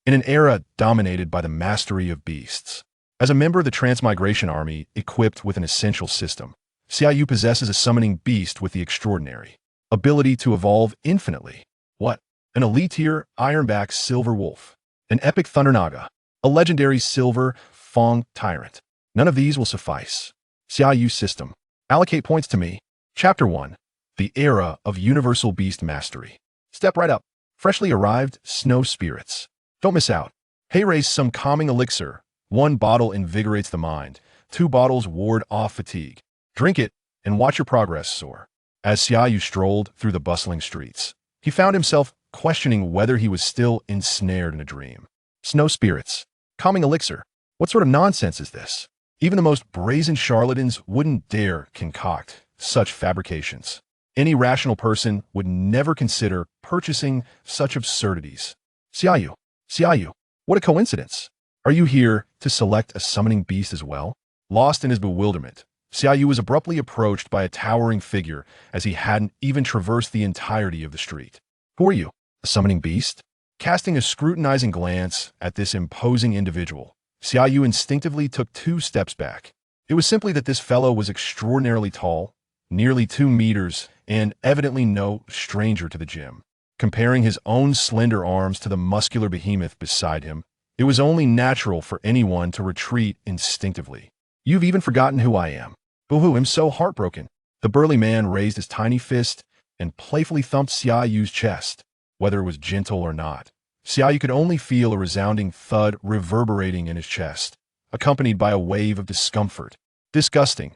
in an era dominated by the mastery of beasts. As a member of the Transmigration Army equipped with an essential system, Xia Yu possesses a summoning beast with the extraordinary ability to evolve infinitely. What? An elite-tier Ironback Silver Wolf, an epic Thunder Naga, a legendary Silver Fang Tyrant. None of these will suffice. Xia Yu System. Allocate points to me. Chapter 1. The Era of Universal Beast Mastery. Step right up. Freshly arrived Snow Spirits. Don't miss out. Hey, raise some calming elixir. 1 bottle invigorates the mind. 2 bottles ward off fatigue. Drink it and watch your progress soar. As Xia Yu strolled through the bustling streets, he found himself questioning whether he was still ensnared in a dream. Snow Spirits. Calming elixir. What sort of nonsense is this? Even the most brazen charlatans wouldn't dare concoct such fabrications. Any rational person would never consider purchasing such absurdities. Xia Yu, what a coincidence. Are you here to select a summoning beast as well? Lost in his bewilderment, Xia Yu was abruptly approached by a towering figure as he hadn't even traversed the entirety of the street. Who are you? A summoning beast? Casting a scrutinizing glance at this imposing individual, Xia Yu instinctively took 2 steps back. It was simply that this fellow was extraordinarily tall, nearly 2 meters, and evidently no stranger to the gym. Comparing his own slender arms to the muscular behemoth beside him, it was only natural for anyone to retreat instinctively. You've even forgotten who I am. Boo-hoo, I'm so heartbroken. The burly man raised his tiny fist and playfully thumped Xia Yu's chest. Whether it was gentle or not, Xia Yu could only feel a resounding thud reverberating in his chest, accompanied by a wave of discomfort. Disgusting.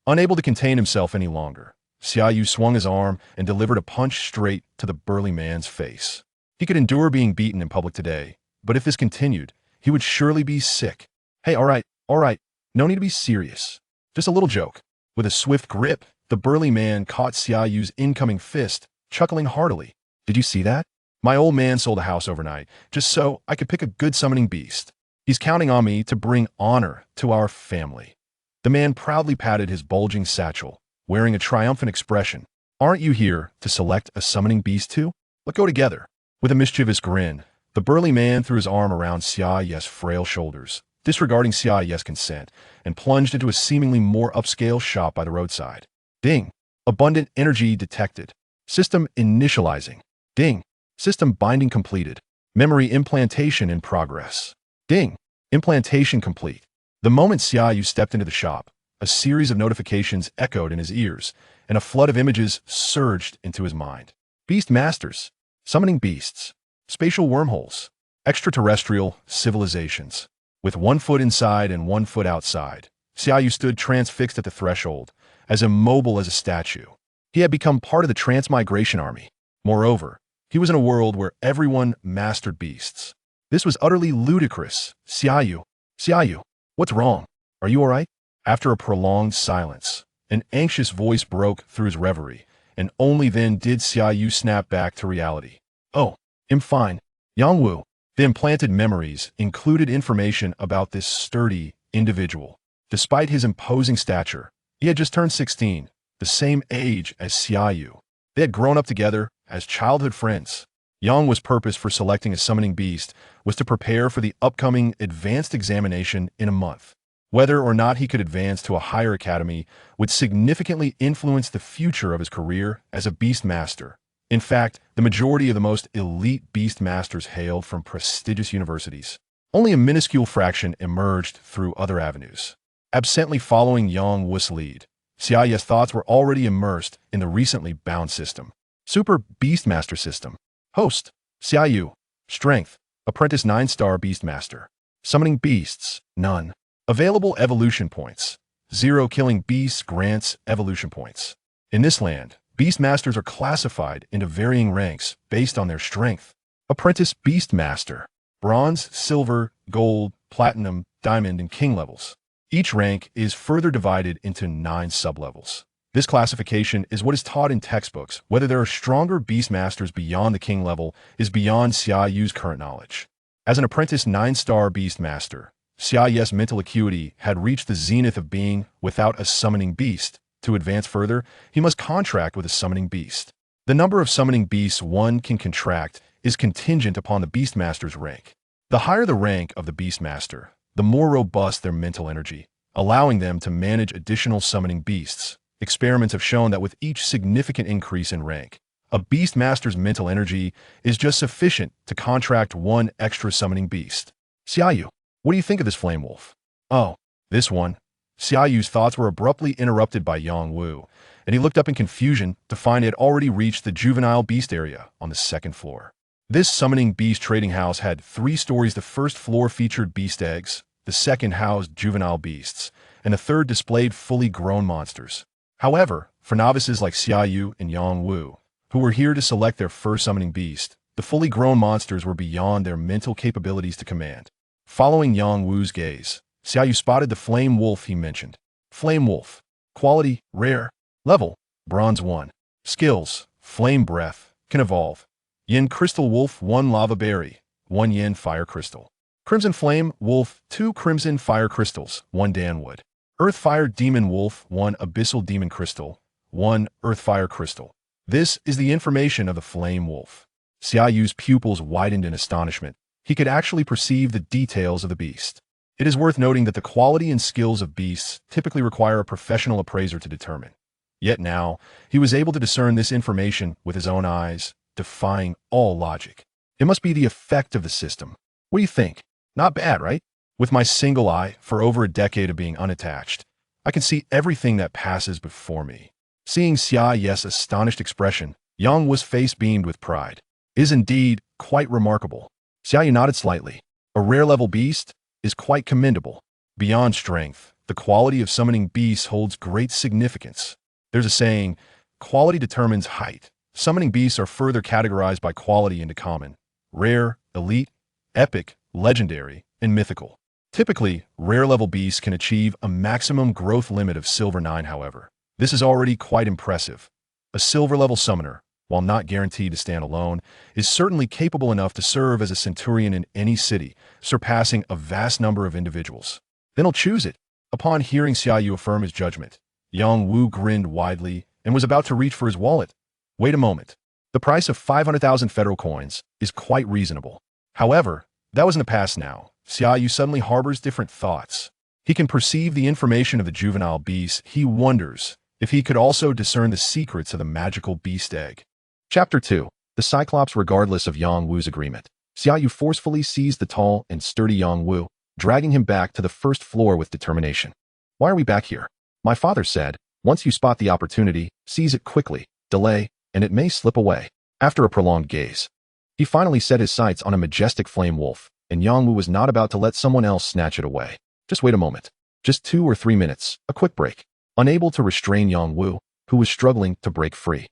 Unable to contain himself any longer, Xia Yu swung his arm and delivered a punch straight to the burly man's face. He could endure being beaten in public today, but if this continued, he would surely be sick. Hey, all right, no need to be serious. Just a little joke. With a swift grip, the burly man caught Xia Yu's incoming fist, chuckling heartily. Did you see that? My old man sold a house overnight, just so I could pick a good summoning beast. He's counting on me to bring honor to our family. The man proudly patted his bulging satchel, wearing a triumphant expression. Aren't you here to select a summoning beast too? Let's go together. With a mischievous grin, the burly man threw his arm around Xia Yu's frail shoulders, disregarding Xia Yu's consent, and plunged into a seemingly more upscale shop by the roadside. Ding. Abundant energy detected. System initializing. Ding. System binding completed. Memory implantation in progress. Ding. Implantation complete. The moment Xia Yu stepped into the shop, a series of notifications echoed in his ears, and a flood of images surged into his mind. Beast masters. Summoning beasts. Spatial wormholes. Extraterrestrial civilizations. With 1 foot inside and 1 foot outside, Xia Yu stood transfixed at the threshold, as immobile as a statue. He had become part of the Transmigration Army. Moreover, he was in a world where everyone mastered beasts. This was utterly ludicrous. Xia Yu, what's wrong? Are you all right? After a prolonged silence, an anxious voice broke through his reverie, and only then did Xia Yu snap back to reality. Oh, I'm fine. Yang Wu. The implanted memories included information about this sturdy individual. Despite his imposing stature, he had just turned 16, the same age as Xia Yu. They had grown up together as childhood friends. Yang Wu's purpose for selecting a summoning beast was to prepare for the upcoming advanced examination in a month. Whether or not he could advance to a higher academy would significantly influence the future of his career as a beast master. In fact, the majority of the most elite beast masters hailed from prestigious universities. Only a minuscule fraction emerged through other avenues. Absently following Yang Wu's lead, Xia Yu's thoughts were already immersed in the recently bound system. Super Beastmaster System. Host, Xia Yu. Strength, Apprentice 9-star Beastmaster. Summoning beasts, none. Available evolution points. 0 killing beasts grants evolution points. In this land, Beastmasters are classified into varying ranks based on their strength. Apprentice Beastmaster. Bronze, Silver, Gold, Platinum, Diamond, and King levels. Each rank is further divided into 9 sublevels. This classification is what is taught in textbooks. Whether there are stronger Beastmasters beyond the King level is beyond Xia Yu's current knowledge. As an Apprentice 9-star Beastmaster, Xia Yu's mental acuity had reached the zenith of being without a summoning beast. To advance further, he must contract with a summoning beast. The number of summoning beasts one can contract is contingent upon the Beastmaster's rank. The higher the rank of the Beast Master, the more robust their mental energy, allowing them to manage additional summoning beasts. Experiments have shown that with each significant increase in rank, a Beast Master's mental energy is just sufficient to contract one extra summoning beast. Xia Yu, what do you think of this flame wolf? Oh, this one. Xia Yu's thoughts were abruptly interrupted by Yang Wu, and he looked up in confusion to find it had already reached the juvenile beast area on the second floor. This summoning beast trading house had 3 stories. The first floor featured beast eggs, the second housed juvenile beasts, and the third displayed fully grown monsters. However, for novices like Xia Yu and Yang Wu, who were here to select their first summoning beast, the fully grown monsters were beyond their mental capabilities to command. Following Yang Wu's gaze, Xia Yu spotted the flame wolf he mentioned. Flame wolf. Quality, rare. Level, bronze 1. Skills, flame breath, can evolve. Yin crystal wolf 1 lava berry, 1 yin fire crystal. Crimson flame wolf 2 crimson fire crystals, 1 danwood. Earth fire demon wolf 1 abyssal demon crystal, 1 earth fire crystal. This is the information of the flame wolf. Xia Yu's pupils widened in astonishment. He could actually perceive the details of the beast. It is worth noting that the quality and skills of beasts typically require a professional appraiser to determine. Yet now, he was able to discern this information with his own eyes, defying all logic. It must be the effect of the system. What do you think? Not bad, right? With my single eye, for over a decade of being unattached, I can see everything that passes before me. Seeing Xia Yu's astonished expression, Yang Wu's face beamed with pride. It is indeed quite remarkable. Xia Yu nodded slightly. A rare-level beast is quite commendable. Beyond strength, the quality of summoning beasts holds great significance. There's a saying, quality determines height. Summoning beasts are further categorized by quality into common, rare, elite, epic, legendary, and mythical. Typically, rare-level beasts can achieve a maximum growth limit of Silver 9, however. This is already quite impressive. A silver-level summoner, while not guaranteed to stand alone, is certainly capable enough to serve as a centurion in any city, surpassing a vast number of individuals. Then he'll choose it. Upon hearing Xia Yu affirm his judgment, Yang Wu grinned widely and was about to reach for his wallet. Wait a moment. The price of 500,000 federal coins is quite reasonable. However, that was in the past now. Xia Yu suddenly harbors different thoughts. He can perceive the information of the juvenile beast. He wonders if he could also discern the secrets of the magical beast egg. Chapter 2. The Cyclops. Regardless of Yang Wu's agreement, Xia Yu forcefully seized the tall and sturdy Yang Wu, dragging him back to the first floor with determination. Why are we back here? My father said, once you spot the opportunity, seize it quickly, delay, and it may slip away. After a prolonged gaze, he finally set his sights on a majestic flame wolf, and Yang Wu was not about to let someone else snatch it away. Just wait a moment. Just 2 or 3 minutes, a quick break. Unable to restrain Yang Wu, who was struggling to break free,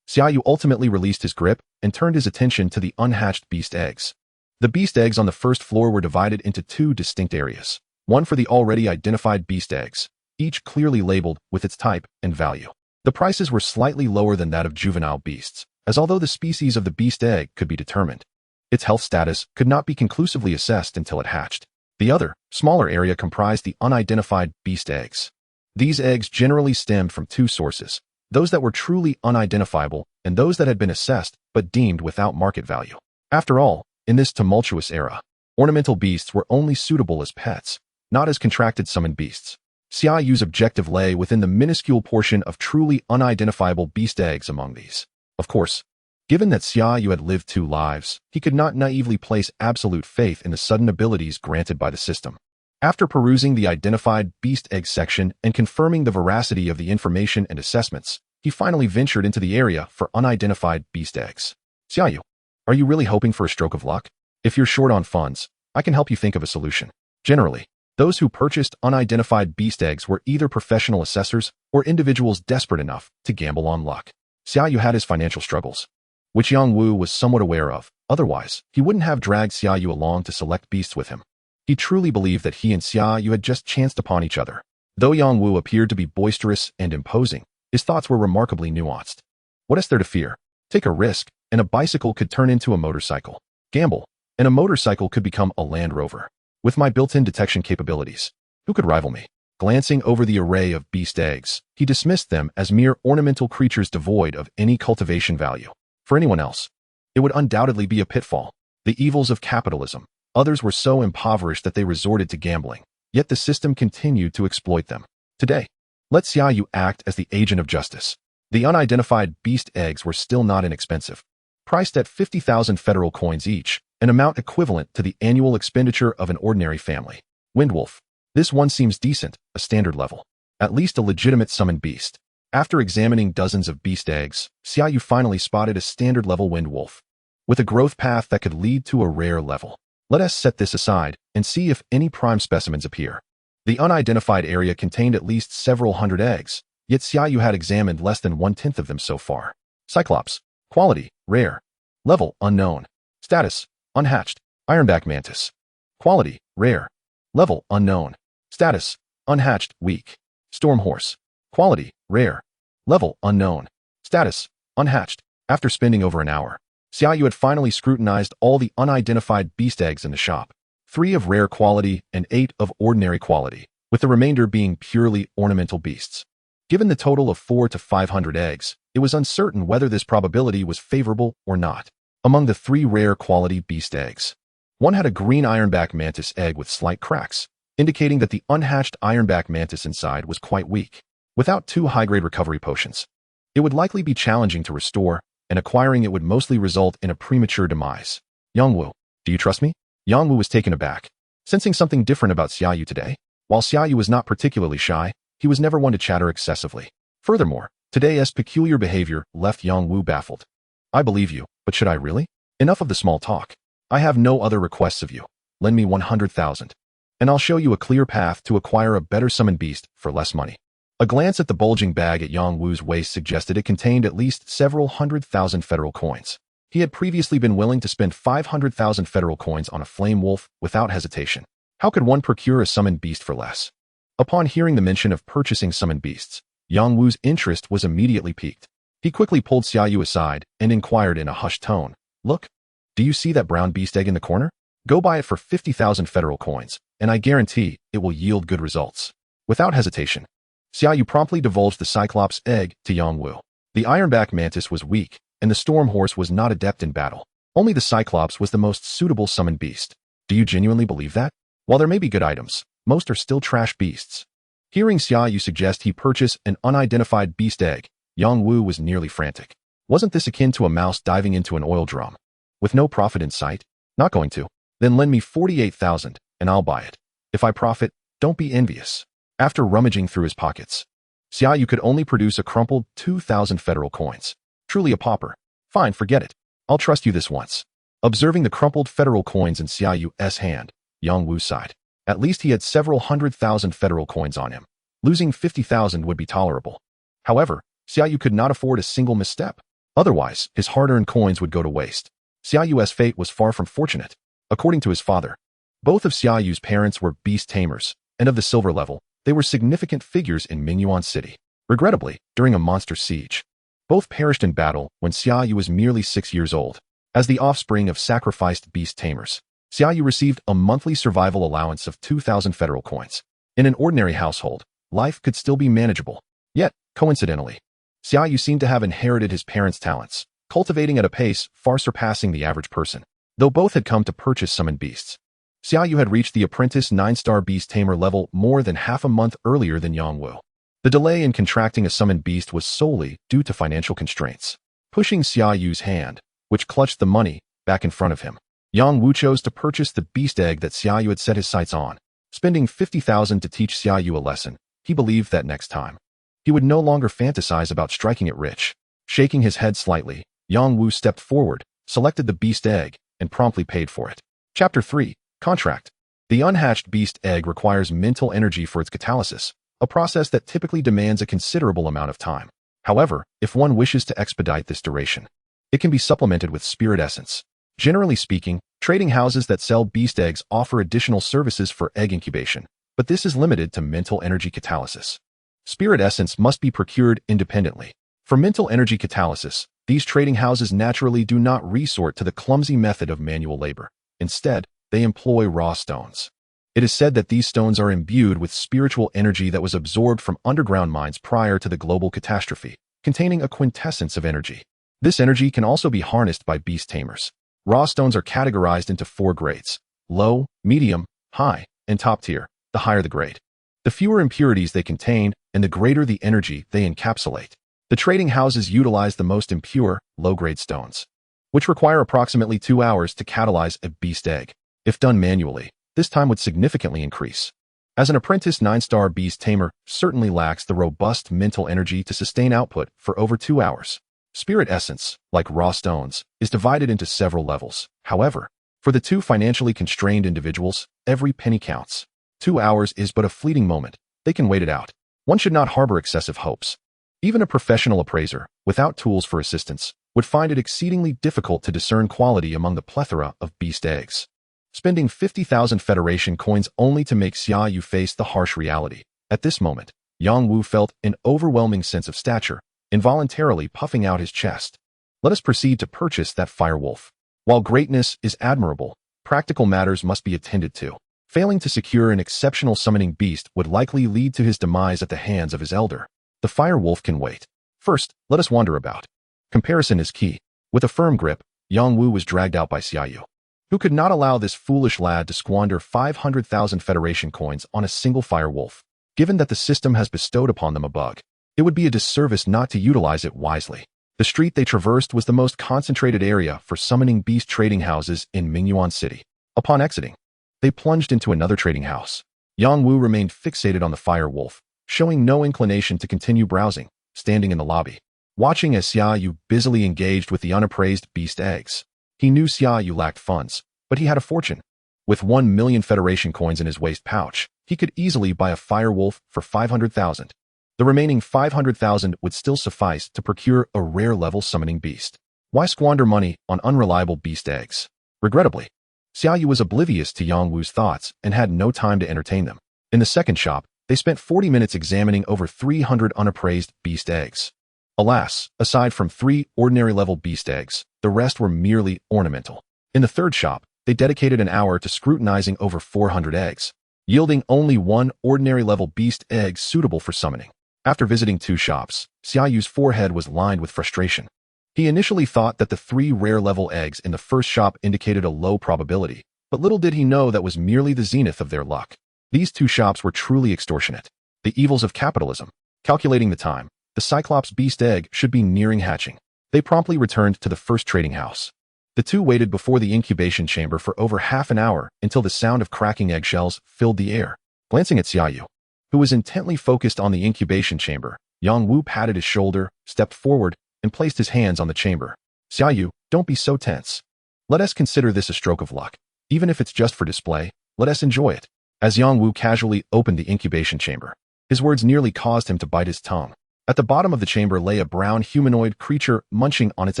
Xia Yu ultimately released his grip and turned his attention to the unhatched beast eggs. The beast eggs on the first floor were divided into 2 distinct areas, one for the already identified beast eggs, each clearly labeled with its type and value. The prices were slightly lower than that of juvenile beasts, as although the species of the beast egg could be determined, its health status could not be conclusively assessed until it hatched. The other, smaller area comprised the unidentified beast eggs. These eggs generally stemmed from 2 sources, those that were truly unidentifiable and those that had been assessed but deemed without market value. After all, in this tumultuous era, ornamental beasts were only suitable as pets, not as contracted summoned beasts. Xia Yu's objective lay within the minuscule portion of truly unidentifiable beast eggs among these. Of course, given that Xia Yu had lived 2 lives, he could not naively place absolute faith in the sudden abilities granted by the system. After perusing the identified beast egg section and confirming the veracity of the information and assessments, he finally ventured into the area for unidentified beast eggs. Xia Yu, are you really hoping for a stroke of luck? If you're short on funds, I can help you think of a solution. Generally, those who purchased unidentified beast eggs were either professional assessors or individuals desperate enough to gamble on luck. Xia Yu had his financial struggles, which Yang Wu was somewhat aware of. Otherwise, he wouldn't have dragged Xia Yu along to select beasts with him. He truly believed that he and Xia Yu had just chanced upon each other. Though Yang Wu appeared to be boisterous and imposing, his thoughts were remarkably nuanced. What is there to fear? Take a risk, and a bicycle could turn into a motorcycle. Gamble, and a motorcycle could become a Land Rover. With my built-in detection capabilities, who could rival me? Glancing over the array of beast eggs, he dismissed them as mere ornamental creatures devoid of any cultivation value. For anyone else, it would undoubtedly be a pitfall. The evils of capitalism, Others were so impoverished that they resorted to gambling, yet the system continued to exploit them. Today, let Xia Yu act as the agent of justice. The unidentified beast eggs were still not inexpensive. Priced at 50,000 federal coins each, an amount equivalent to the annual expenditure of an ordinary family. Windwolf. This one seems decent, a standard level. At least a legitimate summoned beast. After examining dozens of beast eggs, Xia Yu finally spotted a standard level Windwolf, with a growth path that could lead to a rare level. Let us set this aside and see if any prime specimens appear. The unidentified area contained at least several hundred eggs, yet Xia Yu had examined less than 1/10 of them so far. Cyclops. Quality, rare. Level, unknown. Status, unhatched. Ironback mantis. Quality, rare. Level, unknown. Status, unhatched, weak. Storm horse. Quality, rare. Level, unknown. Status, unhatched. After spending over an hour, Xia Yu had finally scrutinized all the unidentified beast eggs in the shop. 3 of rare quality and 8 of ordinary quality, with the remainder being purely ornamental beasts. Given the total of 400 to 500 eggs, it was uncertain whether this probability was favorable or not. Among the 3 rare quality beast eggs, one had a green ironback mantis egg with slight cracks, indicating that the unhatched ironback mantis inside was quite weak. Without 2 high-grade recovery potions, it would likely be challenging to restore, and acquiring it would mostly result in a premature demise. Yangwu, do you trust me? Yangwu was taken aback, sensing something different about Xia Yu today. While Xia Yu was not particularly shy, he was never one to chatter excessively. Furthermore, today's peculiar behavior left Yangwu baffled. I believe you, but should I really? Enough of the small talk. I have no other requests of you. Lend me 100,000, and I'll show you a clear path to acquire a better summoned beast for less money. A glance at the bulging bag at Yangwu's waist suggested it contained at least several 100,000 federal coins. He had previously been willing to spend 500,000 federal coins on a flame wolf without hesitation. How could one procure a summoned beast for less? Upon hearing the mention of purchasing summoned beasts, Yangwu's interest was immediately piqued. He quickly pulled Xia Yu aside and inquired in a hushed tone, "Look, do you see that brown beast egg in the corner? Go buy it for 50,000 federal coins, and I guarantee it will yield good results." Without hesitation, Xia Yu promptly divulged the Cyclops egg to Yangwu. The ironback mantis was weak, and the storm horse was not adept in battle. Only the Cyclops was the most suitable summoned beast. Do you genuinely believe that? While there may be good items, most are still trash beasts. Hearing Xia Yu suggest he purchase an unidentified beast egg, Yangwu was nearly frantic. Wasn't this akin to a mouse diving into an oil drum? With no profit in sight? Not going to. Then lend me 48,000, and I'll buy it. If I profit, don't be envious. After rummaging through his pockets, Xia Yu could only produce a crumpled 2,000 federal coins. Truly a pauper. Fine, forget it. I'll trust you this once. Observing the crumpled federal coins in Xia Yu's hand, Yangwu sighed. At least he had several 100,000 federal coins on him. Losing 50,000 would be tolerable. However, Xia Yu could not afford a single misstep. Otherwise, his hard-earned coins would go to waste. Xia Yu's fate was far from fortunate. According to his father, both of Xia Yu's parents were beast tamers, and of the silver level, they were significant figures in Mingyuan City. Regrettably, during a monster siege, both perished in battle when Xia Yu was merely 6 years old. As the offspring of sacrificed beast tamers, Xia Yu received a monthly survival allowance of 2,000 federal coins. In an ordinary household, life could still be manageable. Yet, coincidentally, Xia Yu seemed to have inherited his parents' talents, cultivating at a pace far surpassing the average person. Though both had come to purchase summoned beasts, Xia Yu had reached the apprentice 9-star beast tamer level more than half a month earlier than Yangwu. The delay in contracting a summoned beast was solely due to financial constraints. Pushing Xia Yu's hand, which clutched the money, back in front of him, Yangwu chose to purchase the beast egg that Xia Yu had set his sights on. Spending 50,000 to teach Xia Yu a lesson, he believed that next time, he would no longer fantasize about striking it rich. Shaking his head slightly, Yangwu stepped forward, selected the beast egg, and promptly paid for it. Chapter 3. Contract. The unhatched beast egg requires mental energy for its catalysis, a process that typically demands a considerable amount of time. However, if one wishes to expedite this duration, it can be supplemented with spirit essence. Generally speaking, trading houses that sell beast eggs offer additional services for egg incubation, but this is limited to mental energy catalysis. Spirit essence must be procured independently. For mental energy catalysis, these trading houses naturally do not resort to the clumsy method of manual labor. Instead, they employ raw stones. It is said that these stones are imbued with spiritual energy that was absorbed from underground mines prior to the global catastrophe, containing a quintessence of energy. This energy can also be harnessed by beast tamers. Raw stones are categorized into 4 grades. low, medium, high, and top tier, the higher the grade. The fewer impurities they contain, and the greater the energy they encapsulate. The trading houses utilize the most impure, low-grade stones, which require approximately 2 hours to catalyze a beast egg. If done manually, this time would significantly increase. As an apprentice 9-star beast tamer certainly lacks the robust mental energy to sustain output for over 2 hours. Spirit essence, like raw stones, is divided into several levels. However, for the two financially constrained individuals, every penny counts. 2 hours is but a fleeting moment. They can wait it out. One should not harbor excessive hopes. Even a professional appraiser, without tools for assistance, would find it exceedingly difficult to discern quality among the plethora of beast eggs. Spending 50,000 Federation coins only to make Xia Yu face the harsh reality. At this moment, Yang Wu felt an overwhelming sense of stature, involuntarily puffing out his chest. Let us proceed to purchase that firewolf. While greatness is admirable, practical matters must be attended to. Failing to secure an exceptional summoning beast would likely lead to his demise at the hands of his elder. The firewolf can wait. First, let us wander about. Comparison is key. With a firm grip, Yang Wu was dragged out by Xia Yu, who could not allow this foolish lad to squander 500,000 Federation coins on a single firewolf. Given that the system has bestowed upon them a bug, it would be a disservice not to utilize it wisely. The street they traversed was the most concentrated area for summoning beast trading houses in Mingyuan City. Upon exiting, they plunged into another trading house. Yang Wu remained fixated on the firewolf, showing no inclination to continue browsing, standing in the lobby, watching as Xia Yu busily engaged with the unappraised beast eggs. He knew Xia Yu lacked funds, but he had a fortune. With 1 million Federation coins in his waist pouch, he could easily buy a firewolf for 500,000. The remaining 500,000 would still suffice to procure a rare-level summoning beast. Why squander money on unreliable beast eggs? Regrettably, Xia Yu was oblivious to Yang Wu's thoughts and had no time to entertain them. In the second shop, they spent 40 minutes examining over 300 unappraised beast eggs. Alas, aside from 3 ordinary-level beast eggs, the rest were merely ornamental. In the third shop, they dedicated an hour to scrutinizing over 400 eggs, yielding only 1 ordinary-level beast egg suitable for summoning. After visiting 2 shops, Xia Yu's forehead was lined with frustration. He initially thought that the 3 rare-level eggs in the first shop indicated a low probability, but little did he know that was merely the zenith of their luck. These 2 shops were truly extortionate. The evils of capitalism. Calculating the time, the Cyclops beast egg should be nearing hatching. They promptly returned to the first trading house. The two waited before the incubation chamber for over half an hour until the sound of cracking eggshells filled the air. Glancing at Xia Yu, who was intently focused on the incubation chamber, Yang Wu patted his shoulder, stepped forward, and placed his hands on the chamber. Xia Yu, don't be so tense. Let us consider this a stroke of luck. Even if it's just for display, let us enjoy it. As Yang Wu casually opened the incubation chamber, his words nearly caused him to bite his tongue. At the bottom of the chamber lay a brown humanoid creature munching on its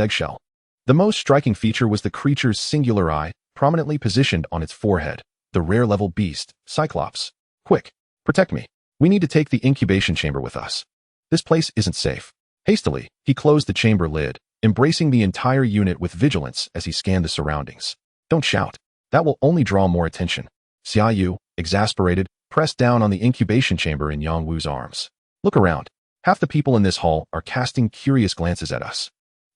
eggshell. The most striking feature was the creature's singular eye, prominently positioned on its forehead. The rare-level beast, Cyclops. Quick, protect me. We need to take the incubation chamber with us. This place isn't safe. Hastily, he closed the chamber lid, embracing the entire unit with vigilance as he scanned the surroundings. Don't shout. That will only draw more attention. Xia Yu, exasperated, pressed down on the incubation chamber in Yang Wu's arms. Look around. Half the people in this hall are casting curious glances at us.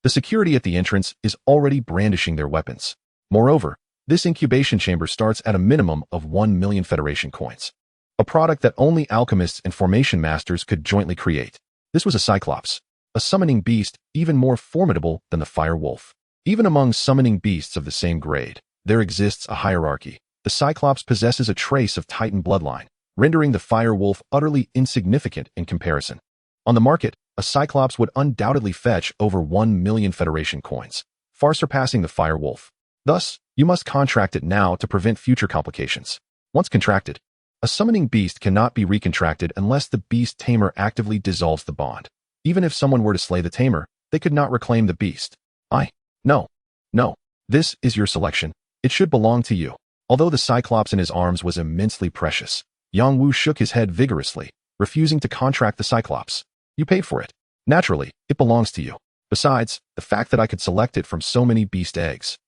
The security at the entrance is already brandishing their weapons. Moreover, this incubation chamber starts at a minimum of 1 million Federation coins. A product that only alchemists and formation masters could jointly create. This was a Cyclops, a summoning beast even more formidable than the fire wolf. Even among summoning beasts of the same grade, there exists a hierarchy. The Cyclops possesses a trace of Titan bloodline, rendering the fire wolf utterly insignificant in comparison. On the market, a Cyclops would undoubtedly fetch over 1 million Federation coins, far surpassing the fire wolf. Thus, you must contract it now to prevent future complications. Once contracted, a summoning beast cannot be recontracted unless the beast tamer actively dissolves the bond. Even if someone were to slay the tamer, they could not reclaim the beast. No. This is your selection. It should belong to you. Although the Cyclops in his arms was immensely precious, Yang Wu shook his head vigorously, refusing to contract the Cyclops. You paid for it. Naturally, it belongs to you. Besides, the fact that I could select it from so many beast eggs.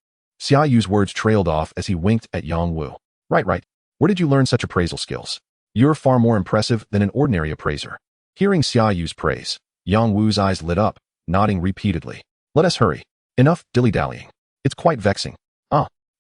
Xia Yu's words trailed off as he winked at Yang Wu. Right. Where did you learn such appraisal skills? You're far more impressive than an ordinary appraiser. Hearing Xia Yu's praise, Yang Wu's eyes lit up, nodding repeatedly. Let us hurry. Enough dilly-dallying. It's quite vexing.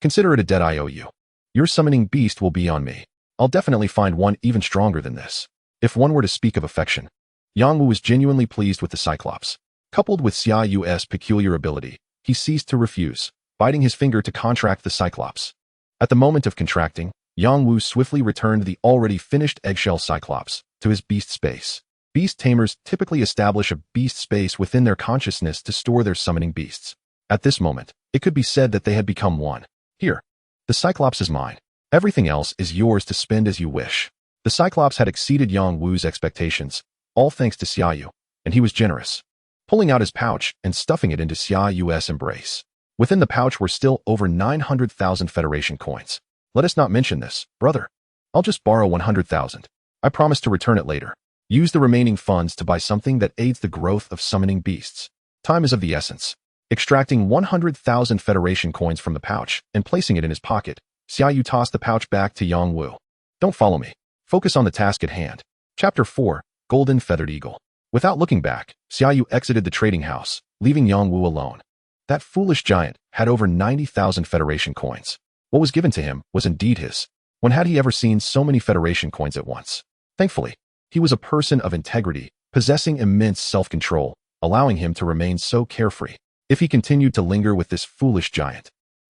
Consider it a debt I owe you. Your summoning beast will be on me. I'll definitely find one even stronger than this. If one were to speak of affection, Yang Wu was genuinely pleased with the Cyclops. Coupled with Xia Yu's peculiar ability, he ceased to refuse, biting his finger to contract the Cyclops. At the moment of contracting, Yang Wu swiftly returned the already finished eggshell Cyclops to his beast space. Beast tamers typically establish a beast space within their consciousness to store their summoning beasts. At this moment, it could be said that they had become one. Here, the Cyclops is mine. Everything else is yours to spend as you wish. The Cyclops had exceeded Yang Wu's expectations, all thanks to Xia Yu, and he was generous, pulling out his pouch and stuffing it into Xia Yu's embrace. Within the pouch were still over 900,000 Federation coins. Let us not mention this, brother. I'll just borrow 100,000. I promise to return it later. Use the remaining funds to buy something that aids the growth of summoning beasts. Time is of the essence. Extracting 100,000 Federation coins from the pouch and placing it in his pocket, Xia Yu tossed the pouch back to Yang Wu. Don't follow me. Focus on the task at hand. Chapter 4, Golden Feathered Eagle. Without looking back, Xia Yu exited the trading house, leaving Yang Wu alone. That foolish giant had over 90,000 Federation coins. What was given to him was indeed his. When had he ever seen so many Federation coins at once? Thankfully, he was a person of integrity, possessing immense self-control, allowing him to remain so carefree. If he continued to linger with this foolish giant,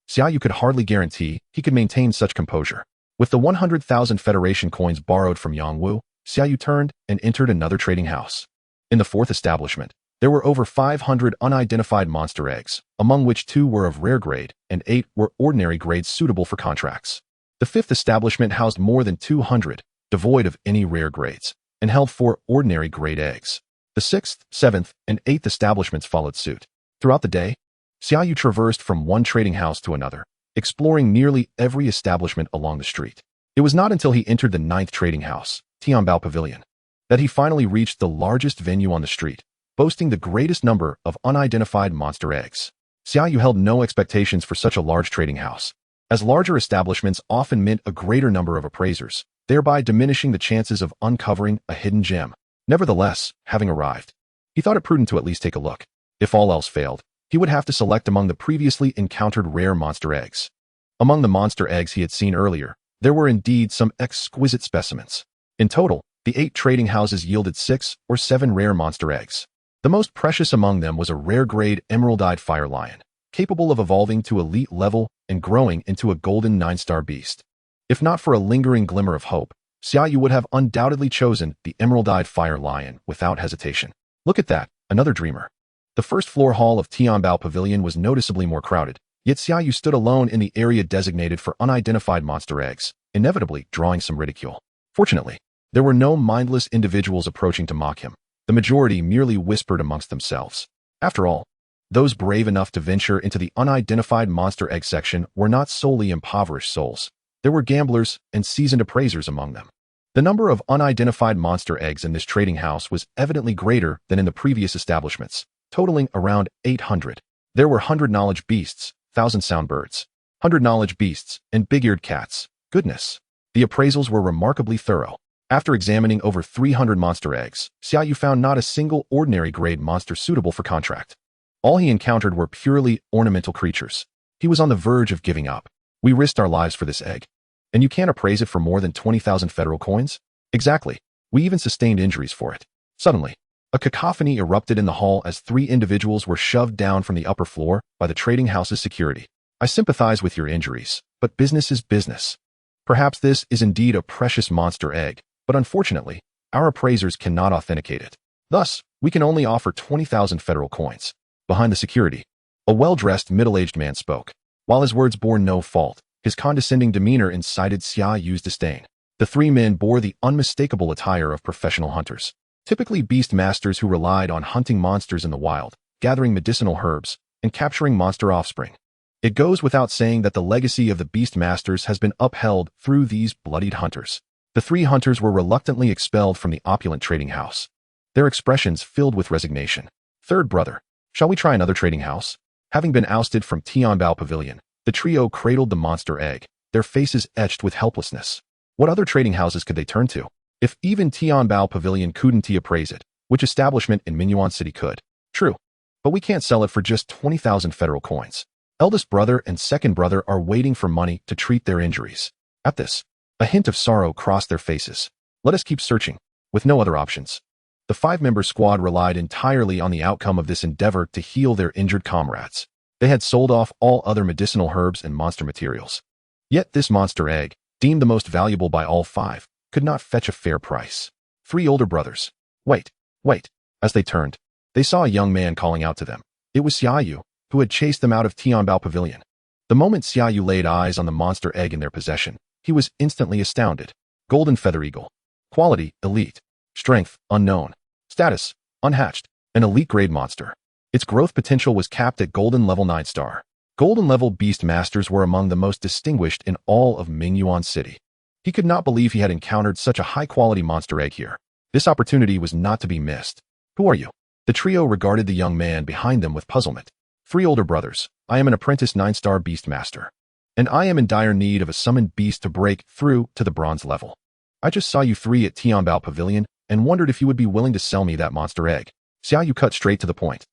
Xia Yu could hardly guarantee he could maintain such composure. With the 100,000 Federation coins borrowed from Yang Wu, Xia Yu turned and entered another trading house. In the fourth establishment, there were over 500 unidentified monster eggs, among which 2 were of rare grade and 8 were ordinary grades suitable for contracts. The fifth establishment housed more than 200, devoid of any rare grades, and held 4 ordinary grade eggs. The sixth, seventh, and eighth establishments followed suit. Throughout the day, Xia Yu traversed from one trading house to another, exploring nearly every establishment along the street. It was not until he entered the 9th trading house, Tianbao Pavilion, that he finally reached the largest venue on the street, boasting the greatest number of unidentified monster eggs. Xia Yu held no expectations for such a large trading house, as larger establishments often meant a greater number of appraisers, thereby diminishing the chances of uncovering a hidden gem. Nevertheless, having arrived, he thought it prudent to at least take a look. If all else failed, he would have to select among the previously encountered rare monster eggs. Among the monster eggs he had seen earlier, there were indeed some exquisite specimens. In total, the 8 trading houses yielded 6 or 7 rare monster eggs. The most precious among them was a rare-grade emerald-eyed fire lion, capable of evolving to elite level and growing into a golden 9-star beast. If not for a lingering glimmer of hope, Xia Yu would have undoubtedly chosen the emerald-eyed fire lion without hesitation. Look at that, another dreamer. The first-floor hall of Tianbao Pavilion was noticeably more crowded, yet Xia Yu stood alone in the area designated for unidentified monster eggs, inevitably drawing some ridicule. Fortunately, there were no mindless individuals approaching to mock him. The majority merely whispered amongst themselves. After all, those brave enough to venture into the unidentified monster egg section were not solely impoverished souls. There were gamblers and seasoned appraisers among them. The number of unidentified monster eggs in this trading house was evidently greater than in the previous establishments, totaling around 800. There were 100 knowledge beasts, 1,000 sound birds, 100 knowledge beasts, and big-eared cats. Goodness. The appraisals were remarkably thorough. After examining over 300 monster eggs, Xia Yu found not a single ordinary grade monster suitable for contract. All he encountered were purely ornamental creatures. He was on the verge of giving up. We risked our lives for this egg. And you can't appraise it for more than 20,000 federal coins? Exactly. We even sustained injuries for it. Suddenly, a cacophony erupted in the hall as 3 individuals were shoved down from the upper floor by the trading house's security. I sympathize with your injuries, but business is business. Perhaps this is indeed a precious monster egg, but unfortunately, our appraisers cannot authenticate it. Thus, we can only offer 20,000 federal coins. Behind the security, a well-dressed middle-aged man spoke. While his words bore no fault, his condescending demeanor incited Xia Yu's disdain. The 3 men bore the unmistakable attire of professional hunters, typically beast masters who relied on hunting monsters in the wild, gathering medicinal herbs, and capturing monster offspring. It goes without saying that the legacy of the beast masters has been upheld through these bloodied hunters. The 3 hunters were reluctantly expelled from the opulent trading house, their expressions filled with resignation. Third brother, shall we try another trading house? Having been ousted from Tianbao Pavilion, the trio cradled the monster egg, their faces etched with helplessness. What other trading houses could they turn to? If even Tianbao Pavilion couldn't appraise it, which establishment in Minuan City could? True, but we can't sell it for just 20,000 federal coins. Eldest brother and second brother are waiting for money to treat their injuries. At this, a hint of sorrow crossed their faces. Let us keep searching, with no other options. The five-member squad relied entirely on the outcome of this endeavor to heal their injured comrades. They had sold off all other medicinal herbs and monster materials. Yet this monster egg, deemed the most valuable by all five, could not fetch a fair price. Three older brothers. Wait. As they turned, they saw a young man calling out to them. It was Xia Yu, who had chased them out of Tianbao Pavilion. The moment Xia Yu laid eyes on the monster egg in their possession, he was instantly astounded. Golden feather eagle. Quality, elite. Strength, unknown. Status, unhatched. An elite-grade monster. Its growth potential was capped at golden level 9 star. Golden level beast masters were among the most distinguished in all of Mingyuan City. He could not believe he had encountered such a high-quality monster egg here. This opportunity was not to be missed. Who are you? The trio regarded the young man behind them with puzzlement. Three older brothers. I am an apprentice 9-star beast master. And I am in dire need of a summoned beast to break through to the bronze level. I just saw you three at Tianbao Pavilion and wondered if you would be willing to sell me that monster egg. Xia Yu cut straight to the point.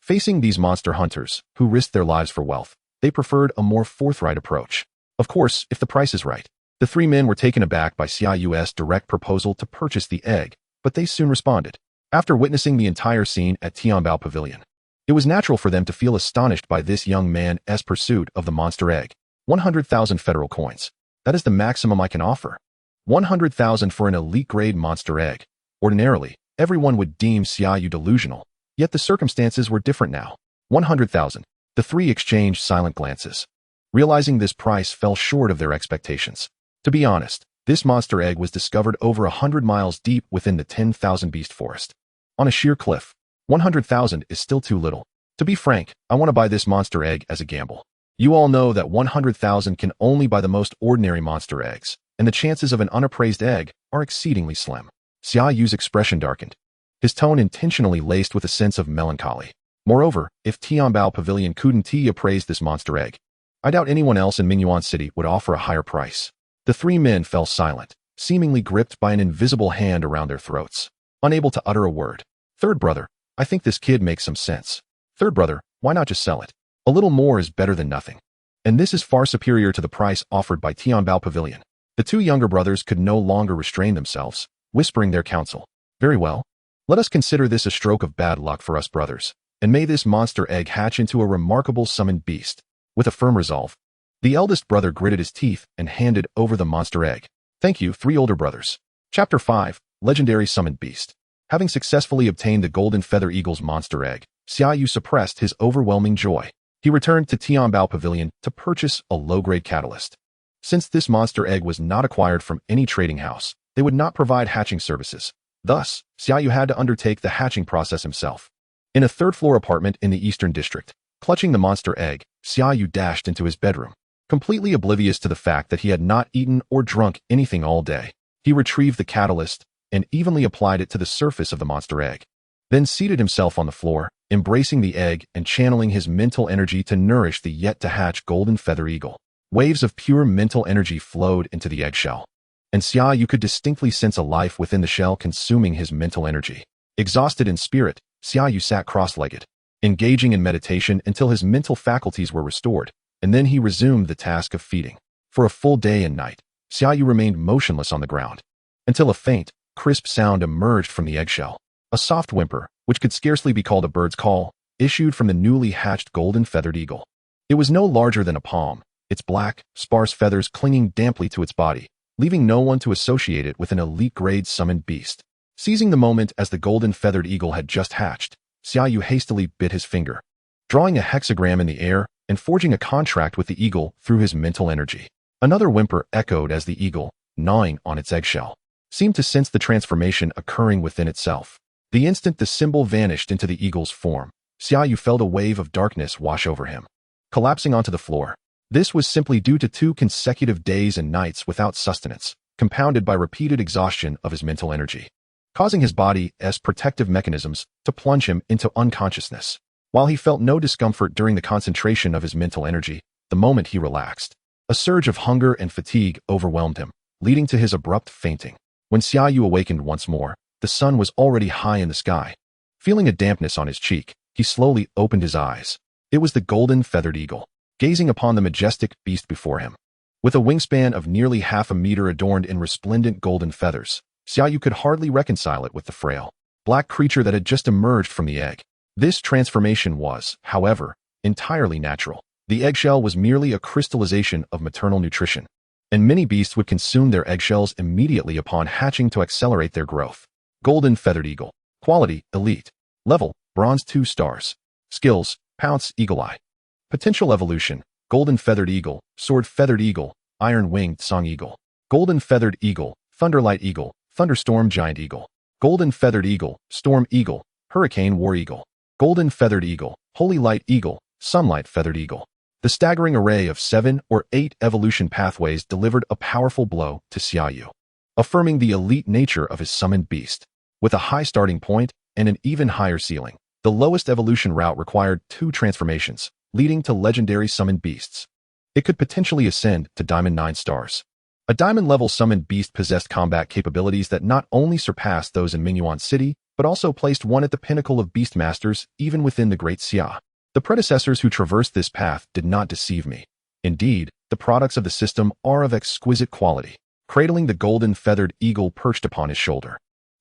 Facing these monster hunters, who risked their lives for wealth, they preferred a more forthright approach. Of course, if the price is right. The three men were taken aback by Xia Yu's direct proposal to purchase the egg, but they soon responded. After witnessing the entire scene at Tianbao Pavilion, it was natural for them to feel astonished by this young man's pursuit of the monster egg. 100,000 federal coins. That is the maximum I can offer. 100,000 for an elite-grade monster egg. Ordinarily, everyone would deem Xia Yu delusional, yet the circumstances were different now. 100,000. The three exchanged silent glances. Realizing this price fell short of their expectations. To be honest, this monster egg was discovered over 100 miles deep within the 10,000 beast forest. On a sheer cliff. 100,000 is still too little. To be frank, I want to buy this monster egg as a gamble. You all know that 100,000 can only buy the most ordinary monster eggs, and the chances of an unappraised egg are exceedingly slim. Xia Yu's expression darkened, his tone intentionally laced with a sense of melancholy. Moreover, if Tianbao Pavilion couldn't appraise this monster egg, I doubt anyone else in Mingyuan City would offer a higher price. The three men fell silent, seemingly gripped by an invisible hand around their throats, unable to utter a word. Third brother, I think this kid makes some sense. Third brother, why not just sell it? A little more is better than nothing. And this is far superior to the price offered by Tianbao Pavilion. The two younger brothers could no longer restrain themselves, whispering their counsel. Very well. Let us consider this a stroke of bad luck for us brothers, and may this monster egg hatch into a remarkable summoned beast. With a firm resolve, the eldest brother gritted his teeth and handed over the monster egg. Thank you, three older brothers. Chapter 5, Legendary Summoned Beast. Having successfully obtained the golden feather eagle's monster egg, Xia Yu suppressed his overwhelming joy. He returned to Tianbao Pavilion to purchase a low-grade catalyst. Since this monster egg was not acquired from any trading house, they would not provide hatching services. Thus, Xia Yu had to undertake the hatching process himself. In a third-floor apartment in the Eastern District, clutching the monster egg, Xia Yu dashed into his bedroom. Completely oblivious to the fact that he had not eaten or drunk anything all day, he retrieved the catalyst and evenly applied it to the surface of the monster egg. Then seated himself on the floor, embracing the egg and channeling his mental energy to nourish the yet-to-hatch golden feather eagle. Waves of pure mental energy flowed into the eggshell, and Xia Yu could distinctly sense a life within the shell consuming his mental energy. Exhausted in spirit, Xia Yu sat cross-legged, engaging in meditation until his mental faculties were restored, and then he resumed the task of feeding. For a full day and night, Xia Yu remained motionless on the ground, until a faint, crisp sound emerged from the eggshell. A soft whimper, which could scarcely be called a bird's call, issued from the newly hatched golden-feathered eagle. It was no larger than a palm, its black, sparse feathers clinging damply to its body, leaving no one to associate it with an elite-grade summoned beast. Seizing the moment as the golden-feathered eagle had just hatched, Xia Yu hastily bit his finger, drawing a hexagram in the air and forging a contract with the eagle through his mental energy. Another whimper echoed as the eagle, gnawing on its eggshell, seemed to sense the transformation occurring within itself. The instant the symbol vanished into the eagle's form, Xia Yu felt a wave of darkness wash over him, collapsing onto the floor. This was simply due to 2 consecutive days and nights without sustenance, compounded by repeated exhaustion of his mental energy, causing his body's protective mechanisms to plunge him into unconsciousness. While he felt no discomfort during the concentration of his mental energy, the moment he relaxed, a surge of hunger and fatigue overwhelmed him, leading to his abrupt fainting. When Xia Yu awakened once more, the sun was already high in the sky. Feeling a dampness on his cheek, he slowly opened his eyes. It was the golden-feathered eagle. gazing upon the majestic beast before him. With a wingspan of nearly half a meter adorned in resplendent golden feathers, Xia Yu could hardly reconcile it with the frail, black creature that had just emerged from the egg. This transformation was, however, entirely natural. The eggshell was merely a crystallization of maternal nutrition, and many beasts would consume their eggshells immediately upon hatching to accelerate their growth. Golden Feathered Eagle. Quality, Elite. Level, Bronze 2 stars. Skills, Pounce, Eagle Eye. Potential evolution, Golden Feathered Eagle, Sword Feathered Eagle, Iron Winged Song Eagle. Golden Feathered Eagle, Thunderlight Eagle, Thunderstorm Giant Eagle. Golden Feathered Eagle, Storm Eagle, Hurricane War Eagle. Golden Feathered Eagle, Holy Light Eagle, Sunlight Feathered Eagle. The staggering array of 7 or 8 evolution pathways delivered a powerful blow to Xia Yu, affirming the elite nature of his summoned beast. With a high starting point and an even higher ceiling, the lowest evolution route required 2 transformations, leading to legendary summoned beasts. It could potentially ascend to Diamond 9 stars. A Diamond-level summoned beast possessed combat capabilities that not only surpassed those in Mingyuan City, but also placed one at the pinnacle of Beastmasters even within the Great Xia. The predecessors who traversed this path did not deceive me. Indeed, the products of the system are of exquisite quality. Cradling the golden feathered eagle perched upon his shoulder,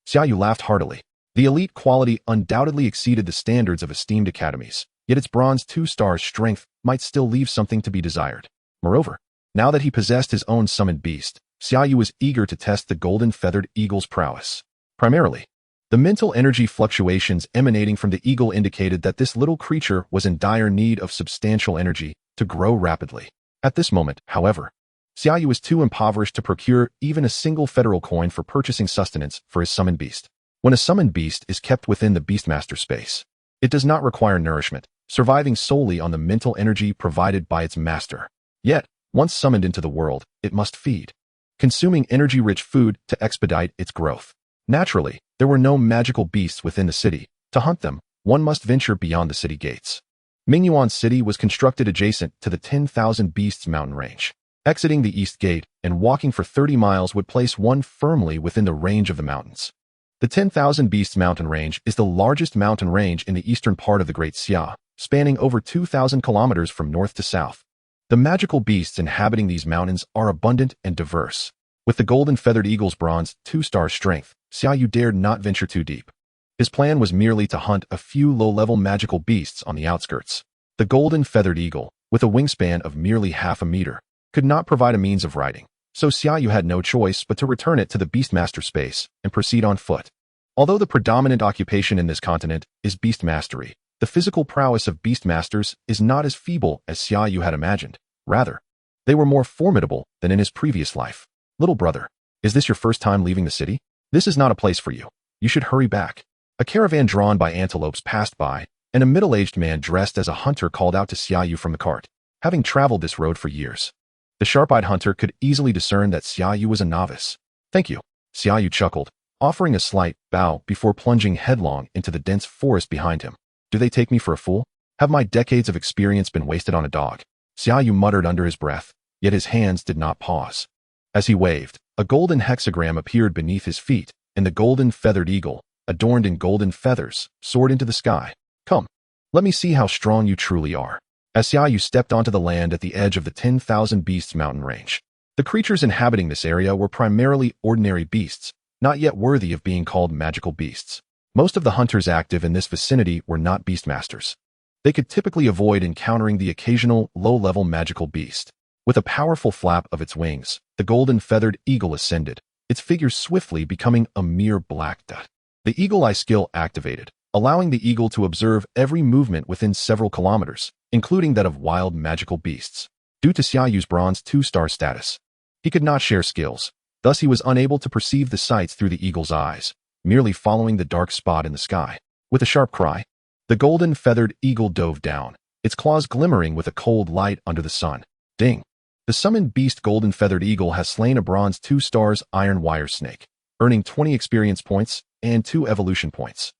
Xia Yu laughed heartily. The elite quality undoubtedly exceeded the standards of esteemed academies, yet its bronze 2 stars strength might still leave something to be desired. Moreover, now that he possessed his own summoned beast, Xia Yu was eager to test the golden feathered eagle's prowess. Primarily, the mental energy fluctuations emanating from the eagle indicated that this little creature was in dire need of substantial energy to grow rapidly. At this moment, however, Xia Yu was too impoverished to procure even a single federal coin for purchasing sustenance for his summoned beast. When a summoned beast is kept within the Beastmaster space, it does not require nourishment, surviving solely on the mental energy provided by its master. Yet, once summoned into the world, it must feed, consuming energy-rich food to expedite its growth. Naturally, there were no magical beasts within the city. To hunt them, one must venture beyond the city gates. Mingyuan City was constructed adjacent to the 10,000 Beasts mountain range. Exiting the east gate and walking for 30 miles would place one firmly within the range of the mountains. The 10,000 Beasts mountain range is the largest mountain range in the eastern part of the Great Xia, spanning over 2,000 kilometers from north to south. The magical beasts inhabiting these mountains are abundant and diverse. With the golden feathered eagle's bronze 2-star strength, Xia Yu dared not venture too deep. His plan was merely to hunt a few low-level magical beasts on the outskirts. The golden feathered eagle, with a wingspan of merely half a meter, could not provide a means of riding, so Xia Yu had no choice but to return it to the Beastmaster space and proceed on foot. Although the predominant occupation in this continent is beast mastery, the physical prowess of Beastmasters is not as feeble as Xia Yu had imagined. Rather, they were more formidable than in his previous life. Little brother, is this your first time leaving the city? This is not a place for you. You should hurry back. A caravan drawn by antelopes passed by, and a middle-aged man dressed as a hunter called out to Xia Yu from the cart, having traveled this road for years. The sharp-eyed hunter could easily discern that Xia Yu was a novice. Thank you, Xia Yu chuckled, offering a slight bow before plunging headlong into the dense forest behind him. Do they take me for a fool? Have my decades of experience been wasted on a dog? Xia Yu muttered under his breath, yet his hands did not pause. As he waved, a golden hexagram appeared beneath his feet, and the golden feathered eagle, adorned in golden feathers, soared into the sky. Come, let me see how strong you truly are. As Xia Yu stepped onto the land at the edge of the 10,000 Beasts mountain range, the creatures inhabiting this area were primarily ordinary beasts, not yet worthy of being called magical beasts. Most of the hunters active in this vicinity were not beastmasters. They could typically avoid encountering the occasional low-level magical beast. With a powerful flap of its wings, the golden feathered eagle ascended, its figure swiftly becoming a mere black dot. The eagle eye skill activated, allowing the eagle to observe every movement within several kilometers, including that of wild magical beasts. Due to Xia Yu's bronze 2-star status, he could not share skills, thus he was unable to perceive the sights through the eagle's eyes, merely following the dark spot in the sky. With a sharp cry, the golden feathered eagle dove down, its claws glimmering with a cold light under the sun. Ding! The summoned beast golden feathered eagle has slain a bronze 2 stars iron wire snake, earning 20 experience points and 2 evolution points.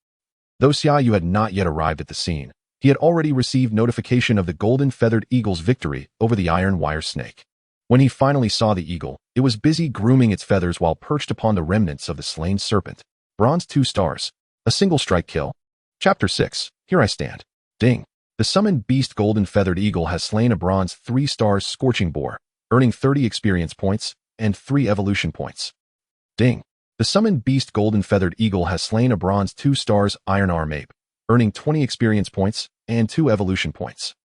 Though Xia Yu had not yet arrived at the scene, he had already received notification of the golden feathered eagle's victory over the iron wire snake. When he finally saw the eagle, it was busy grooming its feathers while perched upon the remnants of the slain serpent. Bronze 2 stars. A single strike kill. Chapter 6. Here I stand. Ding. The summoned beast golden feathered eagle has slain a bronze 3-star scorching boar, earning 30 experience points and 3 evolution points. Ding. The summoned beast golden feathered eagle has slain a bronze 2 stars iron arm ape, earning 20 experience points and 2 evolution points.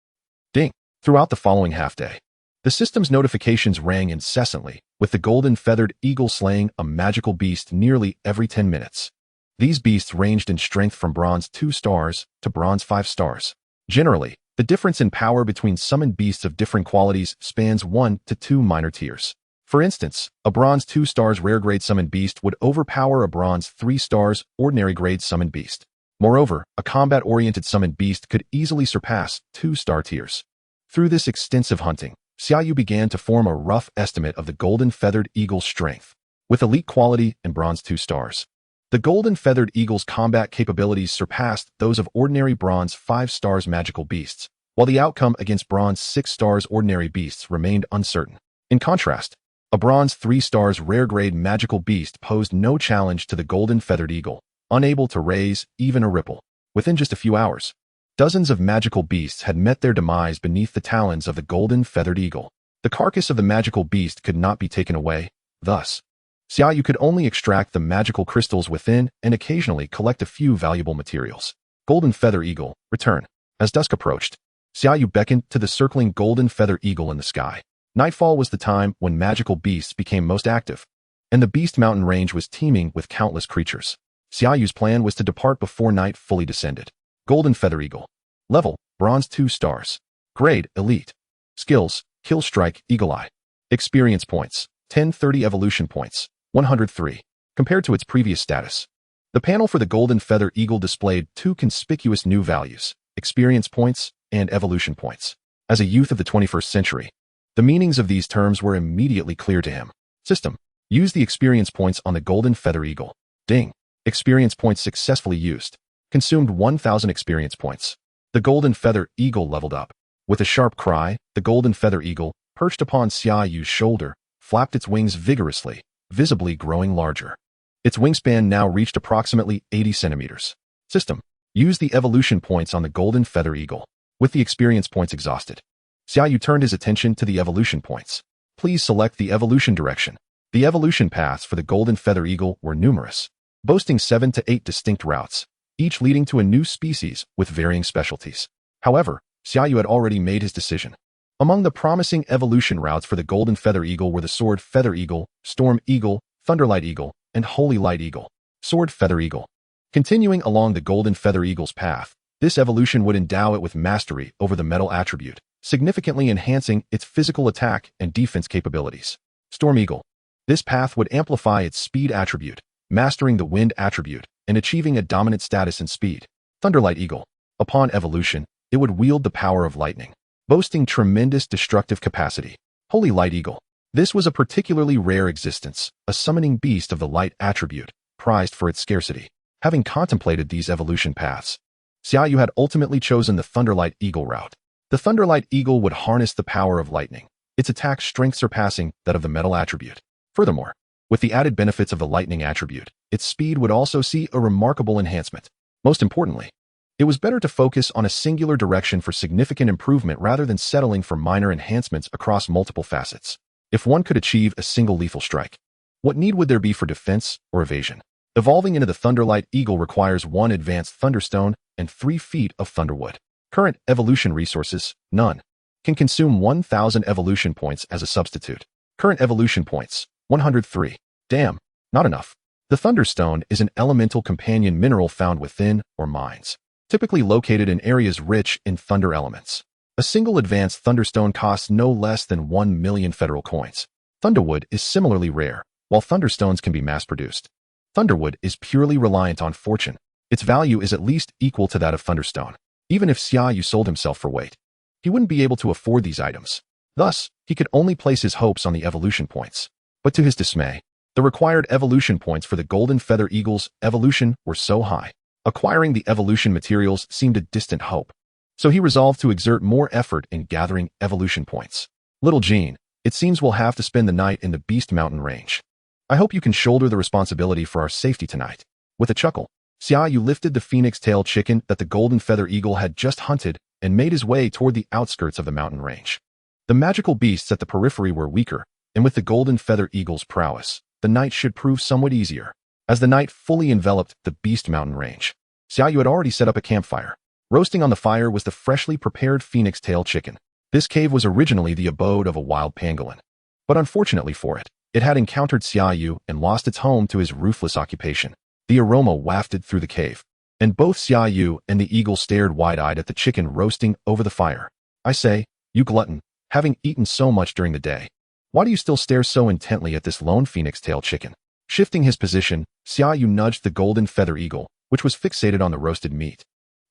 Ding. Throughout the following half-day, the system's notifications rang incessantly, with the golden feathered eagle slaying a magical beast nearly every 10 minutes. These beasts ranged in strength from bronze 2 stars to bronze 5 stars. Generally, the difference in power between summoned beasts of different qualities spans 1 to 2 minor tiers. For instance, a bronze 2 stars rare grade summoned beast would overpower a bronze 3 stars ordinary grade summoned beast. Moreover, a combat-oriented summoned beast could easily surpass 2-star tiers. Through this extensive hunting, Xia Yu began to form a rough estimate of the golden feathered eagle's strength. With elite quality and bronze 2 stars, the golden feathered eagle's combat capabilities surpassed those of ordinary bronze 5 stars magical beasts, while the outcome against bronze 6 stars ordinary beasts remained uncertain. In contrast, a bronze 3 stars rare grade magical beast posed no challenge to the golden feathered eagle, unable to raise even a ripple. Within just a few hours, dozens of magical beasts had met their demise beneath the talons of the golden feathered eagle. The carcass of the magical beast could not be taken away, thus, Xia Yu could only extract the magical crystals within and occasionally collect a few valuable materials. Golden feather eagle, return. As dusk approached, Xia Yu beckoned to the circling golden feather eagle in the sky. Nightfall was the time when magical beasts became most active, and the Beast Mountain range was teeming with countless creatures. Xia Yu's plan was to depart before night fully descended. Golden feather eagle. Level, bronze 2 stars. Grade, elite. Skills, kill strike, eagle eye. Experience points, 1030 evolution points, 103. Compared to its previous status, the panel for the golden feather eagle displayed 2 conspicuous new values, experience points and evolution points. As a youth of the 21st century, the meanings of these terms were immediately clear to him. System. Use the experience points on the golden feather eagle. Ding. Experience points successfully used. Consumed 1,000 experience points. The golden feather eagle leveled up. With a sharp cry, the golden feather eagle, perched upon Xia Yu's shoulder, flapped its wings vigorously, visibly growing larger. Its wingspan now reached approximately 80 centimeters. System. Use the evolution points on the golden feather eagle. With the experience points exhausted, Xia Yu turned his attention to the evolution points. Please select the evolution direction. The evolution paths for the golden feather eagle were numerous, boasting 7 to 8 distinct routes, each leading to a new species with varying specialties. However, Xia Yu had already made his decision. Among the promising evolution routes for the golden feather eagle were the sword feather eagle, storm eagle, thunderlight eagle, and holy light eagle. Sword feather eagle. Continuing along the golden feather eagle's path, this evolution would endow it with mastery over the metal attribute, significantly enhancing its physical attack and defense capabilities. Storm eagle. This path would amplify its speed attribute, mastering the wind attribute, and achieving a dominant status in speed. Thunderlight eagle. Upon evolution, it would wield the power of lightning, boasting tremendous destructive capacity. Holy light eagle. This was a particularly rare existence, a summoning beast of the light attribute, prized for its scarcity. Having contemplated these evolution paths, Xia Yu had ultimately chosen the Thunderlight Eagle route. The Thunderlight Eagle would harness the power of lightning, its attack strength surpassing that of the metal attribute. Furthermore, with the added benefits of the lightning attribute, its speed would also see a remarkable enhancement. Most importantly, it was better to focus on a singular direction for significant improvement rather than settling for minor enhancements across multiple facets. If one could achieve a single lethal strike, what need would there be for defense or evasion? Evolving into the Thunderlight Eagle requires 1 advanced Thunderstone and 3 feet of Thunderwood. Current evolution resources, none. Can consume 1,000 evolution points as a substitute. Current evolution points, 103. Damn, not enough. The Thunderstone is an elemental companion mineral found within or mines, typically located in areas rich in thunder elements. A single advanced Thunderstone costs no less than 1 million federal coins. Thunderwood is similarly rare, while Thunderstones can be mass-produced. Thunderwood is purely reliant on fortune. Its value is at least equal to that of Thunderstone. Even if Xia Yu sold himself for weight, he wouldn't be able to afford these items. Thus, he could only place his hopes on the evolution points. But to his dismay, the required evolution points for the Golden Feather Eagle's evolution were so high. Acquiring the evolution materials seemed a distant hope. So he resolved to exert more effort in gathering evolution points. Little Jean, it seems we'll have to spend the night in the Beast Mountain range. I hope you can shoulder the responsibility for our safety tonight. With a chuckle, Xia Yu lifted the phoenix-tailed chicken that the Golden Feather Eagle had just hunted and made his way toward the outskirts of the mountain range. The magical beasts at the periphery were weaker, and with the golden feather eagle's prowess, the night should prove somewhat easier. As the night fully enveloped the Beast Mountain range, Xia Yu had already set up a campfire. Roasting on the fire was the freshly prepared phoenix tail chicken. This cave was originally the abode of a wild pangolin. But unfortunately for it, it had encountered Xia Yu and lost its home to his ruthless occupation. The aroma wafted through the cave, and both Xia Yu and the eagle stared wide-eyed at the chicken roasting over the fire. I say, you glutton, having eaten so much during the day, why do you still stare so intently at this lone phoenix tail chicken? Shifting his position, Xia Yu nudged the golden feather eagle, which was fixated on the roasted meat.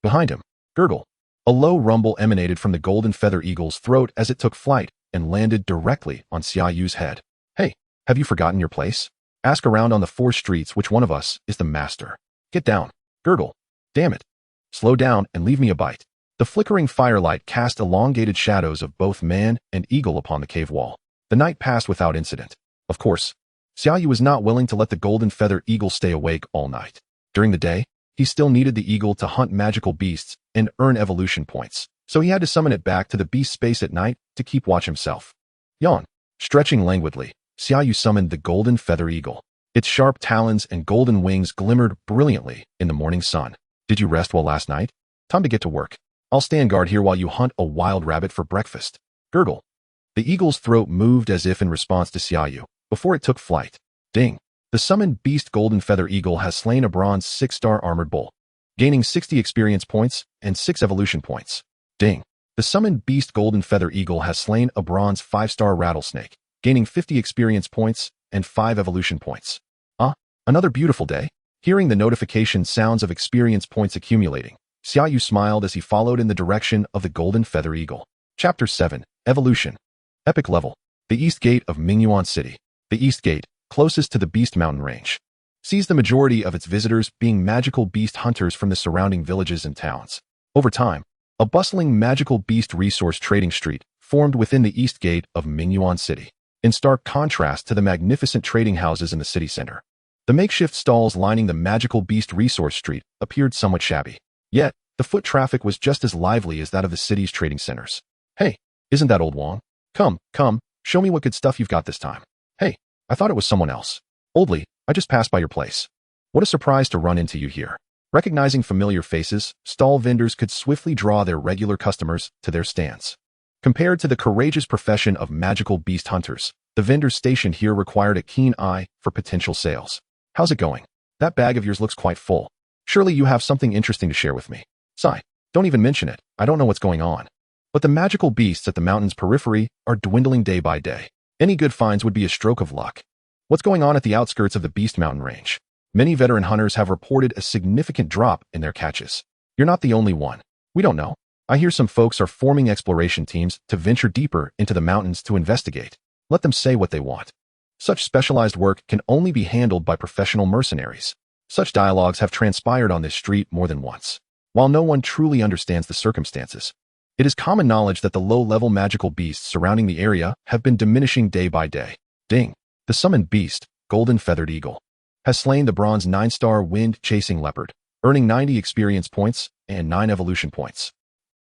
Behind him, gurgle. A low rumble emanated from the golden feather eagle's throat as it took flight and landed directly on Xia Yu's head. Hey, have you forgotten your place? Ask around on the 4 streets which one of us is the master. Get down, gurgle. Damn it. Slow down and leave me a bite. The flickering firelight cast elongated shadows of both man and eagle upon the cave wall. The night passed without incident. Of course, Xia Yu was not willing to let the golden feather eagle stay awake all night. During the day, he still needed the eagle to hunt magical beasts and earn evolution points, so he had to summon it back to the beast space at night to keep watch himself. Yawn. Stretching languidly, Xia Yu summoned the golden feather eagle. Its sharp talons and golden wings glimmered brilliantly in the morning sun. Did you rest well last night? Time to get to work. I'll stand guard here while you hunt a wild rabbit for breakfast. Gurgle. The eagle's throat moved as if in response to Xia Yu, before it took flight. Ding. The summoned beast golden feather eagle has slain a bronze 6-star armored bull, gaining 60 experience points and 6 evolution points. Ding. The summoned beast golden feather eagle has slain a bronze 5-star rattlesnake, gaining 50 experience points and 5 evolution points. Another beautiful day. Hearing the notification sounds of experience points accumulating, Xia Yu smiled as he followed in the direction of the golden feather eagle. Chapter 7. Evolution. Epic level. The East Gate of Mingyuan City. The East Gate, closest to the Beast Mountain range, sees the majority of its visitors being magical beast hunters from the surrounding villages and towns. Over time, a bustling magical beast resource trading street formed within the East Gate of Mingyuan City, in stark contrast to the magnificent trading houses in the city center. The makeshift stalls lining the magical beast resource street appeared somewhat shabby. Yet, the foot traffic was just as lively as that of the city's trading centers. Hey, isn't that old Wong? Come, show me what good stuff you've got this time. Hey, I thought it was someone else. Oldly, I just passed by your place. What a surprise to run into you here. Recognizing familiar faces, stall vendors could swiftly draw their regular customers to their stands. Compared to the courageous profession of magical beast hunters, the vendors stationed here required a keen eye for potential sales. How's it going? That bag of yours looks quite full. Surely you have something interesting to share with me. Sigh, don't even mention it. I don't know what's going on. But the magical beasts at the mountain's periphery are dwindling day by day. Any good finds would be a stroke of luck. What's going on at the outskirts of the Beast Mountain range? Many veteran hunters have reported a significant drop in their catches. You're not the only one. We don't know. I hear some folks are forming exploration teams to venture deeper into the mountains to investigate. Let them say what they want. Such specialized work can only be handled by professional mercenaries. Such dialogues have transpired on this street more than once. While no one truly understands the circumstances, it is common knowledge that the low-level magical beasts surrounding the area have been diminishing day by day. Ding. The summoned beast, golden feathered eagle, has slain the bronze 9-star wind-chasing leopard, earning 90 experience points and 9 evolution points.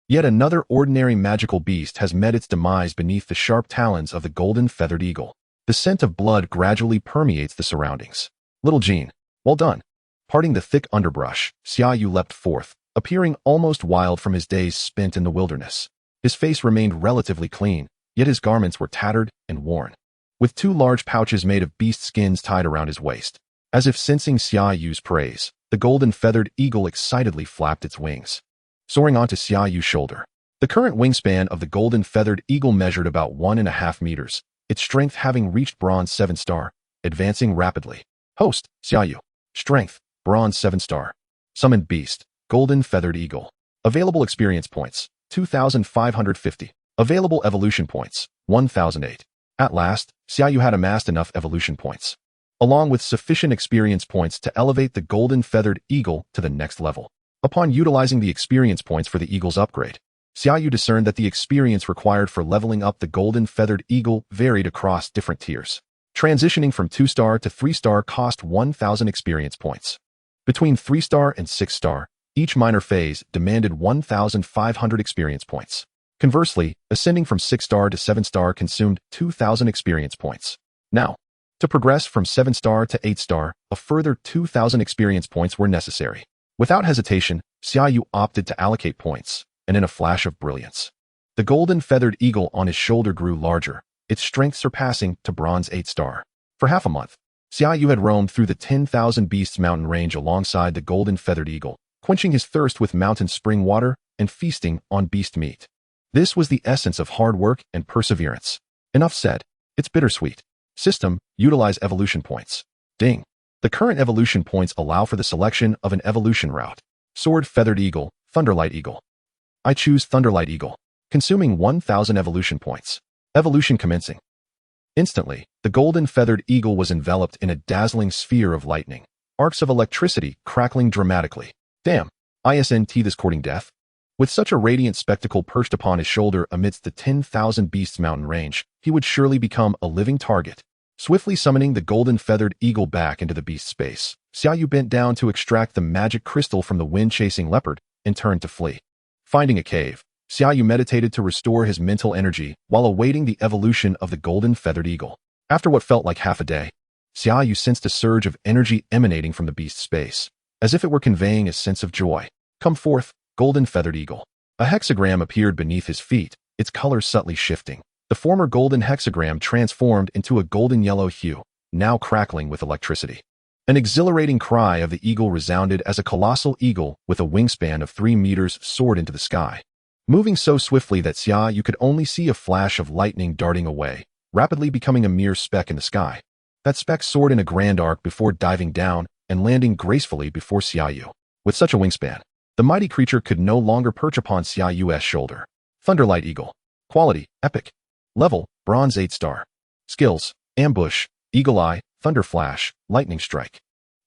Yet another ordinary magical beast has met its demise beneath the sharp talons of the golden feathered eagle. The scent of blood gradually permeates the surroundings. Little Jean, well done. Parting the thick underbrush, Xia Yu leapt forth, appearing almost wild from his days spent in the wilderness. His face remained relatively clean, yet his garments were tattered and worn, with 2 large pouches made of beast skins tied around his waist. As if sensing Xia Yu's praise, the golden feathered eagle excitedly flapped its wings, soaring onto Xia Yu's shoulder. The current wingspan of the golden feathered eagle measured about 1.5 meters, its strength having reached bronze 7-star, advancing rapidly. Host, Xia Yu. Strength, bronze 7-star. Summoned beast, golden feathered eagle. Available experience points, 2,550. Available evolution points, 1,008. At last, Xia Yu had amassed enough evolution points, along with sufficient experience points to elevate the golden feathered eagle to the next level. Upon utilizing the experience points for the eagle's upgrade, Xia Yu discerned that the experience required for leveling up the golden feathered eagle varied across different tiers. Transitioning from 2-star to 3-star cost 1,000 experience points. Between 3-star and 6-star, Each minor phase demanded 1,500 experience points. Conversely, ascending from 6-star to 7-star consumed 2,000 experience points. Now, to progress from 7-star to 8-star, a further 2,000 experience points were necessary. Without hesitation, Xia Yu opted to allocate points, and in a flash of brilliance, the golden feathered eagle on his shoulder grew larger, its strength surpassing to bronze 8-star. For half a month, Xia Yu had roamed through the 10,000 Beasts mountain range alongside the golden feathered eagle, quenching his thirst with mountain spring water and feasting on beast meat. This was the essence of hard work and perseverance. Enough said. It's bittersweet. System, utilize evolution points. Ding. The current evolution points allow for the selection of an evolution route. Sword Feathered Eagle, Thunderlight Eagle. I choose Thunderlight Eagle, consuming 1,000 evolution points. Evolution commencing. Instantly, the golden feathered eagle was enveloped in a dazzling sphere of lightning, arcs of electricity crackling dramatically. Damn, isn't this courting death? With such a radiant spectacle perched upon his shoulder amidst the 10,000 Beasts mountain range, he would surely become a living target. Swiftly summoning the golden feathered eagle back into the beast space, Xia Yu bent down to extract the magic crystal from the wind-chasing leopard and turned to flee. Finding a cave, Xia Yu meditated to restore his mental energy while awaiting the evolution of the golden feathered eagle. After what felt like half a day, Xia Yu sensed a surge of energy emanating from the beast space, as if it were conveying a sense of joy. Come forth, golden feathered eagle. A hexagram appeared beneath his feet, its color subtly shifting. The former golden hexagram transformed into a golden yellow hue, now crackling with electricity. An exhilarating cry of the eagle resounded as a colossal eagle with a wingspan of 3 meters soared into the sky. Moving so swiftly that Xia Yu could only see a flash of lightning darting away, rapidly becoming a mere speck in the sky. That speck soared in a grand arc before diving down and landing gracefully before Xia Yu. With such a wingspan, the mighty creature could no longer perch upon Xia Yu's shoulder. Thunderlight Eagle. Quality, epic. Level, bronze 8-star. Skills, ambush, eagle eye, thunder flash, lightning strike.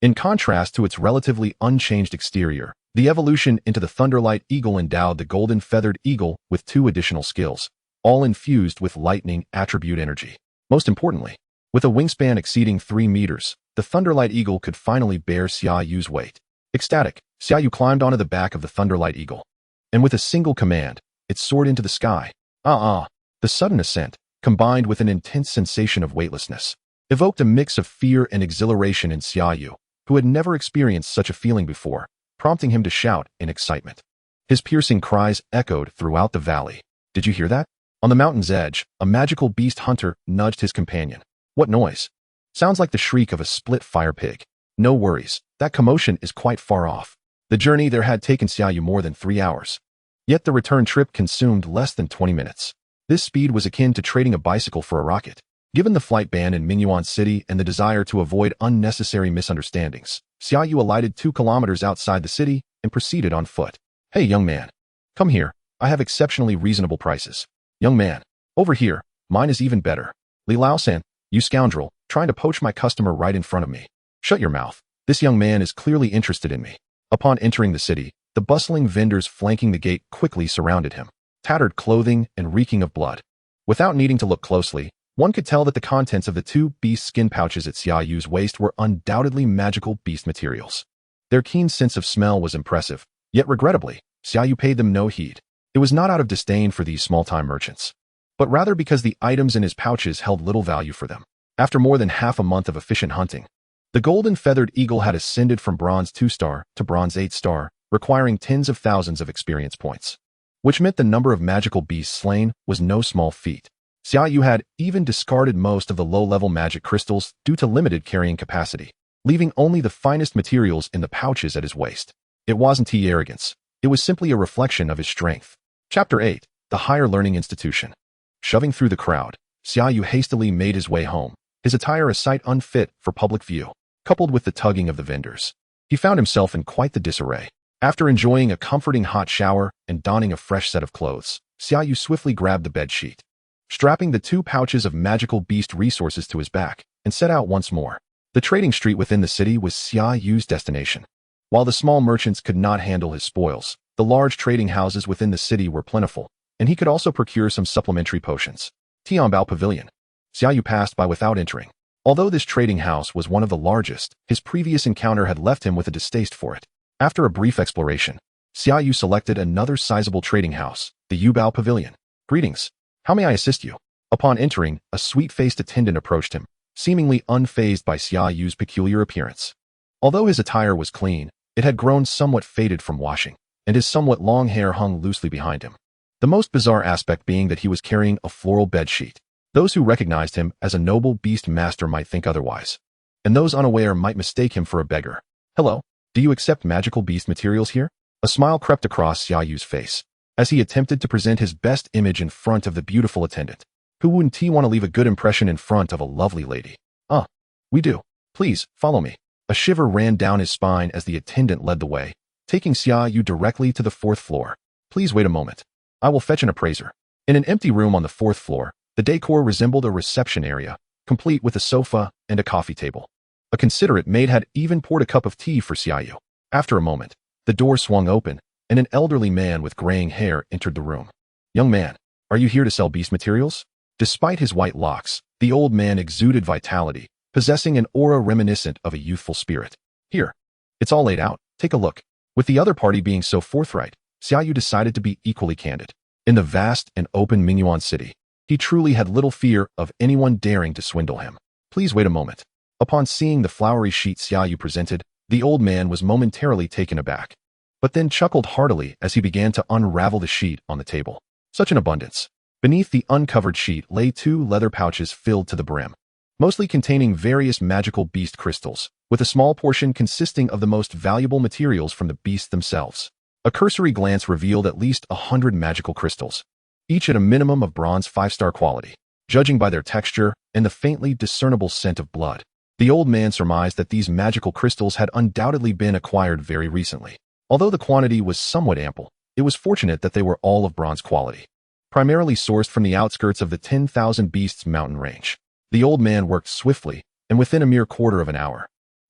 In contrast to its relatively unchanged exterior, the evolution into the Thunderlight Eagle endowed the golden feathered eagle with 2 additional skills, all infused with lightning attribute energy. Most importantly, with a wingspan exceeding 3 meters, the Thunderlight Eagle could finally bear Xia Yu's weight. Ecstatic, Xia Yu climbed onto the back of the Thunderlight Eagle, and with a single command, it soared into the sky. The sudden ascent, combined with an intense sensation of weightlessness, evoked a mix of fear and exhilaration in Xia Yu, who had never experienced such a feeling before, prompting him to shout in excitement. His piercing cries echoed throughout the valley. Did you hear that? On the mountain's edge, a magical beast hunter nudged his companion. What noise? Sounds like the shriek of a split fire pig. No worries, that commotion is quite far off. The journey there had taken Xia Yu more than 3 hours. Yet the return trip consumed less than 20 minutes. This speed was akin to trading a bicycle for a rocket. Given the flight ban in Mingyuan City and the desire to avoid unnecessary misunderstandings, Xia Yu alighted 2 kilometers outside the city and proceeded on foot. Hey, young man. Come here. I have exceptionally reasonable prices. Young man. Over here. Mine is even better. Li Lao-san, you scoundrel, trying to poach my customer right in front of me. Shut your mouth. This young man is clearly interested in me. Upon entering the city, the bustling vendors flanking the gate quickly surrounded him, tattered clothing and reeking of blood. Without needing to look closely, one could tell that the contents of the 2 beast skin pouches at Xia Yu's waist were undoubtedly magical beast materials. Their keen sense of smell was impressive, yet regrettably, Xia Yu paid them no heed. It was not out of disdain for these small-time merchants, but rather because the items in his pouches held little value for them. After more than half a month of efficient hunting, the golden feathered eagle had ascended from bronze 2-star to bronze 8-star, requiring tens of thousands of experience points, which meant the number of magical beasts slain was no small feat. Xia Yu had even discarded most of the low-level magic crystals due to limited carrying capacity, leaving only the finest materials in the pouches at his waist. It wasn't arrogance. It was simply a reflection of his strength. Chapter 8. The Higher Learning Institution. Shoving through the crowd, Xia Yu hastily made his way home, his attire a sight unfit for public view, coupled with the tugging of the vendors. He found himself in quite the disarray. After enjoying a comforting hot shower and donning a fresh set of clothes, Xia Yu swiftly grabbed the bedsheet, strapping the 2 pouches of magical beast resources to his back, and set out once more. The trading street within the city was Xia Yu's destination. While the small merchants could not handle his spoils, the large trading houses within the city were plentiful, and he could also procure some supplementary potions. Tianbao Pavilion. Xia Yu passed by without entering. Although this trading house was one of the largest, his previous encounter had left him with a distaste for it. After a brief exploration, Xia Yu selected another sizable trading house, the Yubao Pavilion. Greetings. How may I assist you? Upon entering, a sweet-faced attendant approached him, seemingly unfazed by Xia Yu's peculiar appearance. Although his attire was clean, it had grown somewhat faded from washing, and his somewhat long hair hung loosely behind him. The most bizarre aspect being that he was carrying a floral bedsheet. Those who recognized him as a noble beast master might think otherwise, and those unaware might mistake him for a beggar. Hello, do you accept magical beast materials here? A smile crept across Xia Yu's face, as he attempted to present his best image in front of the beautiful attendant. Who wouldn't want to leave a good impression in front of a lovely lady? We do. Please, follow me. A shiver ran down his spine as the attendant led the way, taking Xia Yu directly to the 4th floor. Please wait a moment. I will fetch an appraiser. In an empty room on the 4th floor, the decor resembled a reception area, complete with a sofa and a coffee table. A considerate maid had even poured a cup of tea for Xia Yu. After a moment, the door swung open, and an elderly man with graying hair entered the room. Young man, are you here to sell beast materials? Despite his white locks, the old man exuded vitality, possessing an aura reminiscent of a youthful spirit. Here, it's all laid out, take a look. With the other party being so forthright, Xia Yu decided to be equally candid. In the vast and open Mingyuan city, he truly had little fear of anyone daring to swindle him. Please wait a moment. Upon seeing the flowery sheet Xia Yu presented, the old man was momentarily taken aback, but then chuckled heartily as he began to unravel the sheet on the table. Such an abundance. Beneath the uncovered sheet lay 2 leather pouches filled to the brim, mostly containing various magical beast crystals, with a small portion consisting of the most valuable materials from the beasts themselves. A cursory glance revealed at least 100 magical crystals, each at a minimum of bronze 5-star quality, judging by their texture and the faintly discernible scent of blood. The old man surmised that these magical crystals had undoubtedly been acquired very recently. Although the quantity was somewhat ample, it was fortunate that they were all of bronze quality, primarily sourced from the outskirts of the 10,000 Beasts mountain range. The old man worked swiftly, and within a mere quarter of an hour,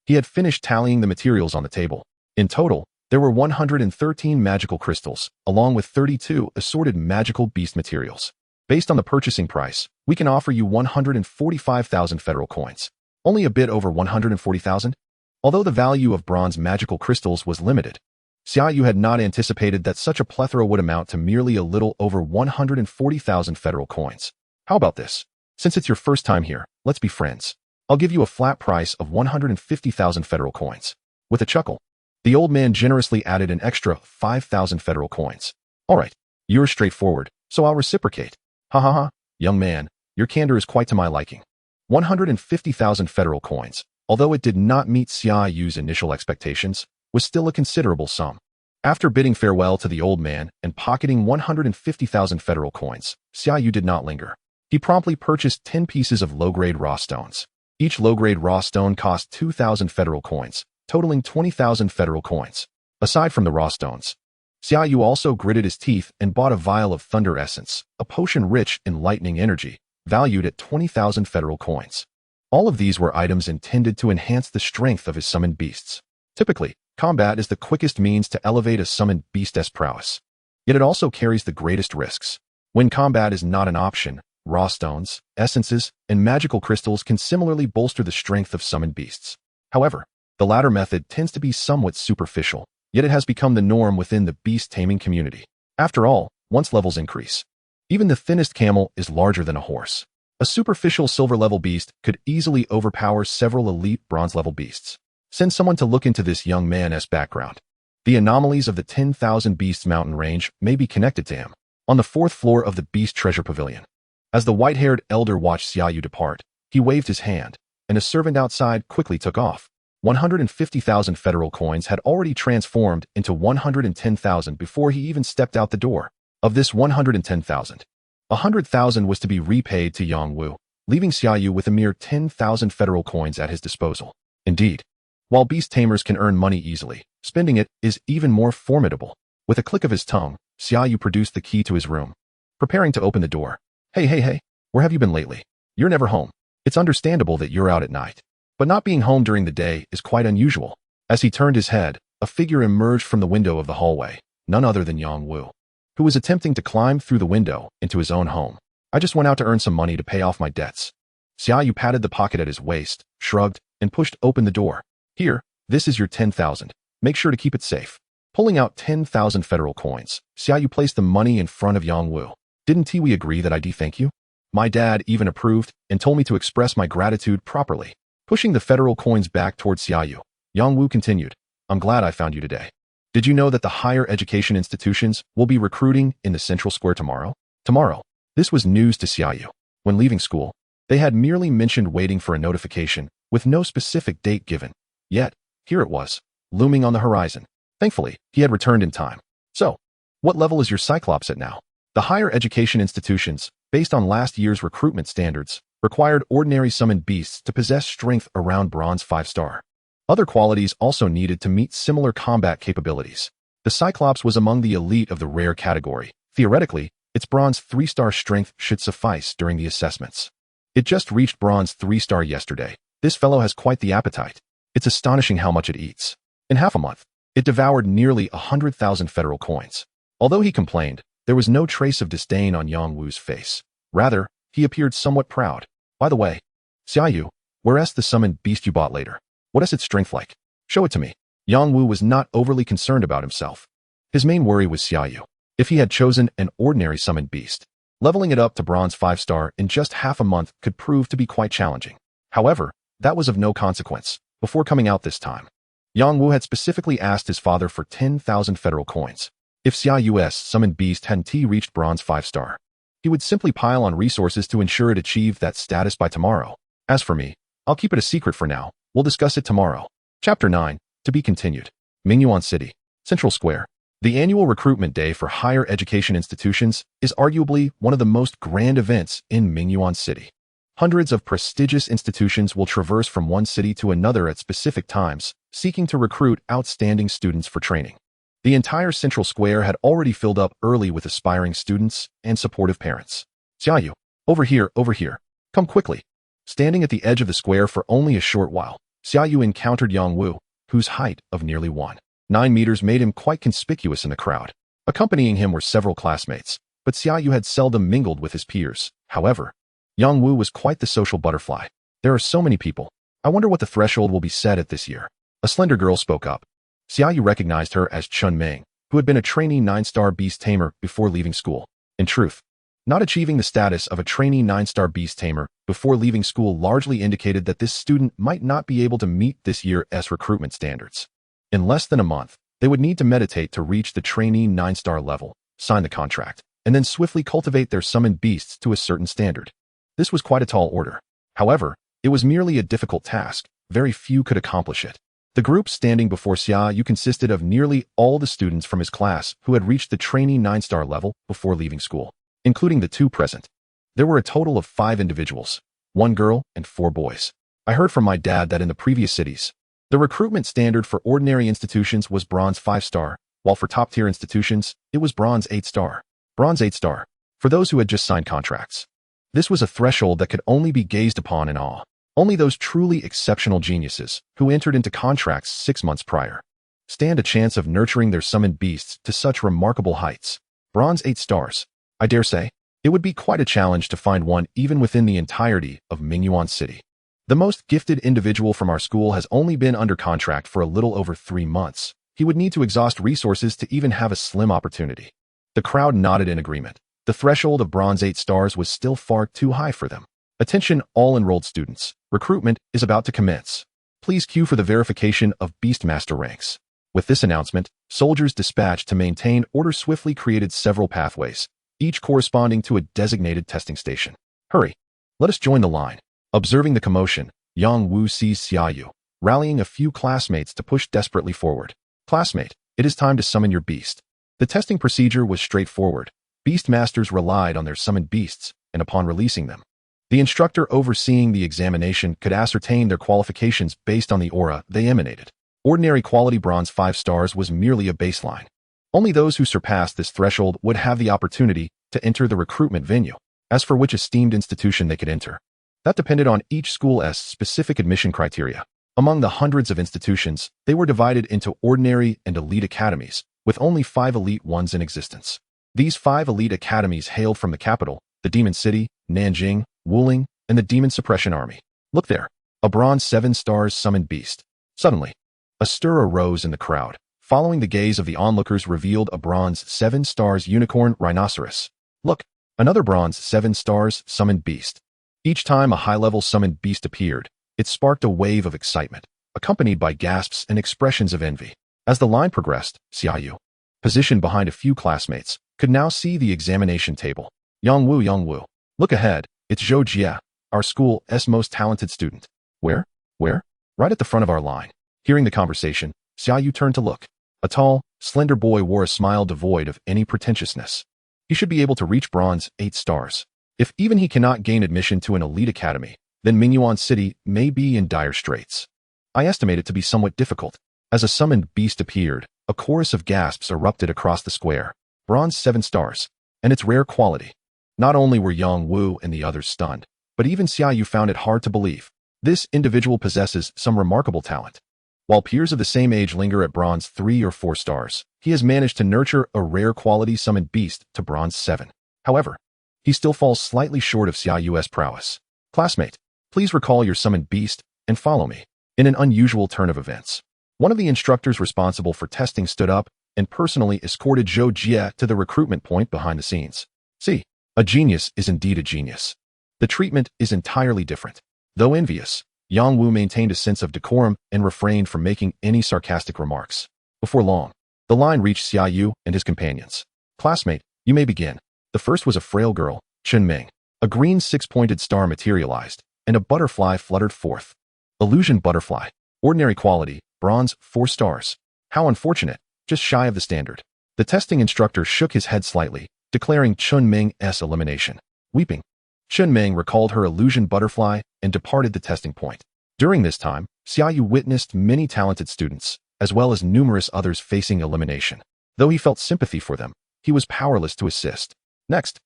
he had finished tallying the materials on the table. In total, there were 113 magical crystals, along with 32 assorted magical beast materials. Based on the purchasing price, we can offer you 145,000 federal coins. Only a bit over 140,000? Although the value of bronze magical crystals was limited, Xia Yu had not anticipated that such a plethora would amount to merely a little over 140,000 federal coins. How about this? Since it's your first time here, let's be friends. I'll give you a flat price of 150,000 federal coins. With a chuckle, the old man generously added an extra 5,000 federal coins. All right, you're straightforward, so I'll reciprocate. Ha ha ha, young man, your candor is quite to my liking. 150,000 federal coins, although it did not meet Xia Yu's initial expectations, was still a considerable sum. After bidding farewell to the old man and pocketing 150,000 federal coins, Xia Yu did not linger. He promptly purchased 10 pieces of low-grade raw stones. Each low-grade raw stone cost 2,000 federal coins, totaling 20,000 federal coins. Aside from the raw stones, Xia Yu also gritted his teeth and bought a vial of thunder essence, a potion rich in lightning energy, valued at 20,000 federal coins. All of these were items intended to enhance the strength of his summoned beasts. Typically, combat is the quickest means to elevate a summoned beast's prowess. Yet it also carries the greatest risks. When combat is not an option, raw stones, essences, and magical crystals can similarly bolster the strength of summoned beasts. However, the latter method tends to be somewhat superficial, yet it has become the norm within the beast taming community. After all, once levels increase, even the thinnest camel is larger than a horse. A superficial silver-level beast could easily overpower several elite bronze-level beasts. Send someone to look into this young man's background. The anomalies of the 10,000 Beasts mountain range may be connected to him. On the 4th floor of the Beast Treasure Pavilion, as the white-haired elder watched Xia Yu depart, he waved his hand, and a servant outside quickly took off. 150,000 federal coins had already transformed into 110,000 before he even stepped out the door. Of this 110,000, 100,000 was to be repaid to Yang Wu, leaving Xia Yu with a mere 10,000 federal coins at his disposal. Indeed, while beast tamers can earn money easily, spending it is even more formidable. With a click of his tongue, Xia Yu produced the key to his room, preparing to open the door. Hey, where have you been lately? You're never home. It's understandable that you're out at night, but not being home during the day is quite unusual. As he turned his head, a figure emerged from the window of the hallway, none other than Yang Wu, who was attempting to climb through the window into his own home. I just went out to earn some money to pay off my debts. Xia Yu patted the pocket at his waist, shrugged, and pushed open the door. Here, this is your 10,000. Make sure to keep it safe. Pulling out 10,000 federal coins, Xia Yu placed the money in front of Yang Wu. Didn't we agree that I'd thank you? My dad even approved and told me to express my gratitude properly. Pushing the federal coins back towards Xia Yu, Yang Wu continued, I'm glad I found you today. Did you know that the higher education institutions will be recruiting in the Central Square tomorrow? Tomorrow. This was news to Xia Yu. When leaving school, they had merely mentioned waiting for a notification with no specific date given. Yet, here it was, looming on the horizon. Thankfully, he had returned in time. So, what level is your Cyclops at now? The higher education institutions, based on last year's recruitment standards, required ordinary summoned beasts to possess strength around bronze 5-star. Other qualities also needed to meet similar combat capabilities. The Cyclops was among the elite of the rare category. Theoretically, its bronze 3-star strength should suffice during the assessments. It just reached bronze 3-star yesterday. This fellow has quite the appetite. It's astonishing how much it eats. In half a month, it devoured nearly 100,000 federal coins. Although he complained, there was no trace of disdain on Yang Wu's face. Rather, he appeared somewhat proud. By the way, Xia Yu, where's the summoned beast you bought later? What is its strength like? Show it to me. Yang Wu was not overly concerned about himself. His main worry was Xia Yu. If he had chosen an ordinary summoned beast, leveling it up to bronze 5-star in just half a month could prove to be quite challenging. However, that was of no consequence. Before coming out this time, Yang Wu had specifically asked his father for 10,000 federal coins. If Xia Yu's summoned beast hadn't reached bronze 5-star, he would simply pile on resources to ensure it achieved that status by tomorrow. As for me, I'll keep it a secret for now. We'll discuss it tomorrow. Chapter 9, to be continued. Mingyuan City, Central Square. The annual recruitment day for higher education institutions is arguably one of the most grand events in Mingyuan City. Hundreds of prestigious institutions will traverse from one city to another at specific times, seeking to recruit outstanding students for training. The entire Central Square had already filled up early with aspiring students and supportive parents. Xia Yu, over here, come quickly. Standing at the edge of the square for only a short while, Xia Yu encountered Yang Wu, whose height of nearly 1.9 meters made him quite conspicuous in the crowd. Accompanying him were several classmates, but Xia Yu had seldom mingled with his peers. However, Yang Wu was quite the social butterfly. There are so many people. I wonder what the threshold will be set at this year. A slender girl spoke up. Xia Yu recognized her as Chun Ming, who had been a trainee 9-star beast tamer before leaving school. In truth, not achieving the status of a trainee 9-star beast tamer before leaving school largely indicated that this student might not be able to meet this year's recruitment standards. In less than a month, they would need to meditate to reach the trainee 9-star level, sign the contract, and then swiftly cultivate their summoned beasts to a certain standard. This was quite a tall order. However, it was merely a difficult task. Very few could accomplish it. The group standing before Xia Yu consisted of nearly all the students from his class who had reached the trainee 9-star level before leaving school, including the 2 present. There were a total of 5 individuals, 1 girl and 4 boys. I heard from my dad that in the previous cities, the recruitment standard for ordinary institutions was bronze 5-star, while for top-tier institutions, it was bronze 8-star. Bronze 8-star, for those who had just signed contracts. This was a threshold that could only be gazed upon in awe. Only those truly exceptional geniuses, who entered into contracts 6 months prior, stand a chance of nurturing their summoned beasts to such remarkable heights. Bronze 8 stars. I dare say, it would be quite a challenge to find one even within the entirety of Mingyuan City. The most gifted individual from our school has only been under contract for a little over 3 months. He would need to exhaust resources to even have a slim opportunity. The crowd nodded in agreement. The threshold of bronze 8 stars was still far too high for them. Attention all enrolled students. Recruitment is about to commence. Please queue for the verification of Beastmaster ranks. With this announcement, soldiers dispatched to maintain order swiftly created several pathways, each corresponding to a designated testing station. Hurry. Let us join the line. Observing the commotion, Yang Wu sees Xia Yu, rallying a few classmates to push desperately forward. Classmate, it is time to summon your beast. The testing procedure was straightforward. Beastmasters relied on their summoned beasts, and upon releasing them, the instructor overseeing the examination could ascertain their qualifications based on the aura they emanated. Ordinary quality bronze 5 stars was merely a baseline. Only those who surpassed this threshold would have the opportunity to enter the recruitment venue. As for which esteemed institution they could enter, that depended on each school's specific admission criteria. Among the hundreds of institutions, they were divided into ordinary and elite academies, with only 5 elite ones in existence. These 5 elite academies hailed from the capital, the Demon City, Nanjing, Wuling, and the Demon Suppression Army. Look there, a bronze 7 stars summoned beast. Suddenly, A stir arose in the crowd. Following the gaze of the onlookers revealed a bronze 7 stars unicorn rhinoceros. Look, another bronze 7 stars summoned beast. Each time a high-level summoned beast appeared, it sparked a wave of excitement, accompanied by gasps and expressions of envy. As the line progressed, Xia Yu, positioned behind a few classmates, could now see the examination table. Yongwu. Look ahead, it's Zhou Jie, our school's most talented student. Where? Right at the front of our line. Hearing the conversation, Xia Yu turned to look. A tall, slender boy wore a smile devoid of any pretentiousness. He should be able to reach bronze 8 stars. If even he cannot gain admission to an elite academy, then Mingyuan City may be in dire straits. I estimate it to be somewhat difficult. As a summoned beast appeared, a chorus of gasps erupted across the square. Bronze 7 stars, and its rare quality. Not only were Yang Wu and the others stunned, but even Xia Yu found it hard to believe. This individual possesses some remarkable talent. While peers of the same age linger at bronze 3 or 4 stars, he has managed to nurture a rare quality summoned beast to bronze 7. However, he still falls slightly short of Xia Yu's prowess. Classmate, please recall your summoned beast and follow me. In an unusual turn of events, one of the instructors responsible for testing stood up and personally escorted Zhou Jie to the recruitment point behind the scenes. See, a genius is indeed a genius. The treatment is entirely different. Though envious, Yang Wu maintained a sense of decorum and refrained from making any sarcastic remarks. Before long, the line reached Xia Yu and his companions. Classmate, you may begin. The first was a frail girl, Chun Ming. A green 6-pointed star materialized, and a butterfly fluttered forth. Illusion butterfly. Ordinary quality, bronze 4 stars. How unfortunate, just shy of the standard. The testing instructor shook his head slightly, declaring Chun Ming's elimination. Weeping, Chun Ming recalled her illusion butterfly and departed the testing point. During this time, Xia Yu witnessed many talented students, as well as numerous others facing elimination. Though he felt sympathy for them, he was powerless to assist. Next.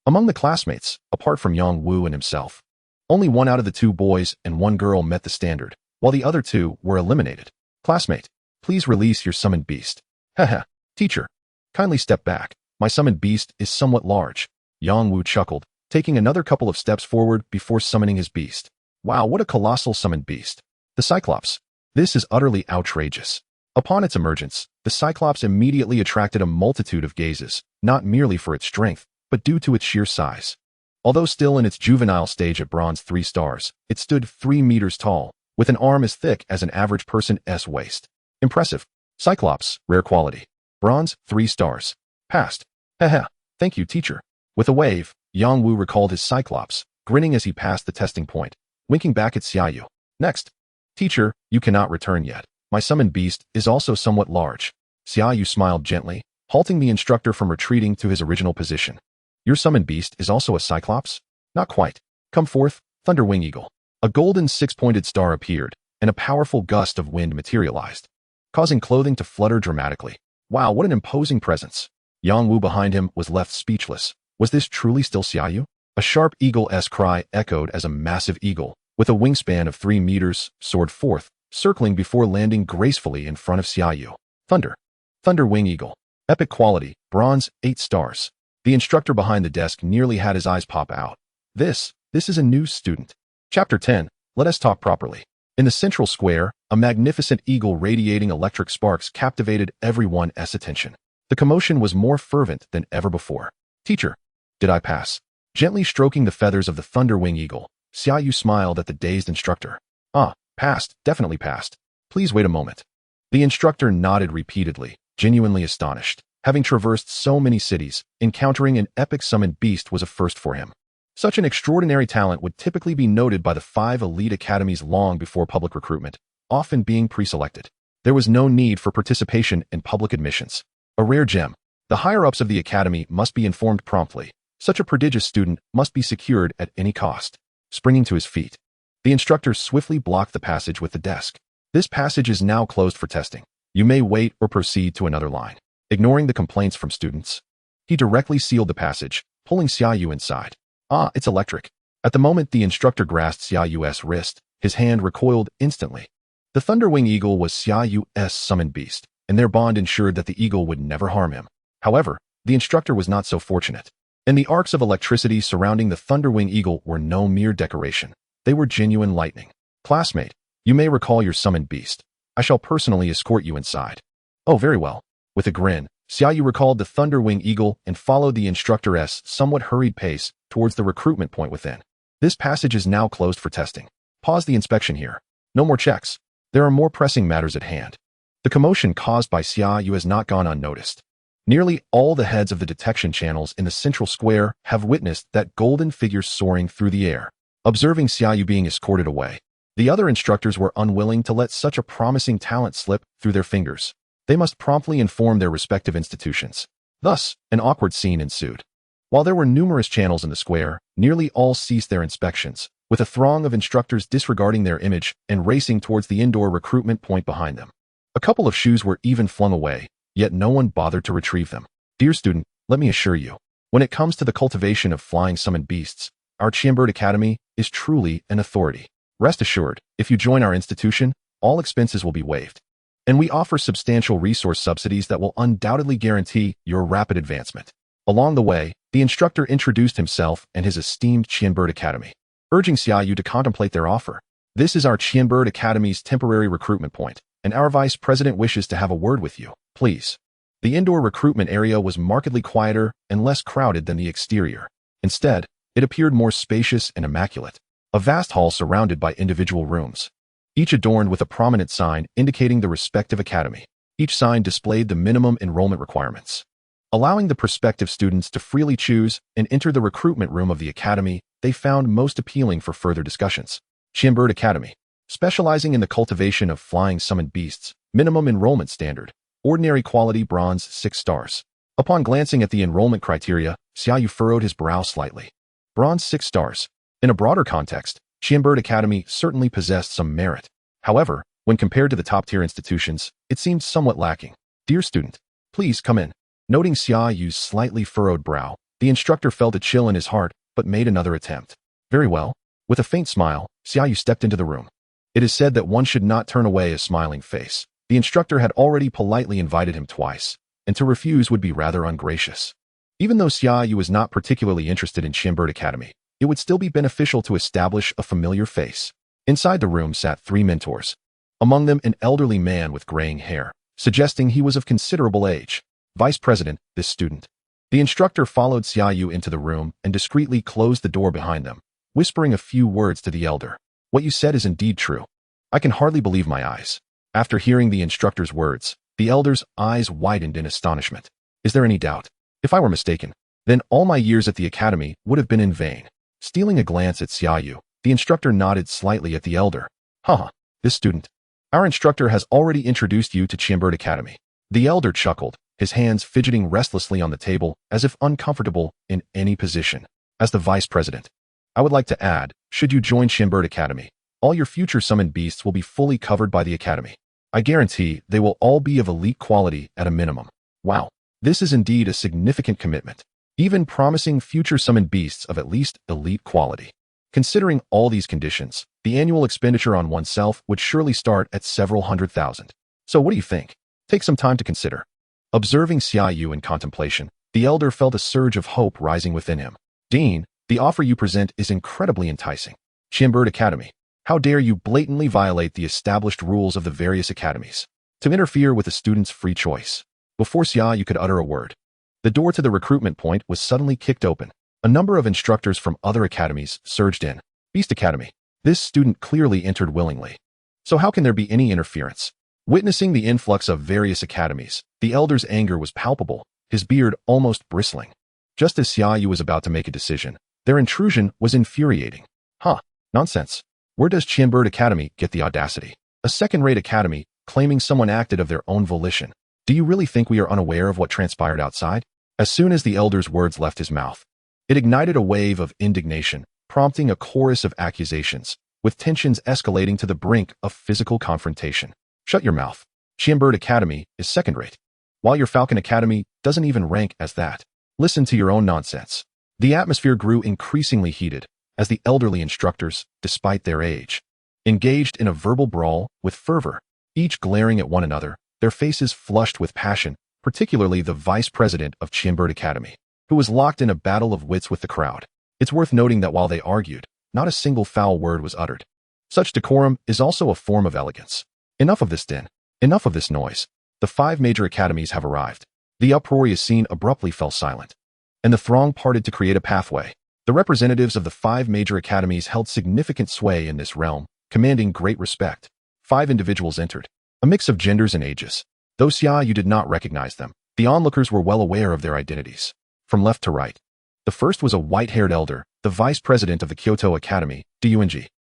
Among the classmates, apart from Yang Wu and himself, only one out of the 2 boys and 1 girl met the standard, while the other 2 were eliminated. Classmate, please release your summoned beast. Haha, teacher, kindly step back. My summoned beast is somewhat large. Yang Wu chuckled, taking another couple of steps forward before summoning his beast. Wow, what a colossal summoned beast. The Cyclops. This is utterly outrageous. Upon its emergence, the Cyclops immediately attracted a multitude of gazes, not merely for its strength, but due to its sheer size. Although still in its juvenile stage at bronze 3 stars, it stood 3 meters tall, with an arm as thick as an average person's waist. Impressive. Cyclops, rare quality. Bronze 3 stars. Passed. Haha, thank you, teacher. With a wave, Yang Wu recalled his Cyclops, grinning as he passed the testing point, winking back at Xia Yu. Next. Teacher, you cannot return yet. My summoned beast is also somewhat large. Xia Yu smiled gently, halting the instructor from retreating to his original position. Your summoned beast is also a Cyclops? Not quite. Come forth, Thunder Wing Eagle. A golden 6-pointed star appeared, and a powerful gust of wind materialized, causing clothing to flutter dramatically. Wow, what an imposing presence. Yang Wu behind him was left speechless. Was this truly still Xia Yu? A sharp eagle-esque cry echoed as a massive eagle, with a wingspan of 3 meters, soared forth, circling before landing gracefully in front of Xia Yu. Thunder Wing Eagle. Epic quality, bronze 8 stars. The instructor behind the desk nearly had his eyes pop out. This is a new student. Chapter 10, let us talk properly. In the central square, a magnificent eagle radiating electric sparks captivated everyone's attention. The commotion was more fervent than ever before. Teacher, did I pass? Gently stroking the feathers of the Thunder Wing Eagle, Xia Yu smiled at the dazed instructor. Ah, passed, definitely passed. Please wait a moment. The instructor nodded repeatedly, genuinely astonished. Having traversed so many cities, encountering an epic summoned beast was a first for him. Such an extraordinary talent would typically be noted by the 5 elite academies long before public recruitment, often being pre-selected. There was no need for participation in public admissions. A rare gem. The higher-ups of the academy must be informed promptly. Such a prodigious student must be secured at any cost. Springing to his feet, the instructor swiftly blocked the passage with the desk. This passage is now closed for testing. You may wait or proceed to another line. Ignoring the complaints from students, he directly sealed the passage, pulling Xia Yu inside. Ah, it's electric. At the moment the instructor grasped Xia Yu's wrist, his hand recoiled instantly. The Thunderwing Eagle was Xia Yu's summoned beast, and their bond ensured that the eagle would never harm him. However, the instructor was not so fortunate. And the arcs of electricity surrounding the Thunderwing Eagle were no mere decoration. They were genuine lightning. Classmate, you may recall your summoned beast. I shall personally escort you inside. Oh, very well. With a grin, Xia Yu recalled the Thunderwing Eagle and followed the instructor's somewhat hurried pace towards the recruitment point within. This passage is now closed for testing. Pause the inspection here. No more checks. There are more pressing matters at hand. The commotion caused by Xia Yu has not gone unnoticed. Nearly all the heads of the detection channels in the central square have witnessed that golden figure soaring through the air. Observing Xia Yu being escorted away, the other instructors were unwilling to let such a promising talent slip through their fingers. They must promptly inform their respective institutions. Thus, an awkward scene ensued. While there were numerous channels in the square, nearly all ceased their inspections, with a throng of instructors disregarding their image and racing towards the indoor recruitment point behind them. A couple of shoes were even flung away, yet no one bothered to retrieve them. Dear student, let me assure you, when it comes to the cultivation of flying summoned beasts, our Qianbird Academy is truly an authority. Rest assured, if you join our institution, all expenses will be waived. And we offer substantial resource subsidies that will undoubtedly guarantee your rapid advancement. Along the way, the instructor introduced himself and his esteemed Qianbird Academy, urging Xia Yu to contemplate their offer. This is our Qianbird Academy's temporary recruitment point, and our vice president wishes to have a word with you, please. The indoor recruitment area was markedly quieter and less crowded than the exterior. Instead, it appeared more spacious and immaculate. A vast hall surrounded by individual rooms, each adorned with a prominent sign indicating the respective academy. Each sign displayed the minimum enrollment requirements, allowing the prospective students to freely choose and enter the recruitment room of the academy they found most appealing for further discussions. Qianbird Academy, specializing in the cultivation of flying summoned beasts, minimum enrollment standard, ordinary quality bronze 6 stars. Upon glancing at the enrollment criteria, Xia Yu furrowed his brow slightly. Bronze 6 stars. In a broader context, Qianbird Academy certainly possessed some merit. However, when compared to the top-tier institutions, it seemed somewhat lacking. Dear student, please come in. Noting Xia Yu's slightly furrowed brow, the instructor felt a chill in his heart, but made another attempt. Very well. With a faint smile, Xia Yu stepped into the room. It is said that one should not turn away a smiling face. The instructor had already politely invited him twice, and to refuse would be rather ungracious. Even though Xia Yu was not particularly interested in Qianbird Academy, it would still be beneficial to establish a familiar face. Inside the room sat 3 mentors. Among them, an elderly man with graying hair, suggesting he was of considerable age. Vice President, this student. The instructor followed Xia Yu into the room and discreetly closed the door behind them, whispering a few words to the elder. What you said is indeed true. I can hardly believe my eyes. After hearing the instructor's words, the elder's eyes widened in astonishment. Is there any doubt? If I were mistaken, then all my years at the academy would have been in vain. Stealing a glance at Xia Yu, the instructor nodded slightly at the elder. Haha, this student. Our instructor has already introduced you to Qianbird Academy. The elder chuckled, his hands fidgeting restlessly on the table as if uncomfortable in any position. As the vice president, I would like to add, should you join Qianbird Academy, all your future summoned beasts will be fully covered by the academy. I guarantee they will all be of elite quality at a minimum. Wow, this is indeed a significant commitment, even promising future summoned beasts of at least elite quality. Considering all these conditions, the annual expenditure on oneself would surely start at several $100,000. So what do you think? Take some time to consider. Observing Xia Yu in contemplation, the elder felt a surge of hope rising within him. Dean, the offer you present is incredibly enticing. Qianbird Academy, how dare you blatantly violate the established rules of the various academies to interfere with a student's free choice? Before Xia Yu could utter a word, the door to the recruitment point was suddenly kicked open. A number of instructors from other academies surged in. Beast Academy. This student clearly entered willingly. So how can there be any interference? Witnessing the influx of various academies, the elder's anger was palpable, his beard almost bristling. Just as Xia Yu was about to make a decision, their intrusion was infuriating. Nonsense. Where does Qianbird Academy get the audacity? A second-rate academy, claiming someone acted of their own volition. Do you really think we are unaware of what transpired outside? As soon as the elder's words left his mouth, it ignited a wave of indignation, prompting a chorus of accusations, with tensions escalating to the brink of physical confrontation. Shut your mouth. Qianbird Academy is second-rate, while your Falcon Academy doesn't even rank as that. Listen to your own nonsense. The atmosphere grew increasingly heated as the elderly instructors, despite their age, engaged in a verbal brawl with fervor, each glaring at one another, their faces flushed with passion, particularly the vice president of Qianbird Academy, who was locked in a battle of wits with the crowd. It's worth noting that while they argued, not a single foul word was uttered. Such decorum is also a form of elegance. Enough of this din. Enough of this noise. The 5 major academies have arrived. The uproarious scene abruptly fell silent, and the throng parted to create a pathway. The representatives of the 5 major academies held significant sway in this realm, commanding great respect. 5 individuals entered, a mix of genders and ages. Though Xia Yu did not recognize them, the onlookers were well aware of their identities. From left to right, the first was a white-haired elder, the vice president of the Kyoto Academy, Dung.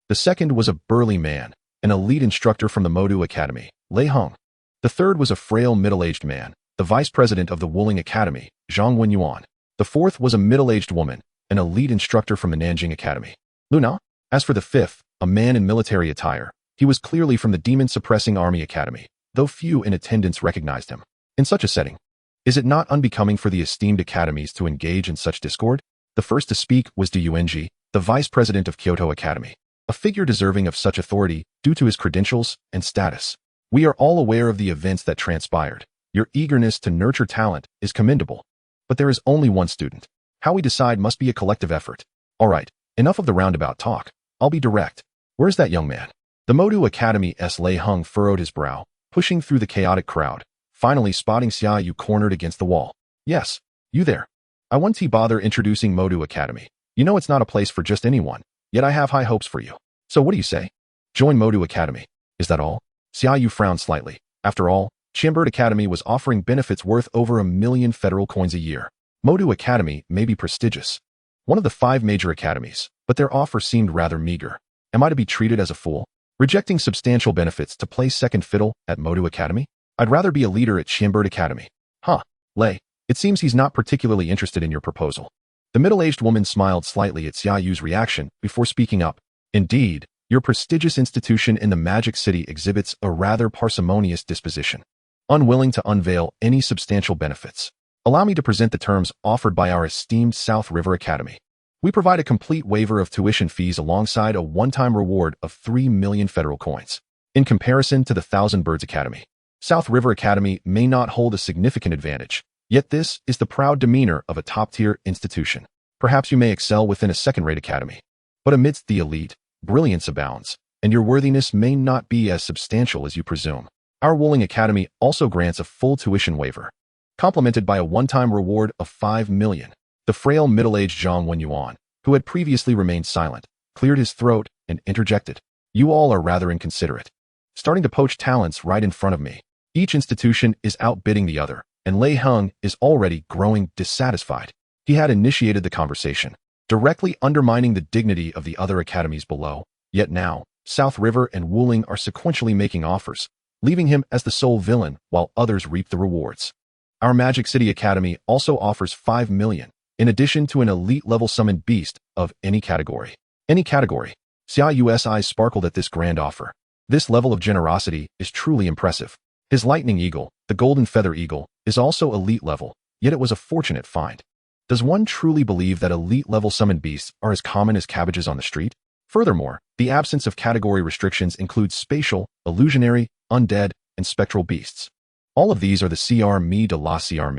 The second was a burly man, an elite instructor from the Modu Academy, Lei Heng. The third was a frail middle-aged man, the vice president of the Wuling Academy, Zhang Wenyuan. The fourth was a middle-aged woman, an elite instructor from the Nanjing Academy, Luna. As for the fifth, a man in military attire, he was clearly from the demon-suppressing army academy, though few in attendance recognized him. In such a setting, is it not unbecoming for the esteemed academies to engage in such discord? The first to speak was Dung, the vice president of Kyoto Academy, a figure deserving of such authority due to his credentials and status. We are all aware of the events that transpired. Your eagerness to nurture talent is commendable. But there is only one student. How we decide must be a collective effort. All right, enough of the roundabout talk. I'll be direct. Where's that young man? The Modu Academy's Lei Heng furrowed his brow, pushing through the chaotic crowd, finally spotting Xia Yu cornered against the wall. Yes, you there. I won't bother introducing Modu Academy. You know it's not a place for just anyone, yet I have high hopes for you. So what do you say? Join Modu Academy. Is that all? Xia Yu frowned slightly. After all, Qianbird Academy was offering benefits worth over 1 million federal coins a year. Modu Academy may be prestigious, one of the 5 major academies, but their offer seemed rather meager. Am I to be treated as a fool, rejecting substantial benefits to play second fiddle at Modu Academy? I'd rather be a leader at Qianbird Academy. Huh, Lei, it seems he's not particularly interested in your proposal. The middle-aged woman smiled slightly at Xia Yu's reaction before speaking up. Indeed, your prestigious institution in the Magic City exhibits a rather parsimonious disposition, unwilling to unveil any substantial benefits. Allow me to present the terms offered by our esteemed South River Academy. We provide a complete waiver of tuition fees alongside a one-time reward of 3 million federal coins. In comparison to the Thousand Birds Academy, South River Academy may not hold a significant advantage, yet this is the proud demeanor of a top-tier institution. Perhaps you may excel within a second-rate academy, but amidst the elite, brilliance abounds, and your worthiness may not be as substantial as you presume. Our Wuling Academy also grants a full tuition waiver, complemented by a one-time reward of 5 million. The frail middle-aged Zhang Wenyuan, who had previously remained silent, cleared his throat and interjected. You all are rather inconsiderate, starting to poach talents right in front of me. Each institution is outbidding the other, and Lei Heng is already growing dissatisfied. He had initiated the conversation, directly undermining the dignity of the other academies below. Yet now, South River and Wuling are sequentially making offers, leaving him as the sole villain while others reap the rewards. Our Magic City Academy also offers 5 million, in addition to an elite-level summoned beast of any category. Any category. Xia Yu's eyes sparkled at this grand offer. This level of generosity is truly impressive. His lightning eagle, the golden feather eagle, is also elite level, yet it was a fortunate find. Does one truly believe that elite-level summoned beasts are as common as cabbages on the street? Furthermore, the absence of category restrictions includes spatial, illusionary, undead, and spectral beasts. All of these are the CR de la CR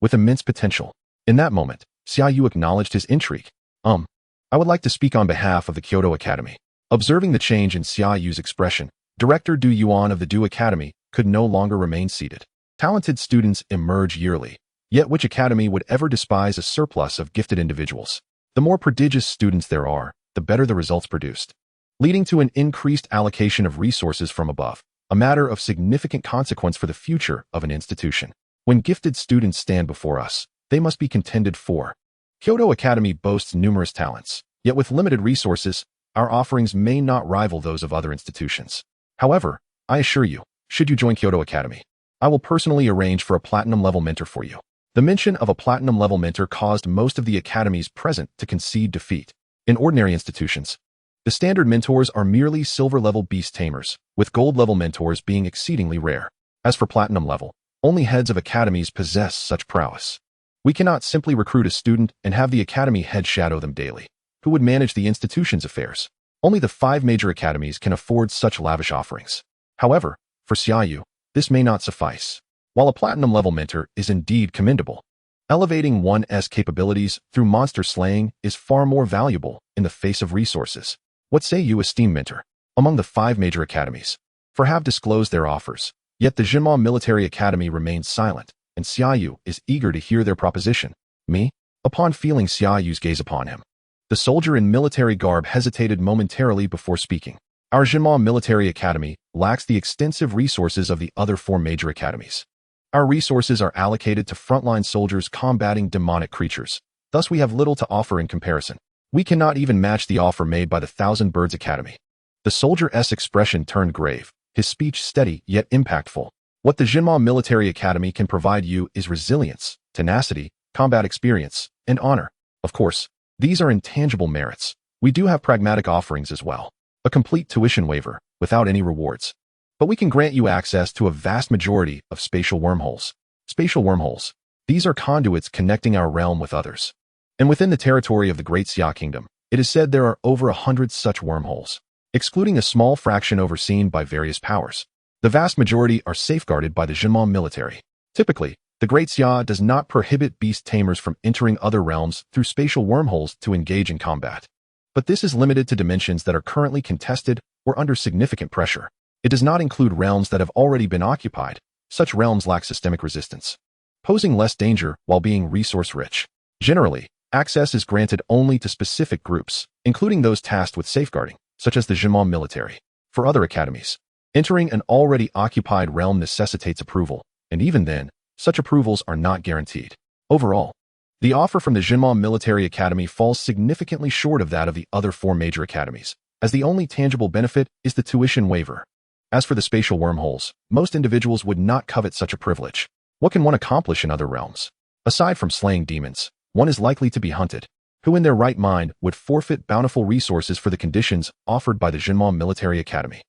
with immense potential. In that moment, Xia Yu acknowledged his intrigue. I would like to speak on behalf of the Kyoto Academy. Observing the change in Xia Yu's expression, Director Du Yuan of the Du Academy could no longer remain seated. Talented students emerge yearly, yet which academy would ever despise a surplus of gifted individuals? The more prodigious students there are, the better the results produced, leading to an increased allocation of resources from above, a matter of significant consequence for the future of an institution. When gifted students stand before us, they must be contended for. Kyoto Academy boasts numerous talents, yet with limited resources, our offerings may not rival those of other institutions. However, I assure you, should you join Kyoto Academy, I will personally arrange for a platinum-level mentor for you. The mention of a platinum-level mentor caused most of the academies present to concede defeat. In ordinary institutions, the standard mentors are merely silver-level beast tamers, with gold-level mentors being exceedingly rare. As for platinum-level, only heads of academies possess such prowess. We cannot simply recruit a student and have the academy head shadow them daily. Who would manage the institution's affairs? Only the 5 major academies can afford such lavish offerings. However, for Xia Yu, this may not suffice. While a platinum-level mentor is indeed commendable, elevating one's capabilities through monster slaying is far more valuable in the face of resources. What say you, esteemed mentor? Among the 5 major academies, for have disclosed their offers. Yet the Digimon Military Academy remains silent, and Xia Yu is eager to hear their proposition. Me? Upon feeling Xia Yu's gaze upon him, the soldier in military garb hesitated momentarily before speaking. Our Digimon Military Academy lacks the extensive resources of the other 4 major academies. Our resources are allocated to frontline soldiers combating demonic creatures. Thus we have little to offer in comparison. We cannot even match the offer made by the Thousand Birds Academy. The soldier's expression turned grave, his speech steady yet impactful. What the Digimon Military Academy can provide you is resilience, tenacity, combat experience, and honor. Of course, these are intangible merits. We do have pragmatic offerings as well. A complete tuition waiver, without any rewards. But we can grant you access to a vast majority of spatial wormholes. Spatial wormholes. These are conduits connecting our realm with others. And within the territory of the Great Xia Kingdom, it is said there are over 100 such wormholes, excluding a small fraction overseen by various powers. The vast majority are safeguarded by the Digimon military. Typically, the Great Xia does not prohibit beast tamers from entering other realms through spatial wormholes to engage in combat. But this is limited to dimensions that are currently contested or under significant pressure. It does not include realms that have already been occupied. Such realms lack systemic resistance, posing less danger while being resource-rich. Generally, access is granted only to specific groups, including those tasked with safeguarding, such as the Digimon military. For other academies, entering an already occupied realm necessitates approval, and even then, such approvals are not guaranteed. Overall, the offer from the Digimon Military Academy falls significantly short of that of the other 4 major academies, as the only tangible benefit is the tuition waiver. As for the spatial wormholes, most individuals would not covet such a privilege. What can one accomplish in other realms? Aside from slaying demons, one is likely to be hunted. Who in their right mind would forfeit bountiful resources for the conditions offered by the Digimon Military Academy?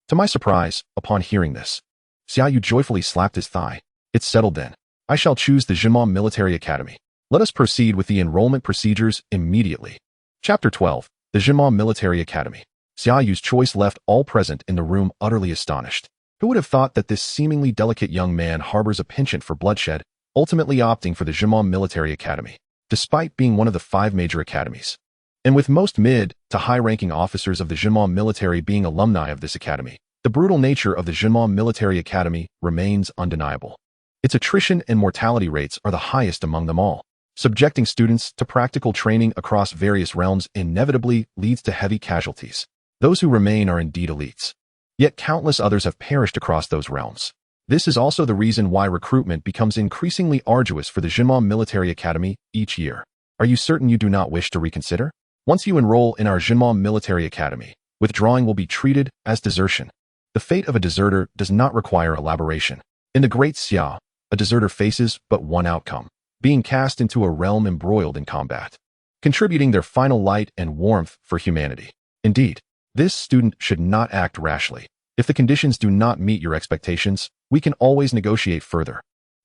To my surprise, upon hearing this, Xia Yu joyfully slapped his thigh. It's settled then. I shall choose the Digimon Military Academy. Let us proceed with the enrollment procedures immediately. Chapter 12. The Digimon Military Academy. Xia Yu's choice left all present in the room utterly astonished. Who would have thought that this seemingly delicate young man harbors a penchant for bloodshed, ultimately opting for the Digimon Military Academy, despite being one of the 5 major academies? And with most mid to high-ranking officers of the Digimon military being alumni of this academy, the brutal nature of the Digimon Military Academy remains undeniable. Its attrition and mortality rates are the highest among them all. Subjecting students to practical training across various realms inevitably leads to heavy casualties. Those who remain are indeed elites. Yet countless others have perished across those realms. This is also the reason why recruitment becomes increasingly arduous for the Digimon Military Academy each year. Are you certain you do not wish to reconsider? Once you enroll in our Digimon Military Academy, withdrawing will be treated as desertion. The fate of a deserter does not require elaboration. In the Great Xia, a deserter faces but one outcome: being cast into a realm embroiled in combat, contributing their final light and warmth for humanity. Indeed, this student should not act rashly. If the conditions do not meet your expectations, we can always negotiate further.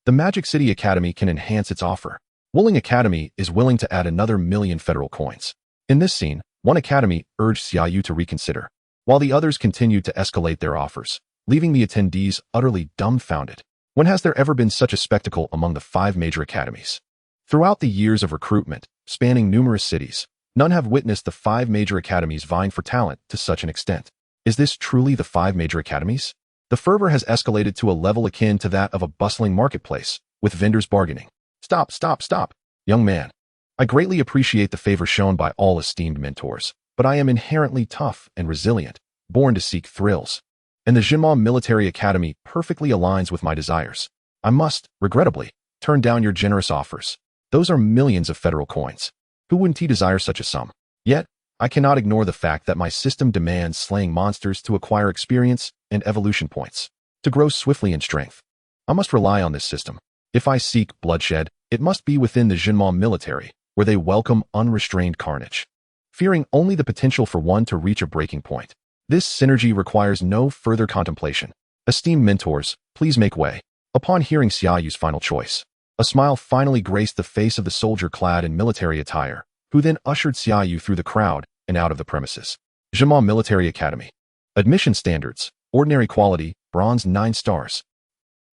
The Magic City Academy can enhance its offer. Wooling Academy is willing to add another 1,000,000 federal coins. In this scene, one academy urged Xia Yu to reconsider, while the others continued to escalate their offers, leaving the attendees utterly dumbfounded. When has there ever been such a spectacle among the 5 major academies? Throughout the years of recruitment, spanning numerous cities, none have witnessed the 5 major academies vying for talent to such an extent. Is this truly the 5 major academies? The fervor has escalated to a level akin to that of a bustling marketplace, with vendors bargaining. Stop, stop, stop, young man. I greatly appreciate the favor shown by all esteemed mentors, but I am inherently tough and resilient, born to seek thrills. And the Digimon Military Academy perfectly aligns with my desires. I must, regrettably, turn down your generous offers. Those are millions of federal coins. Who wouldn't desire such a sum? Yet, I cannot ignore the fact that my system demands slaying monsters to acquire experience and evolution points, to grow swiftly in strength. I must rely on this system. If I seek bloodshed, it must be within the Digimon military, where they welcome unrestrained carnage, fearing only the potential for one to reach a breaking point. This synergy requires no further contemplation. Esteemed mentors, please make way. Upon hearing Xia Yu's final choice, a smile finally graced the face of the soldier clad in military attire, who then ushered Xia Yu through the crowd and out of the premises. Digimon Military Academy. Admission standards: ordinary quality, bronze 9 stars.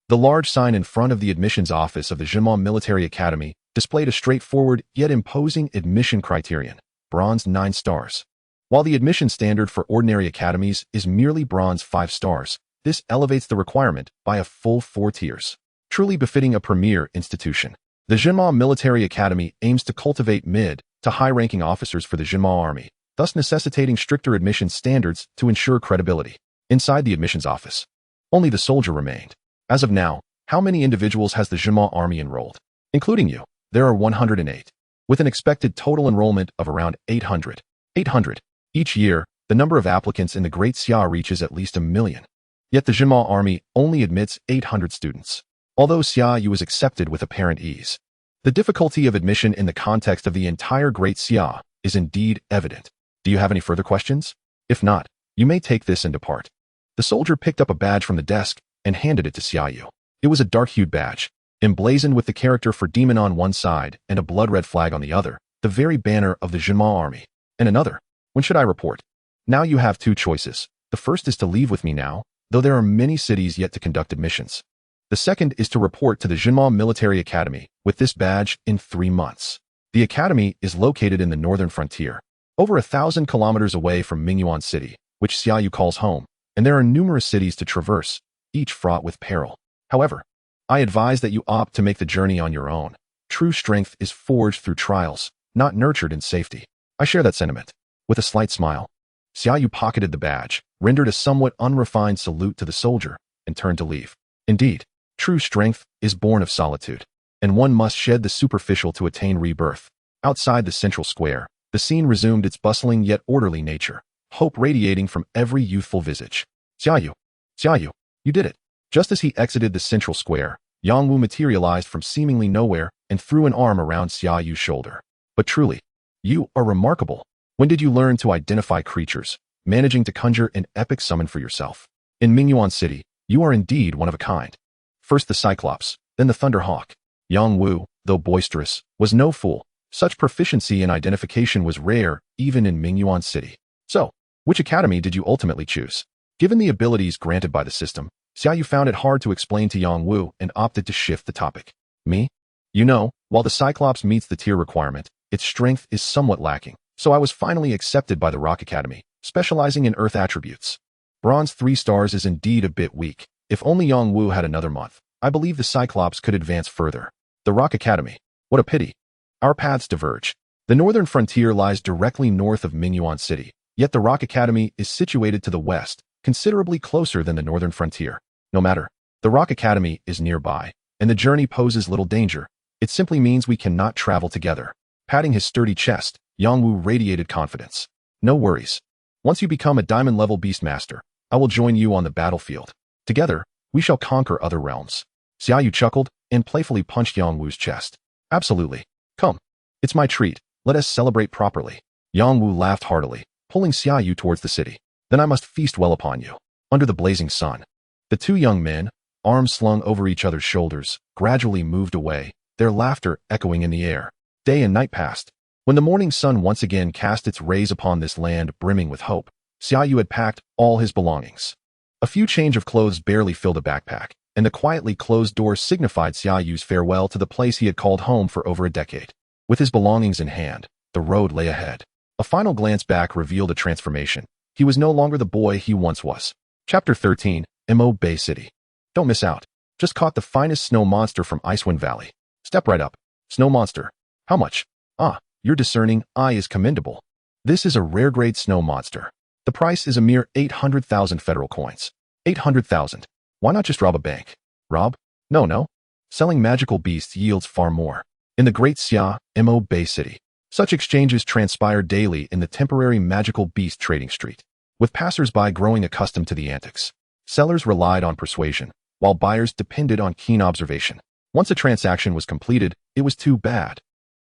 The large sign in front of the admissions office of the Digimon Military Academy displayed a straightforward yet imposing admission criterion: bronze 9 stars. While the admission standard for ordinary academies is merely bronze 5 stars, this elevates the requirement by a full 4 tiers, truly befitting a premier institution. The Jinma Military Academy aims to cultivate mid to high-ranking officers for the Jinma Army, thus necessitating stricter admission standards to ensure credibility. Inside the admissions office, only the soldier remained. As of now, how many individuals has the Jinma Army enrolled? Including you, there are 108, with an expected total enrollment of around 800. 800. Each year, the number of applicants in the Great Xia reaches at least 1 million. Yet the Jinma Army only admits 800 students. Although Xia Yu is accepted with apparent ease, the difficulty of admission in the context of the entire Great Xia is indeed evident. Do you have any further questions? If not, you may take this and depart. The soldier picked up a badge from the desk and handed it to Xia Yu. It was a dark-hued badge, emblazoned with the character for demon on one side and a blood-red flag on the other, the very banner of the Jinma Army. And another. When should I report? Now you have 2 choices. The first is to leave with me now, though there are many cities yet to conduct admissions. The second is to report to the Jinma Military Academy with this badge in 3 months. The academy is located in the northern frontier, over 1,000 kilometers away from Mingyuan City, which Xia Yu calls home, and there are numerous cities to traverse, each fraught with peril. However, I advise that you opt to make the journey on your own. True strength is forged through trials, not nurtured in safety. I share that sentiment. With a slight smile, Xia Yu pocketed the badge, rendered a somewhat unrefined salute to the soldier, and turned to leave. Indeed, true strength is born of solitude, and one must shed the superficial to attain rebirth. Outside the central square, the scene resumed its bustling yet orderly nature, hope radiating from every youthful visage. Xia Yu, you did it. Just as he exited the central square, Yang Wu materialized from seemingly nowhere and threw an arm around Xia Yu's shoulder. But truly, you are remarkable. When did you learn to identify creatures, managing to conjure an epic summon for yourself? In Mingyuan City, you are indeed one of a kind. First the Cyclops, then the Thunderhawk. Yang Wu, though boisterous, was no fool. Such proficiency in identification was rare even in Mingyuan City. So, which academy did you ultimately choose? Given the abilities granted by the system, Xia Yu found it hard to explain to Yang Wu and opted to shift the topic. Me? You know, while the Cyclops meets the tier requirement, its strength is somewhat lacking, so I was finally accepted by the Rock Academy, specializing in Earth attributes. Bronze 3 stars is indeed a bit weak. If only Yang Wu had another month, I believe the Cyclops could advance further. The Rock Academy. What a pity. Our paths diverge. The northern frontier lies directly north of Mingyuan City, yet the Rock Academy is situated to the west, considerably closer than the northern frontier. No matter, the Rock Academy is nearby, and the journey poses little danger. It simply means we cannot travel together. Patting his sturdy chest, Yang Wu radiated confidence. No worries. Once you become a diamond-level Beastmaster, I will join you on the battlefield. Together, we shall conquer other realms. Xia Yu chuckled and playfully punched Yang Wu's chest. Absolutely. Come. It's my treat. Let us celebrate properly. Yang Wu laughed heartily, pulling Xia Yu towards the city. Then I must feast well upon you. Under the blazing sun, the 2 young men, arms slung over each other's shoulders, gradually moved away, their laughter echoing in the air. Day and night passed. When the morning sun once again cast its rays upon this land brimming with hope, Xia Yu had packed all his belongings. A few change of clothes barely filled a backpack, and the quietly closed door signified Xia Yu's farewell to the place he had called home for over a decade. With his belongings in hand, the road lay ahead. A final glance back revealed a transformation. He was no longer the boy he once was. Chapter 13, Mo Bay City. Don't miss out. Just caught the finest snow monster from Icewind Valley. Step right up. Snow monster. How much? Ah, your discerning eye is commendable. This is a rare-grade snow monster. The price is a mere 800,000 federal coins. 800,000. Why not just rob a bank? Rob? No. Selling magical beasts yields far more. In the Great Xia, Mo Bay City, such exchanges transpire daily in the temporary magical beast trading street, with passers-by growing accustomed to the antics. Sellers relied on persuasion, while buyers depended on keen observation. Once a transaction was completed, it was too bad.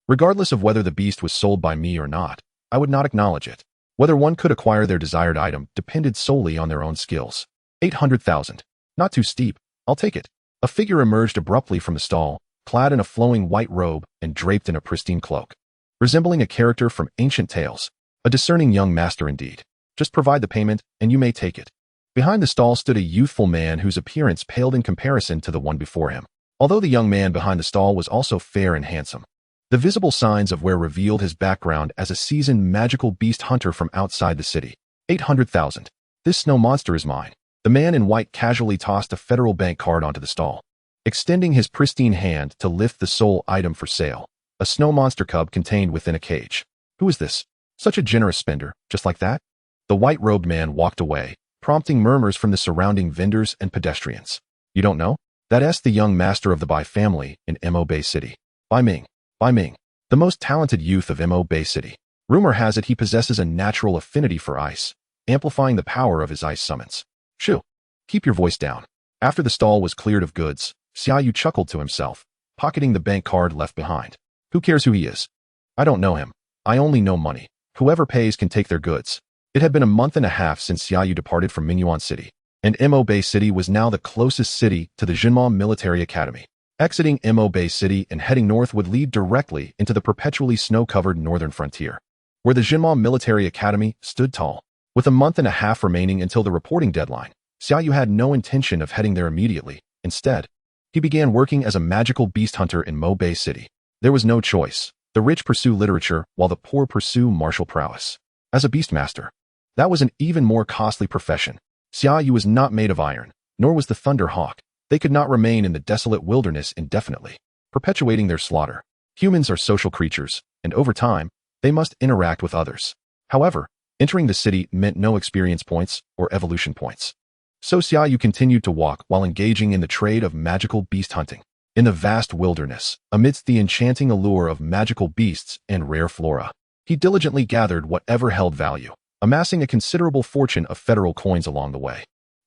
Regardless of whether the beast was sold by me or not, I would not acknowledge it. Whether one could acquire their desired item depended solely on their own skills. 800,000. Not too steep. I'll take it. A figure emerged abruptly from the stall, clad in a flowing white robe and draped in a pristine cloak. Resembling a character from ancient tales. A discerning young master indeed. Just provide the payment, and you may take it. Behind the stall stood a youthful man whose appearance paled in comparison to the one before him, although the young man behind the stall was also fair and handsome. The visible signs of where revealed his background as a seasoned magical beast hunter from outside the city. 800,000. This snow monster is mine. The man in white casually tossed a federal bank card onto the stall, extending his pristine hand to lift the sole item for sale, a snow monster cub contained within a cage. Who is this? Such a generous spender, just like that? The white-robed man walked away, prompting murmurs from the surrounding vendors and pedestrians. You don't know? That's the young master of the Bai family in Mo Bay City. Bai Ming, the most talented youth of Mo Bay City. Rumor has it he possesses a natural affinity for ice, amplifying the power of his ice summons. Shoo! Keep your voice down. After the stall was cleared of goods, Xia Yu chuckled to himself, pocketing the bank card left behind. Who cares who he is? I don't know him. I only know money. Whoever pays can take their goods. It had been a month and a half since Xia Yu departed from Mingyuan City, and Mo Bay City was now the closest city to the Jinmao Military Academy. Exiting Mo Bay City and heading north would lead directly into the perpetually snow-covered northern frontier, where the Jinmao Military Academy stood tall. With a month and a half remaining until the reporting deadline, Xia Yu had no intention of heading there immediately. Instead, he began working as a magical beast hunter in Mo Bay City. There was no choice. The rich pursue literature, while the poor pursue martial prowess. As a beastmaster, that was an even more costly profession. Xia Yu was not made of iron, nor was the Thunder Hawk. They could not remain in the desolate wilderness indefinitely, perpetuating their slaughter. Humans are social creatures, and over time, they must interact with others. However, entering the city meant no experience points or evolution points. So Xia Yu continued to walk while engaging in the trade of magical beast hunting. In the vast wilderness, amidst the enchanting allure of magical beasts and rare flora, he diligently gathered whatever held value, amassing a considerable fortune of federal coins along the way.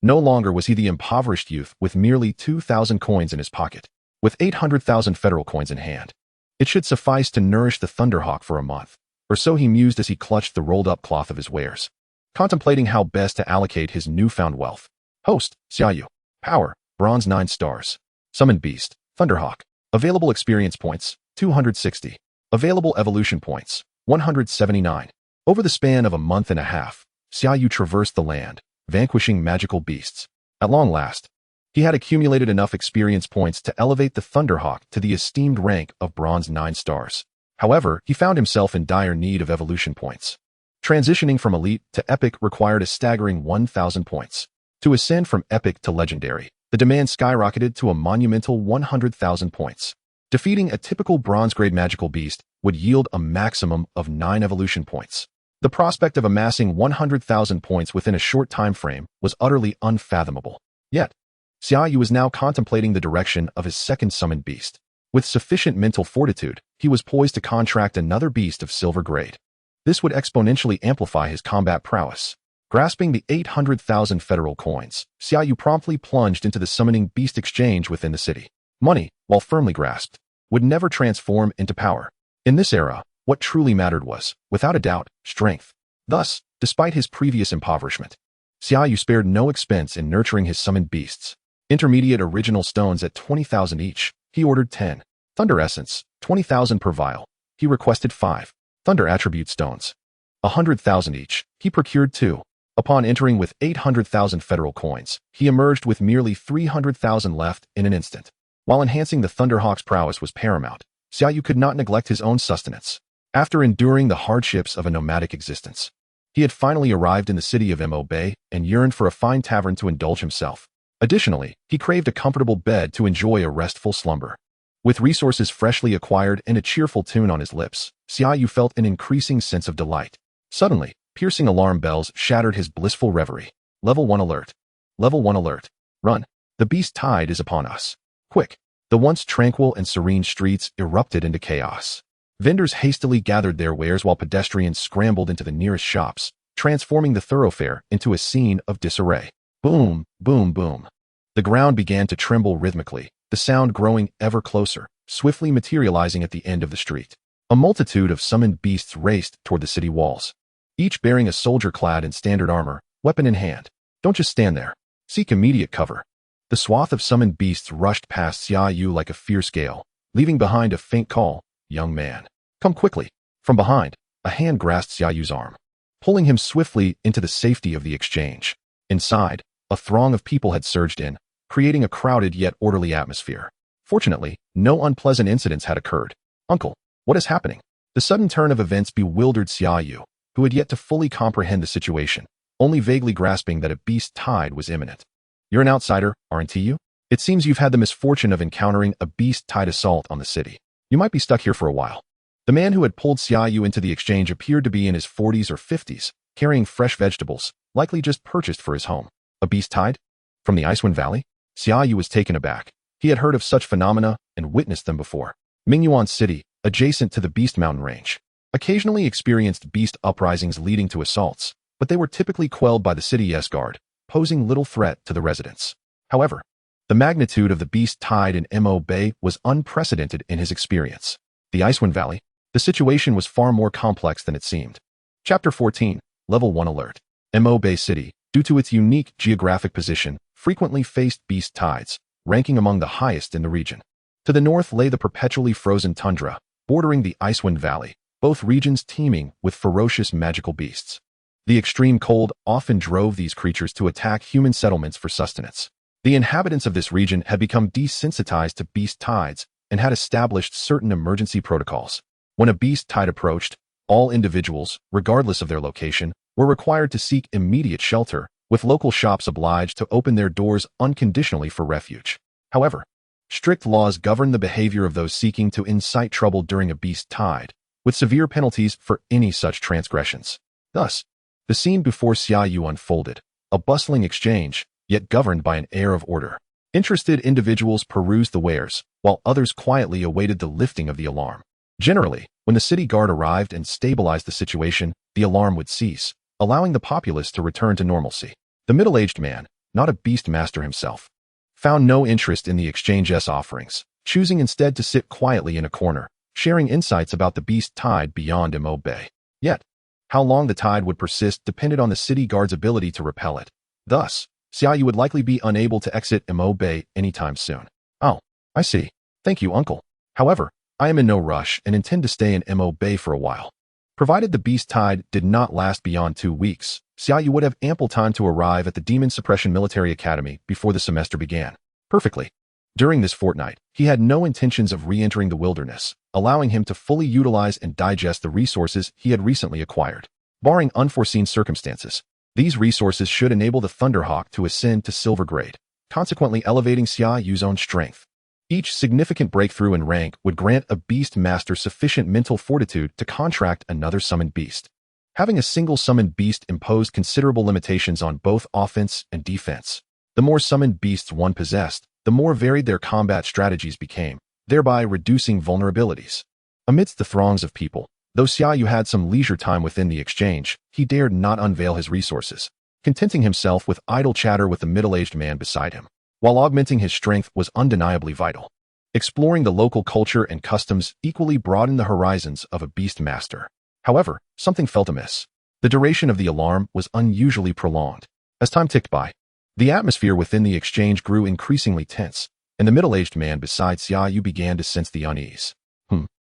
No longer was he the impoverished youth with merely 2,000 coins in his pocket. With 800,000 federal coins in hand, it should suffice to nourish the Thunderhawk for a month, or so he mused as he clutched the rolled-up cloth of his wares, contemplating how best to allocate his newfound wealth. Host, Xia Yu. Power, Bronze 9 stars. Summoned Beast, Thunderhawk. Available experience points, 260. Available evolution points, 179. Over the span of a month and a half, Xia Yu traversed the land, vanquishing magical beasts. At long last, he had accumulated enough experience points to elevate the Thunderhawk to the esteemed rank of Bronze 9 stars. However, he found himself in dire need of evolution points. Transitioning from Elite to Epic required a staggering 1,000 points. To ascend from Epic to Legendary, the demand skyrocketed to a monumental 100,000 points. Defeating a typical bronze-grade magical beast would yield a maximum of 9 evolution points. The prospect of amassing 100,000 points within a short time frame was utterly unfathomable. Yet, Xia Yu was now contemplating the direction of his second summoned beast. With sufficient mental fortitude, he was poised to contract another beast of silver grade. This would exponentially amplify his combat prowess. Grasping the 800,000 federal coins, Xia Yu promptly plunged into the summoning beast exchange within the city. Money, while firmly grasped, would never transform into power. In this era, what truly mattered was, without a doubt, strength. Thus, despite his previous impoverishment, Xia Yu spared no expense in nurturing his summoned beasts. Intermediate original stones at 20,000 each, he ordered 10. Thunder Essence, 20,000 per vial. He requested 5. Thunder Attribute Stones, 100,000 each. He procured 2. Upon entering with 800,000 federal coins, he emerged with merely 300,000 left in an instant. While enhancing the Thunderhawk's prowess was paramount, Xia Yu could not neglect his own sustenance. After enduring the hardships of a nomadic existence, he had finally arrived in the city of Mo Bay and yearned for a fine tavern to indulge himself. Additionally, he craved a comfortable bed to enjoy a restful slumber. With resources freshly acquired and a cheerful tune on his lips, Xia Yu felt an increasing sense of delight. Suddenly, piercing alarm bells shattered his blissful reverie. Level 1 alert. Level 1 alert. Run. The beast tide is upon us. Quick. The once tranquil and serene streets erupted into chaos. Vendors hastily gathered their wares while pedestrians scrambled into the nearest shops, transforming the thoroughfare into a scene of disarray. Boom, boom, boom. The ground began to tremble rhythmically, the sound growing ever closer, swiftly materializing at the end of the street. A multitude of summoned beasts raced toward the city walls, each bearing a soldier clad in standard armor, weapon in hand. Don't just stand there. Seek immediate cover. The swath of summoned beasts rushed past Xia Yu like a fierce gale, leaving behind a faint call, "Young man, come quickly." From behind, a hand grasped Xia Yu's arm, pulling him swiftly into the safety of the exchange. Inside, a throng of people had surged in, creating a crowded yet orderly atmosphere. Fortunately, no unpleasant incidents had occurred. "Uncle, What is happening? The sudden turn of events bewildered Xia Yu, who had yet to fully comprehend the situation, only vaguely grasping that a beast tide was imminent. You're an outsider, aren't you? It seems you've had the misfortune of encountering a beast tide assault on the city. You might be stuck here for a while. The man who had pulled Xia Yu into the exchange appeared to be in his 40s or 50s, carrying fresh vegetables, likely just purchased for his home. A beast tide? From the Icewind Valley? Xia Yu was taken aback. He had heard of such phenomena and witnessed them before. Mingyuan City, adjacent to the Beast Mountain Range, occasionally experienced beast uprisings leading to assaults, but they were typically quelled by the city's guard, posing little threat to the residents. However, the magnitude of the beast tide in Mo Bay was unprecedented in his experience. The Icewind Valley, the situation was far more complex than it seemed. Chapter 14, Level 1 Alert. Mo Bay City, due to its unique geographic position, frequently faced beast tides, ranking among the highest in the region. To the north lay the perpetually frozen tundra, bordering the Icewind Valley, both regions teeming with ferocious magical beasts. The extreme cold often drove these creatures to attack human settlements for sustenance. The inhabitants of this region had become desensitized to beast tides and had established certain emergency protocols. When a beast tide approached, all individuals, regardless of their location, were required to seek immediate shelter, with local shops obliged to open their doors unconditionally for refuge. However, strict laws govern the behavior of those seeking to incite trouble during a beast tide, with severe penalties for any such transgressions. Thus, the scene before Xia Yu unfolded, a bustling exchange, yet governed by an air of order. Interested individuals perused the wares, while others quietly awaited the lifting of the alarm. Generally, when the city guard arrived and stabilized the situation, the alarm would cease, allowing the populace to return to normalcy. The middle-aged man, not a beast master himself, found no interest in the exchange's offerings, choosing instead to sit quietly in a corner, sharing insights about the beast tide beyond Mo Bay. Yet, how long the tide would persist depended on the city guard's ability to repel it. Thus, Xia Yu would likely be unable to exit Mo Bay anytime soon. Oh, I see. Thank you, uncle. However, I am in no rush and intend to stay in Mo Bay for a while. Provided the beast tide did not last beyond 2 weeks, Xia Yu would have ample time to arrive at the Demon Suppression Military Academy before the semester began. Perfectly. During this fortnight, he had no intentions of re-entering the wilderness, allowing him to fully utilize and digest the resources he had recently acquired. Barring unforeseen circumstances, these resources should enable the Thunderhawk to ascend to silver grade, consequently elevating Xia Yu's own strength. Each significant breakthrough in rank would grant a beast master sufficient mental fortitude to contract another summoned beast. Having a single summoned beast imposed considerable limitations on both offense and defense. The more summoned beasts one possessed, the more varied their combat strategies became, thereby reducing vulnerabilities. Amidst the throngs of people, though Xia Yu had some leisure time within the exchange, he dared not unveil his resources, contenting himself with idle chatter with the middle-aged man beside him. While augmenting his strength was undeniably vital, exploring the local culture and customs equally broadened the horizons of a beast master. However, something felt amiss. The duration of the alarm was unusually prolonged. As time ticked by, the atmosphere within the exchange grew increasingly tense, and the middle-aged man beside Xia Yu began to sense the unease.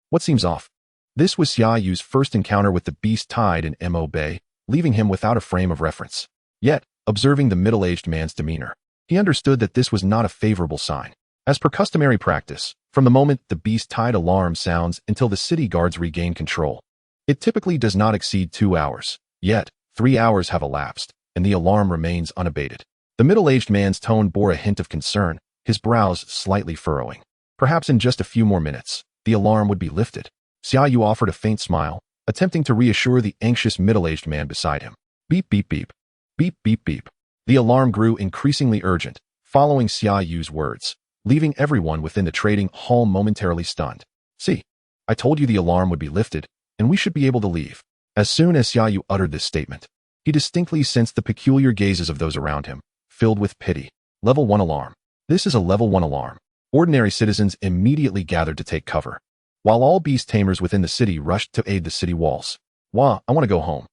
What seems off? This was Xia Yu's first encounter with the beast tide in Mo Bay, leaving him without a frame of reference. Yet, observing the middle-aged man's demeanor, he understood that this was not a favorable sign. As per customary practice, from the moment the beast tide alarm sounds until the city guards regain control, it typically does not exceed 2 hours. Yet, 3 hours have elapsed, and the alarm remains unabated. The middle-aged man's tone bore a hint of concern, his brows slightly furrowing. Perhaps in just a few more minutes, the alarm would be lifted. Xia Yu offered a faint smile, attempting to reassure the anxious middle-aged man beside him. Beep, beep, beep. Beep, beep, beep. The alarm grew increasingly urgent, following Xia Yu's words, leaving everyone within the trading hall momentarily stunned. See, I told you the alarm would be lifted, and we should be able to leave. As soon as Xia Yu uttered this statement, he distinctly sensed the peculiar gazes of those around him, filled with pity. Level 1 alarm. This is a level 1 alarm. Ordinary citizens immediately gathered to take cover, while all beast tamers within the city rushed to aid the city walls. Wah, I want to go home.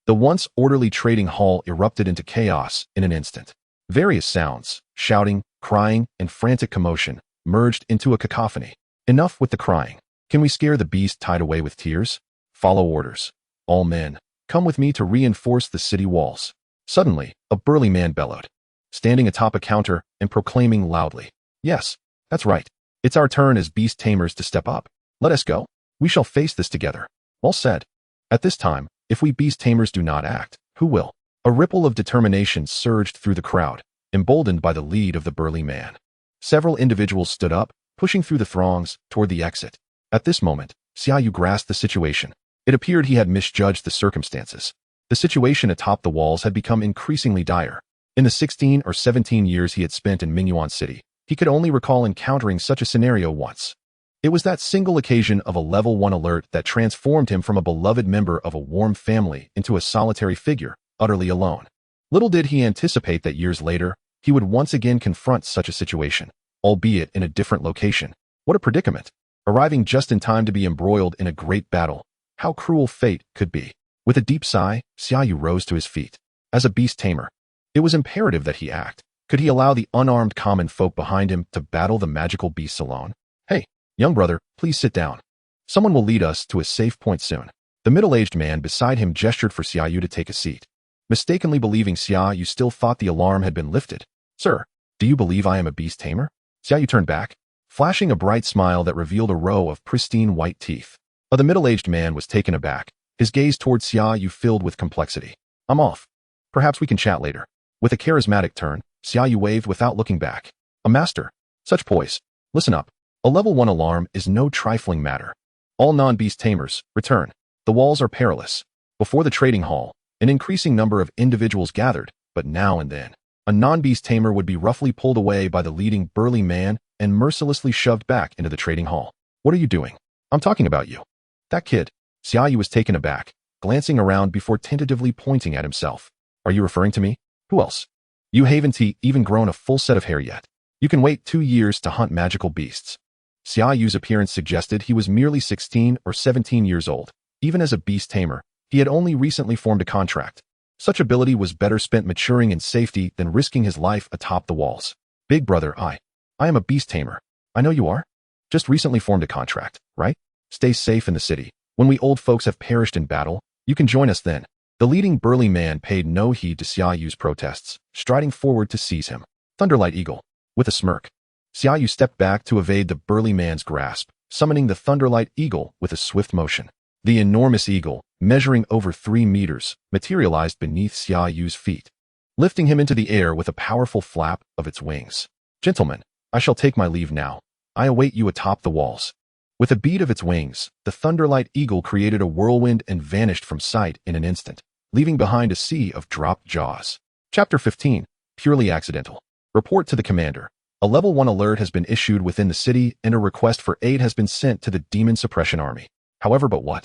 The once orderly trading hall erupted into chaos in an instant. Various sounds, shouting, crying, and frantic commotion, merged into a cacophony. Enough with the crying. Can we scare the beast tide away with tears? Follow orders. All men, come with me to reinforce the city walls. Suddenly, a burly man bellowed, standing atop a counter and proclaiming loudly, "Yes, that's right. It's our turn as beast tamers to step up. Let us go." We shall face this together. Well said. At this time, if we beast tamers do not act, who will? A ripple of determination surged through the crowd, emboldened by the lead of the burly man. Several individuals stood up, pushing through the throngs toward the exit. At this moment, Xia Yu grasped the situation. It appeared he had misjudged the circumstances. The situation atop the walls had become increasingly dire. In the 16 or 17 years he had spent in Mingyuan City, he could only recall encountering such a scenario once. It was that single occasion of a level 1 alert that transformed him from a beloved member of a warm family into a solitary figure, utterly alone. Little did he anticipate that years later, he would once again confront such a situation, albeit in a different location. What a predicament! Arriving just in time to be embroiled in a great battle. How cruel fate could be. With a deep sigh, Xia Yu rose to his feet. As a beast tamer, it was imperative that he act. Could he allow the unarmed common folk behind him to battle the magical beasts alone? Hey, young brother, please sit down. Someone will lead us to a safe point soon. The middle-aged man beside him gestured for Xia Yu to take a seat. Mistakenly believing Xia Yu still thought the alarm had been lifted. Sir, do you believe I am a beast tamer? Xia Yu turned back, flashing a bright smile that revealed a row of pristine white teeth. The middle-aged man was taken aback, his gaze towards Xia Yu filled with complexity. I'm off. Perhaps we can chat later. With a charismatic turn, Xia Yu waved without looking back. A master. Such poise. Listen up. A level 1 alarm is no trifling matter. All non-beast tamers, return. The walls are perilous. Before the trading hall, an increasing number of individuals gathered, but now and then, a non-beast tamer would be roughly pulled away by the leading burly man and mercilessly shoved back into the trading hall. What are you doing? I'm talking about you. That kid. Xia Yu was taken aback, glancing around before tentatively pointing at himself. Are you referring to me? Who else? You haven't even grown a full set of hair yet. You can wait 2 years to hunt magical beasts. Xia Yu's appearance suggested he was merely 16 or 17 years old. Even as a beast tamer, he had only recently formed a contract. Such ability was better spent maturing in safety than risking his life atop the walls. Big brother, I am a beast tamer. I know you are. Just recently formed a contract, right? Stay safe in the city. When we old folks have perished in battle, you can join us then. The leading burly man paid no heed to Xia Yu's protests, striding forward to seize him. Thunderlight Eagle. With a smirk, Xia Yu stepped back to evade the burly man's grasp, summoning the Thunderlight Eagle with a swift motion. The enormous eagle, measuring over 3 meters, materialized beneath Xia Yu's feet, lifting him into the air with a powerful flap of its wings. Gentlemen, I shall take my leave now. I await you atop the walls. With a beat of its wings, the Thunderlight Eagle created a whirlwind and vanished from sight in an instant, leaving behind a sea of dropped jaws. Chapter 15. Purely Accidental. Report to the commander. A level 1 alert has been issued within the city and a request for aid has been sent to the Demon Suppression Army. However, but what?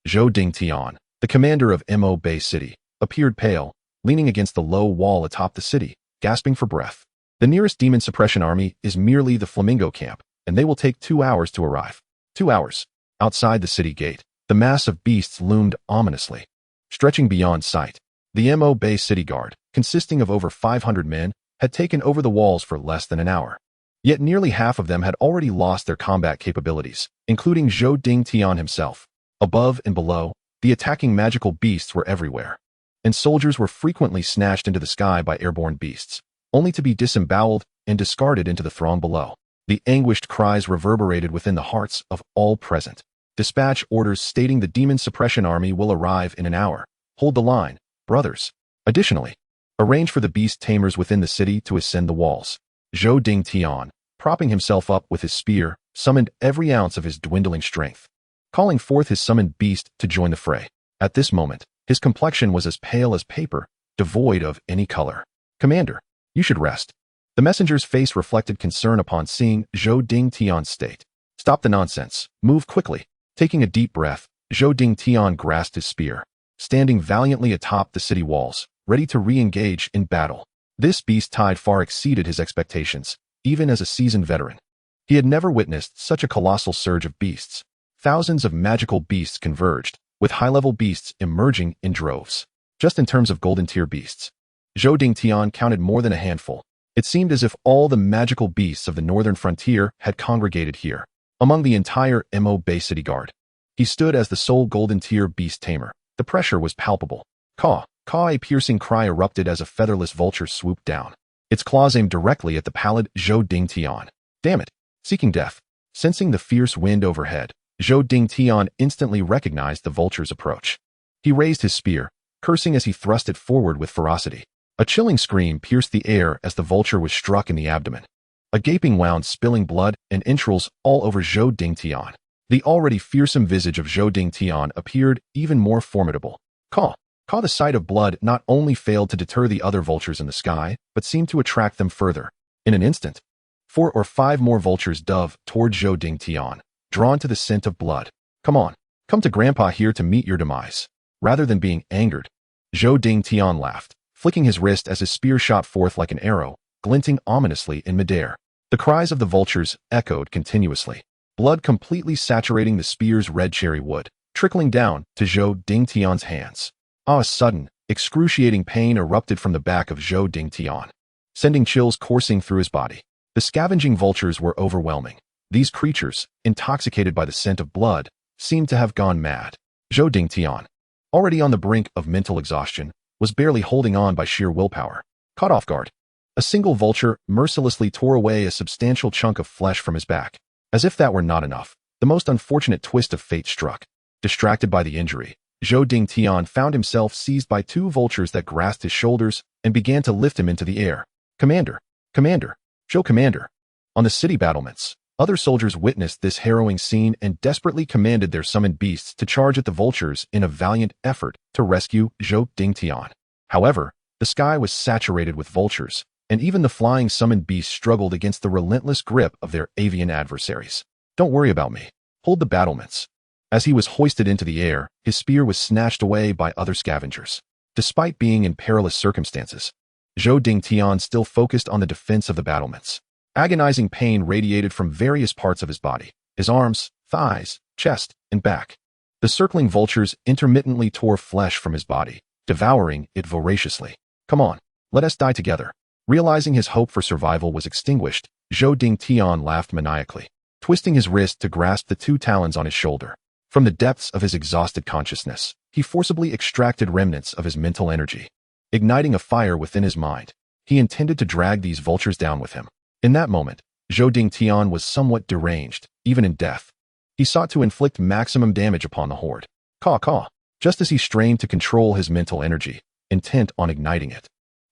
Zhou Dingtian, the commander of Mo Bay City, appeared pale, leaning against the low wall atop the city, gasping for breath. The nearest Demon Suppression Army is merely the Flamingo Camp, and they will take 2 hours to arrive. 2 hours. Outside the city gate, the mass of beasts loomed ominously, stretching beyond sight. The Mo Bay City Guard, consisting of over 500 men, had taken over the walls for less than an hour. Yet nearly half of them had already lost their combat capabilities, including Zhou Dingtian himself. Above and below, the attacking magical beasts were everywhere, and soldiers were frequently snatched into the sky by airborne beasts, only to be disemboweled and discarded into the throng below. The anguished cries reverberated within the hearts of all present. Dispatch orders stating the Demon Suppression Army will arrive in an hour. Hold the line, brothers. Additionally, arrange for the beast tamers within the city to ascend the walls. Zhou Dingtian, propping himself up with his spear, summoned every ounce of his dwindling strength, calling forth his summoned beast to join the fray. At this moment, his complexion was as pale as paper, devoid of any color. Commander, you should rest. The messenger's face reflected concern upon seeing Zhou Dingtian's state. Stop the nonsense. Move quickly. Taking a deep breath, Zhou Dingtian grasped his spear, standing valiantly atop the city walls, ready to re-engage in battle. This beast tide far exceeded his expectations, even as a seasoned veteran. He had never witnessed such a colossal surge of beasts. Thousands of magical beasts converged, with high-level beasts emerging in droves. Just in terms of golden tier beasts, Zhou Dingtian counted more than a handful. It seemed as if all the magical beasts of the northern frontier had congregated here. Among the entire Mo Bay City Guard, he stood as the sole golden tier beast tamer. The pressure was palpable. Caw, caw, a piercing cry erupted as a featherless vulture swooped down. Its claws aimed directly at the pallid Zhou Dingtian. Damn it! Seeking death. Sensing the fierce wind overhead, Zhou Dingtian instantly recognized the vulture's approach. He raised his spear, cursing as he thrust it forward with ferocity. A chilling scream pierced the air as the vulture was struck in the abdomen. A gaping wound spilling blood and entrails all over Zhou Dingtian. The already fearsome visage of Zhou Dingtian appeared even more formidable. Caw! The sight of blood not only failed to deter the other vultures in the sky, but seemed to attract them further. In an instant, 4 or 5 more vultures dove toward Zhou Dingtian, drawn to the scent of blood. Come on, come to Grandpa here to meet your demise. Rather than being angered, Zhou Dingtian laughed, flicking his wrist as his spear shot forth like an arrow, glinting ominously in midair. The cries of the vultures echoed continuously, blood completely saturating the spear's red cherry wood, trickling down to Zhou Dingtian's hands. A sudden, excruciating pain erupted from the back of Zhou Dingtian, sending chills coursing through his body. The scavenging vultures were overwhelming. These creatures, intoxicated by the scent of blood, seemed to have gone mad. Zhou Dingtian, already on the brink of mental exhaustion, was barely holding on by sheer willpower. Caught off guard, a single vulture mercilessly tore away a substantial chunk of flesh from his back. As if that were not enough, the most unfortunate twist of fate struck. Distracted by the injury, Zhou Dingtian found himself seized by 2 vultures that grasped his shoulders and began to lift him into the air. Commander! Commander! Zhou Commander! On the city battlements, other soldiers witnessed this harrowing scene and desperately commanded their summoned beasts to charge at the vultures in a valiant effort to rescue Zhou Dingtian. However, the sky was saturated with vultures, and even the flying summoned beasts struggled against the relentless grip of their avian adversaries. Don't worry about me. Hold the battlements. As he was hoisted into the air, his spear was snatched away by other scavengers. Despite being in perilous circumstances, Zhou Dingtian still focused on the defense of the battlements. Agonizing pain radiated from various parts of his body, his arms, thighs, chest, and back. The circling vultures intermittently tore flesh from his body, devouring it voraciously. Come on, let us die together. Realizing his hope for survival was extinguished, Zhou Dingtian laughed maniacally, twisting his wrist to grasp the 2 talons on his shoulder. From the depths of his exhausted consciousness, he forcibly extracted remnants of his mental energy. Igniting a fire within his mind, he intended to drag these vultures down with him. In that moment, Zhou Dingtian was somewhat deranged, even in death. He sought to inflict maximum damage upon the horde. Caw, just as he strained to control his mental energy, intent on igniting it.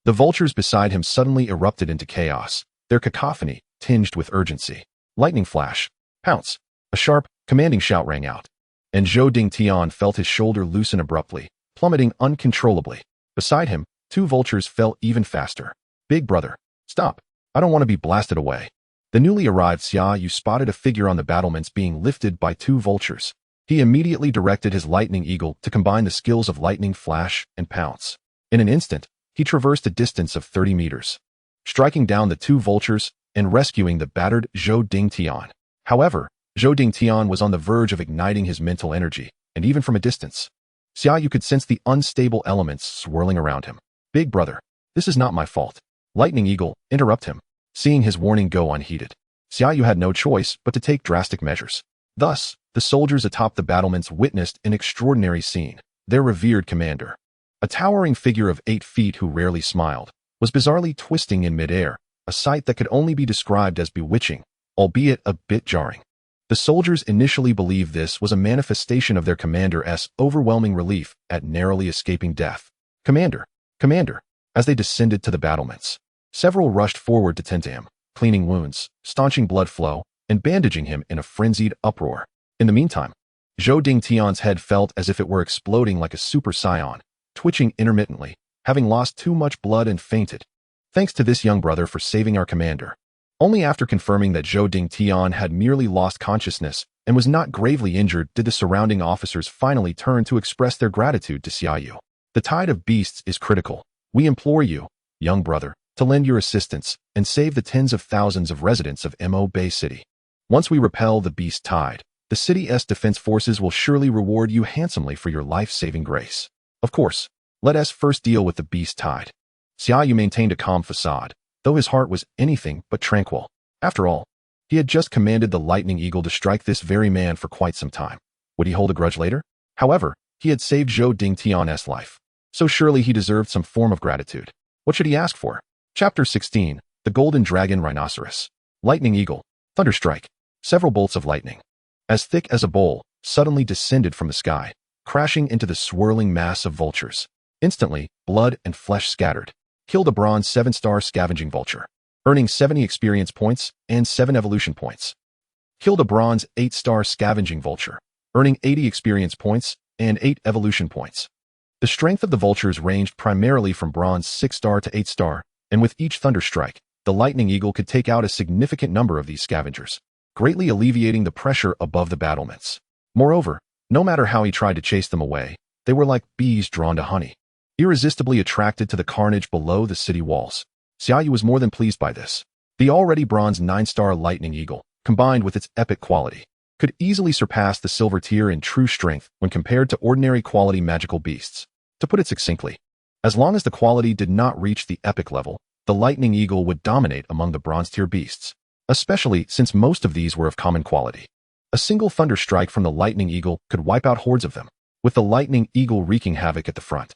The vultures beside him suddenly erupted into chaos, their cacophony tinged with urgency. Lightning flash, pounce, a sharp, commanding shout rang out, and Zhou Dingtian felt his shoulder loosen abruptly, plummeting uncontrollably. Beside him, 2 vultures fell even faster. Big brother, stop. I don't want to be blasted away. The newly arrived Xia Yu spotted a figure on the battlements being lifted by 2 vultures. He immediately directed his lightning eagle to combine the skills of lightning flash and pounce. In an instant, he traversed a distance of 30 meters, striking down the 2 vultures and rescuing the battered Zhou Dingtian. However, Zhou Dingtian was on the verge of igniting his mental energy, and even from a distance, Xia Yu could sense the unstable elements swirling around him. Big brother, this is not my fault. Lightning Eagle, interrupt him. Seeing his warning go unheeded, Xia Yu had no choice but to take drastic measures. Thus, the soldiers atop the battlements witnessed an extraordinary scene. Their revered commander, a towering figure of 8 feet who rarely smiled, was bizarrely twisting in midair, a sight that could only be described as bewitching, albeit a bit jarring. The soldiers initially believed this was a manifestation of their commander's overwhelming relief at narrowly escaping death. Commander! Commander! As they descended to the battlements, several rushed forward to tend to him, cleaning wounds, staunching blood flow, and bandaging him in a frenzied uproar. In the meantime, Zhou Dingtian's head felt as if it were exploding like a super scion, twitching intermittently, having lost too much blood and fainted. Thanks to this young brother for saving our commander. Only after confirming that Zhou Dingtian had merely lost consciousness and was not gravely injured did the surrounding officers finally turn to express their gratitude to Xia Yu. The tide of beasts is critical. We implore you, young brother, to lend your assistance and save the tens of thousands of residents of Mo Bay City. Once we repel the beast tide, the city's defense forces will surely reward you handsomely for your life-saving grace. Of course, let us first deal with the beast tide. Xia Yu maintained a calm facade, though his heart was anything but tranquil. After all, he had just commanded the Lightning Eagle to strike this very man for quite some time. Would he hold a grudge later? However, he had saved Zhou Dingtian's life, so surely he deserved some form of gratitude. What should he ask for? Chapter 16, The Golden Dragon Rhinoceros. Lightning Eagle, Thunderstrike, several bolts of lightning. as thick as a bowl, suddenly descended from the sky, crashing into the swirling mass of vultures. Instantly, blood and flesh scattered. Killed a bronze 7-star scavenging vulture, earning 70 experience points and 7 evolution points. Killed a bronze 8-star scavenging vulture, earning 80 experience points and 8 evolution points. The strength of the vultures ranged primarily from bronze 6-star to 8-star, and with each thunder strike, the lightning eagle could take out a significant number of these scavengers, greatly alleviating the pressure above the battlements. Moreover, no matter how he tried to chase them away, they were like bees drawn to honey, irresistibly attracted to the carnage below the city walls. Xia Yu was more than pleased by this. The already bronze 9-star lightning eagle, combined with its epic quality, could easily surpass the silver tier in true strength when compared to ordinary quality magical beasts. To put it succinctly, as long as the quality did not reach the epic level, the lightning eagle would dominate among the bronze tier beasts, especially since most of these were of common quality. A single thunder strike from the lightning eagle could wipe out hordes of them, with the lightning eagle wreaking havoc at the front.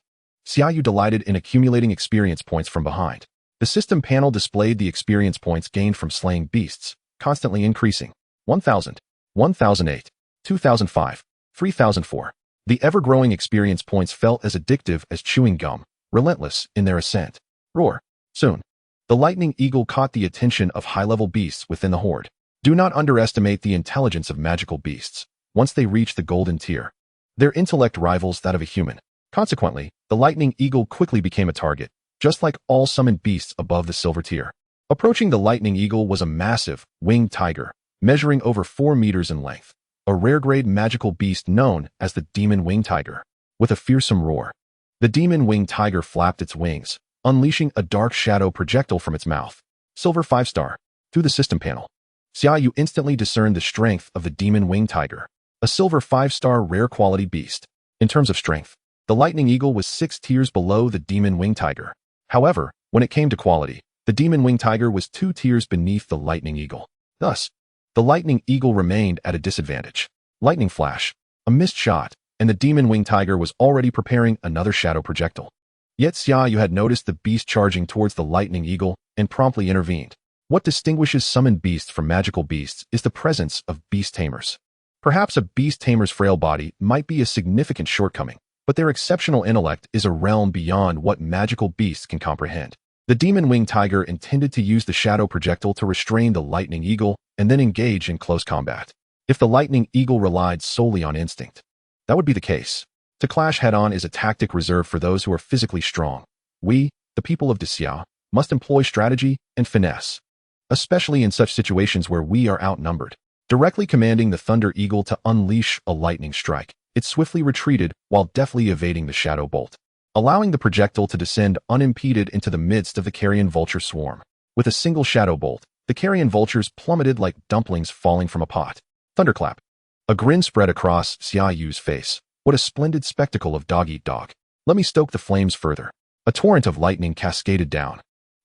Xia Yu delighted in accumulating experience points from behind. The system panel displayed the experience points gained from slaying beasts, constantly increasing. 1,000, 1,008, 2,005, 3,004. The ever-growing experience points felt as addictive as chewing gum, relentless in their ascent. Roar. Soon, the lightning eagle caught the attention of high-level beasts within the horde. Do not underestimate the intelligence of magical beasts. Once they reach the golden tier, their intellect rivals that of a human. Consequently, the lightning eagle quickly became a target, just like all summoned beasts above the silver tier. Approaching the lightning eagle was a massive, winged tiger, measuring over 4 meters in length, a rare-grade magical beast known as the demon winged tiger. With a fearsome roar, the demon winged tiger flapped its wings, unleashing a dark shadow projectile from its mouth. Silver 5-star. Through the system panel, Xia Yu instantly discerned the strength of the demon winged tiger, a silver 5-star rare quality beast. In terms of strength, the lightning eagle was 6 tiers below the demon winged tiger. However, when it came to quality, the demon winged tiger was 2 tiers beneath the lightning eagle. Thus, the lightning eagle remained at a disadvantage. Lightning flash, a missed shot, and the demon winged tiger was already preparing another shadow projectile. Yet Xia Yu had noticed the beast charging towards the lightning eagle and promptly intervened. What distinguishes summoned beasts from magical beasts is the presence of beast tamers. Perhaps a beast tamer's frail body might be a significant shortcoming, but their exceptional intellect is a realm beyond what magical beasts can comprehend. The demon winged tiger intended to use the shadow projectile to restrain the lightning eagle and then engage in close combat. If the lightning eagle relied solely on instinct, that would be the case. To clash head-on is a tactic reserved for those who are physically strong. We, the people of Xia, must employ strategy and finesse, especially in such situations where we are outnumbered. Directly commanding the Thunder Eagle to unleash a lightning strike, it swiftly retreated while deftly evading the shadow bolt, allowing the projectile to descend unimpeded into the midst of the carrion vulture swarm. With a single shadow bolt, the carrion vultures plummeted like dumplings falling from a pot. Thunderclap. A grin spread across Xia Yu's face. What a splendid spectacle of dog-eat-dog. Let me stoke the flames further. A torrent of lightning cascaded down,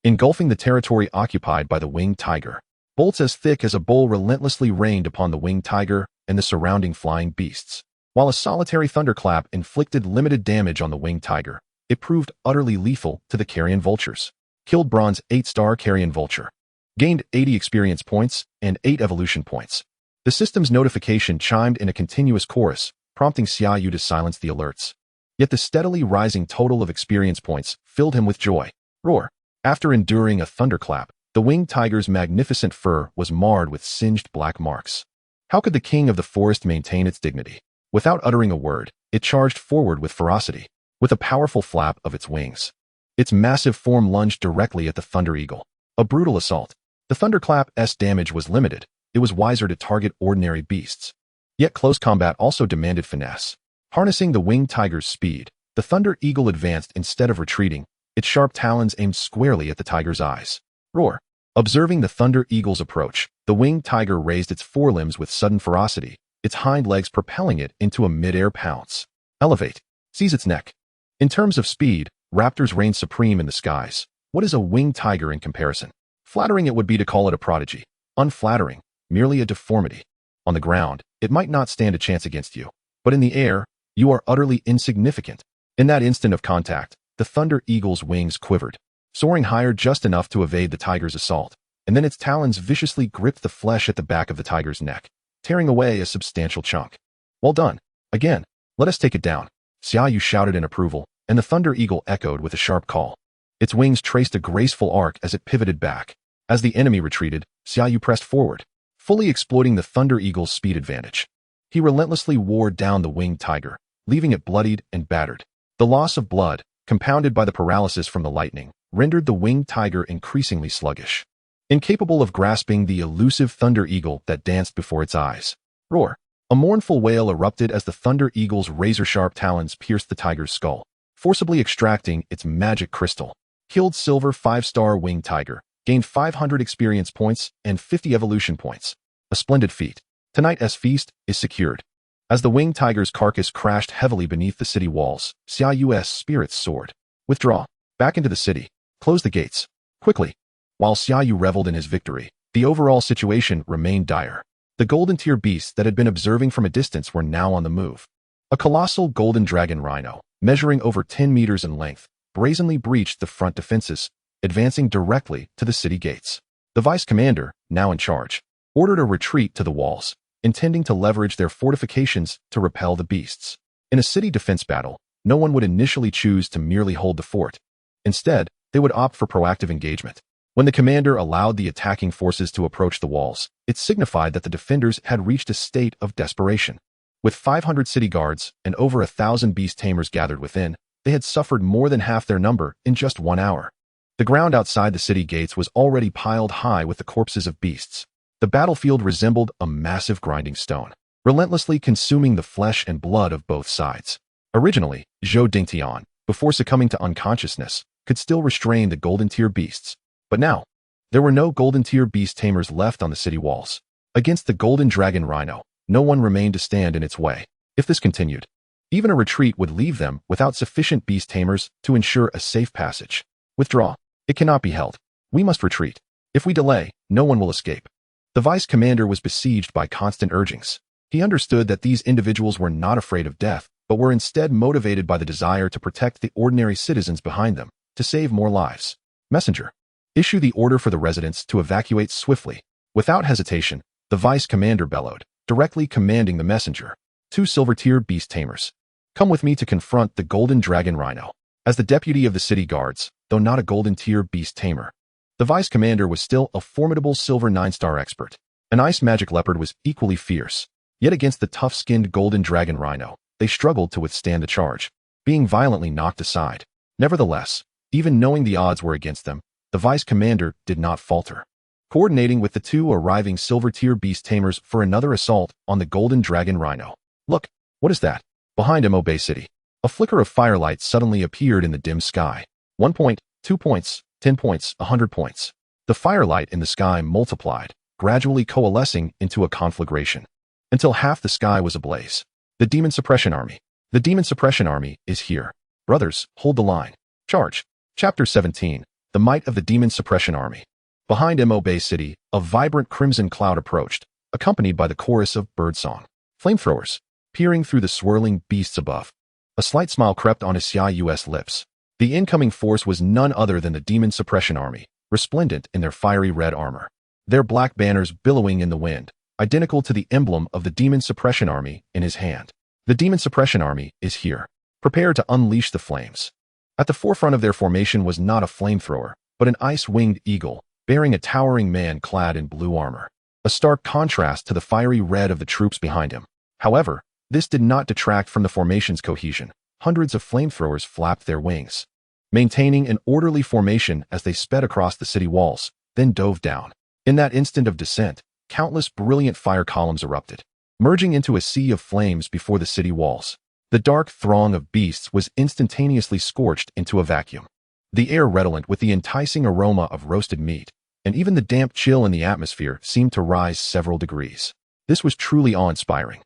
engulfing the territory occupied by the winged tiger. Bolts as thick as a bowl relentlessly rained upon the winged tiger and the surrounding flying beasts. While a solitary thunderclap inflicted limited damage on the winged tiger, it proved utterly lethal to the carrion vultures. Killed bronze 8-star carrion vulture. Gained 80 experience points and 8 evolution points. The system's notification chimed in a continuous chorus, prompting Xia Yu to silence the alerts. Yet the steadily rising total of experience points filled him with joy. Roar. After enduring a thunderclap, the winged tiger's magnificent fur was marred with singed black marks. How could the king of the forest maintain its dignity? Without uttering a word, it charged forward with ferocity. With a powerful flap of its wings, its massive form lunged directly at the Thunder Eagle. A brutal assault. The thunderclap's damage was limited. It was wiser to target ordinary beasts. Yet close combat also demanded finesse. Harnessing the winged tiger's speed, the Thunder Eagle advanced instead of retreating, its sharp talons aimed squarely at the tiger's eyes. Roar. Observing the Thunder Eagle's approach, the winged tiger raised its forelimbs with sudden ferocity, its hind legs propelling it into a mid-air pounce. Elevate. Seize its neck. In terms of speed, raptors reign supreme in the skies. What is a winged tiger in comparison? Flattering it would be to call it a prodigy. Unflattering, merely a deformity. On the ground, it might not stand a chance against you, but in the air, you are utterly insignificant. In that instant of contact, the Thunder Eagle's wings quivered, soaring higher just enough to evade the tiger's assault, and then its talons viciously gripped the flesh at the back of the tiger's neck. tearing away a substantial chunk. Well done. Again, let us take it down. Xia Yu shouted in approval, and the Thunder Eagle echoed with a sharp call. Its wings traced a graceful arc as it pivoted back. As the enemy retreated, Xia Yu pressed forward, fully exploiting the Thunder Eagle's speed advantage. He relentlessly wore down the winged tiger, leaving it bloodied and battered. The loss of blood, compounded by the paralysis from the lightning, rendered the winged tiger increasingly sluggish. Incapable of grasping the elusive Thunder Eagle that danced before its eyes. Roar! A mournful wail erupted as the Thunder Eagle's razor-sharp talons pierced the tiger's skull, forcibly extracting its magic crystal. Killed silver 5-star winged tiger, gained 500 experience points and 50 evolution points. A splendid feat. Tonight's feast is secured. As the winged tiger's carcass crashed heavily beneath the city walls, Xia Yu's spirits soared. Withdraw. Back into the city. Close the gates. Quickly. While Xia Yu reveled in his victory, the overall situation remained dire. The golden tier beasts that had been observing from a distance were now on the move. A colossal golden dragon rhino, measuring over 10 meters in length, brazenly breached the front defenses, advancing directly to the city gates. The vice commander, now in charge, ordered a retreat to the walls, intending to leverage their fortifications to repel the beasts. In a city defense battle, no one would initially choose to merely hold the fort. Instead, they would opt for proactive engagement. When the commander allowed the attacking forces to approach the walls, it signified that the defenders had reached a state of desperation. With 500 city guards and over 1,000 beast tamers gathered within, they had suffered more than half their number in just 1 hour. The ground outside the city gates was already piled high with the corpses of beasts. The battlefield resembled a massive grinding stone, relentlessly consuming the flesh and blood of both sides. Originally, Zhou Dingtian, before succumbing to unconsciousness, could still restrain the golden tier beasts. But now, there were no golden tier beast tamers left on the city walls. Against the golden dragon rhino, no one remained to stand in its way. If this continued, even a retreat would leave them without sufficient beast tamers to ensure a safe passage. Withdraw. It cannot be held. We must retreat. If we delay, no one will escape. The vice commander was besieged by constant urgings. He understood that these individuals were not afraid of death, but were instead motivated by the desire to protect the ordinary citizens behind them, to save more lives. Messenger. Issue the order for the residents to evacuate swiftly. Without hesitation, the vice commander bellowed, directly commanding the messenger. 2 silver-tier beast tamers. Come with me to confront the golden dragon rhino. As the deputy of the city guards, though not a golden-tier beast tamer, the vice commander was still a formidable silver 9-star expert. An ice magic leopard was equally fierce. Yet against the tough-skinned golden dragon rhino, they struggled to withstand the charge, being violently knocked aside. Nevertheless, even knowing the odds were against them, the vice commander did not falter. Coordinating with the 2 arriving silver-tier beast tamers for another assault on the golden dragon rhino. Look, what is that? Behind Mo Bay City. A flicker of firelight suddenly appeared in the dim sky. 1 point, 2 points, 10 points, 100 points. The firelight in the sky multiplied, gradually coalescing into a conflagration, until half the sky was ablaze. The Demon Suppression Army. The Demon Suppression Army is here. Brothers, hold the line. Charge. Chapter 17. The Might of the Demon Suppression Army. Behind Mo Bay City, a vibrant crimson cloud approached, accompanied by the chorus of birdsong. Flamethrowers, peering through the swirling beasts above. A slight smile crept on Xia Yu's lips. The incoming force was none other than the Demon Suppression Army, resplendent in their fiery red armor. Their black banners billowing in the wind, identical to the emblem of the Demon Suppression Army in his hand. The Demon Suppression Army is here. Prepare to unleash the flames. At the forefront of their formation was not a flamethrower, but an ice-winged eagle, bearing a towering man clad in blue armor. A stark contrast to the fiery red of the troops behind him. However, this did not detract from the formation's cohesion. Hundreds of flamethrowers flapped their wings, maintaining an orderly formation as they sped across the city walls, then dove down. In that instant of descent, countless brilliant fire columns erupted, merging into a sea of flames before the city walls. The dark throng of beasts was instantaneously scorched into a vacuum. The air redolent with the enticing aroma of roasted meat, and even the damp chill in the atmosphere seemed to rise several degrees. This was truly awe-inspiring.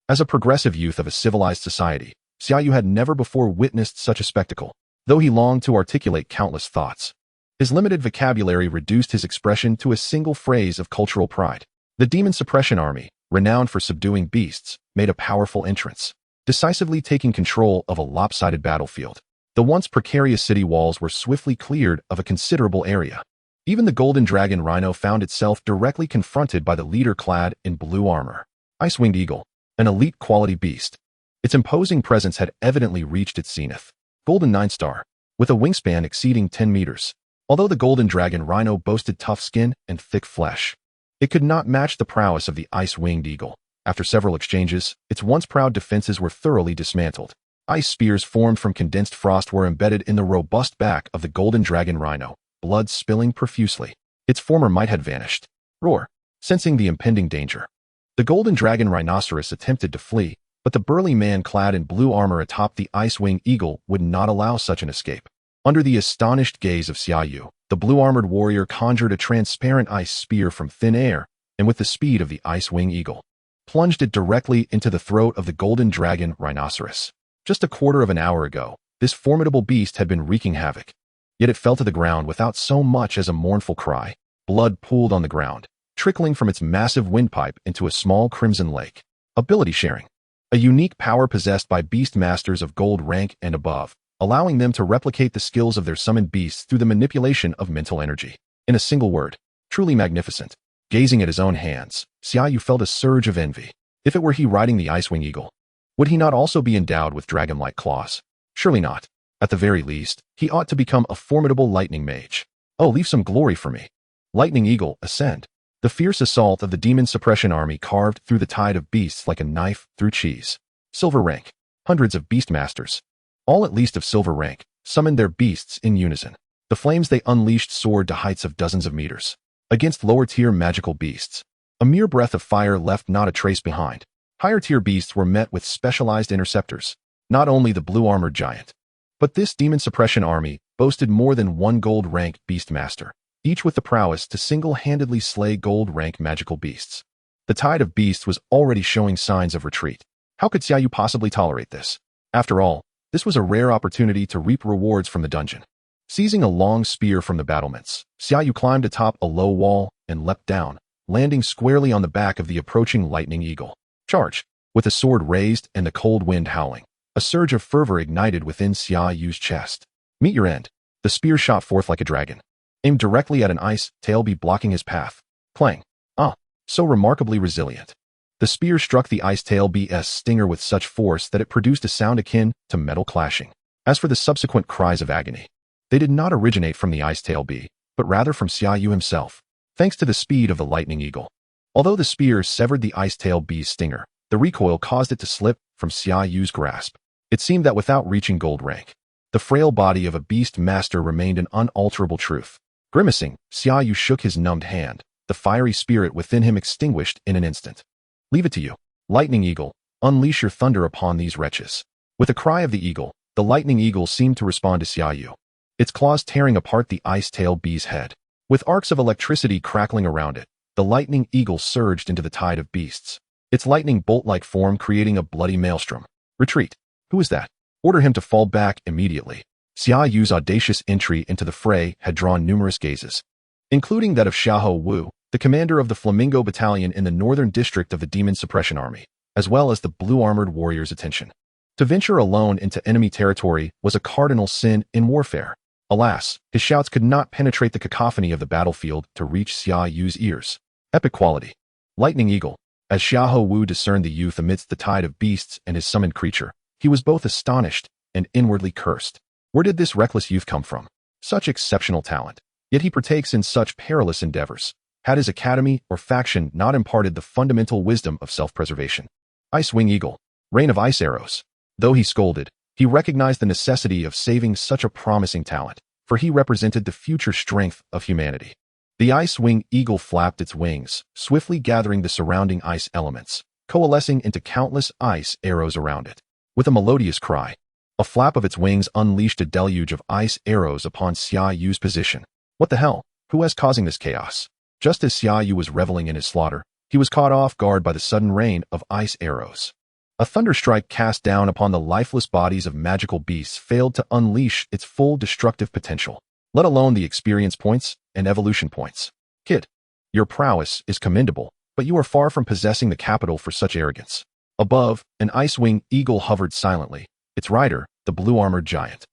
As a progressive youth of a civilized society, Xia Yu had never before witnessed such a spectacle, though he longed to articulate countless thoughts. His limited vocabulary reduced his expression to a single phrase of cultural pride. The Demon Suppression Army, renowned for subduing beasts, made a powerful entrance, decisively taking control of a lopsided battlefield. The once precarious city walls were swiftly cleared of a considerable area. Even the golden dragon rhino found itself directly confronted by the leader clad in blue armor. Ice-winged eagle, an elite quality beast. Its imposing presence had evidently reached its zenith. Golden 9-star, with a wingspan exceeding 10 meters. Although the golden dragon rhino boasted tough skin and thick flesh, it could not match the prowess of the ice-winged eagle. After several exchanges, its once proud defenses were thoroughly dismantled. Ice spears formed from condensed frost were embedded in the robust back of the golden dragon rhino, blood spilling profusely. Its former might had vanished. Roar. Sensing the impending danger, the golden dragon rhinoceros attempted to flee, but the burly man clad in blue armor atop the ice-winged eagle would not allow such an escape. Under the astonished gaze of Xia Yu, the blue-armored warrior conjured a transparent ice spear from thin air, and with the speed of the ice-winged eagle, plunged it directly into the throat of the golden dragon rhinoceros. Just a quarter of an hour ago, this formidable beast had been wreaking havoc. Yet it fell to the ground without so much as a mournful cry. Blood pooled on the ground, trickling from its massive windpipe into a small crimson lake. Ability sharing. A unique power possessed by beast masters of gold rank and above, allowing them to replicate the skills of their summoned beasts through the manipulation of mental energy. In a single word, truly magnificent. Gazing at his own hands, Xia Yu felt a surge of envy. If it were he riding the ice-winged eagle, would he not also be endowed with dragon-like claws? Surely not. At the very least, he ought to become a formidable lightning mage. Oh, leave some glory for me. Lightning eagle, ascend. The fierce assault of the demon suppression army carved through the tide of beasts like a knife through cheese. Silver rank. Hundreds of beast masters, all at least of silver rank, summoned their beasts in unison. The flames they unleashed soared to heights of dozens of meters. Against lower-tier magical beasts, a mere breath of fire left not a trace behind. Higher-tier beasts were met with specialized interceptors. Not only the blue-armored giant, but this demon suppression army boasted more than one gold-rank beast master, each with the prowess to single-handedly slay gold-rank magical beasts. The tide of beasts was already showing signs of retreat. How could Xia Yu possibly tolerate this? After all, this was a rare opportunity to reap rewards from the dungeon. Seizing a long spear from the battlements, Xia Yu climbed atop a low wall and leapt down, landing squarely on the back of the approaching lightning eagle. Charge! With the sword raised and the cold wind howling, a surge of fervor ignited within Xia Yu's chest. Meet your end. The spear shot forth like a dragon, aimed directly at an ice tail bee blocking his path. Clang. Ah, so remarkably resilient. The spear struck the ice tail bee's stinger with such force that it produced a sound akin to metal clashing. As for the subsequent cries of agony, they did not originate from the ice tail bee, but rather from Xia Yu himself, thanks to the speed of the lightning eagle. Although the spear severed the ice tail bee's stinger, the recoil caused it to slip from Xia Yu's grasp. It seemed that without reaching gold rank, the frail body of a beast master remained an unalterable truth. Grimacing, Xia Yu shook his numbed hand, the fiery spirit within him extinguished in an instant. Leave it to you, lightning eagle, unleash your thunder upon these wretches. With a cry of the eagle, the lightning eagle seemed to respond to Xia Yu, its claws tearing apart the ice tail bee's head. With arcs of electricity crackling around it, the lightning eagle surged into the tide of beasts, its lightning bolt-like form creating a bloody maelstrom. Retreat. Who is that? Order him to fall back immediately. Xia Yu's audacious entry into the fray had drawn numerous gazes, including that of Xia Yu, the commander of the Flamingo Battalion in the northern district of the Demon Suppression Army, as well as the blue-armored warrior's attention. To venture alone into enemy territory was a cardinal sin in warfare. Alas, his shouts could not penetrate the cacophony of the battlefield to reach Xia Yu's ears. Epic quality. Lightning eagle. As Xia Yu discerned the youth amidst the tide of beasts and his summoned creature, he was both astonished and inwardly cursed. Where did this reckless youth come from? Such exceptional talent, yet he partakes in such perilous endeavors. Had his academy or faction not imparted the fundamental wisdom of self-preservation? Ice-wing eagle. Rain of ice arrows. Though he scolded, he recognized the necessity of saving such a promising talent, for he represented the future strength of humanity. The ice-wing eagle flapped its wings, swiftly gathering the surrounding ice elements, coalescing into countless ice arrows around it. With a melodious cry, a flap of its wings unleashed a deluge of ice arrows upon Xia Yu's position. What the hell? Who is causing this chaos? Just as Xia Yu was reveling in his slaughter, he was caught off guard by the sudden rain of ice arrows. A thunderstrike cast down upon the lifeless bodies of magical beasts failed to unleash its full destructive potential, let alone the experience points and evolution points. Kid, your prowess is commendable, but you are far from possessing the capital for such arrogance. Above, an ice-wing eagle hovered silently, its rider, the blue-armored giant,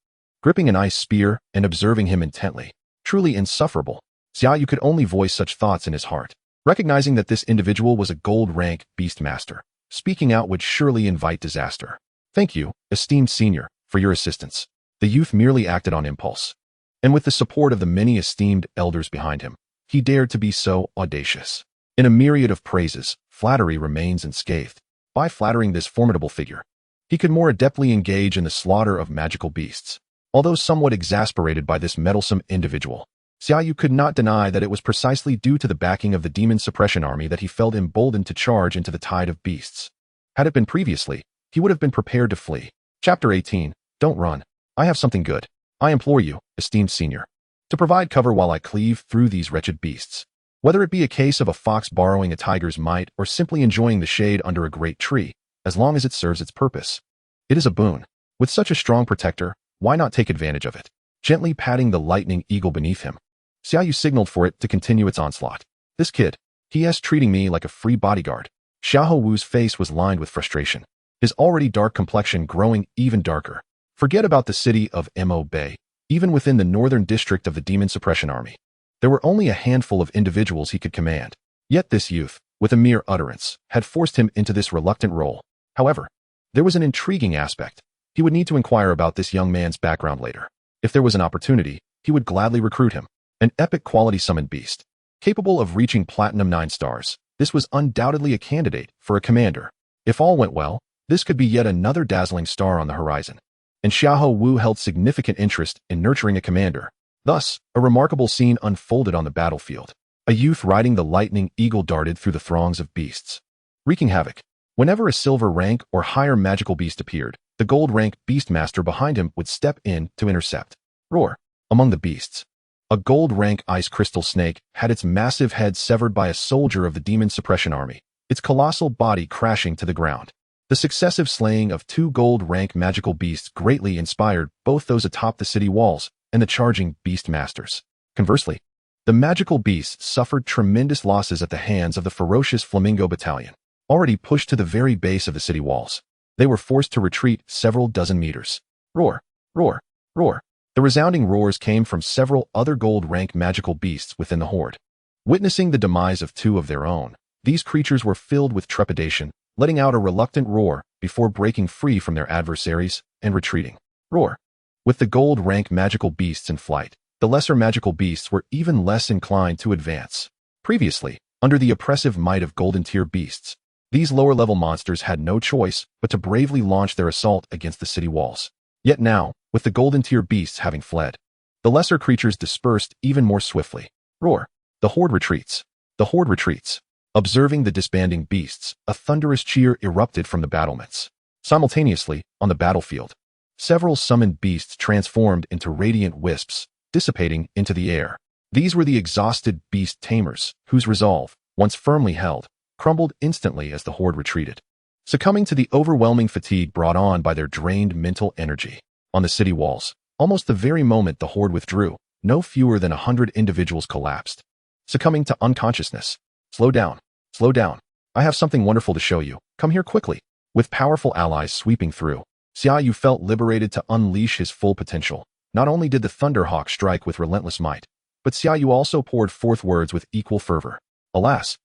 gripping an ice spear and observing him intently. Truly insufferable. Xia Yu could only voice such thoughts in his heart. Recognizing that this individual was a gold-rank beastmaster, speaking out would surely invite disaster. Thank you, esteemed senior, for your assistance. The youth merely acted on impulse. And with the support of the many esteemed elders behind him, he dared to be so audacious. In a myriad of praises, flattery remains unscathed. By flattering this formidable figure, he could more adeptly engage in the slaughter of magical beasts. Although somewhat exasperated by this meddlesome individual, Xia Yu could not deny that it was precisely due to the backing of the demon suppression army that he felt emboldened to charge into the tide of beasts. Had it been previously, he would have been prepared to flee. Chapter 18. Don't run. I have something good. I implore you, esteemed senior, to provide cover while I cleave through these wretched beasts. Whether it be a case of a fox borrowing a tiger's might or simply enjoying the shade under a great tree, as long as it serves its purpose. It is a boon. With such a strong protector, why not take advantage of it? Gently patting the lightning eagle beneath him, Xia Yu signaled for it to continue its onslaught. This kid, he is treating me like a free bodyguard. Xiahou Wu's face was lined with frustration, his already dark complexion growing even darker. Forget about the city of Mo Bay. Even within the northern district of the Demon Suppression Army, there were only a handful of individuals he could command. Yet this youth, with a mere utterance, had forced him into this reluctant role. However, there was an intriguing aspect. He would need to inquire about this young man's background later. If there was an opportunity, he would gladly recruit him. An epic quality summoned beast, capable of reaching Platinum 9 stars. This was undoubtedly a candidate for a commander. If all went well, this could be yet another dazzling star on the horizon. And Xiahou Wu held significant interest in nurturing a commander. Thus, a remarkable scene unfolded on the battlefield. A youth riding the lightning eagle darted through the throngs of beasts, wreaking havoc. Whenever a silver rank or higher magical beast appeared, the gold rank beastmaster behind him would step in to intercept. Roar. Among the beasts, a gold rank ice crystal snake had its massive head severed by a soldier of the Demon Suppression Army, its colossal body crashing to the ground. The successive slaying of 2 gold rank magical beasts greatly inspired both those atop the city walls and the charging beastmasters. Conversely, the magical beasts suffered tremendous losses at the hands of the ferocious Flamingo Battalion, already pushed to the very base of the city walls. They were forced to retreat several dozen meters. Roar, roar, roar. The resounding roars came from several other gold-rank magical beasts within the horde. Witnessing the demise of 2 of their own, these creatures were filled with trepidation, letting out a reluctant roar before breaking free from their adversaries and retreating. Roar. With the gold-rank magical beasts in flight, the lesser magical beasts were even less inclined to advance. Previously, under the oppressive might of golden-tier beasts, these lower-level monsters had no choice but to bravely launch their assault against the city walls. Yet now, with the golden-tier beasts having fled, the lesser creatures dispersed even more swiftly. Roar. The horde retreats. The horde retreats. Observing the disbanding beasts, a thunderous cheer erupted from the battlements. Simultaneously, on the battlefield, several summoned beasts transformed into radiant wisps, dissipating into the air. These were the exhausted beast tamers, whose resolve, once firmly held, crumbled instantly as the horde retreated, succumbing to the overwhelming fatigue brought on by their drained mental energy. On the city walls, almost the very moment the horde withdrew, no fewer than 100 individuals collapsed, succumbing to unconsciousness. Slow down. Slow down. I have something wonderful to show you. Come here quickly. With powerful allies sweeping through, Xia Yu felt liberated to unleash his full potential. Not only did the Thunderhawk strike with relentless might, but Xia Yu also poured forth words with equal fervor. Alas,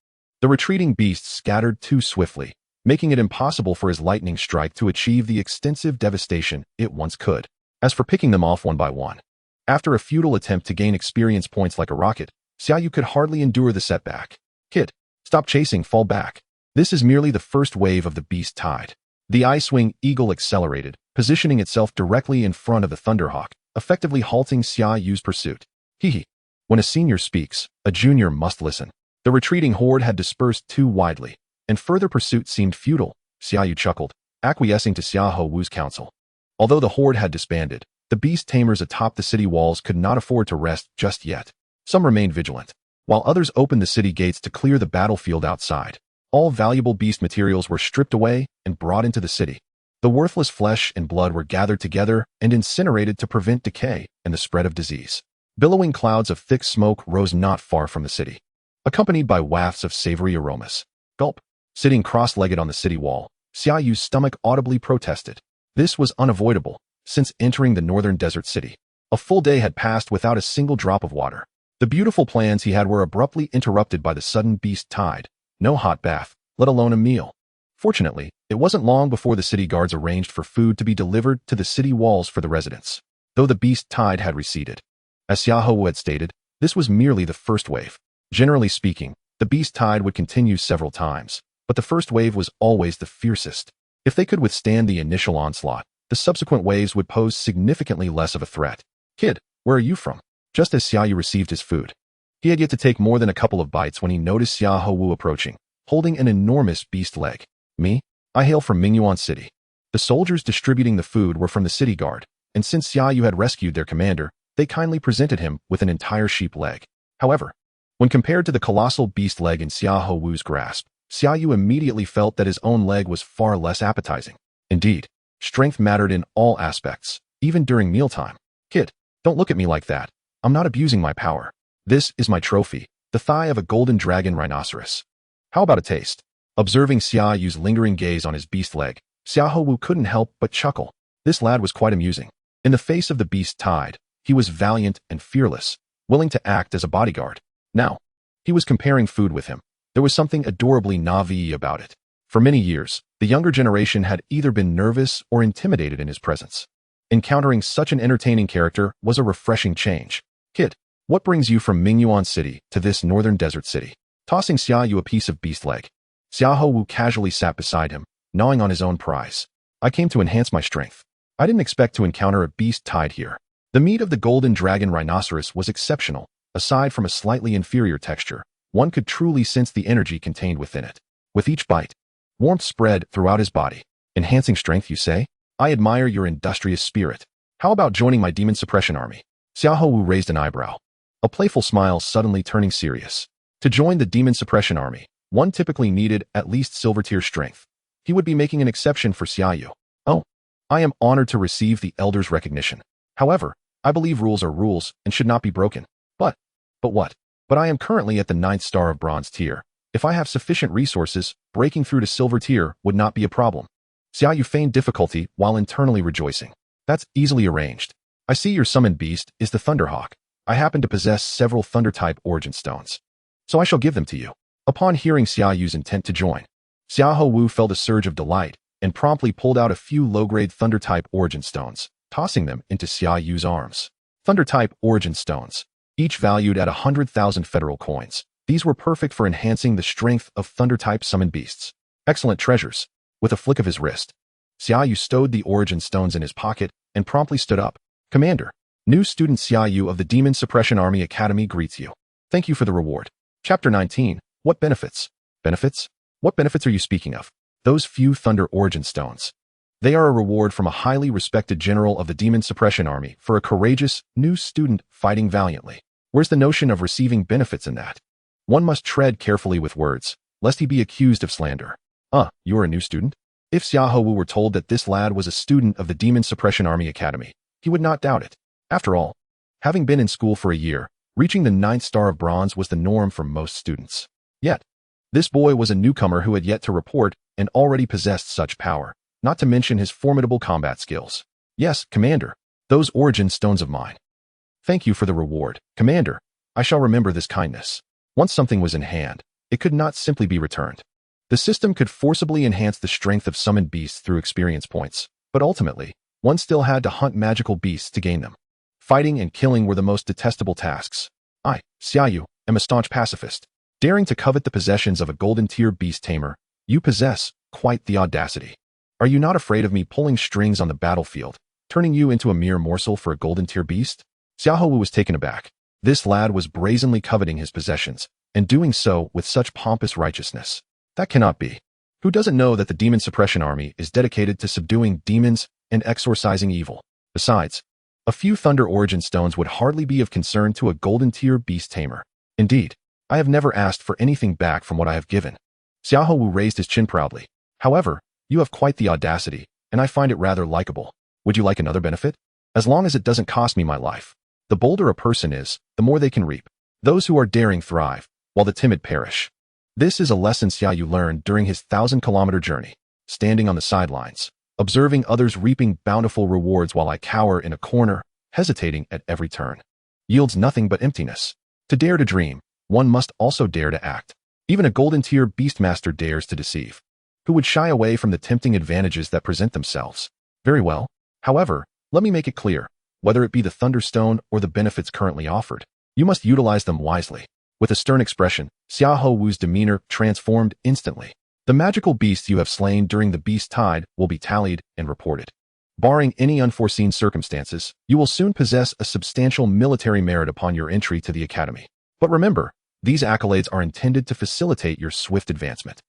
the retreating beasts scattered too swiftly, making it impossible for his lightning strike to achieve the extensive devastation it once could. As for picking them off one by one, after a futile attempt to gain experience points like a rocket, Xia Yu could hardly endure the setback. Kid, stop chasing, fall back. This is merely the first wave of the beast tide. The Icewing Eagle accelerated, positioning itself directly in front of the Thunderhawk, effectively halting Xia Yu's pursuit. Hehe. When a senior speaks, a junior must listen. The retreating horde had dispersed too widely, and further pursuit seemed futile. Xia Yu chuckled, acquiescing to Xiahou Wu's counsel. Although the horde had disbanded, the beast tamers atop the city walls could not afford to rest just yet. Some remained vigilant, while others opened the city gates to clear the battlefield outside. All valuable beast materials were stripped away and brought into the city. The worthless flesh and blood were gathered together and incinerated to prevent decay and the spread of disease. Billowing clouds of thick smoke rose not far from the city, accompanied by wafts of savory aromas. Gulp. Sitting cross-legged on the city wall, Xia Yu's stomach audibly protested. This was unavoidable, since entering the northern desert city. A full day had passed without a single drop of water. The beautiful plans he had were abruptly interrupted by the sudden beast tide. No hot bath, let alone a meal. Fortunately, it wasn't long before the city guards arranged for food to be delivered to the city walls for the residents, though the beast tide had receded. As Xia Yu had stated, this was merely the first wave. Generally speaking, the beast tide would continue several times, but the first wave was always the fiercest. If they could withstand the initial onslaught, the subsequent waves would pose significantly less of a threat. Kid, where are you from? Just as Xia Yu received his food, he had yet to take more than a couple of bites when he noticed Xia Yu approaching, holding an enormous beast leg. Me? I hail from Mingyuan City. The soldiers distributing the food were from the city guard, and since Xia Yu had rescued their commander, they kindly presented him with an entire sheep leg. However, when compared to the colossal beast leg in Xia Yu's grasp, Xia Yu immediately felt that his own leg was far less appetizing. Indeed, strength mattered in all aspects, even during mealtime. Kid, don't look at me like that. I'm not abusing my power. This is my trophy, the thigh of a golden dragon rhinoceros. How about a taste? Observing Xia Yu's lingering gaze on his beast leg, Xia Yu couldn't help but chuckle. This lad was quite amusing. In the face of the beast tide, he was valiant and fearless, willing to act as a bodyguard. Now, he was comparing food with him. There was something adorably naïve about it. For many years, the younger generation had either been nervous or intimidated in his presence. Encountering such an entertaining character was a refreshing change. Kid, what brings you from Mingyuan City to this northern desert city? Tossing Xia Yu a piece of beast leg, Xia Yu casually sat beside him, gnawing on his own prize. I came to enhance my strength. I didn't expect to encounter a beast tide here. The meat of the golden dragon rhinoceros was exceptional. Aside from a slightly inferior texture, one could truly sense the energy contained within it. With each bite, warmth spread throughout his body. Enhancing strength, you say? I admire your industrious spirit. How about joining my demon suppression army? Xia Yu raised an eyebrow, a playful smile suddenly turning serious. To join the demon suppression army, one typically needed at least silver tier strength. He would be making an exception for Xia Yu. Oh, I am honored to receive the elder's recognition. However, I believe rules are rules and should not be broken. But what? But I am currently at the 9th star of bronze tier. If I have sufficient resources, breaking through to silver tier would not be a problem. Xia Yu feigned difficulty while internally rejoicing. That's easily arranged. I see your summoned beast is the Thunderhawk. I happen to possess several Thunder-type origin stones, so I shall give them to you. Upon hearing Xia Yu's intent to join, Xia Yu felt a surge of delight and promptly pulled out a few low-grade Thunder-type origin stones, tossing them into Xia Yu's arms. Thunder-type origin stones, each valued at 100,000 federal coins. These were perfect for enhancing the strength of Thunder-type summoned beasts. Excellent treasures. With a flick of his wrist, Xia Yu stowed the origin stones in his pocket and promptly stood up. Commander, new student Xia Yu of the Demon Suppression Army Academy greets you. Thank you for the reward. Chapter 19. What benefits? Benefits? What benefits are you speaking of? Those few Thunder origin stones. They are a reward from a highly respected general of the Demon Suppression Army for a courageous, new student fighting valiantly. Where's the notion of receiving benefits in that? One must tread carefully with words, lest he be accused of slander. You are a new student? If Xia Yu were told that this lad was a student of the Demon Suppression Army Academy, he would not doubt it. After all, having been in school for a year, reaching the 9th star of bronze was the norm for most students. Yet, this boy was a newcomer who had yet to report and already possessed such power, not to mention his formidable combat skills. Yes, Commander, those origin stones of mine. Thank you for the reward, Commander. I shall remember this kindness. Once something was in hand, it could not simply be returned. The system could forcibly enhance the strength of summoned beasts through experience points, but ultimately, one still had to hunt magical beasts to gain them. Fighting and killing were the most detestable tasks. I, Xia Yu, am a staunch pacifist. Daring to covet the possessions of a golden-tier beast tamer, you possess quite the audacity. Are you not afraid of me pulling strings on the battlefield, turning you into a mere morsel for a golden-tier beast? Xia Yu was taken aback. This lad was brazenly coveting his possessions, and doing so with such pompous righteousness. That cannot be. Who doesn't know that the Demon Suppression Army is dedicated to subduing demons and exorcising evil? Besides, a few Thunder origin stones would hardly be of concern to a golden-tier beast tamer. Indeed, I have never asked for anything back from what I have given. Xia Yu raised his chin proudly. However, you have quite the audacity, and I find it rather likable. Would you like another benefit? As long as it doesn't cost me my life. The bolder a person is, the more they can reap. Those who are daring thrive, while the timid perish. This is a lesson Xia Yu learned during his 1,000-kilometer journey, standing on the sidelines, observing others reaping bountiful rewards while I cower in a corner, hesitating at every turn. Yields nothing but emptiness. To dare to dream, one must also dare to act. Even a golden tier beastmaster dares to deceive. Who would shy away from the tempting advantages that present themselves? Very well. However, let me make it clear, whether it be the Thunderstone or the benefits currently offered, you must utilize them wisely. With a stern expression, Xia Yu's demeanor transformed instantly. The magical beasts you have slain during the Beast Tide will be tallied and reported. Barring any unforeseen circumstances, you will soon possess a substantial military merit upon your entry to the academy. But remember, these accolades are intended to facilitate your swift advancement.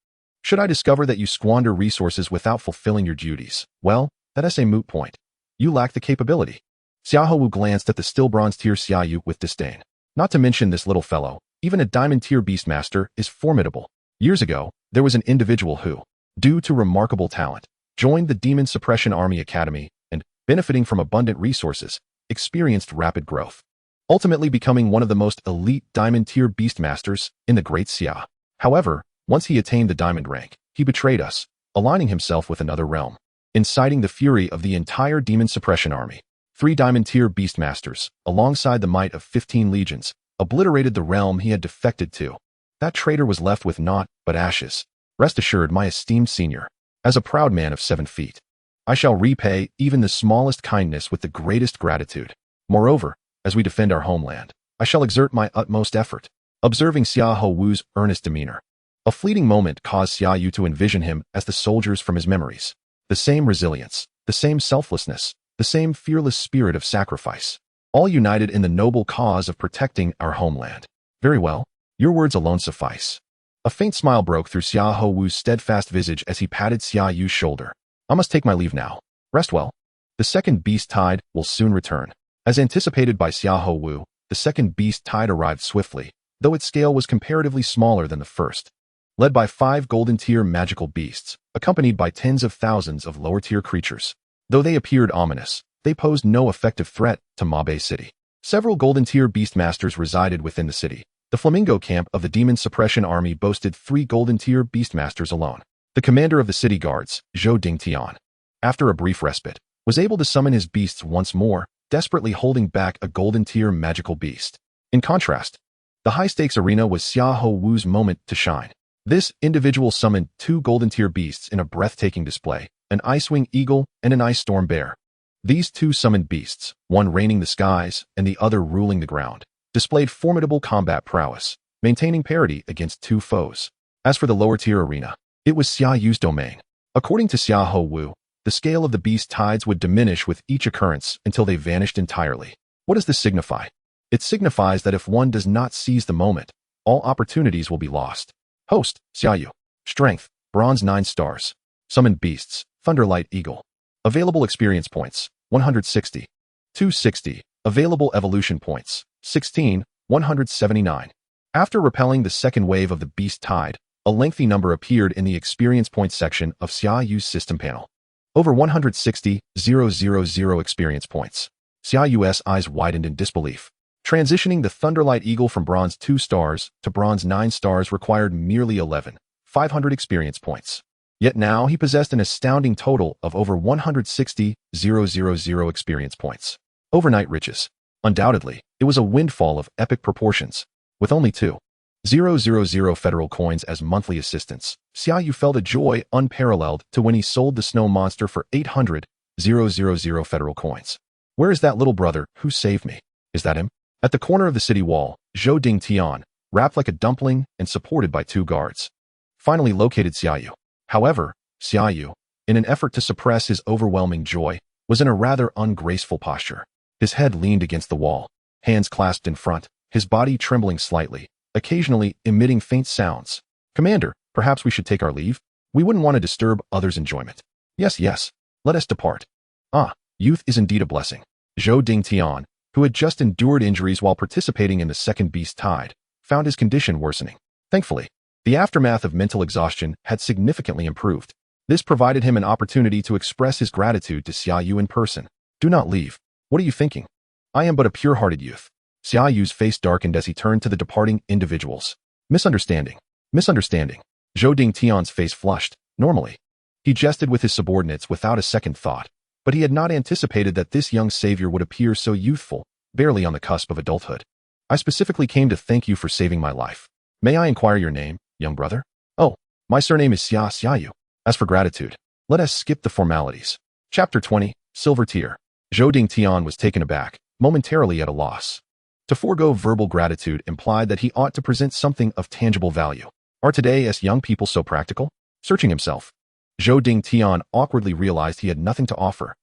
Should I discover that you squander resources without fulfilling your duties, well, that is a moot point. You lack the capability. Xia Yu glanced at the still bronze tier Xia Yu with disdain. Not to mention this little fellow, even a diamond tier beastmaster is formidable. Years ago, there was an individual who, due to remarkable talent, joined the Demon Suppression Army Academy and, benefiting from abundant resources, experienced rapid growth, ultimately becoming one of the most elite diamond tier beastmasters in the Great Xia. However, once he attained the diamond rank, he betrayed us, aligning himself with another realm, inciting the fury of the entire Demon Suppression Army. 3 diamond tier beastmasters, alongside the might of 15 legions, obliterated the realm he had defected to. That traitor was left with naught but ashes. Rest assured, my esteemed senior, as a proud man of 7 feet, I shall repay even the smallest kindness with the greatest gratitude. Moreover, as we defend our homeland, I shall exert my utmost effort. Observing Xia Yu's earnest demeanor, a fleeting moment caused Xia Yu to envision him as the soldiers from his memories. The same resilience, the same selflessness, the same fearless spirit of sacrifice, all united in the noble cause of protecting our homeland. Very well. Your words alone suffice. A faint smile broke through Xia Yu's steadfast visage as he patted Xia Yu's shoulder. I must take my leave now. Rest well. The second Beast Tide will soon return. As anticipated by Xia Yu, the second Beast Tide arrived swiftly, though its scale was comparatively smaller than the first. Led by 5 golden-tier magical beasts, accompanied by tens of thousands of lower-tier creatures. Though they appeared ominous, they posed no effective threat to Mabe City. Several golden-tier beastmasters resided within the city. The Flamingo camp of the Demon Suppression Army boasted 3 golden-tier beastmasters alone. The commander of the city guards, Zhou Dingtian, after a brief respite, was able to summon his beasts once more, desperately holding back a golden-tier magical beast. In contrast, the high-stakes arena was Xia Yu's moment to shine. This individual summoned 2 golden-tier beasts in a breathtaking display, an Icewing Eagle and an Ice Storm Bear. These 2 summoned beasts, one reigning the skies and the other ruling the ground, displayed formidable combat prowess, maintaining parity against 2 foes. As for the lower-tier arena, it was Xia Yu's domain. According to Xia Yu, the scale of the beast tides would diminish with each occurrence until they vanished entirely. What does this signify? It signifies that if one does not seize the moment, all opportunities will be lost. Host, Xia Yu. Strength, Bronze 9 stars. Summoned beasts, Thunderlight Eagle. Available experience points, 160. 260. Available evolution points, 16, 179. After repelling the second wave of the Beast Tide, a lengthy number appeared in the experience points section of Xia Yu's system panel. Over 160,000 experience points. Xia Yu's eyes widened in disbelief. Transitioning the Thunderlight Eagle from Bronze 2 stars to Bronze 9 stars required merely 11,500 experience points. Yet now he possessed an astounding total of over 160,000 experience points. Overnight riches. Undoubtedly, it was a windfall of epic proportions. With only 2,000 federal coins as monthly assistance, Xia Yu felt a joy unparalleled to when he sold the snow monster for 800,000 federal coins. Where is that little brother who saved me? Is that him? At the corner of the city wall, Zhou Dingtian, wrapped like a dumpling and supported by 2 guards, finally located Xia Yu. However, Xia Yu, in an effort to suppress his overwhelming joy, was in a rather ungraceful posture. His head leaned against the wall, hands clasped in front, his body trembling slightly, occasionally emitting faint sounds. Commander, perhaps we should take our leave? We wouldn't want to disturb others' enjoyment. Yes, let us depart. Ah, youth is indeed a blessing. Zhou Dingtian, who had just endured injuries while participating in the second Beast Tide, found his condition worsening. Thankfully, the aftermath of mental exhaustion had significantly improved. This provided him an opportunity to express his gratitude to Xia Yu in person. Do not leave. What are you thinking? I am but a pure-hearted youth. Xia Yu's face darkened as he turned to the departing individuals. Misunderstanding. Zhou Dingtian's face flushed. Normally, he jested with his subordinates without a second thought, but he had not anticipated that this young savior would appear so youthful, barely on the cusp of adulthood. I specifically came to thank you for saving my life. May I inquire your name, young brother? Oh, my surname is Xia Yu. As for gratitude, let us skip the formalities. Chapter 20, Silver Tier. Zhou Dingtian was taken aback, momentarily at a loss. To forego verbal gratitude implied that he ought to present something of tangible value. Are today as young people so practical? Searching himself, Zhou Dingtian awkwardly realized he had nothing to offer.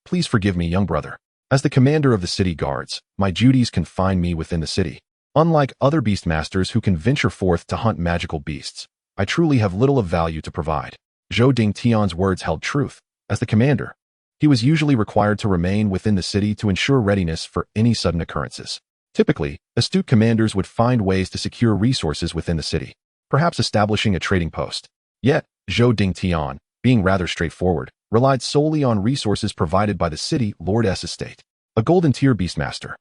Please forgive me, young brother. As the commander of the city guards, my duties confine me within the city. Unlike other beastmasters who can venture forth to hunt magical beasts, I truly have little of value to provide. Zhou Dingtian's words held truth. As the commander, he was usually required to remain within the city to ensure readiness for any sudden occurrences. Typically, astute commanders would find ways to secure resources within the city, perhaps establishing a trading post. Yet, Zhou Dingtian, being rather straightforward, relied solely on resources provided by the city lord's estate. A golden tier beastmaster,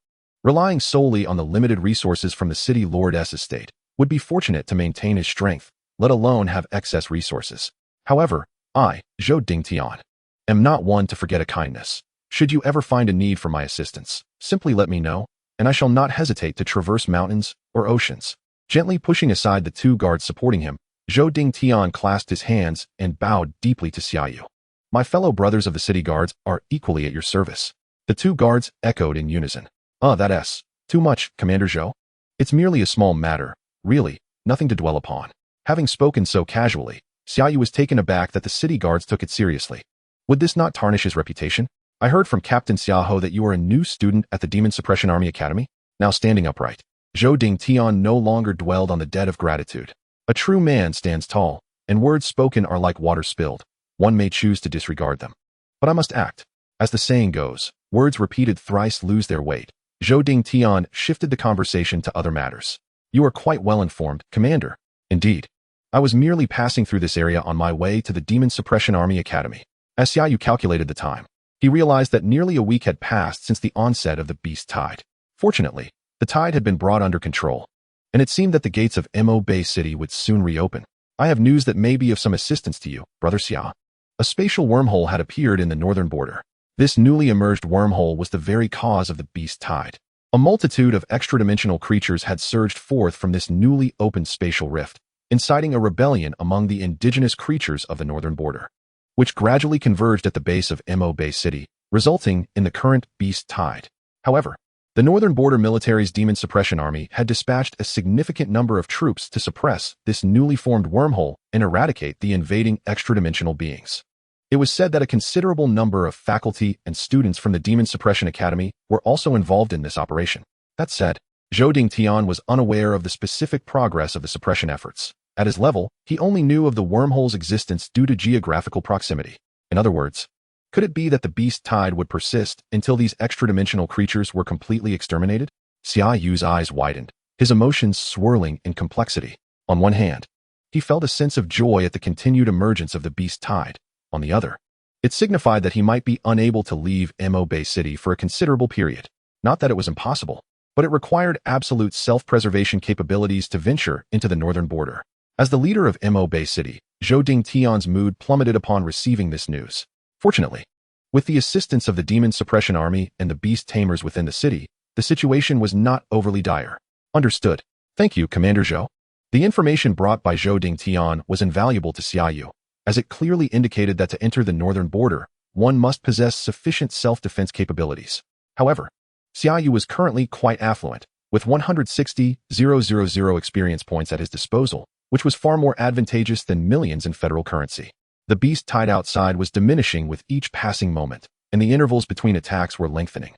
relying solely on the limited resources from the city lord's estate, would be fortunate to maintain his strength, let alone have excess resources. However, I, Zhou Dingtian, am not one to forget a kindness. Should you ever find a need for my assistance, simply let me know, and I shall not hesitate to traverse mountains or oceans. Gently pushing aside the two guards supporting him, Zhou Dingtian clasped his hands and bowed deeply to Xia Yu. My fellow brothers of the city guards are equally at your service. The two guards echoed in unison. That's too much, Commander Zhou. It's merely a small matter, really, nothing to dwell upon. Having spoken so casually, Xia Yu was taken aback that the city guards took it seriously. Would this not tarnish his reputation? I heard from Captain Xiaoho that you are a new student at the Demon Suppression Army Academy. Now standing upright, Zhou Dingtian no longer dwelled on the debt of gratitude. A true man stands tall, and words spoken are like water spilled. One may choose to disregard them. But I must act. As the saying goes, words repeated thrice lose their weight. Zhou Dingtian shifted the conversation to other matters. You are quite well informed, Commander. Indeed. I was merely passing through this area on my way to the Demon Suppression Army Academy. As Xia Yu calculated the time, he realized that nearly a week had passed since the onset of the beast tide. Fortunately, the tide had been brought under control, and it seemed that the gates of Mo Bay City would soon reopen. I have news that may be of some assistance to you, Brother Xia. A spatial wormhole had appeared in the northern border. This newly emerged wormhole was the very cause of the beast tide. A multitude of extra-dimensional creatures had surged forth from this newly opened spatial rift, inciting a rebellion among the indigenous creatures of the northern border, which gradually converged at the base of Mo Bay City, resulting in the current beast tide. However, the Northern Border Military's Demon Suppression Army had dispatched a significant number of troops to suppress this newly formed wormhole and eradicate the invading extra-dimensional beings. It was said that a considerable number of faculty and students from the Demon Suppression Academy were also involved in this operation. That said, Zhou Dingtian was unaware of the specific progress of the suppression efforts. At his level, he only knew of the wormhole's existence due to geographical proximity. In other words, could it be that the beast tide would persist until these extra-dimensional creatures were completely exterminated? Xia Yu's eyes widened, his emotions swirling in complexity. On one hand, he felt a sense of joy at the continued emergence of the beast tide. On the other, it signified that he might be unable to leave Mo Bay City for a considerable period. Not that it was impossible, but it required absolute self-preservation capabilities to venture into the northern border. As the leader of Mo Bay City, Zhou Dingtian's mood plummeted upon receiving this news. Fortunately, with the assistance of the Demon Suppression Army and the beast tamers within the city, the situation was not overly dire. Understood. Thank you, Commander Zhou. The information brought by Zhou Dingtian was invaluable to Xia Yu, as it clearly indicated that to enter the northern border, one must possess sufficient self-defense capabilities. However, Xia Yu was currently quite affluent, with 160,000 experience points at his disposal, which was far more advantageous than millions in federal currency. The beast tide outside was diminishing with each passing moment, and the intervals between attacks were lengthening.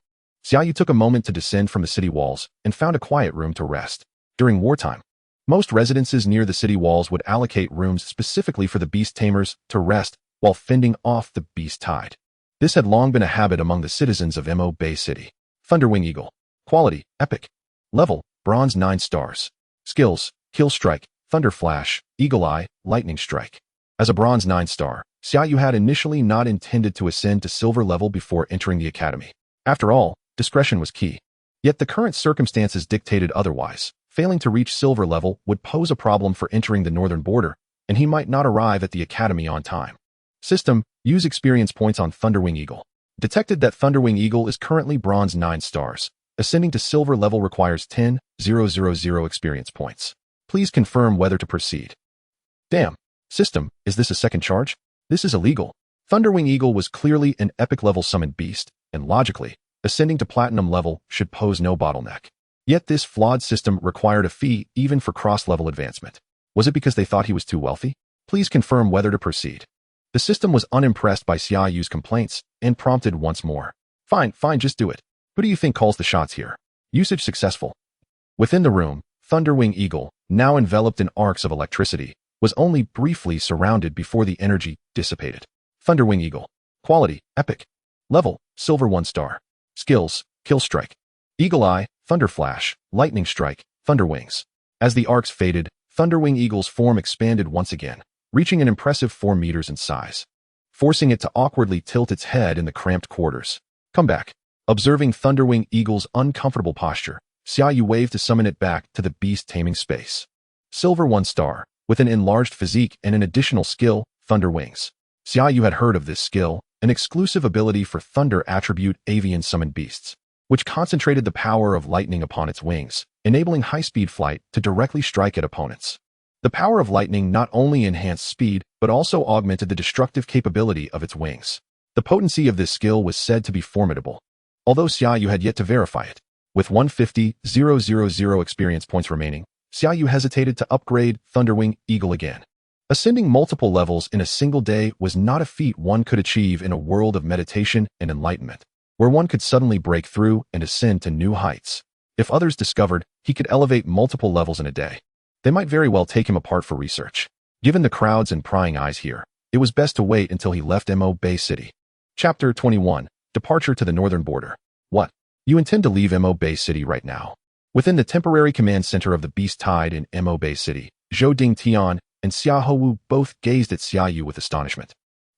Xia Yu took a moment to descend from the city walls and found a quiet room to rest. During wartime, most residences near the city walls would allocate rooms specifically for the beast tamers to rest while fending off the beast tide. This had long been a habit among the citizens of Mo Bay City. Thunderwing Eagle. Quality, epic. Level, bronze 9 stars. Skills, kill strike, thunder flash, eagle eye, lightning strike. As a bronze 9 star, Xia Yu had initially not intended to ascend to silver level before entering the academy. After all, discretion was key. Yet the current circumstances dictated otherwise. Failing to reach silver level would pose a problem for entering the northern border, and he might not arrive at the academy on time. System, use experience points on Thunderwing Eagle. Detected that Thunderwing Eagle is currently bronze 9 stars. Ascending to silver level requires 10,000 experience points. Please confirm whether to proceed. Damn. System, is this a second charge? This is illegal. Thunderwing Eagle was clearly an epic level summoned beast, and logically, ascending to platinum level should pose no bottleneck. Yet this flawed system required a fee even for cross-level advancement. Was it because they thought he was too wealthy? Please confirm whether to proceed. The system was unimpressed by Xia Yu's complaints and prompted once more. Fine, just do it. Who do you think calls the shots here? Usage successful. Within the room, Thunderwing Eagle, now enveloped in arcs of electricity, was only briefly surrounded before the energy dissipated. Thunderwing Eagle. Quality, epic. Level, silver 1 star. Skills, kill strike. Eagle Eye, Thunder Flash, Lightning Strike, Thunder Wings. As the arcs faded, Thunderwing Eagle's form expanded once again, reaching an impressive 4 meters in size, forcing it to awkwardly tilt its head in the cramped quarters. Come back. Observing Thunderwing Eagle's uncomfortable posture, Xia Yu waved to summon it back to the Beast Taming space. Silver 1 star, with an enlarged physique and an additional skill, Thunder Wings. Xia Yu had heard of this skill, an exclusive ability for Thunder attribute avian summoned beasts, which concentrated the power of lightning upon its wings, enabling high-speed flight to directly strike at opponents. The power of lightning not only enhanced speed, but also augmented the destructive capability of its wings. The potency of this skill was said to be formidable, although Xia Yu had yet to verify it. With 150,000 experience points remaining, Xia Yu hesitated to upgrade Thunderwing Eagle again. Ascending multiple levels in a single day was not a feat one could achieve in a world of meditation and enlightenment, where one could suddenly break through and ascend to new heights. If others discovered he could elevate multiple levels in a day, they might very well take him apart for research. Given the crowds and prying eyes here, it was best to wait until he left Mo Bay City. Chapter 21. Departure to the northern border. What? You intend to leave Mo Bay City right now? Within the temporary command center of the Beast Tide in Mo Bay City, Zhou Dingtian and Xia Wu both gazed at Xia Yu with astonishment,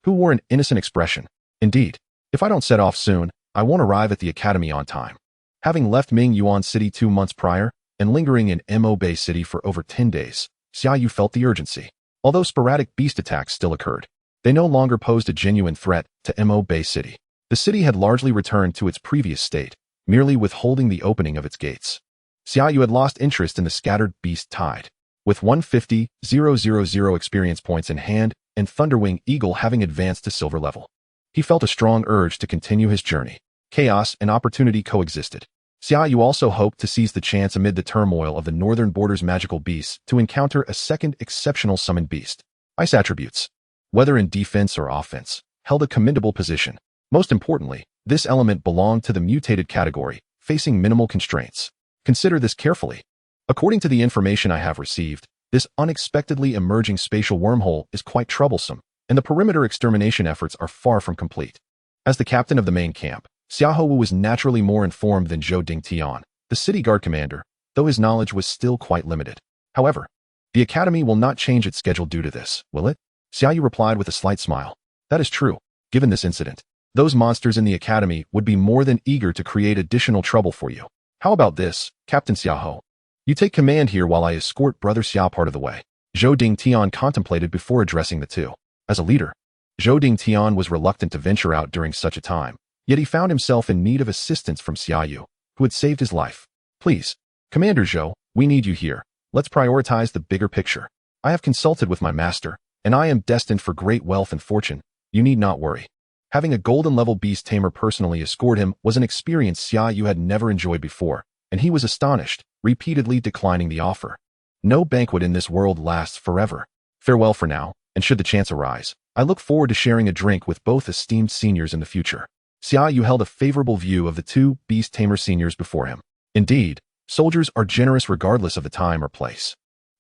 who wore an innocent expression. Indeed, if I don't set off soon, I won't arrive at the academy on time. Having left Ming Yuan City 2 months prior, and lingering in Mo Bay City for over 10 days, Xia Yu felt the urgency. Although sporadic beast attacks still occurred, they no longer posed a genuine threat to Mo Bay City. The city had largely returned to its previous state, merely withholding the opening of its gates. Xia Yu had lost interest in the scattered Beast Tide. With 150,000 experience points in hand and Thunderwing Eagle having advanced to silver level, he felt a strong urge to continue his journey. Chaos and opportunity coexisted. Xia Yu also hoped to seize the chance amid the turmoil of the northern border's magical beasts to encounter a second exceptional summoned beast. Ice attributes, whether in defense or offense, held a commendable position. Most importantly, this element belonged to the mutated category, facing minimal constraints. Consider this carefully. According to the information I have received, this unexpectedly emerging spatial wormhole is quite troublesome, and the perimeter extermination efforts are far from complete. As the captain of the main camp, Xia Wu was naturally more informed than Zhou Dingtian, the city guard commander, though his knowledge was still quite limited. However, the academy will not change its schedule due to this, will it? Xia Yu replied with a slight smile. That is true. Given this incident, those monsters in the academy would be more than eager to create additional trouble for you. How about this, Captain Xiaohu? You take command here while I escort Brother Xia part of the way. Zhou Dingtian contemplated before addressing the two. As a leader, Zhou Dingtian was reluctant to venture out during such a time, yet he found himself in need of assistance from Xia Yu, who had saved his life. Please, Commander Zhou, we need you here. Let's prioritize the bigger picture. I have consulted with my master, and I am destined for great wealth and fortune. You need not worry. Having a golden-level beast tamer personally escort him was an experience Xia Yu had never enjoyed before, and he was astonished, repeatedly declining the offer. No banquet in this world lasts forever. Farewell for now, and should the chance arise, I look forward to sharing a drink with both esteemed seniors in the future. Xia Yu held a favorable view of the 2 beast tamer seniors before him. Indeed, soldiers are generous regardless of the time or place.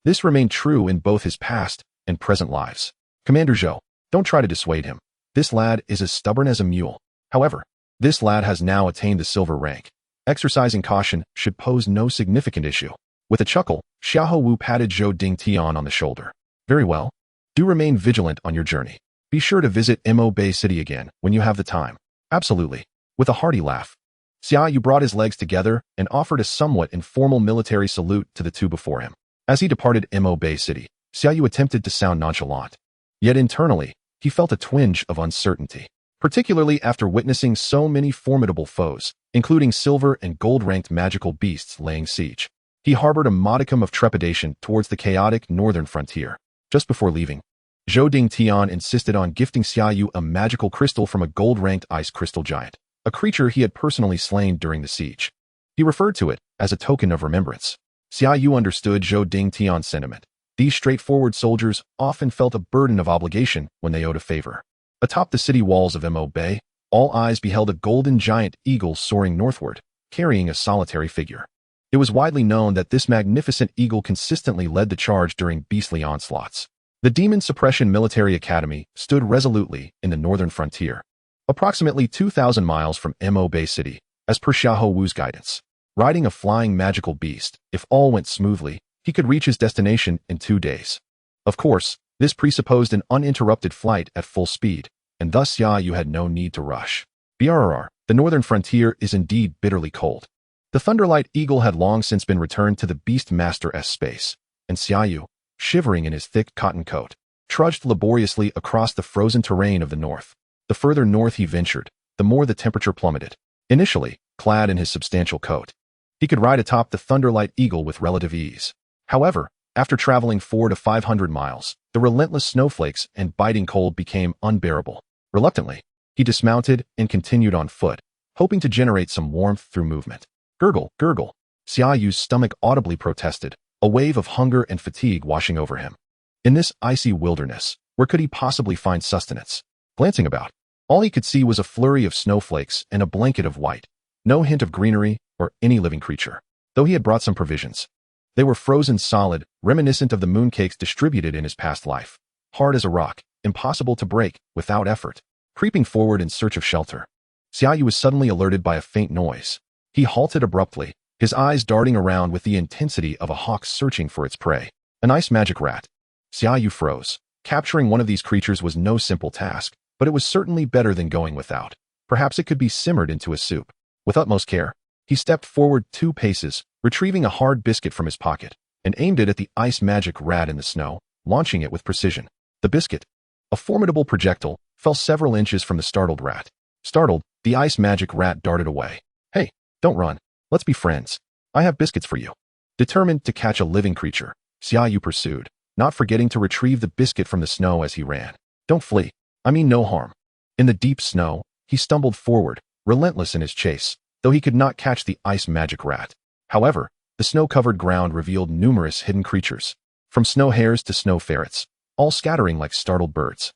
This remained true in both his past and present lives. Commander Zhou, don't try to dissuade him. This lad is as stubborn as a mule. However, this lad has now attained the silver rank. Exercising caution should pose no significant issue. With a chuckle, Xiahou Wu patted Zhou Dingtian on the shoulder. Very well. Do remain vigilant on your journey. Be sure to visit Mo Bay City again when you have the time. Absolutely. With a hearty laugh, Xia Yu brought his legs together and offered a somewhat informal military salute to the two before him. As he departed Mo Bay City, Xia Yu attempted to sound nonchalant. Yet internally, he felt a twinge of uncertainty. particularly after witnessing so many formidable foes, including silver and gold-ranked magical beasts laying siege. He harbored a modicum of trepidation towards the chaotic northern frontier. Just before leaving, Zhou Dingtian insisted on gifting Xia Yu a magical crystal from a gold-ranked ice crystal giant, a creature he had personally slain during the siege. He referred to it as a token of remembrance. Xia Yu understood Zhou Dingtian's sentiment. These straightforward soldiers often felt a burden of obligation when they owed a favor. Atop the city walls of Mo Bay, all eyes beheld a golden giant eagle soaring northward, carrying a solitary figure. It was widely known that this magnificent eagle consistently led the charge during beastly onslaughts. The Demon Suppression Military Academy stood resolutely in the northern frontier, approximately 2,000 miles from Mo Bay City, as per Xiahou Wu's guidance. Riding a flying magical beast, if all went smoothly, he could reach his destination in 2 days. Of course, this presupposed an uninterrupted flight at full speed, and thus Xia Yu had no need to rush. BRR, the northern frontier is indeed bitterly cold. The Thunderlight Eagle had long since been returned to the Beast Master's space, and Xia Yu, shivering in his thick cotton coat, trudged laboriously across the frozen terrain of the north. The further north he ventured, the more the temperature plummeted. Initially, clad in his substantial coat, he could ride atop the Thunderlight Eagle with relative ease. However, after traveling 400 to 500 miles, the relentless snowflakes and biting cold became unbearable. Reluctantly, he dismounted and continued on foot, hoping to generate some warmth through movement. Gurgle, gurgle. Xia Yu's stomach audibly protested, a wave of hunger and fatigue washing over him. In this icy wilderness, where could he possibly find sustenance? Glancing about, all he could see was a flurry of snowflakes and a blanket of white, no hint of greenery or any living creature. Though he had brought some provisions, they were frozen solid, reminiscent of the mooncakes distributed in his past life. Hard as a rock, impossible to break without effort. Creeping forward in search of shelter, Xia Yu was suddenly alerted by a faint noise. He halted abruptly, his eyes darting around with the intensity of a hawk searching for its prey. An ice magic rat. Xia Yu froze. Capturing one of these creatures was no simple task, but it was certainly better than going without. Perhaps it could be simmered into a soup. With utmost care, he stepped forward 2 paces, retrieving a hard biscuit from his pocket, and aimed it at the ice magic rat in the snow, launching it with precision. The biscuit, a formidable projectile, fell several inches from the startled rat. Startled, the ice magic rat darted away. Hey, don't run. Let's be friends. I have biscuits for you. Determined to catch a living creature, Xia Yu pursued, not forgetting to retrieve the biscuit from the snow as he ran. Don't flee. I mean no harm. In the deep snow, he stumbled forward, relentless in his chase, though he could not catch the ice magic rat. However, the snow-covered ground revealed numerous hidden creatures, from snow hares to snow ferrets, all scattering like startled birds.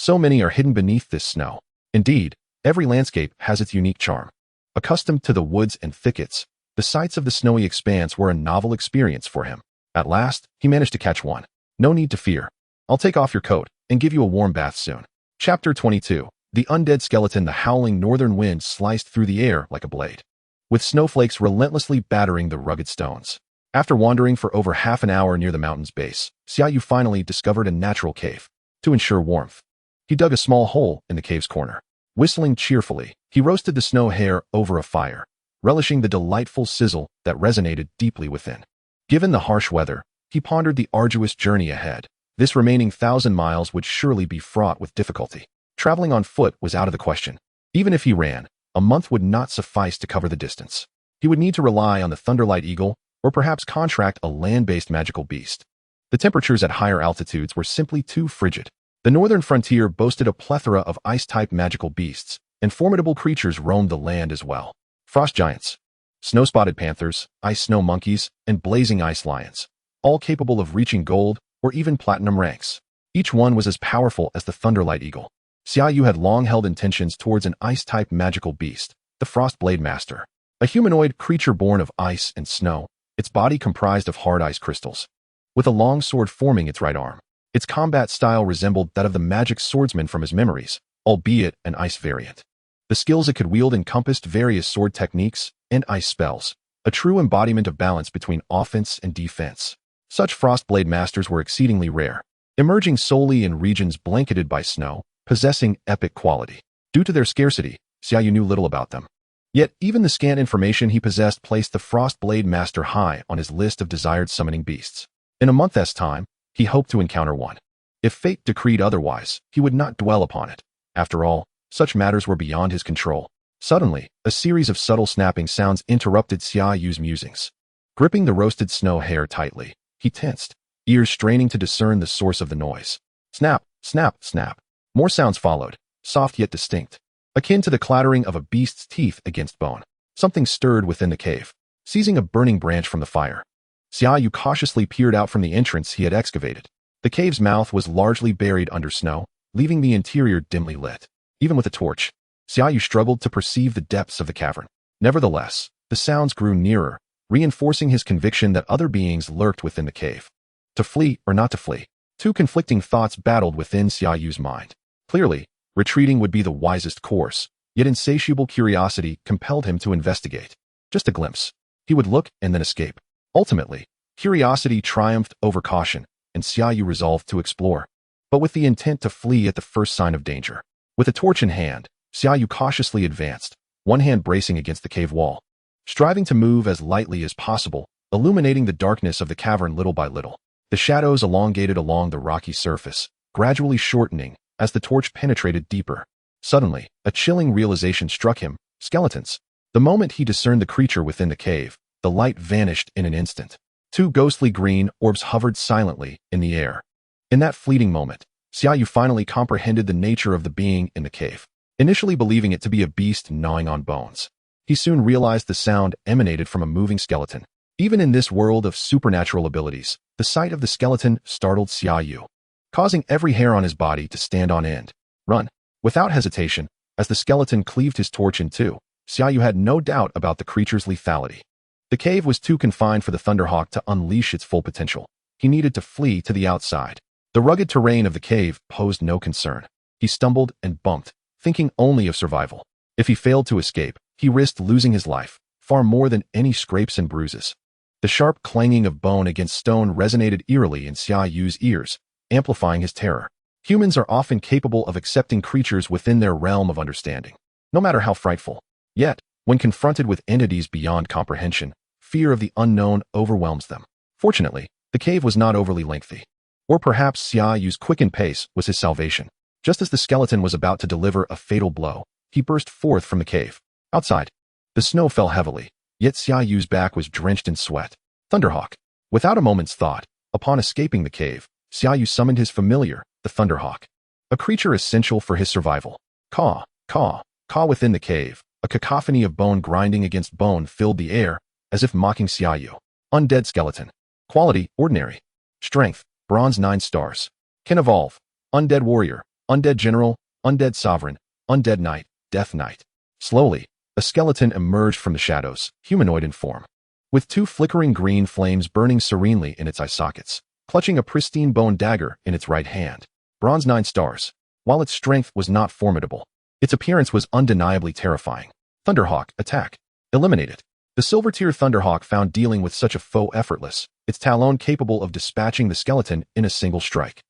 So many are hidden beneath this snow. Indeed, every landscape has its unique charm. Accustomed to the woods and thickets, the sights of the snowy expanse were a novel experience for him. At last, he managed to catch one. No need to fear. I'll take off your coat and give you a warm bath soon. Chapter 22. The undead skeleton. The howling northern wind sliced through the air like a blade, with snowflakes relentlessly battering the rugged stones. After wandering for over half an hour near the mountain's base, Xia Yu finally discovered a natural cave. To ensure warmth, he dug a small hole in the cave's corner. Whistling cheerfully, he roasted the snow hare over a fire, relishing the delightful sizzle that resonated deeply within. Given the harsh weather, he pondered the arduous journey ahead. This remaining 1,000 miles would surely be fraught with difficulty. Traveling on foot was out of the question. Even if he ran, a month would not suffice to cover the distance. He would need to rely on the Thunderlight Eagle, or perhaps contract a land-based magical beast. The temperatures at higher altitudes were simply too frigid. The northern frontier boasted a plethora of ice-type magical beasts, and formidable creatures roamed the land as well. Frost giants, snow-spotted panthers, ice snow monkeys, and blazing ice lions, all capable of reaching gold or even platinum ranks. Each one was as powerful as the Thunderlight Eagle. Xia Yu had long held intentions towards an ice-type magical beast, the Frost Blade Master, a humanoid creature born of ice and snow, its body comprised of hard ice crystals, with a long sword forming its right arm. Its combat style resembled that of the magic swordsman from his memories, albeit an ice variant. The skills it could wield encompassed various sword techniques and ice spells, a true embodiment of balance between offense and defense. Such Frostblade Masters were exceedingly rare, emerging solely in regions blanketed by snow, possessing epic quality. Due to their scarcity, Xia Yu knew little about them. Yet even the scant information he possessed placed the Frostblade Master high on his list of desired summoning beasts. In a month's time, he hoped to encounter one. If fate decreed otherwise, he would not dwell upon it. After all, Such matters were beyond his control. Suddenly, a series of subtle snapping sounds interrupted Xia Yu's musings. Gripping the roasted snow hair tightly, he tensed, ears straining to discern the source of the noise. Snap, snap, snap. More sounds followed, soft yet distinct, akin to the clattering of a beast's teeth against bone. Something stirred within the cave. Seizing a burning branch from the fire, Xia Yu cautiously peered out from the entrance he had excavated. The cave's mouth was largely buried under snow, leaving the interior dimly lit. Even with a torch, Xia Yu struggled to perceive the depths of the cavern. Nevertheless, the sounds grew nearer, reinforcing his conviction that other beings lurked within the cave. To flee or not to flee? Two conflicting thoughts battled within Xia Yu's mind. Clearly, retreating would be the wisest course, yet insatiable curiosity compelled him to investigate. Just a glimpse. He would look and then escape. Ultimately, curiosity triumphed over caution, and Xia Yu resolved to explore, but with the intent to flee at the first sign of danger. With a torch in hand, Xia Yu cautiously advanced, one hand bracing against the cave wall, striving to move as lightly as possible, illuminating the darkness of the cavern little by little. The shadows elongated along the rocky surface, gradually shortening as the torch penetrated deeper. Suddenly, a chilling realization struck him: skeletons. The moment he discerned the creature within the cave, the light vanished in an instant. Two ghostly green orbs hovered silently in the air. In that fleeting moment, Xia Yu finally comprehended the nature of the being in the cave. Initially believing it to be a beast gnawing on bones, he soon realized the sound emanated from a moving skeleton. Even in this world of supernatural abilities, the sight of the skeleton startled Xia Yu, causing every hair on his body to stand on end. Run. Without hesitation, as the skeleton cleaved his torch in two, Xia Yu had no doubt about the creature's lethality. The cave was too confined for the Thunderhawk to unleash its full potential. He needed to flee to the outside. The rugged terrain of the cave posed no concern. He stumbled and bumped, thinking only of survival. If he failed to escape, he risked losing his life, far more than any scrapes and bruises. The sharp clanging of bone against stone resonated eerily in Xia Yu's ears, amplifying his terror. Humans are often capable of accepting creatures within their realm of understanding, no matter how frightful. Yet, when confronted with entities beyond comprehension, fear of the unknown overwhelms them. Fortunately, the cave was not overly lengthy. Or perhaps Xia Yu's quickened pace was his salvation. Just as the skeleton was about to deliver a fatal blow, he burst forth from the cave. Outside, the snow fell heavily, yet Xia Yu's back was drenched in sweat. Thunderhawk. Without a moment's thought, upon escaping the cave, Xia Yu summoned his familiar, the Thunderhawk, a creature essential for his survival. Caw, caw, caw. Within the cave, a cacophony of bone grinding against bone filled the air, as if mocking Xia Yu. Undead skeleton. Quality, ordinary. Strength, bronze 9 stars. Can evolve. Undead warrior, undead general, undead sovereign, undead knight, death knight. Slowly, a skeleton emerged from the shadows, humanoid in form, with two flickering green flames burning serenely in its eye sockets, clutching a pristine bone dagger in its right hand. Bronze 9 stars. While its strength was not formidable, its appearance was undeniably terrifying. Thunderhawk, attack. Eliminated. The silver-tier Thunderhawk found dealing with such a foe effortless, its talon capable of dispatching the skeleton in a single strike.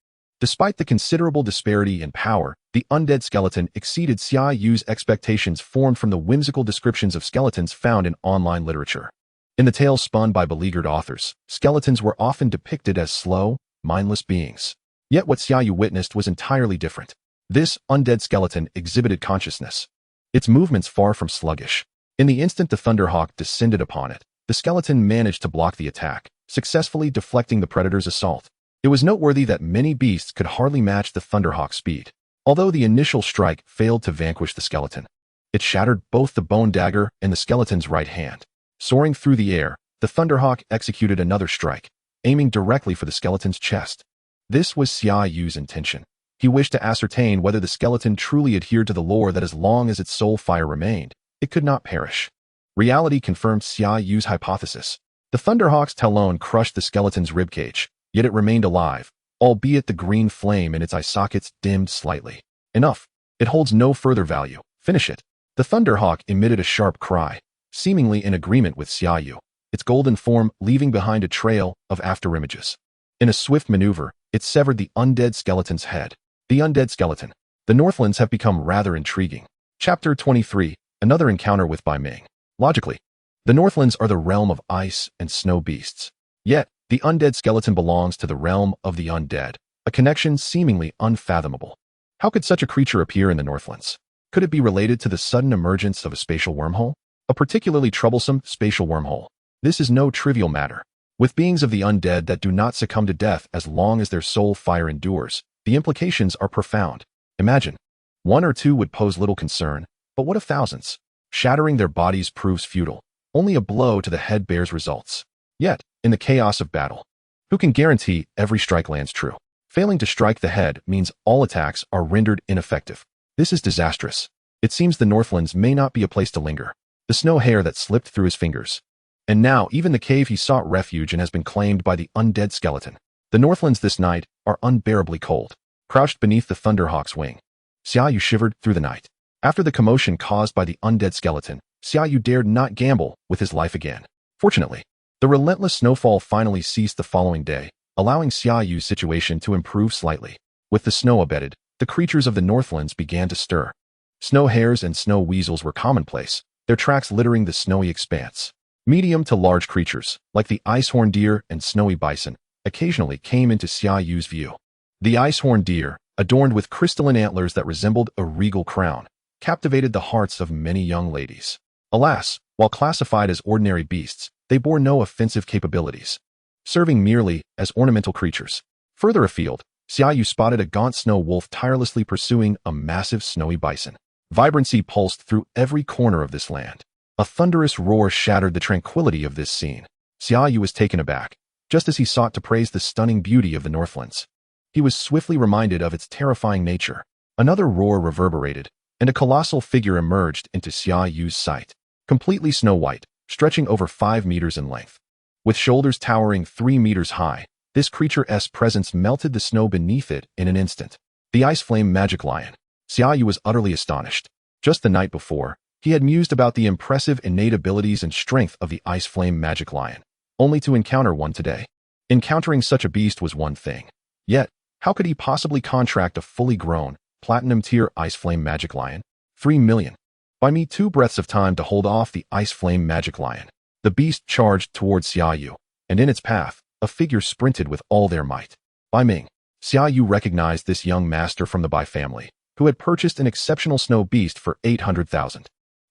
Despite the considerable disparity in power, the undead skeleton exceeded Xia Yu's expectations formed from the whimsical descriptions of skeletons found in online literature. In the tales spun by beleaguered authors, skeletons were often depicted as slow, mindless beings. Yet what Xia Yu witnessed was entirely different. This undead skeleton exhibited consciousness, its movements far from sluggish. In the instant the Thunderhawk descended upon it, the skeleton managed to block the attack, successfully deflecting the predator's assault. It was noteworthy that many beasts could hardly match the Thunderhawk's speed. Although the initial strike failed to vanquish the skeleton, it shattered both the bone dagger and the skeleton's right hand. Soaring through the air, the Thunderhawk executed another strike, aiming directly for the skeleton's chest. This was Xia Yu's intention. He wished to ascertain whether the skeleton truly adhered to the lore that as long as its soul fire remained, it could not perish. Reality confirmed Xia Yu's hypothesis. The Thunderhawk's talon crushed the skeleton's ribcage, yet it remained alive, albeit the green flame in its eye sockets dimmed slightly. Enough. It holds no further value. Finish it. The Thunderhawk emitted a sharp cry, seemingly in agreement with Xia Yu, its golden form leaving behind a trail of afterimages. In a swift maneuver, it severed the undead skeleton's head. The undead skeleton. The Northlands have become rather intriguing. Chapter 23, Another Encounter with Bai Ming. Logically, the Northlands are the realm of ice and snow beasts. Yet, the undead skeleton belongs to the realm of the undead, a connection seemingly unfathomable. How could such a creature appear in the Northlands? Could it be related to the sudden emergence of a spatial wormhole? A particularly troublesome spatial wormhole. This is no trivial matter. With beings of the undead that do not succumb to death as long as their soul fire endures, the implications are profound. Imagine. One or two would pose little concern, but what of thousands? Shattering their bodies proves futile. Only a blow to the head bears results. Yet, in the chaos of battle, who can guarantee every strike lands true? Failing to strike the head means all attacks are rendered ineffective. This is disastrous. It seems the Northlands may not be a place to linger. The snow hair that slipped through his fingers. And now even the cave he sought refuge in has been claimed by the undead skeleton. The Northlands this night are unbearably cold. Crouched beneath the Thunderhawk's wing, Xia Yu shivered through the night. After the commotion caused by the undead skeleton, Xia Yu dared not gamble with his life again. Fortunately, the relentless snowfall finally ceased the following day, allowing Xia Yu's situation to improve slightly. With the snow abated, the creatures of the Northlands began to stir. Snow hares and snow weasels were commonplace, their tracks littering the snowy expanse. Medium to large creatures, like the ice-horned deer and snowy bison, occasionally came into Xia Yu's view. The ice-horned deer, adorned with crystalline antlers that resembled a regal crown, captivated the hearts of many young ladies. Alas, while classified as ordinary beasts, they bore no offensive capabilities, serving merely as ornamental creatures. Further afield, Xia Yu spotted a gaunt snow wolf tirelessly pursuing a massive snowy bison. Vibrancy pulsed through every corner of this land. A thunderous roar shattered the tranquility of this scene. Xia Yu was taken aback, just as he sought to praise the stunning beauty of the Northlands. He was swiftly reminded of its terrifying nature. Another roar reverberated, and a colossal figure emerged into Xia Yu's sight. Completely snow-white, stretching over 5 meters in length. With shoulders towering 3 meters high, this creature's presence melted the snow beneath it in an instant. The Ice Flame Magic Lion. Xia Yu was utterly astonished. Just the night before, he had mused about the impressive innate abilities and strength of the Ice Flame Magic Lion, only to encounter one today. Encountering such a beast was one thing. Yet, how could he possibly contract a fully grown, platinum-tier Ice Flame Magic Lion? 3 million. Buy me 2 breaths of time to hold off the Ice Flame Magic Lion. The beast charged towards Xia Yu, and in its path, a figure sprinted with all their might. Bai Ming. Xia Yu recognized this young master from the Bai family, who had purchased an exceptional snow beast for 800,000.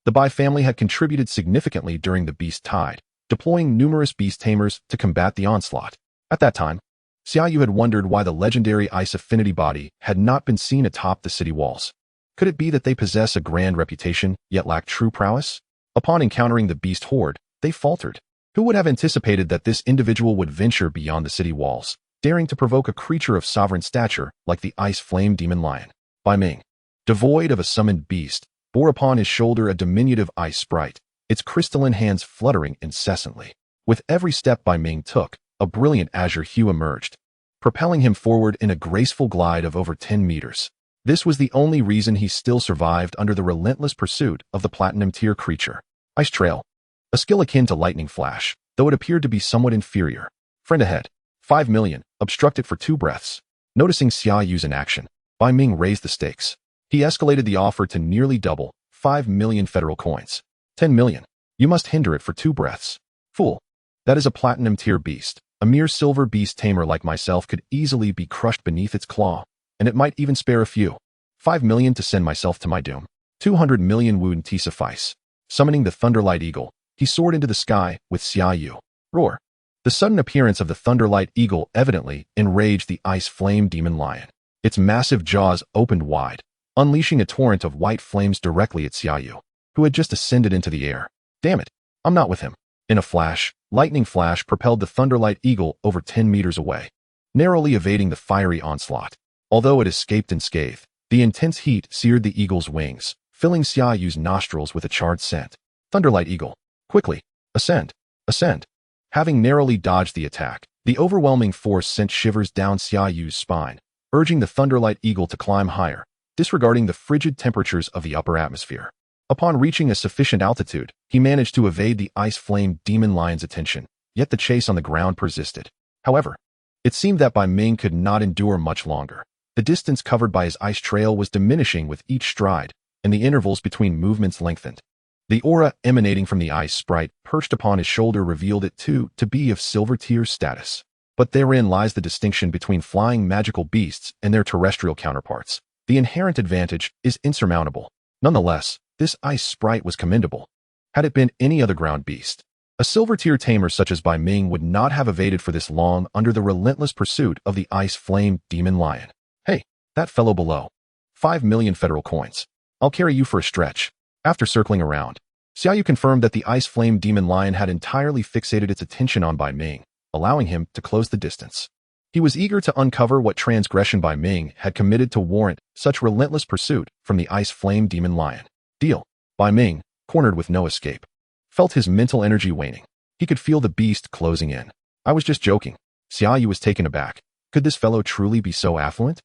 The Bai family had contributed significantly during the beast tide, deploying numerous beast tamers to combat the onslaught. At that time, Xia Yu had wondered why the legendary ice affinity body had not been seen atop the city walls. Could it be that they possess a grand reputation, yet lack true prowess? Upon encountering the beast horde, they faltered. Who would have anticipated that this individual would venture beyond the city walls, daring to provoke a creature of sovereign stature like the Ice Flame Demon Lion? Bai Ming, devoid of a summoned beast, bore upon his shoulder a diminutive ice sprite, its crystalline hands fluttering incessantly. With every step Bai Ming took, a brilliant azure hue emerged, propelling him forward in a graceful glide of over 10 meters. This was the only reason he still survived under the relentless pursuit of the platinum-tier creature. Ice Trail. A skill akin to Lightning Flash, though it appeared to be somewhat inferior. Friend ahead. 5 million. Obstruct it for 2 breaths. Noticing Xia Yu's inaction, Bai Ming raised the stakes. He escalated the offer to nearly double, 5 million federal coins. 10 million. You must hinder it for 2 breaths. Fool. That is a platinum-tier beast. A mere silver beast tamer like myself could easily be crushed beneath its claw, and it might even spare a few. 5 million to send myself to my doom. 200 million would suffice. Summoning the Thunderlight Eagle, he soared into the sky with Xia Yu. Roar. The sudden appearance of the Thunderlight Eagle evidently enraged the Ice Flame Demon Lion. Its massive jaws opened wide, unleashing a torrent of white flames directly at Xia Yu, who had just ascended into the air. Damn it, I'm not with him. In a flash, Lightning Flash propelled the Thunderlight Eagle over 10 meters away, narrowly evading the fiery onslaught. Although it escaped unscathed, the intense heat seared the eagle's wings, filling Xia Yu's nostrils with a charred scent. Thunderlight Eagle. Quickly. Ascend. Ascend. Having narrowly dodged the attack, the overwhelming force sent shivers down Xia Yu's spine, urging the Thunderlight Eagle to climb higher, disregarding the frigid temperatures of the upper atmosphere. Upon reaching a sufficient altitude, he managed to evade the Ice Flame Demon Lion's attention, yet the chase on the ground persisted. However, it seemed that Bai Ming could not endure much longer. The distance covered by his ice trail was diminishing with each stride, and the intervals between movements lengthened. The aura emanating from the ice sprite perched upon his shoulder revealed it too to be of silver-tier status. But therein lies the distinction between flying magical beasts and their terrestrial counterparts. The inherent advantage is insurmountable. Nonetheless, this ice sprite was commendable. Had it been any other ground beast, a silver-tier tamer such as Bai Ming would not have evaded for this long under the relentless pursuit of the ice flame demon lion. Hey, that fellow below. 5 million federal coins. I'll carry you for a stretch. After circling around, Xia Yu confirmed that the ice flame demon lion had entirely fixated its attention on Bai Ming, allowing him to close the distance. He was eager to uncover what transgression Bai Ming had committed to warrant such relentless pursuit from the ice flame demon lion. Deal. Bai Ming, cornered with no escape, felt his mental energy waning. He could feel the beast closing in. I was just joking. Xia Yu was taken aback. Could this fellow truly be so affluent?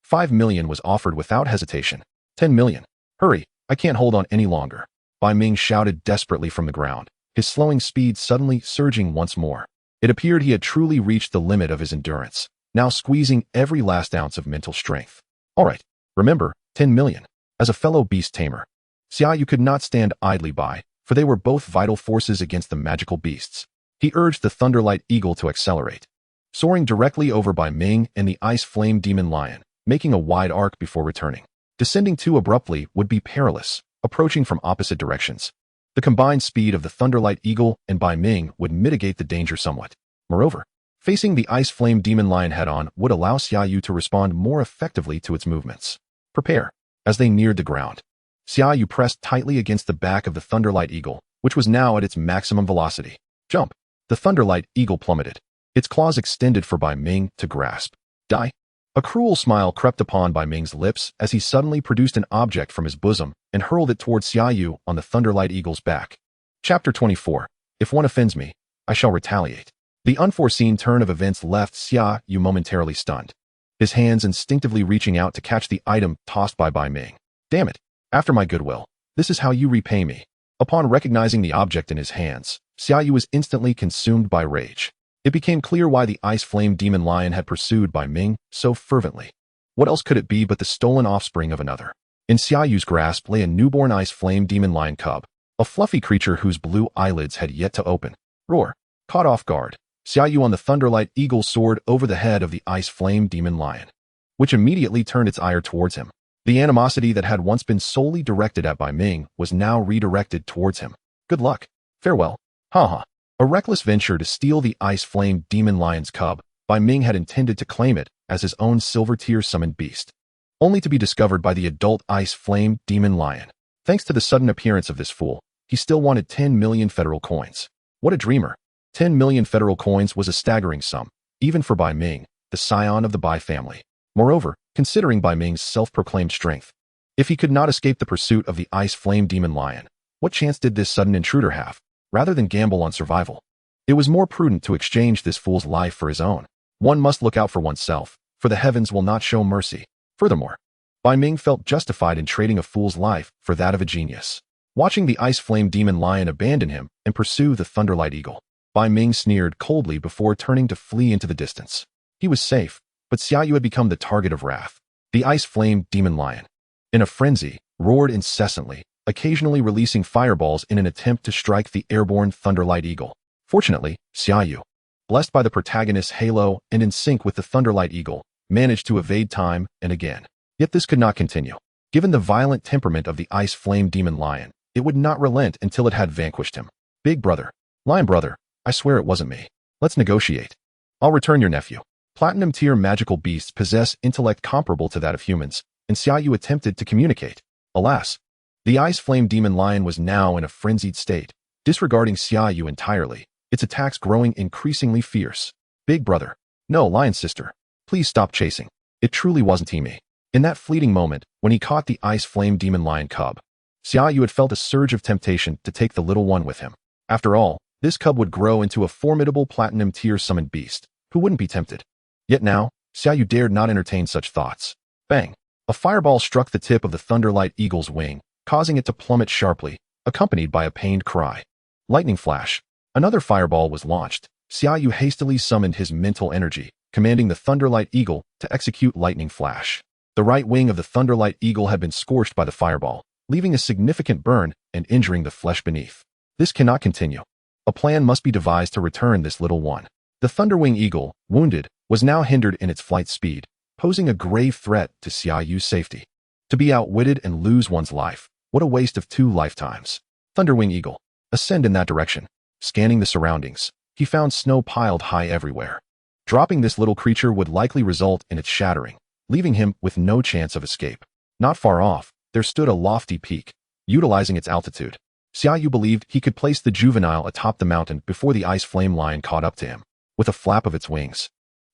5 million was offered without hesitation. 10 million. Hurry, I can't hold on any longer. Bai Ming shouted desperately from the ground, his slowing speed suddenly surging once more. It appeared he had truly reached the limit of his endurance, now squeezing every last ounce of mental strength. All right, remember, 10 million. As a fellow beast tamer, Xia Yu could not stand idly by, for they were both vital forces against the magical beasts. He urged the Thunderlight Eagle to accelerate, soaring directly over Bai Ming and the Ice Flame Demon Lion, making a wide arc before returning. Descending too abruptly would be perilous, approaching from opposite directions. The combined speed of the Thunderlight Eagle and Bai Ming would mitigate the danger somewhat. Moreover, facing the Ice Flame Demon Lion head-on would allow Xia Yu to respond more effectively to its movements. Prepare. As they neared the ground, Xia Yu pressed tightly against the back of the Thunderlight Eagle, which was now at its maximum velocity. Jump! The Thunderlight Eagle plummeted, its claws extended for Bai Ming to grasp. Die! A cruel smile crept upon Bai Ming's lips as he suddenly produced an object from his bosom and hurled it towards Xia Yu on the Thunderlight Eagle's back. Chapter 24. If one offends me, I shall retaliate. The unforeseen turn of events left Xia Yu momentarily stunned, his hands instinctively reaching out to catch the item tossed by Bai Ming. Damn it! After my goodwill, this is how you repay me. Upon recognizing the object in his hands, Xia Yu was instantly consumed by rage. It became clear why the Ice Flame Demon Lion had pursued Bai Ming so fervently. What else could it be but the stolen offspring of another? In Xia Yu's grasp lay a newborn Ice Flame Demon Lion cub, a fluffy creature whose blue eyelids had yet to open. Roar! Caught off guard, Xia Yu on the Thunderlight Eagle soared over the head of the Ice Flame Demon Lion, which immediately turned its ire towards him. The animosity that had once been solely directed at Bai Ming was now redirected towards him. Good luck. Farewell. Haha. A reckless venture to steal the Ice Flame Demon Lion's cub, Bai Ming had intended to claim it as his own silver-tier summoned beast, only to be discovered by the adult Ice Flame Demon Lion. Thanks to the sudden appearance of this fool, he still wanted 10 million federal coins. What a dreamer. 10 million federal coins was a staggering sum, even for Bai Ming, the scion of the Bai family. Moreover, considering Bai Ming's self-proclaimed strength, if he could not escape the pursuit of the Ice Flame Demon Lion, what chance did this sudden intruder have? Rather than gamble on survival, it was more prudent to exchange this fool's life for his own. One must look out for oneself, for the heavens will not show mercy. Furthermore, Bai Ming felt justified in trading a fool's life for that of a genius. Watching the Ice Flame Demon Lion abandon him and pursue the Thunderlight Eagle, Bai Ming sneered coldly before turning to flee into the distance. He was safe, but Xia Yu had become the target of wrath. The Ice Flame Demon Lion, in a frenzy, roared incessantly, occasionally releasing fireballs in an attempt to strike the airborne Thunderlight Eagle. Fortunately, Xia Yu, blessed by the protagonist's halo and in sync with the Thunderlight Eagle, managed to evade time and again. Yet this could not continue. Given the violent temperament of the Ice Flame Demon Lion, it would not relent until it had vanquished him. Big brother, Lion brother, I swear it wasn't me. Let's negotiate. I'll return your nephew. Platinum-tier magical beasts possess intellect comparable to that of humans, and Xia Yu attempted to communicate. Alas, the Ice Flame Demon Lion was now in a frenzied state, disregarding Xia Yu entirely, its attacks growing increasingly fierce. Big brother. No, Lion sister. Please stop chasing. It truly wasn't me. In that fleeting moment, when he caught the Ice Flame Demon Lion cub, Xia Yu had felt a surge of temptation to take the little one with him. After all, this cub would grow into a formidable platinum-tier summoned beast. Who wouldn't be tempted? Yet now, Xia Yu dared not entertain such thoughts. Bang! A fireball struck the tip of the Thunderlight Eagle's wing, causing it to plummet sharply, accompanied by a pained cry. Lightning flash. Another fireball was launched. Xia Yu hastily summoned his mental energy, commanding the Thunderlight Eagle to execute lightning flash. The right wing of the Thunderlight Eagle had been scorched by the fireball, leaving a significant burn and injuring the flesh beneath. This cannot continue. A plan must be devised to return this little one. The Thunderwing Eagle, wounded, was now hindered in its flight speed, posing a grave threat to Xia Yu's safety. To be outwitted and lose one's life, What a waste of 2 lifetimes. Thunderwing Eagle. Ascend in that direction. Scanning the surroundings, he found snow piled high everywhere. Dropping this little creature would likely result in its shattering, leaving him with no chance of escape. Not far off, there stood a lofty peak. Utilizing its altitude, Xia Yu believed he could place the juvenile atop the mountain before the ice flame lion caught up to him. With a flap of its wings,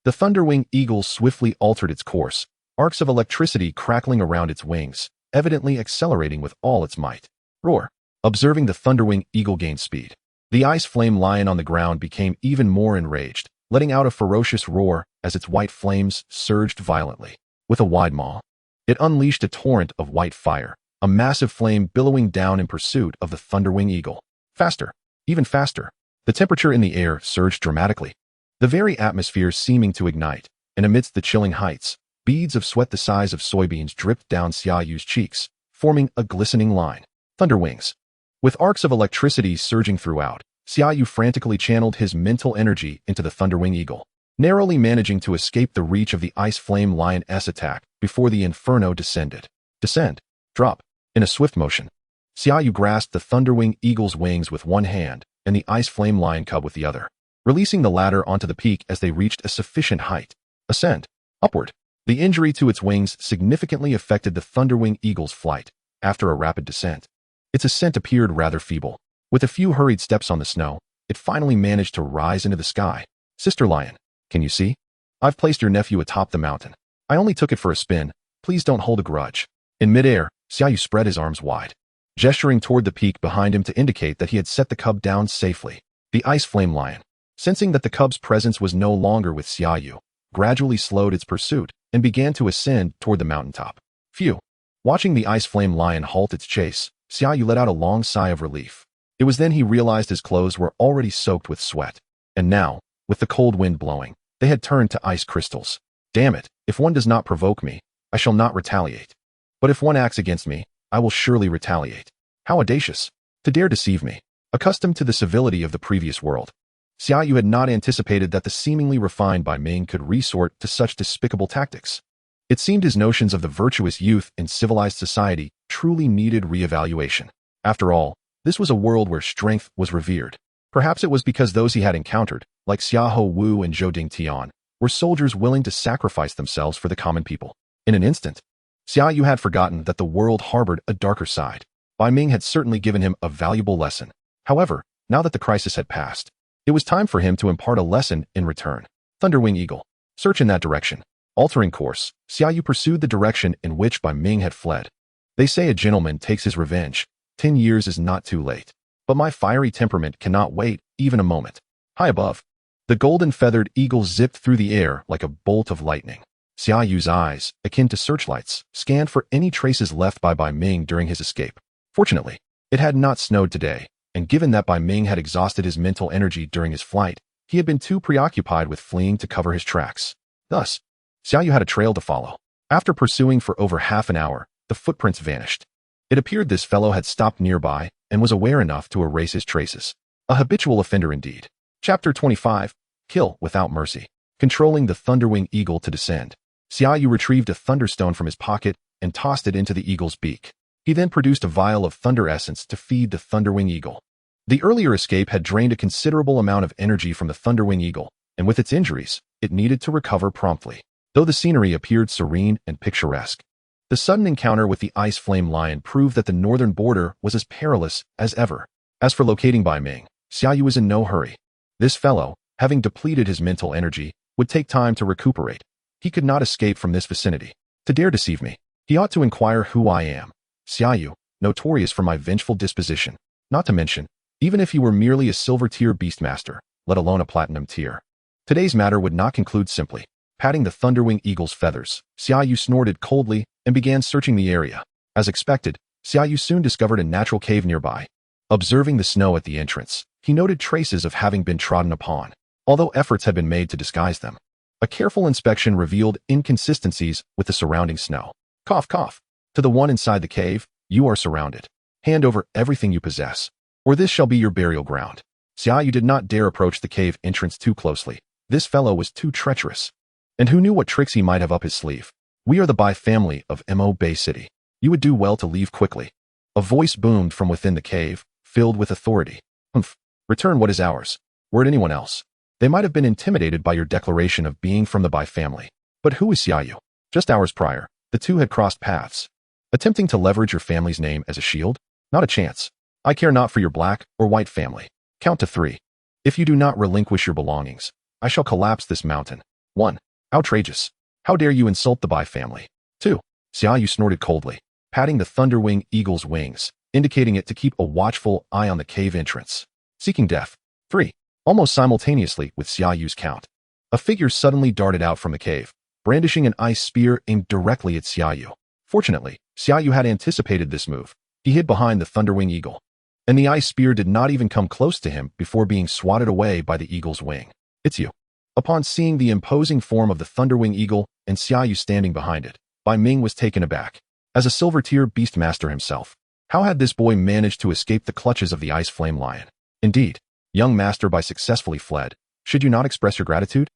the Thunderwing Eagle swiftly altered its course, arcs of electricity crackling around its wings, evidently accelerating with all its might. Roar! Observing the Thunderwing Eagle gain speed, the ice flame lion on the ground became even more enraged, letting out a ferocious roar as its white flames surged violently. With a wide maw, it unleashed a torrent of white fire, a massive flame billowing down in pursuit of the Thunderwing Eagle. Faster, even faster. The temperature in the air surged dramatically, the very atmosphere seeming to ignite, and amidst the chilling heights, beads of sweat the size of soybeans dripped down Xia Yu's cheeks, forming a glistening line. Thunderwings. With arcs of electricity surging throughout, Xia Yu frantically channeled his mental energy into the Thunderwing Eagle, narrowly managing to escape the reach of the ice flame lion's attack before the inferno descended. Descend. Drop. In a swift motion, Xia Yu grasped the Thunderwing Eagle's wings with one hand and the ice flame lion cub with the other, releasing the latter onto the peak as they reached a sufficient height. Ascend. Upward. The injury to its wings significantly affected the Thunderwing Eagle's flight. After a rapid descent, its ascent appeared rather feeble. With a few hurried steps on the snow, it finally managed to rise into the sky. Sister Lion, can you see? I've placed your nephew atop the mountain. I only took it for a spin. Please don't hold a grudge. In midair, Xia Yu spread his arms wide, gesturing toward the peak behind him to indicate that he had set the cub down safely. The ice flame lion, sensing that the cub's presence was no longer with Xia Yu, gradually slowed its pursuit and began to ascend toward the mountaintop. Phew! Watching the ice flame lion halt its chase, Xia Yu let out a long sigh of relief. It was then he realized his clothes were already soaked with sweat. And now, with the cold wind blowing, they had turned to ice crystals. Damn it, if one does not provoke me, I shall not retaliate. But if one acts against me, I will surely retaliate. How audacious! To dare deceive me. Accustomed to the civility of the previous world, Xia Yu had not anticipated that the seemingly refined Bai Ming could resort to such despicable tactics. It seemed his notions of the virtuous youth in civilized society truly needed reevaluation. After all, this was a world where strength was revered. Perhaps it was because those he had encountered, like Xiahou Wu and Zhou Ding Tian, were soldiers willing to sacrifice themselves for the common people. In an instant, Xia Yu had forgotten that the world harbored a darker side. Bai Ming had certainly given him a valuable lesson. However, now that the crisis had passed, it was time for him to impart a lesson in return. Thunderwing Eagle. Search in that direction. Altering course, Xia Yu pursued the direction in which Bai Ming had fled. They say a gentleman takes his revenge. 10 years is not too late. But my fiery temperament cannot wait even a moment. High above, the golden-feathered eagle zipped through the air like a bolt of lightning. Xia Yu's eyes, akin to searchlights, scanned for any traces left by Bai Ming during his escape. Fortunately, it had not snowed today, and given that Bai Ming had exhausted his mental energy during his flight, he had been too preoccupied with fleeing to cover his tracks. Thus, Xia Yu had a trail to follow. After pursuing for over half an hour, the footprints vanished. It appeared this fellow had stopped nearby and was aware enough to erase his traces. A habitual offender indeed. Chapter 25. Kill without mercy. Controlling the Thunderwing Eagle to descend, Xia Yu retrieved a thunderstone from his pocket and tossed it into the eagle's beak. He then produced a vial of thunder essence to feed the Thunderwing Eagle. The earlier escape had drained a considerable amount of energy from the Thunderwing Eagle, and with its injuries, it needed to recover promptly. Though the scenery appeared serene and picturesque, the sudden encounter with the ice flame lion proved that the northern border was as perilous as ever. As for locating Bai Ming, Xia Yu was in no hurry. This fellow, having depleted his mental energy, would take time to recuperate. He could not escape from this vicinity. To dare deceive me, he ought to inquire who I am. Xia Yu, notorious for my vengeful disposition. Not to mention, even if he were merely a silver-tier beastmaster, let alone a platinum tier, today's matter would not conclude simply. Patting the Thunderwing Eagle's feathers, Xia Yu snorted coldly and began searching the area. As expected, Xia Yu soon discovered a natural cave nearby. Observing the snow at the entrance, he noted traces of having been trodden upon, although efforts had been made to disguise them. A careful inspection revealed inconsistencies with the surrounding snow. Cough, cough. To the one inside the cave, you are surrounded. Hand over everything you possess, or this shall be your burial ground. Xia Yu did not dare approach the cave entrance too closely. This fellow was too treacherous. And who knew what tricks he might have up his sleeve? We are the Bai family of Mo Bay City. You would do well to leave quickly. A voice boomed from within the cave, filled with authority. Humph. Return what is ours. Were it anyone else, they might have been intimidated by your declaration of being from the Bai family. But who is Xia Yu? Just hours prior, the two had crossed paths. Attempting to leverage your family's name as a shield? Not a chance. I care not for your black or white family. Count to 3. If you do not relinquish your belongings, I shall collapse this mountain. 1. Outrageous. How dare you insult the Bai family? 2. Xia Yu snorted coldly, patting the Thunderwing Eagle's wings, indicating it to keep a watchful eye on the cave entrance. Seeking death. 3. Almost simultaneously with Xia Yu's count, a figure suddenly darted out from the cave, brandishing an ice spear aimed directly at Xia Yu. Fortunately, Xia Yu had anticipated this move. He hid behind the Thunderwing Eagle, and the ice spear did not even come close to him before being swatted away by the eagle's wing. It's you. Upon seeing the imposing form of the Thunderwing Eagle and Xia Yu standing behind it, Bai Ming was taken aback. As a silver-tier beastmaster himself, how had this boy managed to escape the clutches of the Ice Flame Lion? Indeed, young master Bai successfully fled. Should you not express your gratitude?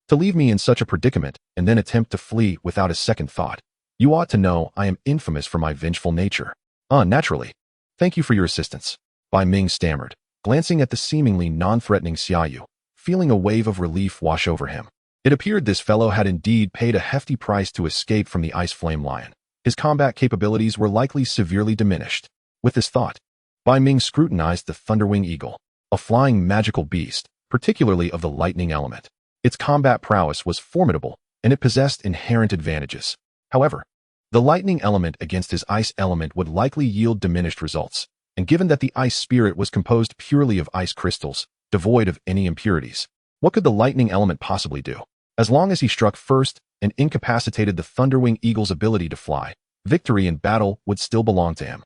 To leave me in such a predicament and then attempt to flee without a second thought. You ought to know I am infamous for my vengeful nature. Naturally. Thank you for your assistance. Bai Ming stammered, glancing at the seemingly non-threatening Xia Yu, feeling a wave of relief wash over him. It appeared this fellow had indeed paid a hefty price to escape from the Ice Flame Lion. His combat capabilities were likely severely diminished. With this thought, Bai Ming scrutinized the Thunderwing Eagle, a flying magical beast, particularly of the lightning element. Its combat prowess was formidable, and it possessed inherent advantages. However, the lightning element against his ice element would likely yield diminished results, and given that the ice spirit was composed purely of ice crystals, devoid of any impurities, what could the lightning element possibly do? As long as he struck first and incapacitated the Thunderwing Eagle's ability to fly, victory in battle would still belong to him.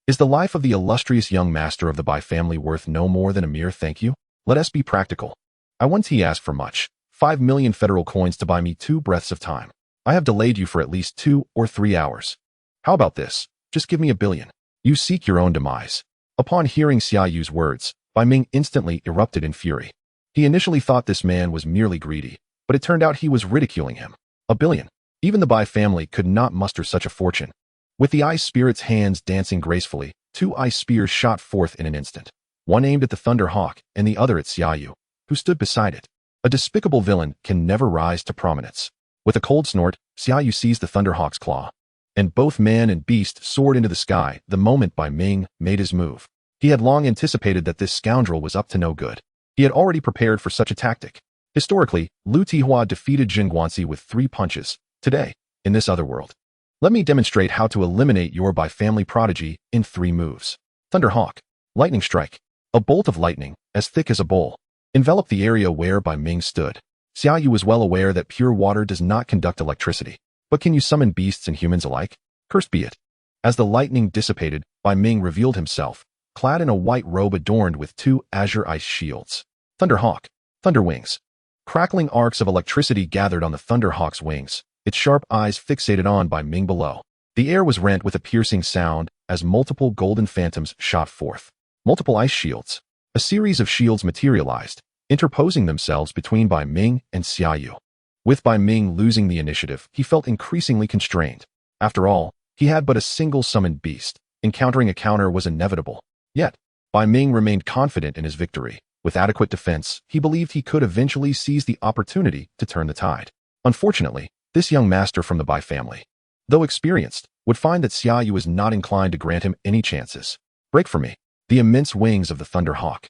Is the life of the illustrious young master of the Bai family worth no more than a mere thank you? Let us be practical. I once asked for much, 5 million federal coins to buy me 2 breaths of time. I have delayed you for at least 2 or 3 hours. How about this? Just give me 1 billion. You seek your own demise. Upon hearing Xia Yu's words, Bai Ming instantly erupted in fury. He initially thought this man was merely greedy, but it turned out he was ridiculing him. 1 billion. Even the Bai family could not muster such a fortune. With the ice spirit's hands dancing gracefully, 2 ice spears shot forth in an instant. One aimed at the Thunder Hawk and the other at Xia Yu, who stood beside it. A despicable villain can never rise to prominence. With a cold snort, Xia Yu seized the Thunder Hawk's claw, and both man and beast soared into the sky the moment Bai Ming made his move. He had long anticipated that this scoundrel was up to no good. He had already prepared for such a tactic. Historically, Lu Tihua defeated Jin Guanxi with 3 punches. Today, in this other world, let me demonstrate how to eliminate your Bai family prodigy in 3 moves. Thunder Hawk. Lightning Strike. A bolt of lightning, as thick as a bowl, enveloped the area where Bai Ming stood. Xia Yu was well aware that pure water does not conduct electricity. But can you summon beasts and humans alike? Cursed be it. As the lightning dissipated, Bai Ming revealed himself, clad in a white robe adorned with 2 azure ice shields. Thunder Hawk. Thunder Wings. Crackling arcs of electricity gathered on the Thunder Hawk's wings, its sharp eyes fixated on Bai Ming below. The air was rent with a piercing sound as multiple golden phantoms shot forth. Multiple ice shields. A series of shields materialized, interposing themselves between Bai Ming and Xia Yu. With Bai Ming losing the initiative, he felt increasingly constrained. After all, he had but a single summoned beast. Encountering a counter was inevitable. Yet, Bai Ming remained confident in his victory. With adequate defense, he believed he could eventually seize the opportunity to turn the tide. Unfortunately, this young master from the Bai family, though experienced, would find that Xia Yu was not inclined to grant him any chances. Break for me. The immense wings of the Thunder Hawk,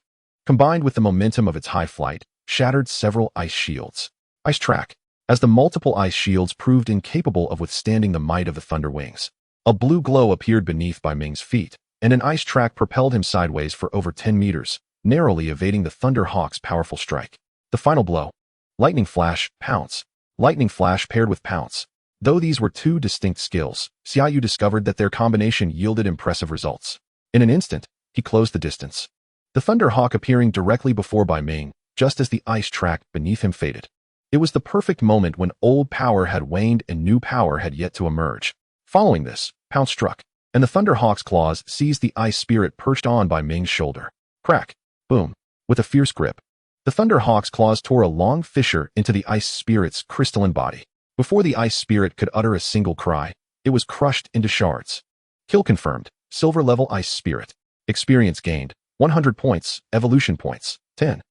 combined with the momentum of its high flight, shattered several ice shields. Ice Track. As the multiple ice shields proved incapable of withstanding the might of the Thunder Wings, a blue glow appeared beneath Bai Ming's feet, and an ice track propelled him sideways for over 10 meters, narrowly evading the Thunder Hawk's powerful strike. The final blow. Lightning Flash, Pounce. Lightning Flash paired with Pounce. Though these were 2 distinct skills, Xia Yu discovered that their combination yielded impressive results. In an instant, he closed the distance. The Thunder Hawk appearing directly before Bai Ming, just as the ice track beneath him faded. It was the perfect moment when old power had waned and new power had yet to emerge. Following this, Pounce struck, and the Thunder Hawk's claws seized the ice spirit perched on Bai Ming's shoulder. Crack. Boom. With a fierce grip, the Thunder Hawk's claws tore a long fissure into the ice spirit's crystalline body. Before the ice spirit could utter a single cry, it was crushed into shards. Kill confirmed. Silver level Ice Spirit. Experience gained, 100 points, evolution points, 10.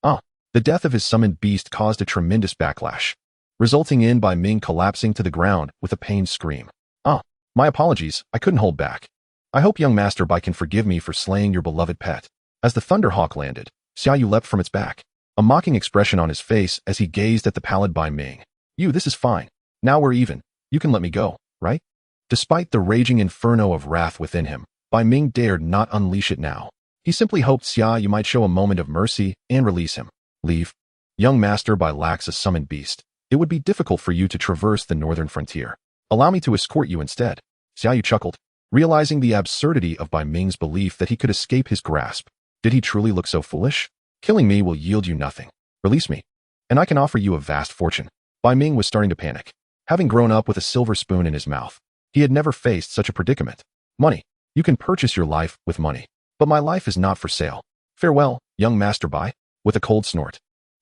The death of his summoned beast caused a tremendous backlash, resulting in Bai Ming collapsing to the ground with a pained scream. My apologies, I couldn't hold back. I hope young Master Bai can forgive me for slaying your beloved pet. As the Thunderhawk landed, Xia Yu leapt from its back, a mocking expression on his face as he gazed at the pallid Bai Ming. This is fine. Now we're even. You can let me go, right? Despite the raging inferno of wrath within him, Bai Ming dared not unleash it now. He simply hoped Xia Yu might show a moment of mercy and release him. Leave. Young Master Bai lacks a summoned beast. It would be difficult for you to traverse the northern frontier. Allow me to escort you instead. Xia Yu chuckled, realizing the absurdity of Bai Ming's belief that he could escape his grasp. Did he truly look so foolish? Killing me will yield you nothing. Release me, and I can offer you a vast fortune. Bai Ming was starting to panic. Having grown up with a silver spoon in his mouth, he had never faced such a predicament. Money. You can purchase your life with money. But my life is not for sale. Farewell, young Master Bai. With a cold snort,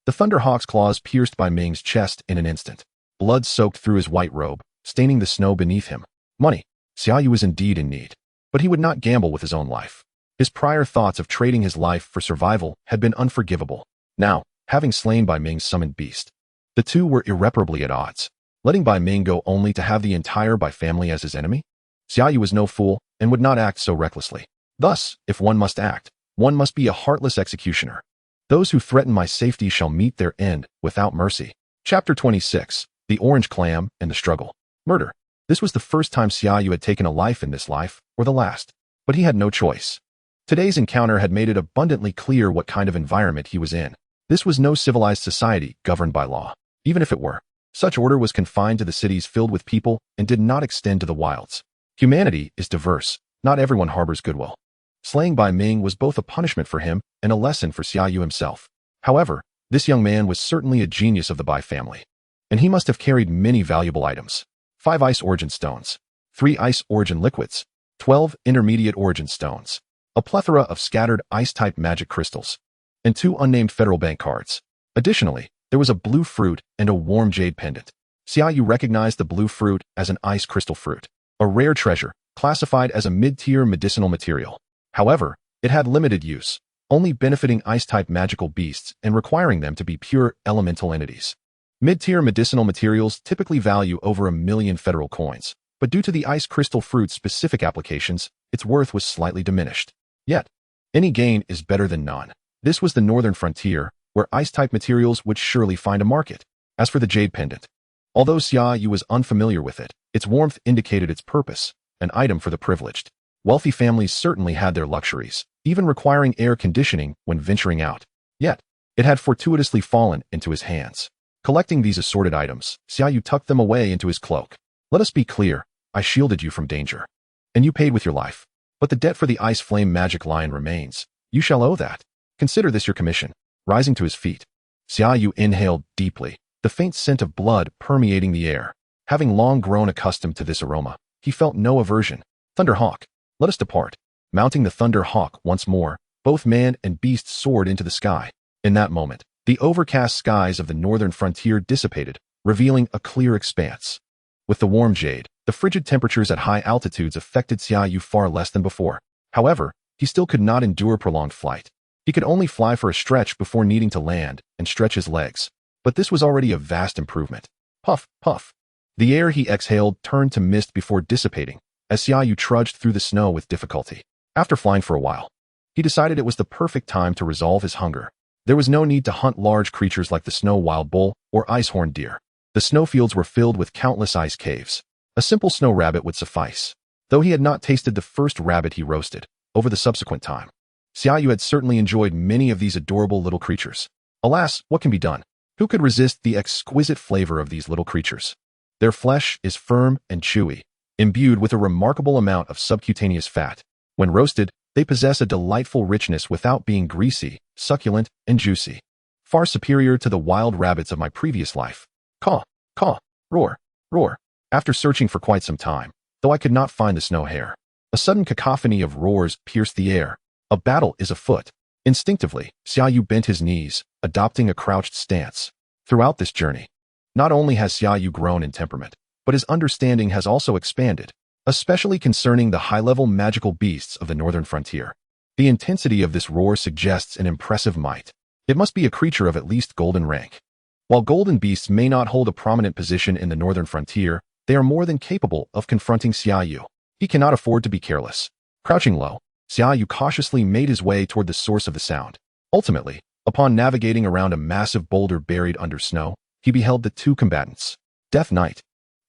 the Thunderhawk's claws pierced Bai Ming's chest in an instant. Blood soaked through his white robe, staining the snow beneath him. Money. Xia Yu was indeed in need. But he would not gamble with his own life. His prior thoughts of trading his life for survival had been unforgivable. Now, having slain Bai Ming's summoned beast, the two were irreparably at odds. Letting Bai Ming go only to have the entire Bai family as his enemy? Xia Yu was no fool and would not act so recklessly. Thus, if one must act, one must be a heartless executioner. Those who threaten my safety shall meet their end without mercy. Chapter 26. The Orange Clam and the Struggle. Murder. This was the first time Xia Yu had taken a life in this life, or the last. But he had no choice. Today's encounter had made it abundantly clear what kind of environment he was in. This was no civilized society governed by law. Even if it were, such order was confined to the cities filled with people and did not extend to the wilds. Humanity is diverse. Not everyone harbors goodwill. Slaying Bai Ming was both a punishment for him and a lesson for Xia Yu himself. However, this young man was certainly a genius of the Bai family, and he must have carried many valuable items. 5 Ice Origin Stones, 3 Ice Origin Liquids, 12 Intermediate Origin Stones, a plethora of scattered Ice-type magic crystals, and 2 unnamed Federal Bank cards. Additionally, there was a blue fruit and a warm jade pendant. Xia Yu recognized the blue fruit as an ice crystal fruit, a rare treasure, classified as a mid-tier medicinal material. However, it had limited use, only benefiting ice-type magical beasts and requiring them to be pure elemental entities. Mid-tier medicinal materials typically value over 1 million federal coins, but due to the ice crystal fruit's specific applications, its worth was slightly diminished. Yet, any gain is better than none. This was the northern frontier, where ice-type materials would surely find a market. As for the jade pendant, although Xia Yu was unfamiliar with it, its warmth indicated its purpose, an item for the privileged. Wealthy families certainly had their luxuries, even requiring air conditioning when venturing out. Yet, it had fortuitously fallen into his hands. Collecting these assorted items, Xia Yu tucked them away into his cloak. Let us be clear, I shielded you from danger, and you paid with your life. But the debt for the Ice Flame Magic Lion remains. You shall owe that. Consider this your commission. Rising to his feet, Xia Yu inhaled deeply, the faint scent of blood permeating the air. Having long grown accustomed to this aroma, he felt no aversion. Thunderhawk, let us depart. Mounting the Thunderhawk once more, both man and beast soared into the sky. In that moment, the overcast skies of the northern frontier dissipated, revealing a clear expanse. With the warm jade, the frigid temperatures at high altitudes affected Xia Yu far less than before. However, he still could not endure prolonged flight. He could only fly for a stretch before needing to land and stretch his legs. But this was already a vast improvement. Puff, puff. The air he exhaled turned to mist before dissipating, as Xia Yu trudged through the snow with difficulty. After flying for a while, he decided it was the perfect time to resolve his hunger. There was no need to hunt large creatures like the snow wild bull or ice-horned deer. The snowfields were filled with countless ice caves. A simple snow rabbit would suffice. Though he had not tasted the first rabbit he roasted, over the subsequent time, Xia Yu had certainly enjoyed many of these adorable little creatures. Alas, what can be done? Who could resist the exquisite flavor of these little creatures? Their flesh is firm and chewy, imbued with a remarkable amount of subcutaneous fat. When roasted, they possess a delightful richness without being greasy, succulent, and juicy. Far superior to the wild rabbits of my previous life. Caw, caw, roar, roar. After searching for quite some time, though I could not find the snow hare, a sudden cacophony of roars pierced the air. A battle is afoot. Instinctively, Xia Yu bent his knees, adopting a crouched stance. Throughout this journey, not only has Xia Yu grown in temperament, but his understanding has also expanded. especially concerning the high-level magical beasts of the northern frontier. The intensity of this roar suggests an impressive might. It must be a creature of at least golden rank. While golden beasts may not hold a prominent position in the northern frontier, they are more than capable of confronting Xia Yu. He cannot afford to be careless. Crouching low, Xia Yu cautiously made his way toward the source of the sound. Ultimately, upon navigating around a massive boulder buried under snow, he beheld the two combatants. Death Knight.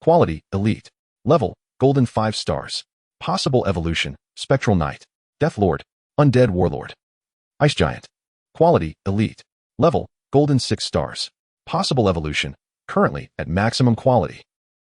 Quality, Elite. Level, Golden 5 stars. Possible evolution, Spectral Knight. Death Lord. Undead Warlord. Ice Giant. Quality, Elite. Level, Golden 6 stars. Possible evolution, currently at maximum quality.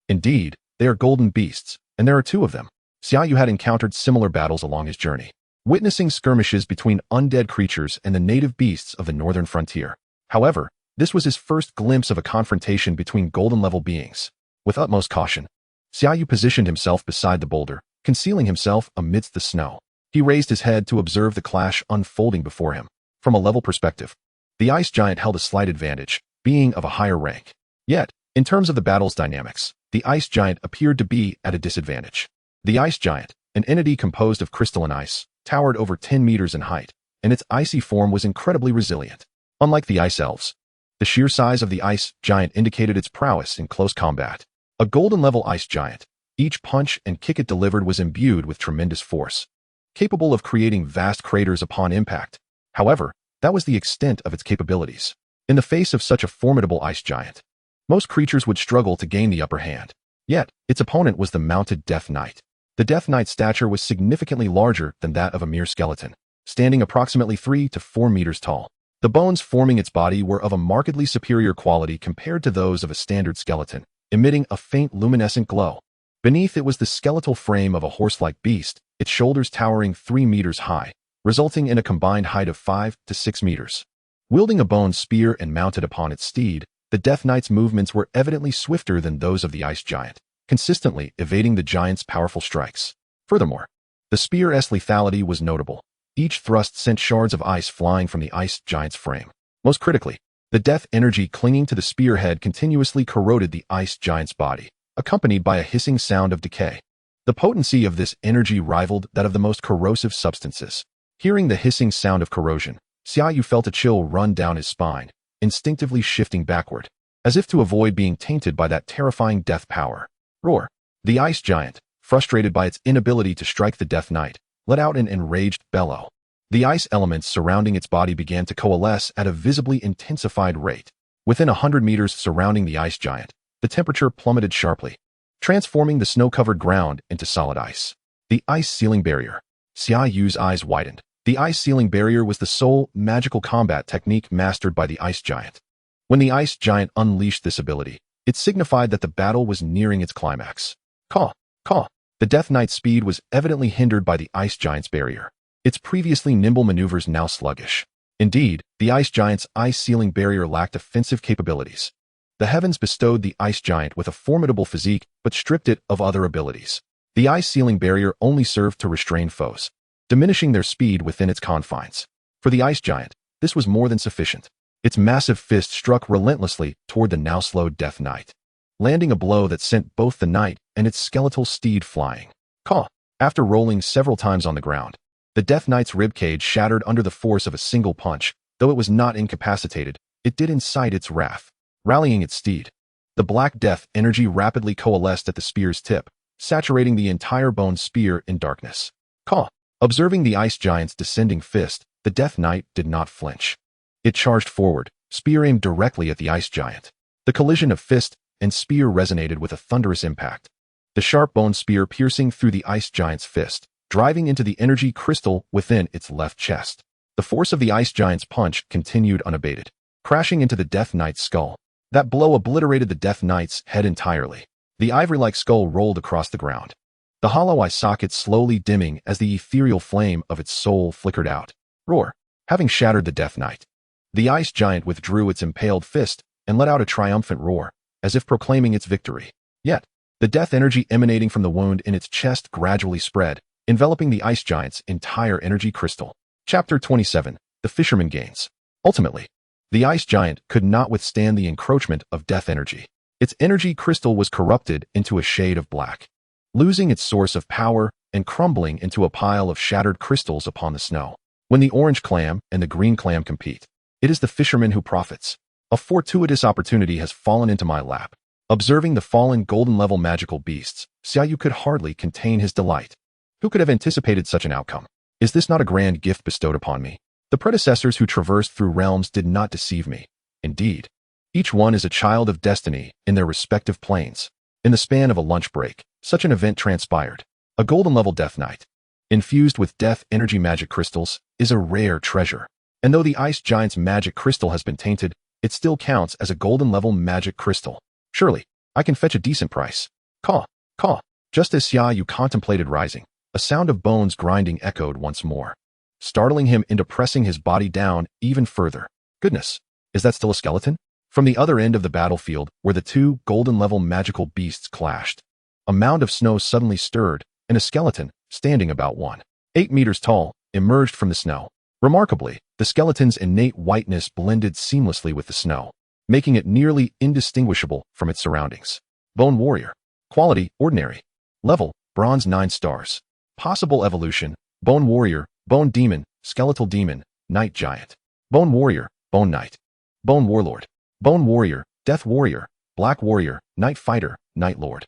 Indeed, they are golden beasts, and there are two of them. Xia Yu had encountered similar battles along his journey, witnessing skirmishes between undead creatures and the native beasts of the northern frontier. However, this was his first glimpse of a confrontation between golden-level beings. With utmost caution, Xia Yu positioned himself beside the boulder, concealing himself amidst the snow. He raised his head to observe the clash unfolding before him. From a level perspective, the ice giant held a slight advantage, being of a higher rank. Yet, in terms of the battle's dynamics, the ice giant appeared to be at a disadvantage. The ice giant, an entity composed of crystalline ice, towered over 10 meters in height, and its icy form was incredibly resilient. Unlike the ice elves, the sheer size of the ice giant indicated its prowess in close combat. A golden-level ice giant, each punch and kick it delivered was imbued with tremendous force, capable of creating vast craters upon impact. However, that was the extent of its capabilities. In the face of such a formidable ice giant, most creatures would struggle to gain the upper hand. Yet, its opponent was the mounted Death Knight. The Death Knight's stature was significantly larger than that of a mere skeleton, standing approximately 3 to 4 meters tall. The bones forming its body were of a markedly superior quality compared to those of a standard skeleton, emitting a faint luminescent glow. Beneath it was the skeletal frame of a horse-like beast, its shoulders towering 3 meters high, resulting in a combined height of 5 to 6 meters. Wielding a bone spear and mounted upon its steed, the Death Knight's movements were evidently swifter than those of the ice giant, consistently evading the giant's powerful strikes. Furthermore, the spear's lethality was notable. Each thrust sent shards of ice flying from the ice giant's frame. Most critically, the death energy clinging to the spearhead continuously corroded the ice giant's body, accompanied by a hissing sound of decay. The potency of this energy rivaled that of the most corrosive substances. Hearing the hissing sound of corrosion, Xia Yu felt a chill run down his spine, instinctively shifting backward, as if to avoid being tainted by that terrifying death power. Roar! The ice giant, frustrated by its inability to strike the Death Knight, let out an enraged bellow. The ice elements surrounding its body began to coalesce at a visibly intensified rate. Within 100 meters surrounding the ice giant, the temperature plummeted sharply, transforming the snow-covered ground into solid ice. The ice ceiling barrier. Xia Yu's eyes widened. The ice ceiling barrier was the sole magical combat technique mastered by the ice giant. When the ice giant unleashed this ability, it signified that the battle was nearing its climax. Caw, caw. The Death Knight's speed was evidently hindered by the ice giant's barrier, its previously nimble maneuvers now sluggish. Indeed, the ice giant's ice ceiling barrier lacked offensive capabilities. The heavens bestowed the ice giant with a formidable physique but stripped it of other abilities. The ice ceiling barrier only served to restrain foes, diminishing their speed within its confines. For the ice giant, this was more than sufficient. Its massive fist struck relentlessly toward the now slowed Death Knight, landing a blow that sent both the knight and its skeletal steed flying. Caw! After rolling several times on the ground, the Death Knight's ribcage shattered under the force of a single punch. Though it was not incapacitated, it did incite its wrath. Rallying its steed, the Black Death energy rapidly coalesced at the spear's tip, saturating the entire bone spear in darkness. Caw! Observing the ice giant's descending fist, the Death Knight did not flinch. It charged forward, spear aimed directly at the ice giant. The collision of fist and spear resonated with a thunderous impact, the sharp bone spear piercing through the ice giant's fist, driving into the energy crystal within its left chest. The force of the ice giant's punch continued unabated, crashing into the Death Knight's skull. That blow obliterated the Death Knight's head entirely. The ivory-like skull rolled across the ground, the hollow eye socket slowly dimming as the ethereal flame of its soul flickered out. Roar! Having shattered the Death Knight, the ice giant withdrew its impaled fist and let out a triumphant roar, as if proclaiming its victory. Yet, the death energy emanating from the wound in its chest gradually spread, enveloping the ice giant's entire energy crystal. Chapter 27. The Fisherman Gains. Ultimately, the ice giant could not withstand the encroachment of death energy. Its energy crystal was corrupted into a shade of black. losing its source of power and crumbling into a pile of shattered crystals upon the snow. When the orange clam and the green clam compete, it is the fisherman who profits. A fortuitous opportunity has fallen into my lap. Observing the fallen golden-level magical beasts, Xia Yu could hardly contain his delight. Who could have anticipated such an outcome? Is this not a grand gift bestowed upon me? The predecessors who traversed through realms did not deceive me. Indeed, each one is a child of destiny in their respective planes. In the span of a lunch break, such an event transpired. A golden-level Death Knight, infused with death energy magic crystals, is a rare treasure. And though the Ice Giant's magic crystal has been tainted, it still counts as a golden-level magic crystal. Surely, I can fetch a decent price. Caw, caw. Just as Xia Yu contemplated rising, a sound of bones grinding echoed once more, startling him into pressing his body down even further. Goodness, is that still a skeleton? From the other end of the battlefield, where the two golden-level magical beasts clashed, a mound of snow suddenly stirred, and a skeleton, standing about 1.8 meters tall, emerged from the snow. Remarkably, the skeleton's innate whiteness blended seamlessly with the snow, making it nearly indistinguishable from its surroundings. Bone Warrior. Quality, ordinary. Level, bronze 9 stars. Possible evolution, Bone Warrior, Bone Demon, Skeletal Demon, Night Giant. Bone Warrior, Bone Knight. Bone Warlord. Bone Warrior, Death Warrior, Black Warrior, Night Fighter, Night Lord.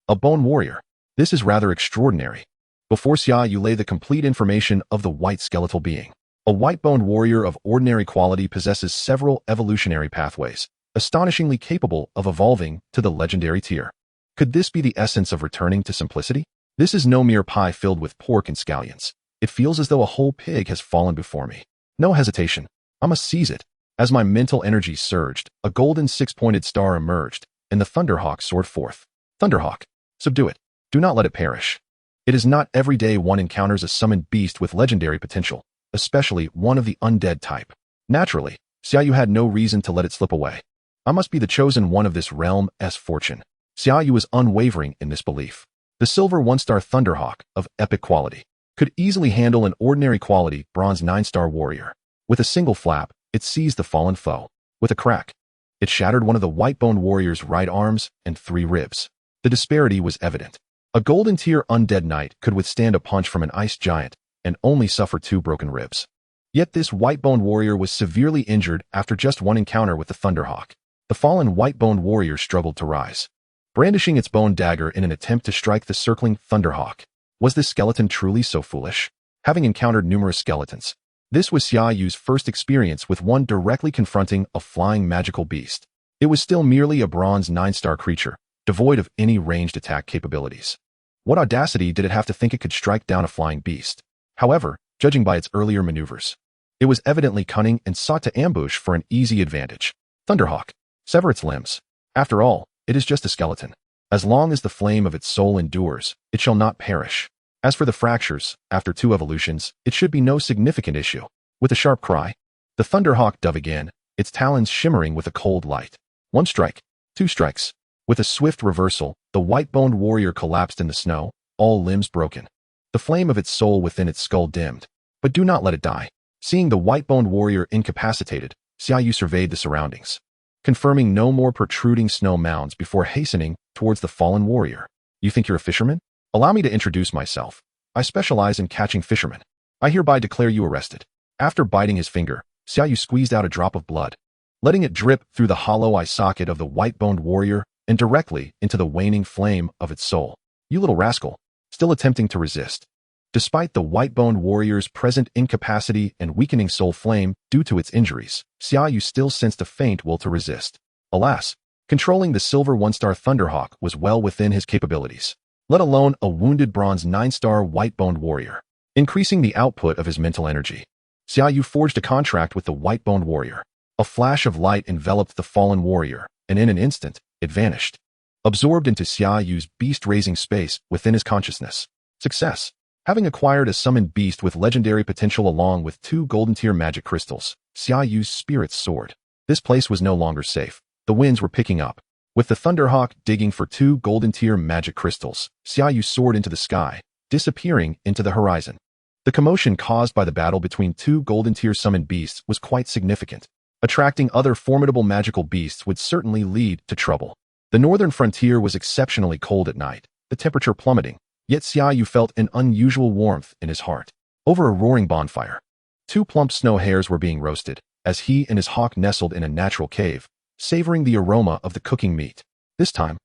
A Bone Warrior. This is rather extraordinary. Before Xia Yu lay the complete information of the white skeletal being. A white-boned warrior of ordinary quality possesses several evolutionary pathways, astonishingly capable of evolving to the legendary tier. Could this be the essence of returning to simplicity? This is no mere pie filled with pork and scallions. It feels as though a whole pig has fallen before me. No hesitation. I must seize it. As my mental energy surged, a golden six-pointed star emerged, and the Thunderhawk soared forth. Thunderhawk. Subdue it. Do not let it perish. It is not every day one encounters a summoned beast with legendary potential, especially one of the undead type. Naturally, Xia Yu had no reason to let it slip away. I must be the chosen one of this realm's fortune. Xia Yu was unwavering in this belief. The silver 1-star Thunderhawk, of epic quality, could easily handle an ordinary quality bronze 9-star warrior. With a single flap, it seized the fallen foe. With a crack, it shattered one of the white-boned warrior's right arms and 3 ribs. The disparity was evident. A golden tier undead knight could withstand a punch from an ice giant and only suffer 2 broken ribs. Yet this white-boned warrior was severely injured after just one encounter with the Thunderhawk. The fallen white-boned warrior struggled to rise, brandishing its bone dagger in an attempt to strike the circling Thunderhawk. Was this skeleton truly so foolish? Having encountered numerous skeletons, this was Xia Yu's first experience with one directly confronting a flying magical beast. It was still merely a bronze 9-star creature, devoid of any ranged attack capabilities. What audacity did it have to think it could strike down a flying beast? However, judging by its earlier maneuvers, it was evidently cunning and sought to ambush for an easy advantage. Thunderhawk. Sever its limbs. After all, it is just a skeleton. As long as the flame of its soul endures, it shall not perish. As for the fractures, after 2 evolutions, it should be no significant issue. With a sharp cry, the Thunderhawk dove again, its talons shimmering with a cold light. 1 strike. 2 strikes. With a swift reversal, the white-boned warrior collapsed in the snow, all limbs broken. The flame of its soul within its skull dimmed. But do not let it die. Seeing the white-boned warrior incapacitated, Xia Yu surveyed the surroundings, confirming no more protruding snow mounds before hastening towards the fallen warrior. You think you're a fisherman? Allow me to introduce myself. I specialize in catching fishermen. I hereby declare you arrested. After biting his finger, Xia Yu squeezed out a drop of blood, letting it drip through the hollow eye socket of the white-boned warrior and directly into the waning flame of its soul. You little rascal, still attempting to resist. Despite the white-boned warrior's present incapacity and weakening soul flame due to its injuries, Xia Yu still sensed a faint will to resist. Alas, controlling the silver 1-star Thunderhawk was well within his capabilities, let alone a wounded bronze 9-star white-boned warrior. Increasing the output of his mental energy, Xia Yu forged a contract with the white-boned warrior. A flash of light enveloped the fallen warrior, and in an instant, it vanished, absorbed into Xia Yu's beast-raising space within his consciousness. Success. Having acquired a summoned beast with legendary potential along with 2 golden-tier magic crystals, Xia Yu's spirits soared. This place was no longer safe. The winds were picking up. With the Thunderhawk digging for 2 golden-tier magic crystals, Xia Yu soared into the sky, disappearing into the horizon. The commotion caused by the battle between 2 golden-tier summoned beasts was quite significant. Attracting other formidable magical beasts would certainly lead to trouble. The northern frontier was exceptionally cold at night, the temperature plummeting, yet Xia Yu felt an unusual warmth in his heart. Over a roaring bonfire, 2 plump snow hares were being roasted, as he and his hawk nestled in a natural cave, savoring the aroma of the cooking meat. This time,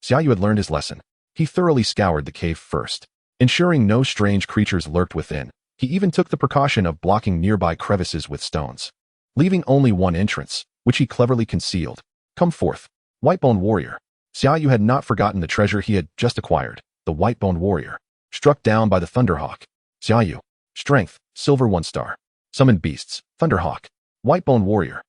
Xia Yu had learned his lesson. He thoroughly scoured the cave first, ensuring no strange creatures lurked within. He even took the precaution of blocking nearby crevices with stones, leaving only one entrance, which he cleverly concealed. Come forth, White-Boned Warrior. Xia Yu had not forgotten the treasure he had just acquired, the White-Boned Warrior. Struck down by the Thunderhawk. Xia Yu. Strength, Silver 1 star. Summoned Beasts, Thunderhawk. White-Boned Warrior.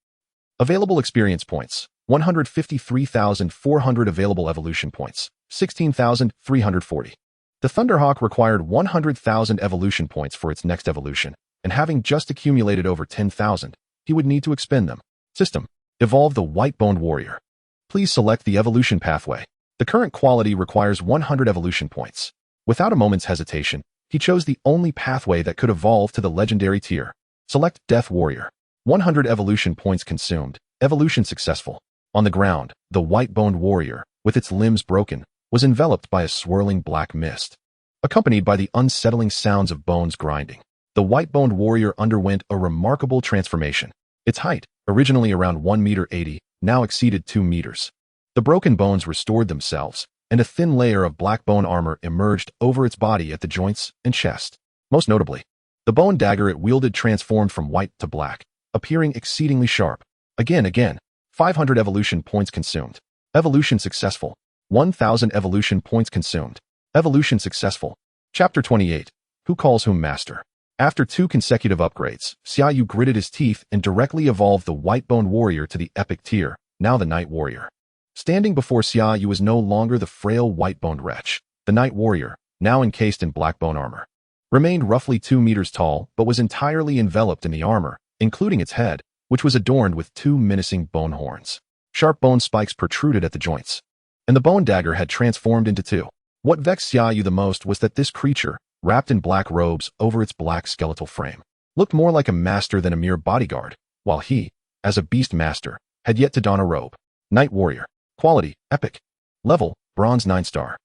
Available experience points, 153,400 available evolution points, 16,340. The Thunderhawk required 100,000 evolution points for its next evolution, and having just accumulated over 10,000, he would need to expend them. System. Evolve the White-Boned Warrior. Please select the evolution pathway. The current quality requires 100 evolution points. Without a moment's hesitation, he chose the only pathway that could evolve to the legendary tier. Select Death Warrior. 100 evolution points consumed. Evolution successful. On the ground, the White-Boned Warrior, with its limbs broken, was enveloped by a swirling black mist, accompanied by the unsettling sounds of bones grinding. The White-Boned Warrior underwent a remarkable transformation. Its height, originally around 1.80 meters, now exceeded 2 meters. The broken bones restored themselves, and a thin layer of black bone armor emerged over its body at the joints and chest. Most notably, the bone dagger it wielded transformed from white to black, appearing exceedingly sharp. Again, 500 evolution points consumed. Evolution successful. 1,000 evolution points consumed. Evolution successful. Chapter 28. Who calls whom master? After 2 consecutive upgrades, Xia Yu gritted his teeth and directly evolved the White-Boned Warrior to the epic tier, now the Night Warrior. Standing before Xia Yu was no longer the frail white-boned wretch. The Night Warrior, now encased in black bone armor, remained roughly 2 meters tall but was entirely enveloped in the armor, including its head, which was adorned with 2 menacing bone horns. Sharp bone spikes protruded at the joints, and the bone dagger had transformed into 2. What vexed Xia Yu the most was that this creature, wrapped in black robes over its black skeletal frame, looked more like a master than a mere bodyguard, while he, as a beast master, had yet to don a robe. Night Warrior. Quality, Epic. Level, Bronze 9 star.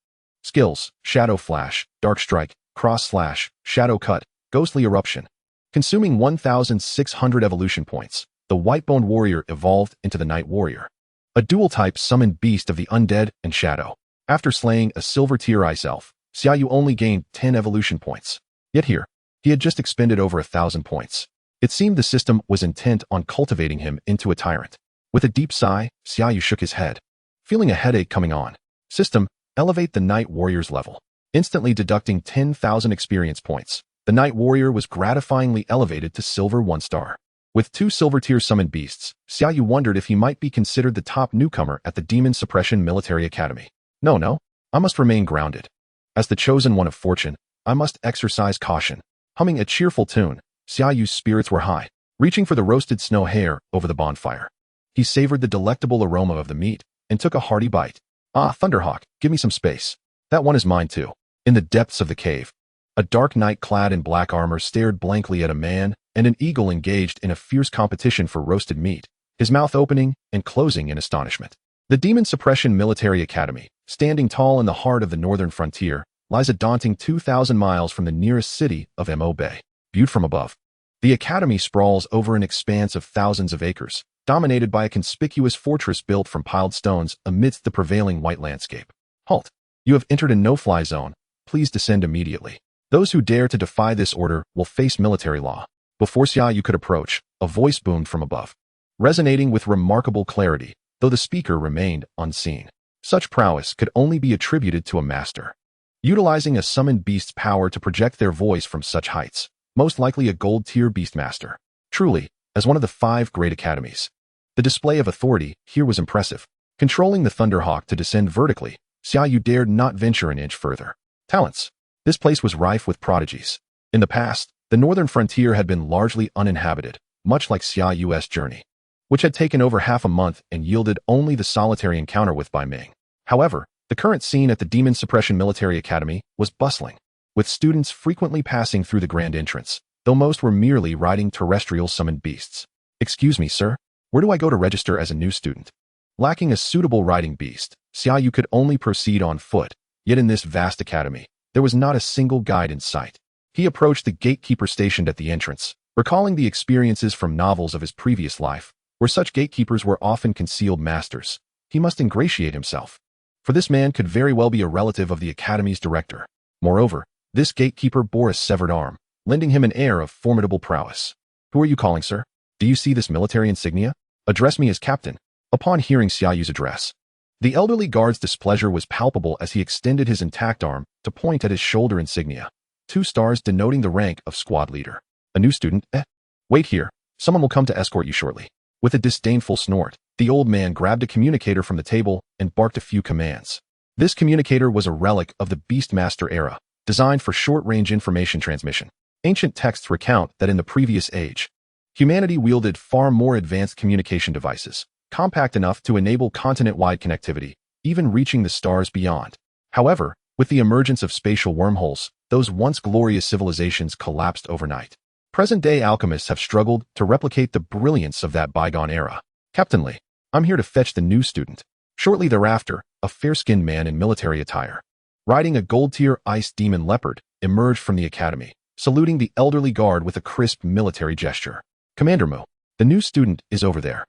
Skills, Shadow Flash, Dark Strike, Cross Slash, Shadow Cut, Ghostly Eruption. Consuming 1,600 evolution points, the White-Boned Warrior evolved into the Night Warrior, a dual-type summoned beast of the undead and shadow. After slaying a silver-tier ice elf, Xia Yu only gained 10 evolution points. Yet here, he had just expended over 1,000 points. It seemed the system was intent on cultivating him into a tyrant. With a deep sigh, Xia Yu shook his head, feeling a headache coming on. System, elevate the Night Warrior's level. Instantly deducting 10,000 experience points, the Night Warrior was gratifyingly elevated to Silver 1 star. With 2 silver-tier summoned beasts, Xia Yu wondered if he might be considered the top newcomer at the Demon Suppression Military Academy. No, I must remain grounded. As the chosen one of fortune, I must exercise caution. Humming a cheerful tune, Xia Yu's spirits were high, reaching for the roasted snow hare over the bonfire. He savored the delectable aroma of the meat and took a hearty bite. Ah, Thunderhawk, give me some space. That one is mine too. In the depths of the cave, a dark knight clad in black armor stared blankly at a man and an eagle engaged in a fierce competition for roasted meat, his mouth opening and closing in astonishment. The Demon Suppression Military Academy, standing tall in the heart of the northern frontier, lies a daunting 2,000 miles from the nearest city of Mo Bay. Viewed from above, the academy sprawls over an expanse of thousands of acres, dominated by a conspicuous fortress built from piled stones amidst the prevailing white landscape. Halt! You have entered a no-fly zone. Please descend immediately. Those who dare to defy this order will face military law. Before Xia Yu could approach, a voice boomed from above, resonating with remarkable clarity, though the speaker remained unseen. Such prowess could only be attributed to a master, utilizing a summoned beast's power to project their voice from such heights, most likely a gold-tier beastmaster. Truly, as one of the 5 great academies, the display of authority here was impressive. Controlling the Thunderhawk to descend vertically, Xia Yu dared not venture an inch further. Talents. This place was rife with prodigies. In the past, the northern frontier had been largely uninhabited, much like Xia Yu's journey, which had taken over half a month and yielded only the solitary encounter with Bai Ming. However, the current scene at the Demon Suppression Military Academy was bustling, with students frequently passing through the grand entrance, though most were merely riding terrestrial summoned beasts. Excuse me, sir, where do I go to register as a new student? Lacking a suitable riding beast, Xia Yu could only proceed on foot, Yet in this vast academy, there was not a single guide in sight. He approached the gatekeeper stationed at the entrance, recalling the experiences from novels of his previous life, where such gatekeepers were often concealed masters. He must ingratiate himself, for this man could very well be a relative of the academy's director. Moreover, this gatekeeper bore a severed arm, lending him an air of formidable prowess. "Who are you calling, sir? Do you see this military insignia? Address me as captain." Upon hearing Xia Yu's address, the elderly guard's displeasure was palpable as he extended his intact arm to point at his shoulder insignia, 2 stars denoting the rank of squad leader. "A new student, eh? Wait here, someone will come to escort you shortly." With a disdainful snort, the old man grabbed a communicator from the table and barked a few commands. This communicator was a relic of the Beastmaster era, designed for short-range information transmission. Ancient texts recount that in the previous age, humanity wielded far more advanced communication devices, compact enough to enable continent-wide connectivity, even reaching the stars beyond. However, with the emergence of spatial wormholes, those once glorious civilizations collapsed overnight. Present-day alchemists have struggled to replicate the brilliance of that bygone era. "Captain Lee, I'm here to fetch the new student." Shortly thereafter, a fair-skinned man in military attire, riding a gold-tier ice demon leopard, emerged from the academy, saluting the elderly guard with a crisp military gesture. "Commander Mu, the new student is over there.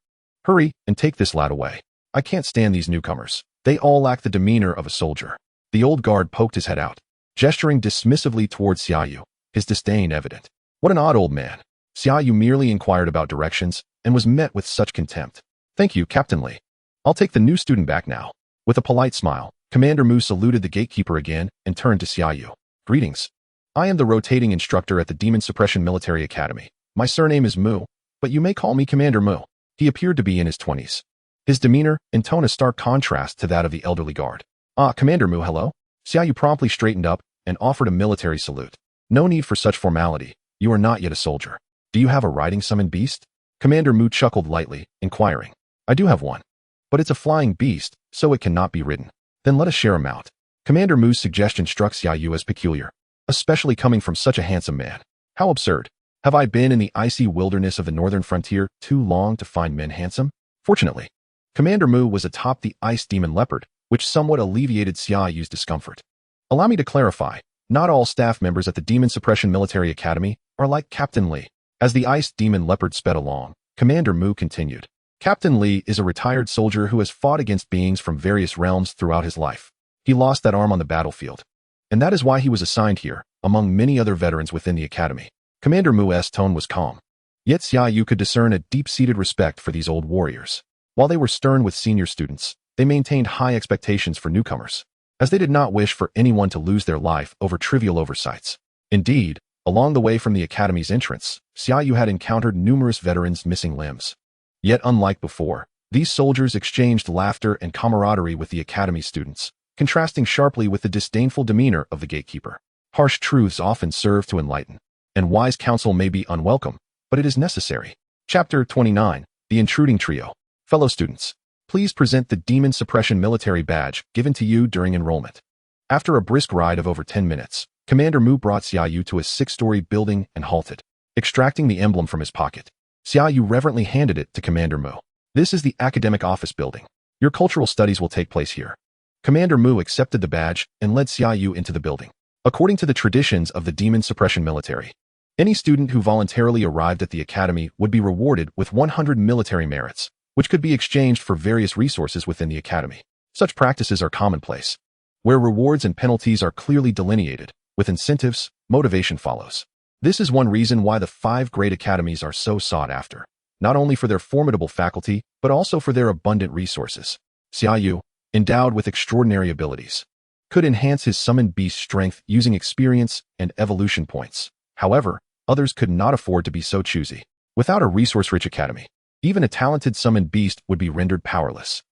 Hurry and take this lad away. I can't stand these newcomers. They all lack the demeanor of a soldier." The old guard poked his head out, gesturing dismissively towards Xia Yu, his disdain evident. What an odd old man. Xia Yu merely inquired about directions and was met with such contempt. "Thank you, Captain Lee. I'll take the new student back now." With a polite smile, Commander Mu saluted the gatekeeper again and turned to Xia Yu. "Greetings. I am the rotating instructor at the Demon Suppression Military Academy. My surname is Mu, but you may call me Commander Mu." He appeared to be in his 20s. His demeanor and tone a stark contrast to that of the elderly guard. "Ah, Commander Mu, hello." Xia Yu promptly straightened up and offered a military salute. "No need for such formality. You are not yet a soldier. Do you have a riding summoned beast?" Commander Mu chuckled lightly, inquiring. "I do have one, but it's a flying beast, so it cannot be ridden." "Then let us share a mount." Commander Mu's suggestion struck Xia Yu as peculiar, especially coming from such a handsome man. How absurd. Have I been in the icy wilderness of the northern frontier too long to find men handsome? Fortunately, Commander Mu was atop the ice demon leopard, which somewhat alleviated Xia Yu's discomfort. "Allow me to clarify, not all staff members at the Demon Suppression Military Academy are like Captain Lee." As the ice demon leopard sped along, Commander Mu continued. "Captain Lee is a retired soldier who has fought against beings from various realms throughout his life. He lost that arm on the battlefield, and that is why he was assigned here, among many other veterans within the academy." Commander Mu's tone was calm, yet Xia Yu could discern a deep-seated respect for these old warriors. While they were stern with senior students, they maintained high expectations for newcomers, as they did not wish for anyone to lose their life over trivial oversights. Indeed, along the way from the academy's entrance, Xia Yu had encountered numerous veterans missing limbs. Yet unlike before, these soldiers exchanged laughter and camaraderie with the academy students, contrasting sharply with the disdainful demeanor of the gatekeeper. Harsh truths often serve to enlighten, and wise counsel may be unwelcome, but it is necessary. Chapter 29, The Intruding Trio. Fellow students, please present the Demon Suppression Military Badge given to you during enrollment. After a brisk ride of over 10 minutes, Commander Mu brought Xia Yu to a 6-story building and halted. Extracting the emblem from his pocket, Xia Yu reverently handed it to Commander Mu. "This is the academic office building. Your cultural studies will take place here." Commander Mu accepted the badge and led Xia Yu into the building. According to the traditions of the Demon Suppression Military, any student who voluntarily arrived at the academy would be rewarded with 100 military merits, which could be exchanged for various resources within the academy. Such practices are commonplace, where rewards and penalties are clearly delineated. With incentives, motivation follows. This is one reason why the 5 great academies are so sought after, not only for their formidable faculty, but also for their abundant resources. Xia Yu, endowed with extraordinary abilities, could enhance his summoned beast strength using experience and evolution points. However, others could not afford to be so choosy. Without a resource-rich academy, even a talented summoned beast would be rendered powerless.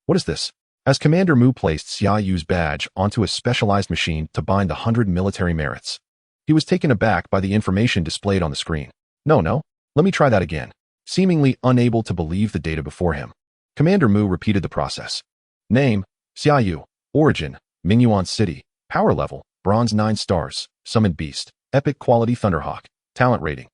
What is this? As Commander Mu placed Xia Yu's badge onto a specialized machine to bind the 100 military merits, he was taken aback by the information displayed on the screen. No, let me try that again. Seemingly unable to believe the data before him, Commander Mu repeated the process. Name, Xia Yu. Origin, Mingyuan City. Power level, Bronze 9 stars. Summoned beast, Epic quality Thunderhawk. Talent rating,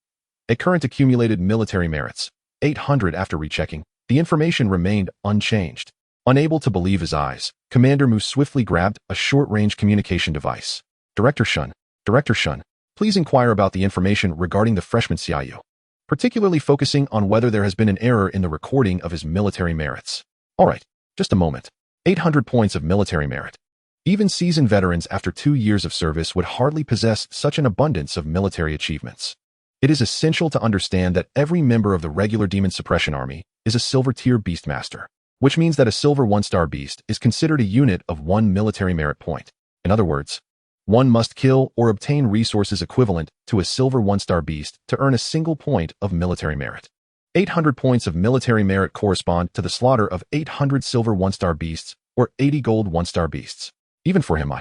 a current accumulated military merits, 800. After rechecking, the information remained unchanged. Unable to believe his eyes, Commander Mu swiftly grabbed a short-range communication device. Director Shun, please inquire about the information regarding the freshman Xia Yu, particularly focusing on whether there has been an error in the recording of his military merits. All right, just a moment. 800 points of military merit. Even seasoned veterans after 2 years of service would hardly possess such an abundance of military achievements. It is essential to understand that every member of the regular Demon Suppression Army is a silver-tier Beastmaster, which means that a silver 1-star beast is considered a unit of 1 military merit point. In other words, one must kill or obtain resources equivalent to a silver 1-star beast to earn a single point of military merit. 800 points of military merit correspond to the slaughter of 800 silver 1-star beasts or 80 gold 1-star beasts. Even for him,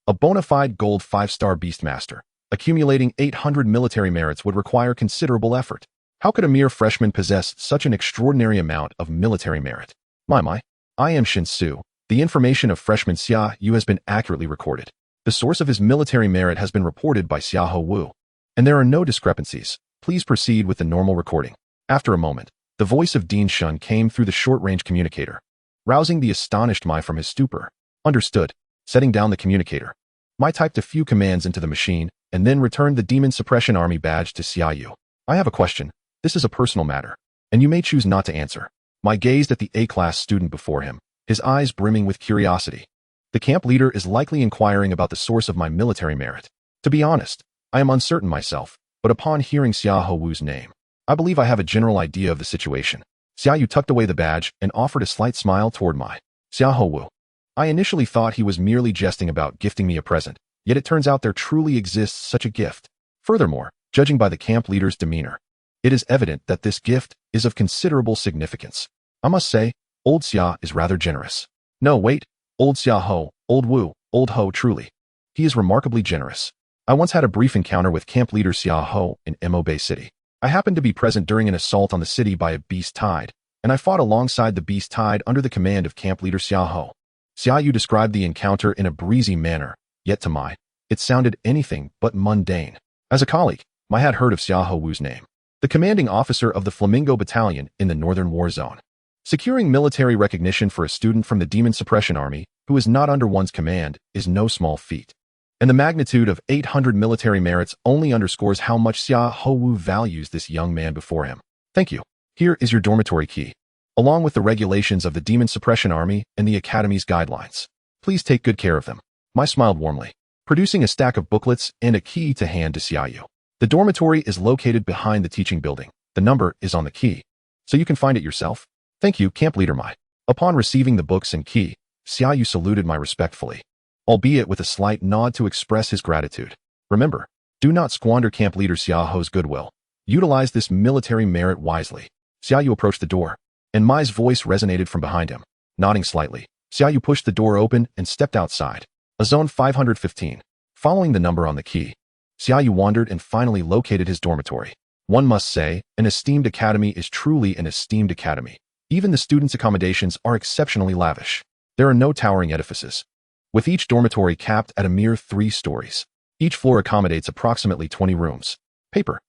a bona fide gold 5-star Beastmaster, accumulating 800 military merits would require considerable effort. How could a mere freshman possess such an extraordinary amount of military merit? My. I am Shinsu. The information of freshman Xia Yu has been accurately recorded. The source of his military merit has been reported by Xia Yu, and there are no discrepancies. Please proceed with the normal recording. After a moment, the voice of Dean Shun came through the short-range communicator, rousing the astonished Mai from his stupor. Understood. Setting down the communicator, Mai typed a few commands into the machine and then returned the Demon Suppression Army badge to Xia Yu. I have a question. This is a personal matter, and you may choose not to answer. Mai gazed at the A-class student before him, his eyes brimming with curiosity. The camp leader is likely inquiring about the source of my military merit. To be honest, I am uncertain myself, but upon hearing Xia Yu's name, I believe I have a general idea of the situation. Xia Yu tucked away the badge and offered a slight smile toward Mai. Xia Yu. I initially thought he was merely jesting about gifting me a present, yet it turns out there truly exists such a gift. Furthermore, judging by the camp leader's demeanor, it is evident that this gift is of considerable significance. I must say, old Xia is rather generous. No, wait, old Xia, old Wu, old Ho truly. He is remarkably generous. I once had a brief encounter with camp leader Xia in Mo Bay City. I happened to be present during an assault on the city by a beast tide, and I fought alongside the beast tide under the command of camp leader Xia. Xia Yu described the encounter in a breezy manner, yet to Mai, it sounded anything but mundane. As a colleague, Mai had heard of Xia Yu's name, the commanding officer of the Flamingo Battalion in the Northern War Zone. Securing military recognition for a student from the Demon Suppression Army who is not under one's command is no small feat. And the magnitude of 800 military merits only underscores how much Xia Yu values this young man before him. Thank you. Here is your dormitory key, along with the regulations of the Demon Suppression Army and the Academy's guidelines. Please take good care of them. Mai smiled warmly, producing a stack of booklets and a key to hand to Xia Yu. The dormitory is located behind the teaching building. The number is on the key, so you can find it yourself. Thank you, Camp Leader Mai. Upon receiving the books and key, Xia Yu saluted Mai respectfully, albeit with a slight nod to express his gratitude. Remember, do not squander Camp Leader Xia Yu's goodwill. Utilize this military merit wisely. Xia Yu approached the door, and Mai's voice resonated from behind him. Nodding slightly, Xia Yu pushed the door open and stepped outside. A zone 515. Following the number on the key, Xia Yu wandered and finally located his dormitory. One must say, an esteemed academy is truly an esteemed academy. Even the students' accommodations are exceptionally lavish. There are no towering edifices, with each dormitory capped at a mere 3 stories. Each floor accommodates approximately 20 rooms. Paper.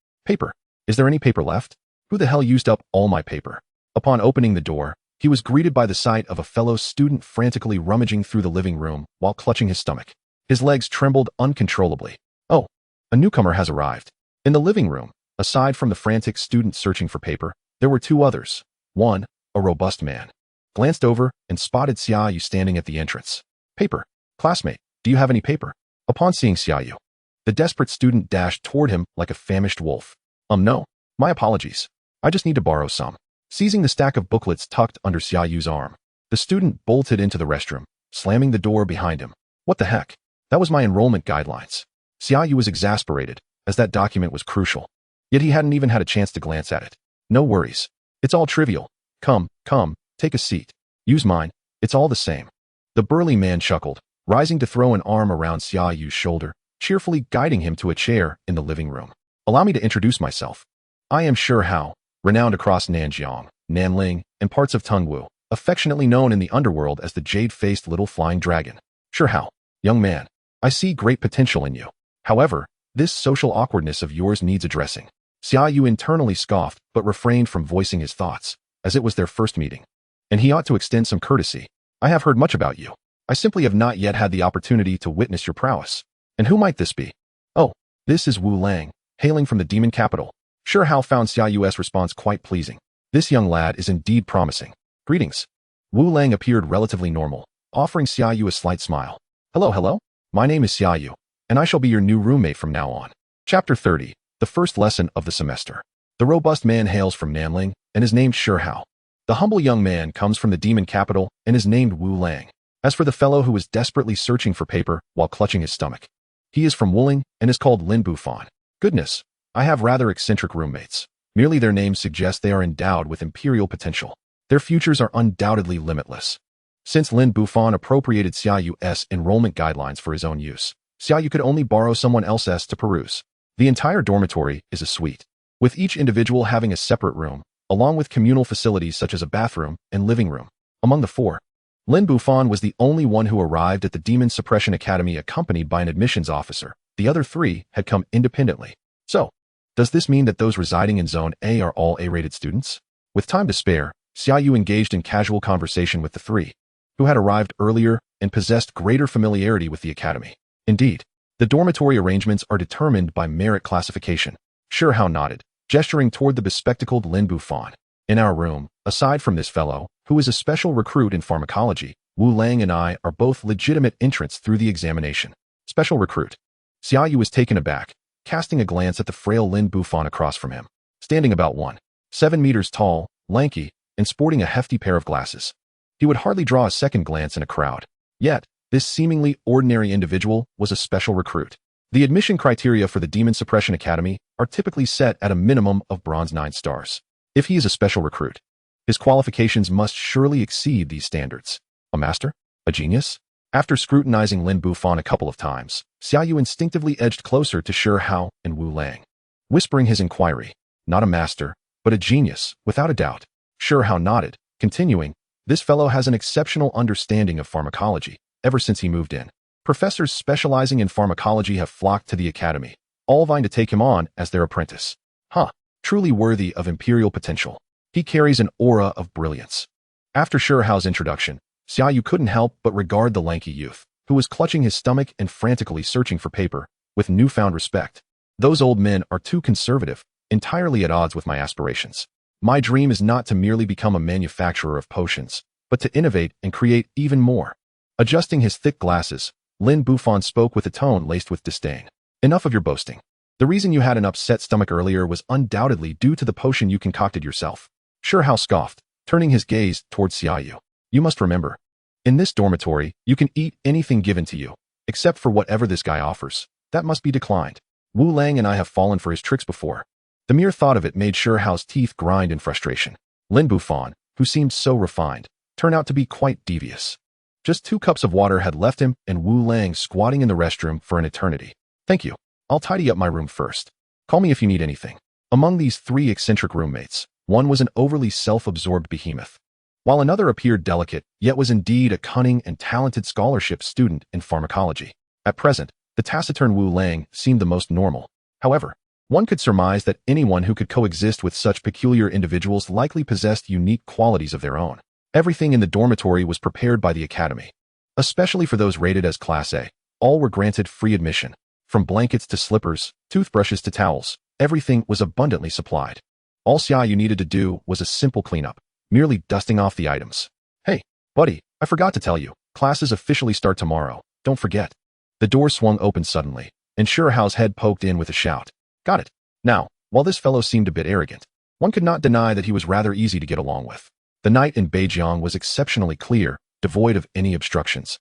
Is there any paper left? Who the hell used up all my paper? Upon opening the door, he was greeted by the sight of a fellow student frantically rummaging through the living room while clutching his stomach. His legs trembled uncontrollably. Oh, a newcomer has arrived. In the living room, aside from the frantic student searching for paper, there were 2 others. One, a robust man, glanced over and spotted Xia Yu standing at the entrance. Paper. Classmate, do you have any paper? Upon seeing Xia Yu, the desperate student dashed toward him like a famished wolf. No. My apologies. I just need to borrow some. Seizing the stack of booklets tucked under Xia Yu's arm, the student bolted into the restroom, slamming the door behind him. What the heck? That was my enrollment guidelines. Xia Yu was exasperated, as that document was crucial. Yet he hadn't even had a chance to glance at it. No worries. It's all trivial. Come, take a seat. Use mine. It's all the same. The burly man chuckled, rising to throw an arm around Xia Yu's shoulder, cheerfully guiding him to a chair in the living room. Allow me to introduce myself. I am Shi Hao, renowned across Nanjiang, Nanling, and parts of Tungwu, affectionately known in the underworld as the jade-faced little flying dragon. Shi Hao, young man, I see great potential in you. However, this social awkwardness of yours needs addressing. Xia Yu internally scoffed but refrained from voicing his thoughts, as it was their first meeting, and he ought to extend some courtesy. I have heard much about you. I simply have not yet had the opportunity to witness your prowess. And who might this be? Oh, this is Wu Lang, hailing from the demon capital. Sure Hao found Xia Yu's response quite pleasing. This young lad is indeed promising. Greetings. Wu Lang appeared relatively normal, offering Xia Yu a slight smile. Hello. My name is Xia Yu, and I shall be your new roommate from now on. Chapter 30, the first lesson of the semester. The robust man hails from Nanling and is named Sure Hao. The humble young man comes from the demon capital and is named Wu Lang. As for the fellow who is desperately searching for paper while clutching his stomach, he is from Wuling and is called Lin Bufan. Goodness, I have rather eccentric roommates. Merely their names suggest they are endowed with imperial potential. Their futures are undoubtedly limitless. Since Lin Bufan appropriated Xia Yu's enrollment guidelines for his own use, Xia Yu could only borrow someone else's to peruse. The entire dormitory is a suite, with each individual having a separate room, along with communal facilities such as a bathroom and living room. Among the four, Lin Bufan was the only one who arrived at the Demon Suppression Academy accompanied by an admissions officer. The other three had come independently. So, does this mean that those residing in Zone A are all A-rated students? With time to spare, Xia Yu engaged in casual conversation with the three, who had arrived earlier and possessed greater familiarity with the academy. Indeed, the dormitory arrangements are determined by merit classification. Sure Hao nodded, gesturing toward the bespectacled Lin Bufan. In our room, aside from this fellow, who is a special recruit in pharmacology, Wu Lang and I are both legitimate entrants through the examination. Special recruit. Xia Yu was taken aback, casting a glance at the frail Lin Bufan across from him. Standing about 1.7 meters tall, lanky, and sporting a hefty pair of glasses. He would hardly draw a second glance in a crowd. Yet, this seemingly ordinary individual was a special recruit. The admission criteria for the Demon Suppression Academy are typically set at a minimum of bronze 9 stars. If he is a special recruit, his qualifications must surely exceed these standards. A master? A genius? After scrutinizing Lin Bufan a couple of times, Xia Yu instinctively edged closer to Sure Hao and Wu Lang, whispering his inquiry. Not a master, but a genius, without a doubt. Sure Hao nodded, continuing, this fellow has an exceptional understanding of pharmacology, ever since he moved in. Professors specializing in pharmacology have flocked to the academy, all vying to take him on as their apprentice. Truly worthy of imperial potential. He carries an aura of brilliance. After Sure Hao's introduction, Xia Yu couldn't help but regard the lanky youth, who was clutching his stomach and frantically searching for paper, with newfound respect. Those old men are too conservative, entirely at odds with my aspirations. My dream is not to merely become a manufacturer of potions, but to innovate and create even more. Adjusting his thick glasses, Lin Bufan spoke with a tone laced with disdain. Enough of your boasting. The reason you had an upset stomach earlier was undoubtedly due to the potion you concocted yourself. Sure Hao scoffed, turning his gaze towards Xia Yu. You must remember, in this dormitory, you can eat anything given to you, except for whatever this guy offers. That must be declined. Wu Lang and I have fallen for his tricks before. The mere thought of it made Sure Hao's teeth grind in frustration. Lin Bufan, who seemed so refined, turned out to be quite devious. Just 2 cups of water had left him and Wu Lang squatting in the restroom for an eternity. Thank you. I'll tidy up my room first. Call me if you need anything. Among these 3 eccentric roommates, one was an overly self-absorbed behemoth, while another appeared delicate, yet was indeed a cunning and talented scholarship student in pharmacology. At present, the taciturn Wu Lang seemed the most normal. However, one could surmise that anyone who could coexist with such peculiar individuals likely possessed unique qualities of their own. Everything in the dormitory was prepared by the academy. Especially for those rated as Class A, all were granted free admission. From blankets to slippers, toothbrushes to towels, everything was abundantly supplied. All Xia Yu needed to do was a simple cleanup, merely dusting off the items. Hey, buddy, I forgot to tell you, classes officially start tomorrow, don't forget. The door swung open suddenly, and Sure Hao's head poked in with a shout. Got it. Now, while this fellow seemed a bit arrogant, one could not deny that he was rather easy to get along with. The night in Beijiang was exceptionally clear, devoid of any obstructions,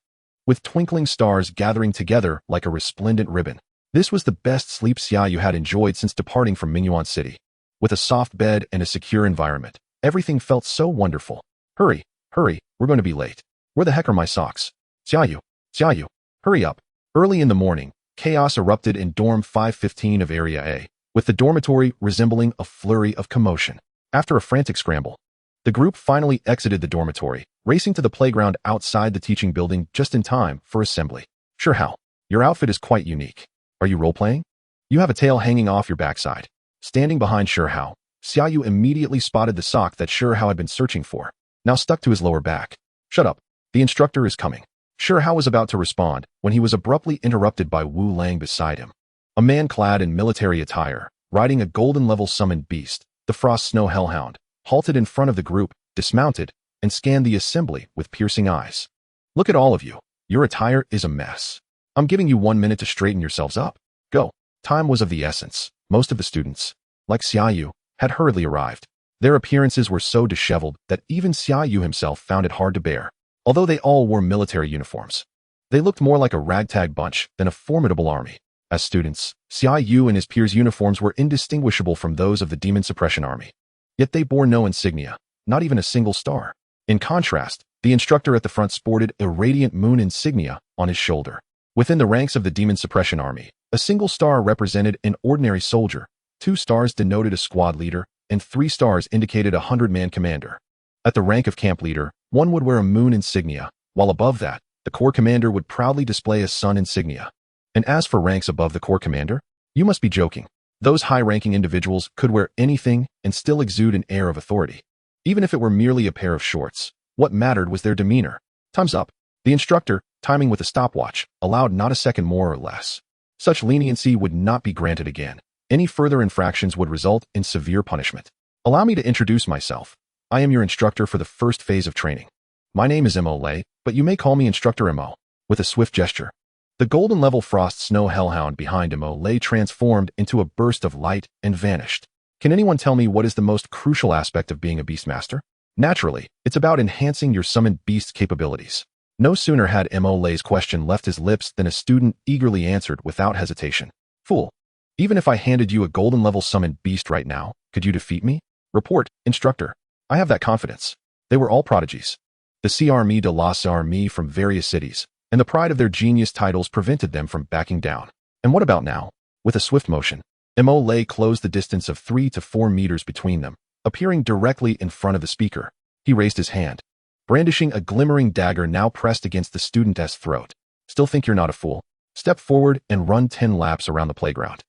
with twinkling stars gathering together like a resplendent ribbon. This was the best sleep Xia Yu had enjoyed since departing from Mingyuan City. With a soft bed and a secure environment, everything felt so wonderful. Hurry, we're going to be late. Where the heck are my socks? Xia Yu, hurry up. Early in the morning, chaos erupted in Dorm 515 of Area A, with the dormitory resembling a flurry of commotion. After a frantic scramble, the group finally exited the dormitory, racing to the playground outside the teaching building just in time for assembly. Sure Hao, your outfit is quite unique. Are you role-playing? You have a tail hanging off your backside. Standing behind Sure Hao, Xia Yu immediately spotted the sock that Sure Hao had been searching for, now stuck to his lower back. Shut up. The instructor is coming. Sure Hao was about to respond when he was abruptly interrupted by Wu Lang beside him. A man clad in military attire, riding a golden-level summoned beast, the Frost Snow Hellhound, halted in front of the group, dismounted, and scanned the assembly with piercing eyes. Look at all of you. Your attire is a mess. I'm giving you 1 minute to straighten yourselves up. Go. Time was of the essence. Most of the students, like Xia Yu, had hurriedly arrived. Their appearances were so disheveled that even Xia Yu himself found it hard to bear. Although they all wore military uniforms, they looked more like a ragtag bunch than a formidable army. As students, Xia Yu and his peers' uniforms were indistinguishable from those of the Demon Suppression Army. Yet they bore no insignia, not even a single star. In contrast, the instructor at the front sported a radiant moon insignia on his shoulder. Within the ranks of the Demon Suppression Army, a single star represented an ordinary soldier, 2 stars denoted a squad leader, and 3 stars indicated a 100-man commander. At the rank of camp leader, one would wear a moon insignia, while above that, the corps commander would proudly display a sun insignia. And as for ranks above the corps commander, you must be joking. Those high-ranking individuals could wear anything and still exude an air of authority. Even if it were merely a pair of shorts, what mattered was their demeanor. Time's up. The instructor, timing with a stopwatch, allowed not a second more or less. Such leniency would not be granted again. Any further infractions would result in severe punishment. Allow me to introduce myself. I am your instructor for the first phase of training. My name is Mo Lei, but you may call me Instructor Mo. With a swift gesture, the golden-level Frost Snow Hellhound behind Mo Lei transformed into a burst of light and vanished. Can anyone tell me what is the most crucial aspect of being a Beastmaster? Naturally, it's about enhancing your summoned beast's capabilities. No sooner had Mo Lei's question left his lips than a student eagerly answered without hesitation. Fool. Even if I handed you a golden-level summoned beast right now, could you defeat me? Report, Instructor. I have that confidence. They were all prodigies. The Armée de la Armée from various cities, and the pride of their genius titles prevented them from backing down. And what about now? With a swift motion, Mo Lei closed the distance of 3 to 4 meters between them, appearing directly in front of the speaker. He raised his hand, brandishing a glimmering dagger now pressed against the student's throat. Still think you're not a fool? Step forward and run 10 laps around the playground.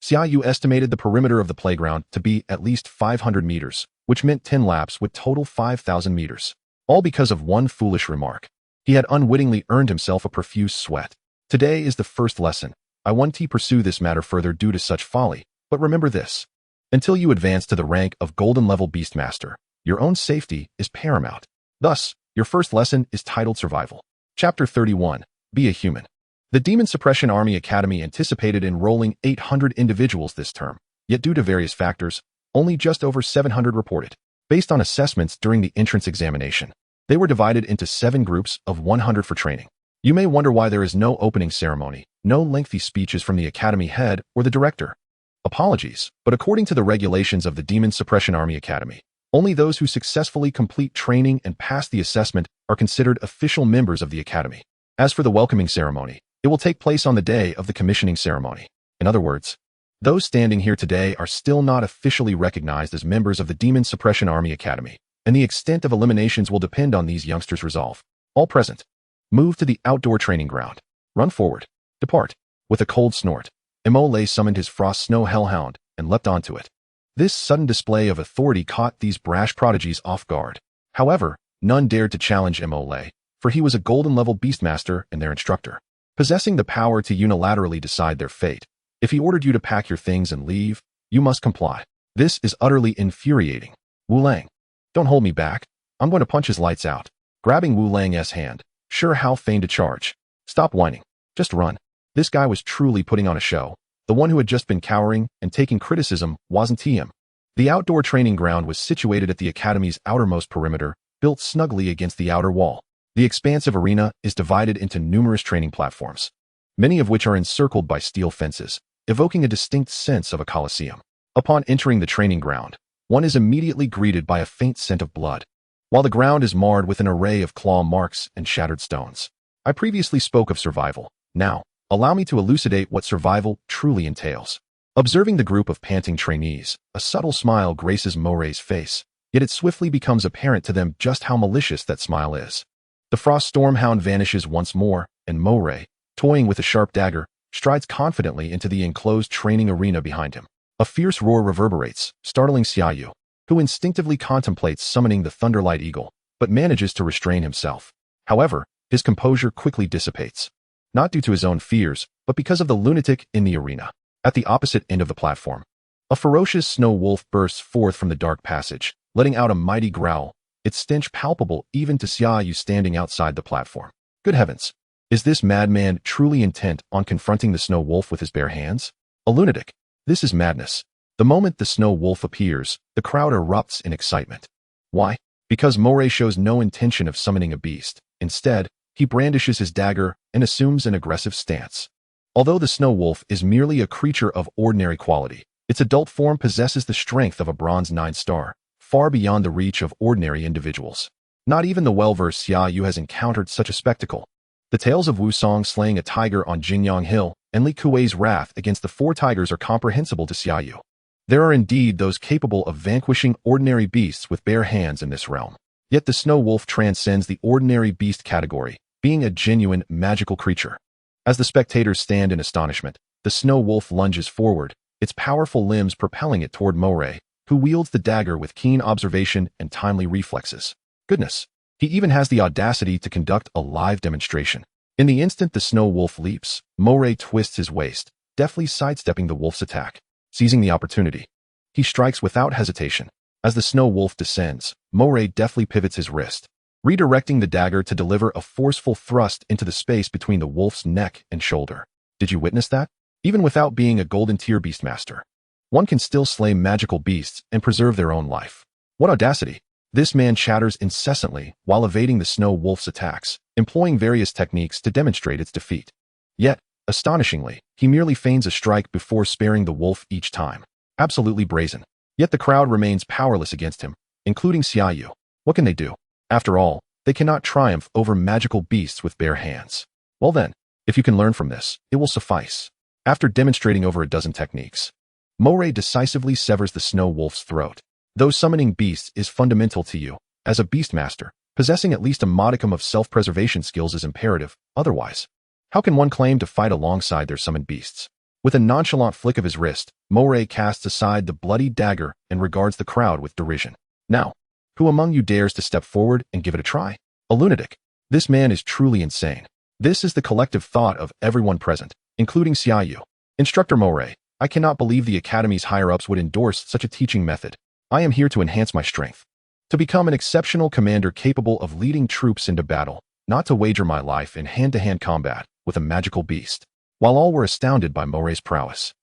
Xia Yu estimated the perimeter of the playground to be at least 500 meters, which meant 10 laps would total 5,000 meters. All because of one foolish remark. He had unwittingly earned himself a profuse sweat. Today is the first lesson. I won't pursue this matter further due to such folly, but remember this. Until you advance to the rank of golden-level Beastmaster, your own safety is paramount. Thus, your first lesson is titled Survival. Chapter 31. Be a Human. The Demon Suppression Army Academy anticipated enrolling 800 individuals this term, yet due to various factors, only just over 700 reported. Based on assessments during the entrance examination, they were divided into 7 groups of 100 for training. You may wonder why there is no opening ceremony, no lengthy speeches from the Academy head or the director. Apologies, but according to the regulations of the Demon Suppression Army Academy, only those who successfully complete training and pass the assessment are considered official members of the Academy. As for the welcoming ceremony, it will take place on the day of the commissioning ceremony. In other words, those standing here today are still not officially recognized as members of the Demon Suppression Army Academy, and the extent of eliminations will depend on these youngsters' resolve. All present. Move to the outdoor training ground. Run forward. Depart. With a cold snort, Mo Lei summoned his Frost Snow Hellhound and leapt onto it. This sudden display of authority caught these brash prodigies off guard. However, none dared to challenge Mo Lei, for he was a golden-level Beastmaster and their instructor, possessing the power to unilaterally decide their fate. If he ordered you to pack your things and leave, you must comply. This is utterly infuriating. Wu Lang. Don't hold me back. I'm going to punch his lights out. Grabbing Wu Lang's hand, Sure Hao feigned a charge. Stop whining. Just run. This guy was truly putting on a show. The one who had just been cowering and taking criticism wasn't him. The outdoor training ground was situated at the Academy's outermost perimeter, built snugly against the outer wall. The expansive arena is divided into numerous training platforms, many of which are encircled by steel fences, evoking a distinct sense of a coliseum. Upon entering the training ground, one is immediately greeted by a faint scent of blood, while the ground is marred with an array of claw marks and shattered stones. I previously spoke of survival. Now, allow me to elucidate what survival truly entails. Observing the group of panting trainees, a subtle smile graces Moray's face, yet it swiftly becomes apparent to them just how malicious that smile is. The Frost Stormhound vanishes once more, and Moray, toying with a sharp dagger, strides confidently into the enclosed training arena behind him. A fierce roar reverberates, startling Xia Yu, who instinctively contemplates summoning the Thunderlight Eagle, but manages to restrain himself. However, his composure quickly dissipates. Not due to his own fears, but because of the lunatic in the arena. At the opposite end of the platform, a ferocious snow wolf bursts forth from the dark passage, letting out a mighty growl, its stench palpable even to Xia Yu standing outside the platform. Good heavens! Is this madman truly intent on confronting the snow wolf with his bare hands? A lunatic. This is madness. The moment the snow wolf appears, the crowd erupts in excitement. Why? Because Moray shows no intention of summoning a beast. Instead, he brandishes his dagger and assumes an aggressive stance. Although the snow wolf is merely a creature of ordinary quality, its adult form possesses the strength of a bronze 9-star, far beyond the reach of ordinary individuals. Not even the well-versed Xia Yu has encountered such a spectacle. The tales of Wu Song slaying a tiger on Jinyang Hill and Li Kuei's wrath against the 4 tigers are comprehensible to Xia Yu. There are indeed those capable of vanquishing ordinary beasts with bare hands in this realm. Yet the snow wolf transcends the ordinary beast category, being a genuine magical creature. As the spectators stand in astonishment, the snow wolf lunges forward, its powerful limbs propelling it toward Moray, who wields the dagger with keen observation and timely reflexes. Goodness! He even has the audacity to conduct a live demonstration. In the instant the snow wolf leaps, Moray twists his waist, deftly sidestepping the wolf's attack. Seizing the opportunity, he strikes without hesitation. As the snow wolf descends, Moray deftly pivots his wrist, redirecting the dagger to deliver a forceful thrust into the space between the wolf's neck and shoulder. Did you witness that? Even without being a golden tier beastmaster, one can still slay magical beasts and preserve their own life. What audacity! This man chatters incessantly while evading the snow wolf's attacks, employing various techniques to demonstrate its defeat. Yet, astonishingly, he merely feigns a strike before sparing the wolf each time. Absolutely brazen. Yet the crowd remains powerless against him, including Xia Yu. What can they do? After all, they cannot triumph over magical beasts with bare hands. Well then, if you can learn from this, it will suffice. After demonstrating over a dozen techniques, Moray decisively severs the snow wolf's throat. Though summoning beasts is fundamental to you, as a beastmaster, possessing at least a modicum of self-preservation skills is imperative. Otherwise, how can one claim to fight alongside their summoned beasts? With a nonchalant flick of his wrist, Moray casts aside the bloody dagger and regards the crowd with derision. Now, who among you dares to step forward and give it a try? A lunatic. This man is truly insane. This is the collective thought of everyone present, including Xia Yu. Instructor Moray, I cannot believe the Academy's higher-ups would endorse such a teaching method. I am here to enhance my strength, to become an exceptional commander capable of leading troops into battle, not to wager my life in hand-to-hand combat with a magical beast. While all were astounded by Moray's prowess,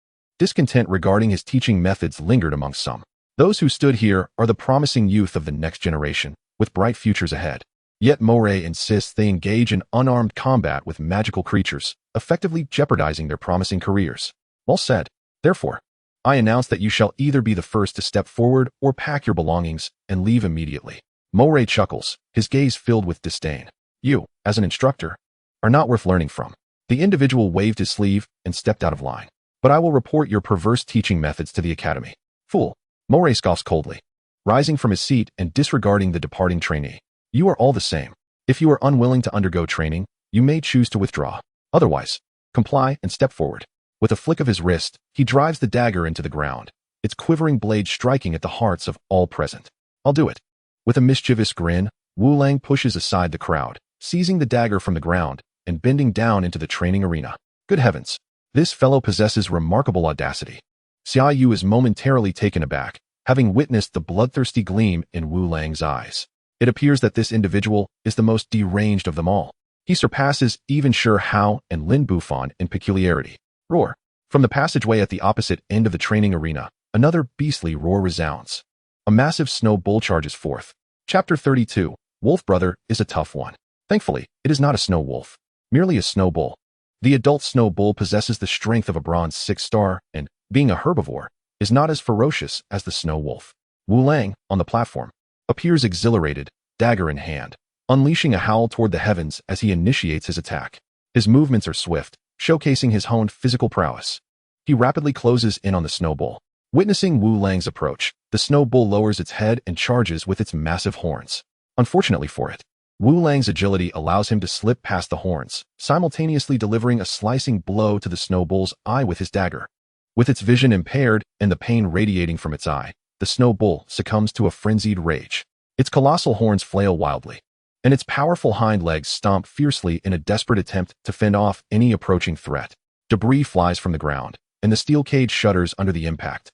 discontent regarding his teaching methods lingered among some. Those who stood here are the promising youth of the next generation, with bright futures ahead. Yet Moray insists they engage in unarmed combat with magical creatures, effectively jeopardizing their promising careers. Well said. Therefore, I announce that you shall either be the first to step forward or pack your belongings and leave immediately. Moray chuckles, his gaze filled with disdain. You, as an instructor, are not worth learning from. The individual waved his sleeve and stepped out of line. But I will report your perverse teaching methods to the Academy. Fool. Moray scoffs coldly, rising from his seat and disregarding the departing trainee. You are all the same. If you are unwilling to undergo training, you may choose to withdraw. Otherwise, comply and step forward. With a flick of his wrist, he drives the dagger into the ground, its quivering blade striking at the hearts of all present. I'll do it. With a mischievous grin, Wu Lang pushes aside the crowd, seizing the dagger from the ground and bending down into the training arena. Good heavens! This fellow possesses remarkable audacity. Xia Yu is momentarily taken aback, having witnessed the bloodthirsty gleam in Wu Lang's eyes. It appears that this individual is the most deranged of them all. He surpasses even Shi Hao and Lin Bufan in peculiarity. Roar. From the passageway at the opposite end of the training arena, another beastly roar resounds. A massive snow bull charges forth. Chapter 32. Wolf Brother is a tough one. Thankfully, it is not a snow wolf, merely a snow bull. The adult snow bull possesses the strength of a bronze 6-star and, being a herbivore, is not as ferocious as the snow wolf. Wu Lang, on the platform, appears exhilarated, dagger in hand, unleashing a howl toward the heavens as he initiates his attack. His movements are swift, showcasing his honed physical prowess. He rapidly closes in on the snow bull. Witnessing Wu Lang's approach, the snow bull lowers its head and charges with its massive horns. Unfortunately for it, Wu Lang's agility allows him to slip past the horns, simultaneously delivering a slicing blow to the snow bull's eye with his dagger. With its vision impaired and the pain radiating from its eye, the snow bull succumbs to a frenzied rage. Its colossal horns flail wildly, and its powerful hind legs stomp fiercely in a desperate attempt to fend off any approaching threat. Debris flies from the ground, and the steel cage shudders under the impact.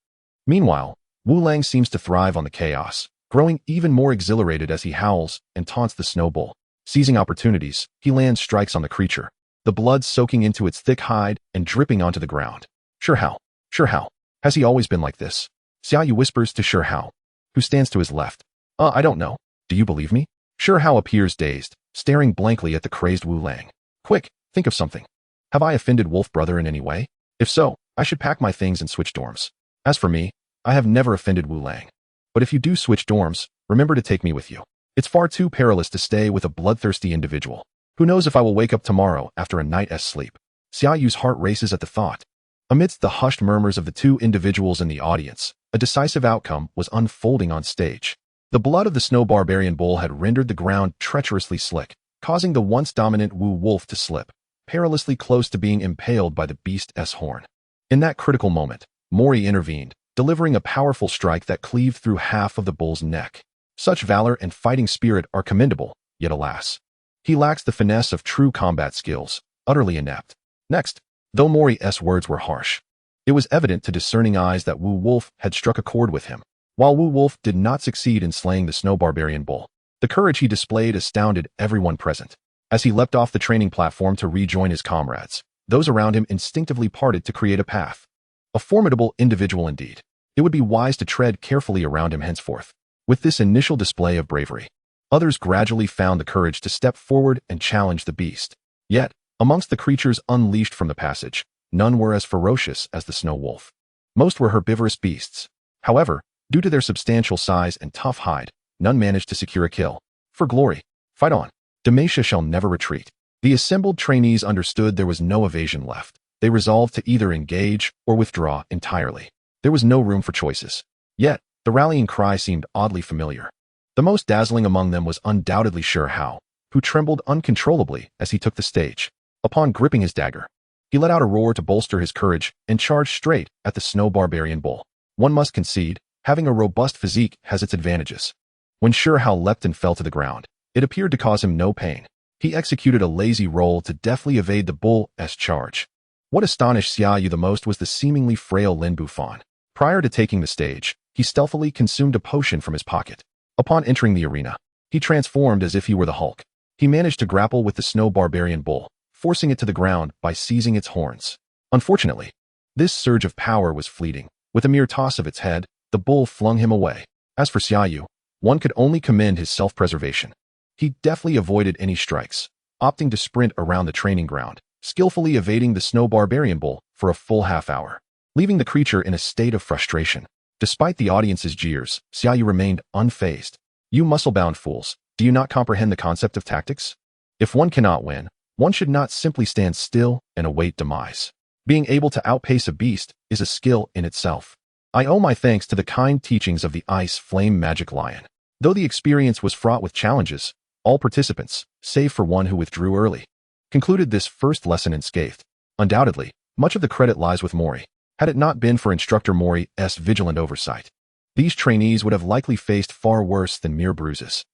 Meanwhile, Wu Lang seems to thrive on the chaos, growing even more exhilarated as he howls and taunts the snow bull. Seizing opportunities, he lands strikes on the creature, the blood soaking into its thick hide and dripping onto the ground. Sure how. Has he always been like this? Xia Yu whispers to Sure Hao, who stands to his left. I don't know. Do you believe me? Sure Hao appears dazed, staring blankly at the crazed Wu Lang. Quick, think of something. Have I offended Wolf Brother in any way? If so, I should pack my things and switch dorms. As for me, I have never offended Wu Lang. But if you do switch dorms, remember to take me with you. It's far too perilous to stay with a bloodthirsty individual. Who knows if I will wake up tomorrow after a night's sleep. Xia Yu's heart races at the thought. Amidst the hushed murmurs of the two individuals in the audience, a decisive outcome was unfolding on stage. The blood of the snow barbarian bull had rendered the ground treacherously slick, causing the once dominant Wu wolf to slip, perilously close to being impaled by the beast's horn. In that critical moment, Mori intervened, delivering a powerful strike that cleaved through half of the bull's neck. Such valor and fighting spirit are commendable, yet alas, he lacks the finesse of true combat skills, utterly inept. Next, though Mori's words were harsh, it was evident to discerning eyes that Wu Wolf had struck a chord with him. While Wu Wolf did not succeed in slaying the snow barbarian bull, the courage he displayed astounded everyone present. As he leapt off the training platform to rejoin his comrades, those around him instinctively parted to create a path. A formidable individual indeed. It would be wise to tread carefully around him henceforth. With this initial display of bravery, others gradually found the courage to step forward and challenge the beast. Yet, amongst the creatures unleashed from the passage, none were as ferocious as the snow wolf. Most were herbivorous beasts. However, due to their substantial size and tough hide, none managed to secure a kill. For glory, fight on. Demacia shall never retreat. The assembled trainees understood there was no evasion left. They resolved to either engage or withdraw entirely. There was no room for choices. Yet, the rallying cry seemed oddly familiar. The most dazzling among them was undoubtedly Sure Hao, who trembled uncontrollably as he took the stage. Upon gripping his dagger, he let out a roar to bolster his courage and charged straight at the snow barbarian bull. One must concede, having a robust physique has its advantages. When Sure Hao leapt and fell to the ground, it appeared to cause him no pain. He executed a lazy roll to deftly evade the bull's charge. What astonished Xia Yu the most was the seemingly frail Lin Bufan. Prior to taking the stage, he stealthily consumed a potion from his pocket. Upon entering the arena, he transformed as if he were the Hulk. He managed to grapple with the snow barbarian bull, forcing it to the ground by seizing its horns. Unfortunately, this surge of power was fleeting. With a mere toss of its head, the bull flung him away. As for Xia Yu, one could only commend his self-preservation. He deftly avoided any strikes, opting to sprint around the training ground, skillfully evading the snow barbarian bull for a full half-hour, leaving the creature in a state of frustration. Despite the audience's jeers, Xia Yu remained unfazed. You muscle-bound fools, do you not comprehend the concept of tactics? If one cannot win, one should not simply stand still and await demise. Being able to outpace a beast is a skill in itself. I owe my thanks to the kind teachings of the Ice Flame Magic Lion. Though the experience was fraught with challenges, all participants, save for one who withdrew early, concluded this first lesson unscathed. Undoubtedly, much of the credit lies with Mori. Had it not been for Instructor Mori's vigilant oversight, these trainees would have likely faced far worse than mere bruises.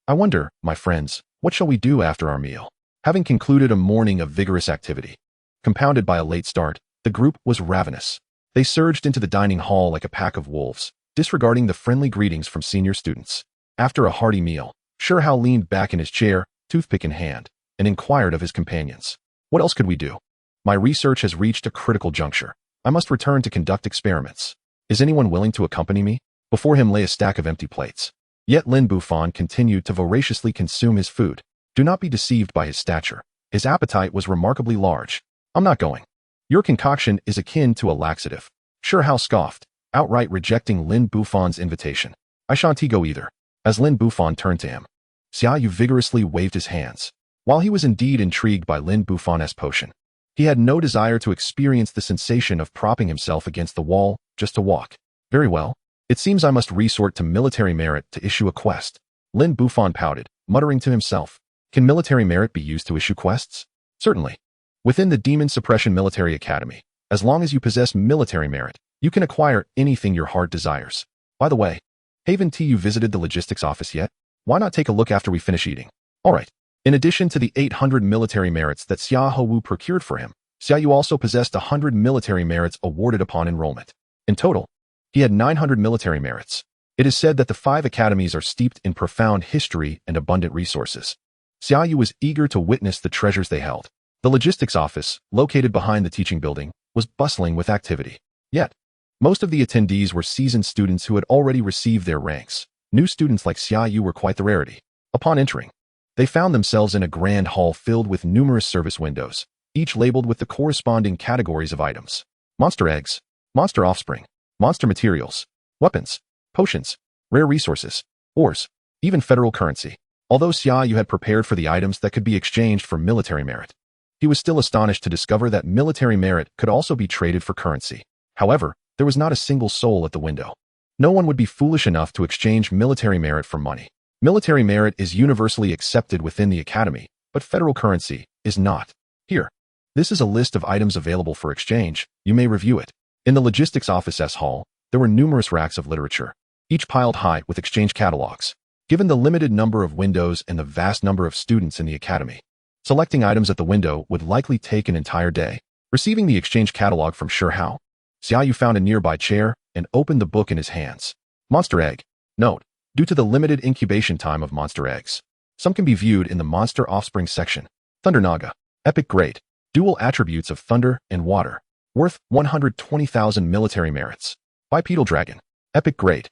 I wonder, my friends, what shall we do after our meal? Having concluded a morning of vigorous activity, compounded by a late start, the group was ravenous. They surged into the dining hall like a pack of wolves, disregarding the friendly greetings from senior students. After a hearty meal, Sure Hao leaned back in his chair, toothpick in hand, and inquired of his companions. What else could we do? My research has reached a critical juncture. I must return to conduct experiments. Is anyone willing to accompany me? Before him lay a stack of empty plates. Yet Lin Bufan continued to voraciously consume his food. Do not be deceived by his stature. His appetite was remarkably large. I'm not going. Your concoction is akin to a laxative. Sure Hao scoffed, outright rejecting Lin Bufan's invitation. I shan't go either. As Lin Bufan turned to him, Xia Yu vigorously waved his hands. While he was indeed intrigued by Lin Bufan's potion, he had no desire to experience the sensation of propping himself against the wall just to walk. Very well. It seems I must resort to military merit to issue a quest. Lin Bufan pouted, muttering to himself. Can military merit be used to issue quests? Certainly. Within the Demon Suppression Military Academy, as long as you possess military merit, you can acquire anything your heart desires. By the way, haven't you visited the logistics office yet? Why not take a look after we finish eating? Alright. In addition to the 800 military merits that Xia Yu procured for him, Xia Yu also possessed 100 military merits awarded upon enrollment. In total, he had 900 military merits. It is said that the 5 academies are steeped in profound history and abundant resources. Xia Yu was eager to witness the treasures they held. The logistics office, located behind the teaching building, was bustling with activity. Yet, most of the attendees were seasoned students who had already received their ranks. New students like Xia Yu were quite the rarity. Upon entering, they found themselves in a grand hall filled with numerous service windows, each labeled with the corresponding categories of items: monster eggs, monster offspring, monster materials, weapons, potions, rare resources, ores, even federal currency. Although Xia Yu had prepared for the items that could be exchanged for military merit, he was still astonished to discover that military merit could also be traded for currency. However, there was not a single soul at the window. No one would be foolish enough to exchange military merit for money. Military merit is universally accepted within the academy, but federal currency is not. Here, this is a list of items available for exchange. You may review it. In the logistics office hall, there were numerous racks of literature, each piled high with exchange catalogs. Given the limited number of windows and the vast number of students in the academy, selecting items at the window would likely take an entire day. Receiving the exchange catalog from Xia, Xia Yu found a nearby chair and opened the book in his hands. Monster egg. Note: due to the limited incubation time of monster eggs, some can be viewed in the monster offspring section. Thunder Naga. Epic grade. Dual attributes of thunder and water. Worth 120,000 military merits. Bipedal dragon. Epic grade.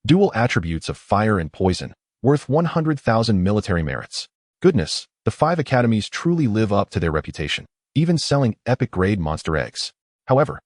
Dual attributes of fire and poison. Worth 100,000 military merits. Goodness, the 5 academies truly live up to their reputation, even selling epic grade monster eggs. However,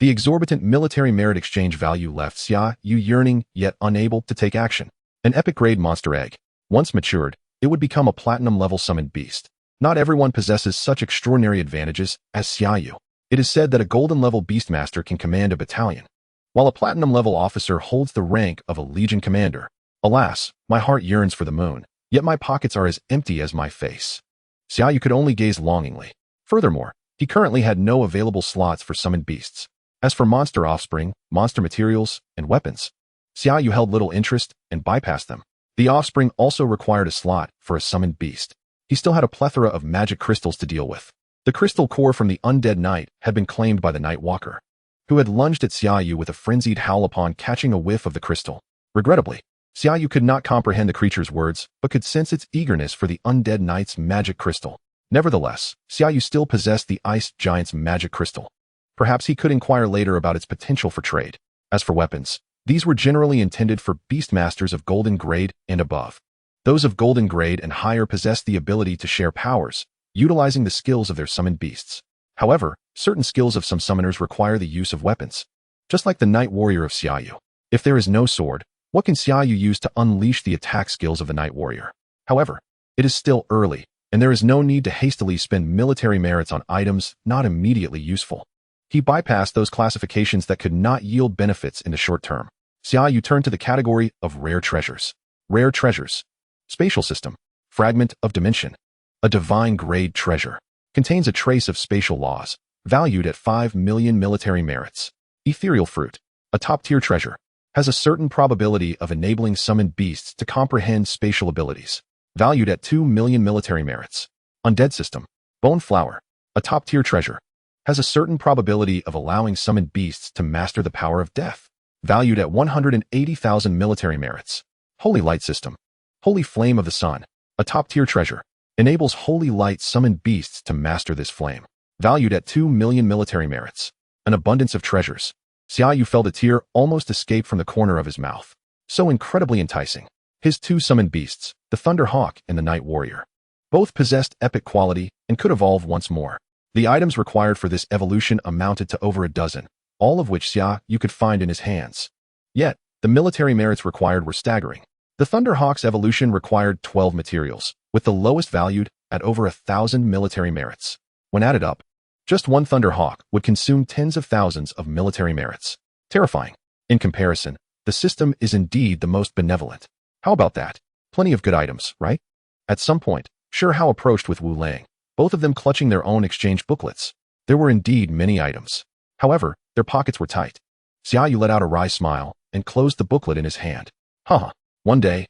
the exorbitant military merit exchange value left Xia Yu yearning yet unable to take action. An epic grade monster egg. Once matured, it would become a platinum level summoned beast. Not everyone possesses such extraordinary advantages as Xia Yu. It is said that a golden level beastmaster can command a battalion, while a platinum level officer holds the rank of a legion commander. Alas, my heart yearns for the moon, yet my pockets are as empty as my face. Xia Yu could only gaze longingly. Furthermore, he currently had no available slots for summoned beasts. As for monster offspring, monster materials, and weapons, Xia Yu held little interest and bypassed them. The offspring also required a slot for a summoned beast. He still had a plethora of magic crystals to deal with. The crystal core from the undead knight had been claimed by the Night Walker, who had lunged at Xia Yu with a frenzied howl upon catching a whiff of the crystal. Regrettably, Xia Yu could not comprehend the creature's words, but could sense its eagerness for the undead knight's magic crystal. Nevertheless, Xia Yu still possessed the ice giant's magic crystal. Perhaps he could inquire later about its potential for trade. As for weapons, these were generally intended for beastmasters of golden grade and above. Those of golden grade and higher possessed the ability to share powers, utilizing the skills of their summoned beasts. However, certain skills of some summoners require the use of weapons. Just like the Night Warrior of Xia Yu. If there is no sword, what can Xia Yu use to unleash the attack skills of the Night Warrior? However, it is still early, and there is no need to hastily spend military merits on items not immediately useful. He bypassed those classifications that could not yield benefits in the short term. Xia Yu turned to the category of rare treasures. Rare treasures. Spatial system. Fragment of dimension. A divine grade treasure. Contains a trace of spatial laws. Valued at 5 million military merits. Ethereal fruit. A top-tier treasure. Has a certain probability of enabling summoned beasts to comprehend spatial abilities. Valued at 2 million military merits. Undead system. Bone flower. A top-tier treasure. Has a certain probability of allowing summoned beasts to master the power of death. Valued at 180,000 military merits. Holy light system. Holy flame of the sun. A top-tier treasure. Enables holy light summoned beasts to master this flame. Valued at 2 million military merits. An abundance of treasures. Xia Yu felt a tear almost escape from the corner of his mouth. So incredibly enticing. His 2 summoned beasts, the Thunder Hawk and the Night Warrior. Both possessed epic quality and could evolve once more. The items required for this evolution amounted to over a dozen, all of which Xia Yu could find in his hands. Yet, the military merits required were staggering. The Thunder Hawk's evolution required 12 materials, with the lowest valued at over 1,000 military merits. When added up, just one Thunder Hawk would consume tens of thousands of military merits. Terrifying. In comparison, the system is indeed the most benevolent. How about that? Plenty of good items, right? At some point, Xia approached with Wu Lang, both of them clutching their own exchange booklets. There were indeed many items. However, their pockets were tight. Xia Yu let out a wry smile and closed the booklet in his hand. Haha. One day,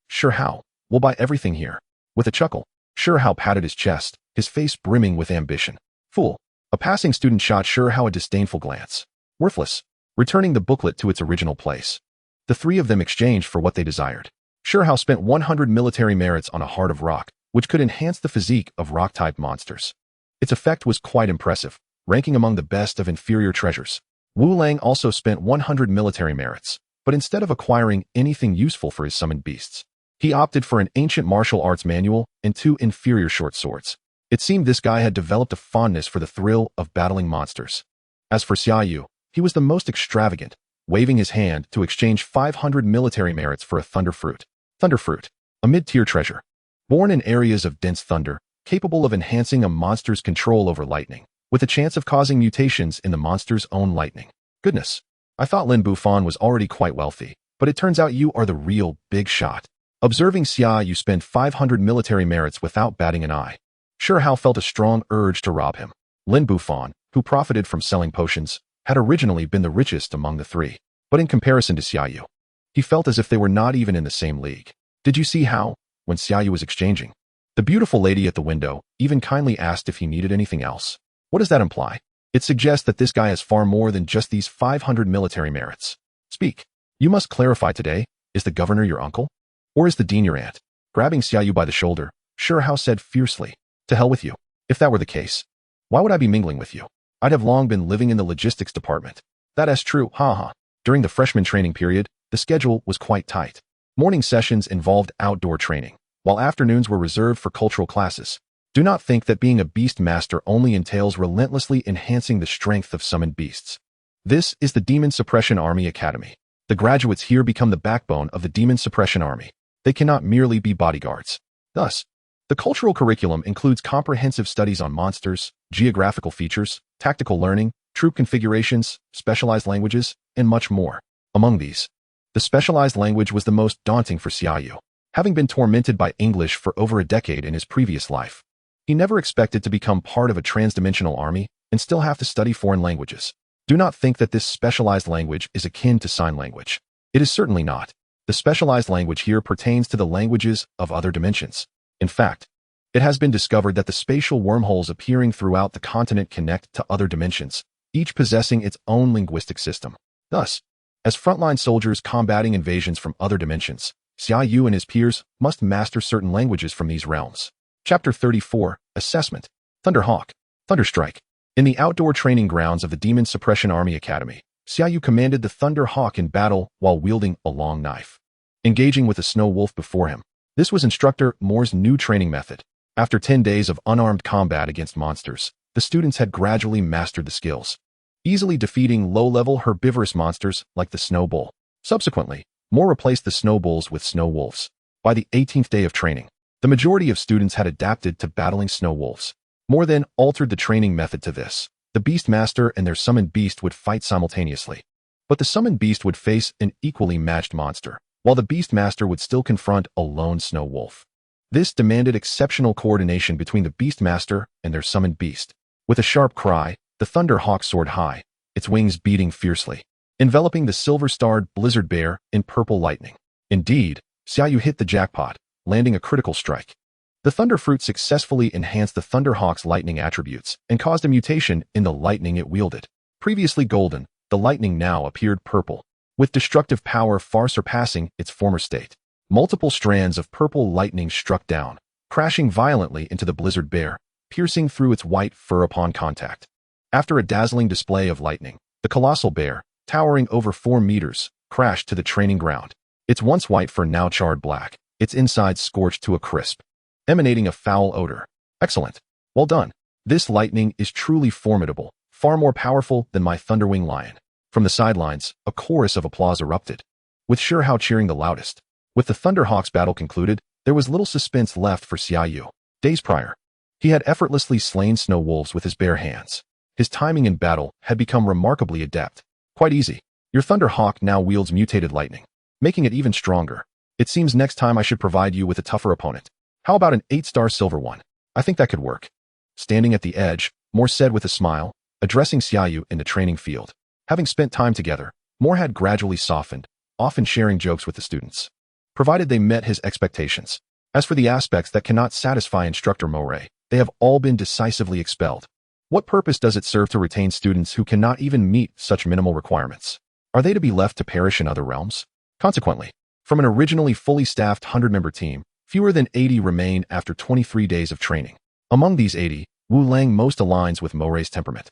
Sure how. We'll buy everything here. With a chuckle, Sure how patted his chest, his face brimming with ambition. Fool. A passing student shot Sure how a disdainful glance. Worthless. Returning the booklet to its original place. The three of them exchanged for what they desired. Sure how spent 100 military merits on a heart of rock, which could enhance the physique of rock-type monsters. Its effect was quite impressive, ranking among the best of inferior treasures. Wu Lang also spent 100 military merits, but instead of acquiring anything useful for his summoned beasts, he opted for an ancient martial arts manual and 2 inferior short swords. It seemed this guy had developed a fondness for the thrill of battling monsters. As for Xia Yu, he was the most extravagant, waving his hand to exchange 500 military merits for a thunder fruit. Thunder fruit, a mid-tier treasure. Born in areas of dense thunder, capable of enhancing a monster's control over lightning, with a chance of causing mutations in the monster's own lightning. Goodness, I thought Lin Bufan was already quite wealthy, but it turns out you are the real big shot. Observing Xia Yu spend 500 military merits without batting an eye, Sure how felt a strong urge to rob him. Lin Bufan, who profited from selling potions, had originally been the richest among the three, but in comparison to Xia Yu, he felt as if they were not even in the same league. Did you see how, when Xia Yu was exchanging, the beautiful lady at the window even kindly asked if he needed anything else? What does that imply? It suggests that this guy has far more than just these 500 military merits. Speak. You must clarify today, is the governor your uncle? Or is the dean your aunt? Grabbing Xia Yu by the shoulder, Sure how said fiercely, to hell with you. If that were the case, why would I be mingling with you? I'd have long been living in the logistics department. That is true, haha. During the freshman training period, the schedule was quite tight. Morning sessions involved outdoor training, while afternoons were reserved for cultural classes. Do not think that being a beast master only entails relentlessly enhancing the strength of summoned beasts. This is the Demon Suppression Army Academy. The graduates here become the backbone of the Demon Suppression Army. They cannot merely be bodyguards. Thus, the cultural curriculum includes comprehensive studies on monsters, geographical features, tactical learning, troop configurations, specialized languages, and much more. Among these, the specialized language was the most daunting for Xia Yu. Having been tormented by English for over a decade in his previous life, he never expected to become part of a transdimensional army and still have to study foreign languages. Do not think that this specialized language is akin to sign language. It is certainly not. The specialized language here pertains to the languages of other dimensions. In fact, it has been discovered that the spatial wormholes appearing throughout the continent connect to other dimensions, each possessing its own linguistic system. Thus, as frontline soldiers combating invasions from other dimensions, Xia Yu and his peers must master certain languages from these realms. Chapter 34, Assessment. Thunderhawk. Thunderstrike. In the outdoor training grounds of the Demon Suppression Army Academy, Xia Yu commanded the Thunderhawk in battle while wielding a long knife. Engaging with a snow wolf before him, this was Instructor Moore's new training method. After 10 days of unarmed combat against monsters, the students had gradually mastered the skills, easily defeating low-level herbivorous monsters like the snow bull. Subsequently, Moore replaced the snow bulls with snow wolves. By the 18th day of training, the majority of students had adapted to battling snow wolves. Moore then altered the training method to this. The beast master and their summoned beast would fight simultaneously, but the summoned beast would face an equally matched monster, while the beast master would still confront a lone snow wolf. This demanded exceptional coordination between the beast master and their summoned beast. With a sharp cry, the Thunderhawk soared high, its wings beating fiercely, enveloping the silver-starred blizzard bear in purple lightning. Indeed, Xia Yu hit the jackpot, landing a critical strike. The Thunder Fruit successfully enhanced the Thunderhawk's lightning attributes and caused a mutation in the lightning it wielded. Previously golden, the lightning now appeared purple, with destructive power far surpassing its former state. Multiple strands of purple lightning struck down, crashing violently into the blizzard bear, piercing through its white fur upon contact. After a dazzling display of lightning, the colossal bear, towering over 4 meters, crashed to the training ground. Its once white fur now charred black, its insides scorched to a crisp, emanating a foul odor. Excellent. Well done. This lightning is truly formidable, far more powerful than my Thunderwing Lion. From the sidelines, a chorus of applause erupted, with Sure how cheering the loudest. With the Thunderhawk's battle concluded, there was little suspense left for Xia Yu. Days prior, he had effortlessly slain snow wolves with his bare hands. His timing in battle had become remarkably adept. Quite easy. Your Thunderhawk now wields mutated lightning, making it even stronger. It seems next time I should provide you with a tougher opponent. How about an 8-star silver one? I think that could work. Standing at the edge, Moore said with a smile, addressing Xia Yu in the training field. Having spent time together, Moore had gradually softened, often sharing jokes with the students. provided they met his expectations. As for the aspects that cannot satisfy Instructor Moray, they have all been decisively expelled. What purpose does it serve to retain students who cannot even meet such minimal requirements? Are they to be left to perish in other realms? Consequently, from an originally fully staffed 100-member team, fewer than 80 remain after 23 days of training. Among these 80, Wu Lang most aligns with Moray's temperament.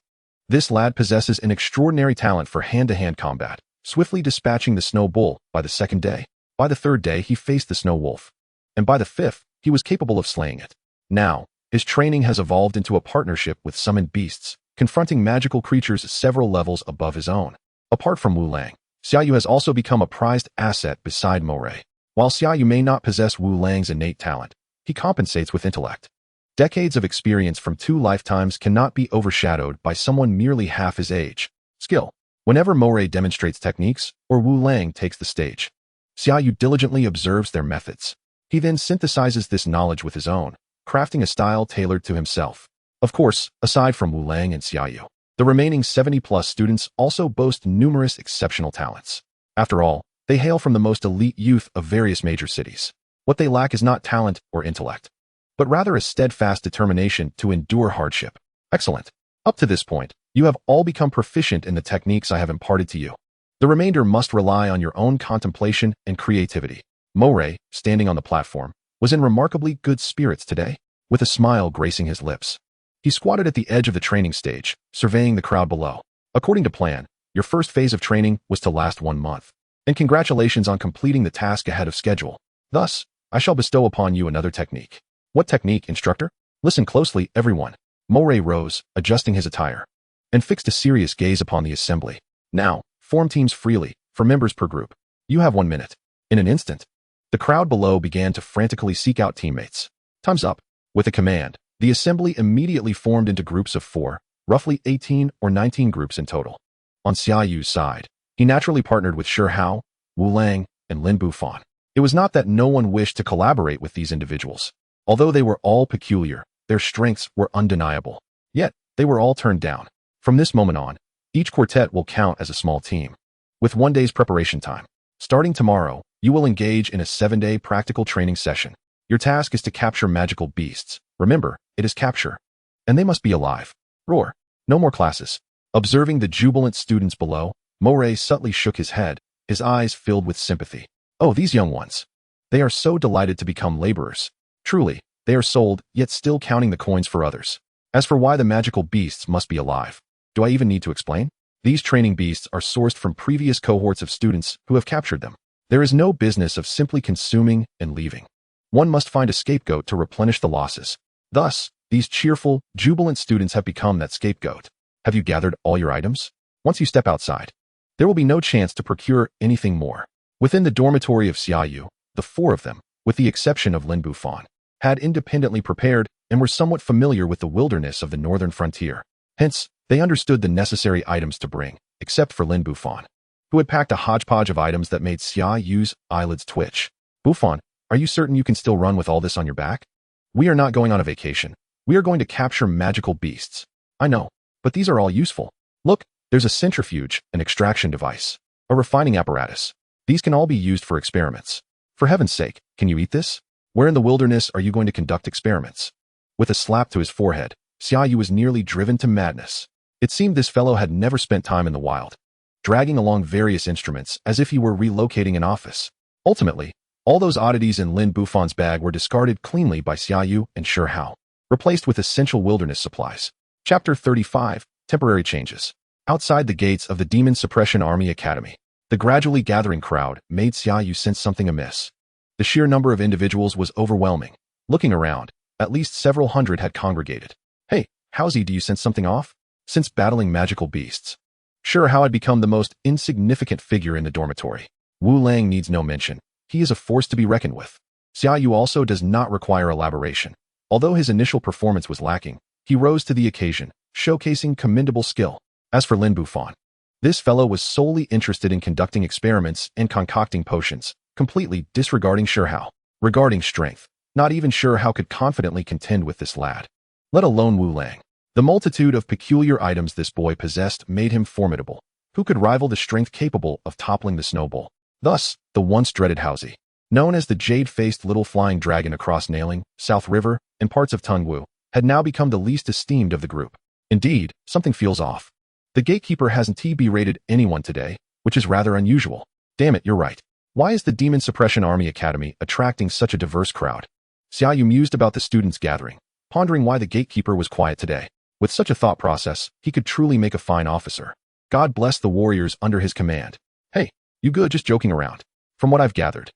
This lad possesses an extraordinary talent for hand-to-hand combat, swiftly dispatching the snow bull by the second day. By the third day, he faced the snow wolf. And by the fifth, he was capable of slaying it. Now, his training has evolved into a partnership with summoned beasts, confronting magical creatures several levels above his own. Apart from Wu Lang, Xia Yu has also become a prized asset beside Moray. While Xia Yu may not possess Wu Lang's innate talent, he compensates with intellect. Decades of experience from 2 lifetimes cannot be overshadowed by someone merely half his age. Skill. Whenever Moray demonstrates techniques, or Wu Lang takes the stage, Xia Yu diligently observes their methods. He then synthesizes this knowledge with his own, crafting a style tailored to himself. Of course, aside from Wu Lang and Xia Yu, the remaining 70-plus students also boast numerous exceptional talents. After all, they hail from the most elite youth of various major cities. What they lack is not talent or intellect, but rather a steadfast determination to endure hardship. Excellent. Up to this point, you have all become proficient in the techniques I have imparted to you. The remainder must rely on your own contemplation and creativity. Moray, standing on the platform, was in remarkably good spirits today, with a smile gracing his lips. He squatted at the edge of the training stage, surveying the crowd below. According to plan, your first phase of training was to last 1 month. And congratulations on completing the task ahead of schedule. Thus, I shall bestow upon you another technique. What technique, instructor? Listen closely, everyone. Moray rose, adjusting his attire, and fixed a serious gaze upon the assembly. Now, form teams freely, for members per group. You have 1 minute. In an instant, the crowd below began to frantically seek out teammates. Time's up. With a command, the assembly immediately formed into groups of 4, roughly 18 or 19 groups in total. On Xia Yu's side, he naturally partnered with Shi Hao, Wu Lang, and Lin Bufan. It was not that no one wished to collaborate with these individuals. Although they were all peculiar, their strengths were undeniable. Yet, they were all turned down. From this moment on, each quartet will count as a small team, with 1 day's preparation time. Starting tomorrow, you will engage in a 7-day practical training session. Your task is to capture magical beasts. Remember, it is capture. And they must be alive. Roar. No more classes. Observing the jubilant students below, Moray subtly shook his head, his eyes filled with sympathy. Oh, these young ones. They are so delighted to become laborers. Truly, they are sold, yet still counting the coins for others. As for why the magical beasts must be alive, do I even need to explain? These training beasts are sourced from previous cohorts of students who have captured them. There is no business of simply consuming and leaving. One must find a scapegoat to replenish the losses. Thus, these cheerful, jubilant students have become that scapegoat. Have you gathered all your items? Once you step outside, there will be no chance to procure anything more. Within the dormitory of Xia Yu, the 4 of them, with the exception of Lin Bufan, had independently prepared and were somewhat familiar with the wilderness of the northern frontier. Hence, they understood the necessary items to bring, except for Lin Bufan, who had packed a hodgepodge of items that made Xia Yu's eyelids twitch. Bufan, are you certain you can still run with all this on your back? We are not going on a vacation. We are going to capture magical beasts. I know, but these are all useful. Look, there's a centrifuge, an extraction device, a refining apparatus. These can all be used for experiments. For heaven's sake, can you eat this? Where in the wilderness are you going to conduct experiments? With a slap to his forehead, Xia Yu was nearly driven to madness. It seemed this fellow had never spent time in the wild, dragging along various instruments as if he were relocating an office. Ultimately, all those oddities in Lin Bufan's bag were discarded cleanly by Xia Yu and Shi Hao, replaced with essential wilderness supplies. Chapter 35, Temporary Changes. Outside the gates of the Demon Suppression Army Academy, the gradually gathering crowd made Xia Yu sense something amiss. The sheer number of individuals was overwhelming. Looking around, at least several hundred had congregated. Hey, Howsy, do you sense something off? Since battling magical beasts, Shi Hao had become the most insignificant figure in the dormitory. Wu Lang needs no mention. He is a force to be reckoned with. Xia Yu also does not require elaboration. Although his initial performance was lacking, he rose to the occasion, showcasing commendable skill. As for Lin Bufan, this fellow was solely interested in conducting experiments and concocting potions, completely disregarding Shi Hao. Regarding strength, not even Shi Hao could confidently contend with this lad, let alone Wu Lang. The multitude of peculiar items this boy possessed made him formidable. Who could rival the strength capable of toppling the snowball? Thus, the once dreaded Howsy. known as the jade-faced little flying dragon across Nailing, South River, and parts of Tungwu, had now become the least esteemed of the group. Indeed, something feels off. The gatekeeper hasn't berated anyone today, which is rather unusual. Damn it, you're right. Why is the Demon Suppression Army Academy attracting such a diverse crowd? Xia Yu mused about the students gathering, pondering why the gatekeeper was quiet today. With such a thought process, he could truly make a fine officer. God bless the warriors under his command. Hey, you good? Just joking around. From what I've gathered,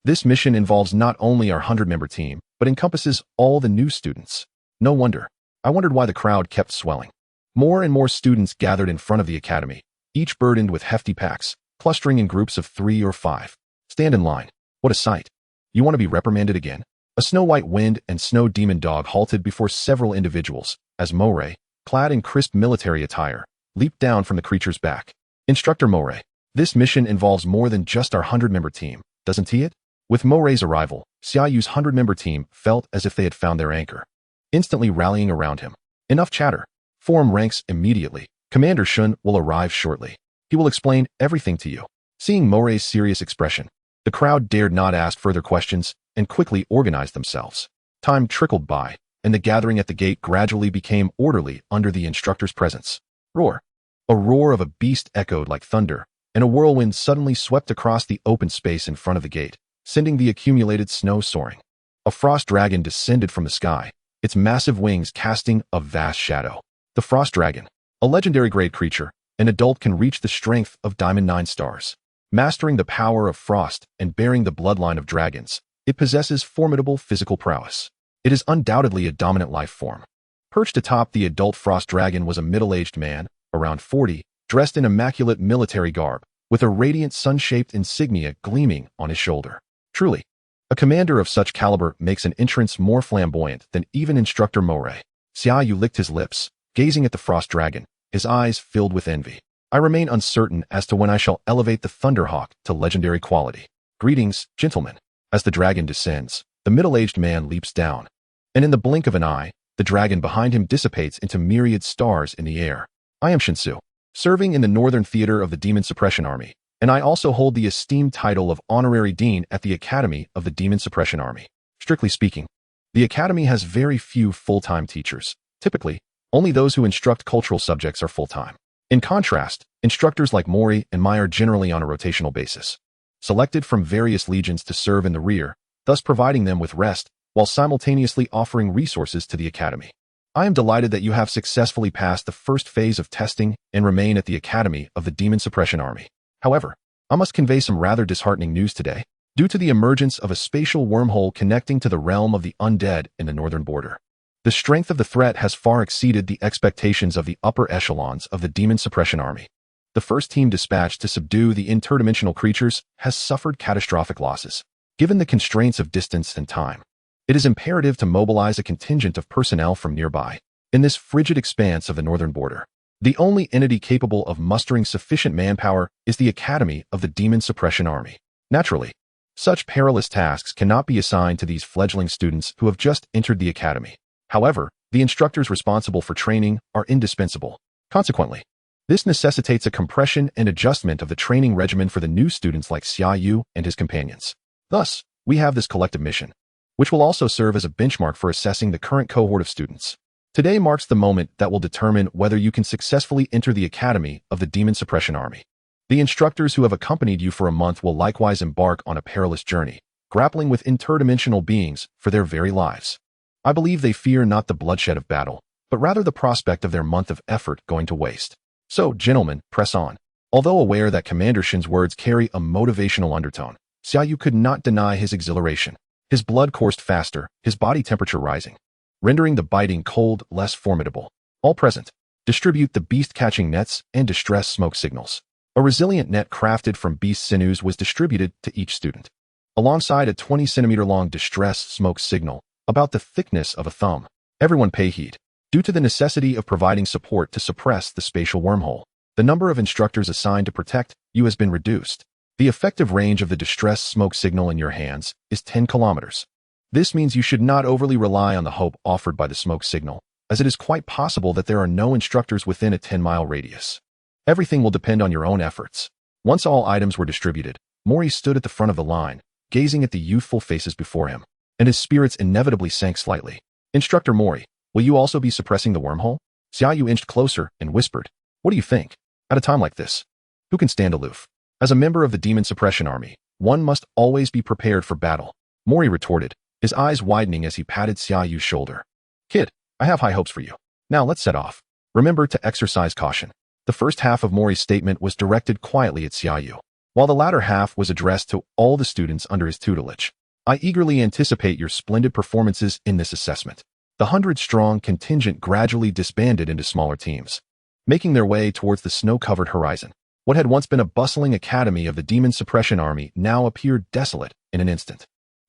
this mission involves not only our 100-member team, but encompasses all the new students. No wonder. I wondered why the crowd kept swelling. More and more students gathered in front of the academy, each burdened with hefty packs, clustering in groups of 3 or 5. Stand in line. What a sight. You want to be reprimanded again? A snow-white wind and snow demon dog halted before several individuals, as Moray, clad in crisp military attire, leaped down from the creature's back. Instructor Moray, this mission involves more than just our 100-member team, doesn't it? With Moray's arrival, Xia Yu's 100-member team felt as if they had found their anchor, instantly rallying around him. Enough chatter. Form ranks immediately. Commander Shun will arrive shortly. He will explain everything to you. Seeing Moray's serious expression, the crowd dared not ask further questions and quickly organized themselves. Time trickled by, and the gathering at the gate gradually became orderly under the instructor's presence. Roar. A roar of a beast echoed like thunder, and a whirlwind suddenly swept across the open space in front of the gate, sending the accumulated snow soaring. A frost dragon descended from the sky, its massive wings casting a vast shadow. The frost dragon, a legendary grade creature, an adult can reach the strength of Diamond 9 stars. Mastering the power of frost and bearing the bloodline of dragons, it possesses formidable physical prowess. It is undoubtedly a dominant life form. Perched atop the adult frost dragon was a middle-aged man, around 40, dressed in immaculate military garb, with a radiant sun-shaped insignia gleaming on his shoulder. Truly, a commander of such caliber makes an entrance more flamboyant than even Instructor Moray. Xia Yu licked his lips, gazing at the frost dragon, his eyes filled with envy. I remain uncertain as to when I shall elevate the Thunderhawk to legendary quality. Greetings, gentlemen. As the dragon descends, the middle-aged man leaps down, and in the blink of an eye, the dragon behind him dissipates into myriad stars in the air. I am Shinsu, serving in the Northern Theater of the Demon Suppression Army, and I also hold the esteemed title of Honorary Dean at the Academy of the Demon Suppression Army. Strictly speaking, the Academy has very few full-time teachers. Typically, only those who instruct cultural subjects are full-time. In contrast, instructors like Mori and Mai are generally on a rotational basis, selected from various legions to serve in the rear, thus providing them with rest while simultaneously offering resources to the Academy. I am delighted that you have successfully passed the first phase of testing and remain at the Academy of the Demon Suppression Army. However, I must convey some rather disheartening news today, due to the emergence of a spatial wormhole connecting to the realm of the undead in the northern border. The strength of the threat has far exceeded the expectations of the upper echelons of the Demon Suppression Army. The first team dispatched to subdue the interdimensional creatures has suffered catastrophic losses. Given the constraints of distance and time, it is imperative to mobilize a contingent of personnel from nearby. In this frigid expanse of the northern border, the only entity capable of mustering sufficient manpower is the Academy of the Demon Suppression Army. Naturally, such perilous tasks cannot be assigned to these fledgling students who have just entered the Academy. However, the instructors responsible for training are indispensable. Consequently, this necessitates a compression and adjustment of the training regimen for the new students like Xia Yu and his companions. Thus, we have this collective mission, which will also serve as a benchmark for assessing the current cohort of students. Today marks the moment that will determine whether you can successfully enter the Academy of the Demon Suppression Army. The instructors who have accompanied you for a month will likewise embark on a perilous journey, grappling with interdimensional beings for their very lives. I believe they fear not the bloodshed of battle, but rather the prospect of their month of effort going to waste. So, gentlemen, press on. Although aware that Commander Shin's words carry a motivational undertone, Xia Yu could not deny his exhilaration. His blood coursed faster, his body temperature rising, rendering the biting cold less formidable. All present, distribute the beast-catching nets and distress smoke signals. A resilient net crafted from beast sinews was distributed to each student, alongside a 20-centimeter-long distress smoke signal, about the thickness of a thumb. Everyone pay heed. Due to the necessity of providing support to suppress the spatial wormhole, the number of instructors assigned to protect you has been reduced. The effective range of the distress smoke signal in your hands is 10 kilometers. This means you should not overly rely on the hope offered by the smoke signal, as it is quite possible that there are no instructors within a 10-mile radius. Everything will depend on your own efforts. Once all items were distributed, Mori stood at the front of the line, gazing at the youthful faces before him, and his spirits inevitably sank slightly. Instructor Mori, will you also be suppressing the wormhole? Xia Yu inched closer and whispered, what do you think? At a time like this, who can stand aloof? As a member of the Demon Suppression Army, one must always be prepared for battle. Mori retorted, his eyes widening as he patted Xia Yu's shoulder. Kid, I have high hopes for you. Now let's set off. Remember to exercise caution. The first half of Mori's statement was directed quietly at Xia Yu, while the latter half was addressed to all the students under his tutelage. I eagerly anticipate your splendid performances in this assessment. The 100-strong contingent gradually disbanded into smaller teams, making their way towards the snow-covered horizon. What had once been a bustling academy of the Demon Suppression Army now appeared desolate in an instant.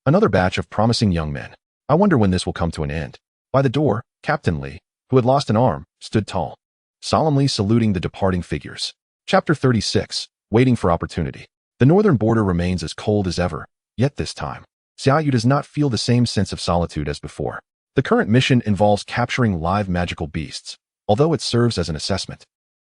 Another batch of promising young men. I wonder when this will come to an end. By the door, Captain Lee, who had lost an arm, stood tall, solemnly saluting the departing figures. Chapter 36, Waiting for Opportunity. The northern border remains as cold as ever, yet this time, Xia Yu does not feel the same sense of solitude as before. The current mission involves capturing live magical beasts. Although it serves as an assessment,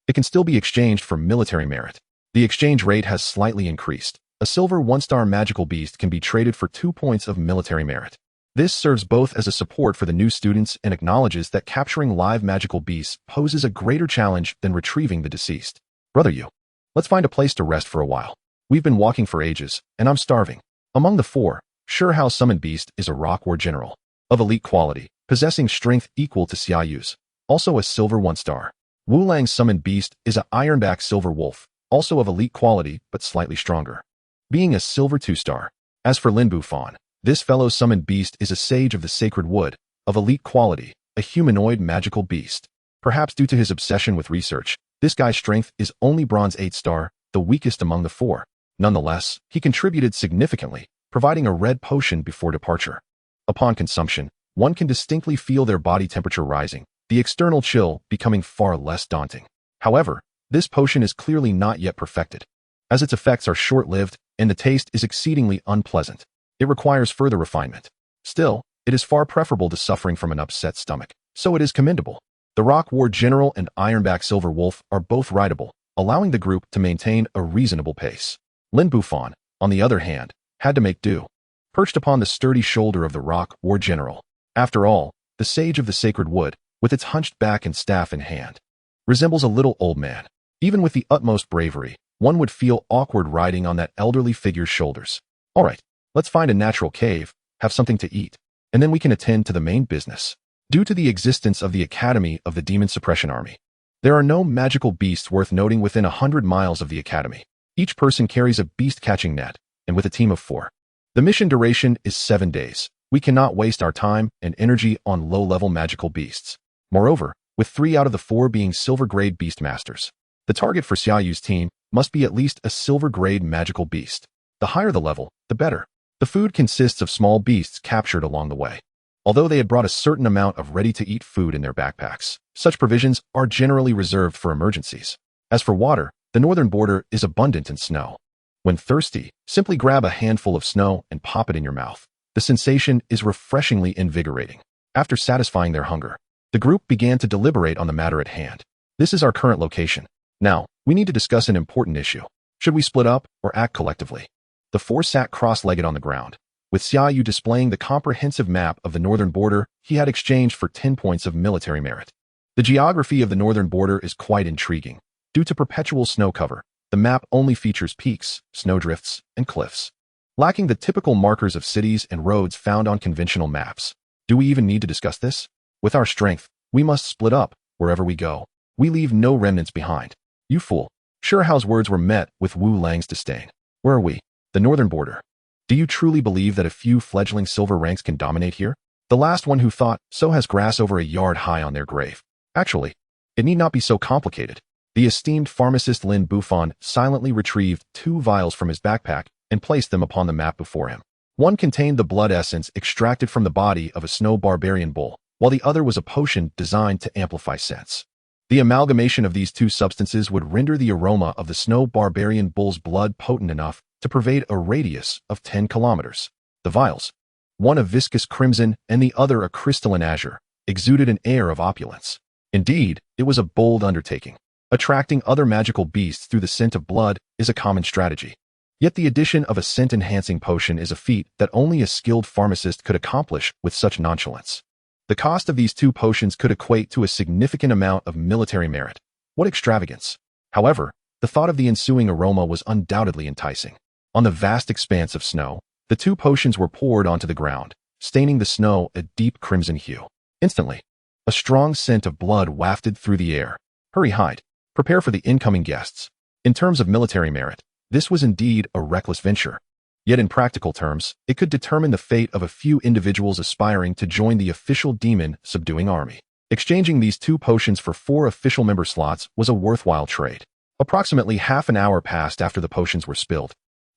it can still be exchanged for military merit. The exchange rate has slightly increased. A silver 1-star magical beast can be traded for 2 points of military merit. This serves both as a support for the new students and acknowledges that capturing live magical beasts poses a greater challenge than retrieving the deceased. Brother Yu, let's find a place to rest for a while. We've been walking for ages, and I'm starving. Among the four, Surehouse Summoned Beast is a rock war general, of elite quality, possessing strength equal to Xia Yu's, also a silver 1-star. Wulang's Summoned Beast is a Ironback Silver Wolf, also of elite quality but slightly stronger, being a silver 2-star. As for Lin Bufan, this fellow summoned beast is a Sage of the Sacred Wood, of elite quality, a humanoid magical beast. Perhaps due to his obsession with research, this guy's strength is only bronze 8-star, the weakest among the four. Nonetheless, he contributed significantly, providing a red potion before departure. Upon consumption, one can distinctly feel their body temperature rising, the external chill becoming far less daunting. However, this potion is clearly not yet perfected, as its effects are short-lived and the taste is exceedingly unpleasant. It requires further refinement. Still, it is far preferable to suffering from an upset stomach, so it is commendable. The Rock War General and Ironback Silver Wolf are both rideable, allowing the group to maintain a reasonable pace. Lin Bufan, on the other hand, had to make do, perched upon the sturdy shoulder of the Rock War General. After all, the Sage of the Sacred Wood, with its hunched back and staff in hand, resembles a little old man. Even with the utmost bravery, one would feel awkward riding on that elderly figure's shoulders. All right, let's find a natural cave, have something to eat, and then we can attend to the main business. Due to the existence of the Academy of the Demon Suppression Army, there are no magical beasts worth noting within 100 miles of the Academy. Each person carries a beast-catching net, and with a team of 4. The mission duration is 7 days. We cannot waste our time and energy on low-level magical beasts. Moreover, with 3 out of the 4 being silver-grade beastmasters, the target for Xia Yu's team must be at least a silver-grade magical beast. The higher the level, the better. The food consists of small beasts captured along the way. Although they had brought a certain amount of ready-to-eat food in their backpacks, such provisions are generally reserved for emergencies. As for water, the northern border is abundant in snow. When thirsty, simply grab a handful of snow and pop it in your mouth. The sensation is refreshingly invigorating. After satisfying their hunger, the group began to deliberate on the matter at hand. This is our current location. Now, we need to discuss an important issue. Should we split up or act collectively? The 4 sat cross-legged on the ground, with Xia Yu displaying the comprehensive map of the northern border he had exchanged for 10 points of military merit. The geography of the northern border is quite intriguing. Due to perpetual snow cover, the map only features peaks, snowdrifts, and cliffs, lacking the typical markers of cities and roads found on conventional maps. Do we even need to discuss this? With our strength, we must split up wherever we go. We leave no remnants behind. You fool. Surehouse words were met with Wu Lang's disdain. Where are we? The northern border. Do you truly believe that a few fledgling silver ranks can dominate here? The last one who thought so has grass over a yard high on their grave. Actually, it need not be so complicated. The esteemed pharmacist Lin Bufan silently retrieved 2 vials from his backpack and placed them upon the map before him. One contained the blood essence extracted from the body of a snow barbarian bull, while the other was a potion designed to amplify sense. The amalgamation of these 2 substances would render the aroma of the snow barbarian bull's blood potent enough to pervade a radius of 10 kilometers. The vials, one a viscous crimson and the other a crystalline azure, exuded an air of opulence. Indeed, it was a bold undertaking. Attracting other magical beasts through the scent of blood is a common strategy. Yet the addition of a scent-enhancing potion is a feat that only a skilled pharmacist could accomplish with such nonchalance. The cost of these 2 potions could equate to a significant amount of military merit. What extravagance! However, the thought of the ensuing aroma was undoubtedly enticing. On the vast expanse of snow, the 2 potions were poured onto the ground, staining the snow a deep crimson hue. Instantly, a strong scent of blood wafted through the air. Hurry, hide. Prepare for the incoming guests. In terms of military merit, this was indeed a reckless venture. Yet in practical terms, it could determine the fate of a few individuals aspiring to join the official demon-subduing army. Exchanging these 2 potions for 4 official member slots was a worthwhile trade. Approximately half an hour passed after the potions were spilled,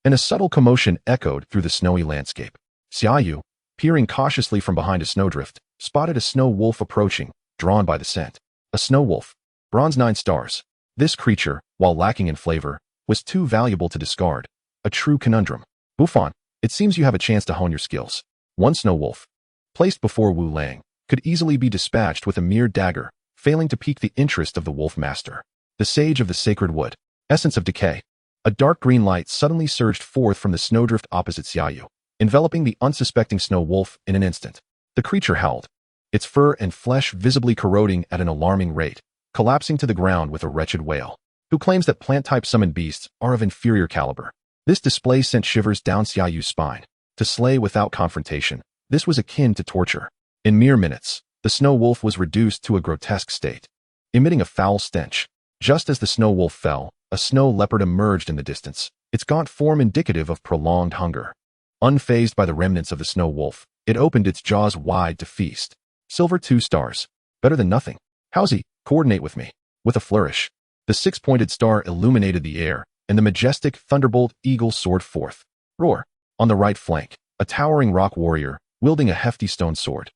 and a subtle commotion echoed through the snowy landscape. Xia Yu, peering cautiously from behind a snowdrift, spotted a snow wolf approaching, drawn by the scent. A snow wolf. Bronze 9 stars. This creature, while lacking in flavor, was too valuable to discard. A true conundrum. Buffon, it seems you have a chance to hone your skills. One snow wolf, placed before Wu Lang, could easily be dispatched with a mere dagger, failing to pique the interest of the wolf master. The sage of the sacred wood. Essence of decay. A dark green light suddenly surged forth from the snowdrift opposite Xia Yu, enveloping the unsuspecting snow wolf in an instant. The creature howled, its fur and flesh visibly corroding at an alarming rate, collapsing to the ground with a wretched wail. Who claims that plant-type summoned beasts are of inferior caliber? This display sent shivers down Xia Yu's spine. To slay without confrontation, this was akin to torture. In mere minutes, the snow wolf was reduced to a grotesque state, emitting a foul stench. Just as the snow wolf fell, a snow leopard emerged in the distance, its gaunt form indicative of prolonged hunger. Unfazed by the remnants of the snow wolf, it opened its jaws wide to feast. Silver 2 stars. Better than nothing. Howsy, coordinate with me. With a flourish, the 6-pointed star illuminated the air, and the majestic thunderbolt eagle soared forth. Roar. On the right flank, a towering rock warrior, wielding a hefty stone sword,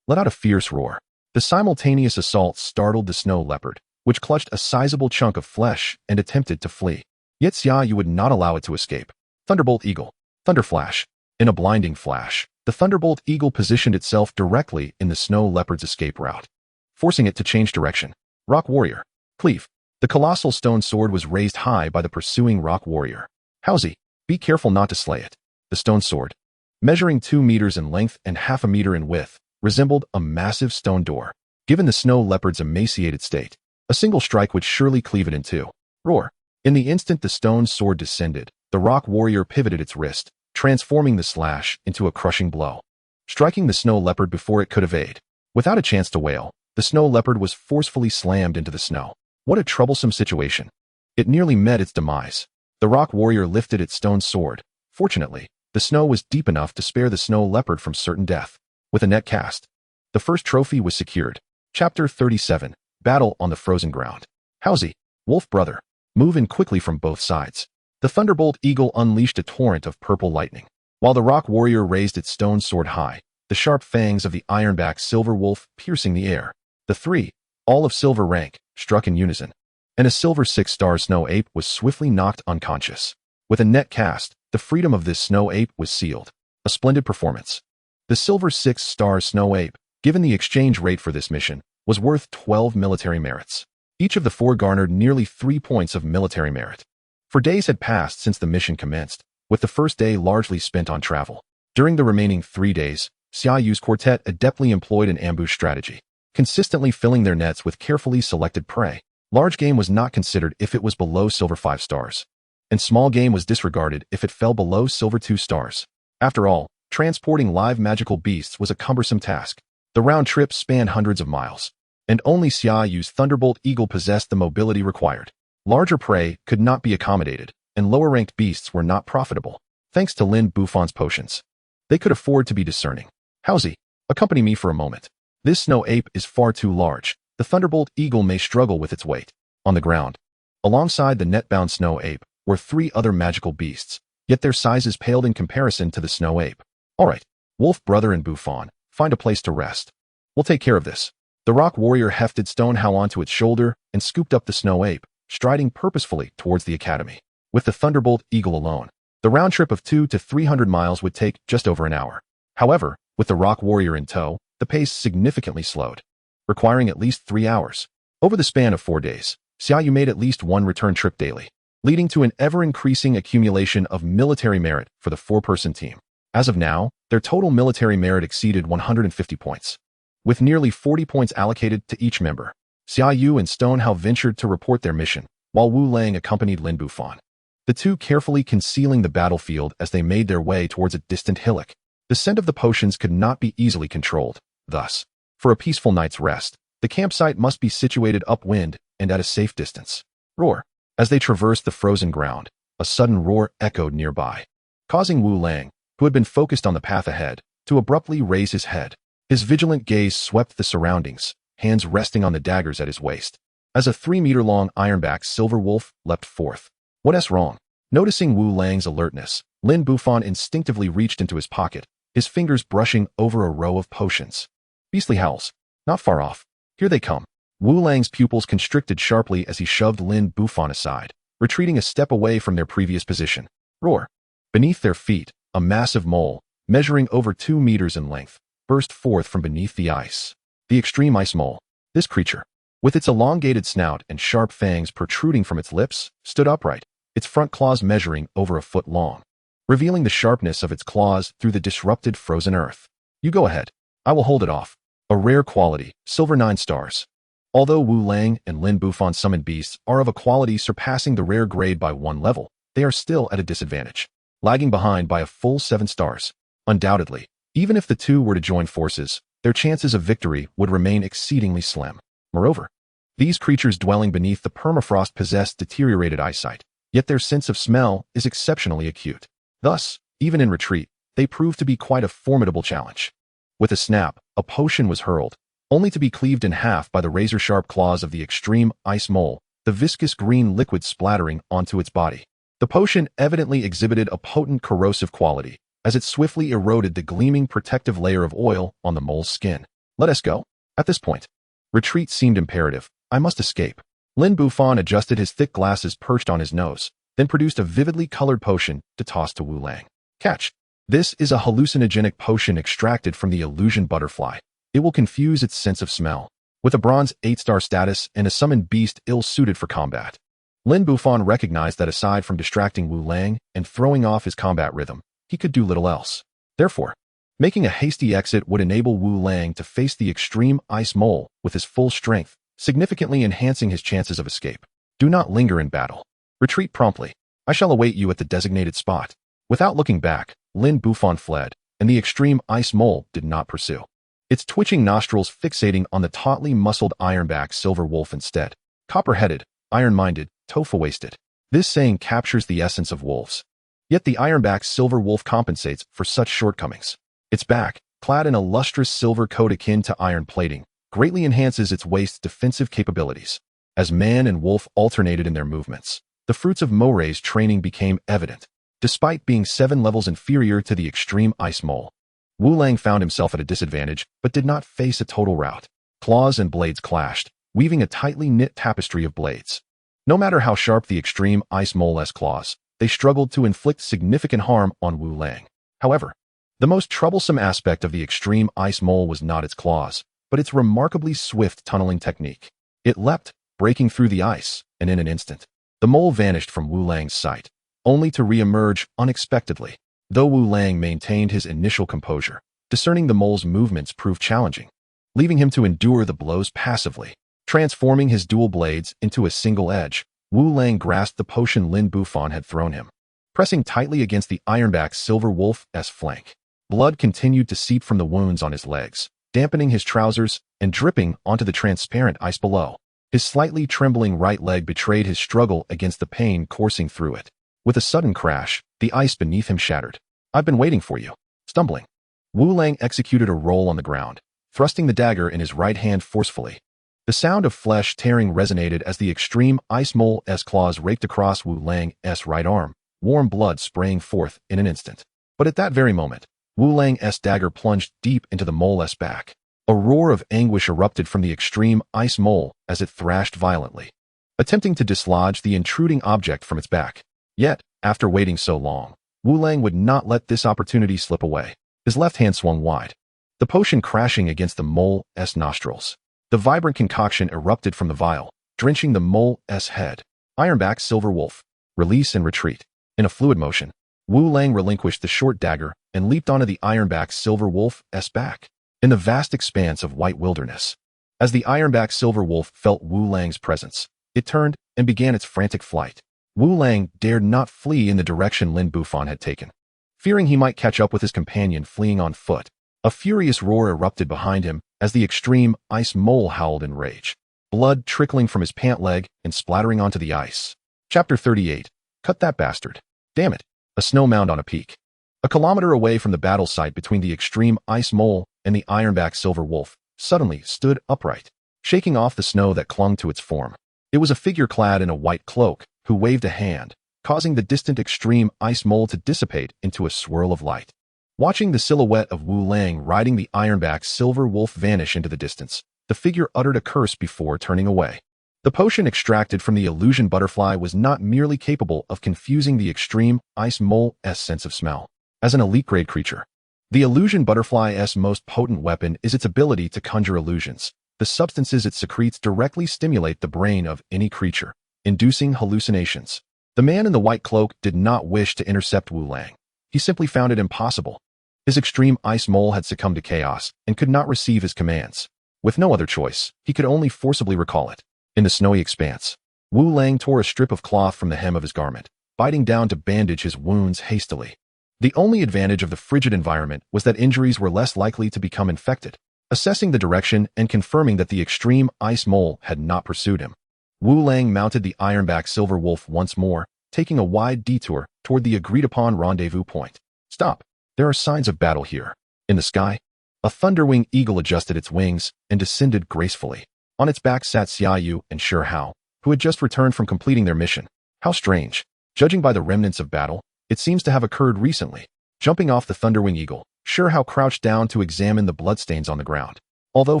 let out a fierce roar. The simultaneous assault startled the snow leopard, which clutched a sizable chunk of flesh and attempted to flee. Yet Xia Yu would not allow it to escape. Thunderbolt Eagle. Thunderflash. In a blinding flash, the Thunderbolt Eagle positioned itself directly in the snow leopard's escape route, forcing it to change direction. Rock Warrior. Cleave. The colossal stone sword was raised high by the pursuing rock warrior. Howsy, be careful not to slay it. The stone sword, measuring 2 meters in length and half a meter in width, resembled a massive stone door. Given the snow leopard's emaciated state, a single strike would surely cleave it in 2. Roar. In the instant the stone sword descended, the rock warrior pivoted its wrist, transforming the slash into a crushing blow, striking the snow leopard before it could evade. Without a chance to wail, the snow leopard was forcefully slammed into the snow. What a troublesome situation. It nearly met its demise. The rock warrior lifted its stone sword. Fortunately, the snow was deep enough to spare the snow leopard from certain death. With a net cast, the first trophy was secured. Chapter 37. Battle on the Frozen Ground. Howsy, wolf brother, move in quickly from both sides. The Thunderbolt Eagle unleashed a torrent of purple lightning, while the rock warrior raised its stone sword high, the sharp fangs of the ironback silver wolf piercing the air. The 3, all of silver rank, struck in unison, and a silver 6-star snow ape was swiftly knocked unconscious. With a net cast, the freedom of this snow ape was sealed. A splendid performance. The silver 6-star snow ape, given the exchange rate for this mission, was worth 12 military merits. Each of the 4 garnered nearly 3 points of military merit. For days had passed since the mission commenced, with the first day largely spent on travel. During the remaining 3 days, Xia Yu's quartet adeptly employed an ambush strategy, consistently filling their nets with carefully selected prey. Large game was not considered if it was below silver 5 stars, and small game was disregarded if it fell below silver 2 stars. After all, transporting live magical beasts was a cumbersome task. The round trip spanned hundreds of miles, and only Xia Yu's Thunderbolt Eagle possessed the mobility required. Larger prey could not be accommodated, and lower-ranked beasts were not profitable. Thanks to Lin Buffon's potions, they could afford to be discerning. Howsy, accompany me for a moment. This snow ape is far too large. The Thunderbolt Eagle may struggle with its weight. On the ground, alongside the net-bound snow ape, were 3 other magical beasts, yet their sizes paled in comparison to the snow ape. All right, wolf brother and Buffon, find a place to rest. We'll take care of this. The rock warrior hefted Stonehow onto its shoulder and scooped up the snow ape, striding purposefully towards the academy. With the Thunderbolt Eagle alone, the round trip of 200 to 300 miles would take just over an hour. However, with the rock warrior in tow, the pace significantly slowed, requiring at least 3 hours. Over the span of 4 days, Xia Yu made at least 1 return trip daily. leading to an ever-increasing accumulation of military merit for the four-person team. As of now, their total military merit exceeded 150 points, with nearly 40 points allocated to each member. Xia Yu and Stonehao ventured to report their mission, while Wu Lang accompanied Lin Bufan, the two carefully concealing the battlefield as they made their way towards a distant hillock. The scent of the potions could not be easily controlled. Thus, for a peaceful night's rest, the campsite must be situated upwind and at a safe distance. Roar! As they traversed the frozen ground, a sudden roar echoed nearby, causing Wu Lang, who had been focused on the path ahead, to abruptly raise his head. His vigilant gaze swept the surroundings, hands resting on the daggers at his waist, as a 3-meter-long ironback silver wolf leapt forth. What's wrong? Noticing Wu Lang's alertness, Lin Bufan instinctively reached into his pocket, his fingers brushing over a row of potions. Beastly howls. Not far off. Here they come. Wu Lang's pupils constricted sharply as he shoved Lin Bufan aside, retreating a step away from their previous position. Roar! Beneath their feet, a massive mole, measuring over 2 meters in length, burst forth from beneath the ice. The extreme ice mole. This creature, with its elongated snout and sharp fangs protruding from its lips, stood upright, its front claws measuring over a foot long, revealing the sharpness of its claws through the disrupted frozen earth. You go ahead. I will hold it off. A rare quality, silver 9 stars. Although Wu Lang and Lin Bufan summoned beasts are of a quality surpassing the rare grade by 1 level, they are still at a disadvantage, lagging behind by a full 7 stars. Undoubtedly, even if the two were to join forces, their chances of victory would remain exceedingly slim. Moreover, these creatures dwelling beneath the permafrost possess deteriorated eyesight, yet their sense of smell is exceptionally acute. Thus, even in retreat, they prove to be quite a formidable challenge. With a snap, a potion was hurled, only to be cleaved in half by the razor-sharp claws of the extreme ice mole, the viscous green liquid splattering onto its body. The potion evidently exhibited a potent corrosive quality, as it swiftly eroded the gleaming protective layer of oil on the mole's skin. Let us go. At this point, retreat seemed imperative. I must escape. Lin Bufan adjusted his thick glasses perched on his nose, then produced a vividly colored potion to toss to Wu Lang. Catch. This is a hallucinogenic potion extracted from the illusion butterfly. It will confuse its sense of smell. With a bronze 8-star status and a summoned beast ill-suited for combat, Lin Bufan recognized that aside from distracting Wu Lang and throwing off his combat rhythm, he could do little else. Therefore, making a hasty exit would enable Wu Lang to face the extreme ice mole with his full strength, significantly enhancing his chances of escape. Do not linger in battle. Retreat promptly. I shall await you at the designated spot. Without looking back, Lin Bufan fled, and the extreme ice mole did not pursue, its twitching nostrils fixating on the tautly muscled ironback silver wolf instead. Copper-headed, iron-minded, tofu-wasted. This saying captures the essence of wolves. Yet the ironback silver wolf compensates for such shortcomings. Its back, clad in a lustrous silver coat akin to iron plating, greatly enhances its waist's defensive capabilities. As man and wolf alternated in their movements, the fruits of Moray's training became evident. Despite being 7 levels inferior to the extreme ice mole, Wu Lang found himself at a disadvantage but did not face a total rout. Claws and blades clashed, weaving a tightly knit tapestry of blades. No matter how sharp the extreme ice mole's claws, they struggled to inflict significant harm on Wu Lang. However, the most troublesome aspect of the extreme ice mole was not its claws, but its remarkably swift tunneling technique. It leapt, breaking through the ice, and in an instant, the mole vanished from Wu Lang's sight, only to re-emerge unexpectedly. Though Wu Lang maintained his initial composure, discerning the mole's movements proved challenging, leaving him to endure the blows passively. Transforming his dual blades into a single edge, Wu Lang grasped the potion Lin Bufan had thrown him, pressing tightly against the ironback silver wolf's flank. Blood continued to seep from the wounds on his legs, dampening his trousers and dripping onto the transparent ice below. His slightly trembling right leg betrayed his struggle against the pain coursing through it. With a sudden crash, the ice beneath him shattered. I've been waiting for you. Stumbling, Wu Lang executed a roll on the ground, thrusting the dagger in his right hand forcefully. The sound of flesh tearing resonated as the extreme ice mole's claws raked across Wu Lang's right arm, warm blood spraying forth in an instant. But at that very moment, Wu Lang's dagger plunged deep into the mole's back. A roar of anguish erupted from the extreme ice mole as it thrashed violently, attempting to dislodge the intruding object from its back. Yet, after waiting so long, Wu Lang would not let this opportunity slip away. His left hand swung wide, the potion crashing against the mole's nostrils. The vibrant concoction erupted from the vial, drenching the mole's head. Ironback silver wolf. release and retreat. In a fluid motion, Wu Lang relinquished the short dagger and leaped onto the ironback silver wolf's back in the vast expanse of white wilderness. As the ironback silver wolf felt Wu Lang's presence, it turned and began its frantic flight. Wu Lang dared not flee in the direction Lin Bufan had taken. Fearing he might catch up with his companion fleeing on foot, a furious roar erupted behind him as the extreme ice mole howled in rage, blood trickling from his pant leg and splattering onto the ice. Chapter 38. Cut that bastard. Damn it. A snow mound on a peak. A kilometer away from the battle site between the extreme ice mole and the ironback silver wolf, suddenly stood upright, shaking off the snow that clung to its form. It was a figure clad in a white cloak, who waved a hand, causing the distant extreme ice mole to dissipate into a swirl of light. Watching the silhouette of Wu Lang riding the ironback silver wolf vanish into the distance, the figure uttered a curse before turning away. The potion extracted from the illusion butterfly was not merely capable of confusing the extreme ice mole's sense of smell. As an elite-grade creature, the illusion butterfly's most potent weapon is its ability to conjure illusions. The substances it secretes directly stimulate the brain of any creature, inducing hallucinations. The man in the white cloak did not wish to intercept Wu Lang. He simply found it impossible. His extreme ice mole had succumbed to chaos and could not receive his commands. With no other choice, he could only forcibly recall it. In the snowy expanse, Wu Lang tore a strip of cloth from the hem of his garment, biting down to bandage his wounds hastily. The only advantage of the frigid environment was that injuries were less likely to become infected. Assessing the direction and confirming that the extreme ice mole had not pursued him, Wu Lang mounted the ironback silver wolf once more, taking a wide detour toward the agreed-upon rendezvous point. Stop. There are signs of battle here. In the sky, a thunderwing eagle adjusted its wings and descended gracefully. On its back sat Xia Yu and Xia Yu, who had just returned from completing their mission. How strange. Judging by the remnants of battle, it seems to have occurred recently. Jumping off the thunderwing eagle, Xia Yu crouched down to examine the bloodstains on the ground. Although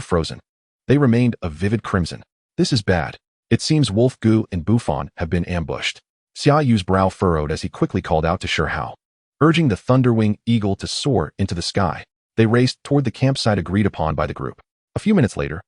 frozen, they remained a vivid crimson. This is bad. It seems Wolf Gu and Bufan have been ambushed. Xia Yu's brow furrowed as he quickly called out to Xia Yu. Urging the thunderwing eagle to soar into the sky, they raced toward the campsite agreed upon by the group. A few minutes later,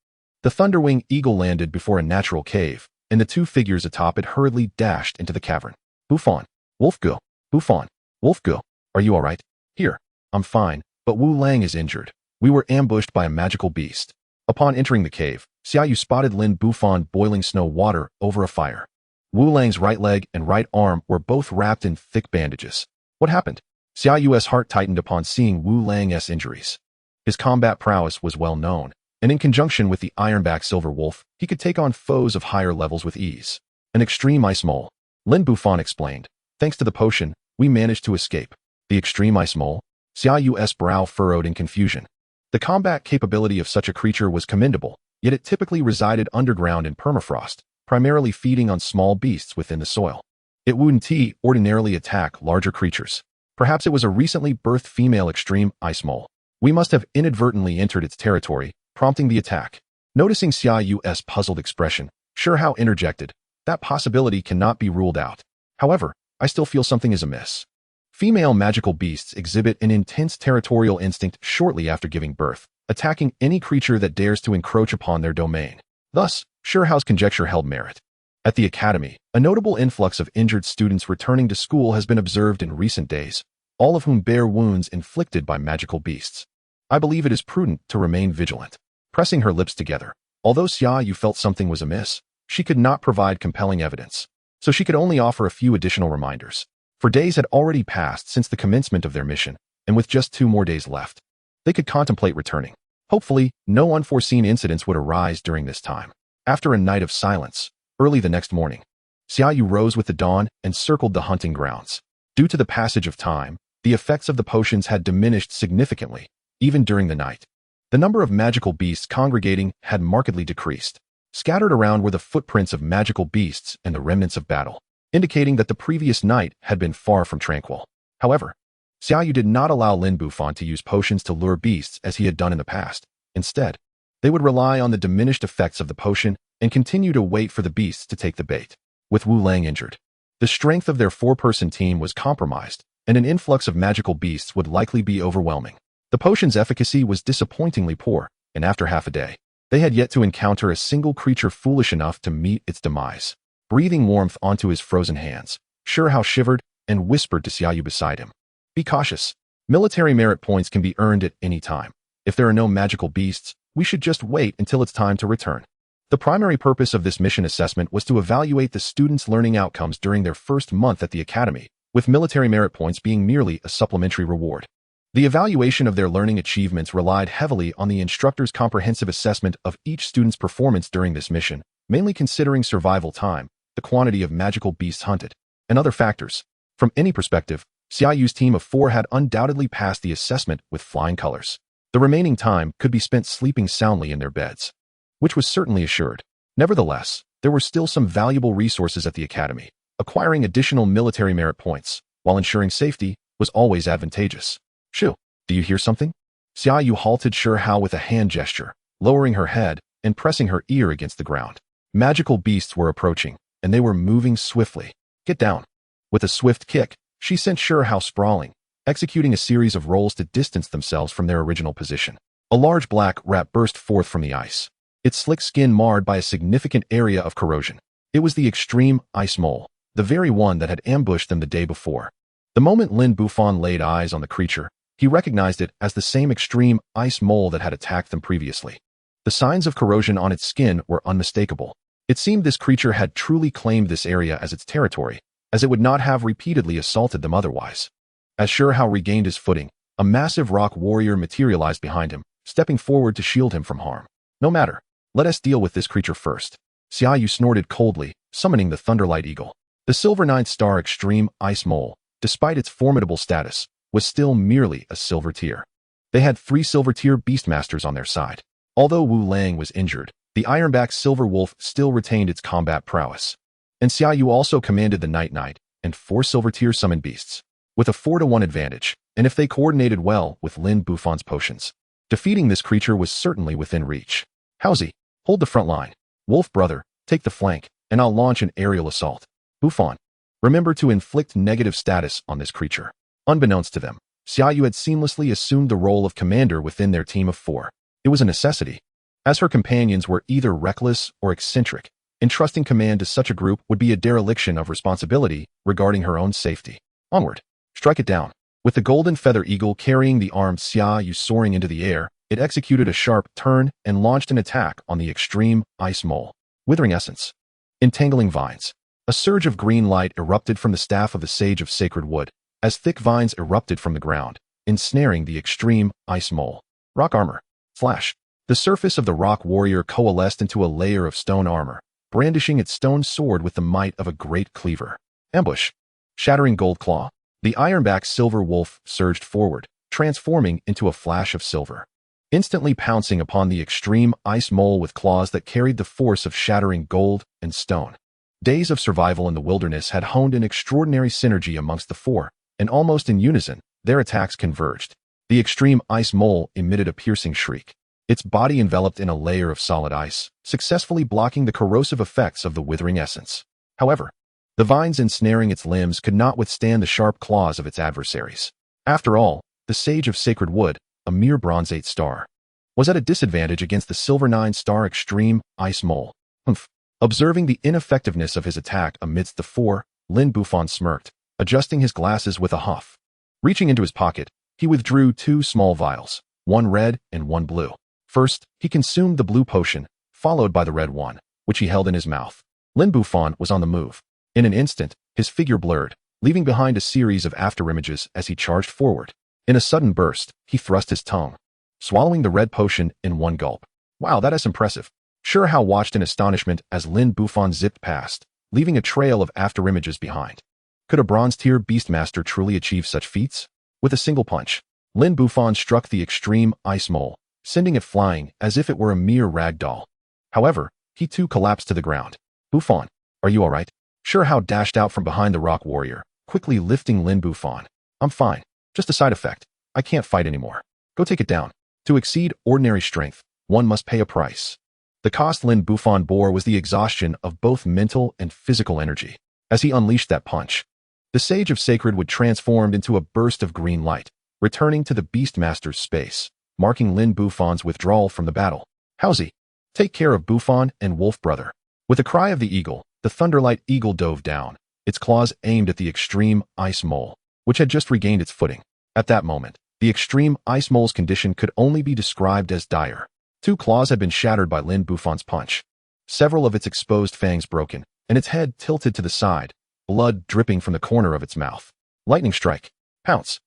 the thunderwing eagle landed before a natural cave, and the two figures atop it hurriedly dashed into the cavern. Bufan, Wolf Gu, Bufan, Wolf Gu, are you all right? Here, I'm fine, but Wu Lang is injured. We were ambushed by a magical beast. Upon entering the cave, Xia Yu spotted Lin Bufan boiling snow water over a fire. Wu Lang's right leg and right arm were both wrapped in thick bandages. What happened? Xia Yu's heart tightened upon seeing Wu Lang's injuries. His combat prowess was well known, and in conjunction with the ironback silver wolf, he could take on foes of higher levels with ease. An extreme ice mole. Lin Bufan explained. Thanks to the potion, we managed to escape. The extreme ice mole? Xia Yu's brow furrowed in confusion. The combat capability of such a creature was commendable, yet it typically resided underground in permafrost, primarily feeding on small beasts within the soil. It wouldn't ordinarily attack larger creatures. Perhaps it was a recently birthed female extreme ice mole. We must have inadvertently entered its territory, prompting the attack. Noticing Xia Yu's puzzled expression, Xia Yu interjected, that possibility cannot be ruled out. However, I still feel something is amiss. Female magical beasts exhibit an intense territorial instinct shortly after giving birth, attacking any creature that dares to encroach upon their domain. Thus, Xia Yu's conjecture held merit. At the academy, a notable influx of injured students returning to school has been observed in recent days, all of whom bear wounds inflicted by magical beasts. I believe it is prudent to remain vigilant. Pressing her lips together, although Xia Yu felt something was amiss, she could not provide compelling evidence, so she could only offer a few additional reminders. For days had already passed since the commencement of their mission, and with just 2 more days left, they could contemplate returning. Hopefully, no unforeseen incidents would arise during this time. After a night of silence, early the next morning, Xia Yu rose with the dawn and circled the hunting grounds. Due to the passage of time, the effects of the potions had diminished significantly, even during the night. The number of magical beasts congregating had markedly decreased. Scattered around were the footprints of magical beasts and the remnants of battle, indicating that the previous night had been far from tranquil. However, Xia Yu did not allow Lin Bufan to use potions to lure beasts as he had done in the past. Instead, they would rely on the diminished effects of the potion and continue to wait for the beasts to take the bait. With Wu Lang injured, the strength of their 4-person team was compromised, and an influx of magical beasts would likely be overwhelming. The potion's efficacy was disappointingly poor, and after half a day, they had yet to encounter a single creature foolish enough to meet its demise. Breathing warmth onto his frozen hands, Hao shivered and whispered to Xia Yu beside him. Be cautious. Military merit points can be earned at any time. If there are no magical beasts, we should just wait until it's time to return. The primary purpose of this mission assessment was to evaluate the students' learning outcomes during their first month at the academy, with military merit points being merely a supplementary reward. The evaluation of their learning achievements relied heavily on the instructor's comprehensive assessment of each student's performance during this mission, mainly considering survival time, the quantity of magical beasts hunted, and other factors. From any perspective, Xia Yu's team of 4 had undoubtedly passed the assessment with flying colors. The remaining time could be spent sleeping soundly in their beds, which was certainly assured. Nevertheless, there were still some valuable resources at the academy. Acquiring additional military merit points, while ensuring safety, was always advantageous. Shoo, do you hear something? Xia Yu halted Hao with a hand gesture, lowering her head and pressing her ear against the ground. Magical beasts were approaching, and they were moving swiftly. Get down. With a swift kick, she sent Hao sprawling, executing a series of rolls to distance themselves from their original position. A large black rat burst forth from the ice, its slick skin marred by a significant area of corrosion. It was the extreme ice mole, the very one that had ambushed them the day before. The moment Lin Bufan laid eyes on the creature, he recognized it as the same extreme ice mole that had attacked them previously. The signs of corrosion on its skin were unmistakable. It seemed this creature had truly claimed this area as its territory, as it would not have repeatedly assaulted them otherwise. As Hao regained his footing, a massive rock warrior materialized behind him, stepping forward to shield him from harm. No matter. Let us deal with this creature first. Xia Yu snorted coldly, summoning the Thunderlight Eagle. The Silver Ninth Star Extreme Ice Mole, despite its formidable status, was still merely a silver tier. They had 3 silver tier Beastmasters on their side. Although Wu Lang was injured, the Ironback Silver Wolf still retained its combat prowess. And Xia Yu also commanded the Night Knight and 4 silver tier summon beasts, with a 4-to-1 advantage, and if they coordinated well with Lin Bufan's potions. Defeating this creature was certainly within reach. Howsy, hold the front line. Wolf brother, take the flank, and I'll launch an aerial assault. Bufan, remember to inflict negative status on this creature. Unbeknownst to them, Xia Yu had seamlessly assumed the role of commander within their team of 4. It was a necessity, as her companions were either reckless or eccentric. Entrusting command to such a group would be a dereliction of responsibility regarding her own safety. Onward. Strike it down. With the golden feather eagle carrying the armed Xia Yu soaring into the air, it executed a sharp turn and launched an attack on the extreme ice mole. Withering Essence. Entangling Vines. A surge of green light erupted from the staff of the Sage of Sacred Wood, as thick vines erupted from the ground, ensnaring the extreme ice mole. Rock Armor. Flash. The surface of the rock warrior coalesced into a layer of stone armor, brandishing its stone sword with the might of a great cleaver. Ambush. Shattering Gold Claw. The Ironback Silver Wolf surged forward, transforming into a flash of silver, instantly pouncing upon the extreme ice mole with claws that carried the force of shattering gold and stone. Days of survival in the wilderness had honed an extraordinary synergy amongst the 4, and almost in unison, their attacks converged. The extreme ice mole emitted a piercing shriek, its body enveloped in a layer of solid ice, successfully blocking the corrosive effects of the withering essence. However, the vines ensnaring its limbs could not withstand the sharp claws of its adversaries. After all, the Sage of Sacred Wood, a mere Bronze 8 star, was at a disadvantage against the Silver 9 star Extreme Ice Mole. Humph. Observing the ineffectiveness of his attack amidst the 4, Lin Bufan smirked, adjusting his glasses with a huff. Reaching into his pocket, he withdrew 2 small vials, one red and one blue. First, he consumed the blue potion, followed by the red one, which he held in his mouth. Lin Bufan was on the move. In an instant, his figure blurred, leaving behind a series of afterimages as he charged forward. In a sudden burst, he thrust his tongue, swallowing the red potion in one gulp. Wow, that is impressive. Hao watched in astonishment as Lin Bufan zipped past, leaving a trail of afterimages behind. Could a bronze-tier Beastmaster truly achieve such feats? With a single punch, Lin Bufan struck the extreme ice mole, sending it flying as if it were a mere rag doll. However, he too collapsed to the ground. Bufan, are you alright? Hao dashed out from behind the rock warrior, quickly lifting Lin Bufan. I'm fine. Just a side effect. I can't fight anymore. Go take it down. To exceed ordinary strength, one must pay a price. The cost Lin Bufan bore was the exhaustion of both mental and physical energy. As he unleashed that punch, the Sage of Sacred Wood transformed into a burst of green light, returning to the Beastmaster's space, marking Lin Bufan's withdrawal from the battle. Howsy, take care of Bufan and Wolf Brother. With a cry of the eagle, the Thunderlight Eagle dove down, its claws aimed at the extreme ice mole, which had just regained its footing. At that moment, the extreme ice mole's condition could only be described as dire. Two claws had been shattered by Lin Buffon's punch. Several of its exposed fangs broken, and its head tilted to the side, blood dripping from the corner of its mouth. Lightning strike. Pounce.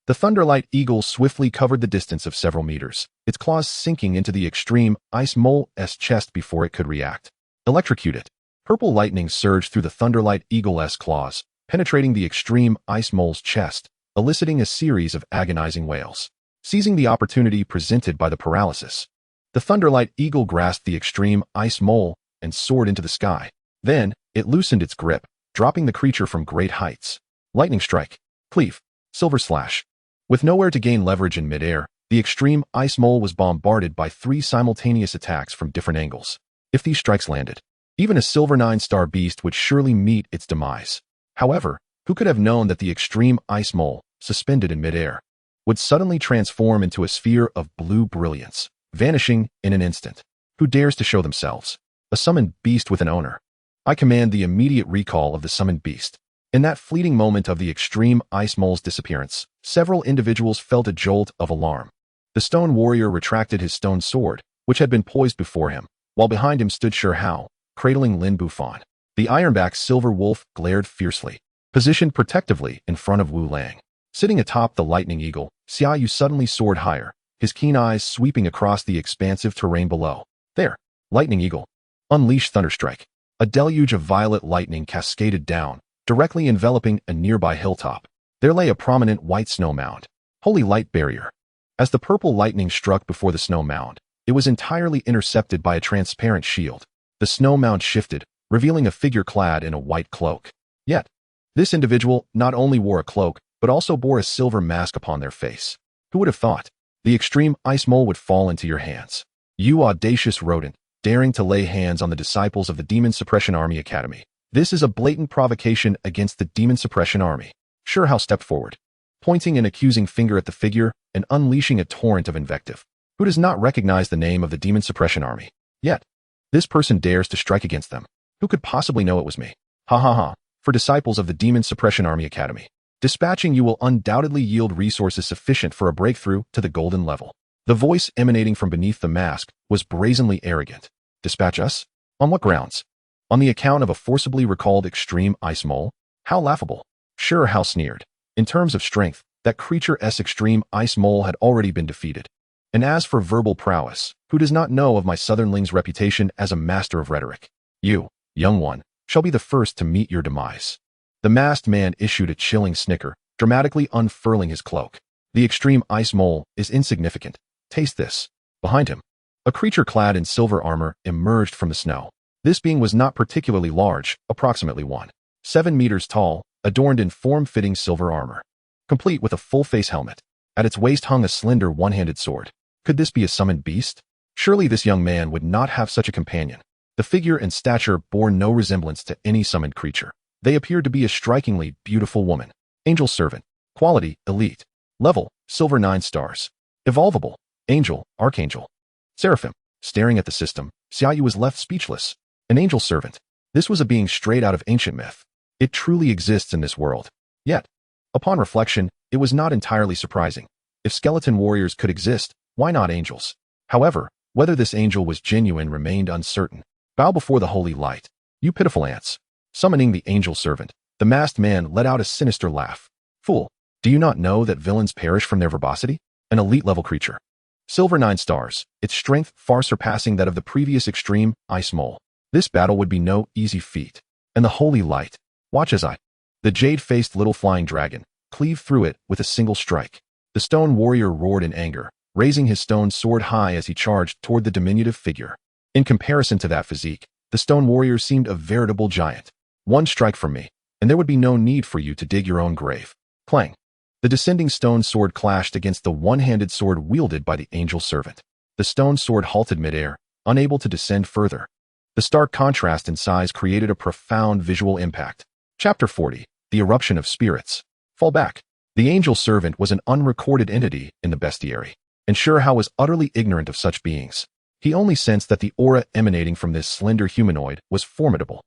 The Thunderlight Eagle swiftly covered the distance of several meters, its claws sinking into the extreme ice mole's chest before it could react. Electrocute it. Purple lightning surged through the Thunderlight Eagle's claws, penetrating the extreme ice mole's chest, eliciting a series of agonizing wails. Seizing the opportunity presented by the paralysis, the Thunderlight Eagle grasped the extreme ice mole and soared into the sky. Then, it loosened its grip, dropping the creature from great heights. Lightning strike. Cleave. Silver slash. With nowhere to gain leverage in midair, the extreme ice mole was bombarded by 3 simultaneous attacks from different angles. If these strikes landed, even a silver 9-star beast would surely meet its demise. However, who could have known that the extreme ice mole, suspended in midair, would suddenly transform into a sphere of blue brilliance, vanishing in an instant? Who dares to show themselves? A summoned beast with an owner. I command the immediate recall of the summoned beast. In that fleeting moment of the extreme ice mole's disappearance, several individuals felt a jolt of alarm. The stone warrior retracted his stone sword, which had been poised before him, while behind him stood Shi Hao, cradling Lin Buffon. The ironback silver wolf glared fiercely, positioned protectively in front of Wu Lang. Sitting atop the lightning eagle, Xia Yu suddenly soared higher, his keen eyes sweeping across the expansive terrain below. There, lightning eagle. Unleash thunderstrike. A deluge of violet lightning cascaded down, directly enveloping a nearby hilltop. There lay a prominent white snow mound. Holy light barrier. As the purple lightning struck before the snow mound, it was entirely intercepted by a transparent shield. The snow mound shifted, revealing a figure clad in a white cloak. Yet, this individual not only wore a cloak, but also bore a silver mask upon their face. Who would have thought? The extreme ice mole would fall into your hands. You audacious rodent, daring to lay hands on the disciples of the Demon Suppression Army Academy. This is a blatant provocation against the Demon Suppression Army. Shi Hao stepped forward, pointing an accusing finger at the figure and unleashing a torrent of invective. Who does not recognize the name of the Demon Suppression Army? Yet, this person dares to strike against them. Who could possibly know it was me? Ha ha ha. For disciples of the Demon Suppression Army Academy, dispatching you will undoubtedly yield resources sufficient for a breakthrough to the golden level. The voice emanating from beneath the mask was brazenly arrogant. Dispatch us? On what grounds? On the account of a forcibly recalled extreme ice mole? How laughable. Shi Hao sneered. In terms of strength, that creature's extreme ice mole had already been defeated. And as for verbal prowess, who does not know of my southernling's reputation as a master of rhetoric? You, young one, shall be the first to meet your demise. The masked man issued a chilling snicker, dramatically unfurling his cloak. The extreme ice mole is insignificant. Taste this. Behind him, a creature clad in silver armor emerged from the snow. This being was not particularly large, approximately 1.7 meters tall, adorned in form-fitting silver armor, complete with a full-face helmet. At its waist hung a slender one-handed sword. Could this be a summoned beast? Surely this young man would not have such a companion. The figure and stature bore no resemblance to any summoned creature. They appeared to be a strikingly beautiful woman. Angel servant. Quality, elite. Level, silver 9 stars. Evolvable, angel, archangel. Seraphim. Staring at the system, Xia Yu was left speechless. An angel servant. This was a being straight out of ancient myth. It truly exists in this world. Yet, upon reflection, it was not entirely surprising. If skeleton warriors could exist, why not angels? However, whether this angel was genuine remained uncertain. Bow before the holy light, you pitiful ants. Summoning the angel servant, the masked man let out a sinister laugh. Fool, do you not know that villains perish from their verbosity? An elite level creature. Silver 9 stars, its strength far surpassing that of the previous extreme ice mole. This battle would be no easy feat. And the holy light. Watch as I. The jade-faced little flying dragon, cleave through it with a single strike. The stone warrior roared in anger, raising his stone sword high as he charged toward the diminutive figure. In comparison to that physique, the stone warrior seemed a veritable giant. One strike from me, and there would be no need for you to dig your own grave. Clang. The descending stone sword clashed against the one-handed sword wielded by the angel servant. The stone sword halted midair, unable to descend further. The stark contrast in size created a profound visual impact. Chapter 40. The Eruption of Spirits. Fall back. The angel servant was an unrecorded entity in the bestiary, and Shi Hao was utterly ignorant of such beings. He only sensed that the aura emanating from this slender humanoid was formidable.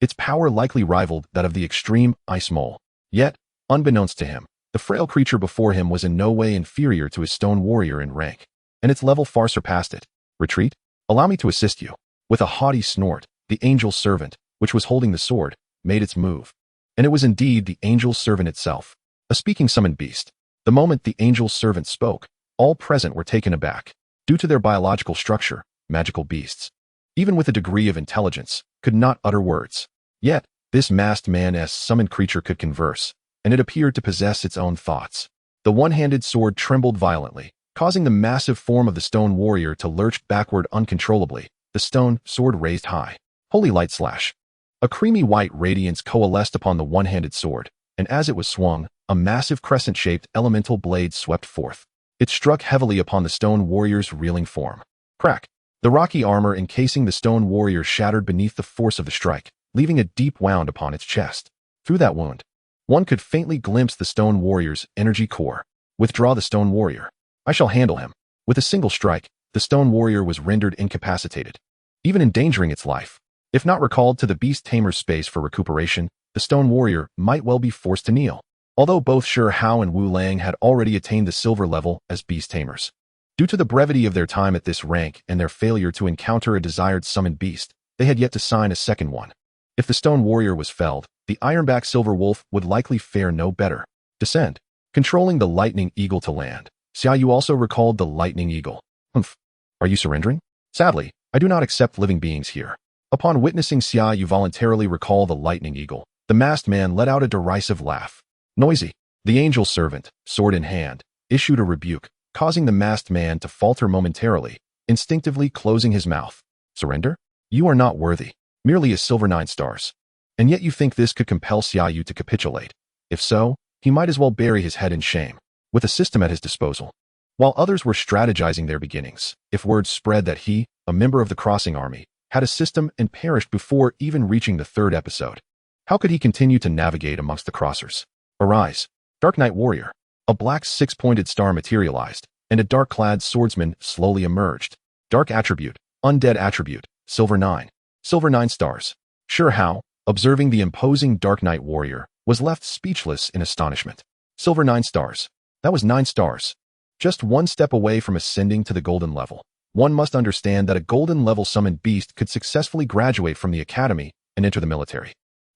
Its power likely rivaled that of the extreme ice mole. Yet, unbeknownst to him, the frail creature before him was in no way inferior to his stone warrior in rank, and its level far surpassed it. Retreat? Allow me to assist you. With a haughty snort, the angel's servant, which was holding the sword, made its move. And it was indeed the angel's servant itself, a speaking summoned beast. The moment the angel's servant spoke, all present were taken aback. Due to their biological structure, magical beasts, even with a degree of intelligence, could not utter words. Yet, this masked man-esque summoned creature could converse, and it appeared to possess its own thoughts. The one-handed sword trembled violently, causing the massive form of the stone warrior to lurch backward uncontrollably, the stone sword raised high. Holy light slash. A creamy white radiance coalesced upon the one-handed sword, and as it was swung, a massive crescent-shaped elemental blade swept forth. It struck heavily upon the stone warrior's reeling form. Crack! The rocky armor encasing the stone warrior shattered beneath the force of the strike, leaving a deep wound upon its chest. Through that wound, one could faintly glimpse the stone warrior's energy core. Withdraw the stone warrior. I shall handle him. With a single strike, the stone warrior was rendered incapacitated, even endangering its life. If not recalled to the beast tamer's space for recuperation, the stone warrior might well be forced to kneel. Although both Shi Hao and Wu Lang had already attained the silver level as beast tamers. Due to the brevity of their time at this rank and their failure to encounter a desired summoned beast, they had yet to sign a second one. If the stone warrior was felled, the ironback silver wolf would likely fare no better. Descend. Controlling the lightning eagle to land, Xia Yu also recalled the lightning eagle. Humph. Are you surrendering? Sadly, I do not accept living beings here. Upon witnessing Xia Yu voluntarily recall the lightning eagle, the masked man let out a derisive laugh. Noisy. The angel's servant, sword in hand, issued a rebuke, causing the masked man to falter momentarily, instinctively closing his mouth. Surrender? You are not worthy. Merely a silver 9 stars. And yet you think this could compel Xia Yu to capitulate. If so, he might as well bury his head in shame, with a system at his disposal. While others were strategizing their beginnings, if word spread that he, a member of the crossing army, had a system and perished before even reaching the 3rd episode, how could he continue to navigate amongst the crossers? Arise, Dark Knight Warrior. A black 6-pointed star materialized, and a dark-clad swordsman slowly emerged. Dark attribute, undead attribute, silver 9. Silver 9 stars. Shi Hao, observing the imposing Dark Knight Warrior, was left speechless in astonishment. Silver 9 stars. That was 9 stars. Just one step away from ascending to the golden level. One must understand that a golden level summoned beast could successfully graduate from the academy and enter the military,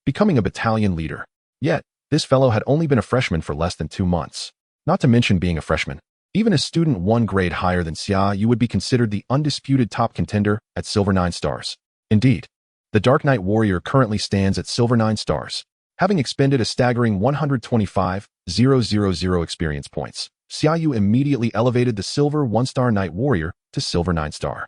becoming a battalion leader. Yet, this fellow had only been a freshman for less than 2 months. Not to mention being a freshman. Even a student 1 grade higher than Xia Yu would be considered the undisputed top contender at silver 9 stars. Indeed, the Dark Knight Warrior currently stands at silver 9 stars, having expended a staggering 125,000 experience points. Xia Yu immediately elevated the silver 1-star Knight Warrior to silver 9 star.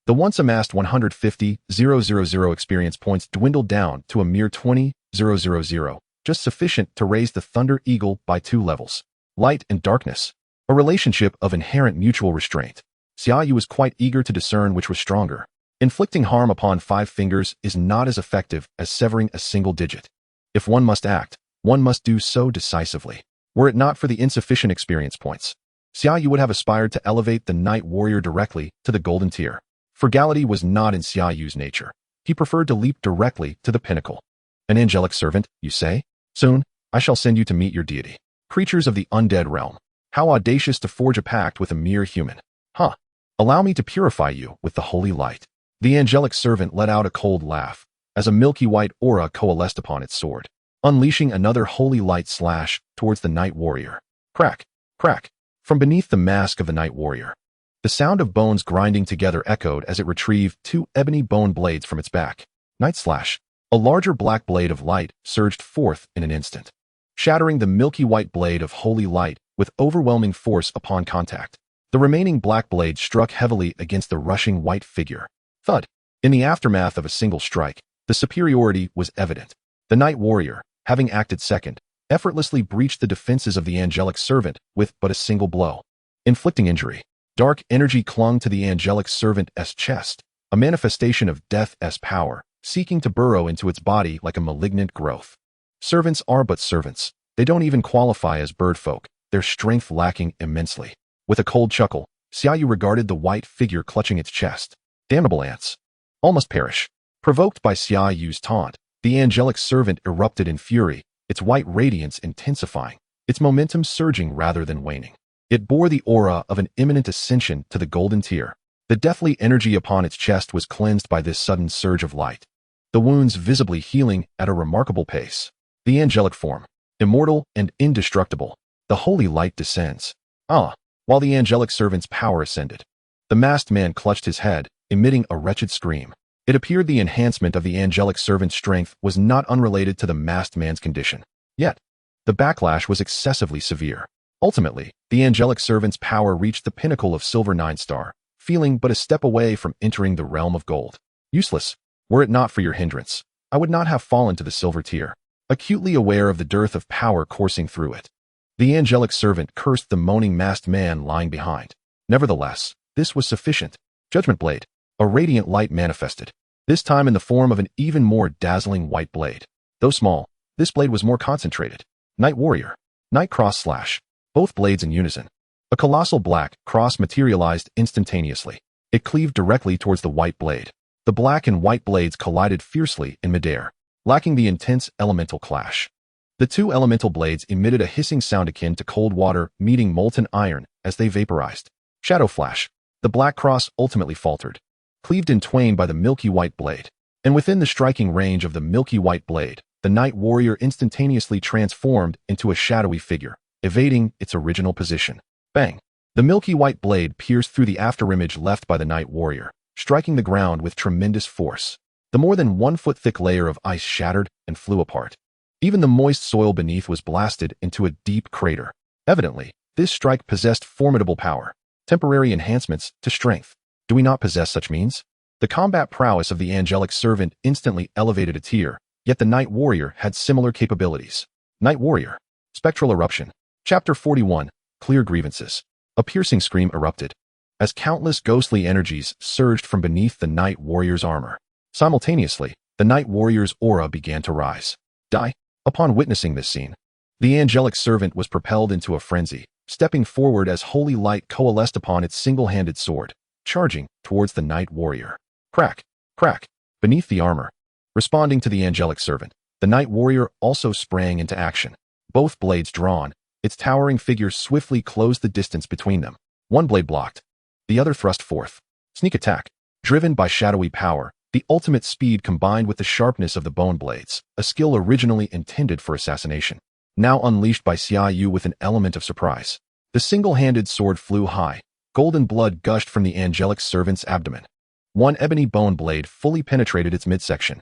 The once amassed 150,000 experience points dwindled down to a mere 20,000, just sufficient to raise the Thunder Eagle by 2 levels. Light and darkness, a relationship of inherent mutual restraint. Xia Yu was quite eager to discern which was stronger. Inflicting harm upon 5 fingers is not as effective as severing a single digit. If one must act, one must do so decisively. Were it not for the insufficient experience points, Xia Yu would have aspired to elevate the Knight Warrior directly to the golden tier. Frugality was not in Xia Yu's nature. He preferred to leap directly to the pinnacle. An angelic servant, you say? Soon, I shall send you to meet your deity. Creatures of the undead realm. How audacious to forge a pact with a mere human. Huh. Allow me to purify you with the holy light. The angelic servant let out a cold laugh, as a milky white aura coalesced upon its sword, unleashing another holy light slash towards the Knight Warrior. Crack, crack, from beneath the mask of the Knight Warrior. The sound of bones grinding together echoed as it retrieved 2 ebony bone blades from its back. Night slash. A larger black blade of light surged forth in an instant, shattering the milky white blade of holy light with overwhelming force upon contact. The remaining black blade struck heavily against the rushing white figure. Thud. In the aftermath of a single strike, the superiority was evident. The Knight Warrior, having acted second, effortlessly breached the defenses of the angelic servant with but a single blow, inflicting injury. Dark energy clung to the angelic servant's chest, a manifestation of death's power, seeking to burrow into its body like a malignant growth. Servants are but servants. They don't even qualify as birdfolk, their strength lacking immensely. With a cold chuckle, Xia Yu regarded the white figure clutching its chest. Damnable ants. All must perish. Provoked by Xia Yu's taunt, The angelic servant erupted in fury, its white radiance intensifying, its momentum surging rather than waning. It bore the aura of an imminent ascension to the golden tier. The deathly energy upon its chest was cleansed by this sudden surge of light, the wounds visibly healing at a remarkable pace. The angelic form, immortal and indestructible, the holy light descends. While the angelic servant's power ascended, the masked man clutched his head, emitting a wretched scream. It appeared the enhancement of the angelic servant's strength was not unrelated to the masked man's condition. Yet, the backlash was excessively severe. Ultimately, the angelic servant's power reached the pinnacle of Silver 9-star, feeling but a step away from entering the realm of gold. Useless. Were it not for your hindrance, I would not have fallen to the silver tier. Acutely aware of the dearth of power coursing through it, the angelic servant cursed the moaning masked man lying behind. Nevertheless, this was sufficient. Judgment Blade. A radiant light manifested, this time in the form of an even more dazzling white blade. Though small, this blade was more concentrated. Night Warrior. Night Cross Slash. Both blades in unison. A colossal black cross materialized instantaneously. It cleaved directly towards the white blade. The black and white blades collided fiercely in midair, lacking the intense elemental clash. The two elemental blades emitted a hissing sound akin to cold water meeting molten iron as they vaporized. Shadow Flash. The black cross ultimately faltered, cleaved in twain by the milky white blade. And within the striking range of the milky white blade, the Night Warrior instantaneously transformed into a shadowy figure, evading its original position. Bang! The milky white blade pierced through the afterimage left by the Night Warrior, striking the ground with tremendous force. The more than 1 foot thick layer of ice shattered and flew apart. Even the moist soil beneath was blasted into a deep crater. Evidently, this strike possessed formidable power. Temporary enhancements to strength. Do we not possess such means? The combat prowess of the angelic servant instantly elevated a tier, yet the Night Warrior had similar capabilities. Night Warrior. Spectral Eruption. Chapter 41. Clear Grievances. A piercing scream erupted, as countless ghostly energies surged from beneath the Night Warrior's armor. Simultaneously, the Night Warrior's aura began to rise. Die. Upon witnessing this scene, the angelic servant was propelled into a frenzy, stepping forward as holy light coalesced upon its single-handed sword, charging towards the Night Warrior. Crack, crack, beneath the armor. Responding to the angelic servant, the Night Warrior also sprang into action. Both blades drawn, its towering figure swiftly closed the distance between them. One blade blocked, the other thrust forth. Sneak attack. Driven by shadowy power, the ultimate speed combined with the sharpness of the bone blades, a skill originally intended for assassination, now unleashed by Xia Yu with an element of surprise. The single-handed sword flew high. Golden blood gushed from the angelic servant's abdomen. One ebony bone blade fully penetrated its midsection.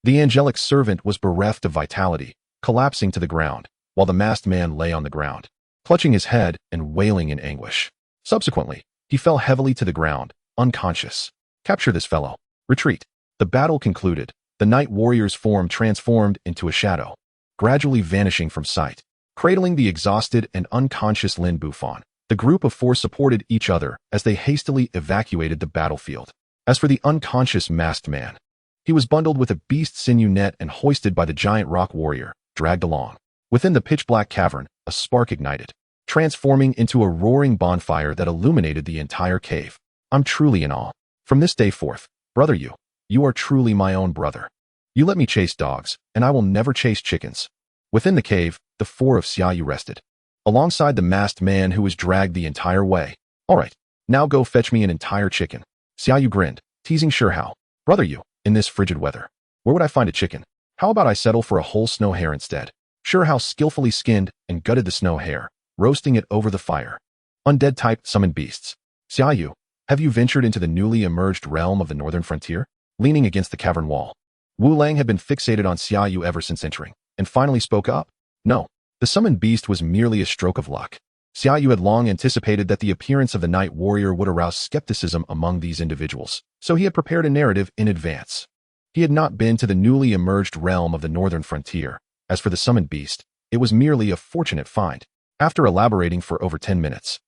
The angelic servant was bereft of vitality, collapsing to the ground, while the masked man lay on the ground, clutching his head and wailing in anguish. Subsequently, he fell heavily to the ground, unconscious. Capture this fellow. Retreat. The battle concluded. The Night Warrior's form transformed into a shadow, gradually vanishing from sight. Cradling the exhausted and unconscious Lin Bufon, the group of four supported each other as they hastily evacuated the battlefield. As for the unconscious masked man, he was bundled with a beast sinew net and hoisted by the giant rock warrior, dragged along. Within the pitch-black cavern, a spark ignited, transforming into a roaring bonfire that illuminated the entire cave. I'm truly in awe. From this day forth, brother you are truly my own brother. You let me chase dogs, and I will never chase chickens. Within the cave, the four of Xia Yu rested, alongside the masked man who was dragged the entire way. All right, now go fetch me an entire chicken. Xia Yu grinned, teasing sure how. Brother you, in this frigid weather, where would I find a chicken? How about I settle for a whole snow hare instead? Sure how skillfully skinned and gutted the snow hare, roasting it over the fire. Undead type summoned beasts. Xia Yu, have you ventured into the newly emerged realm of the northern frontier? Leaning against the cavern wall, Wu Lang had been fixated on Xia Yu ever since entering, and finally spoke up. No, the summoned beast was merely a stroke of luck. Xia Yu had long anticipated that the appearance of the Night Warrior would arouse skepticism among these individuals, so he had prepared a narrative in advance. He had not been to the newly emerged realm of the northern frontier. As for the summoned beast, it was merely a fortunate find. After elaborating for over 10 minutes,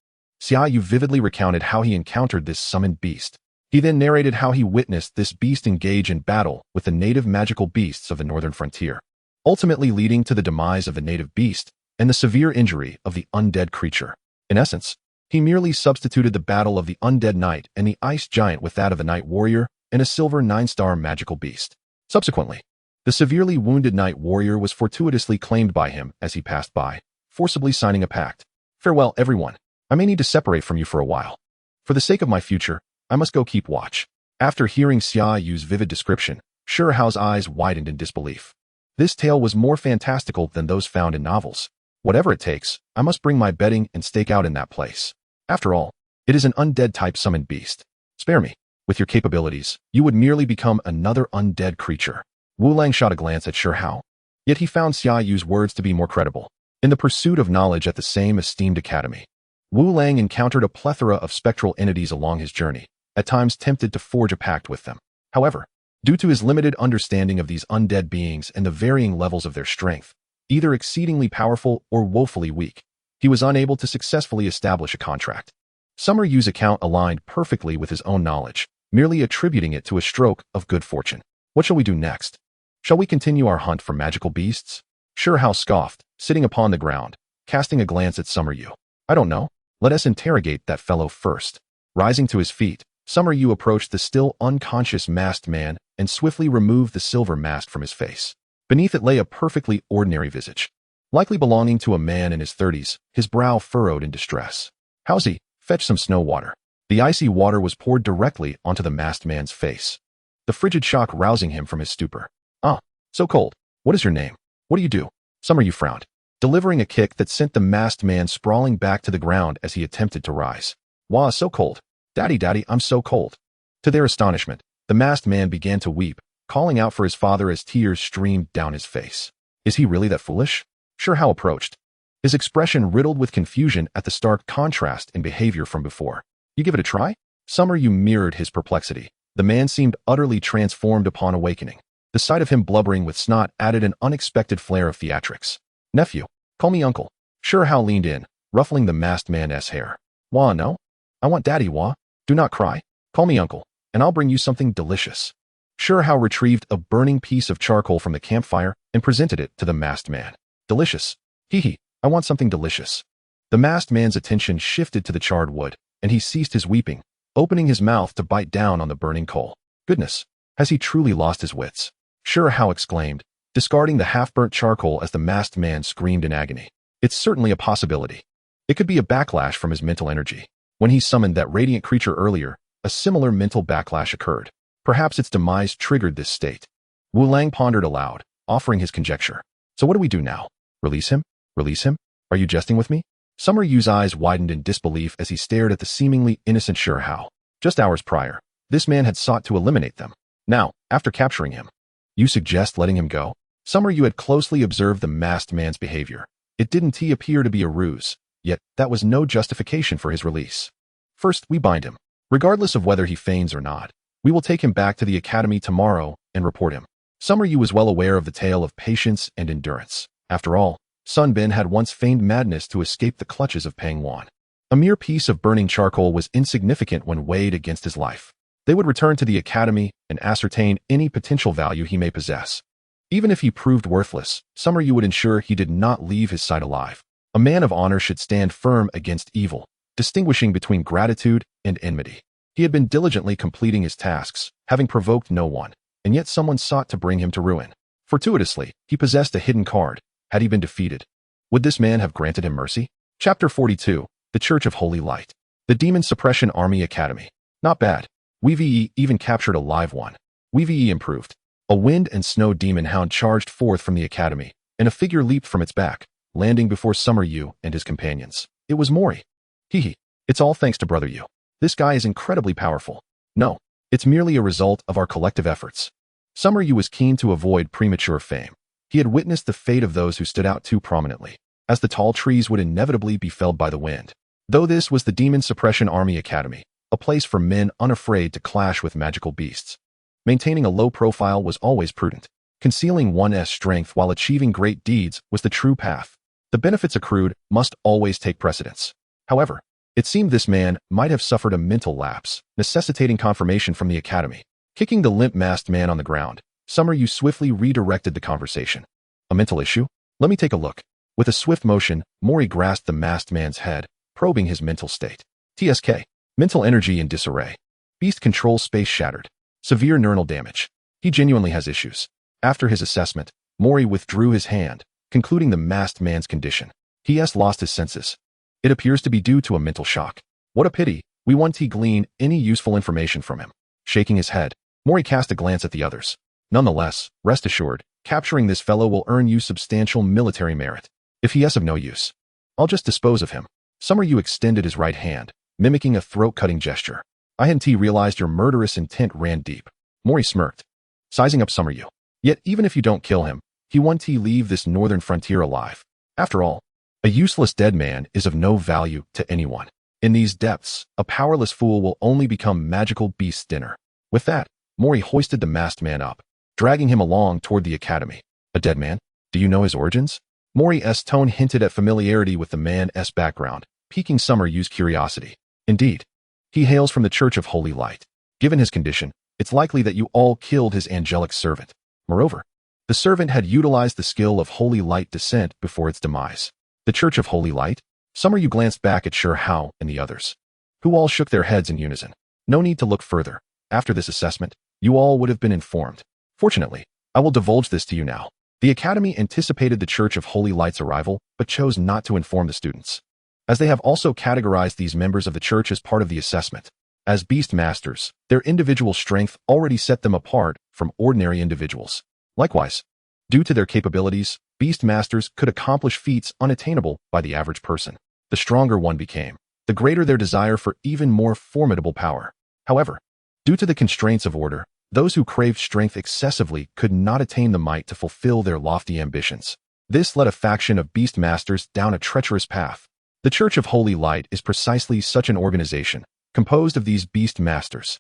Xia Yu vividly recounted how he encountered this summoned beast. He then narrated how he witnessed this beast engage in battle with the native magical beasts of the northern frontier, ultimately leading to the demise of the native beast and the severe injury of the undead creature. In essence, he merely substituted the battle of the undead knight and the ice giant with that of the Night Warrior and a silver 9-star magical beast. Subsequently, The severely wounded knight warrior was fortuitously claimed by him as he passed by, forcibly signing a pact. Farewell, everyone. I may need to separate from you for a while. For the sake of my future, I must go keep watch. After hearing Xia Yu's vivid description, Shihao's eyes widened in disbelief. This tale was more fantastical than those found in novels. Whatever it takes, I must bring my bedding and stake out in that place. After all, it is an undead-type summoned beast. Spare me. With your capabilities, you would merely become another undead creature. Wu Lang shot a glance at Shihao. Yet he found Xia Yu's words to be more credible. In the pursuit of knowledge at the same esteemed academy, Wu Lang encountered a plethora of spectral entities along his journey, at times tempted to forge a pact with them. However, due to his limited understanding of these undead beings and the varying levels of their strength, either exceedingly powerful or woefully weak, he was unable to successfully establish a contract. Summer Yu's account aligned perfectly with his own knowledge, merely attributing it to a stroke of good fortune. What shall we do next? Shall we continue our hunt for magical beasts? Shihao scoffed, sitting upon the ground, casting a glance at Summer Yu. I don't know. Let us interrogate that fellow first. Rising to his feet, Summer Yu approached the still unconscious masked man and swiftly removed the silver mask from his face. Beneath it lay a perfectly ordinary visage. Likely belonging to a man in his 30s, his brow furrowed in distress. Howsy, fetch some snow water. The icy water was poured directly onto the masked man's face, the frigid shock rousing him from his stupor. Ah, so cold. What is your name? What do you do? Summer Yu frowned, delivering a kick that sent the masked man sprawling back to the ground as he attempted to rise. Wah, so cold. Daddy, I'm so cold. To their astonishment, the masked man began to weep, calling out for his father as tears streamed down his face. Is he really that foolish? Shihao approached, his expression riddled with confusion at the stark contrast in behavior from before. You give it a try? Summer Yu mirrored his perplexity. The man seemed utterly transformed upon awakening. The sight of him blubbering with snot added an unexpected flare of theatrics. Nephew, call me uncle. Shihao leaned in, ruffling the masked man's hair. Wah, no? I want daddy, Wah. Do not cry. Call me uncle, and I'll bring you something delicious. Shihao retrieved a burning piece of charcoal from the campfire and presented it to the masked man. Delicious. Hee, I want something delicious. The masked man's attention shifted to the charred wood, and he ceased his weeping, opening his mouth to bite down on the burning coal. Goodness, has he truly lost his wits? Shihao exclaimed, discarding the half-burnt charcoal as the masked man screamed in agony. It's certainly a possibility. It could be a backlash from his mental energy. When he summoned that radiant creature earlier, a similar mental backlash occurred. Perhaps its demise triggered this state. Wu Lang pondered aloud, offering his conjecture. So what do we do now? Release him? Release him? Are you jesting with me? Summer Yu's eyes widened in disbelief as he stared at the seemingly innocent Shihao. Just hours prior, this man had sought to eliminate them. Now, after capturing him, you suggest letting him go? Summer Yu had closely observed the masked man's behavior. It didn't appear to be a ruse, yet that was no justification for his release. First, we bind him. Regardless of whether he feigns or not, we will take him back to the academy tomorrow and report him. Summer Yu was well aware of the tale of patience and endurance. After all, Sun Bin had once feigned madness to escape the clutches of Pang Wan. A mere piece of burning charcoal was insignificant when weighed against his life. They would return to the academy and ascertain any potential value he may possess. Even if he proved worthless, Summer Yu would ensure he did not leave his side alive. A man of honor should stand firm against evil, distinguishing between gratitude and enmity. He had been diligently completing his tasks, having provoked no one, and yet someone sought to bring him to ruin. Fortuitously, he possessed a hidden card. Had he been defeated, would this man have granted him mercy? Chapter 42, The Church of Holy Light. The Demon Suppression Army Academy. Not bad. WVE even captured a live one. WVE improved. A wind and snow demon hound charged forth from the academy, and a figure leaped from its back, landing before Summer Yu and his companions. It was Mori. It's all thanks to Brother Yu. This guy is incredibly powerful. No, it's merely a result of our collective efforts. Summer Yu was keen to avoid premature fame. He had witnessed the fate of those who stood out too prominently, as the tall trees would inevitably be felled by the wind. Though this was the Demon Suppression Army Academy, a place for men unafraid to clash with magical beasts, maintaining a low profile was always prudent. Concealing one's strength while achieving great deeds was the true path. The benefits accrued must always take precedence. However, it seemed this man might have suffered a mental lapse, necessitating confirmation from the academy. Kicking the limp masked man on the ground, Summer Yu swiftly redirected the conversation. A mental issue? Let me take a look. With a swift motion, Mori grasped the masked man's head, probing his mental state. TSK. Mental energy in disarray. Beast control space shattered. Severe neuronal damage. He genuinely has issues. After his assessment, Mori withdrew his hand, concluding the masked man's condition. He has lost his senses. It appears to be due to a mental shock. What a pity, we want to glean any useful information from him. Shaking his head, Mori cast a glance at the others. Nonetheless, rest assured, capturing this fellow will earn you substantial military merit. If he is of no use, I'll just dispose of him. Summer Yu extended his right hand, mimicking a throat-cutting gesture. I hadn't realized your murderous intent ran deep. Mori smirked, sizing up Summer Yu. Yet even if you don't kill him, he won't leave this northern frontier alive. After all, a useless dead man is of no value to anyone. In these depths, a powerless fool will only become magical beast's dinner. With that, Mori hoisted the masked man up, dragging him along toward the academy. A dead man? Do you know his origins? Mori's tone hinted at familiarity with the man's background, piquing Summer Yu's curiosity. Indeed, he hails from the Church of Holy Light. Given his condition, it's likely that you all killed his angelic servant. Moreover, the servant had utilized the skill of Holy Light descent before its demise. The Church of Holy Light? Summer Yu glanced back at Sure Hao and the others, who all shook their heads in unison. No need to look further. After this assessment, you all would have been informed. Fortunately, I will divulge this to you now. The Academy anticipated the Church of Holy Light's arrival, but chose not to inform the students, as they have also categorized these members of the Church as part of the assessment. As Beast Masters, their individual strength already set them apart from ordinary individuals. Likewise, due to their capabilities, Beast Masters could accomplish feats unattainable by the average person. The stronger one became, the greater their desire for even more formidable power. However, due to the constraints of order, those who craved strength excessively could not attain the might to fulfill their lofty ambitions. This led a faction of Beast Masters down a treacherous path. The Church of Holy Light is precisely such an organization, composed of these Beast Masters.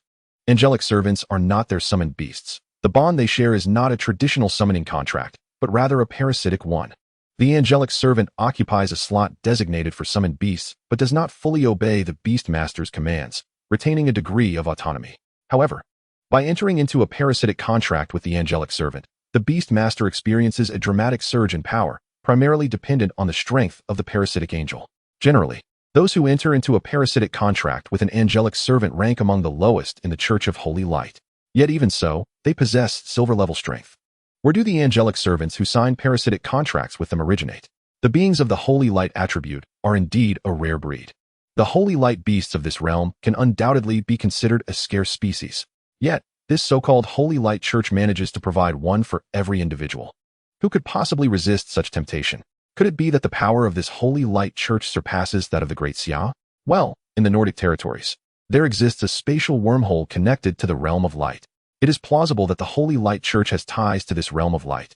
Angelic servants are not their summoned beasts. The bond they share is not a traditional summoning contract, but rather a parasitic one. The angelic servant occupies a slot designated for summoned beasts, but does not fully obey the Beast Master's commands, retaining a degree of autonomy. However, by entering into a parasitic contract with the angelic servant, the Beast Master experiences a dramatic surge in power, primarily dependent on the strength of the parasitic angel. Generally, those who enter into a parasitic contract with an angelic servant rank among the lowest in the Church of Holy Light. Yet even so, they possess silver-level strength. Where do the angelic servants who sign parasitic contracts with them originate? The beings of the Holy Light attribute are indeed a rare breed. The Holy Light beasts of this realm can undoubtedly be considered a scarce species. Yet, this so-called Holy Light Church manages to provide one for every individual. Who could possibly resist such temptation? Could it be that the power of this Holy Light Church surpasses that of the Great Xia? Well, in the Nordic territories, there exists a spatial wormhole connected to the realm of light. It is plausible that the Holy Light Church has ties to this realm of light.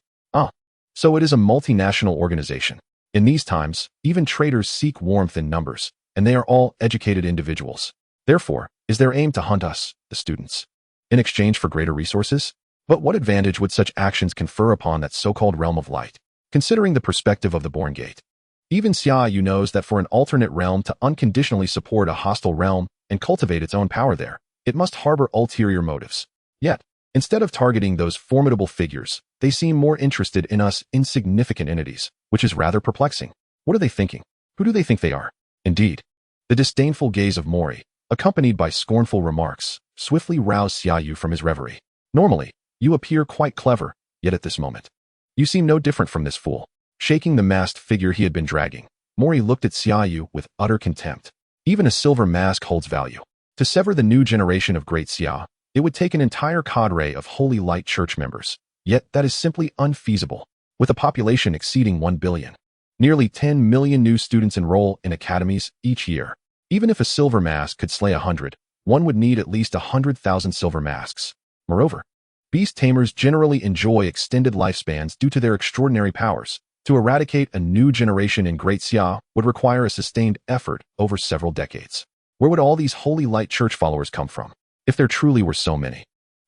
So it is a multinational organization. In these times, even traitors seek warmth in numbers, and they are all educated individuals. Therefore, is their aim to hunt us, the students, in exchange for greater resources? But what advantage would such actions confer upon that so-called realm of light? Considering the perspective of the Born Gate, even Xia Yu knows that for an alternate realm to unconditionally support a hostile realm and cultivate its own power there, it must harbor ulterior motives. Yet, instead of targeting those formidable figures, they seem more interested in us insignificant entities, which is rather perplexing. What are they thinking? Who do they think they are? Indeed, the disdainful gaze of Mori, accompanied by scornful remarks, swiftly roused Xia Yu from his reverie. Normally, you appear quite clever, yet at this moment, you seem no different from this fool. Shaking the masked figure he had been dragging, Mori looked at Xia Yu with utter contempt. Even a silver mask holds value. To sever the new generation of Great Xia, it would take an entire cadre of Holy Light Church members. Yet that is simply unfeasible. With a population exceeding 1 billion, nearly 10 million new students enroll in academies each year. Even if a silver mask could slay 100, one would need at least 100,000 silver masks. Moreover, beast tamers generally enjoy extended lifespans due to their extraordinary powers. To eradicate a new generation in Great Xia would require a sustained effort over several decades. Where would all these Holy Light Church followers come from? If there truly were so many,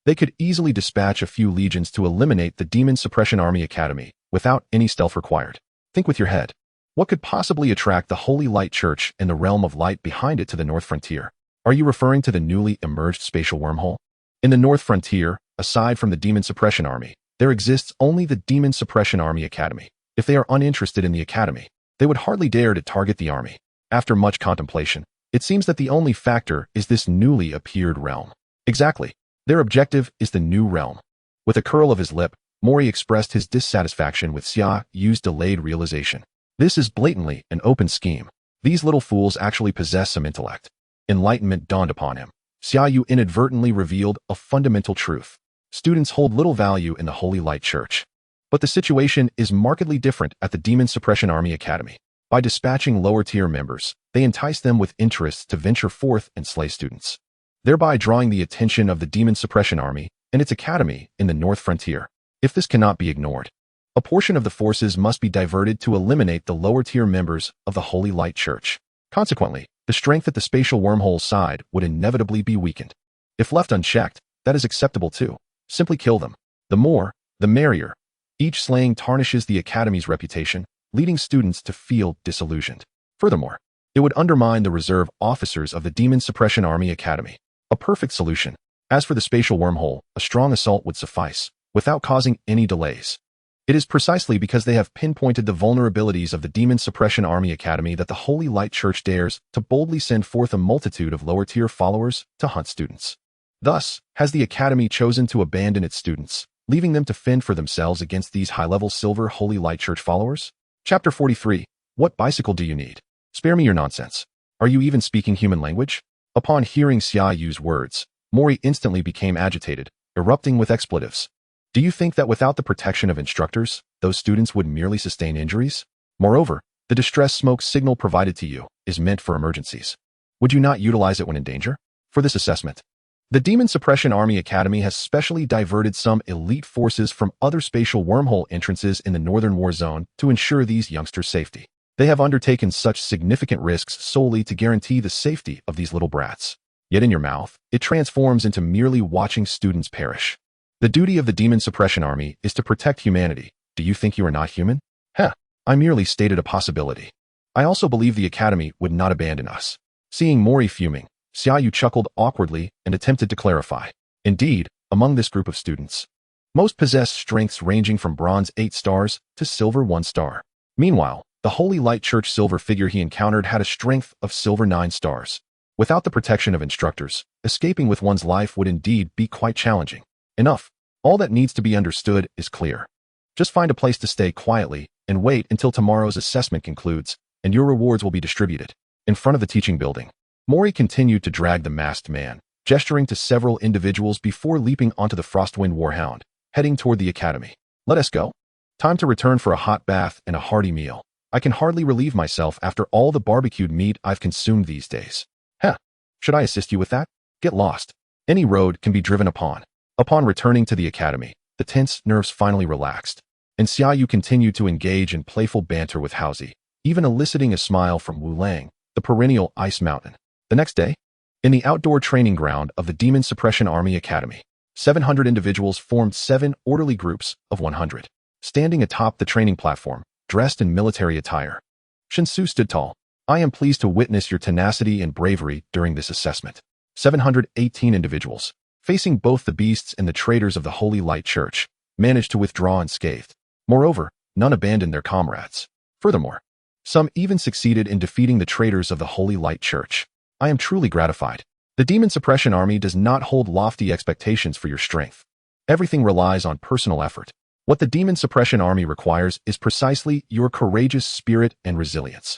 they could easily dispatch a few legions to eliminate the Demon Suppression Army Academy without any stealth required. Think with your head. What could possibly attract the Holy Light Church and the realm of light behind it to the North Frontier? Are you referring to the newly emerged spatial wormhole? In the North Frontier, aside from the Demon Suppression Army, there exists only the Demon Suppression Army Academy. If they are uninterested in the Academy, they would hardly dare to target the army. After much contemplation, it seems that the only factor is this newly appeared realm. Exactly. Their objective is the new realm. With a curl of his lip, Mori expressed his dissatisfaction with Xia Yu's delayed realization. This is blatantly an open scheme. These little fools actually possess some intellect. Enlightenment dawned upon him. Xia Yu inadvertently revealed a fundamental truth. Students hold little value in the Holy Light Church. But the situation is markedly different at the Demon Suppression Army Academy. By dispatching lower-tier members, they entice them with interests to venture forth and slay students, thereby drawing the attention of the Demon Suppression Army and its academy in the North Frontier. If this cannot be ignored, a portion of the forces must be diverted to eliminate the lower-tier members of the Holy Light Church. Consequently, the strength at the spatial wormhole side would inevitably be weakened. If left unchecked, that is acceptable too. Simply kill them. The more, the merrier. Each slaying tarnishes the academy's reputation, leading students to feel disillusioned. Furthermore, it would undermine the reserve officers of the Demon Suppression Army Academy. A perfect solution. As for the spatial wormhole, a strong assault would suffice, without causing any delays. It is precisely because they have pinpointed the vulnerabilities of the Demon Suppression Army Academy that the Holy Light Church dares to boldly send forth a multitude of lower-tier followers to hunt students. Thus, has the Academy chosen to abandon its students, leaving them to fend for themselves against these high-level Silver Holy Light Church followers? Chapter 43. What bicycle do you need? Spare me your nonsense. Are you even speaking human language? Upon hearing Xia Yu's words, Mori instantly became agitated, erupting with expletives. Do you think that without the protection of instructors, those students would merely sustain injuries? Moreover, the distress smoke signal provided to you is meant for emergencies. Would you not utilize it when in danger? For this assessment, the Demon Suppression Army Academy has specially diverted some elite forces from other spatial wormhole entrances in the Northern War Zone to ensure these youngsters' safety. They have undertaken such significant risks solely to guarantee the safety of these little brats. Yet in your mouth, it transforms into merely watching students perish. The duty of the Demon Suppression Army is to protect humanity. Do you think you are not human? I merely stated a possibility. I also believe the Academy would not abandon us. Seeing Mori fuming, Xia Yu chuckled awkwardly and attempted to clarify. Indeed, among this group of students, most possess strengths ranging from bronze 8 stars to silver 1 star. Meanwhile, the Holy Light Church silver figure he encountered had a strength of silver 9 stars. Without the protection of instructors, escaping with one's life would indeed be quite challenging. Enough. All that needs to be understood is clear. Just find a place to stay quietly and wait until tomorrow's assessment concludes, and your rewards will be distributed. In front of the teaching building, Mori continued to drag the masked man, gesturing to several individuals before leaping onto the Frostwind Warhound, heading toward the academy. Let us go. Time to return for a hot bath and a hearty meal. I can hardly relieve myself after all the barbecued meat I've consumed these days. Should I assist you with that? Get lost. Any road can be driven upon. Upon returning to the academy, the tense nerves finally relaxed, and Xia Yu continued to engage in playful banter with Haozi, even eliciting a smile from Wu Lang, the perennial ice mountain. The next day, in the outdoor training ground of the Demon Suppression Army Academy, 700 individuals formed 7 orderly groups of 100, standing atop the training platform, dressed in military attire. Shinsu stood tall. I am pleased to witness your tenacity and bravery during this assessment. 718 individuals, facing both the beasts and the traitors of the Holy Light Church, managed to withdraw unscathed. Moreover, none abandoned their comrades. Furthermore, some even succeeded in defeating the traitors of the Holy Light Church. I am truly gratified. The Demon Suppression Army does not hold lofty expectations for your strength. Everything relies on personal effort. What the Demon Suppression Army requires is precisely your courageous spirit and resilience.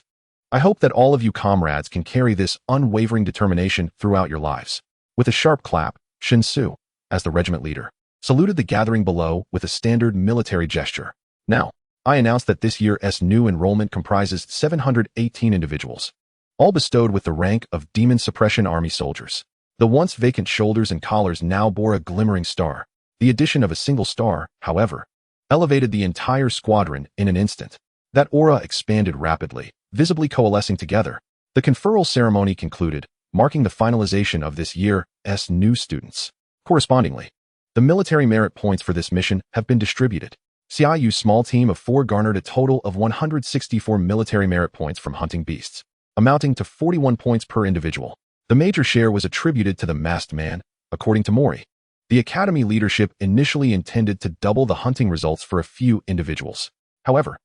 I hope that all of you comrades can carry this unwavering determination throughout your lives. With a sharp clap, Shinsu, as the regiment leader, saluted the gathering below with a standard military gesture. Now, I announce that this year's new enrollment comprises 718 individuals, all bestowed with the rank of Demon Suppression Army soldiers. The once vacant shoulders and collars now bore a glimmering star. The addition of a single star, however, elevated the entire squadron in an instant. That aura expanded rapidly, visibly coalescing together. The conferral ceremony concluded, marking the finalization of this year's new students. Correspondingly, the military merit points for this mission have been distributed. Xia Yu's small team of 4 garnered a total of 164 military merit points from hunting beasts, amounting to 41 points per individual. The major share was attributed to the masked man, according to Mori. The academy leadership initially intended to double the hunting results for a few individuals. However,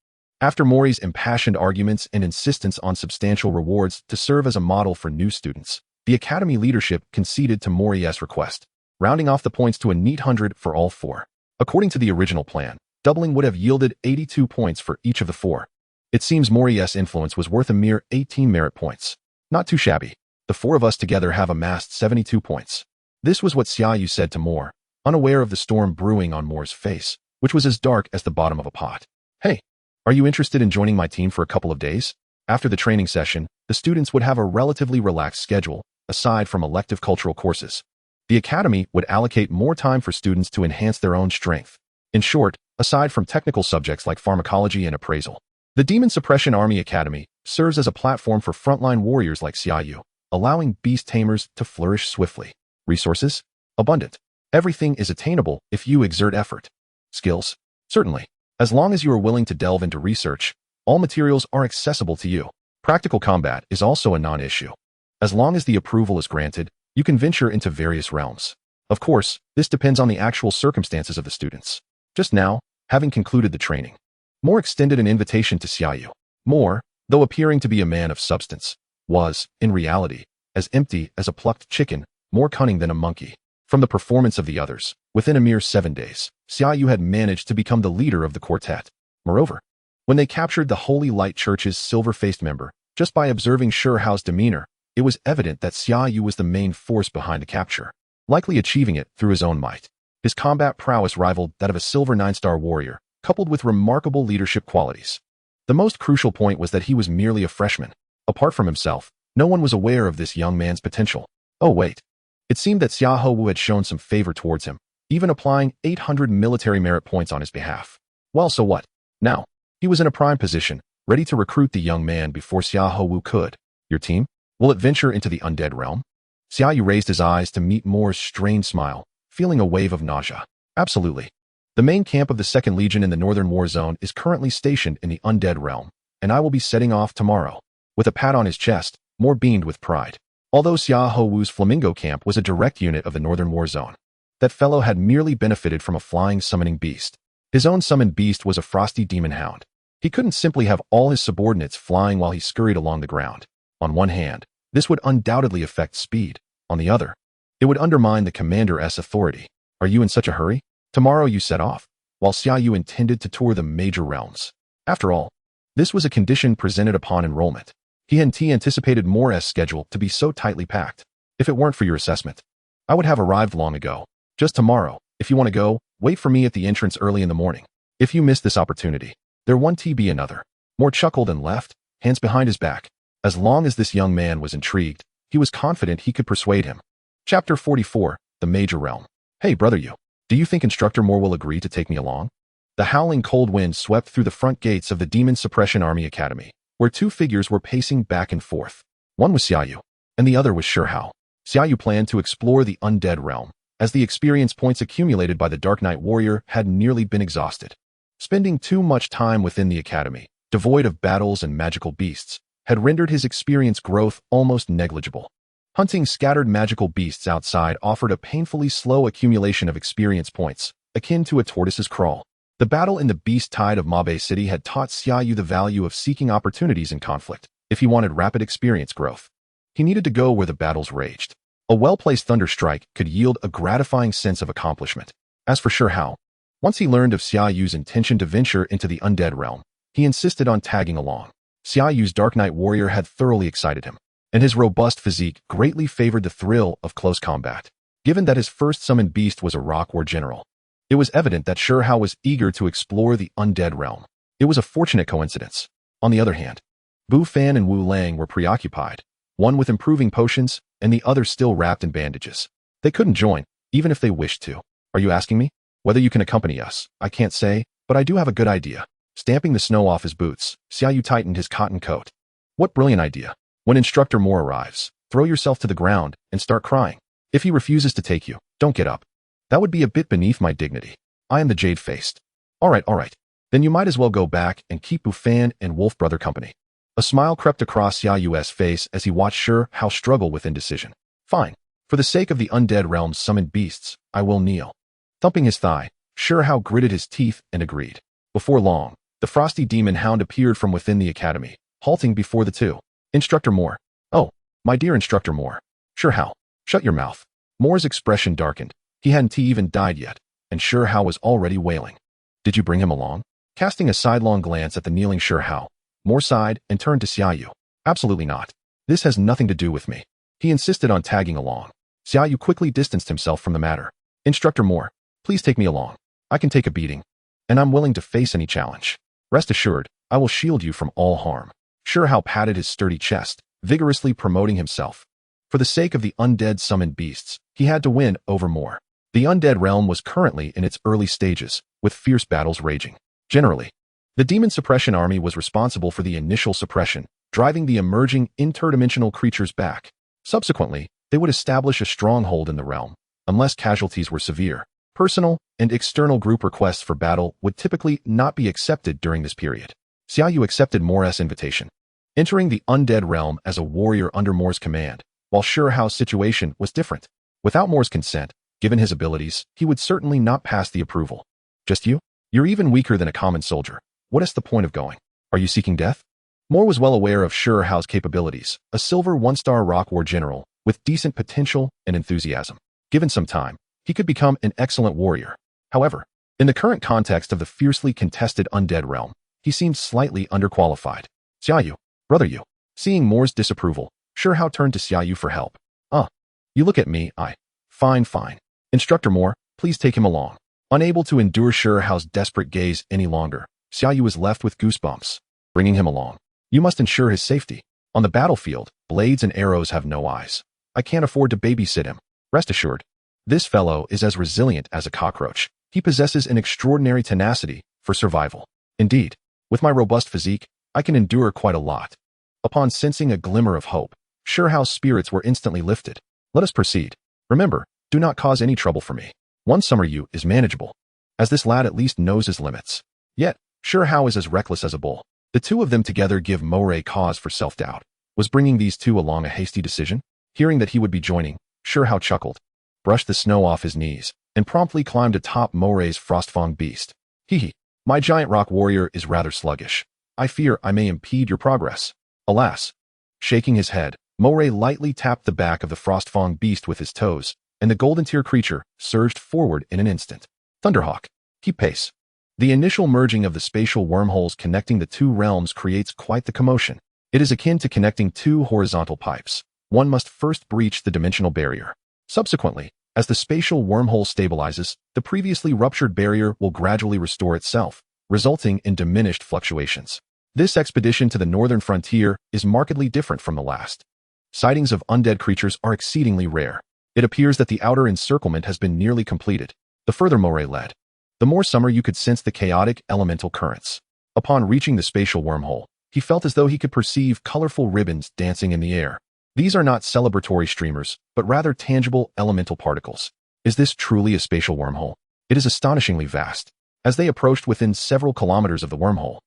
after Mori's impassioned arguments and insistence on substantial rewards to serve as a model for new students, the academy leadership conceded to Mori's request, rounding off the points to a neat 100 for all 4. According to the original plan, doubling would have yielded 82 points for each of the four. It seems Mori's influence was worth a mere 18 merit points. Not too shabby. The four of us together have amassed 72 points. This was what Xia Yu said to Mor, unaware of the storm brewing on Mor's face, which was as dark as the bottom of a pot. Hey, are you interested in joining my team for a couple of days? After the training session, the students would have a relatively relaxed schedule, aside from elective cultural courses. The academy would allocate more time for students to enhance their own strength. In short, aside from technical subjects like pharmacology and appraisal, the Demon Suppression Army Academy serves as a platform for frontline warriors like Xia Yu, allowing beast tamers to flourish swiftly. Resources? Abundant. Everything is attainable if you exert effort. Skills? Certainly. As long as you are willing to delve into research, all materials are accessible to you. Practical combat is also a non-issue. As long as the approval is granted, you can venture into various realms. Of course, this depends on the actual circumstances of the students. Just now, having concluded the training, Mor extended an invitation to Xia Yu. Mor, though appearing to be a man of substance, was, in reality, as empty as a plucked chicken, more cunning than a monkey. From the performance of the others, within a mere 7 days, Xia Yu had managed to become the leader of the quartet. Moreover, when they captured the Holy Light Church's silver-faced member, just by observing Shao's demeanor, it was evident that Xia Yu was the main force behind the capture, likely achieving it through his own might. His combat prowess rivaled that of a silver 9-star warrior, coupled with remarkable leadership qualities. The most crucial point was that he was merely a freshman. Apart from himself, no one was aware of this young man's potential. Oh wait. It seemed that Xia Yu had shown some favor towards him, even applying 800 military merit points on his behalf. Well, so what? Now, he was in a prime position, ready to recruit the young man before Xia Yu could. Your team? Will it venture into the undead realm? Xia Yu raised his eyes to meet Mor's strained smile, feeling a wave of nausea. Absolutely. The main camp of the 2nd Legion in the Northern War Zone is currently stationed in the undead realm, and I will be setting off tomorrow. With a pat on his chest, Mor beamed with pride. Although Xia Yu's Flamingo camp was a direct unit of the Northern War Zone, that fellow had merely benefited from a flying summoning beast. His own summoned beast was a frosty demon hound. He couldn't simply have all his subordinates flying while he scurried along the ground. On one hand, this would undoubtedly affect speed. On the other, it would undermine the commander's authority. Are you in such a hurry? Tomorrow you set off, while Xia Yu intended to tour the major realms. After all, this was a condition presented upon enrollment. He hadn't anticipated Mor's schedule to be so tightly packed. If it weren't for your assessment, I would have arrived long ago. Just tomorrow, if you want to go, wait for me at the entrance early in the morning. If you miss this opportunity, there won't be another. Mor chuckled and left, hands behind his back. As long as this young man was intrigued, he was confident he could persuade him. Chapter 44, The Major Realm. Hey brother you, do you think Instructor Mor will agree to take me along? The howling cold wind swept through the front gates of the Demon Suppression Army Academy, where two figures were pacing back and forth. One was Xia Yu, and the other was Xia. Xia Yu planned to explore the undead realm, as the experience points accumulated by the Dark Knight Warrior had nearly been exhausted. Spending too much time within the academy, devoid of battles and magical beasts, had rendered his experience growth almost negligible. Hunting scattered magical beasts outside offered a painfully slow accumulation of experience points, akin to a tortoise's crawl. The battle in the beast tide of Mabe City had taught Xia Yu the value of seeking opportunities in conflict. If he wanted rapid experience growth, he needed to go where the battles raged. A well-placed thunder strike could yield a gratifying sense of accomplishment. As for Xia, once he learned of Xia Yu's intention to venture into the undead realm, he insisted on tagging along. Xia Yu's Dark Knight Warrior had thoroughly excited him, and his robust physique greatly favored the thrill of close combat. Given that his first summoned beast was a rock war general, it was evident that Xia was eager to explore the undead realm. It was a fortunate coincidence. On the other hand, Bu Fan and Wu Lang were preoccupied, one with improving potions, and the other still wrapped in bandages. They couldn't join, even if they wished to. Are you asking me? Whether you can accompany us, I can't say, but I do have a good idea. Stamping the snow off his boots, Xia Yu tightened his cotton coat. What brilliant idea. When Instructor Mor arrives, throw yourself to the ground and start crying. If he refuses to take you, don't get up. That would be a bit beneath my dignity. I am the jade-faced. All right. Then you might as well go back and keep Bu Fan and Wolf Brother company. A smile crept across Xia Yu's face as he watched Xia struggle with indecision. Fine. For the sake of the undead realm's summoned beasts, I will kneel. Thumping his thigh, Xia gritted his teeth and agreed. Before long, the frosty demon hound appeared from within the academy, halting before the two. Instructor Mor. Oh, my dear Instructor Mor. Xia, shut your mouth. Mor's expression darkened. He hadn't even died yet. and Hao was already wailing. Did you bring him along? Casting a sidelong glance at the kneeling Hao, Moore sighed and turned to Xia Yu. Absolutely not. This has nothing to do with me. He insisted on tagging along. Xia Yu quickly distanced himself from the matter. Instructor Moore, please take me along. I can take a beating, and I'm willing to face any challenge. Rest assured, I will shield you from all harm. Hao patted his sturdy chest, vigorously promoting himself. For the sake of the undead summoned beasts, he had to win over Moore. The undead realm was currently in its early stages, with fierce battles raging. Generally, the demon suppression army was responsible for the initial suppression, driving the emerging interdimensional creatures back. Subsequently, they would establish a stronghold in the realm, unless casualties were severe. Personal and external group requests for battle would typically not be accepted during this period. Xia Yu accepted Moore's invitation, entering the undead realm as a warrior under Moore's command, while Hao's situation was different. Without Moore's consent, given his abilities, he would certainly not pass the approval. Just you? You're even weaker than a common soldier. What is the point of going? Are you seeking death? Moore was well aware of Hao's capabilities, a silver one-star rock war general with decent potential and enthusiasm. Given some time, he could become an excellent warrior. However, in the current context of the fiercely contested undead realm, he seemed slightly underqualified. Xia Yu, brother Yu. Seeing Moore's disapproval, Hao turned to Xia Yu for help. You look at me, Fine. Instructor Moore, please take him along. Unable to endure Hao's desperate gaze any longer, Xia Yu was left with goosebumps. Bringing him along. You must ensure his safety. On the battlefield, blades and arrows have no eyes. I can't afford to babysit him. Rest assured, this fellow is as resilient as a cockroach. He possesses an extraordinary tenacity for survival. Indeed, with my robust physique, I can endure quite a lot. Upon sensing a glimmer of hope, Hao's spirits were instantly lifted. Let us proceed. Remember, do not cause any trouble for me. One Summer Yu is manageable, as this lad at least knows his limits. Yet, Hao is as reckless as a bull. The two of them together give Moray cause for self-doubt. Was bringing these two along a hasty decision? Hearing that he would be joining, Hao chuckled, brushed the snow off his knees, and promptly climbed atop Moray's Frostfang beast. Hee. My giant rock warrior is rather sluggish. I fear I may impede your progress. Alas. Shaking his head, Moray lightly tapped the back of the Frostfang beast with his toes, and the golden tier creature surged forward in an instant. Thunderhawk, keep pace. The initial merging of the spatial wormholes connecting the two realms creates quite the commotion. It is akin to connecting two horizontal pipes. One must first breach the dimensional barrier. Subsequently, as the spatial wormhole stabilizes, the previously ruptured barrier will gradually restore itself, resulting in diminished fluctuations. This expedition to the northern frontier is markedly different from the last. Sightings of undead creatures are exceedingly rare. It appears that the outer encirclement has been nearly completed. The further Moray led, the more Summer Yu could sense the chaotic elemental currents. Upon reaching the spatial wormhole, he felt as though he could perceive colorful ribbons dancing in the air. These are not celebratory streamers, but rather tangible elemental particles. Is this truly a spatial wormhole? It is astonishingly vast. As they approached within several kilometers of the wormhole,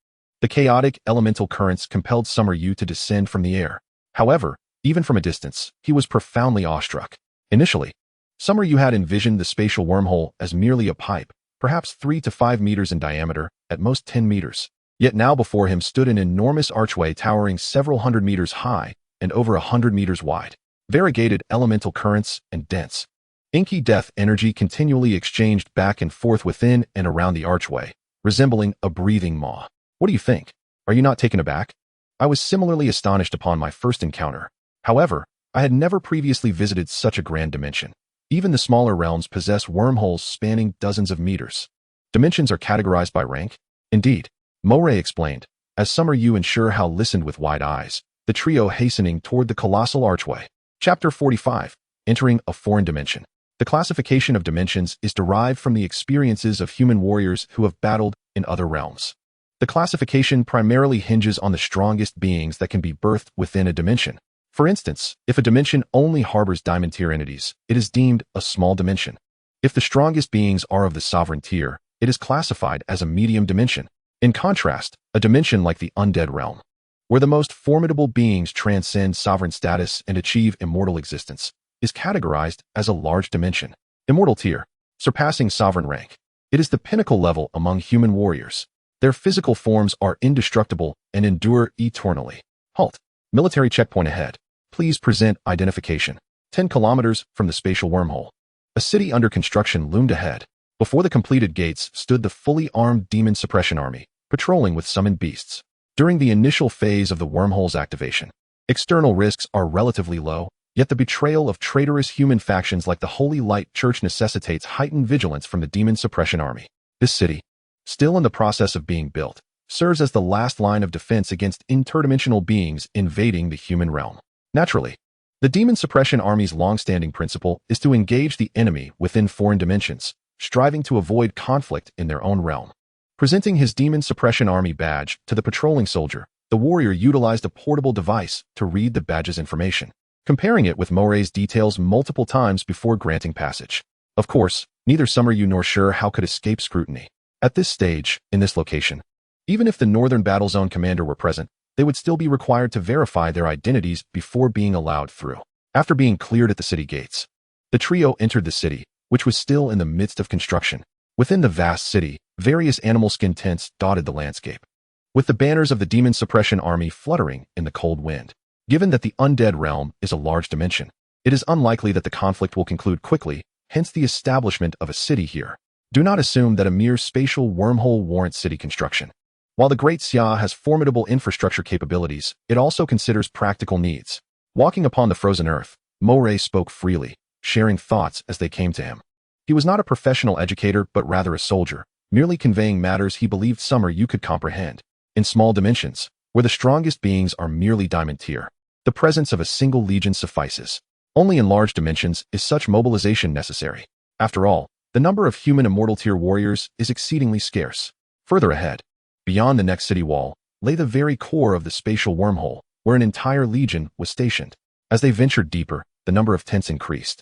the chaotic elemental currents compelled Summer Yu to descend from the air. However, even from a distance, he was profoundly awestruck. Initially, Summer Yu had envisioned the spatial wormhole as merely a pipe, perhaps 3 to 5 meters in diameter, at most 10 meters. Yet now before him stood an enormous archway towering several hundred meters high and over 100 meters wide. Variegated elemental currents and dense, inky death energy continually exchanged back and forth within and around the archway, resembling a breathing maw. What do you think? Are you not taken aback? I was similarly astonished upon my first encounter. However, I had never previously visited such a grand dimension. Even the smaller realms possess wormholes spanning dozens of meters. Dimensions are categorized by rank? Indeed, Moray explained, as Summer Yu and Hao listened with wide eyes, the trio hastening toward the colossal archway. Chapter 45. Entering a foreign dimension. The classification of dimensions is derived from the experiences of human warriors who have battled in other realms. The classification primarily hinges on the strongest beings that can be birthed within a dimension. For instance, if a dimension only harbors diamond tier entities, it is deemed a small dimension. If the strongest beings are of the sovereign tier, it is classified as a medium dimension. In contrast, a dimension like the undead realm, where the most formidable beings transcend sovereign status and achieve immortal existence, is categorized as a large dimension. Immortal tier, surpassing sovereign rank. It is the pinnacle level among human warriors. Their physical forms are indestructible and endure eternally. Halt. Military checkpoint ahead. Please present identification. 10 kilometers from the spatial wormhole. A city under construction loomed ahead. Before the completed gates stood the fully armed demon suppression army, patrolling with summoned beasts. During the initial phase of the wormhole's activation, external risks are relatively low, yet the betrayal of traitorous human factions like the Holy Light Church necessitates heightened vigilance from the demon suppression army. This city, still in the process of being built, serves as the last line of defense against interdimensional beings invading the human realm. Naturally, the demon suppression army's long-standing principle is to engage the enemy within foreign dimensions, striving to avoid conflict in their own realm. Presenting his demon suppression army badge to the patrolling soldier, the warrior utilized a portable device to read the badge's information, comparing it with Moray's details multiple times before granting passage. Of course, neither Summer Yu nor Sure How could escape scrutiny. At this stage, in this location, even if the Northern Battle Zone commander were present, they would still be required to verify their identities before being allowed through. After being cleared at the city gates, the trio entered the city, which was still in the midst of construction. Within the vast city, various animal skin tents dotted the landscape, with the banners of the demon suppression army fluttering in the cold wind. Given that the undead realm is a large dimension, it is unlikely that the conflict will conclude quickly, hence the establishment of a city here. Do not assume that a mere spatial wormhole warrants city construction. While the Great Xia has formidable infrastructure capabilities, it also considers practical needs. Walking upon the frozen earth, Moray spoke freely, sharing thoughts as they came to him. He was not a professional educator but rather a soldier, merely conveying matters he believed Summer Yu could comprehend. In small dimensions, where the strongest beings are merely diamond tier, the presence of a single legion suffices. Only in large dimensions is such mobilization necessary. After all, the number of human immortal tier warriors is exceedingly scarce. Further ahead, beyond the next city wall, lay the very core of the spatial wormhole, where an entire legion was stationed. As they ventured deeper, the number of tents increased,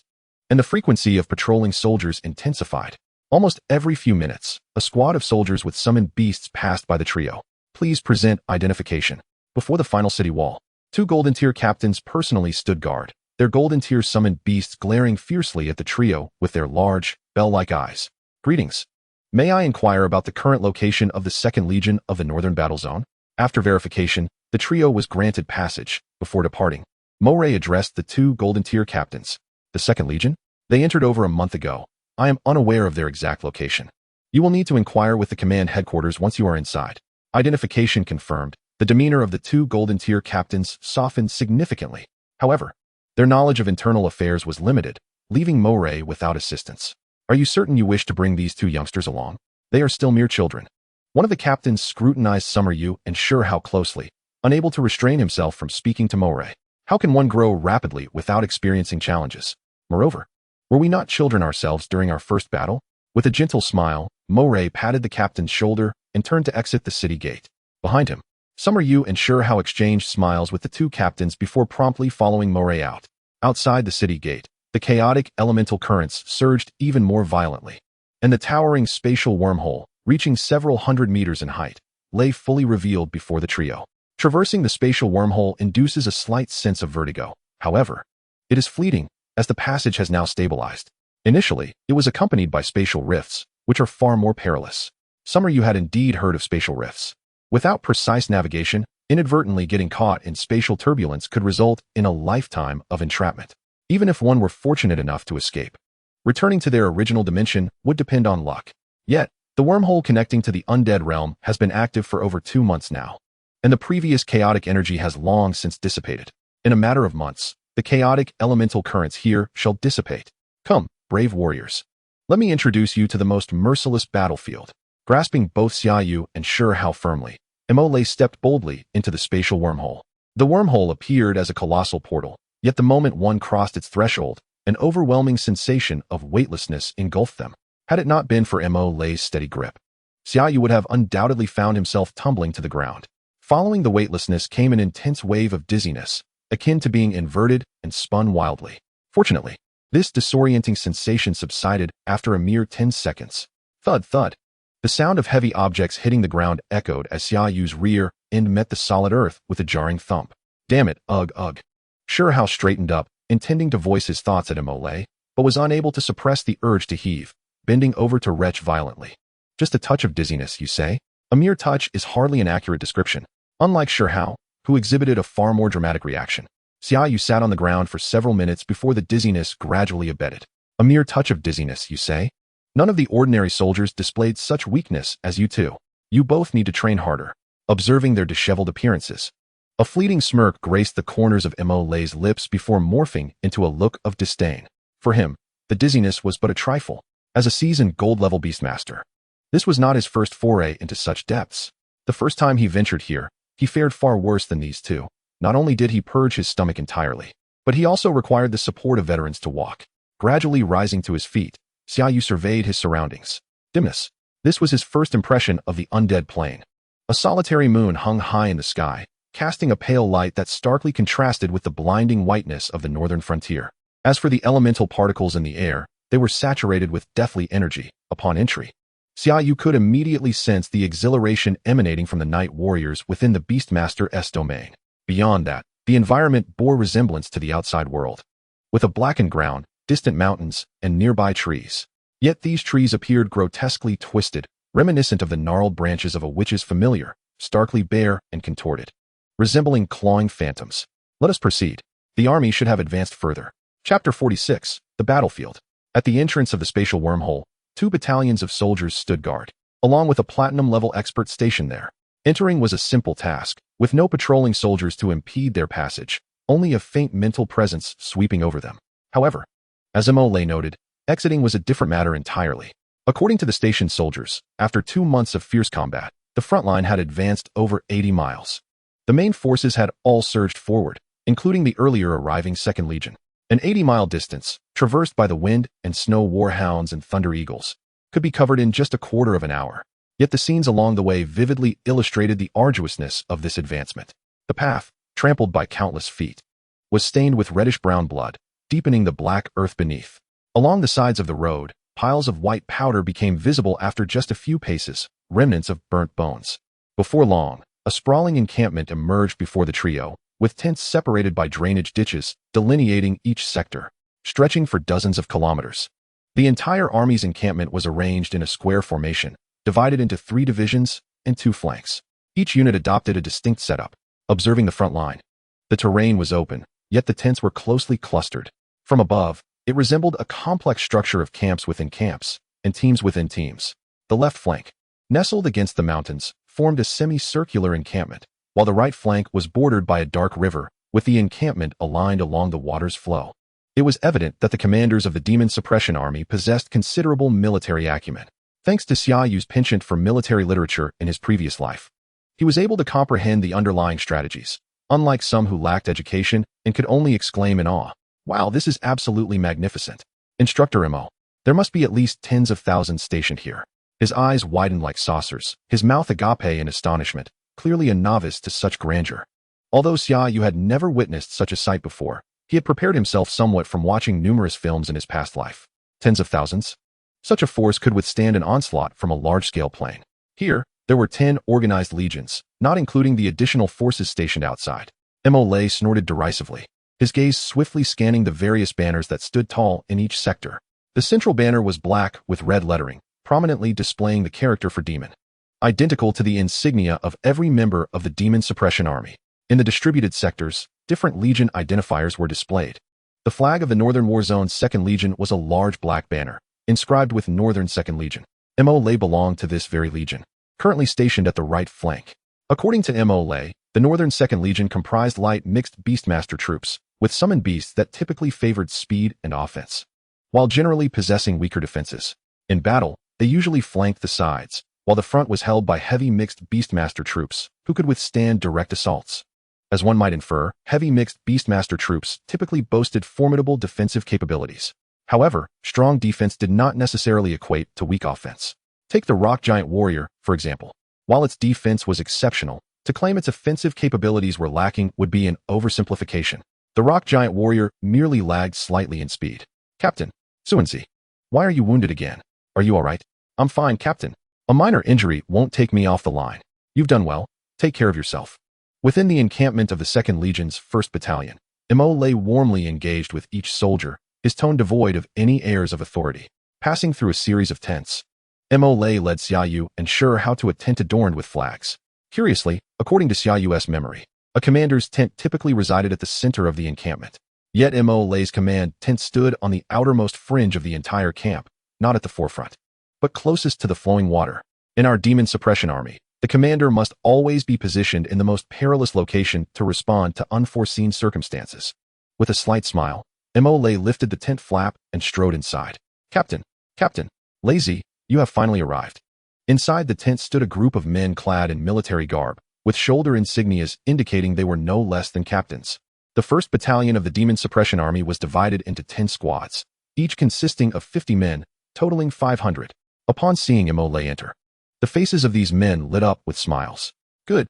and the frequency of patrolling soldiers intensified. Almost every few minutes, a squad of soldiers with summoned beasts passed by the trio. Please present identification. Before the final city wall, 2 golden tier captains personally stood guard, their golden tier summoned beasts glaring fiercely at the trio with their large, bell-like eyes. Greetings. May I inquire about the current location of the 2nd Legion of the Northern Battle Zone? After verification, the trio was granted passage. Before departing, Moray addressed the 2 golden tier captains. The 2nd Legion? They entered over a month ago. I am unaware of their exact location. You will need to inquire with the command headquarters once you are inside. Identification confirmed. The demeanor of the 2 golden tier captains softened significantly. However, their knowledge of internal affairs was limited, leaving Moray without assistance. Are you certain you wish to bring these 2 youngsters along? They are still mere children. One of the captains scrutinized Summer Yu and Sure How closely, unable to restrain himself from speaking to Moray. How can one grow rapidly without experiencing challenges? Moreover, were we not children ourselves during our first battle? With a gentle smile, Moray patted the captain's shoulder and turned to exit the city gate. Behind him, Summer Yu and Sure How exchanged smiles with the 2 captains before promptly following Moray out. Outside the city gate, the chaotic elemental currents surged even more violently, and the towering spatial wormhole, reaching several hundred meters in height, lay fully revealed before the trio. Traversing the spatial wormhole induces a slight sense of vertigo. However, it is fleeting, as the passage has now stabilized. Initially, it was accompanied by spatial rifts, which are far more perilous. Summer Yu had indeed heard of spatial rifts. Without precise navigation, inadvertently getting caught in spatial turbulence could result in a lifetime of entrapment, even if one were fortunate enough to escape. Returning to their original dimension would depend on luck. Yet, the wormhole connecting to the undead realm has been active for over 2 months now, and the previous chaotic energy has long since dissipated. In a matter of months, the chaotic elemental currents here shall dissipate. Come, brave warriors. Let me introduce you to the most merciless battlefield. Grasping both Xia Yu and Sure How firmly, Imole stepped boldly into the spatial wormhole. The wormhole appeared as a colossal portal, yet the moment one crossed its threshold, an overwhelming sensation of weightlessness engulfed them. Had it not been for Imole's steady grip, Xia Yu would have undoubtedly found himself tumbling to the ground. Following the weightlessness came an intense wave of dizziness, akin to being inverted and spun wildly. Fortunately, this disorienting sensation subsided after a mere 10 seconds. Thud, thud. The sound of heavy objects hitting the ground echoed as Xia Yu's rear end met the solid earth with a jarring thump. Damn it, ugh, ugh. Sure How straightened up, intending to voice his thoughts at Imole, but was unable to suppress the urge to heave, bending over to retch violently. Just a touch of dizziness, you say? A mere touch is hardly an accurate description. Unlike Sure How, who exhibited a far more dramatic reaction, Xia Yu sat on the ground for several minutes before the dizziness gradually abated. A mere touch of dizziness, you say? None of the ordinary soldiers displayed such weakness as you two. You both need to train harder. Observing their disheveled appearances, a fleeting smirk graced the corners of Mo-Lei's lips before morphing into a look of disdain. For him, the dizziness was but a trifle. As a seasoned gold-level beastmaster, this was not his first foray into such depths. The first time he ventured here, he fared far worse than these two. Not only did he purge his stomach entirely, but he also required the support of veterans to walk. Gradually rising to his feet, Xia Yu surveyed his surroundings. Dimness. This was his first impression of the undead plane. A solitary moon hung high in the sky, casting a pale light that starkly contrasted with the blinding whiteness of the northern frontier. As for the elemental particles in the air, they were saturated with deathly energy. Upon entry, Xia Yu could immediately sense the exhilaration emanating from the night warriors within the Beastmaster's domain. Beyond that, the environment bore resemblance to the outside world, with a blackened ground, distant mountains, and nearby trees. Yet these trees appeared grotesquely twisted, reminiscent of the gnarled branches of a witch's familiar, starkly bare and contorted, resembling clawing phantoms. Let us proceed. The army should have advanced further. Chapter 46, The Battlefield. At the entrance of the spatial wormhole, 2 battalions of soldiers stood guard, along with a platinum-level expert stationed there. Entering was a simple task, with no patrolling soldiers to impede their passage, only a faint mental presence sweeping over them. However, as Mo-Lei noted, exiting was a different matter entirely. According to the stationed soldiers, after 2 months of fierce combat, the front line had advanced over 80 miles. The main forces had all surged forward, including the earlier arriving 2nd Legion. An 80-mile distance, traversed by the wind and snow warhounds and thunder eagles, could be covered in just a quarter of an hour. Yet the scenes along the way vividly illustrated the arduousness of this advancement. The path, trampled by countless feet, was stained with reddish-brown blood, deepening the black earth beneath. Along the sides of the road, piles of white powder became visible after just a few paces, remnants of burnt bones. Before long, a sprawling encampment emerged before the trio, with tents separated by drainage ditches, delineating each sector, stretching for dozens of kilometers. The entire army's encampment was arranged in a square formation, divided into 3 divisions and 2 flanks. Each unit adopted a distinct setup. Observing the front line, the terrain was open, yet the tents were closely clustered. From above, it resembled a complex structure of camps within camps, and teams within teams. The left flank, nestled against the mountains, formed a semicircular encampment, while the right flank was bordered by a dark river, with the encampment aligned along the water's flow. It was evident that the commanders of the Demon Suppression Army possessed considerable military acumen. Thanks to Xia Yu's penchant for military literature in his previous life, he was able to comprehend the underlying strategies, unlike some who lacked education and could only exclaim in awe, "Wow, this is absolutely magnificent." Instructor Mo, there must be at least tens of thousands stationed here. His eyes widened like saucers, his mouth agape in astonishment, clearly a novice to such grandeur. Although Xia Yu had never witnessed such a sight before, he had prepared himself somewhat from watching numerous films in his past life. Tens of thousands? Such a force could withstand an onslaught from a large-scale plane. Here, there were 10 organized legions, not including the additional forces stationed outside. Mo-Lei snorted derisively, his gaze swiftly scanning the various banners that stood tall in each sector. The central banner was black with red lettering, prominently displaying the character for demon, identical to the insignia of every member of the Demon Suppression Army. In the distributed sectors, different legion identifiers were displayed. The flag of the Northern War Zone's 2nd Legion was a large black banner, inscribed with Northern 2nd Legion. Mo-Lei belonged to this very legion, currently stationed at the right flank. According to Mo-Lei, the Northern 2nd Legion comprised light mixed Beastmaster troops, with summoned beasts that typically favored speed and offense, while generally possessing weaker defenses. In battle, they usually flanked the sides, while the front was held by heavy mixed Beastmaster troops, who could withstand direct assaults. As one might infer, heavy mixed Beastmaster troops typically boasted formidable defensive capabilities. However, strong defense did not necessarily equate to weak offense. Take the Rock Giant Warrior, for example. While its defense was exceptional, to claim its offensive capabilities were lacking would be an oversimplification. The Rock Giant Warrior merely lagged slightly in speed. "Captain, Suanzi, why are you wounded again? Are you all right?" "I'm fine, Captain. A minor injury won't take me off the line." "You've done well. Take care of yourself." Within the encampment of the 2nd Legion's 1st Battalion, Mo-Lei warmly engaged with each soldier, his tone devoid of any airs of authority. Passing through a series of tents, Mo-Lei led Xia Yu and sure how to a tent adorned with flags. Curiously, according to Xia Yu's memory, a commander's tent typically resided at the center of the encampment. Yet Mo-Lei's command tent stood on the outermost fringe of the entire camp, not at the forefront. but closest to the flowing water. In our demon suppression army, the commander must always be positioned in the most perilous location to respond to unforeseen circumstances. With a slight smile, Imole lifted the tent flap and strode inside. Captain, Lazy, you have finally arrived. Inside the tent stood a group of men clad in military garb, with shoulder insignias indicating they were no less than captains. The 1st Battalion of the Demon Suppression Army was divided into 10 squads, each consisting of 50 men, totaling 500. Upon seeing Imole enter, the faces of these men lit up with smiles. Good.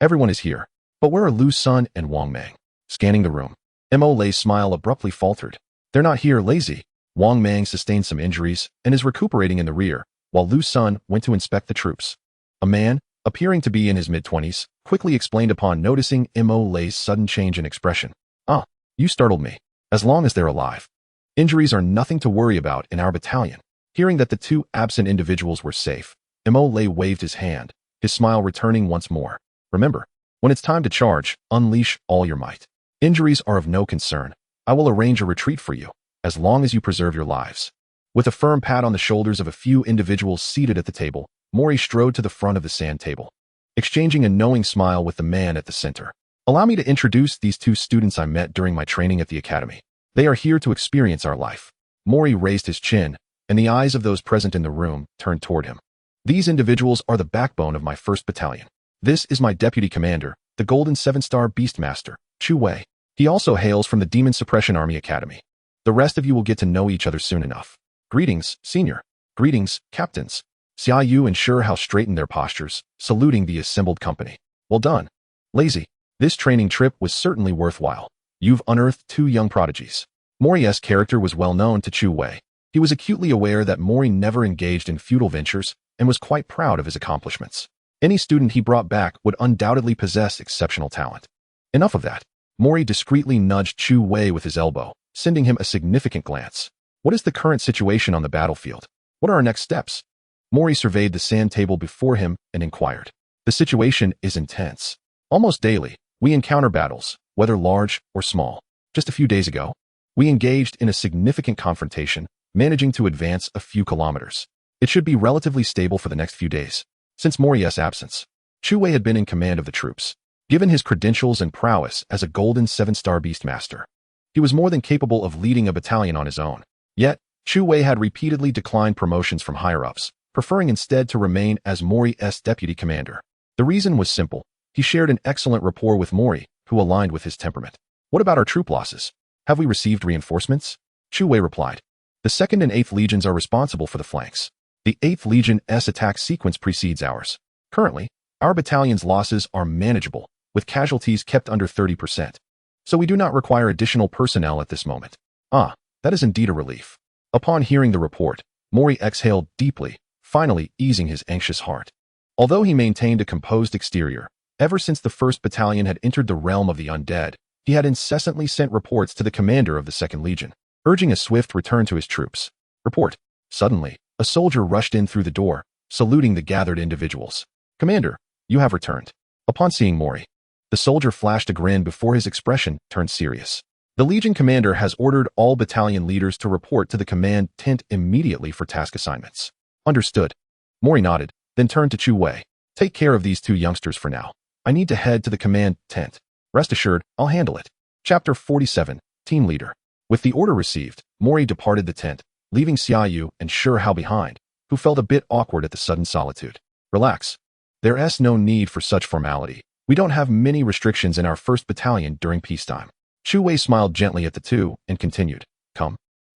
Everyone is here. But where are Lu Sun and Wang Mang? Scanning the room, Imole's smile abruptly faltered. They're not here, Lazy. Wang Mang sustained some injuries and is recuperating in the rear, while Lu Sun went to inspect the troops. A man, appearing to be in his mid-20s, quickly explained upon noticing Imole's sudden change in expression. Ah, you startled me. As long as they're alive. Injuries are nothing to worry about in our battalion. Hearing that the 2 absent individuals were safe, Imole waved his hand, his smile returning once more. Remember, when it's time to charge, unleash all your might. Injuries are of no concern. I will arrange a retreat for you, as long as you preserve your lives. With a firm pat on the shoulders of a few individuals seated at the table, Mori strode to the front of the sand table, exchanging a knowing smile with the man at the center. Allow me to introduce these 2 students I met during my training at the academy. They are here to experience our life. Mori raised his chin, and the eyes of those present in the room turned toward him. These individuals are the backbone of my 1st Battalion. This is my deputy commander, the Golden 7-Star Beastmaster, Chu Wei. He also hails from the Demon Suppression Army Academy. The rest of you will get to know each other soon enough. Greetings, Senior. Greetings, Captains. Xia Yu and Sure How straightened their postures, saluting the assembled company. Well done. Lazy. This training trip was certainly worthwhile. You've unearthed 2 young prodigies. Mori's character was well known to Chu Wei. He was acutely aware that Mori never engaged in futile ventures and was quite proud of his accomplishments. Any student he brought back would undoubtedly possess exceptional talent. Enough of that. Mori discreetly nudged Chu Wei with his elbow, sending him a significant glance. What is the current situation on the battlefield? What are our next steps? Mori surveyed the sand table before him and inquired. The situation is intense. Almost daily, we encounter battles, whether large or small. Just a few days ago, we engaged in a significant confrontation, managing to advance a few kilometers. It should be relatively stable for the next few days. Since Mori's absence, Chu Wei had been in command of the troops. Given his credentials and prowess as a Golden 7-Star Beastmaster, he was more than capable of leading a battalion on his own. Yet, Chu Wei had repeatedly declined promotions from higher-ups, preferring instead to remain as Mori's deputy commander. The reason was simple. He shared an excellent rapport with Mori, who aligned with his temperament. What about our troop losses? Have we received reinforcements? Chu Wei replied. The 2nd and 8th Legions are responsible for the flanks. The 8th Legion's attack sequence precedes ours. Currently, our battalion's losses are manageable, with casualties kept under 30%. So we do not require additional personnel at this moment. Ah, that is indeed a relief. Upon hearing the report, Mori exhaled deeply, finally easing his anxious heart. Although he maintained a composed exterior, ever since the 1st Battalion had entered the realm of the undead, he had incessantly sent reports to the commander of the 2nd Legion, urging a swift return to his troops. Report. Suddenly, a soldier rushed in through the door, saluting the gathered individuals. Commander, you have returned. Upon seeing Mori, the soldier flashed a grin before his expression turned serious. The Legion commander has ordered all battalion leaders to report to the command tent immediately for task assignments. Understood. Mori nodded, then turned to Chu Wei. Take care of these 2 youngsters for now. I need to head to the command tent. Rest assured, I'll handle it. Chapter 47, Team Leader. With the order received, Mori departed the tent, leaving Xia Yu and Sure How behind, who felt a bit awkward at the sudden solitude. Relax. There's no need for such formality. We don't have many restrictions in our 1st Battalion during peacetime. Chu Wei smiled gently at the 2 and continued. Come.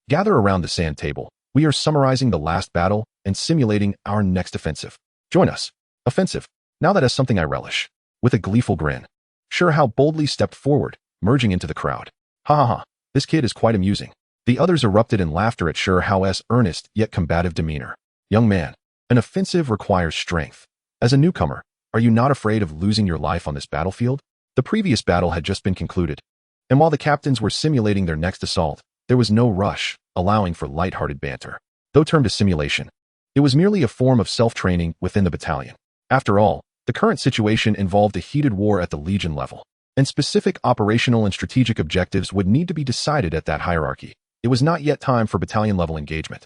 Gather around the sand table. We are summarizing the last battle and simulating our next offensive. Join us. Offensive. Now that is something I relish. With a gleeful grin, Sure How boldly stepped forward, merging into the crowd. Ha ha ha. This kid is quite amusing. The others erupted in laughter at Sure How's earnest yet combative demeanor. Young man, an offensive requires strength. As a newcomer, are you not afraid of losing your life on this battlefield? The previous battle had just been concluded, and while the captains were simulating their next assault, there was no rush, allowing for light-hearted banter. Though termed a simulation, it was merely a form of self-training within the battalion. After all, the current situation involved a heated war at the Legion level, and specific operational and strategic objectives would need to be decided at that hierarchy. It was not yet time for battalion-level engagement.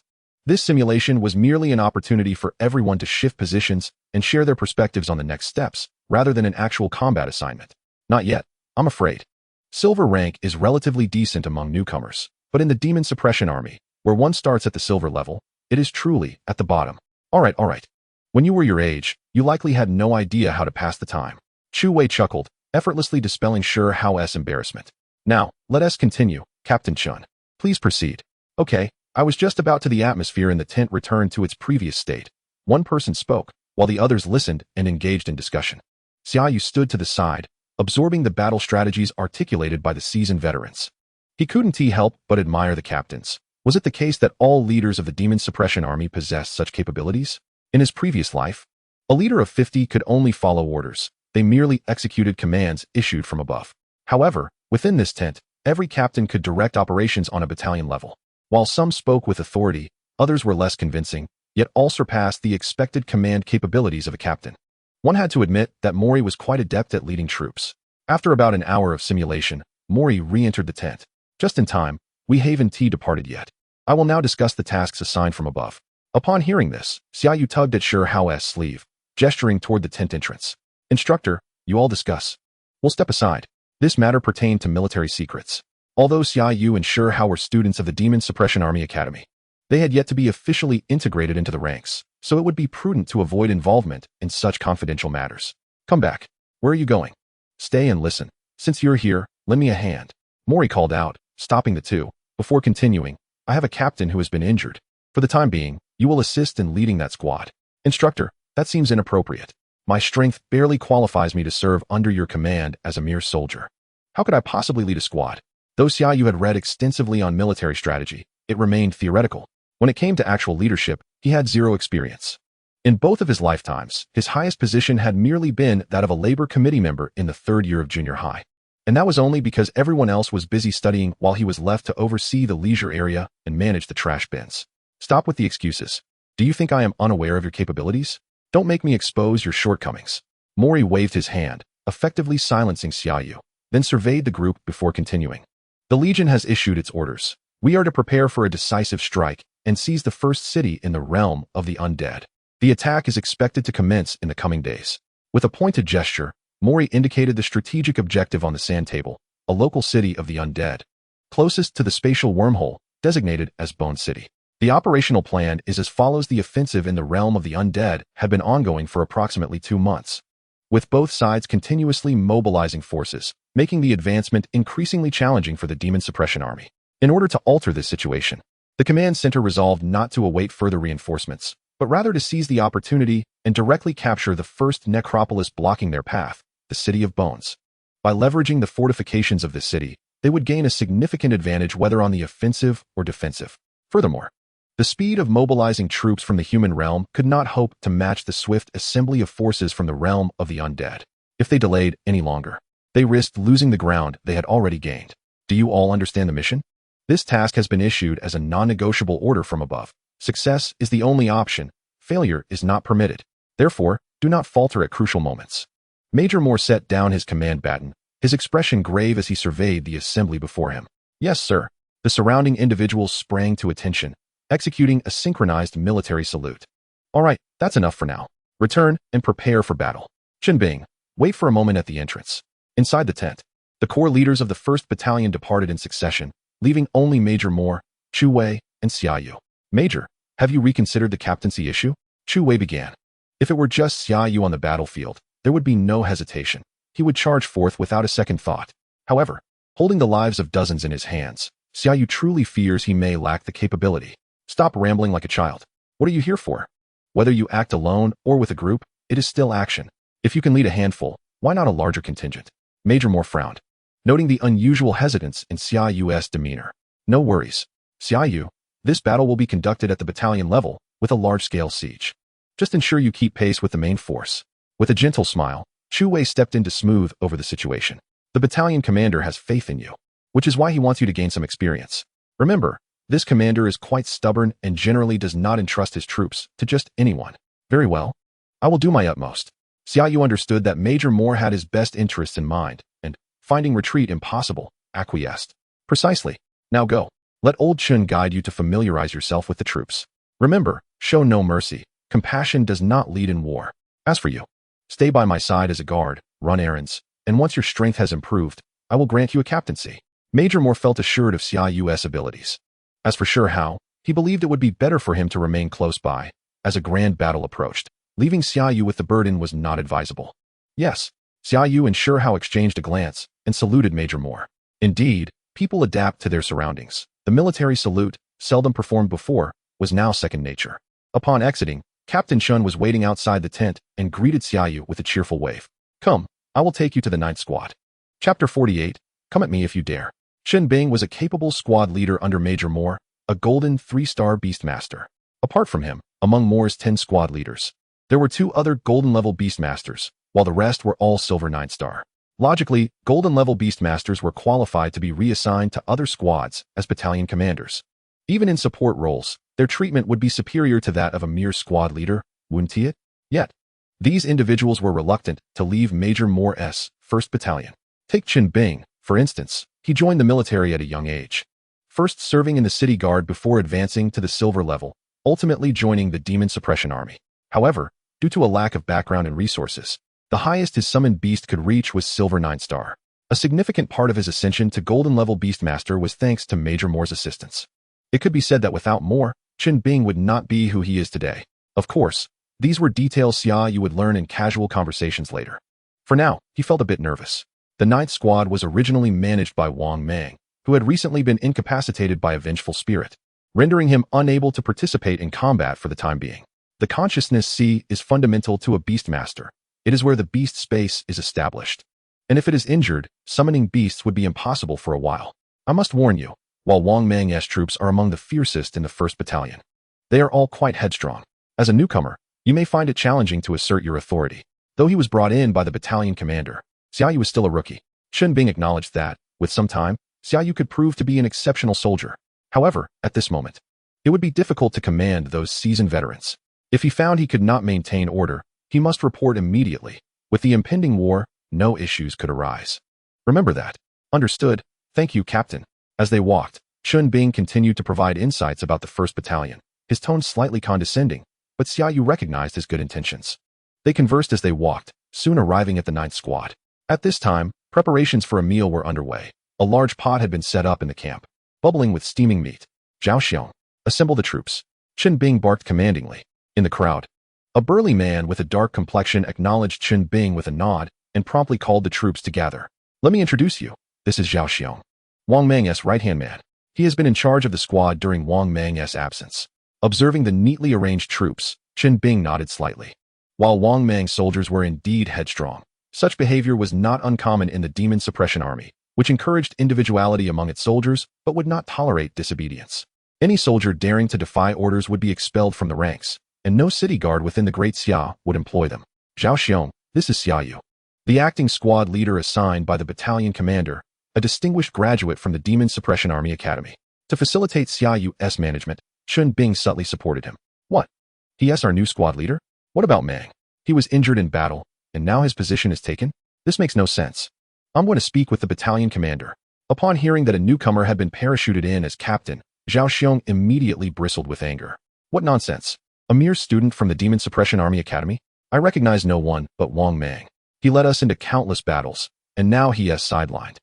This simulation was merely an opportunity for everyone to shift positions and share their perspectives on the next steps, rather than an actual combat assignment. Not yet, I'm afraid. Silver rank is relatively decent among newcomers, but in the Demon Suppression Army, where one starts at the silver level, it is truly at the bottom. All right. When you were your age, you likely had no idea how to pass the time. Chu Wei chuckled, effortlessly dispelling Sure Hao's embarrassment. Now, let us continue, Captain Chun. Please proceed. Okay, I was just about to. The atmosphere in the tent returned to its previous state. One person spoke, while the others listened and engaged in discussion. Xia Yu stood to the side, absorbing the battle strategies articulated by the seasoned veterans. He couldn't help but admire the captains. Was it the case that all leaders of the Demon Suppression Army possessed such capabilities? In his previous life, a leader of 50 could only follow orders. They merely executed commands issued from above. However, within this tent, every captain could direct operations on a battalion level. While some spoke with authority, others were less convincing, yet all surpassed the expected command capabilities of a captain. One had to admit that Mori was quite adept at leading troops. After about an hour of simulation, Mori re-entered the tent. Just in time, we haven't departed yet. I will now discuss the tasks assigned from above. Upon hearing this, Xia Yu tugged at Sure Hao's sleeve, gesturing toward the tent entrance. Instructor, you all discuss. We'll step aside. This matter pertained to military secrets. Although Xia Yu and Sure Hao were students of the Demon Suppression Army Academy, they had yet to be officially integrated into the ranks, so it would be prudent to avoid involvement in such confidential matters. Come back. Where are you going? Stay and listen. Since you're here, lend me a hand. Mori called out, stopping the two. Before continuing, I have a captain who has been injured. For the time being, you will assist in leading that squad. Instructor, that seems inappropriate. My strength barely qualifies me to serve under your command as a mere soldier. How could I possibly lead a squad? Though Xia Yu had read extensively on military strategy, it remained theoretical. When it came to actual leadership, he had zero experience. In both of his lifetimes, his highest position had merely been that of a labor committee member in the 3rd year of junior high. And that was only because everyone else was busy studying while he was left to oversee the leisure area and manage the trash bins. Stop with the excuses. Do you think I am unaware of your capabilities? Don't make me expose your shortcomings. Mori waved his hand, effectively silencing Xia Yu, then surveyed the group before continuing. The Legion has issued its orders. We are to prepare for a decisive strike and seize the first city in the realm of the undead. The attack is expected to commence in the coming days. With a pointed gesture, Mori indicated the strategic objective on the sand table, a local city of the undead, closest to the spatial wormhole, designated as Bone City. The operational plan is as follows. The offensive in the realm of the undead had been ongoing for approximately 2 months, with both sides continuously mobilizing forces, making the advancement increasingly challenging for the Demon Suppression Army. In order to alter this situation, the command center resolved not to await further reinforcements, but rather to seize the opportunity and directly capture the first necropolis blocking their path, the City of Bones. By leveraging the fortifications of this city, they would gain a significant advantage whether on the offensive or defensive. Furthermore, the speed of mobilizing troops from the human realm could not hope to match the swift assembly of forces from the realm of the undead. If they delayed any longer, they risked losing the ground they had already gained. Do you all understand the mission? This task has been issued as a non-negotiable order from above. Success is the only option. Failure is not permitted. Therefore, do not falter at crucial moments. Major Moore set down his command baton, his expression grave as he surveyed the assembly before him. Yes, sir. The surrounding individuals sprang to attention, executing a synchronized military salute. All right, that's enough for now. Return and prepare for battle. Chenbing, wait for a moment at the entrance. Inside the tent, the corps leaders of the 1st Battalion departed in succession, leaving only Major Moore, Chu Wei, and Xia Yu. Major, have you reconsidered the captaincy issue? Chu Wei began. If it were just Xia Yu on the battlefield, there would be no hesitation. He would charge forth without a second thought. However, holding the lives of dozens in his hands, Xia Yu truly fears he may lack the capability. Stop rambling like a child. What are you here for? Whether you act alone or with a group, it is still action. If you can lead a handful, why not a larger contingent? Major Moore frowned, noting the unusual hesitance in Xia Yu's demeanor. No worries. Xia Yu, this battle will be conducted at the battalion level with a large-scale siege. Just ensure you keep pace with the main force. With a gentle smile, Chu Wei stepped in to smooth over the situation. The battalion commander has faith in you, which is why he wants you to gain some experience. Remember, this commander is quite stubborn and generally does not entrust his troops to just anyone. Very well. I will do my utmost. Xia Yu understood that Major Moore had his best interests in mind, and, finding retreat impossible, acquiesced. Precisely. Now go. Let old Chun guide you to familiarize yourself with the troops. Remember, show no mercy. Compassion does not lead in war. As for you, stay by my side as a guard, run errands, and once your strength has improved, I will grant you a captaincy. Major Moore felt assured of Xia Yu's abilities. As for sure how, he believed it would be better for him to remain close by, as a grand battle approached. Leaving Xia Yu with the burden was not advisable. Yes, Xia Yu and Sure How exchanged a glance and saluted Major Moore. Indeed, people adapt to their surroundings. The military salute, seldom performed before, was now second nature. Upon exiting, Captain Chun was waiting outside the tent and greeted Xia Yu with a cheerful wave. Come, I will take you to the 9th squad. Chapter 48, Come at me if you dare. Chen Bing was a capable squad leader under Major Moore, a golden 3-star beastmaster. Apart from him, among Moore's 10 squad leaders, there were 2 other golden-level beastmasters, while the rest were all silver 9-star. Logically, golden-level beastmasters were qualified to be reassigned to other squads as battalion commanders. Even in support roles, their treatment would be superior to that of a mere squad leader, wouldn't it? Yet, these individuals were reluctant to leave Major Moore's 1st Battalion. Take Chen Bing, for instance. He joined the military at a young age, first serving in the city guard before advancing to the silver level, ultimately joining the Demon Suppression Army. However, due to a lack of background and resources, the highest his summoned beast could reach was silver 9-star. A significant part of his ascension to golden-level beastmaster was thanks to Major Moore's assistance. It could be said that without Moore, Chen Bing would not be who he is today. Of course, these were details Xia Yu would learn in casual conversations later. For now, he felt a bit nervous. The 9th squad was originally managed by Wang Mang, who had recently been incapacitated by a vengeful spirit, rendering him unable to participate in combat for the time being. The consciousness C is fundamental to a beastmaster. It is where the beast space is established. And if it is injured, summoning beasts would be impossible for a while. I must warn you, while Wang Mang's troops are among the fiercest in the 1st Battalion, they are all quite headstrong. As a newcomer, you may find it challenging to assert your authority. Though he was brought in by the battalion commander, Xia Yu was still a rookie. Chen Bing acknowledged that, with some time, Xia Yu could prove to be an exceptional soldier. However, at this moment, it would be difficult to command those seasoned veterans. If he found he could not maintain order, he must report immediately. With the impending war, no issues could arise. Remember that. Understood. Thank you, Captain. As they walked, Chen Bing continued to provide insights about the 1st Battalion, his tone slightly condescending, but Xia Yu recognized his good intentions. They conversed as they walked, soon arriving at the 9th squad. At this time, preparations for a meal were underway. A large pot had been set up in the camp, bubbling with steaming meat. Zhao Xiong, assemble the troops. Chen Bing barked commandingly. In the crowd, a burly man with a dark complexion acknowledged Chen Bing with a nod and promptly called the troops to gather. Let me introduce you. This is Zhao Xiong, Wang Mang's right-hand man. He has been in charge of the squad during Wang Mang's absence. Observing the neatly arranged troops, Chen Bing nodded slightly. While Wang Mang's soldiers were indeed headstrong, such behavior was not uncommon in the Demon Suppression Army, which encouraged individuality among its soldiers but would not tolerate disobedience. Any soldier daring to defy orders would be expelled from the ranks, and no city guard within the Great Xia would employ them. Zhao Xiong, this is Xia Yu, the acting squad leader assigned by the battalion commander, a distinguished graduate from the Demon Suppression Army Academy. To facilitate Xia Yu's management, Chen Bing subtly supported him. What? He is our new squad leader? What about Mang? He was injured in battle, and now his position is taken? This makes no sense. I'm going to speak with the battalion commander. Upon hearing that a newcomer had been parachuted in as captain, Zhao Xiong immediately bristled with anger. What nonsense! A mere student from the Demon Suppression Army Academy? I recognize no one but Wang Mang. He led us into countless battles, and now he is sidelined,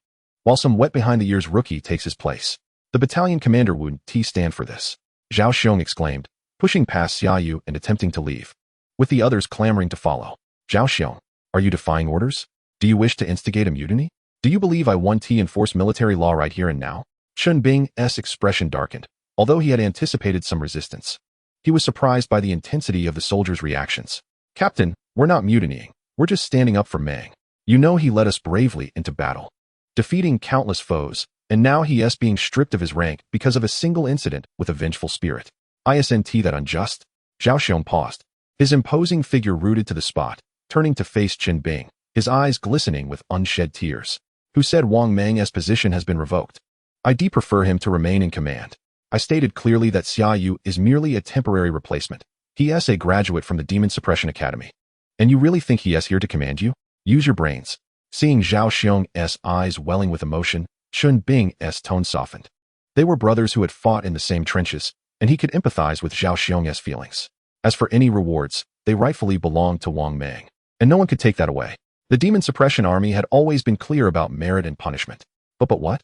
while some wet-behind-the-ears rookie takes his place. The battalion commander would stand for this, Zhao Xiong exclaimed, pushing past Xia Yu and attempting to leave, with the others clamoring to follow. Zhao Xiong, are you defying orders? Do you wish to instigate a mutiny? Do you believe I want to enforce military law right here and now? Chen Bing's expression darkened, although he had anticipated some resistance. He was surprised by the intensity of the soldiers' reactions. Captain, we're not mutinying. We're just standing up for Mang. You know he led us bravely into battle, defeating countless foes, and now he is being stripped of his rank because of a single incident with a vengeful spirit. Isn't that unjust? Zhao Xiong paused, his imposing figure rooted to the spot, turning to face Chen Bing, his eyes glistening with unshed tears. Who said Wang Mang's position has been revoked? I prefer him to remain in command. I stated clearly that Xia Yu is merely a temporary replacement. He is a graduate from the Demon Suppression Academy. And you really think he is here to command you? Use your brains. Seeing Zhao Xiong's eyes welling with emotion, Chen Bing's tone softened. They were brothers who had fought in the same trenches, and he could empathize with Zhao Xiong's feelings. As for any rewards, they rightfully belonged to Wang Mang, and no one could take that away. The Demon Suppression Army had always been clear about merit and punishment. But what?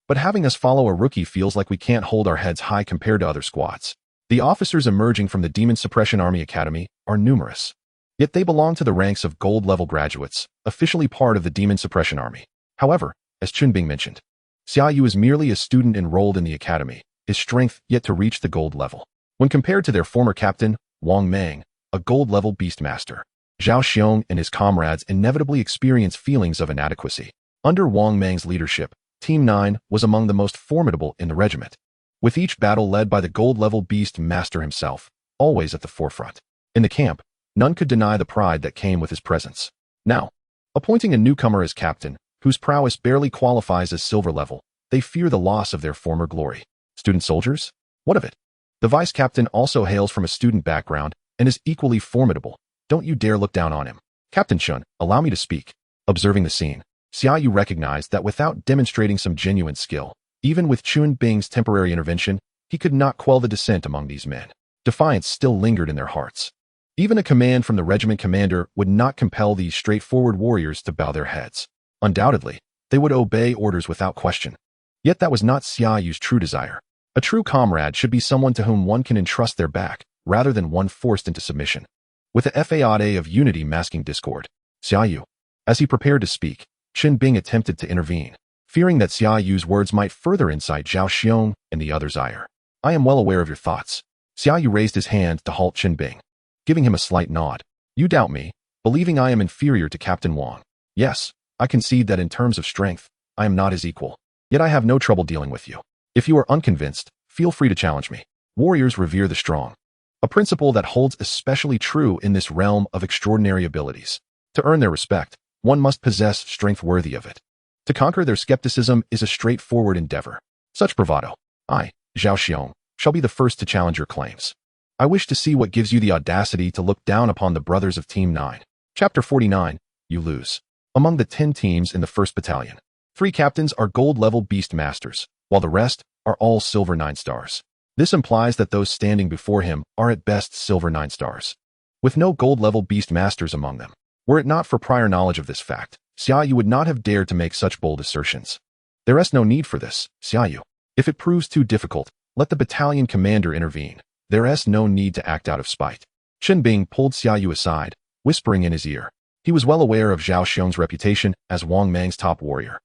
But having us follow a rookie feels like we can't hold our heads high compared to other squads. The officers emerging from the Demon Suppression Army Academy are numerous. Yet they belong to the ranks of gold-level graduates, officially part of the Demon Suppression Army. However, as Chunbing mentioned, Xia Yu is merely a student enrolled in the academy, his strength yet to reach the gold level. When compared to their former captain, Wang Mang, a gold-level beastmaster, Zhao Xiong and his comrades inevitably experience feelings of inadequacy. Under Wang Mang's leadership, Team 9 was among the most formidable in the regiment, with each battle led by the gold-level beast master himself, always at the forefront. In the camp, none could deny the pride that came with his presence. Now, appointing a newcomer as captain, whose prowess barely qualifies as silver level, they fear the loss of their former glory. Student soldiers? What of it? The vice-captain also hails from a student background and is equally formidable. Don't you dare look down on him. Captain Chun, allow me to speak. Observing the scene, Xia Yu recognized that without demonstrating some genuine skill, even with Chun Bing's temporary intervention, he could not quell the dissent among these men. Defiance still lingered in their hearts. Even a command from the regiment commander would not compel these straightforward warriors to bow their heads. Undoubtedly, they would obey orders without question. Yet that was not Xia Yu's true desire. A true comrade should be someone to whom one can entrust their back, rather than one forced into submission. With the facade of unity masking discord, Xia Yu, as he prepared to speak, Qin Bing attempted to intervene, fearing that Xia Yu's words might further incite Zhao Xiong and the others' ire. I am well aware of your thoughts. Xia Yu raised his hand to halt Qin Bing, giving him a slight nod. You doubt me, believing I am inferior to Captain Wang. Yes, I concede that in terms of strength, I am not his equal. Yet I have no trouble dealing with you. If you are unconvinced, feel free to challenge me. Warriors revere the strong, a principle that holds especially true in this realm of extraordinary abilities. To earn their respect, one must possess strength worthy of it. To conquer their skepticism is a straightforward endeavor. Such bravado, I, Zhao Xiong, shall be the first to challenge your claims. I wish to see what gives you the audacity to look down upon the brothers of Team 9. Chapter 49, You Lose. Among the 10 teams in the 1st Battalion, 3 captains are gold-level beast masters, while the rest are all silver 9 stars. This implies that those standing before him are at best silver 9 stars, with no gold-level beast masters among them. Were it not for prior knowledge of this fact, Xia Yu would not have dared to make such bold assertions. There is no need for this, Xia Yu. If it proves too difficult, let the battalion commander intervene. There is no need to act out of spite. Qin Bing pulled Xia Yu aside, whispering in his ear. He was well aware of Zhao Xiong's reputation as Wang Mang's top warrior,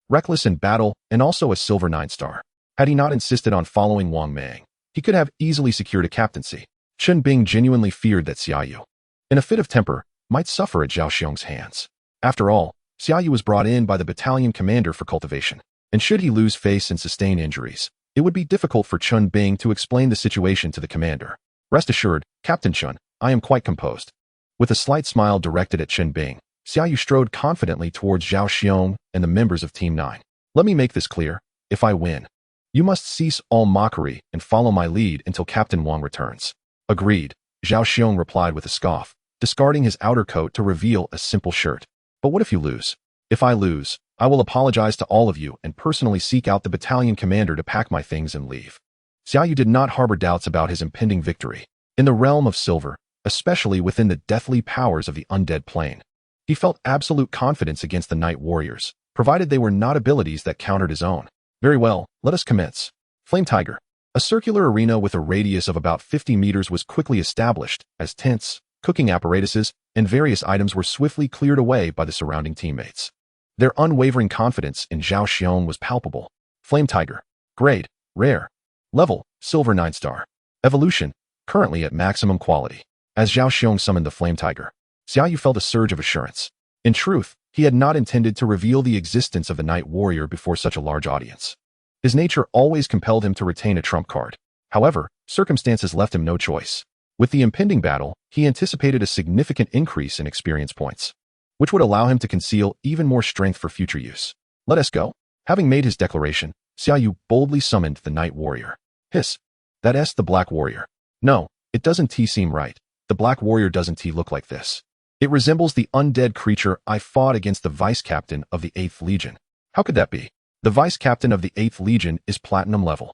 reckless in battle and also a silver 9 star. Had he not insisted on following Wang Mang, he could have easily secured a captaincy. Qin Bing genuinely feared that Xia Yu, in a fit of temper, might suffer at Zhao Xiong's hands. After all, Xia Yu was brought in by the battalion commander for cultivation, and should he lose face and sustain injuries, it would be difficult for Qin Bing to explain the situation to the commander. Rest assured, Captain Chun, I am quite composed. With a slight smile directed at Qin Bing, Xia Yu strode confidently towards Zhao Xiong and the members of Team 9. Let me make this clear. If I win, you must cease all mockery and follow my lead until Captain Wang returns. Agreed, Zhao Xiong replied with a scoff, discarding his outer coat to reveal a simple shirt. But what if you lose? If I lose, I will apologize to all of you and personally seek out the battalion commander to pack my things and leave. Xia Yu did not harbor doubts about his impending victory. In the realm of silver, especially within the deathly powers of the undead plane, he felt absolute confidence against the night warriors, provided they were not abilities that countered his own. Very well, let us commence. Flame Tiger. A circular arena with a radius of about 50 meters was quickly established, as tents, cooking apparatuses, and various items were swiftly cleared away by the surrounding teammates. Their unwavering confidence in Zhao Xiong was palpable. Flame Tiger. Grade, Rare. Level, Silver 9 star. Evolution, currently at maximum quality. As Zhao Xiong summoned the Flame Tiger, Xia Yu felt a surge of assurance. In truth, he had not intended to reveal the existence of the Night Warrior before such a large audience. His nature always compelled him to retain a trump card. However, circumstances left him no choice. With the impending battle, he anticipated a significant increase in experience points, which would allow him to conceal even more strength for future use. Let us go. Having made his declaration, Xia Yu boldly summoned the Night Warrior. Hiss. That's the Black Warrior. No, it doesn't seem right. The Black Warrior doesn't look like this. It resembles the undead creature I fought against the vice-captain of the 8th Legion. How could that be? The vice-captain of the 8th Legion is platinum level.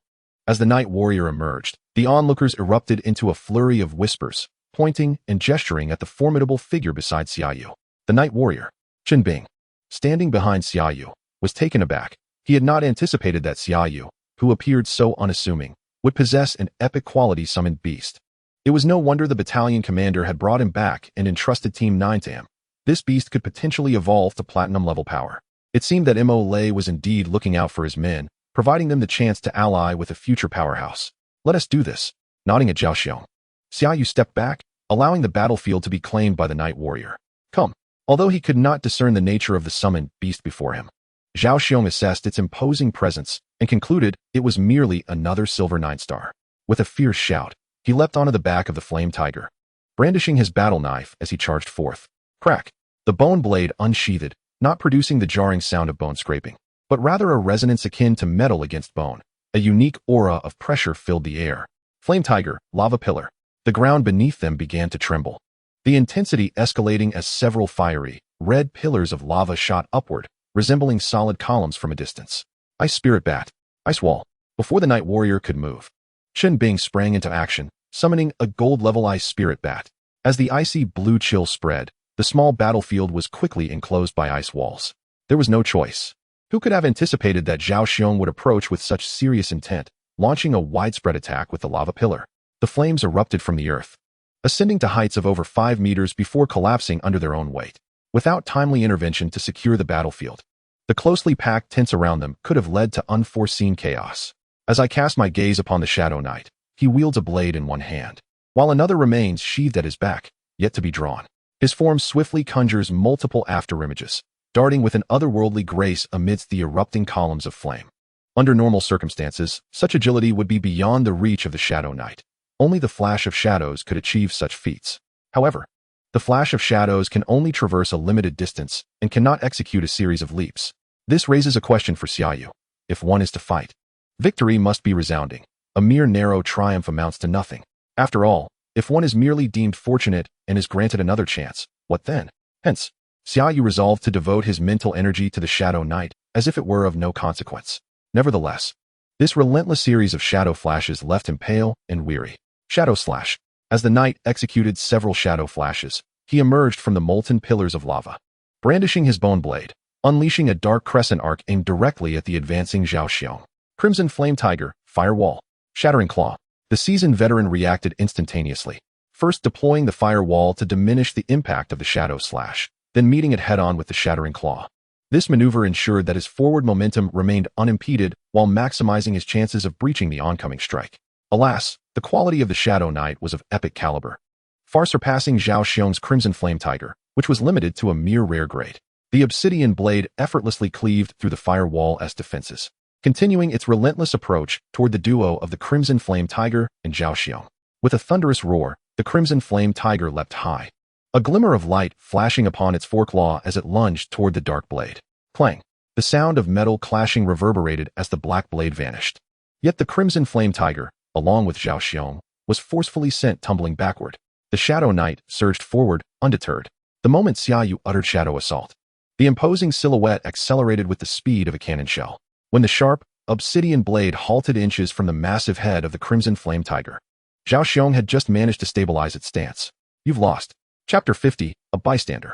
As the Night Warrior emerged, the onlookers erupted into a flurry of whispers, pointing and gesturing at the formidable figure beside Xia Yu. The Night Warrior, Qin Bing, standing behind Xia Yu, was taken aback. He had not anticipated that Xia Yu, who appeared so unassuming, would possess an epic quality summoned beast. It was no wonder the battalion commander had brought him back and entrusted Team 9 to him. This beast could potentially evolve to platinum-level power. It seemed that Mo Lei was indeed looking out for his men, providing them the chance to ally with a future powerhouse. Let us do this. Nodding at Zhao Xiong, Xia Yu stepped back, allowing the battlefield to be claimed by the Night Warrior. Come. Although he could not discern the nature of the summoned beast before him, Zhao Xiong assessed its imposing presence and concluded it was merely another silver 9-star. With a fierce shout, he leapt onto the back of the flame tiger, brandishing his battle knife as he charged forth. Crack! The bone blade unsheathed, not producing the jarring sound of bone scraping, but rather a resonance akin to metal against bone. A unique aura of pressure filled the air. Flame tiger, lava pillar. The ground beneath them began to tremble, the intensity escalating as several fiery, red pillars of lava shot upward, resembling solid columns from a distance. Ice spirit bat. Ice wall. Before the Night Warrior could move, Qin Bing sprang into action, summoning a gold-level ice spirit bat. As the icy blue chill spread, the small battlefield was quickly enclosed by ice walls. There was no choice. Who could have anticipated that Zhao Xiong would approach with such serious intent, launching a widespread attack with the lava pillar? The flames erupted from the earth, ascending to heights of over 5 meters before collapsing under their own weight. Without timely intervention to secure the battlefield, the closely packed tents around them could have led to unforeseen chaos. As I cast my gaze upon the Shadow Knight, he wields a blade in one hand, while another remains sheathed at his back, yet to be drawn. His form swiftly conjures multiple afterimages, darting with an otherworldly grace amidst the erupting columns of flame. Under normal circumstances, such agility would be beyond the reach of the Shadow Knight. Only the Flash of Shadows could achieve such feats. However, the Flash of Shadows can only traverse a limited distance and cannot execute a series of leaps. This raises a question for Xia Yu. If one is to fight, victory must be resounding. A mere narrow triumph amounts to nothing. After all, if one is merely deemed fortunate and is granted another chance, what then? Hence, Xia Yu resolved to devote his mental energy to the Shadow Knight as if it were of no consequence. Nevertheless, this relentless series of shadow flashes left him pale and weary. Shadow slash. As the knight executed several shadow flashes, he emerged from the molten pillars of lava, brandishing his bone blade, unleashing a dark crescent arc aimed directly at the advancing Zhao Xiong. Crimson Flame Tiger, Firewall, Shattering Claw. The seasoned veteran reacted instantaneously, first deploying the firewall to diminish the impact of the shadow slash, then meeting it head-on with the Shattering Claw. This maneuver ensured that his forward momentum remained unimpeded while maximizing his chances of breaching the oncoming strike. Alas, the quality of the Shadow Knight was of epic caliber, far surpassing Zhao Xiong's Crimson Flame Tiger, which was limited to a mere rare grade. The obsidian blade effortlessly cleaved through the firewall as defenses, continuing its relentless approach toward the duo of the Crimson Flame Tiger and Zhao Xiong. With a thunderous roar, the Crimson Flame Tiger leapt high, a glimmer of light flashing upon its foreclaw as it lunged toward the dark blade. Clang! The sound of metal clashing reverberated as the black blade vanished. Yet the Crimson Flame Tiger, along with Zhao Xiong, was forcefully sent tumbling backward. The Shadow Knight surged forward, undeterred. The moment Xia Yu uttered Shadow Assault, the imposing silhouette accelerated with the speed of a cannon shell. When the sharp, obsidian blade halted inches from the massive head of the Crimson Flame Tiger, Zhao Xiong had just managed to stabilize its stance. You've lost. Chapter 50, A Bystander.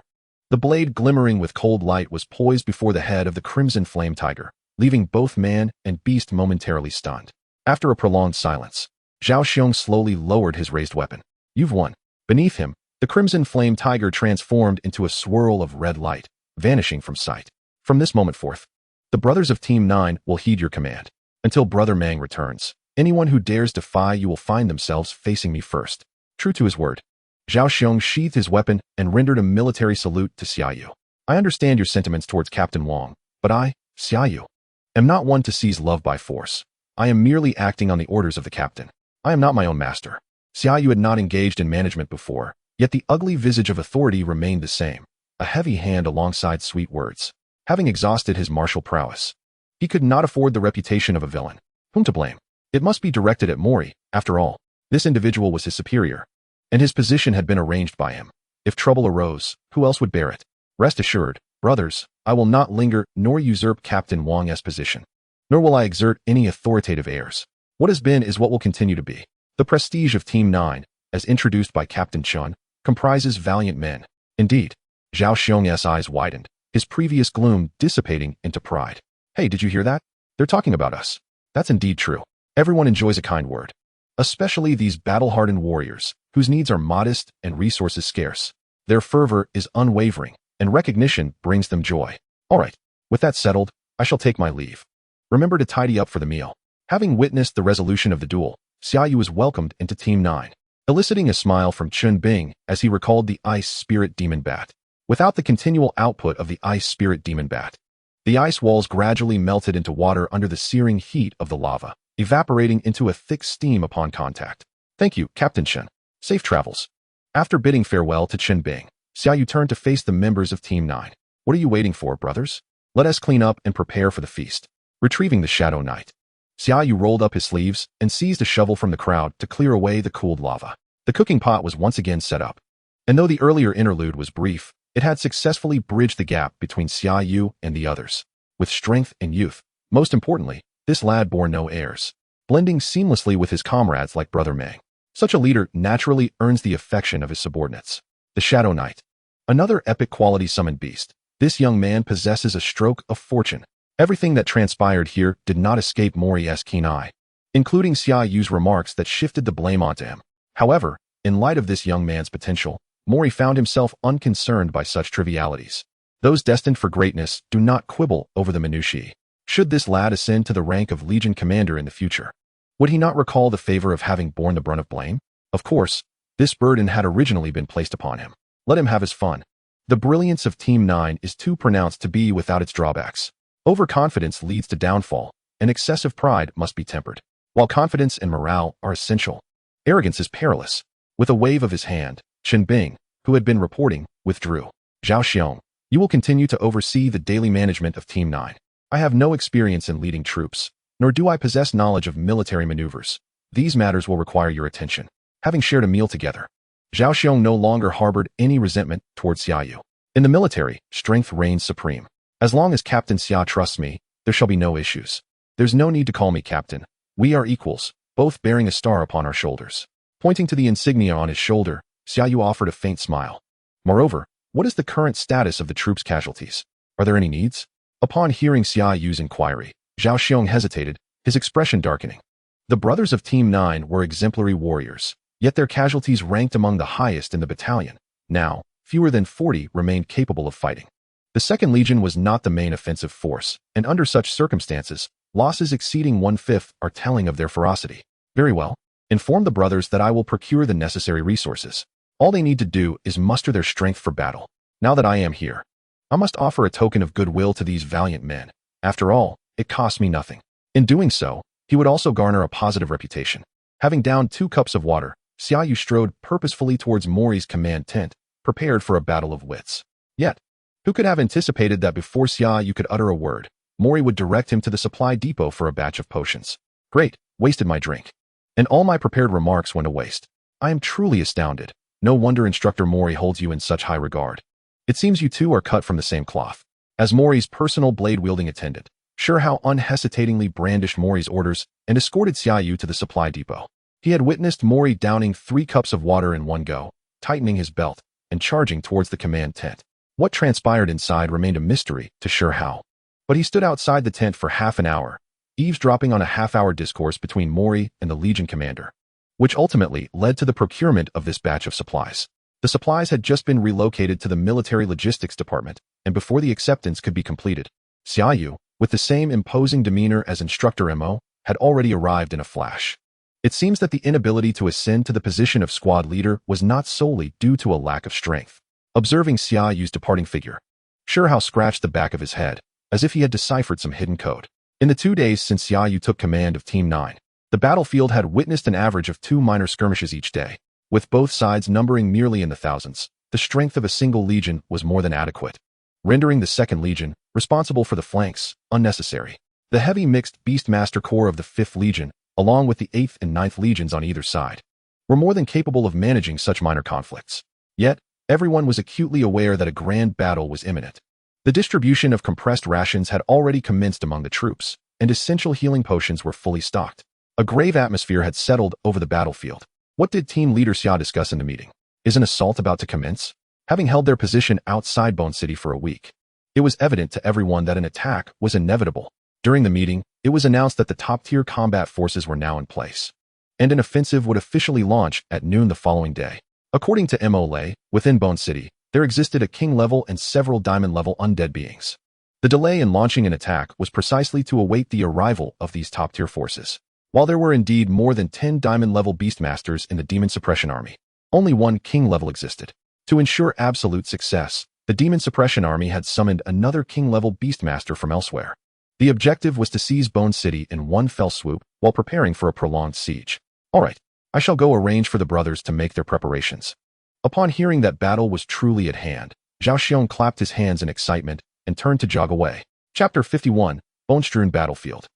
The blade glimmering with cold light was poised before the head of the Crimson Flame Tiger, leaving both man and beast momentarily stunned. After a prolonged silence, Zhao Xiong slowly lowered his raised weapon. You've won. Beneath him, the Crimson Flame Tiger transformed into a swirl of red light, vanishing from sight. From this moment forth, the brothers of Team 9 will heed your command. Until Brother Mang returns, anyone who dares defy you will find themselves facing me first. True to his word, Zhao Xiong sheathed his weapon and rendered a military salute to Xia Yu. I understand your sentiments towards Captain Wang, but I, Xia Yu, am not one to seize love by force. I am merely acting on the orders of the captain. I am not my own master. Xia Yu had not engaged in management before, yet the ugly visage of authority remained the same, a heavy hand alongside sweet words. Having exhausted his martial prowess, he could not afford the reputation of a villain. Whom to blame? It must be directed at Mori. After all, this individual was his superior, and his position had been arranged by him. If trouble arose, who else would bear it? Rest assured, brothers, I will not linger nor usurp Captain Wang's position, nor will I exert any authoritative airs. What has been is what will continue to be. The prestige of Team 9, as introduced by Captain Chun, comprises valiant men. Indeed, Zhao Xiong's eyes widened, his previous gloom dissipating into pride. Hey, did you hear that? They're talking about us. That's indeed true. Everyone enjoys a kind word. Especially these battle-hardened warriors, whose needs are modest and resources scarce. Their fervor is unwavering, and recognition brings them joy. All right, with that settled, I shall take my leave. Remember to tidy up for the meal. Having witnessed the resolution of the duel, Xia Yu was welcomed into Team 9, eliciting a smile from Chun Bing as he recalled the Ice Spirit Demon Bat. Without the continual output of the Ice Spirit Demon Bat, the ice walls gradually melted into water under the searing heat of the lava, evaporating into a thick steam upon contact. Thank you, Captain Chen. Safe travels. After bidding farewell to Chen Bing, Xia Yu turned to face the members of Team 9. What are you waiting for, brothers? Let us clean up and prepare for the feast. Retrieving the Shadow Knight, Xia Yu rolled up his sleeves and seized a shovel from the crowd to clear away the cooled lava. The cooking pot was once again set up. And though the earlier interlude was brief, it had successfully bridged the gap between Xia Yu and the others. With strength and youth, most importantly, this lad bore no airs, blending seamlessly with his comrades like Brother Meng. Such a leader naturally earns the affection of his subordinates. The Shadow Knight, another epic quality summoned beast. This young man possesses a stroke of fortune. Everything that transpired here did not escape Mori's keen eye, including Xia Yu's remarks that shifted the blame onto him. However, in light of this young man's potential, Mori found himself unconcerned by such trivialities. Those destined for greatness do not quibble over the minutiae. Should this lad ascend to the rank of Legion Commander in the future, would he not recall the favor of having borne the brunt of blame? Of course, this burden had originally been placed upon him. Let him have his fun. The brilliance of Team 9 is too pronounced to be without its drawbacks. Overconfidence leads to downfall, and excessive pride must be tempered. While confidence and morale are essential, arrogance is perilous. With a wave of his hand, Chen Bing, who had been reporting, withdrew. Zhao Xiong, you will continue to oversee the daily management of Team 9. I have no experience in leading troops, nor do I possess knowledge of military maneuvers. These matters will require your attention. Having shared a meal together, Zhao Xiong no longer harbored any resentment towards Xia Yu. In the military, strength reigns supreme. As long as Captain Xia trusts me, there shall be no issues. There's no need to call me Captain. We are equals, both bearing a star upon our shoulders. Pointing to the insignia on his shoulder, Xia Yu offered a faint smile. Moreover, what is the current status of the troops' casualties? Are there any needs? Upon hearing Xia Yu's inquiry, Zhao Xiong hesitated, his expression darkening. The brothers of Team 9 were exemplary warriors, yet their casualties ranked among the highest in the battalion. Now, fewer than 40 remained capable of fighting. The 2nd Legion was not the main offensive force, and under such circumstances, losses exceeding 1/5 are telling of their ferocity. Very well. Inform the brothers that I will procure the necessary resources. All they need to do is muster their strength for battle. Now that I am here, I must offer a token of goodwill to these valiant men. After all, it costs me nothing. In doing so, he would also garner a positive reputation. Having downed 2 cups of water, Xia Yu strode purposefully towards Mori's command tent, prepared for a battle of wits. Yet, who could have anticipated that before Xia Yu could utter a word, Mori would direct him to the supply depot for a batch of potions? Great, wasted my drink. And all my prepared remarks went to waste. I am truly astounded. No wonder Instructor Mori holds you in such high regard. It seems you two are cut from the same cloth. As Mori's personal blade-wielding attendant, Sure Hao unhesitatingly brandished Mori's orders and escorted Xia Yu to the supply depot. He had witnessed Mori downing 3 cups of water in one go, tightening his belt, and charging towards the command tent. What transpired inside remained a mystery to Sure Hao. But he stood outside the tent for half an hour, eavesdropping on a half-hour discourse between Mori and the Legion commander, which ultimately led to the procurement of this batch of supplies. The supplies had just been relocated to the military logistics department, and before the acceptance could be completed, Xia Yu, with the same imposing demeanor as Instructor Mo, had already arrived in a flash. It seems that the inability to ascend to the position of squad leader was not solely due to a lack of strength. Observing Xia Yu's departing figure, Sure Hao scratched the back of his head, as if he had deciphered some hidden code. In the 2 days since Xia Yu took command of Team 9, the battlefield had witnessed an average of 2 minor skirmishes each day. With both sides numbering merely in the thousands, the strength of a single legion was more than adequate, rendering the 2nd Legion, responsible for the flanks, unnecessary. The heavy mixed Beastmaster Corps of the 5th Legion, along with the 8th and 9th Legions on either side, were more than capable of managing such minor conflicts. Yet, everyone was acutely aware that a grand battle was imminent. The distribution of compressed rations had already commenced among the troops, and essential healing potions were fully stocked. A grave atmosphere had settled over the battlefield. What did team leader Xia discuss in the meeting? Is an assault about to commence? Having held their position outside Bone City for a week, it was evident to everyone that an attack was inevitable. During the meeting, it was announced that the top-tier combat forces were now in place, and an offensive would officially launch at noon the following day. According to Mo, within Bone City, there existed a king-level and several diamond-level undead beings. The delay in launching an attack was precisely to await the arrival of these top-tier forces. While there were indeed more than 10 diamond-level beastmasters in the Demon Suppression Army, only one king-level existed. To ensure absolute success, the Demon Suppression Army had summoned another king-level beastmaster from elsewhere. The objective was to seize Bone City in one fell swoop while preparing for a prolonged siege. All right, I shall go arrange for the brothers to make their preparations. Upon hearing that battle was truly at hand, Zhao Xiong clapped his hands in excitement and turned to jog away. Chapter 51, Bone-Strewn Battlefield.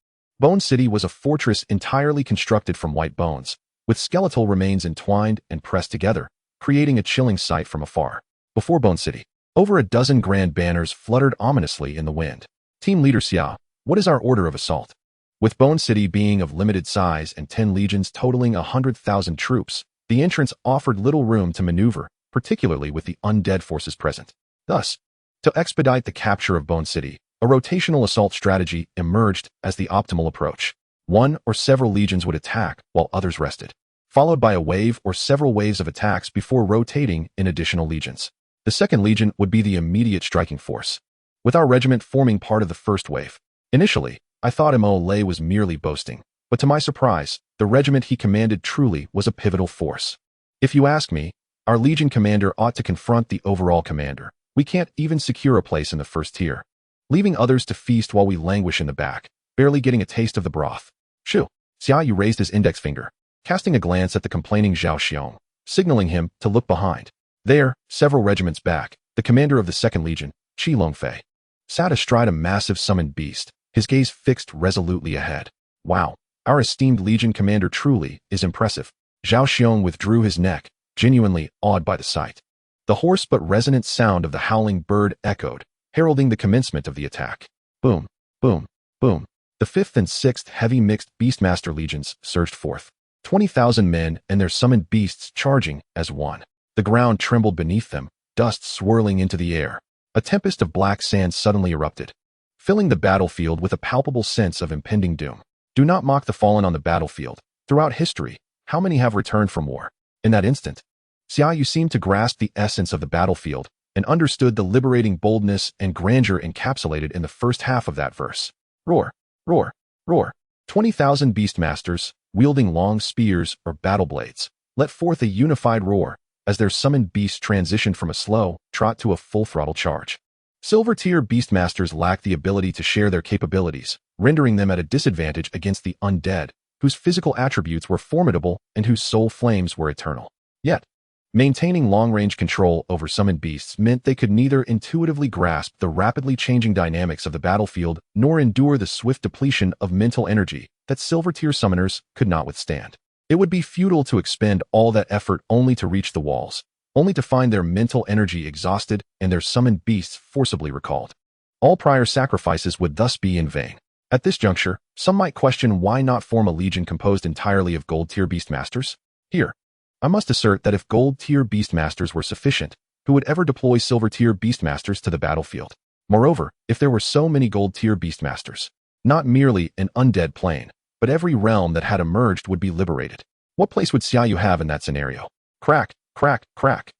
Bone City was a fortress entirely constructed from white bones, with skeletal remains entwined and pressed together, creating a chilling sight from afar. Before Bone City, over a dozen grand banners fluttered ominously in the wind. Team leader Xia, what is our order of assault? With Bone City being of limited size and 10 legions totaling 100,000 troops, the entrance offered little room to maneuver, particularly with the undead forces present. Thus, to expedite the capture of Bone City, a rotational assault strategy emerged as the optimal approach. One or several legions would attack while others rested, followed by a wave or several waves of attacks before rotating in additional legions. The second legion would be the immediate striking force, with our regiment forming part of the first wave. Initially, I thought Mo was merely boasting, but to my surprise, the regiment he commanded truly was a pivotal force. If you ask me, our legion commander ought to confront the overall commander. We can't even secure a place in the first tier, leaving others to feast while we languish in the back, barely getting a taste of the broth. Shoo! Xia Yu raised his index finger, casting a glance at the complaining Zhao Xiong, signaling him to look behind. There, several regiments back, the commander of the second legion, Qi Longfei, sat astride a massive summoned beast, his gaze fixed resolutely ahead. Wow, our esteemed legion commander truly is impressive. Zhao Xiong withdrew his neck, genuinely awed by the sight. The hoarse but resonant sound of the howling bird echoed, heralding the commencement of the attack. Boom, boom, boom. The 5th and 6th heavy mixed beastmaster legions surged forth, 20,000 men and their summoned beasts charging as one. The ground trembled beneath them, dust swirling into the air. A tempest of black sand suddenly erupted, filling the battlefield with a palpable sense of impending doom. Do not mock the fallen on the battlefield. Throughout history, how many have returned from war? In that instant, Xia Yu seemed to grasp the essence of the battlefield and understood the liberating boldness and grandeur encapsulated in the first half of that verse. Roar, roar, roar. 20,000 beastmasters, wielding long spears or battle blades, let forth a unified roar as their summoned beasts transitioned from a slow trot to a full-throttle charge. Silver-tier beastmasters lacked the ability to share their capabilities, rendering them at a disadvantage against the undead, whose physical attributes were formidable and whose soul flames were eternal. Yet, maintaining long-range control over summoned beasts meant they could neither intuitively grasp the rapidly changing dynamics of the battlefield nor endure the swift depletion of mental energy that silver-tier summoners could not withstand. It would be futile to expend all that effort only to reach the walls, only to find their mental energy exhausted and their summoned beasts forcibly recalled. All prior sacrifices would thus be in vain. At this juncture, some might question why not form a legion composed entirely of gold-tier beastmasters? Here, I must assert that if gold-tier beastmasters were sufficient, who would ever deploy silver-tier beastmasters to the battlefield? Moreover, if there were so many gold-tier beastmasters, not merely an undead plane, but every realm that had emerged would be liberated. What place would Xia Yu have in that scenario? Crack, crack, crack.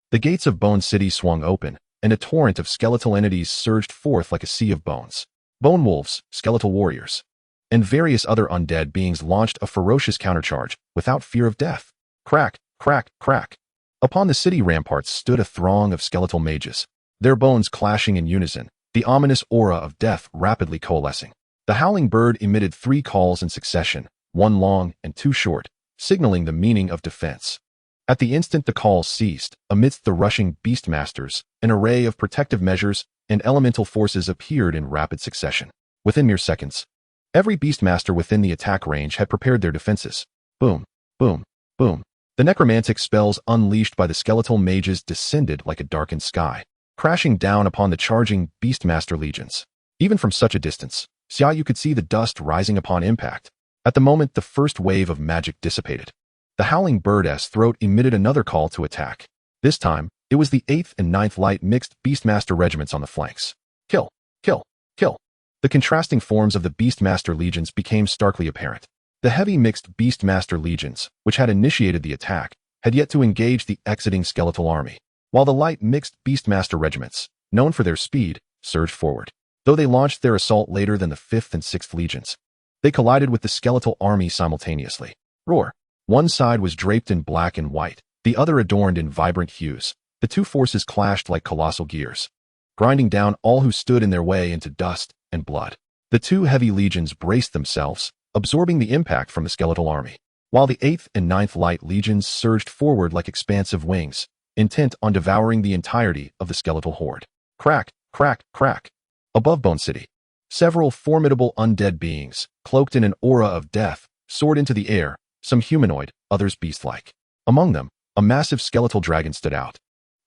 The gates of Bone City swung open, and a torrent of skeletal entities surged forth like a sea of bones. Bone wolves, skeletal warriors, and various other undead beings launched a ferocious countercharge without fear of death. Crack, crack, crack. Upon the city ramparts stood a throng of skeletal mages, their bones clashing in unison, the ominous aura of death rapidly coalescing. The howling bird emitted 3 calls in succession, 1 long and 2 short, signaling the meaning of defense. At the instant the calls ceased, amidst the rushing beastmasters, an array of protective measures and elemental forces appeared in rapid succession. Within mere seconds, every beastmaster within the attack range had prepared their defenses. Boom, boom, boom. The necromantic spells unleashed by the skeletal mages descended like a darkened sky, crashing down upon the charging beastmaster legions. Even from such a distance, Xia Yu could see the dust rising upon impact, At the moment the first wave of magic dissipated, the howling bird's throat emitted another call to attack. This time, it was the 8th and 9th light mixed Beastmaster regiments on the flanks. Kill! Kill! Kill! The contrasting forms of the Beastmaster legions became starkly apparent. The heavy mixed Beastmaster legions, which had initiated the attack, had yet to engage the exiting skeletal army, while the light mixed Beastmaster regiments, known for their speed, surged forward. Though they launched their assault later than the 5th and 6th legions, they collided with the skeletal army simultaneously. Roar! One side was draped in black and white, the other adorned in vibrant hues. The two forces clashed like colossal gears, grinding down all who stood in their way into dust and blood. The two heavy legions braced themselves, absorbing the impact from the skeletal army, while the 8th and 9th light legions surged forward like expansive wings, intent on devouring the entirety of the skeletal horde. Crack, crack, crack. Above Bone City, several formidable undead beings, cloaked in an aura of death, soared into the air, some humanoid, others beast-like. Among them, a massive skeletal dragon stood out,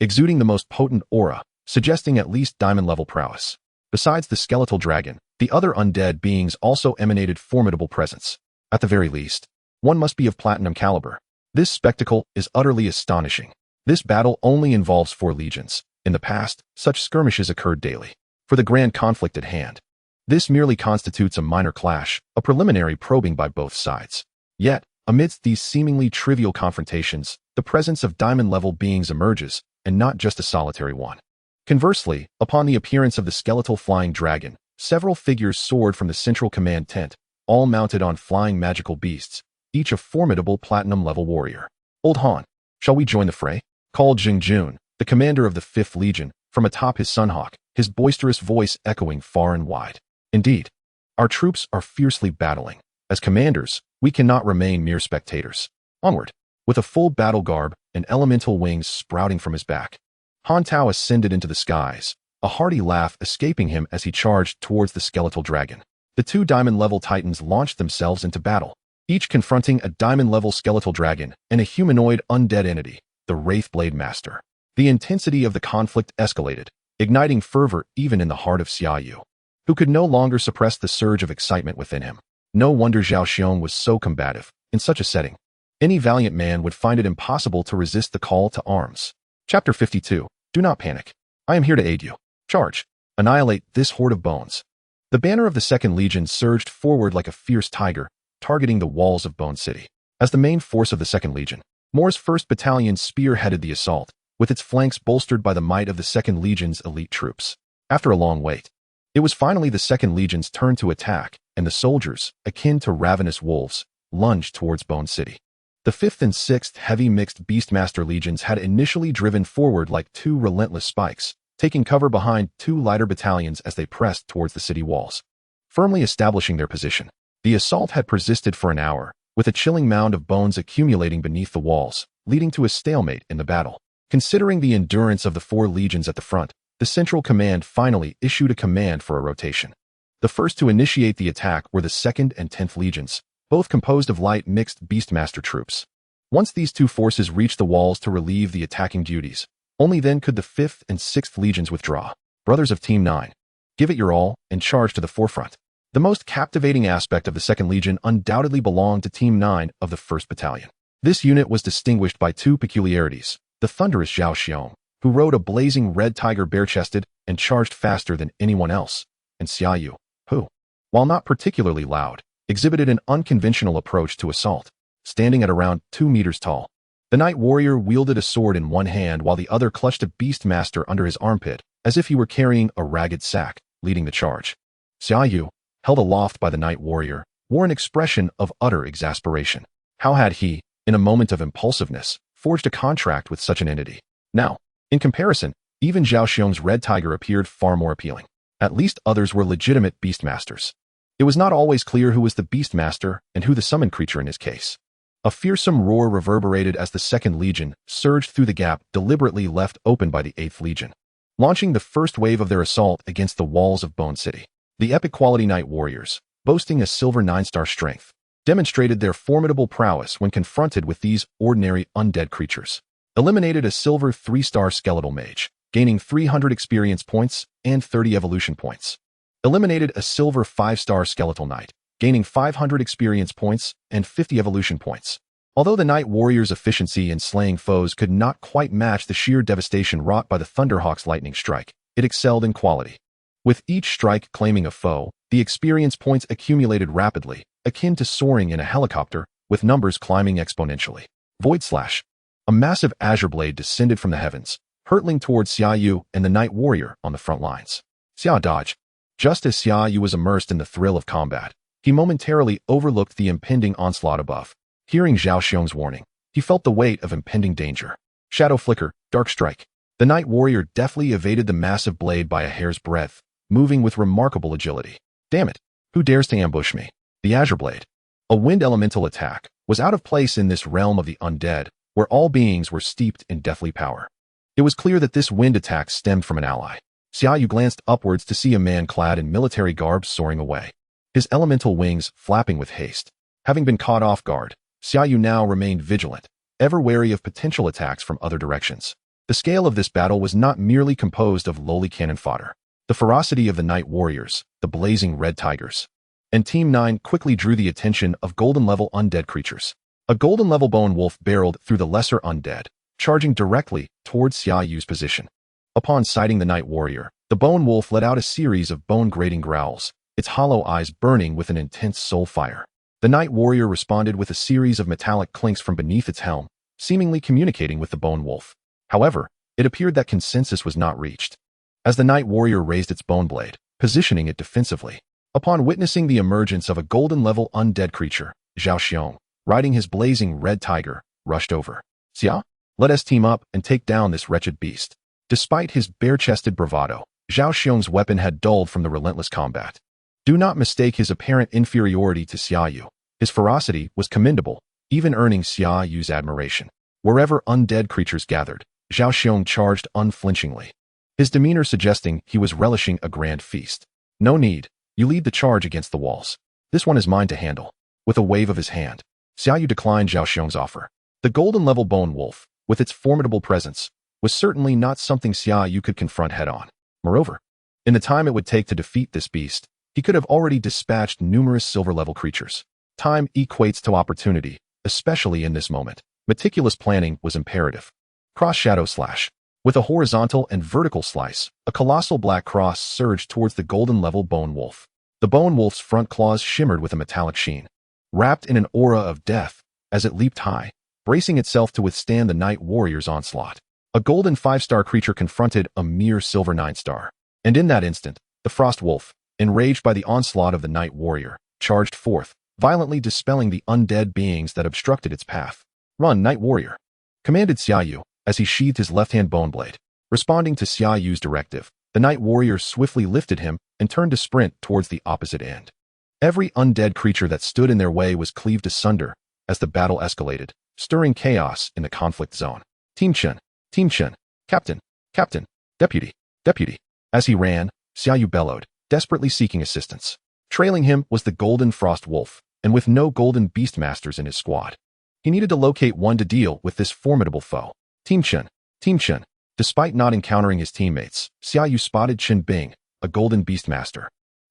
exuding the most potent aura, suggesting at least diamond-level prowess. Besides the skeletal dragon, the other undead beings also emanated formidable presence. At the very least, one must be of platinum caliber. This spectacle is utterly astonishing. This battle only involves 4 legions. In the past, such skirmishes occurred daily. For the grand conflict at hand, this merely constitutes a minor clash, a preliminary probing by both sides. Yet, amidst these seemingly trivial confrontations, the presence of diamond-level beings emerges, and not just a solitary one. Conversely, upon the appearance of the skeletal flying dragon, several figures soared from the central command tent, all mounted on flying magical beasts, each a formidable platinum-level warrior. "Old Han, shall we join the fray?" called Jing-Jun, the commander of the 5th Legion, from atop his Sunhawk, his boisterous voice echoing far and wide. "Indeed, our troops are fiercely battling. As commanders, we cannot remain mere spectators. Onward!" With a full battle garb and elemental wings sprouting from his back, Han Tao ascended into the skies, a hearty laugh escaping him as he charged towards the skeletal dragon. The 2 diamond-level titans launched themselves into battle, each confronting a diamond-level skeletal dragon and a humanoid undead entity, the Wraithblade Master. The intensity of the conflict escalated, igniting fervor even in the heart of Xia Yu, who could no longer suppress the surge of excitement within him. No wonder Zhao Xiong was so combative. In such a setting, any valiant man would find it impossible to resist the call to arms. Chapter 52. Do not panic. I am here to aid you. Charge. Annihilate this horde of bones. The banner of the 2nd Legion surged forward like a fierce tiger, targeting the walls of Bone City. As the main force of the 2nd Legion, Moore's 1st Battalion spearheaded the assault, with its flanks bolstered by the might of the 2nd Legion's elite troops. After a long wait, it was finally the 2nd Legion's turn to attack, and the soldiers, akin to ravenous wolves, lunged towards Bone City. The 5th and 6th heavy mixed Beastmaster legions had initially driven forward like 2 relentless spikes, taking cover behind 2 lighter battalions as they pressed towards the city walls, firmly establishing their position. The assault had persisted for an hour, with a chilling mound of bones accumulating beneath the walls, leading to a stalemate in the battle. Considering the endurance of the 4 legions at the front, the Central Command finally issued a command for a rotation. The first to initiate the attack were the 2nd and 10th Legions, both composed of light mixed Beastmaster troops. Once these 2 forces reached the walls to relieve the attacking duties, only then could the 5th and 6th Legions withdraw. Brothers of Team 9, give it your all and charge to the forefront. The most captivating aspect of the 2nd Legion undoubtedly belonged to Team 9 of the 1st Battalion. This unit was distinguished by 2 peculiarities: the thunderous Zhao Xiong, who rode a blazing red tiger bare-chested and charged faster than anyone else, and Xia Yu, who, while not particularly loud, exhibited an unconventional approach to assault, standing at around 2 meters tall. The Night Warrior wielded a sword in one hand while the other clutched a Beastmaster under his armpit, as if he were carrying a ragged sack, leading the charge. Xia Yu, held aloft by the Night Warrior, wore an expression of utter exasperation. How had he, in a moment of impulsiveness, forged a contract with such an entity? Now, in comparison, even Zhao Xiong's red tiger appeared far more appealing. At least others were legitimate Beastmasters. It was not always clear who was the Beastmaster and who the summoned creature in his case. A fearsome roar reverberated as the 2nd Legion surged through the gap deliberately left open by the 8th Legion, launching the first wave of their assault against the walls of Bone City. The epic quality Night Warriors, boasting a silver 9-star strength, demonstrated their formidable prowess when confronted with these ordinary undead creatures. Eliminated a silver 3-star skeletal mage, gaining 300 experience points and 30 evolution points. Eliminated a silver 5-star skeletal knight, gaining 500 experience points and 50 evolution points. Although the Night Warrior's efficiency in slaying foes could not quite match the sheer devastation wrought by the Thunderhawk's lightning strike, it excelled in quality. With each strike claiming a foe, the experience points accumulated rapidly, akin to soaring in a helicopter, with numbers climbing exponentially. Void Slash. A massive azure blade descended from the heavens, hurtling towards Xia Yu and the Night Warrior on the front lines. Xia dodged. Just as Xia Yu was immersed in the thrill of combat, he momentarily overlooked the impending onslaught above. Hearing Zhao Xiong's warning, he felt the weight of impending danger. Shadow Flicker, Dark Strike. The Night Warrior deftly evaded the massive blade by a hair's breadth, moving with remarkable agility. Damn it! Who dares to ambush me? The Azure Blade. A wind elemental attack was out of place in this realm of the undead, where all beings were steeped in deathly power. It was clear that this wind attack stemmed from an ally. Xia Yu glanced upwards to see a man clad in military garb soaring away, his elemental wings flapping with haste. Having been caught off guard, Xia Yu now remained vigilant, ever wary of potential attacks from other directions. The scale of this battle was not merely composed of lowly cannon fodder. The ferocity of the Night Warriors, the blazing red tigers, and Team 9 quickly drew the attention of golden-level undead creatures. A golden-level bone wolf barreled through the lesser undead, charging directly towards Xia Yu's position. Upon sighting the Night Warrior, the bone wolf let out a series of bone-grating growls, its hollow eyes burning with an intense soul fire. The Night Warrior responded with a series of metallic clinks from beneath its helm, seemingly communicating with the bone wolf. However, it appeared that consensus was not reached. As the Night Warrior raised its bone blade, positioning it defensively, upon witnessing the emergence of a golden-level undead creature, Zhao Xiong, riding his blazing red tiger, rushed over. Xia, let us team up and take down this wretched beast. Despite his bare-chested bravado, Zhao Xiong's weapon had dulled from the relentless combat. Do not mistake his apparent inferiority to Xia Yu. His ferocity was commendable, even earning Xia Yu's admiration. Wherever undead creatures gathered, Zhao Xiong charged unflinchingly, his demeanor suggesting he was relishing a grand feast. No need, you lead the charge against the walls. This one is mine to handle. With a wave of his hand, Xia Yu declined Zhao Xiong's offer. The golden-level bone wolf, with its formidable presence, was certainly not something Xia Yu could confront head-on. Moreover, in the time it would take to defeat this beast, he could have already dispatched numerous silver-level creatures. Time equates to opportunity, especially in this moment. Meticulous planning was imperative. Cross Shadow Slash. With a horizontal and vertical slice, a colossal black cross surged towards the golden-level bone wolf. The bone wolf's front claws shimmered with a metallic sheen, wrapped in an aura of death, as it leaped high, bracing itself to withstand the Night Warrior's onslaught. A golden 5-star creature confronted a mere silver 9-star. And in that instant, the Frost Wolf, enraged by the onslaught of the Night Warrior, charged forth, violently dispelling the undead beings that obstructed its path. Run, Night Warrior, commanded Xia Yu, as he sheathed his left-hand bone blade. Responding to Xia Yu's directive, the Night Warrior swiftly lifted him and turned to sprint towards the opposite end. Every undead creature that stood in their way was cleaved asunder as the battle escalated, stirring chaos in the conflict zone. Team Chen, Captain, Deputy. As he ran, Xia Yu bellowed, desperately seeking assistance. Trailing him was the Golden Frost Wolf, and with no Golden Beastmasters in his squad, he needed to locate one to deal with this formidable foe. Team Chen. Despite not encountering his teammates, Xia Yu spotted Chen Bing, a Golden Beastmaster,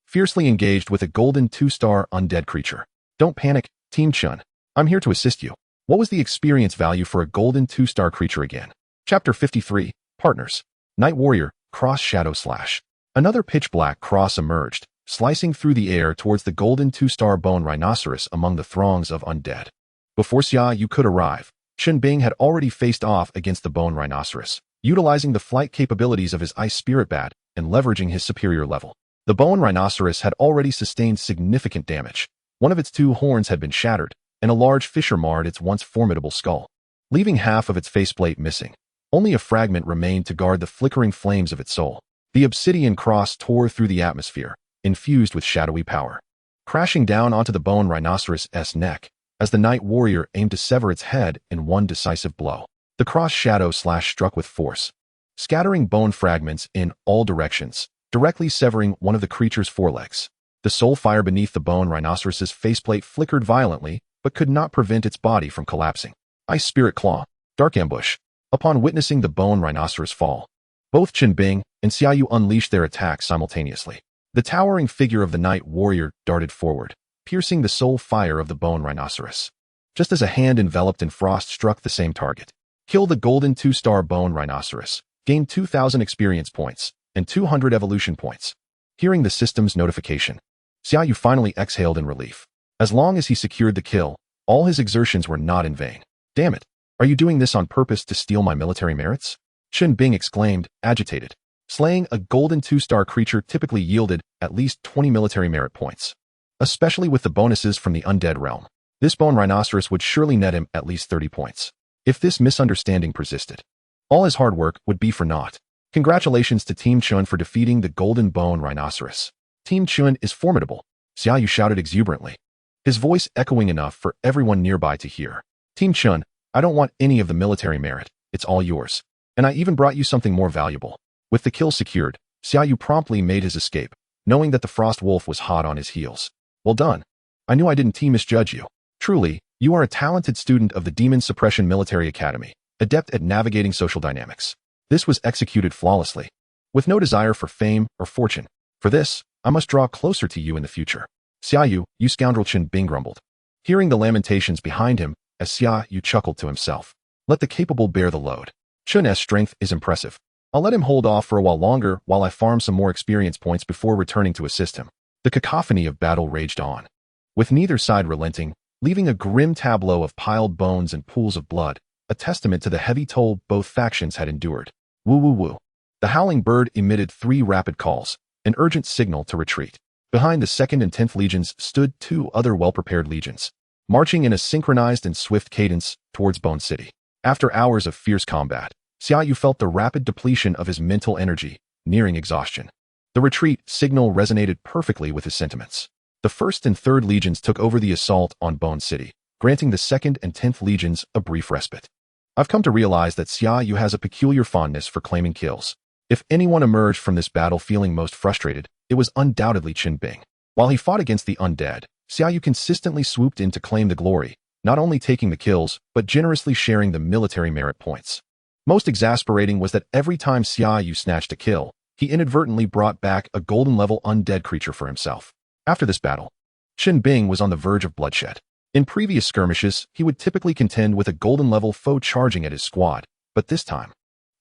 fiercely engaged with a Golden 2-star undead creature. Don't panic, Team Chen. I'm here to assist you. What was the experience value for a Golden 2-star creature again? Chapter 53, Partners. Night Warrior, Cross Shadow Slash. Another pitch-black cross emerged, slicing through the air towards the Golden 2-star bone rhinoceros among the throngs of undead. Before Xia Yu could arrive, Chen Bing had already faced off against the bone rhinoceros, utilizing the flight capabilities of his ice spirit bat and leveraging his superior level. The bone rhinoceros had already sustained significant damage. One of its 2 horns had been shattered, and a large fissure marred its once formidable skull, leaving half of its faceplate missing. Only a fragment remained to guard the flickering flames of its soul. The obsidian cross tore through the atmosphere, infused with shadowy power, crashing down onto the bone rhinoceros' neck, as the Night Warrior aimed to sever its head in one decisive blow. The cross shadow slash struck with force, scattering bone fragments in all directions, directly severing one of the creature's forelegs. The soul fire beneath the bone rhinoceros' faceplate flickered violently, but could not prevent its body from collapsing. Ice Spirit Claw, Dark Ambush. Upon witnessing the bone rhinoceros fall, both Chen Bing and Xia Yu unleashed their attacks simultaneously. The towering figure of the Night Warrior darted forward, piercing the soul fire of the bone rhinoceros. Just as a hand enveloped in frost struck the same target. Kill the golden 2-star bone rhinoceros. Gain 2,000 experience points and 200 evolution points. Hearing the system's notification, Xia Yu finally exhaled in relief. As long as he secured the kill, all his exertions were not in vain. Damn it! Are you doing this on purpose to steal my military merits? Chen Bing exclaimed, agitated. Slaying a golden 2-star creature typically yielded at least 20 military merit points. Especially with the bonuses from the undead realm. This bone rhinoceros would surely net him at least 30 points. If this misunderstanding persisted, all his hard work would be for naught. Congratulations to Team Chun for defeating the golden bone rhinoceros. Team Chun is formidable, Xia Yu shouted exuberantly, his voice echoing enough for everyone nearby to hear. Team Chun, I don't want any of the military merit, it's all yours. And I even brought you something more valuable. With the kill secured, Xia Yu promptly made his escape, knowing that the Frost Wolf was hot on his heels. Well done. I knew I didn't misjudge you. Truly, you are a talented student of the Demon Suppression Military Academy, adept at navigating social dynamics. This was executed flawlessly, with no desire for fame or fortune. For this, I must draw closer to you in the future. Xia Yu, you scoundrel, Chen Bing grumbled, hearing the lamentations behind him as Xia Yu chuckled to himself. Let the capable bear the load. Chun's strength is impressive. I'll let him hold off for a while longer while I farm some more experience points before returning to assist him. The cacophony of battle raged on, with neither side relenting, leaving a grim tableau of piled bones and pools of blood, a testament to the heavy toll both factions had endured. Woo woo woo. The howling bird emitted 3 rapid calls, an urgent signal to retreat. Behind the 2nd and 10th legions stood 2 other well-prepared legions, marching in a synchronized and swift cadence towards Bone City. After hours of fierce combat, Xia Yu felt the rapid depletion of his mental energy, nearing exhaustion. The retreat signal resonated perfectly with his sentiments. The 1st and 3rd legions took over the assault on Bone City, granting the 2nd and 10th legions a brief respite. I've come to realize that Xia Yu has a peculiar fondness for claiming kills. If anyone emerged from this battle feeling most frustrated, it was undoubtedly Chen Bing. While he fought against the undead, Xia Yu consistently swooped in to claim the glory, not only taking the kills, but generously sharing the military merit points. Most exasperating was that every time Xia Yu snatched a kill, he inadvertently brought back a golden-level undead creature for himself. After this battle, Chen Bing was on the verge of bloodshed. In previous skirmishes, he would typically contend with a golden-level foe charging at his squad, but this time,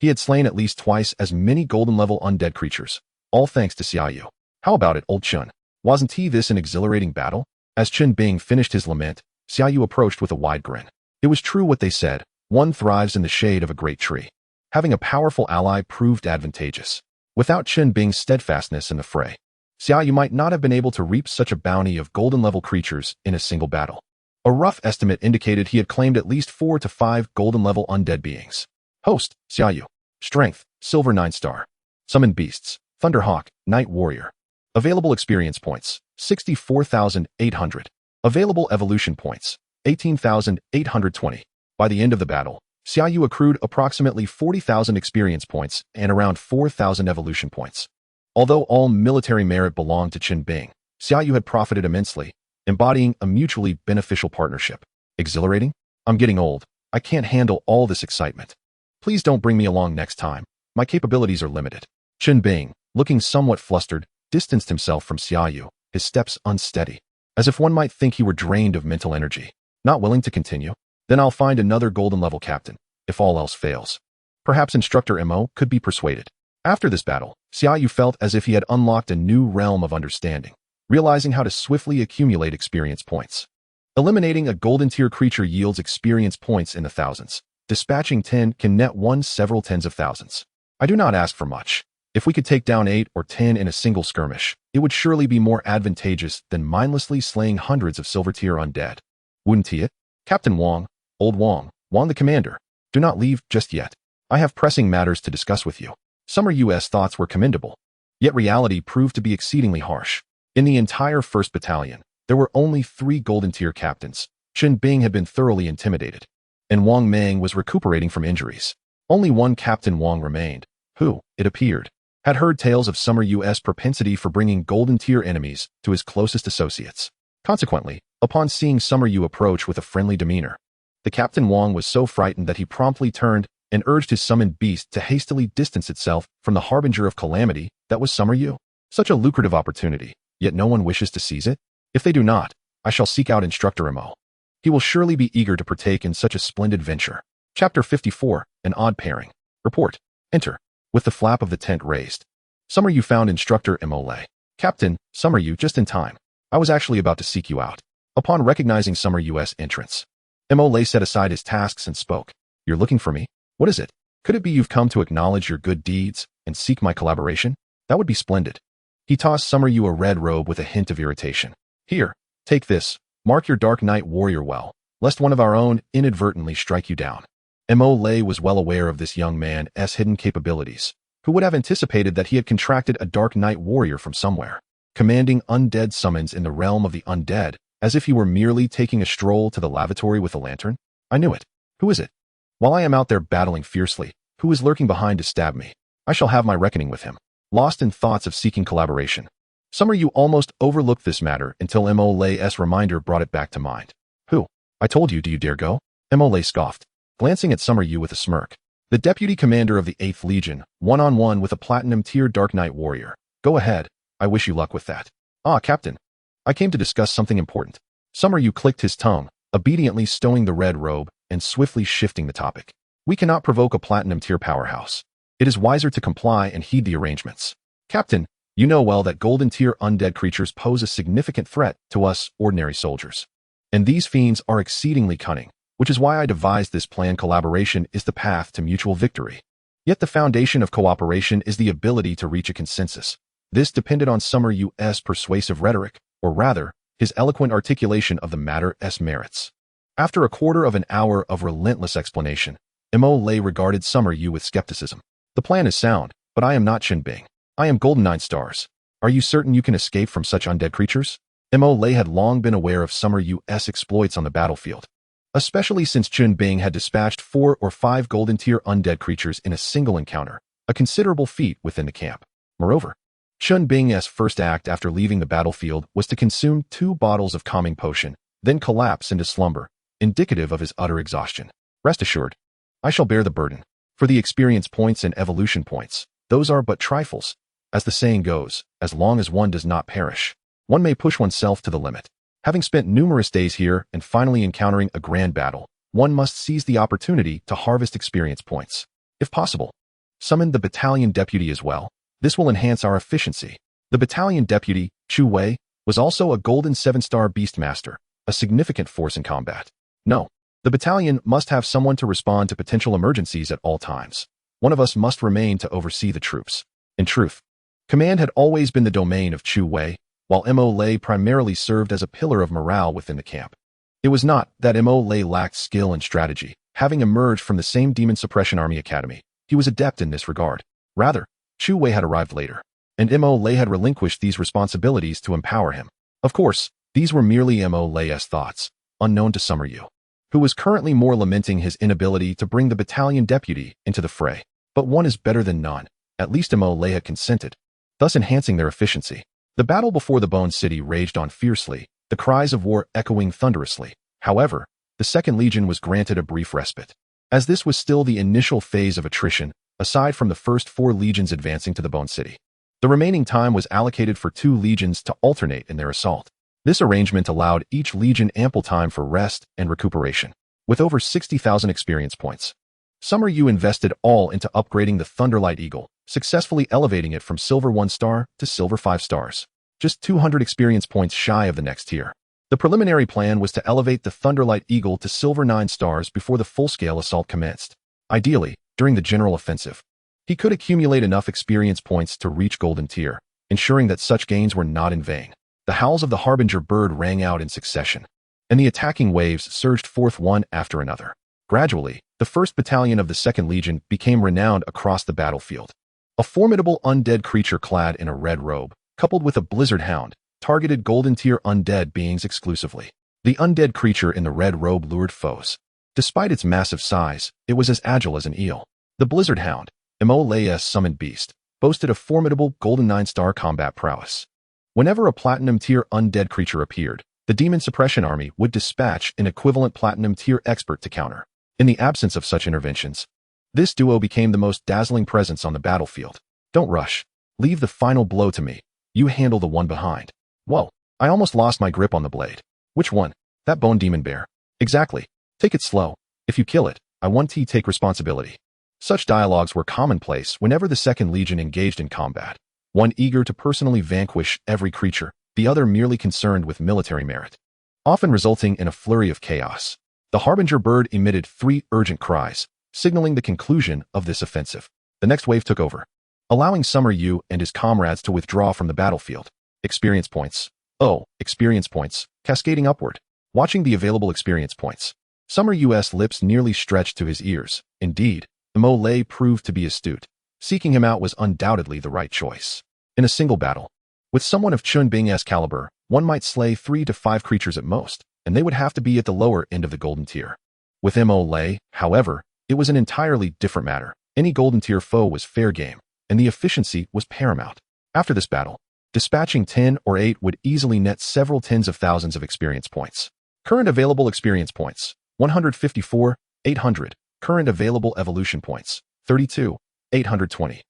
he had slain at least twice as many golden-level undead creatures, all thanks to Xia Yu. How about it, old Chun? Wasn't this an exhilarating battle? As Chen Bing finished his lament, Xia Yu approached with a wide grin. It was true what they said, one thrives in the shade of a great tree. Having a powerful ally proved advantageous. Without Chen Bing's steadfastness in the fray, Xia Yu might not have been able to reap such a bounty of golden-level creatures in a single battle. A rough estimate indicated he had claimed at least 4 to 5 golden-level undead beings. Host, Xia Yu. Strength, Silver 9-star. Summon Beasts, Thunderhawk, Night Warrior. Available experience points, 64,800. Available evolution points, 18,820. By the end of the battle, Xia Yu accrued approximately 40,000 experience points and around 4,000 evolution points. Although all military merit belonged to Chen Bing, Xia Yu had profited immensely, embodying a mutually beneficial partnership. Exhilarating? I'm getting old. I can't handle all this excitement. Please don't bring me along next time. My capabilities are limited. Chen Bing, looking somewhat flustered, distanced himself from Xia Yu, his steps unsteady, as if one might think he were drained of mental energy. Not willing to continue? Then I'll find another golden-level captain, if all else fails. Perhaps Instructor Mo could be persuaded. After this battle, Xia Yu felt as if he had unlocked a new realm of understanding, realizing how to swiftly accumulate experience points. Eliminating a golden-tier creature yields experience points in the thousands. Dispatching 10 can net one several tens of thousands. I do not ask for much. If we could take down 8 or 10 in a single skirmish, it would surely be more advantageous than mindlessly slaying hundreds of silver-tier undead. Wouldn't it? Captain Wang, Old Wang, Wang the commander, do not leave just yet. I have pressing matters to discuss with you. Summer U.S. thoughts were commendable, yet reality proved to be exceedingly harsh. In the entire 1st Battalion, there were only 3 golden-tier captains. Chen Bing had been thoroughly intimidated, and Wang Meng was recuperating from injuries. Only one Captain Wang remained, who, it appeared, had heard tales of Summer U.S. propensity for bringing golden-tier enemies to his closest associates. Consequently, upon seeing Summer Yu approach with a friendly demeanor, the Captain Wang was so frightened that he promptly turned and urged his summoned beast to hastily distance itself from the harbinger of calamity that was Summer Yu. Such a lucrative opportunity, yet no one wishes to seize it? If they do not, I shall seek out Instructor Mo. He will surely be eager to partake in such a splendid venture. Chapter 54, An Odd Pairing. Report. Enter. With the flap of the tent raised. Summer-Yu found Instructor Mo. Captain, Summer-Yu, just in time. I was actually about to seek you out. Upon recognizing Summer-Yu's entrance, Mo set aside his tasks and spoke. You're looking for me? What is it? Could it be you've come to acknowledge your good deeds and seek my collaboration? That would be splendid. He tossed Summer-Yu a red robe with a hint of irritation. Here, take this. Mark your Dark Knight warrior well, lest one of our own inadvertently strike you down. Mo was well aware of this young man's hidden capabilities, who would have anticipated that he had contracted a Dark Knight warrior from somewhere, commanding undead summons in the realm of the undead, as if he were merely taking a stroll to the lavatory with a lantern. I knew it. Who is it? While I am out there battling fiercely, who is lurking behind to stab me? I shall have my reckoning with him. Lost in thoughts of seeking collaboration, Summer-Yu almost overlooked this matter until Mo's reminder brought it back to mind. Who? I told you, do you dare go? Mo scoffed, glancing at Summer-Yu with a smirk. The deputy commander of the 8th Legion, one-on-one with a platinum-tier Dark Knight warrior. Go ahead, I wish you luck with that. Ah, Captain. I came to discuss something important. Summer-Yu clicked his tongue, obediently stowing the red robe and swiftly shifting the topic. We cannot provoke a platinum-tier powerhouse. It is wiser to comply and heed the arrangements. Captain, you know well that golden-tier undead creatures pose a significant threat to us ordinary soldiers. And these fiends are exceedingly cunning, which is why I devised this plan. Collaboration is the path to mutual victory. Yet the foundation of cooperation is the ability to reach a consensus. This depended on Summer-Yu's persuasive rhetoric, or rather, his eloquent articulation of the matter's merits. After a quarter of an hour of relentless explanation, Mo regarded Summer-Yu with skepticism. The plan is sound, but I am not Qin Bing. I am Golden 9 Stars. Are you certain you can escape from such undead creatures? Mo had long been aware of Summer-Yu's exploits on the battlefield, especially since Qin Bing had dispatched 4 or 5 golden-tier undead creatures in a single encounter, a considerable feat within the camp. Moreover, Qin Bing's first act after leaving the battlefield was to consume 2 bottles of calming potion, then collapse into slumber, indicative of his utter exhaustion. Rest assured, I shall bear the burden. For the experience points and evolution points, those are but trifles. As the saying goes, as long as one does not perish, one may push oneself to the limit. Having spent numerous days here and finally encountering a grand battle, one must seize the opportunity to harvest experience points. If possible, summon the battalion deputy as well. This will enhance our efficiency. The battalion deputy, Chu Wei, was also a golden 7-star beastmaster, a significant force in combat. No, the battalion must have someone to respond to potential emergencies at all times. One of us must remain to oversee the troops. In truth, command had always been the domain of Chu Wei, while Mo primarily served as a pillar of morale within the camp. It was not that Mo lacked skill and strategy. Having emerged from the same Demon Suppression Army Academy, he was adept in this regard. Rather, Chu Wei had arrived later, and Mo had relinquished these responsibilities to empower him. Of course, these were merely Mo's thoughts, unknown to Summer-Yu, who was currently more lamenting his inability to bring the battalion deputy into the fray. But one is better than none. At least Mo had consented, thus enhancing their efficiency. The battle before the Bone City raged on fiercely, the cries of war echoing thunderously. However, the 2nd Legion was granted a brief respite, as this was still the initial phase of attrition, aside from the first 4 legions advancing to the Bone City. The remaining time was allocated for 2 legions to alternate in their assault. This arrangement allowed each legion ample time for rest and recuperation. With over 60,000 experience points, Summer-Yu invested all into upgrading the Thunderlight Eagle, successfully elevating it from Silver 1 star to Silver 5 stars, just 200 experience points shy of the next tier. The preliminary plan was to elevate the Thunderlight Eagle to Silver 9 stars before the full-scale assault commenced. Ideally, during the general offensive, he could accumulate enough experience points to reach Golden Tier, ensuring that such gains were not in vain. The howls of the Harbinger bird rang out in succession, and the attacking waves surged forth one after another. Gradually, the 1st Battalion of the 2nd Legion became renowned across the battlefield. A formidable undead creature clad in a red robe, coupled with a blizzard hound, targeted golden-tier undead beings exclusively. The undead creature in the red robe lured foes. Despite its massive size, it was as agile as an eel. The blizzard hound, Mo's summoned beast, boasted a formidable golden 9-star combat prowess. Whenever a platinum-tier undead creature appeared, the Demon Suppression Army would dispatch an equivalent platinum-tier expert to counter. In the absence of such interventions, this duo became the most dazzling presence on the battlefield. Don't rush. Leave the final blow to me. You handle the one behind. Whoa, I almost lost my grip on the blade. Which one? That bone demon bear. Exactly. Take it slow. If you kill it, I want to take responsibility. Such dialogues were commonplace whenever the Second Legion engaged in combat. One eager to personally vanquish every creature, the other merely concerned with military merit, often resulting in a flurry of chaos. The Harbinger bird emitted 3 urgent cries, signaling the conclusion of this offensive. The next wave took over, allowing Xia Yu and his comrades to withdraw from the battlefield. Experience points. Oh, experience points, cascading upward. Watching the available experience points, Xia Yu's lips nearly stretched to his ears. Indeed, the Mole proved to be astute. Seeking him out was undoubtedly the right choice. In a single battle, with someone of Chun Bing's caliber, one might slay 3 to 5 creatures at most, and they would have to be at the lower end of the golden tier. With Mole, however, it was an entirely different matter. Any golden tier foe was fair game, and the efficiency was paramount. After this battle, dispatching 10 or 8 would easily net several tens of thousands of experience points. Current available experience points, 154, 800. Current available evolution points, 32, 820.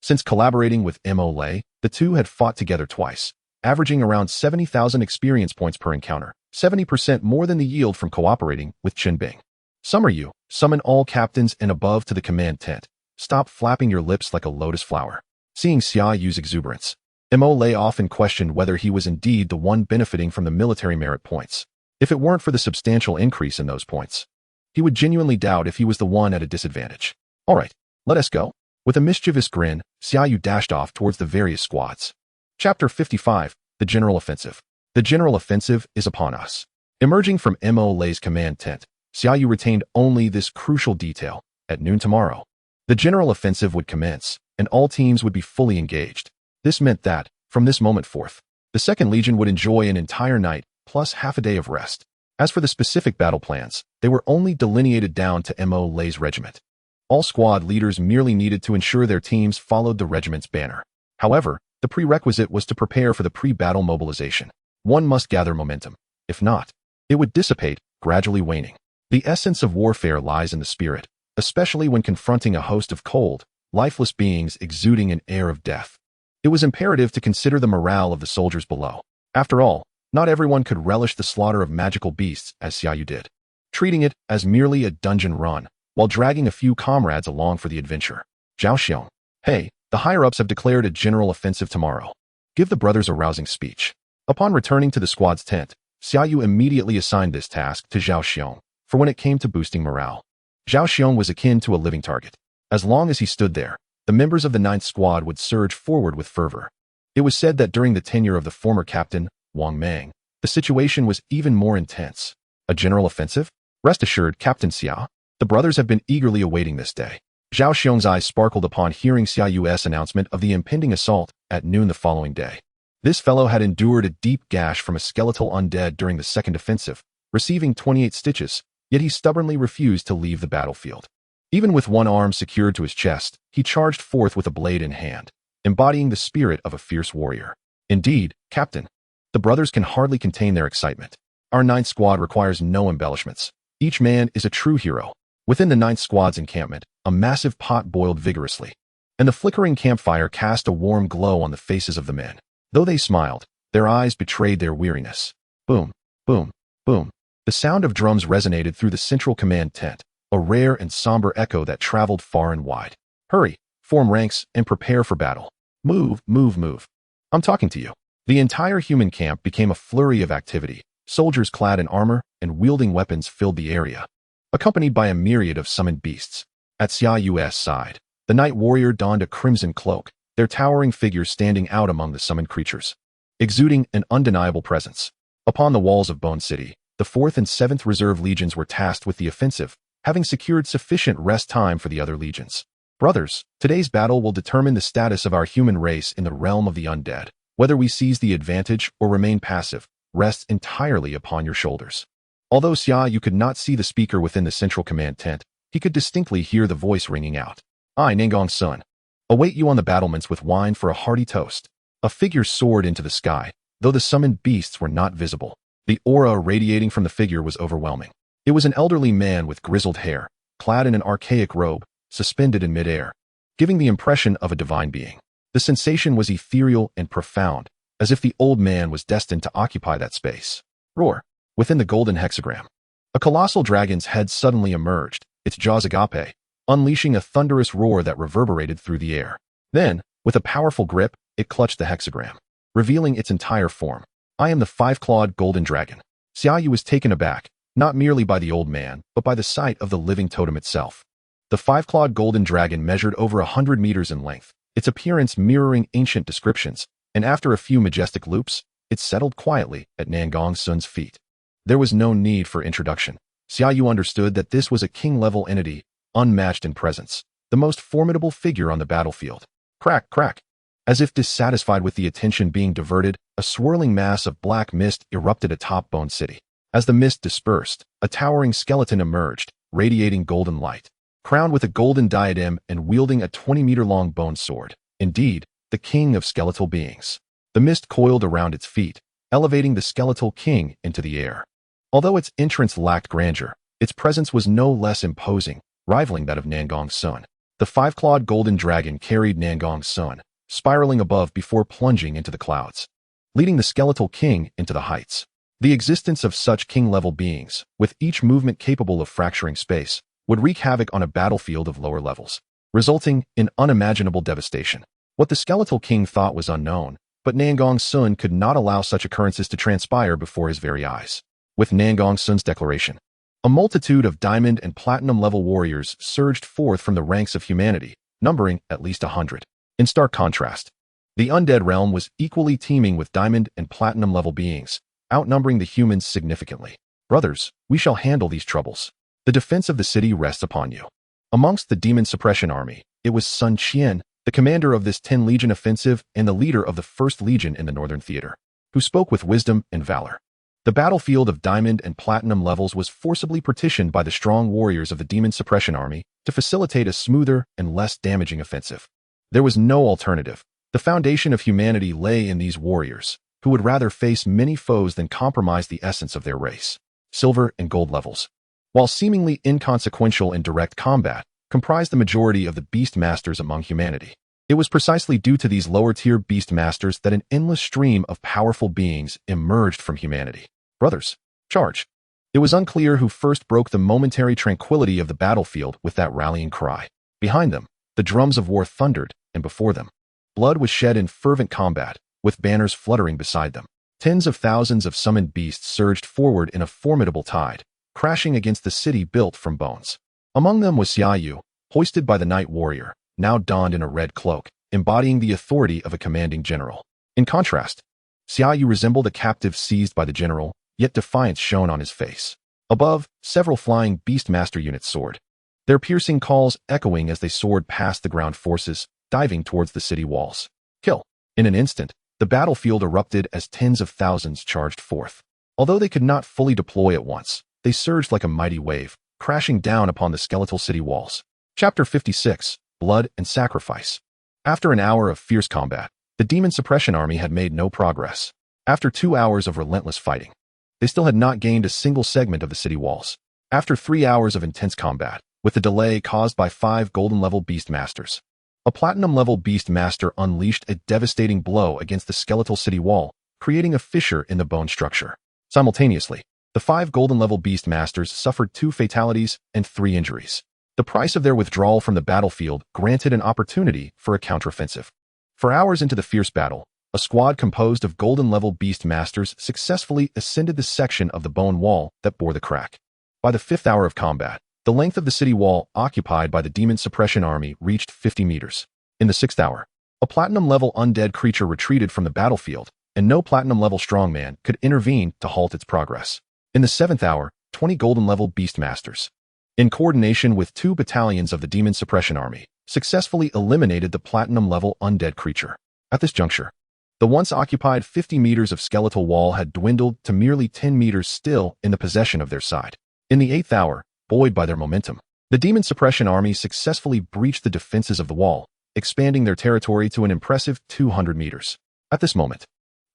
Since collaborating with Mole, the two had fought together twice, averaging around 70,000 experience points per encounter, 70% more than the yield from cooperating with Qin Bing. Xia Yu, summon all captains and above to the command tent. Stop flapping your lips like a lotus flower. Seeing Xia Yu's exuberance, Mole often questioned whether he was indeed the one benefiting from the military merit points. If it weren't for the substantial increase in those points, he would genuinely doubt if he was the one at a disadvantage. All right, let us go. With a mischievous grin, Xia Yu dashed off towards the various squads. Chapter 55, The General Offensive. The general offensive is upon us. Emerging from Mole's command tent, Xia Yu retained only this crucial detail. At noon tomorrow, the general offensive would commence, and all teams would be fully engaged. This meant that, from this moment forth, the Second Legion would enjoy an entire night, plus half a day of rest. As for the specific battle plans, they were only delineated down to Mole's regiment. All squad leaders merely needed to ensure their teams followed the regiment's banner. However, the prerequisite was to prepare for the pre-battle mobilization. One must gather momentum. If not, it would dissipate, gradually waning. The essence of warfare lies in the spirit, especially when confronting a host of cold, lifeless beings exuding an air of death. It was imperative to consider the morale of the soldiers below. After all, not everyone could relish the slaughter of magical beasts as Xia Yu did, treating it as merely a dungeon run, while dragging a few comrades along for the adventure. Zhao Xiong. Hey, the higher-ups have declared a general offensive tomorrow. Give the brothers a rousing speech. Upon returning to the squad's tent, Xia Yu immediately assigned this task to Zhao Xiong, for when it came to boosting morale, Zhao Xiong was akin to a living target. As long as he stood there, the members of the 9th Squad would surge forward with fervor. It was said that during the tenure of the former captain, Wang Mang, the situation was even more intense. A general offensive? Rest assured, Captain Xia, the brothers have been eagerly awaiting this day. Zhao Xiong's eyes sparkled upon hearing Xia Yu's announcement of the impending assault at noon the following day. This fellow had endured a deep gash from a skeletal undead during the second offensive, receiving 28 stitches, yet he stubbornly refused to leave the battlefield. Even with one arm secured to his chest, he charged forth with a blade in hand, embodying the spirit of a fierce warrior. Indeed, Captain, the brothers can hardly contain their excitement. Our 9th Squad requires no embellishments. Each man is a true hero. Within the 9th Squad's encampment, a massive pot boiled vigorously, and the flickering campfire cast a warm glow on the faces of the men. Though they smiled, their eyes betrayed their weariness. Boom, boom, boom. The sound of drums resonated through the central command tent, a rare and somber echo that traveled far and wide. Hurry, form ranks, and prepare for battle. Move, move, move. I'm talking to you. The entire human camp became a flurry of activity. Soldiers clad in armor and wielding weapons filled the area, accompanied by a myriad of summoned beasts. At Xia Yu's side, the night warrior donned a crimson cloak, their towering figures standing out among the summoned creatures, exuding an undeniable presence. Upon the walls of Bone City, the 4th and 7th Reserve Legions were tasked with the offensive, having secured sufficient rest time for the other legions. Brothers, today's battle will determine the status of our human race in the realm of the undead. Whether we seize the advantage or remain passive rests entirely upon your shoulders. Although Xia Yu could not see the speaker within the central command tent, he could distinctly hear the voice ringing out. I, Nangong's son, await you on the battlements with wine for a hearty toast. A figure soared into the sky, though the summoned beasts were not visible. The aura radiating from the figure was overwhelming. It was an elderly man with grizzled hair, clad in an archaic robe, suspended in midair, giving the impression of a divine being. The sensation was ethereal and profound, as if the old man was destined to occupy that space. Roar! Within the golden hexagram, a colossal dragon's head suddenly emerged, its jaws agape, unleashing a thunderous roar that reverberated through the air. Then, with a powerful grip, it clutched the hexagram, revealing its entire form. I am the five-clawed golden dragon. Xia Yu was taken aback, not merely by the old man, but by the sight of the living totem itself. The five-clawed golden dragon measured over 100 meters in length, its appearance mirroring ancient descriptions, and after a few majestic loops, it settled quietly at Nangong Sun's feet. There was no need for introduction. Xia Yu understood that this was a king-level entity, unmatched in presence, the most formidable figure on the battlefield. Crack, crack. As if dissatisfied with the attention being diverted, a swirling mass of black mist erupted atop Bone City. As the mist dispersed, a towering skeleton emerged, radiating golden light, crowned with a golden diadem and wielding a 20-meter-long bone sword. Indeed, the king of skeletal beings. The mist coiled around its feet, elevating the skeletal king into the air. Although its entrance lacked grandeur, its presence was no less imposing, rivaling that of Nangong Sun. The five-clawed golden dragon carried Nangong Sun, spiraling above before plunging into the clouds, leading the skeletal king into the heights. The existence of such king-level beings, with each movement capable of fracturing space, would wreak havoc on a battlefield of lower levels, resulting in unimaginable devastation. What the skeletal king thought was unknown, but Nangong Sun could not allow such occurrences to transpire before his very eyes. With Nangong Sun's declaration, a multitude of diamond and platinum-level warriors surged forth from the ranks of humanity, numbering at least 100. In stark contrast, the undead realm was equally teeming with diamond and platinum-level beings, outnumbering the humans significantly. Brothers, we shall handle these troubles. The defense of the city rests upon you. Amongst the demon suppression army, it was Sun Qian, the commander of this 10-legion offensive and the leader of the 1st Legion in the Northern Theater, who spoke with wisdom and valor. The battlefield of diamond and platinum levels was forcibly partitioned by the strong warriors of the demon suppression army to facilitate a smoother and less damaging offensive. There was no alternative. The foundation of humanity lay in these warriors, who would rather face many foes than compromise the essence of their race. Silver and gold levels, while seemingly inconsequential in direct combat, comprised the majority of the beast masters among humanity. It was precisely due to these lower-tier beast masters that an endless stream of powerful beings emerged from humanity. Brothers, charge! It was unclear who first broke the momentary tranquility of the battlefield with that rallying cry. Behind them, the drums of war thundered, and before them, blood was shed in fervent combat, with banners fluttering beside them. Tens of thousands of summoned beasts surged forward in a formidable tide, crashing against the city built from bones. Among them was Xia Yu, hoisted by the night warrior, now donned in a red cloak, embodying the authority of a commanding general. In contrast, Xia Yu resembled a captive seized by the general, yet defiance shone on his face. Above, several flying beastmaster units soared, their piercing calls echoing as they soared past the ground forces, diving towards the city walls. Kill! In an instant, the battlefield erupted as tens of thousands charged forth. Although they could not fully deploy at once, they surged like a mighty wave, crashing down upon the skeletal city walls. Chapter 56, Blood and Sacrifice. After an hour of fierce combat, the demon suppression army had made no progress. After 2 hours of relentless fighting, they still had not gained a single segment of the city walls. After 3 hours of intense combat, with the delay caused by 5 golden-level beastmasters, a platinum-level beastmaster unleashed a devastating blow against the skeletal city wall, creating a fissure in the bone structure. Simultaneously, the 5 golden-level beastmasters suffered 2 fatalities and 3 injuries. The price of their withdrawal from the battlefield granted an opportunity for a counteroffensive. For hours into the fierce battle, a squad composed of golden-level beastmasters successfully ascended the section of the bone wall that bore the crack. By the 5th hour of combat, the length of the city wall occupied by the demon suppression army reached 50 meters. In the 6th hour, a platinum-level undead creature retreated from the battlefield, and no platinum-level strongman could intervene to halt its progress. In the 7th hour, 20 golden-level beastmasters, in coordination with 2 battalions of the demon suppression army, successfully eliminated the platinum-level undead creature. At this juncture, the once occupied 50 meters of skeletal wall had dwindled to merely 10 meters still in the possession of their side. In the 8th hour, buoyed by their momentum, the demon suppression army successfully breached the defenses of the wall, expanding their territory to an impressive 200 meters. At this moment,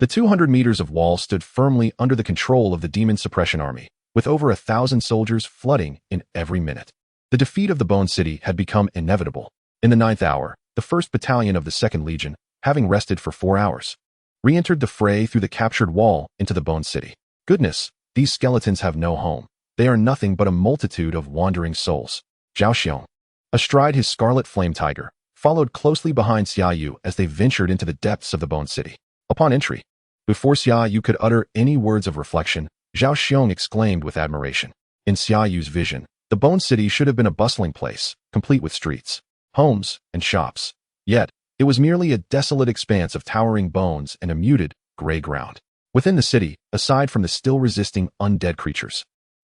the 200 meters of wall stood firmly under the control of the demon suppression army, with over 1,000 soldiers flooding in every minute. The defeat of the Bone City had become inevitable. In the 9th hour, the 1st Battalion of the 2nd Legion, having rested for 4 hours, re-entered the fray through the captured wall into the Bone City. Goodness, These skeletons have no home. They are nothing but a multitude of wandering souls. Zhao Xiong, astride his scarlet flame tiger, followed closely behind Xia Yu as they ventured into the depths of the Bone City. Upon entry, before Xia Yu could utter any words of reflection, Zhao Xiong exclaimed with admiration. In Xia Yu's vision, the Bone City should have been a bustling place, complete with streets, homes, and shops. Yet, it was merely a desolate expanse of towering bones and a muted, gray ground. Within the city, aside from the still resisting undead creatures,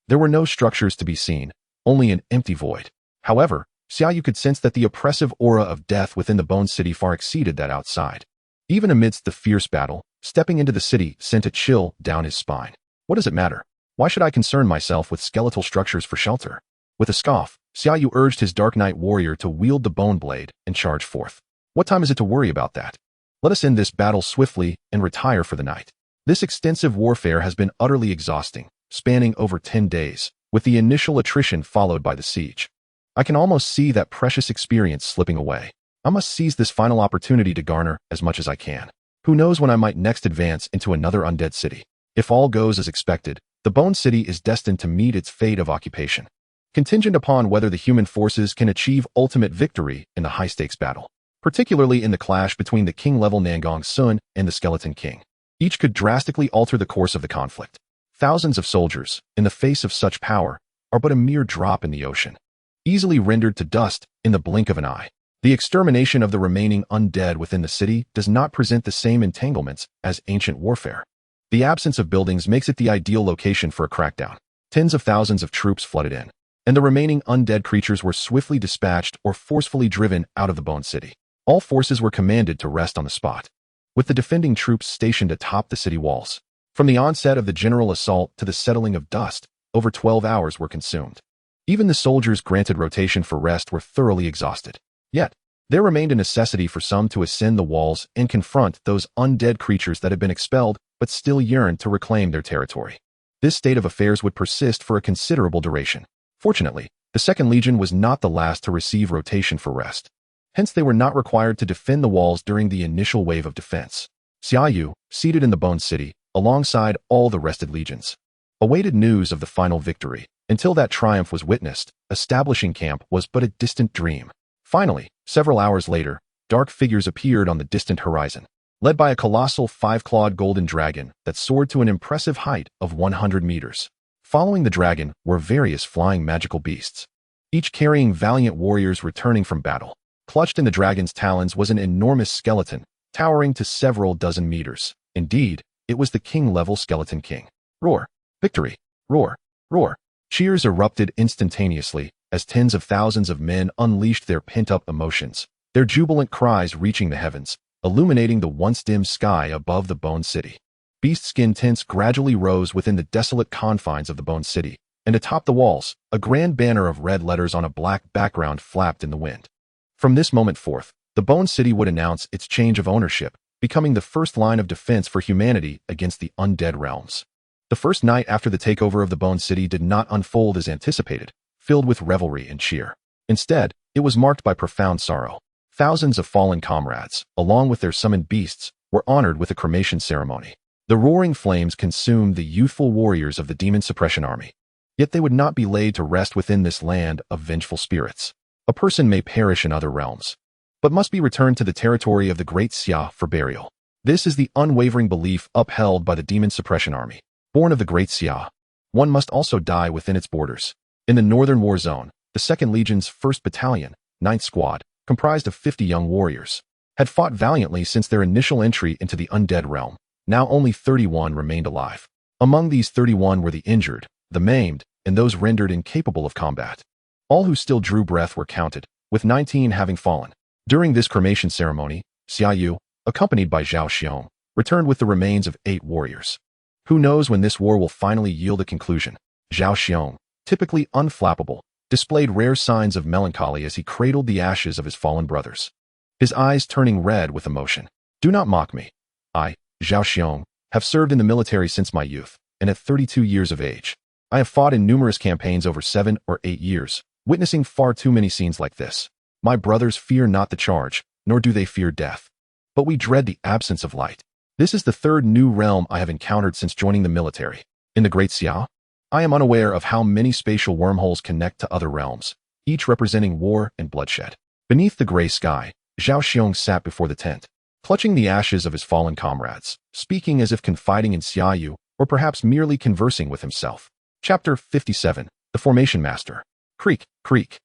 there were no structures to be seen, only an empty void. However, Xia Yu could sense that the oppressive aura of death within the Bone City far exceeded that outside. Even amidst the fierce battle, stepping into the city sent a chill down his spine. What does it matter? Why should I concern myself with skeletal structures for shelter? With a scoff, Xia Yu urged his Dark Knight warrior to wield the bone blade and charge forth. What time is it to worry about that? Let us end this battle swiftly and retire for the night. This extensive warfare has been utterly exhausting, spanning over 10 days, with the initial attrition followed by the siege. I can almost see that precious experience slipping away. I must seize this final opportunity to garner as much as I can. Who knows when I might next advance into another undead city? If all goes as expected, the Bone City is destined to meet its fate of occupation, contingent upon whether the human forces can achieve ultimate victory in the high-stakes battle, particularly in the clash between the king-level Nangong Sun and the Skeleton King. Each could drastically alter the course of the conflict. Thousands of soldiers, in the face of such power, are but a mere drop in the ocean, easily rendered to dust in the blink of an eye. The extermination of the remaining undead within the city does not present the same entanglements as ancient warfare. The absence of buildings makes it the ideal location for a crackdown. Tens of thousands of troops flooded in, and the remaining undead creatures were swiftly dispatched or forcefully driven out of the Bone City. All forces were commanded to rest on the spot, with the defending troops stationed atop the city walls. From the onset of the general assault to the settling of dust, over 12 hours were consumed. Even the soldiers granted rotation for rest were thoroughly exhausted. Yet, there remained a necessity for some to ascend the walls and confront those undead creatures that had been expelled but still yearned to reclaim their territory. This state of affairs would persist for a considerable duration. Fortunately, the Second Legion was not the last to receive rotation for rest. Hence they were not required to defend the walls during the initial wave of defense. Xia Yu, seated in the Bone City, alongside all the rested legions, awaited news of the final victory. Until that triumph was witnessed, establishing camp was but a distant dream. Finally, several hours later, dark figures appeared on the distant horizon, led by a colossal 5-clawed golden dragon that soared to an impressive height of 100 meters. Following the dragon were various flying magical beasts, each carrying valiant warriors returning from battle. Clutched in the dragon's talons was an enormous skeleton, towering to several dozen meters. Indeed, it was the king-level Skeleton King. Roar! Victory! Roar! Roar! Cheers erupted instantaneously as tens of thousands of men unleashed their pent-up emotions, their jubilant cries reaching the heavens, illuminating the once dim sky above the Bone City. Beast skin tints gradually rose within the desolate confines of the Bone City, and atop the walls, a grand banner of red letters on a black background flapped in the wind. From this moment forth, the Bone City would announce its change of ownership, becoming the first line of defense for humanity against the undead realms. The first night after the takeover of the Bone City did not unfold as anticipated, filled with revelry and cheer. Instead, it was marked by profound sorrow. Thousands of fallen comrades, along with their summoned beasts, were honored with a cremation ceremony. The roaring flames consumed the youthful warriors of the Demon Suppression Army. Yet they would not be laid to rest within this land of vengeful spirits. A person may perish in other realms, but must be returned to the territory of the Great Xia for burial. This is the unwavering belief upheld by the Demon Suppression Army. Born of the Great Xia, one must also die within its borders. In the Northern War Zone, the 2nd Legion's 1st Battalion, 9th Squad, comprised of 50 young warriors, had fought valiantly since their initial entry into the undead realm. Now only 31 remained alive. Among these 31 were the injured, the maimed, and those rendered incapable of combat. All who still drew breath were counted, with 19 having fallen. During this cremation ceremony, Xia Yu, accompanied by Zhao Xiong, returned with the remains of 8 warriors. Who knows when this war will finally yield a conclusion? Zhao Xiong, typically unflappable, displayed rare signs of melancholy as he cradled the ashes of his fallen brothers, his eyes turning red with emotion. Do not mock me. I, Zhao Xiong, have served in the military since my youth, and at 32 years of age, I have fought in numerous campaigns over 7 or 8 years, witnessing far too many scenes like this. My brothers fear not the charge, nor do they fear death, but we dread the absence of light. This is the 3rd new realm I have encountered since joining the military. In the Great Xia, I am unaware of how many spatial wormholes connect to other realms, each representing war and bloodshed. Beneath the gray sky, Zhao Xiong sat before the tent, clutching the ashes of his fallen comrades, speaking as if confiding in Xia Yu, or perhaps merely conversing with himself. Chapter 57. The Formation Master. Creak, creak.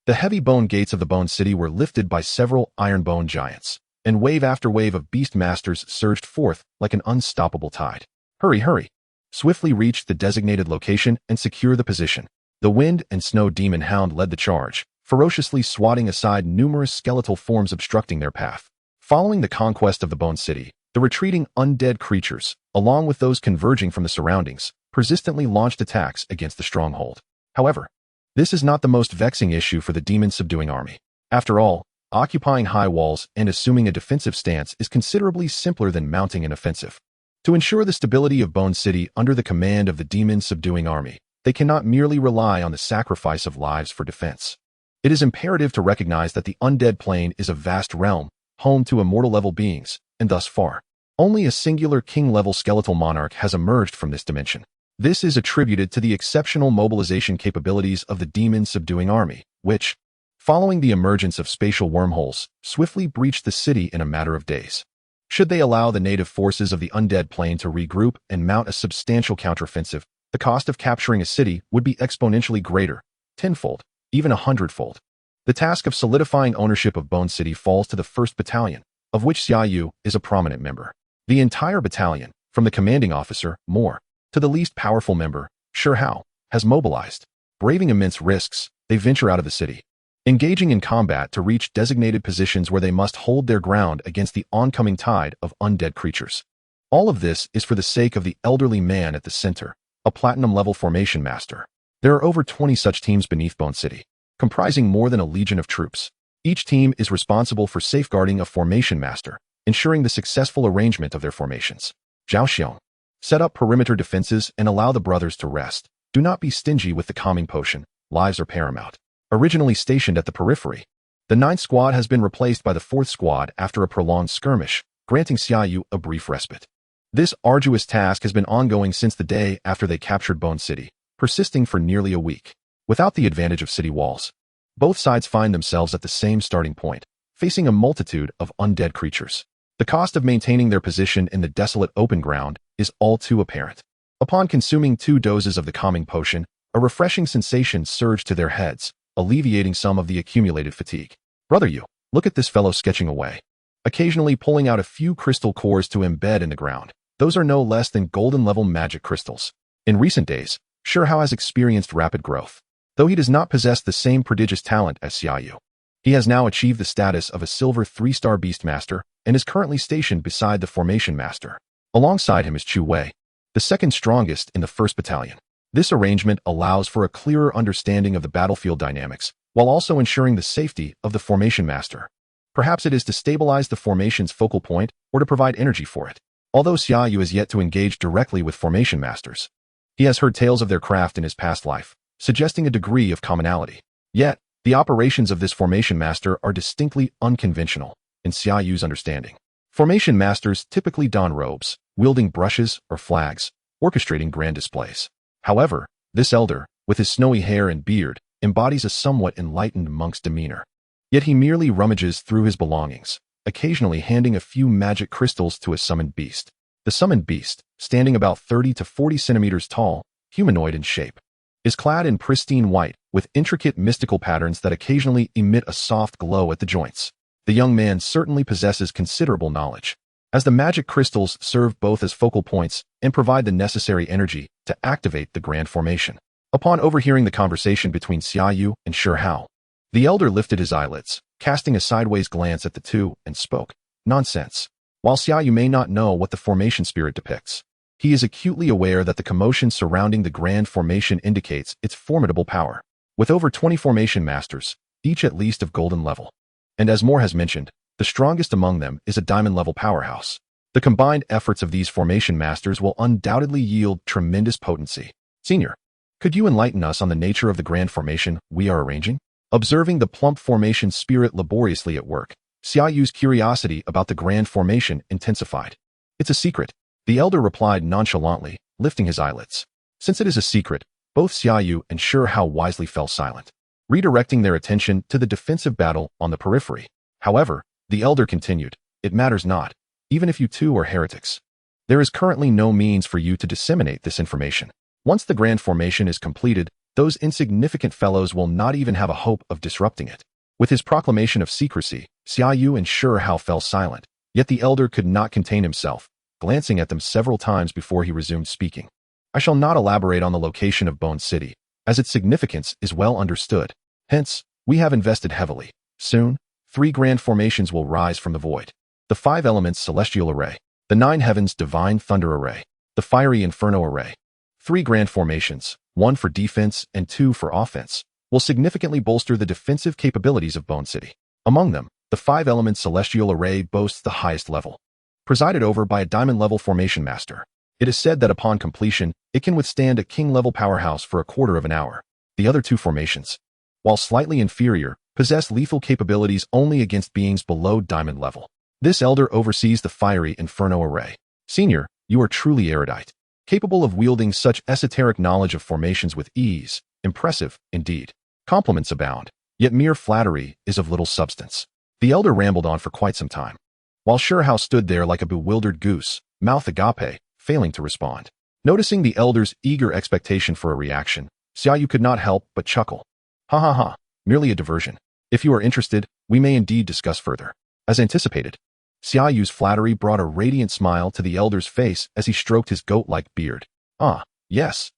The heavy bone gates of the Bone City were lifted by several iron bone giants, and wave after wave of beast masters surged forth like an unstoppable tide. Hurry, hurry. Swiftly reach the designated location and secure the position. The wind and snow demon hound led the charge, ferociously swatting aside numerous skeletal forms obstructing their path. Following the conquest of the Bone City, the retreating undead creatures, along with those converging from the surroundings, persistently launched attacks against the stronghold. However, this is not the most vexing issue for the demon-subduing army. After all, occupying high walls and assuming a defensive stance is considerably simpler than mounting an offensive. To ensure the stability of Bone City under the command of the demon-subduing army, they cannot merely rely on the sacrifice of lives for defense. It is imperative to recognize that the undead plane is a vast realm, home to immortal-level beings, and thus far, only a singular king-level skeletal monarch has emerged from this dimension. This is attributed to the exceptional mobilization capabilities of the demon-subduing army, which, following the emergence of spatial wormholes, swiftly breached the city in a matter of days. Should they allow the native forces of the undead plane to regroup and mount a substantial counteroffensive, the cost of capturing a city would be exponentially greater, tenfold, even 100-fold. The task of solidifying ownership of Bone City falls to the 1st Battalion, of which Xia Yu is a prominent member. The entire battalion, from the commanding officer, Moore, to the least powerful member, Shi Hao, has mobilized. Braving immense risks, they venture out of the city, engaging in combat to reach designated positions where they must hold their ground against the oncoming tide of undead creatures. All of this is for the sake of the elderly man at the center, a platinum-level formation master. There are over 20 such teams beneath Bone City, comprising more than a legion of troops. Each team is responsible for safeguarding a formation master, ensuring the successful arrangement of their formations. Zhao Xiong. Set up perimeter defenses and allow the brothers to rest. Do not be stingy with the calming potion. Lives are paramount. Originally stationed at the periphery, the 9th squad has been replaced by the 4th squad after a prolonged skirmish, granting Xia Yu a brief respite. This arduous task has been ongoing since the day after they captured Bone City, persisting for nearly a week. Without the advantage of city walls, both sides find themselves at the same starting point, facing a multitude of undead creatures. The cost of maintaining their position in the desolate open ground is all too apparent. Upon consuming 2 doses of the calming potion, a refreshing sensation surged to their heads, alleviating some of the accumulated fatigue. Brother Yu, look at this fellow sketching away, occasionally pulling out a few crystal cores to embed in the ground. Those are no less than golden-level magic crystals. In recent days, Shi Hao has experienced rapid growth. Though he does not possess the same prodigious talent as Xia Yu, he has now achieved the status of a silver 3-star beast master and is currently stationed beside the formation master. Alongside him is Chu Wei, the 2nd strongest in the 1st Battalion. This arrangement allows for a clearer understanding of the battlefield dynamics, while also ensuring the safety of the formation master. Perhaps it is to stabilize the formation's focal point or to provide energy for it. Although Xia Yu has yet to engage directly with formation masters, he has heard tales of their craft in his past life, suggesting a degree of commonality. Yet, the operations of this formation master are distinctly unconventional, in Xia Yu's understanding. Formation masters typically don robes, wielding brushes or flags, orchestrating grand displays. However, this elder, with his snowy hair and beard, embodies a somewhat enlightened monk's demeanor. Yet he merely rummages through his belongings, occasionally handing a few magic crystals to a summoned beast. The summoned beast, standing about 30 to 40 centimeters tall, humanoid in shape, is clad in pristine white, with intricate mystical patterns that occasionally emit a soft glow at the joints. The young man certainly possesses considerable knowledge, as the magic crystals serve both as focal points and provide the necessary energy to activate the grand formation. Upon overhearing the conversation between Xia Yu and Shi Hao, the elder lifted his eyelids, casting a sideways glance at the two, and spoke. Nonsense. While Xia Yu may not know what the formation spirit depicts, he is acutely aware that the commotion surrounding the grand formation indicates its formidable power. With over 20 formation masters, each at least of golden level, and as Moore has mentioned, the strongest among them is a diamond-level powerhouse. The combined efforts of these formation masters will undoubtedly yield tremendous potency. Senior, could you enlighten us on the nature of the grand formation we are arranging? Observing the plump formation spirit laboriously at work, Xia Yu's curiosity about the grand formation intensified. It's a secret, the elder replied nonchalantly, lifting his eyelids. Since it is a secret, both Xia Yu and Sure Hao wisely fell silent, redirecting their attention to the defensive battle on the periphery. However, the elder continued, "It matters not, even if you two are heretics. There is currently no means for you to disseminate this information. Once the grand formation is completed, those insignificant fellows will not even have a hope of disrupting it." With his proclamation of secrecy, Xia Yu and Sure Hao fell silent, yet the elder could not contain himself, glancing at them several times before he resumed speaking. "I shall not elaborate on the location of Bone City, as its significance is well understood. Hence, we have invested heavily. Soon, 3 grand formations will rise from the void. The 5 elements celestial array, the 9 heavens divine thunder array, the fiery inferno array. 3 grand formations, 1 for defense and 2 for offense, will significantly bolster the defensive capabilities of Bone City. Among them, the 5 element celestial array boasts the highest level, presided over by a diamond-level formation master. It is said that upon completion, it can withstand a king-level powerhouse for a quarter of an hour. The other 2 formations, while slightly inferior, possess lethal capabilities only against beings below diamond level. This elder oversees the fiery inferno array. Senior, you are truly erudite, capable of wielding such esoteric knowledge of formations with ease. Impressive, indeed. Compliments abound, yet mere flattery is of little substance." The elder rambled on for quite some time, while Sure Hao stood there like a bewildered goose, mouth agape, failing to respond. Noticing the elder's eager expectation for a reaction, Xia Yu could not help but chuckle. "Ha ha ha, merely a diversion. If you are interested, we may indeed discuss further." As anticipated, Xia Yu's flattery brought a radiant smile to the elder's face as he stroked his goat-like beard. "Ah, yes,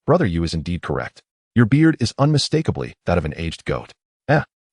brother Yu is indeed correct. Your beard is unmistakably that of an aged goat.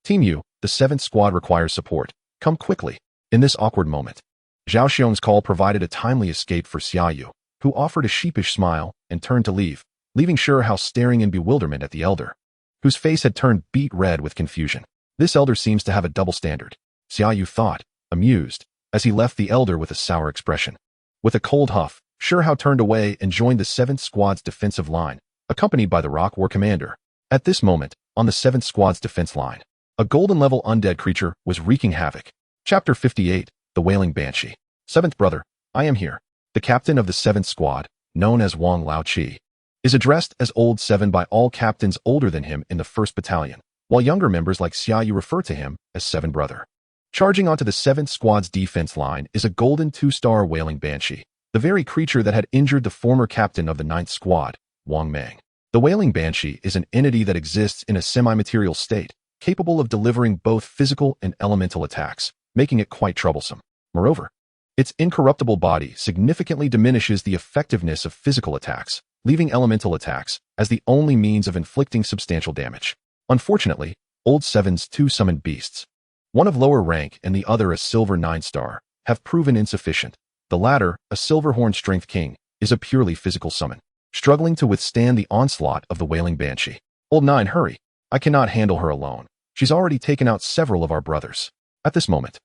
Team Yu, the 7th squad requires support. Come quickly." In this awkward moment, Zhao Xiong's call provided a timely escape for Xia Yu, who offered a sheepish smile and turned to leave, leaving Sure Hao staring in bewilderment at the elder, whose face had turned beet red with confusion. This elder seems to have a double standard, Xia Yu thought, amused, as he left the elder with a sour expression. With a cold huff, Sure Hao turned away and joined the 7th squad's defensive line, accompanied by the Rock War commander. At this moment, on the 7th squad's defense line, a golden-level undead creature was wreaking havoc. Chapter 58, The Wailing Banshee. 7th brother, I am here. The captain of the 7th squad, known as Wang Laoqi, is addressed as Old 7 by all captains older than him in the 1st Battalion, while younger members like Xia Yu refer to him as 7 brother. Charging onto the 7th squad's defense line is a golden 2-star Wailing Banshee, the very creature that had injured the former captain of the 9th squad, Wang Mang. The Wailing Banshee is an entity that exists in a semi-material state, capable of delivering both physical and elemental attacks, making it quite troublesome. Moreover, its incorruptible body significantly diminishes the effectiveness of physical attacks, leaving elemental attacks as the only means of inflicting substantial damage. Unfortunately, Old 7's 2 summoned beasts, one of lower rank and the other a silver 9-star, have proven insufficient. The latter, a Silverhorn Strength King, is a purely physical summon, struggling to withstand the onslaught of the Wailing Banshee. "Old 9, hurry. I cannot handle her alone. She's already taken out several of our brothers." At this moment,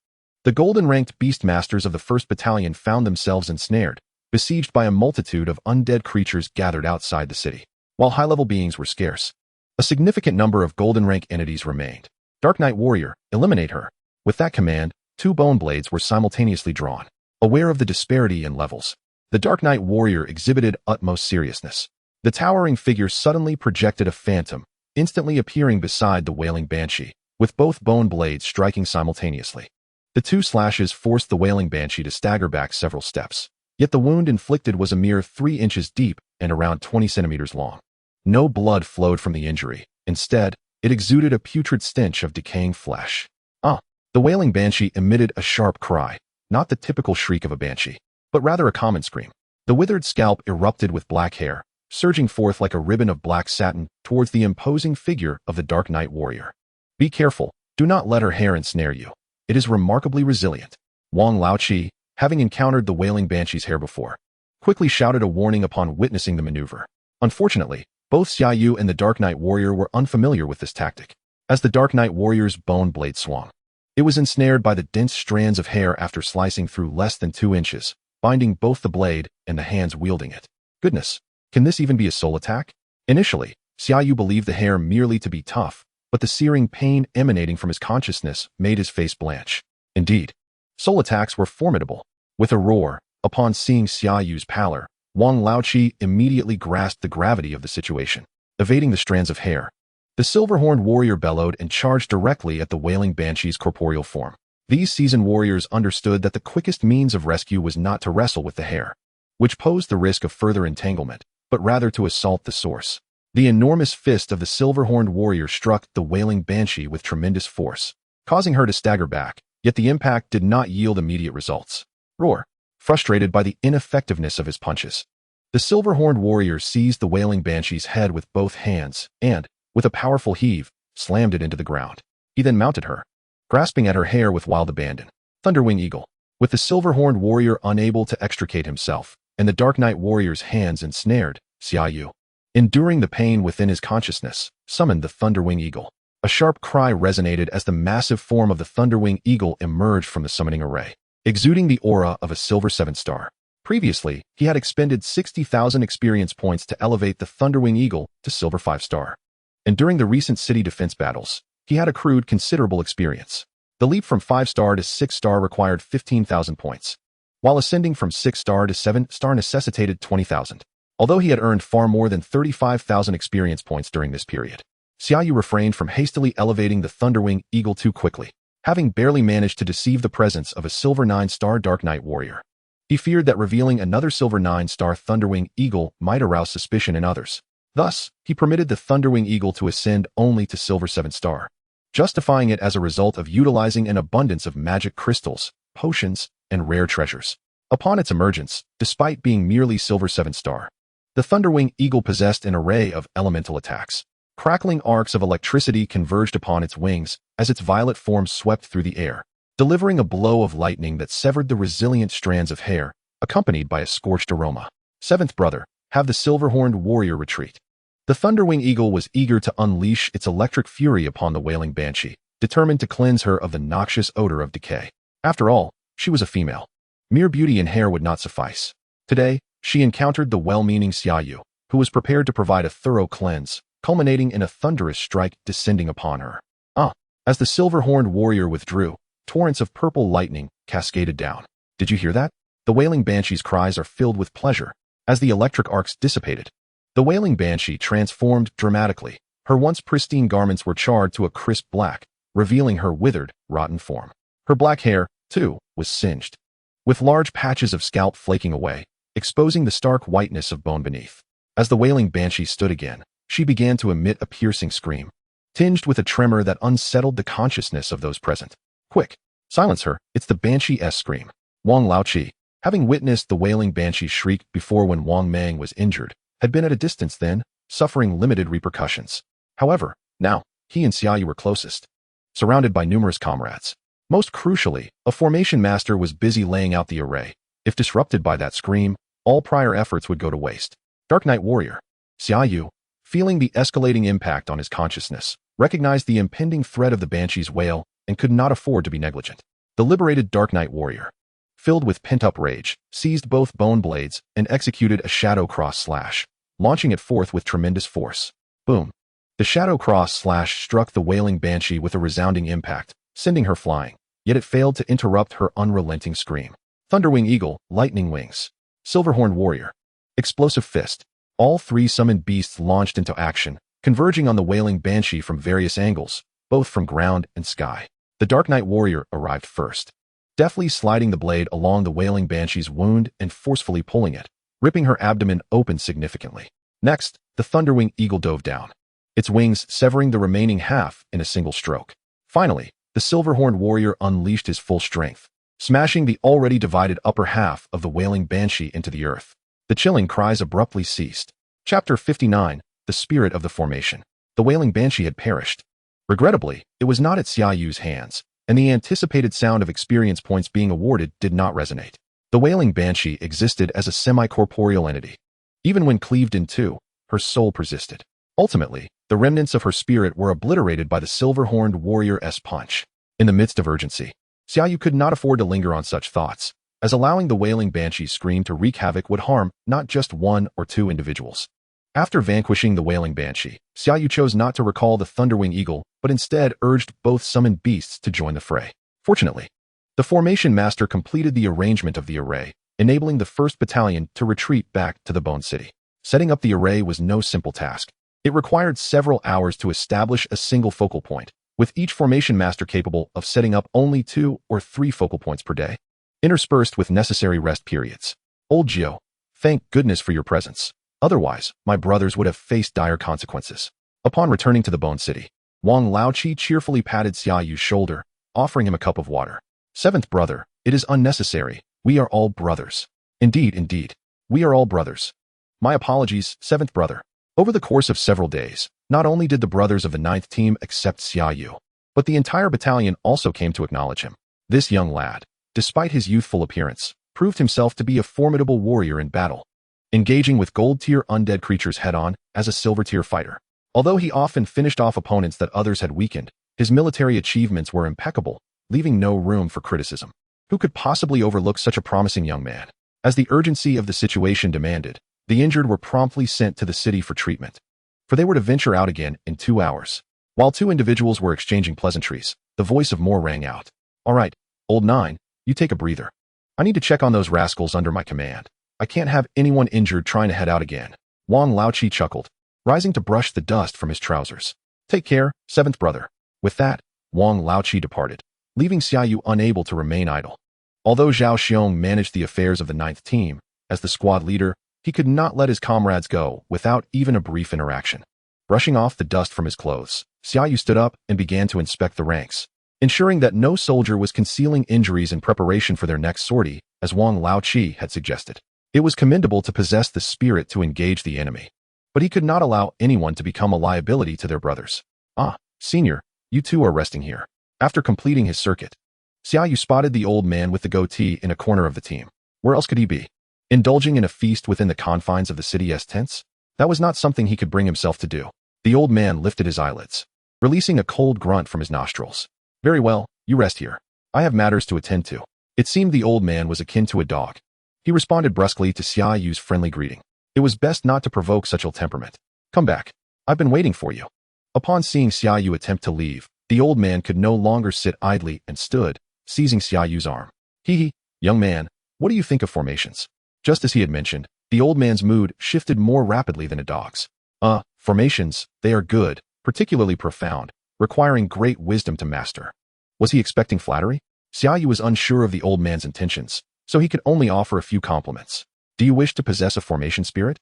the golden-ranked beast masters of the 1st Battalion found themselves ensnared, besieged by a multitude of undead creatures gathered outside the city. While high-level beings were scarce, a significant number of golden-rank entities remained. "Dark Knight Warrior, eliminate her." With that command, 2 bone blades were simultaneously drawn. Aware of the disparity in levels, the Dark Knight Warrior exhibited utmost seriousness. The towering figure suddenly projected a phantom, instantly appearing beside the Wailing Banshee, with both bone blades striking simultaneously. The 2 slashes forced the Wailing Banshee to stagger back several steps, yet the wound inflicted was a mere 3 inches deep and around 20 centimeters long. No blood flowed from the injury. Instead, it exuded a putrid stench of decaying flesh. The Wailing Banshee emitted a sharp cry, not the typical shriek of a banshee, but rather a common scream. The withered scalp erupted with black hair, surging forth like a ribbon of black satin towards the imposing figure of the Dark Knight Warrior. "Be careful, do not let her hair ensnare you. It is remarkably resilient." Wang Laoqi, having encountered the Wailing Banshee's hair before, quickly shouted a warning upon witnessing the maneuver. Unfortunately, both Xia Yu and the Dark Knight Warrior were unfamiliar with this tactic. As the Dark Knight Warrior's bone blade swung, it was ensnared by the dense strands of hair after slicing through less than 2 inches, binding both the blade and the hands wielding it. Goodness, can this even be a soul attack? Initially, Xia Yu believed the hair merely to be tough, but the searing pain emanating from his consciousness made his face blanch. Indeed, soul attacks were formidable. With a roar, upon seeing Xia Yu's pallor, Wang Laoqi immediately grasped the gravity of the situation, evading the strands of hair. The silver-horned warrior bellowed and charged directly at the wailing banshee's corporeal form. These seasoned warriors understood that the quickest means of rescue was not to wrestle with the hair, which posed the risk of further entanglement, but rather to assault the source. The enormous fist of the silver-horned warrior struck the wailing banshee with tremendous force, causing her to stagger back, yet the impact did not yield immediate results. Roar! Frustrated by the ineffectiveness of his punches, the silver-horned warrior seized the wailing banshee's head with both hands and, with a powerful heave, slammed it into the ground. He then mounted her, grasping at her hair with wild abandon. Thunderwing Eagle. With the silver-horned warrior unable to extricate himself, and the Dark Knight warrior's hands ensnared, Xia Yu, enduring the pain within his consciousness, summoned the Thunderwing Eagle. A sharp cry resonated as the massive form of the Thunderwing Eagle emerged from the summoning array, exuding the aura of a silver 7-star. Previously, he had expended 60,000 experience points to elevate the Thunderwing Eagle to silver 5-star. And during the recent city defense battles, he had accrued considerable experience. The leap from 5-star to 6-star required 15,000 points, while ascending from 6-star to 7-star necessitated 20,000. Although he had earned far more than 35,000 experience points during this period, Xia Yu refrained from hastily elevating the Thunderwing Eagle too quickly, having barely managed to deceive the presence of a silver 9-star Dark Knight warrior. He feared that revealing another silver 9-star Thunderwing Eagle might arouse suspicion in others. Thus, he permitted the Thunderwing Eagle to ascend only to silver 7-star, justifying it as a result of utilizing an abundance of magic crystals, potions, and rare treasures. Upon its emergence, despite being merely silver 7-star, the Thunderwing Eagle possessed an array of elemental attacks. Crackling arcs of electricity converged upon its wings as its violet form swept through the air, delivering a blow of lightning that severed the resilient strands of hair, accompanied by a scorched aroma. Seventh brother, have the silver-horned warrior retreat. The Thunderwing Eagle was eager to unleash its electric fury upon the wailing banshee, determined to cleanse her of the noxious odor of decay. After all, she was a female. Mere beauty and hair would not suffice. Today, she encountered the well-meaning Xia Yu, who was prepared to provide a thorough cleanse, culminating in a thunderous strike descending upon her. As the silver-horned warrior withdrew, torrents of purple lightning cascaded down. Did you hear that? The wailing banshee's cries are filled with pleasure. As the electric arcs dissipated, the wailing banshee transformed dramatically. Her once pristine garments were charred to a crisp black, revealing her withered, rotten form. Her black hair, too, was singed, with large patches of scalp flaking away, exposing the stark whiteness of bone beneath. As the wailing banshee stood again, she began to emit a piercing scream, tinged with a tremor that unsettled the consciousness of those present. Quick! Silence her, it's the banshee's scream. Wang Laoqi, having witnessed the wailing banshee's shriek before when Wang Mang was injured, had been at a distance then, suffering limited repercussions. However, now, he and Xia Yu were closest, surrounded by numerous comrades. Most crucially, a formation master was busy laying out the array. If disrupted by that scream, all prior efforts would go to waste. Dark Knight warrior. Xia Yu, feeling the escalating impact on his consciousness, recognized the impending threat of the banshee's wail and could not afford to be negligent. The liberated Dark Knight warrior, filled with pent-up rage, seized both bone blades and executed a shadow cross slash, launching it forth with tremendous force. Boom! The shadow cross slash struck the wailing banshee with a resounding impact, sending her flying, yet it failed to interrupt her unrelenting scream. Thunderwing Eagle, Lightning Wings, Silverhorn Warrior, Explosive Fist. All three summoned beasts launched into action, converging on the wailing banshee from various angles, both from ground and sky. The Dark Knight warrior arrived first, deftly sliding the blade along the wailing banshee's wound and forcefully pulling it, ripping her abdomen open significantly. Next, the Thunderwing Eagle dove down, its wings severing the remaining half in a single stroke. Finally, the Silverhorned warrior unleashed his full strength, smashing the already divided upper half of the wailing banshee into the earth. The chilling cries abruptly ceased. Chapter 59, The Spirit of the Formation. The wailing banshee had perished. Regrettably, it was not at Xia Yu's hands, and the anticipated sound of experience points being awarded did not resonate. The wailing banshee existed as a semi-corporeal entity. Even when cleaved in two, her soul persisted. Ultimately, the remnants of her spirit were obliterated by the silver-horned warrior's punch. In the midst of urgency, Xia Yu could not afford to linger on such thoughts, as allowing the wailing banshee's scream to wreak havoc would harm not just one or two individuals. After vanquishing the wailing banshee, Xia Yu chose not to recall the Thunderwing Eagle, but instead urged both summoned beasts to join the fray. Fortunately, the formation master completed the arrangement of the array, enabling the 1st Battalion to retreat back to the Bone City. Setting up the array was no simple task. It required several hours to establish a single focal point, with each formation master capable of setting up only 2 or 3 focal points per day, interspersed with necessary rest periods. Old Gio, thank goodness for your presence. Otherwise, my brothers would have faced dire consequences. Upon returning to the Bone City, Wang Laoqi cheerfully patted Xia Yu's shoulder, offering him a cup of water. 7th brother, it is unnecessary. We are all brothers. Indeed. We are all brothers. My apologies, 7th brother. Over the course of several days, not only did the brothers of the 9th team accept Xia Yu, but the entire battalion also came to acknowledge him. This young lad, despite his youthful appearance, proved himself to be a formidable warrior in battle, engaging with gold-tier undead creatures head-on as a silver-tier fighter. Although he often finished off opponents that others had weakened, his military achievements were impeccable, leaving no room for criticism. Who could possibly overlook such a promising young man? As the urgency of the situation demanded, the injured were promptly sent to the city for treatment, for they were to venture out again in 2 hours. While 2 individuals were exchanging pleasantries, the voice of Moore rang out. All right, old 9, you take a breather. I need to check on those rascals under my command. I can't have anyone injured trying to head out again. Wang Laoqi chuckled, rising to brush the dust from his trousers. Take care, 7th brother. With that, Wang Laoqi departed, leaving Xia Yu unable to remain idle. Although Zhao Xiong managed the affairs of the 9th team, as the squad leader, he could not let his comrades go without even a brief interaction. Brushing off the dust from his clothes, Xia Yu stood up and began to inspect the ranks, ensuring that no soldier was concealing injuries in preparation for their next sortie, as Wang Laoqi had suggested. It was commendable to possess the spirit to engage the enemy, but he could not allow anyone to become a liability to their brothers. Ah, senior, you two are resting here. After completing his circuit, Xia Yu spotted the old man with the goatee in a corner of the team. Where else could he be? Indulging in a feast within the confines of the city's tents? That was not something he could bring himself to do. The old man lifted his eyelids, releasing a cold grunt from his nostrils. Very well, you rest here. I have matters to attend to. It seemed the old man was akin to a dog. He responded brusquely to Xia Yu's friendly greeting. It was best not to provoke such ill temperament. Come back. I've been waiting for you. Upon seeing Xia Yu attempt to leave, the old man could no longer sit idly and stood, seizing Xia Yu's arm. Hee, young man, what do you think of formations? Just as he had mentioned, the old man's mood shifted more rapidly than a dog's. Formations, they are good, particularly profound, requiring great wisdom to master. Was he expecting flattery? Xia Yu was unsure of the old man's intentions, so he could only offer a few compliments. Do you wish to possess a formation spirit?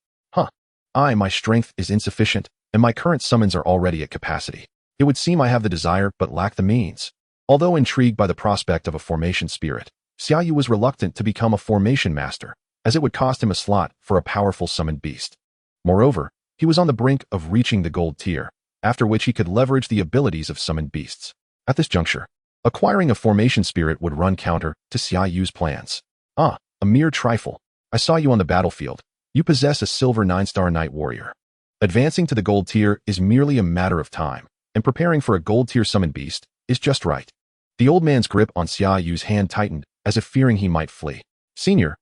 My strength is insufficient, and my current summons are already at capacity. It would seem I have the desire but lack the means. Although intrigued by the prospect of a formation spirit, Xia Yu was reluctant to become a formation master, as it would cost him a slot for a powerful summoned beast. Moreover, he was on the brink of reaching the gold tier, after which he could leverage the abilities of summoned beasts. At this juncture, acquiring a formation spirit would run counter to Xia Yu's plans. A mere trifle. I saw you on the battlefield. You possess a silver 9-star Knight Warrior. Advancing to the gold tier is merely a matter of time, and preparing for a gold tier summoned beast is just right. The old man's grip on Xia Yu's hand tightened, as if fearing he might flee. Senior,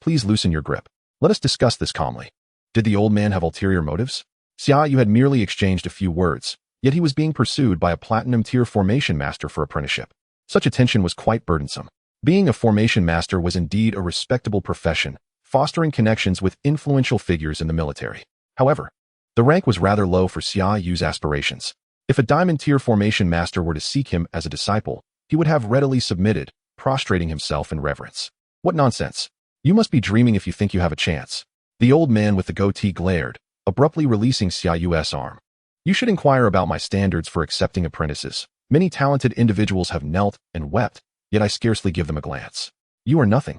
please loosen your grip. Let us discuss this calmly. Did the old man have ulterior motives? Xia Yu had merely exchanged a few words, yet he was being pursued by a platinum tier formation master for apprenticeship. Such attention was quite burdensome. Being a formation master was indeed a respectable profession, fostering connections with influential figures in the military. However, the rank was rather low for Xia Yu's aspirations. If a diamond tier formation master were to seek him as a disciple, he would have readily submitted, prostrating himself in reverence. What nonsense! You must be dreaming if you think you have a chance. The old man with the goatee glared, abruptly releasing Xia Yu's arm. You should inquire about my standards for accepting apprentices. Many talented individuals have knelt and wept, yet I scarcely give them a glance. You are nothing.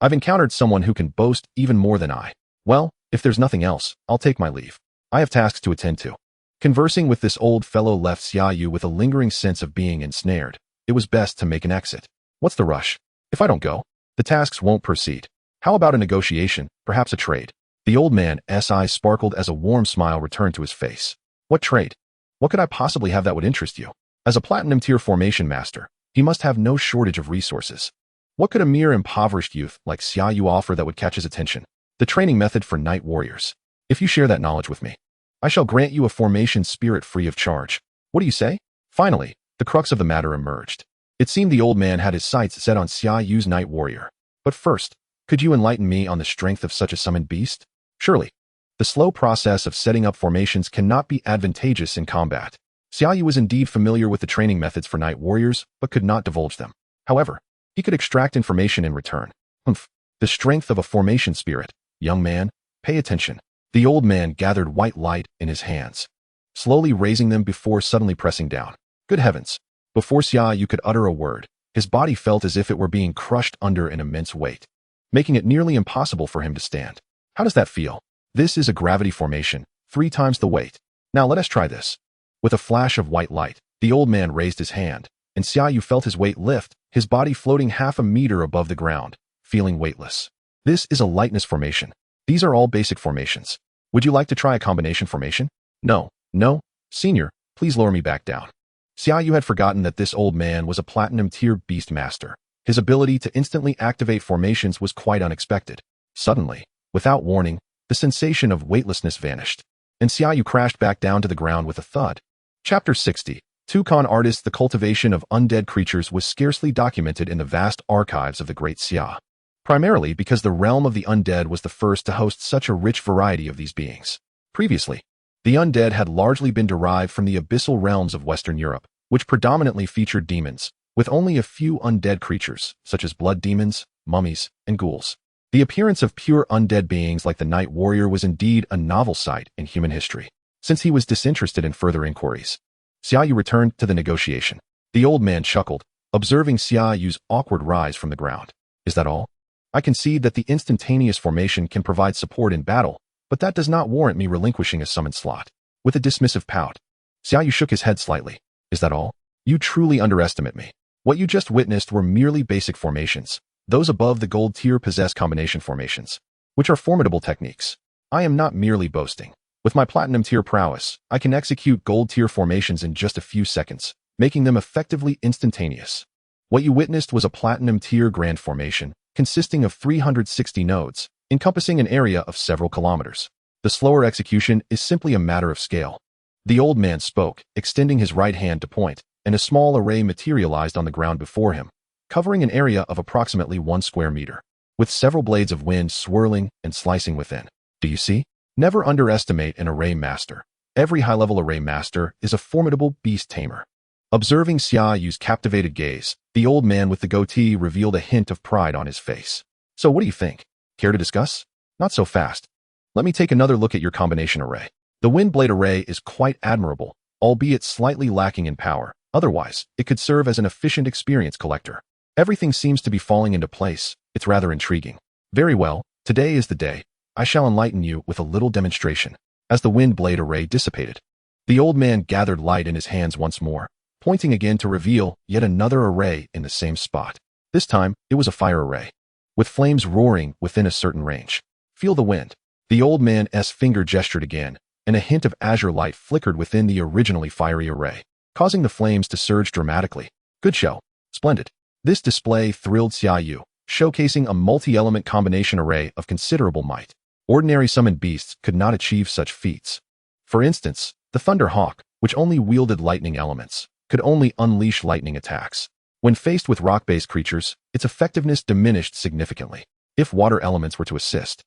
I've encountered someone who can boast even more than I. Well, if there's nothing else, I'll take my leave. I have tasks to attend to. Conversing with this old fellow left Xia Yu with a lingering sense of being ensnared. It was best to make an exit. What's the rush? If I don't go, the tasks won't proceed. How about a negotiation, perhaps a trade? The old man's eyes sparkled as a warm smile returned to his face. What trade? What could I possibly have that would interest you? As a platinum tier formation master, he must have no shortage of resources. What could a mere impoverished youth like Xia Yu offer that would catch his attention? The training method for Knight Warriors. If you share that knowledge with me, I shall grant you a formation spirit free of charge. What do you say? Finally, the crux of the matter emerged. It seemed the old man had his sights set on Xia Yu's Knight Warrior. But first, could you enlighten me on the strength of such a summoned beast? Surely, the slow process of setting up formations cannot be advantageous in combat. Xia Yu was indeed familiar with the training methods for night warriors, but could not divulge them. However, he could extract information in return. The strength of a formation spirit. Young man, pay attention. The old man gathered white light in his hands, slowly raising them before suddenly pressing down. Good heavens! Before Xia Yu could utter a word, his body felt as if it were being crushed under an immense weight, making it nearly impossible for him to stand. How does that feel? This is a gravity formation, 3 times the weight. Now let us try this. With a flash of white light, the old man raised his hand, and Xia Yu felt his weight lift, his body floating half a meter above the ground, feeling weightless. This is a lightness formation. These are all basic formations. Would you like to try a combination formation? No, senior, please lower me back down. Xia Yu had forgotten that this old man was a platinum-tier beast master. His ability to instantly activate formations was quite unexpected. Suddenly, without warning, the sensation of weightlessness vanished, and Xia Yu crashed back down to the ground with a thud. Chapter 60. Con Artists. The cultivation of undead creatures was scarcely documented in the vast archives of the Great Xia, primarily because the realm of the undead was the first to host such a rich variety of these beings. Previously, the undead had largely been derived from the abyssal realms of Western Europe, which predominantly featured demons, with only a few undead creatures, such as blood demons, mummies, and ghouls. The appearance of pure undead beings like the Night Warrior was indeed a novel sight in human history. Since he was disinterested in further inquiries, Xia Yu returned to the negotiation. The old man chuckled, observing Xia Yu's awkward rise from the ground. Is that all? I concede that the instantaneous formation can provide support in battle, but that does not warrant me relinquishing a summon slot. With a dismissive pout, Xia Yu shook his head slightly. Is that all? You truly underestimate me. What you just witnessed were merely basic formations. Those above the gold tier possess combination formations, which are formidable techniques. I am not merely boasting. With my platinum tier prowess, I can execute gold tier formations in just a few seconds, making them effectively instantaneous. What you witnessed was a platinum tier grand formation, consisting of 360 nodes, encompassing an area of several kilometers. The slower execution is simply a matter of scale. The old man spoke, extending his right hand to point, and a small array materialized on the ground before him, covering an area of approximately 1 square meter, with several blades of wind swirling and slicing within. Do you see? Never underestimate an array master. Every high-level array master is a formidable beast tamer. Observing Xia Yu's captivated gaze, the old man with the goatee revealed a hint of pride on his face. So what do you think? Care to discuss? Not so fast. Let me take another look at your combination array. The wind blade array is quite admirable, albeit slightly lacking in power. Otherwise, it could serve as an efficient experience collector. Everything seems to be falling into place. It's rather intriguing. Very well, today is the day. I shall enlighten you with a little demonstration. As the wind blade array dissipated, the old man gathered light in his hands once more, pointing again to reveal yet another array in the same spot. This time, it was a fire array, with flames roaring within a certain range. Feel the wind. The old man's finger gestured again, and a hint of azure light flickered within the originally fiery array, causing the flames to surge dramatically. Good show. Splendid. This display thrilled Xia Yu, showcasing a multi-element combination array of considerable might. Ordinary summoned beasts could not achieve such feats. For instance, the Thunder Hawk, which only wielded lightning elements, could only unleash lightning attacks. When faced with rock-based creatures, its effectiveness diminished significantly. If water elements were to assist,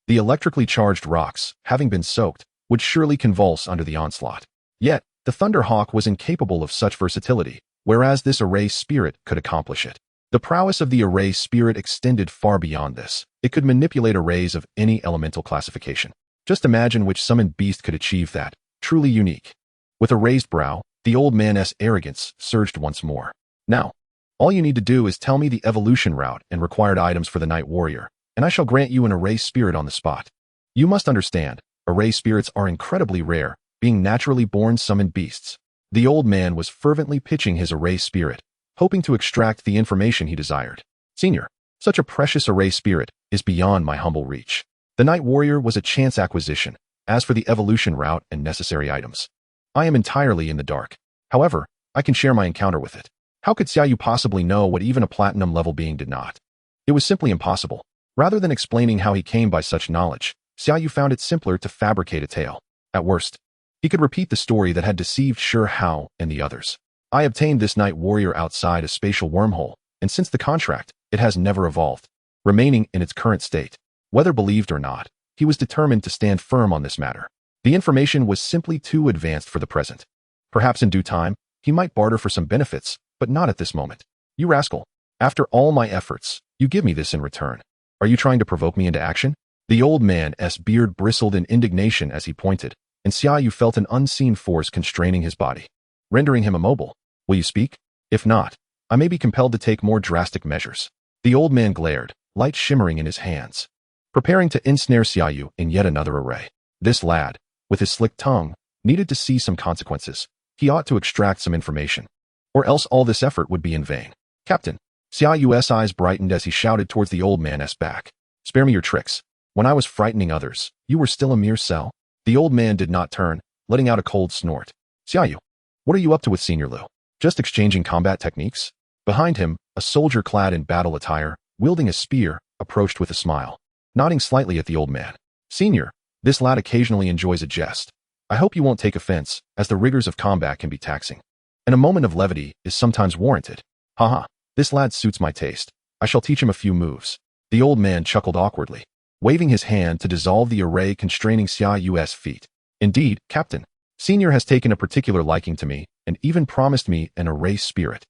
the electrically charged rocks, having been soaked, would surely convulse under the onslaught. Yet, the Thunder Hawk was incapable of such versatility, whereas this array spirit could accomplish it. The prowess of the array spirit extended far beyond this. It could manipulate arrays of any elemental classification. Just imagine which summoned beast could achieve that. Truly unique. With a raised brow, the old man's arrogance surged once more. Now, all you need to do is tell me the evolution route and required items for the Night Warrior, and I shall grant you an array spirit on the spot. You must understand, array spirits are incredibly rare, being naturally born summoned beasts. The old man was fervently pitching his array spirit, hoping to extract the information he desired. Senior, such a precious array spirit is beyond my humble reach. The Night Warrior was a chance acquisition. As for the evolution route and necessary items, I am entirely in the dark. However, I can share my encounter with it. How could Xia Yu possibly know what even a platinum level being did not? It was simply impossible. Rather than explaining how he came by such knowledge, Xia Yu found it simpler to fabricate a tale. At worst, he could repeat the story that had deceived Sure Hao and the others. I obtained this Night Warrior outside a spatial wormhole, and since the contract, it has never evolved. remaining in its current state. Whether believed or not, he was determined to stand firm on this matter. The information was simply too advanced for the present. Perhaps in due time, he might barter for some benefits, but not at this moment. You rascal. After all my efforts, you give me this in return. Are you trying to provoke me into action? The old man's beard bristled in indignation as he pointed, and Xia Yu felt an unseen force constraining his body, rendering him immobile. Will you speak? If not, I may be compelled to take more drastic measures. The old man glared, light shimmering in his hands, preparing to ensnare Xia Yu in yet another array. This lad, with his slick tongue, needed to see some consequences. He ought to extract some information, or else all this effort would be in vain. Captain. Xia Yu's eyes brightened as he shouted towards the old man's back. Spare me your tricks. When I was frightening others, you were still a mere cell. The old man did not turn, letting out a cold snort. Xia Yu, what are you up to with Senior Liu? Just exchanging combat techniques? Behind him, a soldier clad in battle attire, wielding a spear, approached with a smile, nodding slightly at the old man. Senior, this lad occasionally enjoys a jest. I hope you won't take offense, as the rigors of combat can be taxing, and a moment of levity is sometimes warranted. Haha, this lad suits my taste. I shall teach him a few moves. The old man chuckled awkwardly, waving his hand to dissolve the array constraining Xia Yu's feet. Indeed, Captain, Senior has taken a particular liking to me, and even promised me an array spirit.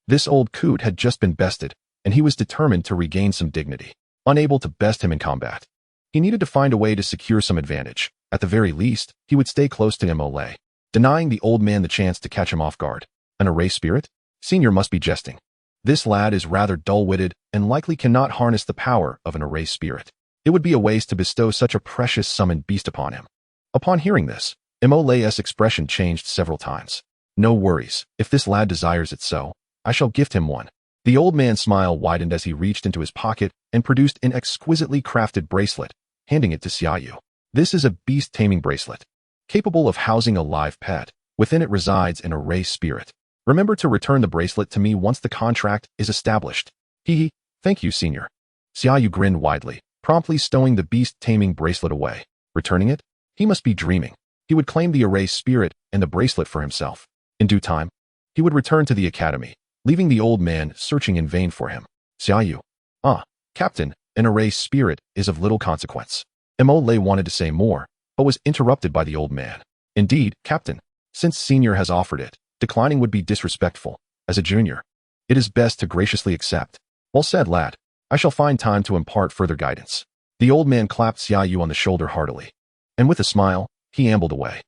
This old coot had just been bested, and he was determined to regain some dignity. Unable to best him in combat, he needed to find a way to secure some advantage. At the very least, he would stay close to Imole, denying the old man the chance to catch him off guard. An array spirit? Senior must be jesting. This lad is rather dull-witted and likely cannot harness the power of an array spirit. It would be a waste to bestow such a precious summoned beast upon him. Upon hearing this, Imole's expression changed several times. No worries, if this lad desires it so, I shall gift him one. The old man's smile widened as he reached into his pocket and produced an exquisitely crafted bracelet, handing it to Xia Yu. This is a beast taming bracelet, capable of housing a live pet. Within it resides an array spirit. Remember to return the bracelet to me once the contract is established. Hee. Thank you, Senior. Xia Yu grinned widely, promptly stowing the beast taming bracelet away. Returning it? He must be dreaming. He would claim the array spirit and the bracelet for himself. In due time, he would return to the academy, leaving the old man searching in vain for him. Xia Yu. Captain, an array spirit is of little consequence. Imole wanted to say more, but was interrupted by the old man. Indeed, Captain, since Senior has offered it, declining would be disrespectful. As a junior, it is best to graciously accept. Well said, lad. I shall find time to impart further guidance. The old man clapped Xia Yu on the shoulder heartily, and with a smile, he ambled away.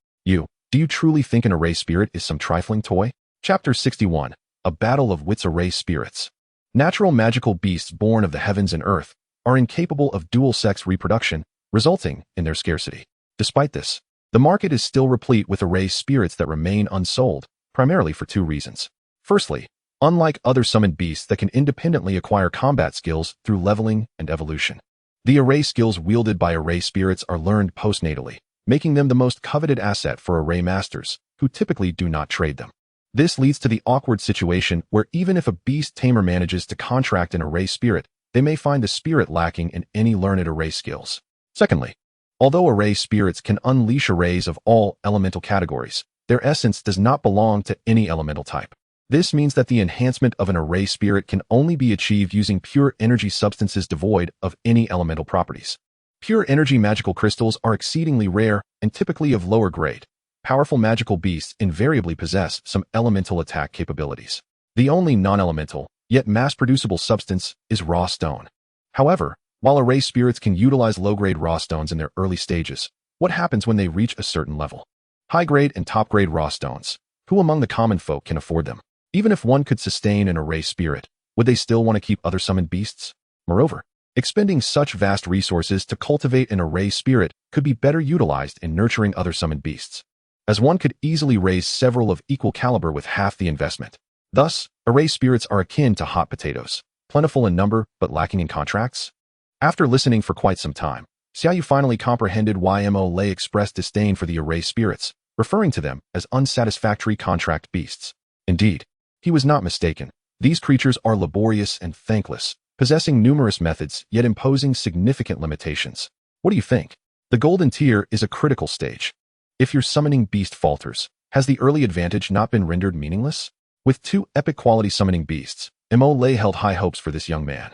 Do you truly think an array spirit is some trifling toy? Chapter 61. A Battle of Wits. Array spirits. Natural magical beasts born of the heavens and earth are incapable of dual-sex reproduction, resulting in their scarcity. Despite this, the market is still replete with array spirits that remain unsold, primarily for two reasons. Firstly, unlike other summoned beasts that can independently acquire combat skills through leveling and evolution, the array skills wielded by array spirits are learned postnatally, making them the most coveted asset for array masters, who typically do not trade them. This leads to the awkward situation where even if a beast tamer manages to contract an array spirit, they may find the spirit lacking in any learned array skills. Secondly, although array spirits can unleash arrays of all elemental categories, their essence does not belong to any elemental type. This means that the enhancement of an array spirit can only be achieved using pure energy substances devoid of any elemental properties. Pure energy magical crystals are exceedingly rare and typically of lower grade. Powerful magical beasts invariably possess some elemental attack capabilities. The only non-elemental, yet mass-producible substance is raw stone. However, while array spirits can utilize low-grade raw stones in their early stages, what happens when they reach a certain level? High-grade and top-grade raw stones. Who among the common folk can afford them? Even if one could sustain an array spirit, would they still want to keep other summoned beasts? Moreover, expending such vast resources to cultivate an array spirit could be better utilized in nurturing other summoned beasts, as one could easily raise several of equal caliber with half the investment. Thus, array spirits are akin to hot potatoes, plentiful in number but lacking in contracts. After listening for quite some time, Xia Yu finally comprehended why Mo Lei expressed disdain for the array spirits, referring to them as unsatisfactory contract beasts. Indeed, he was not mistaken. These creatures are laborious and thankless, possessing numerous methods yet imposing significant limitations. What do you think? The golden tier is a critical stage. If your summoning beast falters, has the early advantage not been rendered meaningless? With two epic quality summoning beasts, Mo Lei held high hopes for this young man.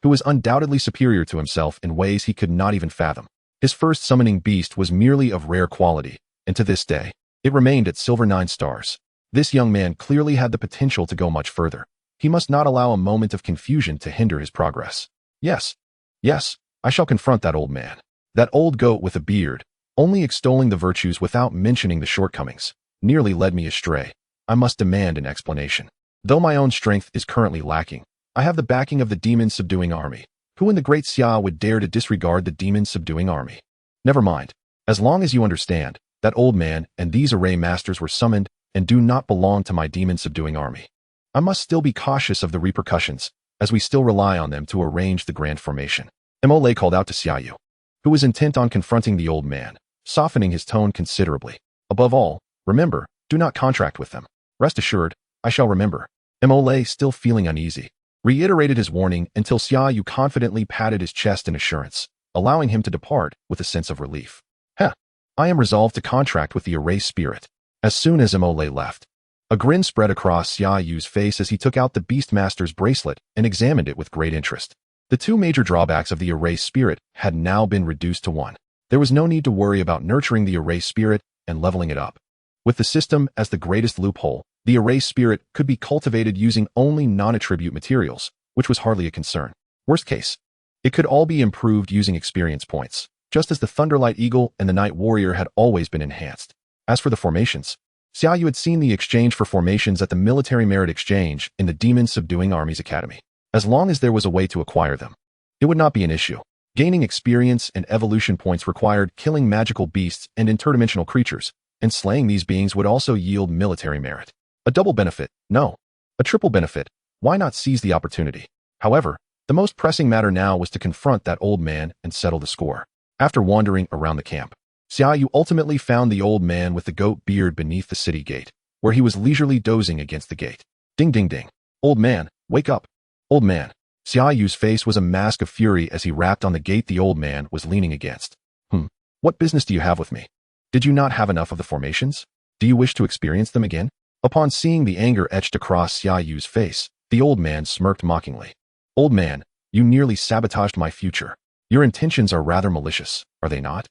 who was undoubtedly superior to himself in ways he could not even fathom. His first summoning beast was merely of rare quality, and to this day, it remained at silver 9 stars. This young man clearly had the potential to go much further. He must not allow a moment of confusion to hinder his progress. Yes, I shall confront that old man. That old goat with a beard, only extolling the virtues without mentioning the shortcomings, nearly led me astray. I must demand an explanation. Though my own strength is currently lacking, I have the backing of the demon-subduing army. Who in the great Xia would dare to disregard the demon-subduing army? Never mind. As long as you understand, that old man and these array masters were summoned and do not belong to my demon-subduing army. I must still be cautious of the repercussions, as we still rely on them to arrange the grand formation. Mole called out to Xia Yu, who was intent on confronting the old man, softening his tone considerably. Above all, remember, do not contract with them. Rest assured, I shall remember. Mole, still feeling uneasy, reiterated his warning until Xia Yu confidently patted his chest in assurance, allowing him to depart with a sense of relief. I am resolved to contract with the array spirit. As soon as Mole left, a grin spread across Xia Yu's face as he took out the Beastmaster's bracelet and examined it with great interest. The two major drawbacks of the array spirit had now been reduced to one. There was no need to worry about nurturing the array spirit and leveling it up. With the system as the greatest loophole, the array spirit could be cultivated using only non-attribute materials, which was hardly a concern. Worst case, it could all be improved using experience points, just as the Thunderlight Eagle and the Night Warrior had always been enhanced. As for the formations, Xia Yu had seen the exchange for formations at the Military Merit Exchange in the Demon Subduing Armies Academy. As long as there was a way to acquire them, it would not be an issue. Gaining experience and evolution points required killing magical beasts and interdimensional creatures, and slaying these beings would also yield military merit. A double benefit, no. A triple benefit, why not seize the opportunity? However, the most pressing matter now was to confront that old man and settle the score. After wandering around the camp, Xia Yu ultimately found the old man with the goat beard beneath the city gate, where he was leisurely dozing against the gate. Ding ding ding. Old man, wake up. Old man. Xia Yu's face was a mask of fury as he rapped on the gate the old man was leaning against. What business do you have with me? Did you not have enough of the formations? Do you wish to experience them again? Upon seeing the anger etched across Xia Yu's face, the old man smirked mockingly. Old man, you nearly sabotaged my future. Your intentions are rather malicious, are they not?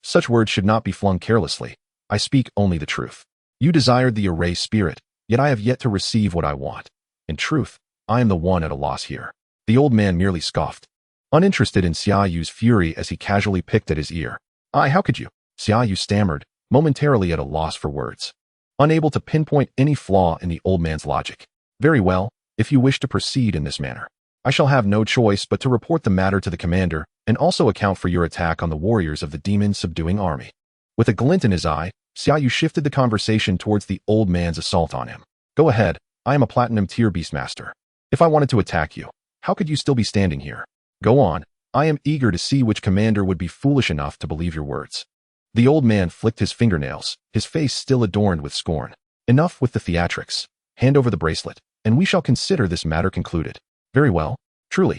Such words should not be flung carelessly. I speak only the truth. You desired the array spirit, yet I have yet to receive what I want. In truth, I am the one at a loss here. The old man merely scoffed, uninterested in Xia Yu's fury as he casually picked at his ear. How could you? Xia Yu stammered, momentarily at a loss for words, unable to pinpoint any flaw in the old man's logic. Very well, if you wish to proceed in this manner, I shall have no choice but to report the matter to the commander and also account for your attack on the warriors of the demon-subduing army. With a glint in his eye, Xia Yu shifted the conversation towards the old man's assault on him. Go ahead, I am a platinum tier beastmaster. If I wanted to attack you, how could you still be standing here? Go on, I am eager to see which commander would be foolish enough to believe your words. The old man flicked his fingernails, his face still adorned with scorn. Enough with the theatrics. Hand over the bracelet, and we shall consider this matter concluded. Very well, truly.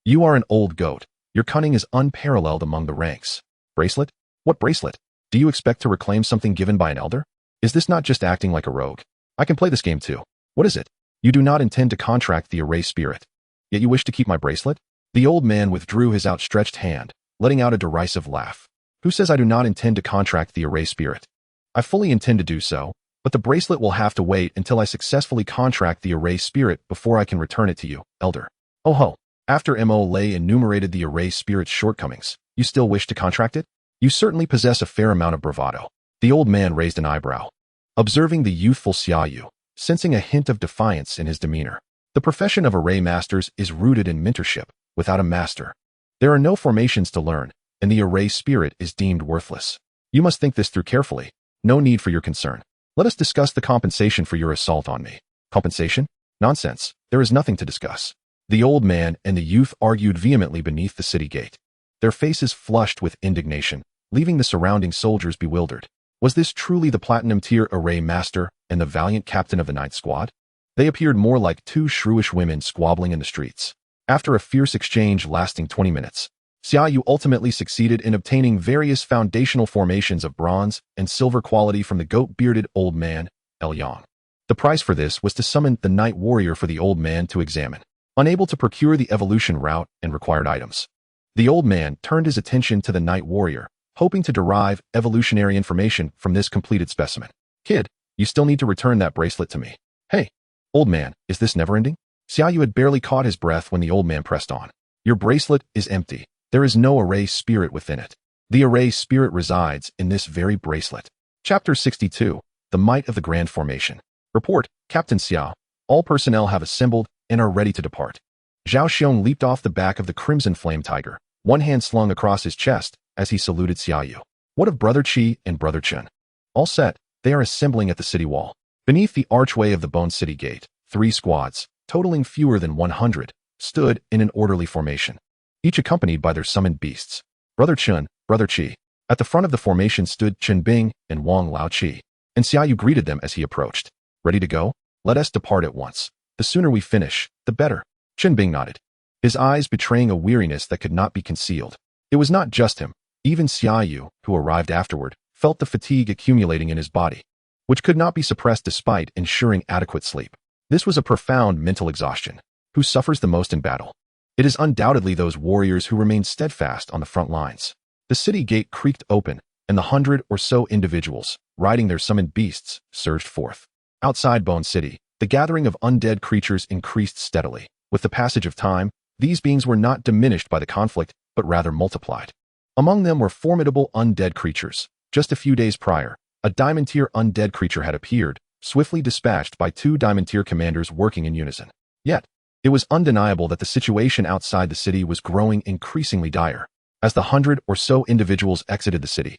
You are an old goat. Your cunning is unparalleled among the ranks. Bracelet? What bracelet? Do you expect to reclaim something given by an elder? Is this not just acting like a rogue? I can play this game too. What is it? You do not intend to contract the array spirit, yet you wish to keep my bracelet? The old man withdrew his outstretched hand, letting out a derisive laugh. Who says I do not intend to contract the array spirit? I fully intend to do so, but the bracelet will have to wait until I successfully contract the array spirit before I can return it to you, elder. Oh ho. After Mole enumerated the array spirit's shortcomings, you still wish to contract it? You certainly possess a fair amount of bravado. The old man raised an eyebrow, observing the youthful Xia Yu, sensing a hint of defiance in his demeanor. The profession of array masters is rooted in mentorship. Without a master, there are no formations to learn, and the array spirit is deemed worthless. You must think this through carefully. No need for your concern. Let us discuss the compensation for your assault on me. Compensation? Nonsense. There is nothing to discuss. The old man and the youth argued vehemently beneath the city gate, their faces flushed with indignation, leaving the surrounding soldiers bewildered. Was this truly the platinum tier array master and the valiant captain of the ninth squad? They appeared more like two shrewish women squabbling in the streets. After a fierce exchange lasting 20 minutes, Xia Yu ultimately succeeded in obtaining various foundational formations of bronze and silver quality from the goat-bearded old man, El Yang. The price for this was to summon the Night Warrior for the old man to examine. unable to procure the evolution route and required items. The old man turned his attention to the night warrior, hoping to derive evolutionary information from this completed specimen. Kid, you still need to return that bracelet to me. Hey, old man, is this never-ending? Xia Yu had barely caught his breath when the old man pressed on. Your bracelet is empty. There is no array spirit within it. The array spirit resides in this very bracelet. Chapter 62, The Might of the Grand Formation. Report, Captain Xiao. All personnel have assembled and are ready to depart. Zhao Xiong leaped off the back of the Crimson Flame Tiger, one hand slung across his chest as he saluted Xia Yu. What of Brother Qi and Brother Chen? All set, they are assembling at the city wall. Beneath the archway of the Bone City Gate, 3 squads, totaling fewer than 100, stood in an orderly formation, each accompanied by their summoned beasts. Brother Chen, Brother Qi. At the front of the formation stood Chen Bing and Wang Laoqi, and Xia Yu greeted them as he approached. Ready to go? Let us depart at once. The sooner we finish, the better. Chen Bing nodded, his eyes betraying a weariness that could not be concealed. It was not just him. Even Xia Yu, who arrived afterward, felt the fatigue accumulating in his body, which could not be suppressed despite ensuring adequate sleep. This was a profound mental exhaustion. Who suffers the most in battle? It is undoubtedly those warriors who remain steadfast on the front lines. The city gate creaked open, and the 100 or so individuals, riding their summoned beasts, surged forth. Outside Bone City, the gathering of undead creatures increased steadily. With the passage of time, these beings were not diminished by the conflict, but rather multiplied. Among them were formidable undead creatures. Just a few days prior, a Diamond-tier undead creature had appeared, swiftly dispatched by 2 Diamond-tier commanders working in unison. Yet, it was undeniable that the situation outside the city was growing increasingly dire. As the 100 or so individuals exited the city,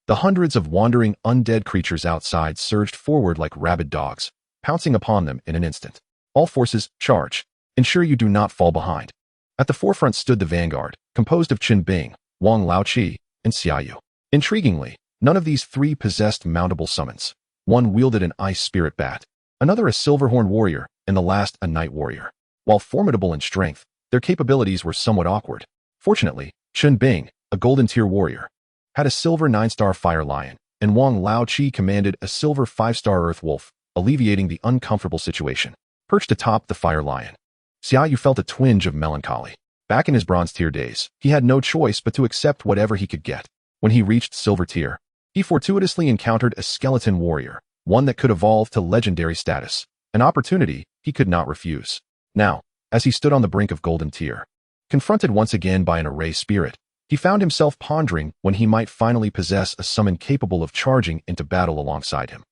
the hundreds of wandering undead creatures outside surged forward like rabid dogs, pouncing upon them in an instant. All forces, charge. Ensure you do not fall behind. At the forefront stood the vanguard, composed of Chen Bing, Wang Laoqi, and Xia Yu. Intriguingly, none of these 3 possessed mountable summons. One wielded an ice spirit bat, another a silverhorn warrior, and the last a night warrior. While formidable in strength, their capabilities were somewhat awkward. Fortunately, Chen Bing, a golden-tier warrior, had a silver 9-star fire lion, and Wang Laoqi commanded a silver 5-star earth wolf, alleviating the uncomfortable situation. Perched atop the fire lion, Xia Yu felt a twinge of melancholy. Back in his bronze-tier days, he had no choice but to accept whatever he could get. When he reached silver tier, he fortuitously encountered a skeleton warrior, one that could evolve to legendary status, an opportunity he could not refuse. Now, as he stood on the brink of golden tier, confronted once again by an array spirit, he found himself pondering when he might finally possess a summon capable of charging into battle alongside him.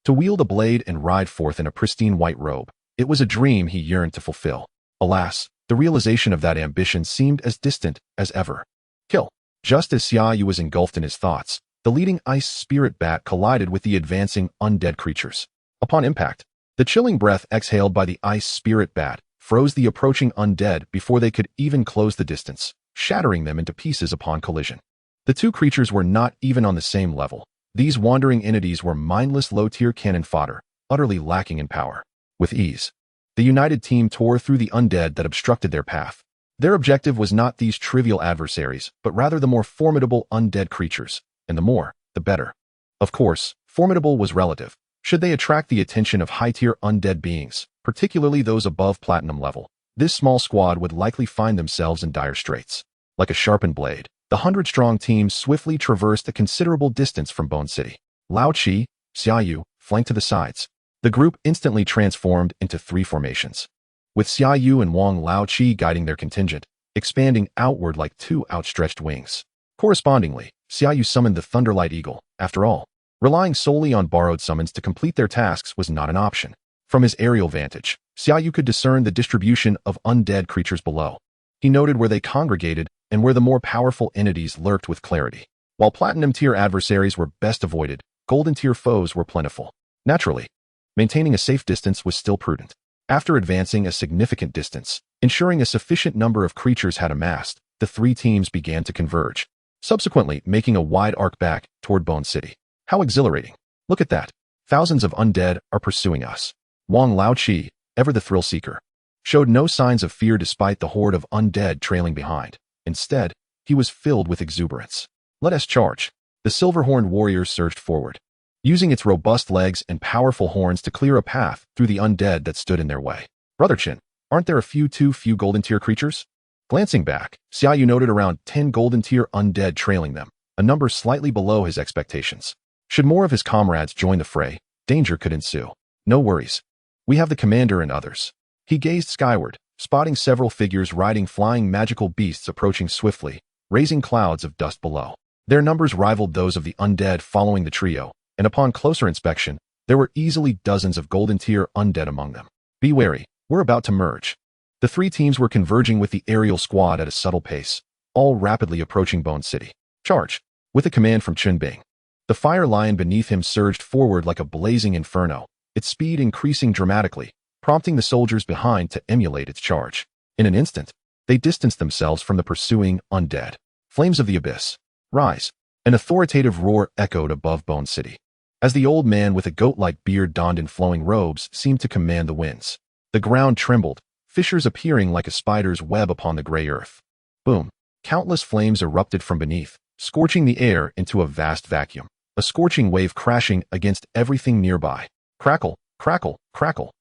To wield a blade and ride forth in a pristine white robe, it was a dream he yearned to fulfill. Alas, the realization of that ambition seemed as distant as ever. Kill. Just as Xia Yu was engulfed in his thoughts, the leading ice spirit bat collided with the advancing undead creatures. Upon impact, the chilling breath exhaled by the ice spirit bat froze the approaching undead before they could even close the distance, shattering them into pieces upon collision. The 2 creatures were not even on the same level. These wandering entities were mindless low-tier cannon fodder, utterly lacking in power. With ease, the united team tore through the undead that obstructed their path. Their objective was not these trivial adversaries, but rather the more formidable undead creatures, and the more, the better. Of course, formidable was relative. Should they attract the attention of high-tier undead beings, particularly those above platinum level, this small squad would likely find themselves in dire straits. Like a sharpened blade, the 100-strong team swiftly traversed a considerable distance from Bone City. Laoqi, Xia Yu, flanked to the sides. The group instantly transformed into 3 formations, with Xia Yu and Wang Laoqi guiding their contingent, expanding outward like 2 outstretched wings. Correspondingly, Xia Yu summoned the Thunderlight Eagle. After all, relying solely on borrowed summons to complete their tasks was not an option. From his aerial vantage, Xia Yu could discern the distribution of undead creatures below. He noted where they congregated and where the more powerful entities lurked with clarity. While platinum-tier adversaries were best avoided, golden-tier foes were plentiful. Naturally, maintaining a safe distance was still prudent. After advancing a significant distance, ensuring a sufficient number of creatures had amassed, the 3 teams began to converge, subsequently making a wide arc back toward Bone City. How exhilarating. Look at that. Thousands of undead are pursuing us. Wang Laoqi, ever the thrill-seeker, showed no signs of fear despite the horde of undead trailing behind. Instead, he was filled with exuberance. Let us charge. The silver-horned warrior surged forward, using its robust legs and powerful horns to clear a path through the undead that stood in their way. Brother Chen, Aren't there too few golden tier creatures? Glancing back, Xia Yu noted around 10 golden tier undead trailing them, a number slightly below his expectations. Should more of his comrades join the fray, danger could ensue. No worries. We have the commander and others. He gazed skyward, spotting several figures riding flying magical beasts approaching swiftly, raising clouds of dust below. Their numbers rivaled those of the undead following the trio, and upon closer inspection, there were easily dozens of golden tier undead among them. Be wary, we're about to merge. The three teams were converging with the aerial squad at a subtle pace, all rapidly approaching Bone City. Charge! With a command from Chunbing. The fire lion beneath him surged forward like a blazing inferno, its speed increasing dramatically, prompting the soldiers behind to emulate its charge. In an instant, they distanced themselves from the pursuing undead. Flames of the abyss. Rise! An authoritative roar echoed above Bone City, as the old man with a goat-like beard donned in flowing robes seemed to command the winds. The ground trembled, fissures appearing like a spider's web upon the gray earth. Boom! Countless flames erupted from beneath, scorching the air into a vast vacuum, a scorching wave crashing against everything nearby. Crackle, crackle, crackle.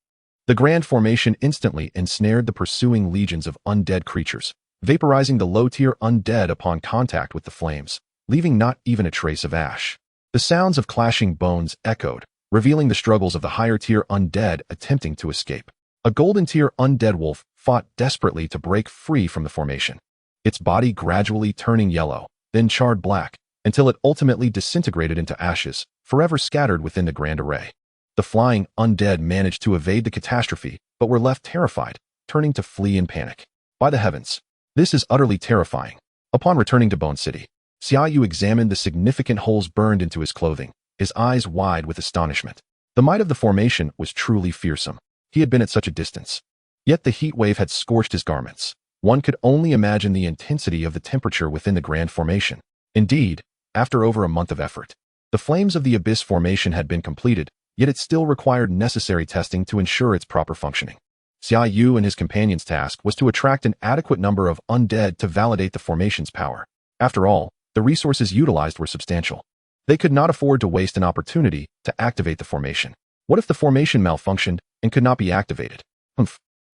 The grand formation instantly ensnared the pursuing legions of undead creatures, vaporizing the low-tier undead upon contact with the flames, leaving not even a trace of ash. The sounds of clashing bones echoed, revealing the struggles of the higher-tier undead attempting to escape. A golden-tier undead wolf fought desperately to break free from the formation, its body gradually turning yellow, then charred black, until it ultimately disintegrated into ashes, forever scattered within the grand array. The flying undead managed to evade the catastrophe, but were left terrified, turning to flee in panic. By the heavens, this is utterly terrifying. Upon returning to Bone City, Xia Yu examined the significant holes burned into his clothing, his eyes wide with astonishment. The might of the formation was truly fearsome. He had been at such a distance. Yet the heat wave had scorched his garments. One could only imagine the intensity of the temperature within the grand formation. Indeed, after over a month of effort, the flames of the abyss formation had been completed, yet it still required necessary testing to ensure its proper functioning. Xia Yu and his companion's task was to attract an adequate number of undead to validate the formation's power. After all, the resources utilized were substantial. They could not afford to waste an opportunity to activate the formation. What if the formation malfunctioned and could not be activated?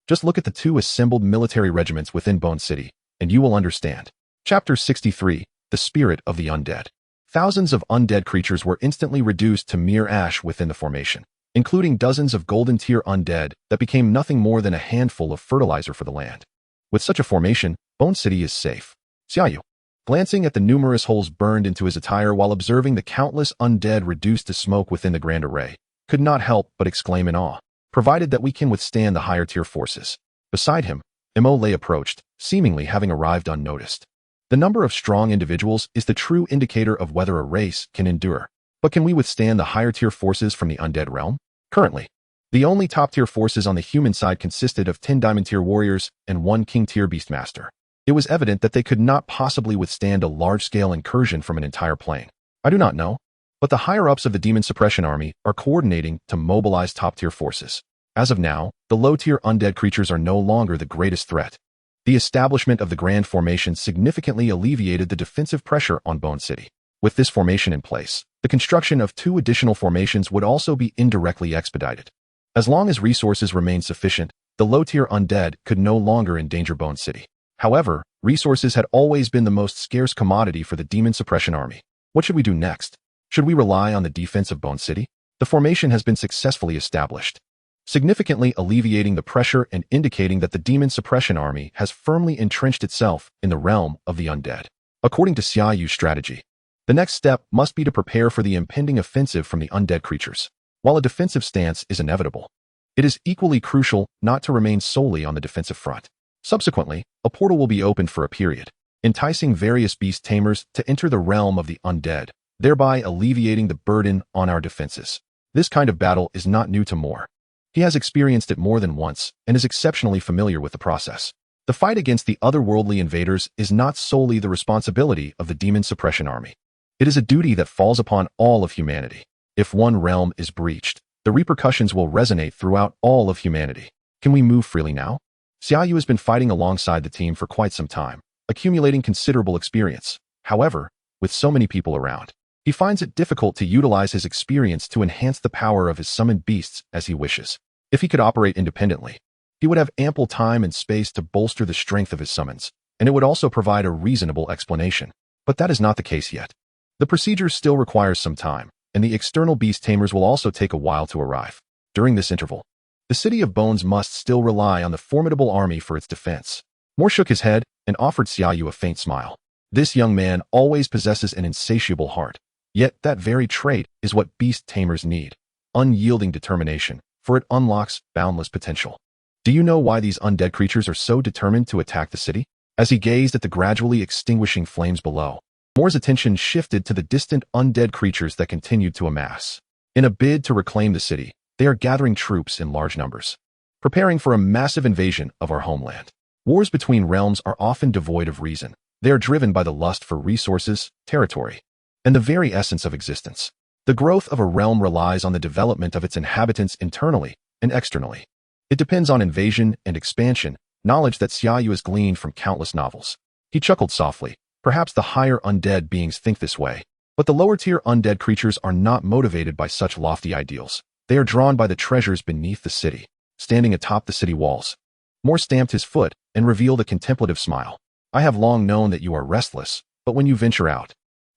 Just look at the two assembled military regiments within Bone City, and you will understand. Chapter 63, The Spirit of the Undead. Thousands of undead creatures were instantly reduced to mere ash within the formation, including dozens of golden-tier undead that became nothing more than a handful of fertilizer for the land. With such a formation, Bone City is safe. Xia Yu, glancing at the numerous holes burned into his attire while observing the countless undead reduced to smoke within the grand array, could not help but exclaim in awe. Provided that we can withstand the higher-tier forces. Beside him, Imole approached, seemingly having arrived unnoticed. The number of strong individuals is the true indicator of whether a race can endure. But can we withstand the higher-tier forces from the undead realm? Currently, the only top-tier forces on the human side consisted of 10 diamond-tier warriors and 1 king-tier beastmaster. It was evident that they could not possibly withstand a large-scale incursion from an entire plane. I do not know, but the higher-ups of the Demon Suppression Army are coordinating to mobilize top-tier forces. As of now, the low-tier undead creatures are no longer the greatest threat. The establishment of the Grand Formation significantly alleviated the defensive pressure on Bone City. With this formation in place, the construction of 2 additional formations would also be indirectly expedited. As long as resources remained sufficient, the low-tier undead could no longer endanger Bone City. However, resources had always been the most scarce commodity for the Demon Suppression Army. What should we do next? Should we rely on the defense of Bone City? The formation has been successfully established, significantly alleviating the pressure and indicating that the Demon Suppression Army has firmly entrenched itself in the realm of the undead. According to Xia Yu's strategy, the next step must be to prepare for the impending offensive from the undead creatures. While a defensive stance is inevitable, it is equally crucial not to remain solely on the defensive front. Subsequently, a portal will be opened for a period, enticing various beast tamers to enter the realm of the undead, thereby alleviating the burden on our defenses. This kind of battle is not new to Moore. He has experienced it more than once and is exceptionally familiar with the process. The fight against the otherworldly invaders is not solely the responsibility of the Demon Suppression Army. It is a duty that falls upon all of humanity. If one realm is breached, the repercussions will resonate throughout all of humanity. Can we move freely now? Xia Yu has been fighting alongside the team for quite some time, accumulating considerable experience. However, with so many people around, he finds it difficult to utilize his experience to enhance the power of his summoned beasts as he wishes. If he could operate independently, He would have ample time and space to bolster the strength of his summons, and it would also provide a reasonable explanation. But that is not the case yet. The procedure still requires some time, and the external beast tamers will also take a while to arrive. During this interval, the City of Bones must still rely on the formidable army for its defense. Moore shook his head and offered Xia Yu a faint smile. This young man always possesses an insatiable heart, yet that very trait is what beast tamers need. Unyielding determination, for it unlocks boundless potential. Do you know why these undead creatures are so determined to attack the city? As he gazed at the gradually extinguishing flames below, Moore's attention shifted to the distant undead creatures that continued to amass. In a bid to reclaim the city, they are gathering troops in large numbers, preparing for a massive invasion of our homeland. Wars between realms are often devoid of reason. They are driven by the lust for resources, territory, and the very essence of existence. The growth of a realm relies on the development of its inhabitants internally and externally. It depends on invasion and expansion, knowledge that Xia Yu has gleaned from countless novels. He chuckled softly. Perhaps the higher undead beings think this way, but the lower-tier undead creatures are not motivated by such lofty ideals. They are drawn by the treasures beneath the city, standing atop the city walls. Moore stamped his foot and revealed a contemplative smile. I have long known that you are restless, but when you venture out,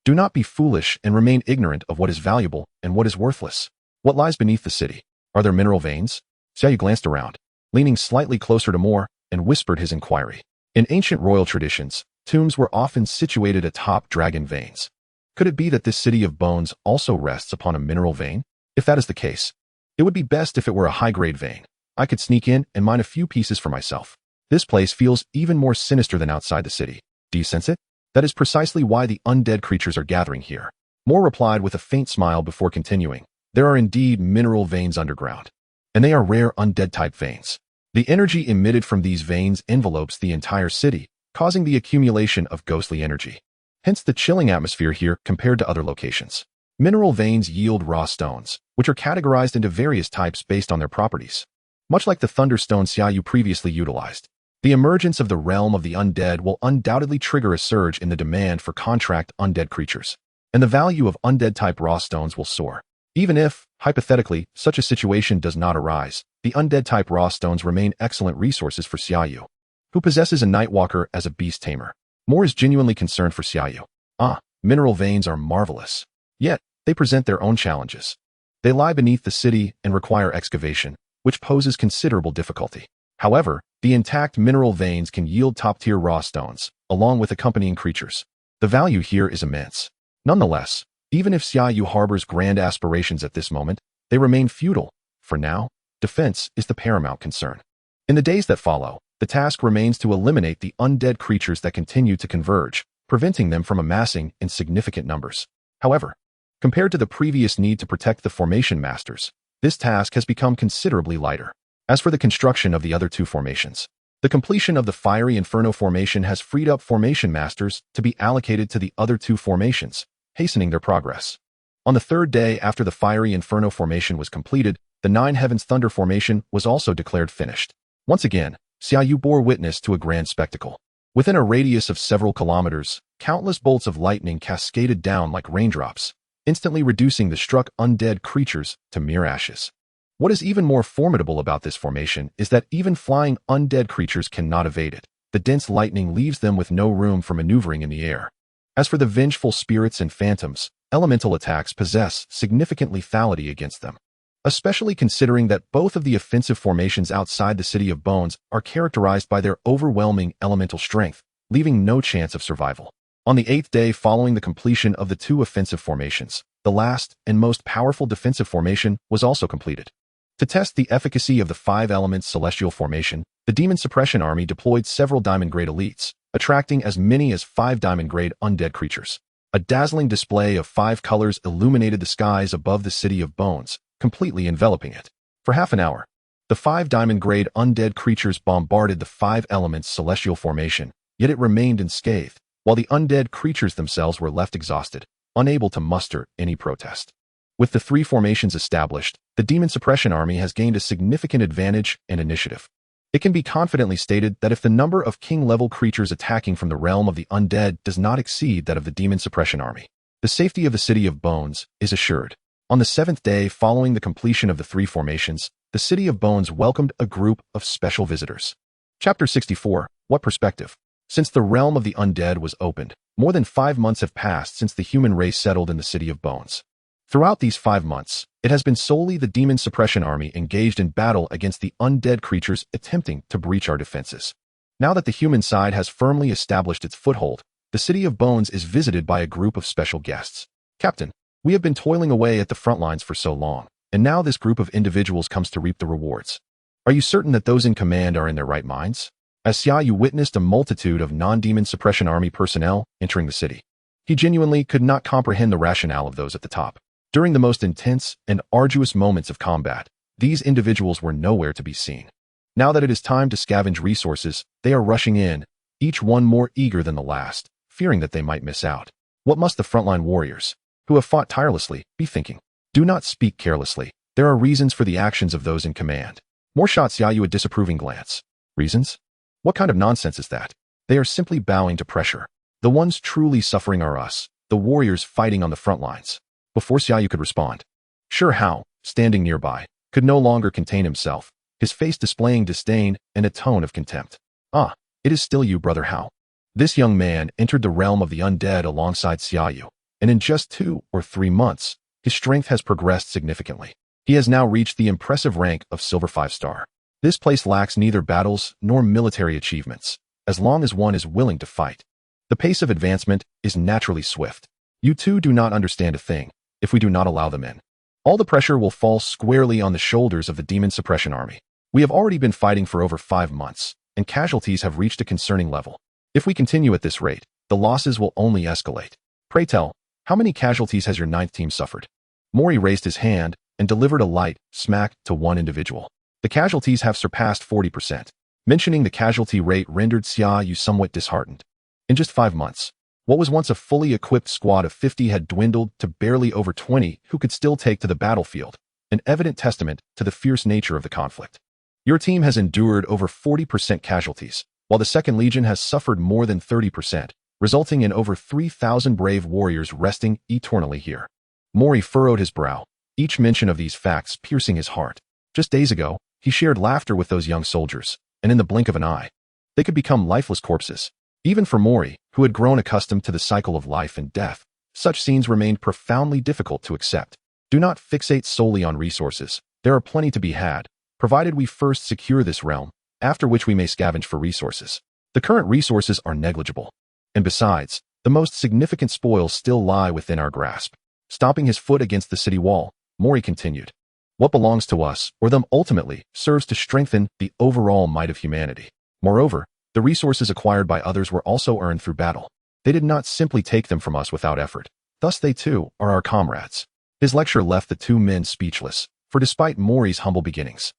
do not be foolish and remain ignorant of what is valuable and what is worthless. What lies beneath the city? Are there mineral veins? Xia Yu glanced around, leaning slightly closer to Moore, and whispered his inquiry. In ancient royal traditions, tombs were often situated atop dragon veins. Could it be that this City of Bones also rests upon a mineral vein? If that is the case, it would be best if it were a high-grade vein. I could sneak in and mine a few pieces for myself. This place feels even more sinister than outside the city. Do you sense it? That is precisely why the undead creatures are gathering here. Moore replied with a faint smile before continuing. There are indeed mineral veins underground, and they are rare undead-type veins. The energy emitted from these veins envelopes the entire city, causing the accumulation of ghostly energy. Hence the chilling atmosphere here compared to other locations. Mineral veins yield raw stones, which are categorized into various types based on their properties. Much like the thunderstone Xia Yu previously utilized, the emergence of the realm of the undead will undoubtedly trigger a surge in the demand for contract undead creatures, and the value of undead-type raw stones will soar. Even if, hypothetically, such a situation does not arise, the undead-type raw stones remain excellent resources for Xia Yu, who possesses a Nightwalker as a beast tamer. Moore is genuinely concerned for Xia Yu. Mineral veins are marvelous. Yet, they present their own challenges. They lie beneath the city and require excavation, which poses considerable difficulty. However, the intact mineral veins can yield top-tier raw stones, along with accompanying creatures. The value here is immense. Nonetheless, even if Xia Yu harbors grand aspirations at this moment, they remain futile. For now, defense is the paramount concern. In the days that follow, the task remains to eliminate the undead creatures that continue to converge, preventing them from amassing in significant numbers. However, compared to the previous need to protect the formation masters, this task has become considerably lighter. As for the construction of the other two formations, the completion of the Fiery Inferno formation has freed up formation masters to be allocated to the other two formations, hastening their progress. On the third day after the Fiery Inferno formation was completed, the Nine Heavens Thunder formation was also declared finished. Once again, Xia Yu bore witness to a grand spectacle. Within a radius of several kilometers, countless bolts of lightning cascaded down like raindrops, instantly reducing the struck undead creatures to mere ashes. What is even more formidable about this formation is that even flying undead creatures cannot evade it. The dense lightning leaves them with no room for maneuvering in the air. As for the vengeful spirits and phantoms, elemental attacks possess significant lethality against them, especially considering that both of the offensive formations outside the City of Bones are characterized by their overwhelming elemental strength, leaving no chance of survival. On the 8th day following the completion of the two offensive formations, the last and most powerful defensive formation was also completed. To test the efficacy of the 5-element celestial formation, the Demon Suppression Army deployed several diamond-grade elites, attracting as many as 5 diamond-grade undead creatures. A dazzling display of 5 colors illuminated the skies above the City of Bones, completely enveloping it. For half an hour, the 5 diamond-grade undead creatures bombarded the 5-element celestial formation, yet it remained unscathed, while the undead creatures themselves were left exhausted, unable to muster any protest. With the 3 formations established, the Demon Suppression Army has gained a significant advantage and initiative. It can be confidently stated that if the number of king-level creatures attacking from the realm of the undead does not exceed that of the Demon Suppression Army, the safety of the City of Bones is assured. On the 7th day following the completion of the 3 formations, the City of Bones welcomed a group of special visitors. Chapter 64. What perspective? Since the realm of the undead was opened, more than 5 months have passed since the human race settled in the City of Bones. Throughout these 5 months, it has been solely the Demon Suppression Army engaged in battle against the undead creatures attempting to breach our defenses. Now that the human side has firmly established its foothold, the City of Bones is visited by a group of special guests. Captain, we have been toiling away at the front lines for so long, and now this group of individuals comes to reap the rewards. Are you certain that those in command are in their right minds? As Xia Yu witnessed a multitude of non-Demon Suppression Army personnel entering the city, he genuinely could not comprehend the rationale of those at the top. During the most intense and arduous moments of combat, these individuals were nowhere to be seen. Now that it is time to scavenge resources, they are rushing in, each one more eager than the last, fearing that they might miss out. What must the frontline warriors, who have fought tirelessly, be thinking? Do not speak carelessly. There are reasons for the actions of those in command. More shot Xia Yu a disapproving glance. Reasons? What kind of nonsense is that? They are simply bowing to pressure. The ones truly suffering are us, the warriors fighting on the front lines. Before Xia Yu could respond, Sure Hao, standing nearby, could no longer contain himself, his face displaying disdain and a tone of contempt. Ah, it is still you, Brother Hao. This young man entered the realm of the undead alongside Xia Yu, and in just 2 or 3 months, his strength has progressed significantly. He has now reached the impressive rank of Silver 5-star. This place lacks neither battles nor military achievements, as long as one is willing to fight. The pace of advancement is naturally swift. You two do not understand a thing if we do not allow them in. All the pressure will fall squarely on the shoulders of the Demon Suppression Army. We have already been fighting for over 5 months, and casualties have reached a concerning level. If we continue at this rate, the losses will only escalate. Pray tell, how many casualties has your 9th team suffered? Mori raised his hand and delivered a light smack to one individual. The casualties have surpassed 40%. Mentioning the casualty rate rendered Xia Yu somewhat disheartened. In just 5 months, what was once a fully equipped squad of 50 had dwindled to barely over 20 who could still take to the battlefield, an evident testament to the fierce nature of the conflict. Your team has endured over 40% casualties, while the 2nd Legion has suffered more than 30%, resulting in over 3,000 brave warriors resting eternally here. Mori furrowed his brow, each mention of these facts piercing his heart. Just days ago, he shared laughter with those young soldiers, and in the blink of an eye, they could become lifeless corpses. Even for Mori, who had grown accustomed to the cycle of life and death, such scenes remained profoundly difficult to accept. Do not fixate solely on resources. There are plenty to be had, provided we first secure this realm, after which we may scavenge for resources. The current resources are negligible. And besides, the most significant spoils still lie within our grasp. Stomping his foot against the city wall, Mori continued. What belongs to us, or them ultimately, serves to strengthen the overall might of humanity. Moreover, the resources acquired by others were also earned through battle. They did not simply take them from us without effort. Thus they too are our comrades. His lecture left the 2 men speechless, for despite Mori's humble beginnings,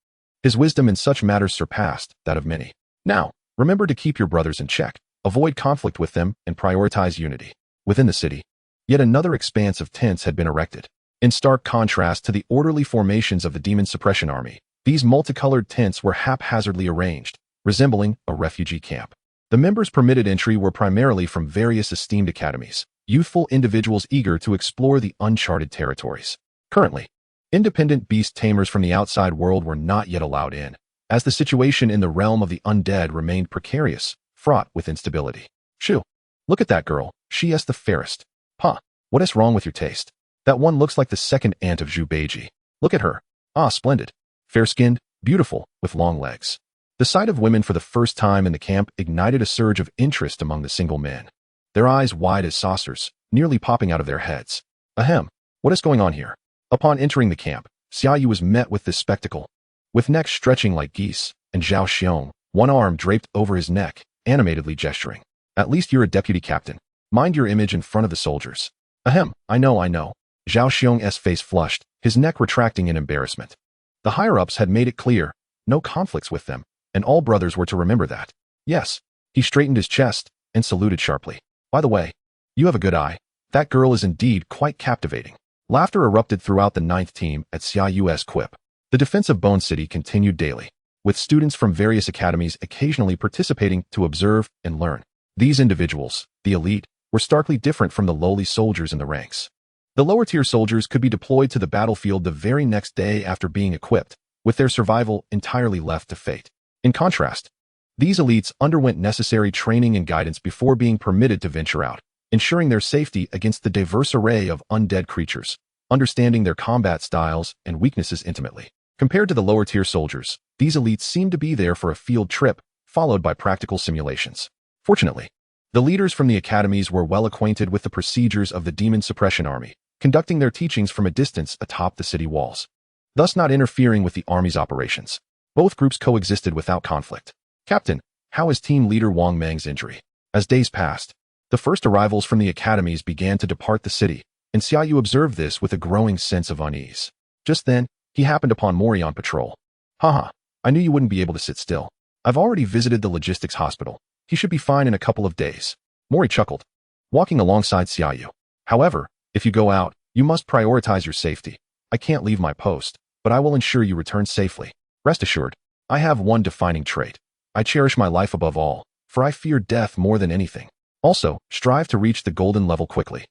his wisdom in such matters surpassed that of many. Now, remember to keep your brothers in check, avoid conflict with them, and prioritize unity. Within the city, yet another expanse of tents had been erected. In stark contrast to the orderly formations of the Demon Suppression Army, these multicolored tents were haphazardly arranged, resembling a refugee camp. The members permitted entry were primarily from various esteemed academies, youthful individuals eager to explore the uncharted territories. Currently, independent beast tamers from the outside world were not yet allowed in, as the situation in the realm of the undead remained precarious, fraught with instability. Shoo! Look at that girl, she is the fairest. Huh, what is wrong with your taste? That one looks like the 2nd aunt of Zhu Beiji. Look at her. Ah, splendid. Fair-skinned, beautiful, with long legs. The sight of women for the first time in the camp ignited a surge of interest among the single men. Their eyes wide as saucers, nearly popping out of their heads. Ahem, what is going on here? Upon entering the camp, Xia Yu was met with this spectacle. With necks stretching like geese, and Zhao Xiong, one arm draped over his neck, animatedly gesturing. At least you're a deputy captain. Mind your image in front of the soldiers. Ahem, I know. Zhao Xiong's face flushed, his neck retracting in embarrassment. The higher-ups had made it clear, no conflicts with them, and all brothers were to remember that. Yes, he straightened his chest and saluted sharply. By the way, you have a good eye. That girl is indeed quite captivating. Laughter erupted throughout the 9th team at Xia Yu's quip. The defense of Bone City continued daily, with students from various academies occasionally participating to observe and learn. These individuals, the elite, were starkly different from the lowly soldiers in the ranks. The lower-tier soldiers could be deployed to the battlefield the very next day after being equipped, with their survival entirely left to fate. In contrast, these elites underwent necessary training and guidance before being permitted to venture out, ensuring their safety against the diverse array of undead creatures, understanding their combat styles and weaknesses intimately. Compared to the lower-tier soldiers, these elites seemed to be there for a field trip, followed by practical simulations. Fortunately, the leaders from the academies were well acquainted with the procedures of the Demon Suppression Army, conducting their teachings from a distance atop the city walls, thus not interfering with the army's operations. Both groups coexisted without conflict. Captain, how is Team Leader Wang Meng's injury? As days passed, the first arrivals from the academies began to depart the city, and Xia Yu observed this with a growing sense of unease. Just then, he happened upon Mori on patrol. Haha, I knew you wouldn't be able to sit still. I've already visited the logistics hospital. He should be fine in a couple of days. Mori chuckled, walking alongside Xia Yu. However, if you go out, you must prioritize your safety. I can't leave my post, but I will ensure you return safely. Rest assured, I have one defining trait. I cherish my life above all, for I fear death more than anything. Also, strive to reach the golden level quickly.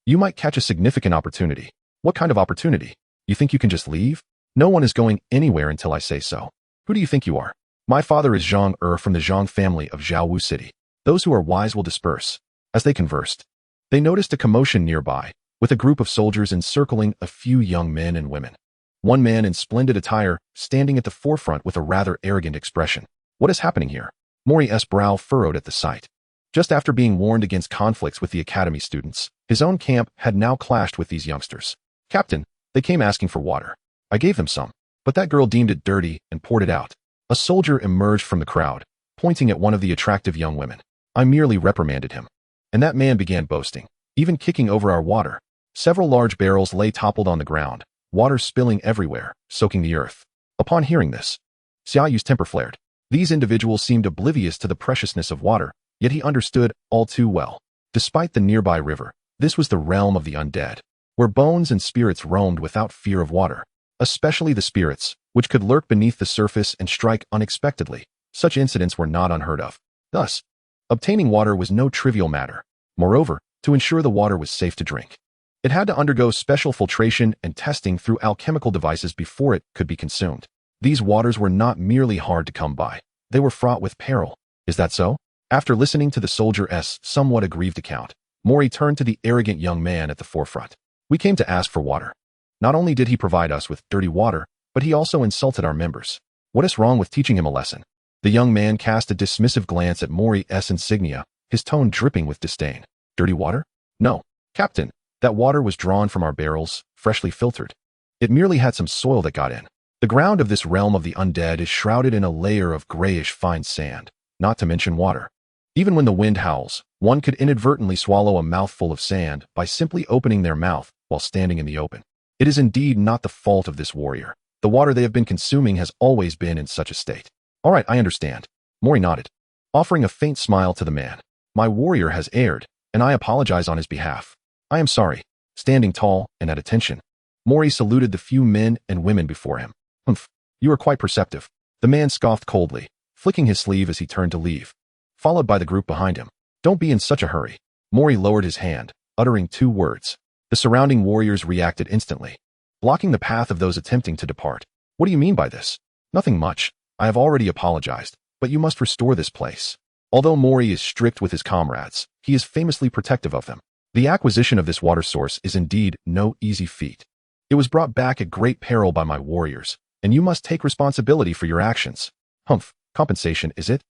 You might catch a significant opportunity. What kind of opportunity? You think you can just leave? No one is going anywhere until I say so. Who do you think you are? My father is Zhang from the Zhang family of Zhaowu City. Those who are wise will disperse. As they conversed, they noticed a commotion nearby, with a group of soldiers encircling a few young men and women. One man in splendid attire, standing at the forefront with a rather arrogant expression. What is happening here? Mori's brow furrowed at the sight. Just after being warned against conflicts with the academy students, his own camp had now clashed with these youngsters. Captain, they came asking for water. I gave them some, but that girl deemed it dirty and poured it out. A soldier emerged from the crowd, pointing at one of the attractive young women. I merely reprimanded him. And that man began boasting, even kicking over our water. Several large barrels lay toppled on the ground, water spilling everywhere, soaking the earth. Upon hearing this, Xia Yu's temper flared. These individuals seemed oblivious to the preciousness of water, yet he understood all too well. Despite the nearby river, this was the realm of the undead, where bones and spirits roamed without fear of water, especially the spirits, which could lurk beneath the surface and strike unexpectedly. Such incidents were not unheard of. Thus, obtaining water was no trivial matter. Moreover, to ensure the water was safe to drink, it had to undergo special filtration and testing through alchemical devices before it could be consumed. These waters were not merely hard to come by. They were fraught with peril. Is that so? After listening to the soldier's somewhat aggrieved account, Mori turned to the arrogant young man at the forefront. We came to ask for water. Not only did he provide us with dirty water, but he also insulted our members. What is wrong with teaching him a lesson? The young man cast a dismissive glance at Mori's insignia, his tone dripping with disdain. Dirty water? No, Captain. That water was drawn from our barrels, freshly filtered. It merely had some soil that got in. The ground of this realm of the undead is shrouded in a layer of grayish fine sand, not to mention water. Even when the wind howls, one could inadvertently swallow a mouthful of sand by simply opening their mouth while standing in the open. It is indeed not the fault of this warrior. The water they have been consuming has always been in such a state. All right, I understand. Mori nodded, offering a faint smile to the man. My warrior has erred, and I apologize on his behalf. I am sorry. Standing tall and at attention, Mori saluted the few men and women before him. Humph, you are quite perceptive. The man scoffed coldly, flicking his sleeve as he turned to leave, followed by the group behind him. Don't be in such a hurry. Mori lowered his hand, uttering 2 words. The surrounding warriors reacted instantly, blocking the path of those attempting to depart. What do you mean by this? Nothing much. I have already apologized, but you must restore this place. Although Mori is strict with his comrades, he is famously protective of them. The acquisition of this water source is indeed no easy feat. It was brought back at great peril by my warriors, and you must take responsibility for your actions. Humph, compensation, is it?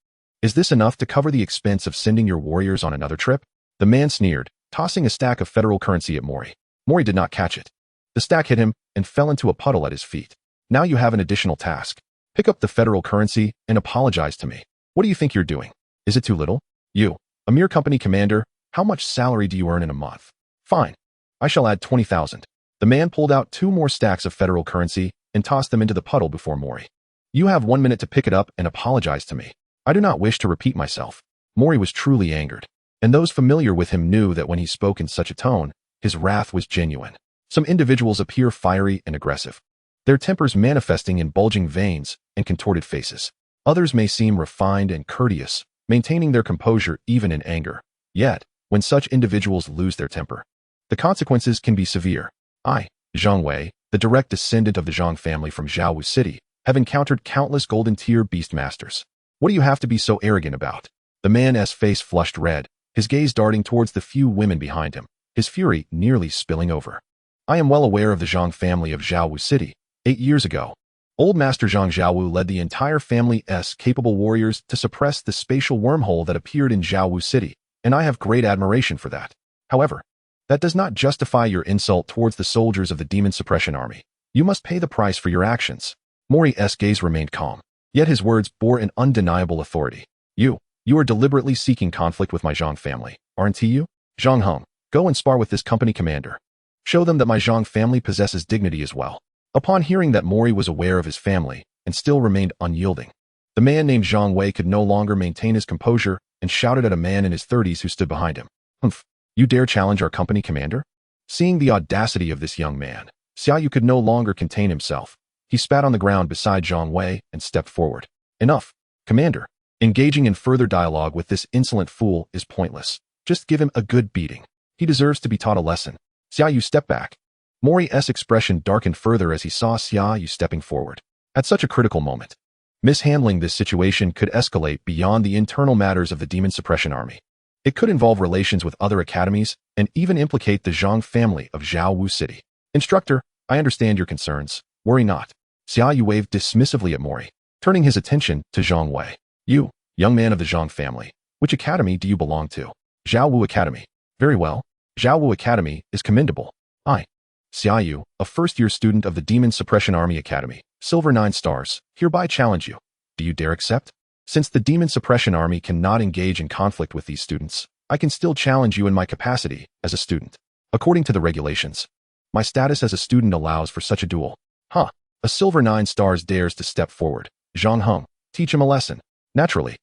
Is this enough to cover the expense of sending your warriors on another trip? The man sneered, tossing a stack of federal currency at Mori. Mori did not catch it. The stack hit him and fell into a puddle at his feet. Now you have an additional task. Pick up the federal currency and apologize to me. What do you think you're doing? Is it too little? You, a mere company commander, how much salary do you earn in a month? Fine. I shall add 20,000. The man pulled out 2 more stacks of federal currency and tossed them into the puddle before Mori. You have 1 minute to pick it up and apologize to me. I do not wish to repeat myself. Mori was truly angered, and those familiar with him knew that when he spoke in such a tone, his wrath was genuine. Some individuals appear fiery and aggressive, their tempers manifesting in bulging veins and contorted faces. Others may seem refined and courteous, maintaining their composure even in anger. Yet, when such individuals lose their temper, The consequences can be severe. I, Zhang Wei, the direct descendant of the Zhang family from Xia Yu City, have encountered countless golden tier beast masters. What do you have to be so arrogant about? The man's face flushed red, his gaze darting towards the few women behind him, his fury nearly spilling over. I am well aware of the Zhang family of Xia Yu City. 8 years ago, Old Master Zhang Xiaowu led the entire family's capable warriors to suppress the spatial wormhole that appeared in Xia Yu City, and I have great admiration for that. However, that does not justify your insult towards the soldiers of the Demon Suppression Army. You must pay the price for your actions. Mori's gaze remained calm, yet his words bore an undeniable authority. You are deliberately seeking conflict with my Zhang family, aren't you? Zhang Heng, go and spar with this company commander. Show them that my Zhang family possesses dignity as well. Upon hearing that Mori was aware of his family and still remained unyielding, the man named Zhang Wei could no longer maintain his composure and shouted at a man in his 30s who stood behind him. Humph, you dare challenge our company commander? Seeing the audacity of this young man, Xia Yu could no longer contain himself. He spat on the ground beside Zhang Wei and stepped forward. Enough, commander. Engaging in further dialogue with this insolent fool is pointless. Just give him a good beating. He deserves to be taught a lesson. Xia Yu stepped back. Mori's expression darkened further as he saw Xia Yu stepping forward. At such a critical moment, mishandling this situation could escalate beyond the internal matters of the Demon Suppression Army. It could involve relations with other academies and even implicate the Zhang family of Xia Yu City. Instructor, I understand your concerns. Worry not. Xia Yu waved dismissively at Mori, turning his attention to Zhang Wei. You, young man of the Zhang family, which academy do you belong to? Xia Yu Academy. Very well. Xia Yu Academy is commendable. I, Xia Yu, a first-year student of the Demon Suppression Army Academy, Silver 9 stars, hereby challenge you. Do you dare accept? Since the Demon Suppression Army cannot engage in conflict with these students, I can still challenge you in my capacity as a student. According to the regulations, my status as a student allows for such a duel. Huh. A Silver 9 stars dares to step forward. Zhang Heng, teach him a lesson. Naturally,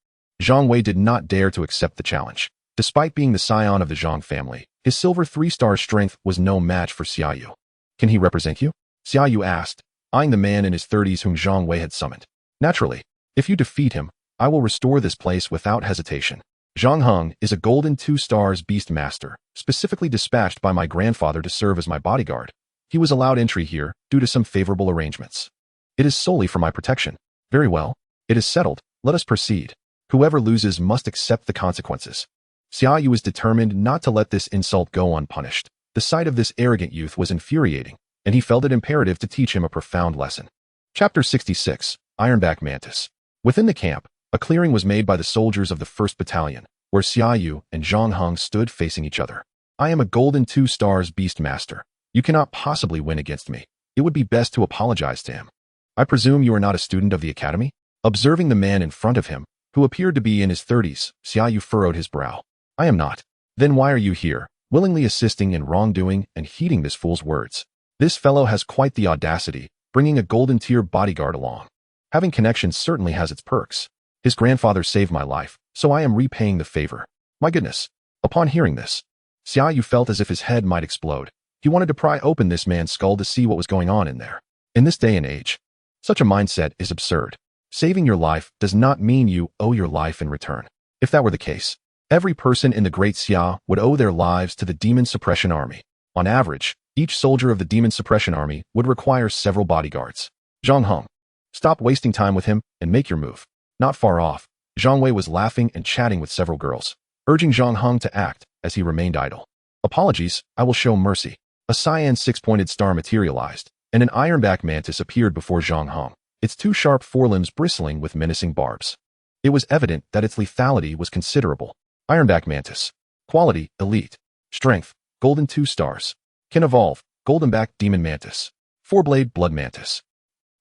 Zhang Wei did not dare to accept the challenge. Despite being the scion of the Zhang family, his Silver 3-star strength was no match for Xia Yu. Can he represent you? Xia Yu asked, eyeing the man in his 30s whom Zhang Wei had summoned. Naturally, if you defeat him, I will restore this place without hesitation. Zhang Heng is a golden 2 stars beast master, specifically dispatched by my grandfather to serve as my bodyguard. He was allowed entry here due to some favorable arrangements. It is solely for my protection. Very well. It is settled. Let us proceed. Whoever loses must accept the consequences. Xia Yu was determined not to let this insult go unpunished. The sight of this arrogant youth was infuriating, and he felt it imperative to teach him a profound lesson. Chapter 66, Ironback Mantis. Within the camp, a clearing was made by the soldiers of the 1st Battalion, where Xia Yu and Zhang Heng stood facing each other. I am a golden 2 stars beast master. You cannot possibly win against me. It would be best to apologize to him. I presume you are not a student of the academy? Observing the man in front of him, who appeared to be in his 30s, Xia Yu furrowed his brow. I am not. Then why are you here, willingly assisting in wrongdoing and heeding this fool's words? This fellow has quite the audacity, bringing a golden tier bodyguard along. Having connections certainly has its perks. His grandfather saved my life, so I am repaying the favor. My goodness. Upon hearing this, Xia Yu felt as if his head might explode. He wanted to pry open this man's skull to see what was going on in there. In this day and age, such a mindset is absurd. Saving your life does not mean you owe your life in return. If that were the case, every person in the Great Xia would owe their lives to the Demon Suppression Army. On average, each soldier of the Demon Suppression Army would require several bodyguards. Zhang Heng, stop wasting time with him and make your move. Not far off, Zhang Wei was laughing and chatting with several girls, urging Zhang Heng to act as he remained idle. Apologies, I will show mercy. A cyan 6-pointed star materialized, and an ironback mantis appeared before Zhang Heng, its 2 sharp forelimbs bristling with menacing barbs. It was evident that its lethality was considerable. Ironback mantis. Quality, elite. Strength, golden 2 stars. Can evolve, goldenback demon mantis. 4-blade blood mantis.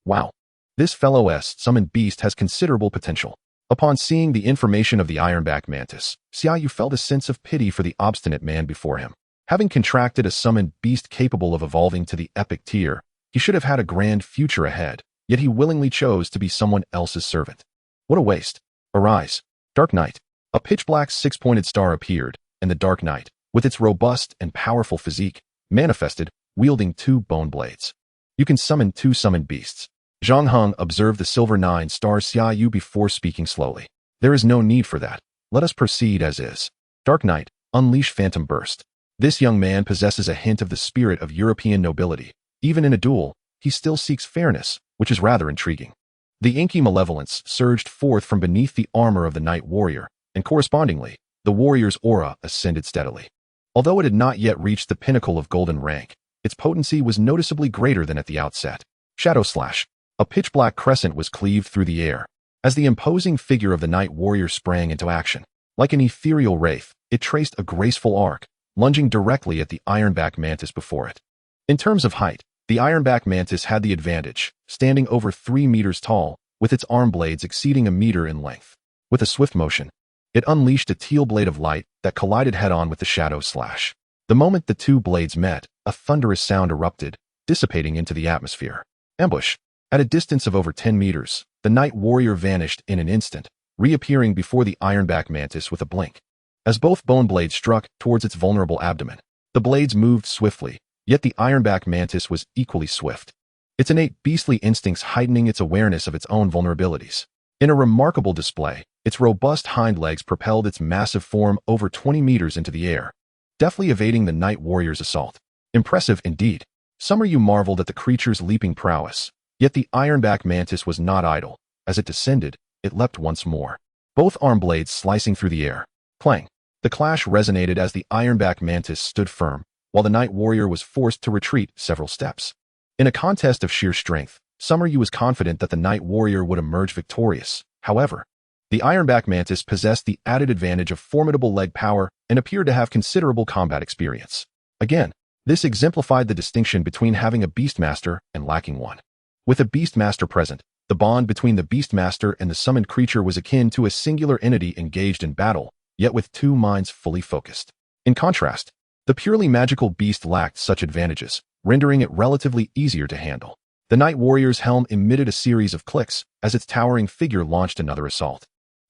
Wow. This fellow's summoned beast has considerable potential. Upon seeing the information of the ironback mantis, Xia Yu felt a sense of pity for the obstinate man before him. Having contracted a summoned beast capable of evolving to the epic tier, he should have had a grand future ahead, yet he willingly chose to be someone else's servant. What a waste. Arise. Dark Knight. A pitch-black 6-pointed star appeared, and the Dark Knight, with its robust and powerful physique, manifested, wielding 2 bone blades. You can summon 2 summoned beasts. Zhang Heng observed the Silver 9 star Xia Yu before speaking slowly. There is no need for that. Let us proceed as is. Dark Knight, unleash Phantom Burst. This young man possesses a hint of the spirit of European nobility. Even in a duel, he still seeks fairness, which is rather intriguing. The inky malevolence surged forth from beneath the armor of the Night Warrior, and correspondingly, the warrior's aura ascended steadily. Although it had not yet reached the pinnacle of golden rank, its potency was noticeably greater than at the outset. Shadow Slash. A pitch-black crescent was cleaved through the air, as the imposing figure of the Night Warrior sprang into action. Like an ethereal wraith, it traced a graceful arc, lunging directly at the ironback mantis before it. In terms of height, the ironback mantis had the advantage, standing over 3 meters tall, with its arm blades exceeding a meter in length. With a swift motion, it unleashed a teal blade of light that collided head-on with the Shadow Slash. The moment the two blades met, a thunderous sound erupted, dissipating into the atmosphere. Ambush. At a distance of over 10 meters, the Night Warrior vanished in an instant, reappearing before the ironback mantis with a blink. As both bone blades struck towards its vulnerable abdomen, the blades moved swiftly, yet the ironback mantis was equally swift. Its innate beastly instincts heightening its awareness of its own vulnerabilities. In a remarkable display, its robust hind legs propelled its massive form over 20 meters into the air, deftly evading the Night Warrior's assault. Impressive indeed. Yu marveled at the creature's leaping prowess. Yet the ironback mantis was not idle. As it descended, it leapt once more, both arm blades slicing through the air. Clang! The clash resonated as the ironback mantis stood firm, while the Night Warrior was forced to retreat several steps. In a contest of sheer strength, Yu was confident that the Night Warrior would emerge victorious. However, the ironback mantis possessed the added advantage of formidable leg power and appeared to have considerable combat experience. Again, this exemplified the distinction between having a beastmaster and lacking one. With a beastmaster present, the bond between the beastmaster and the summoned creature was akin to a singular entity engaged in battle, yet with two minds fully focused. In contrast, the purely magical beast lacked such advantages, rendering it relatively easier to handle. The Night Warrior's helm emitted a series of clicks as its towering figure launched another assault.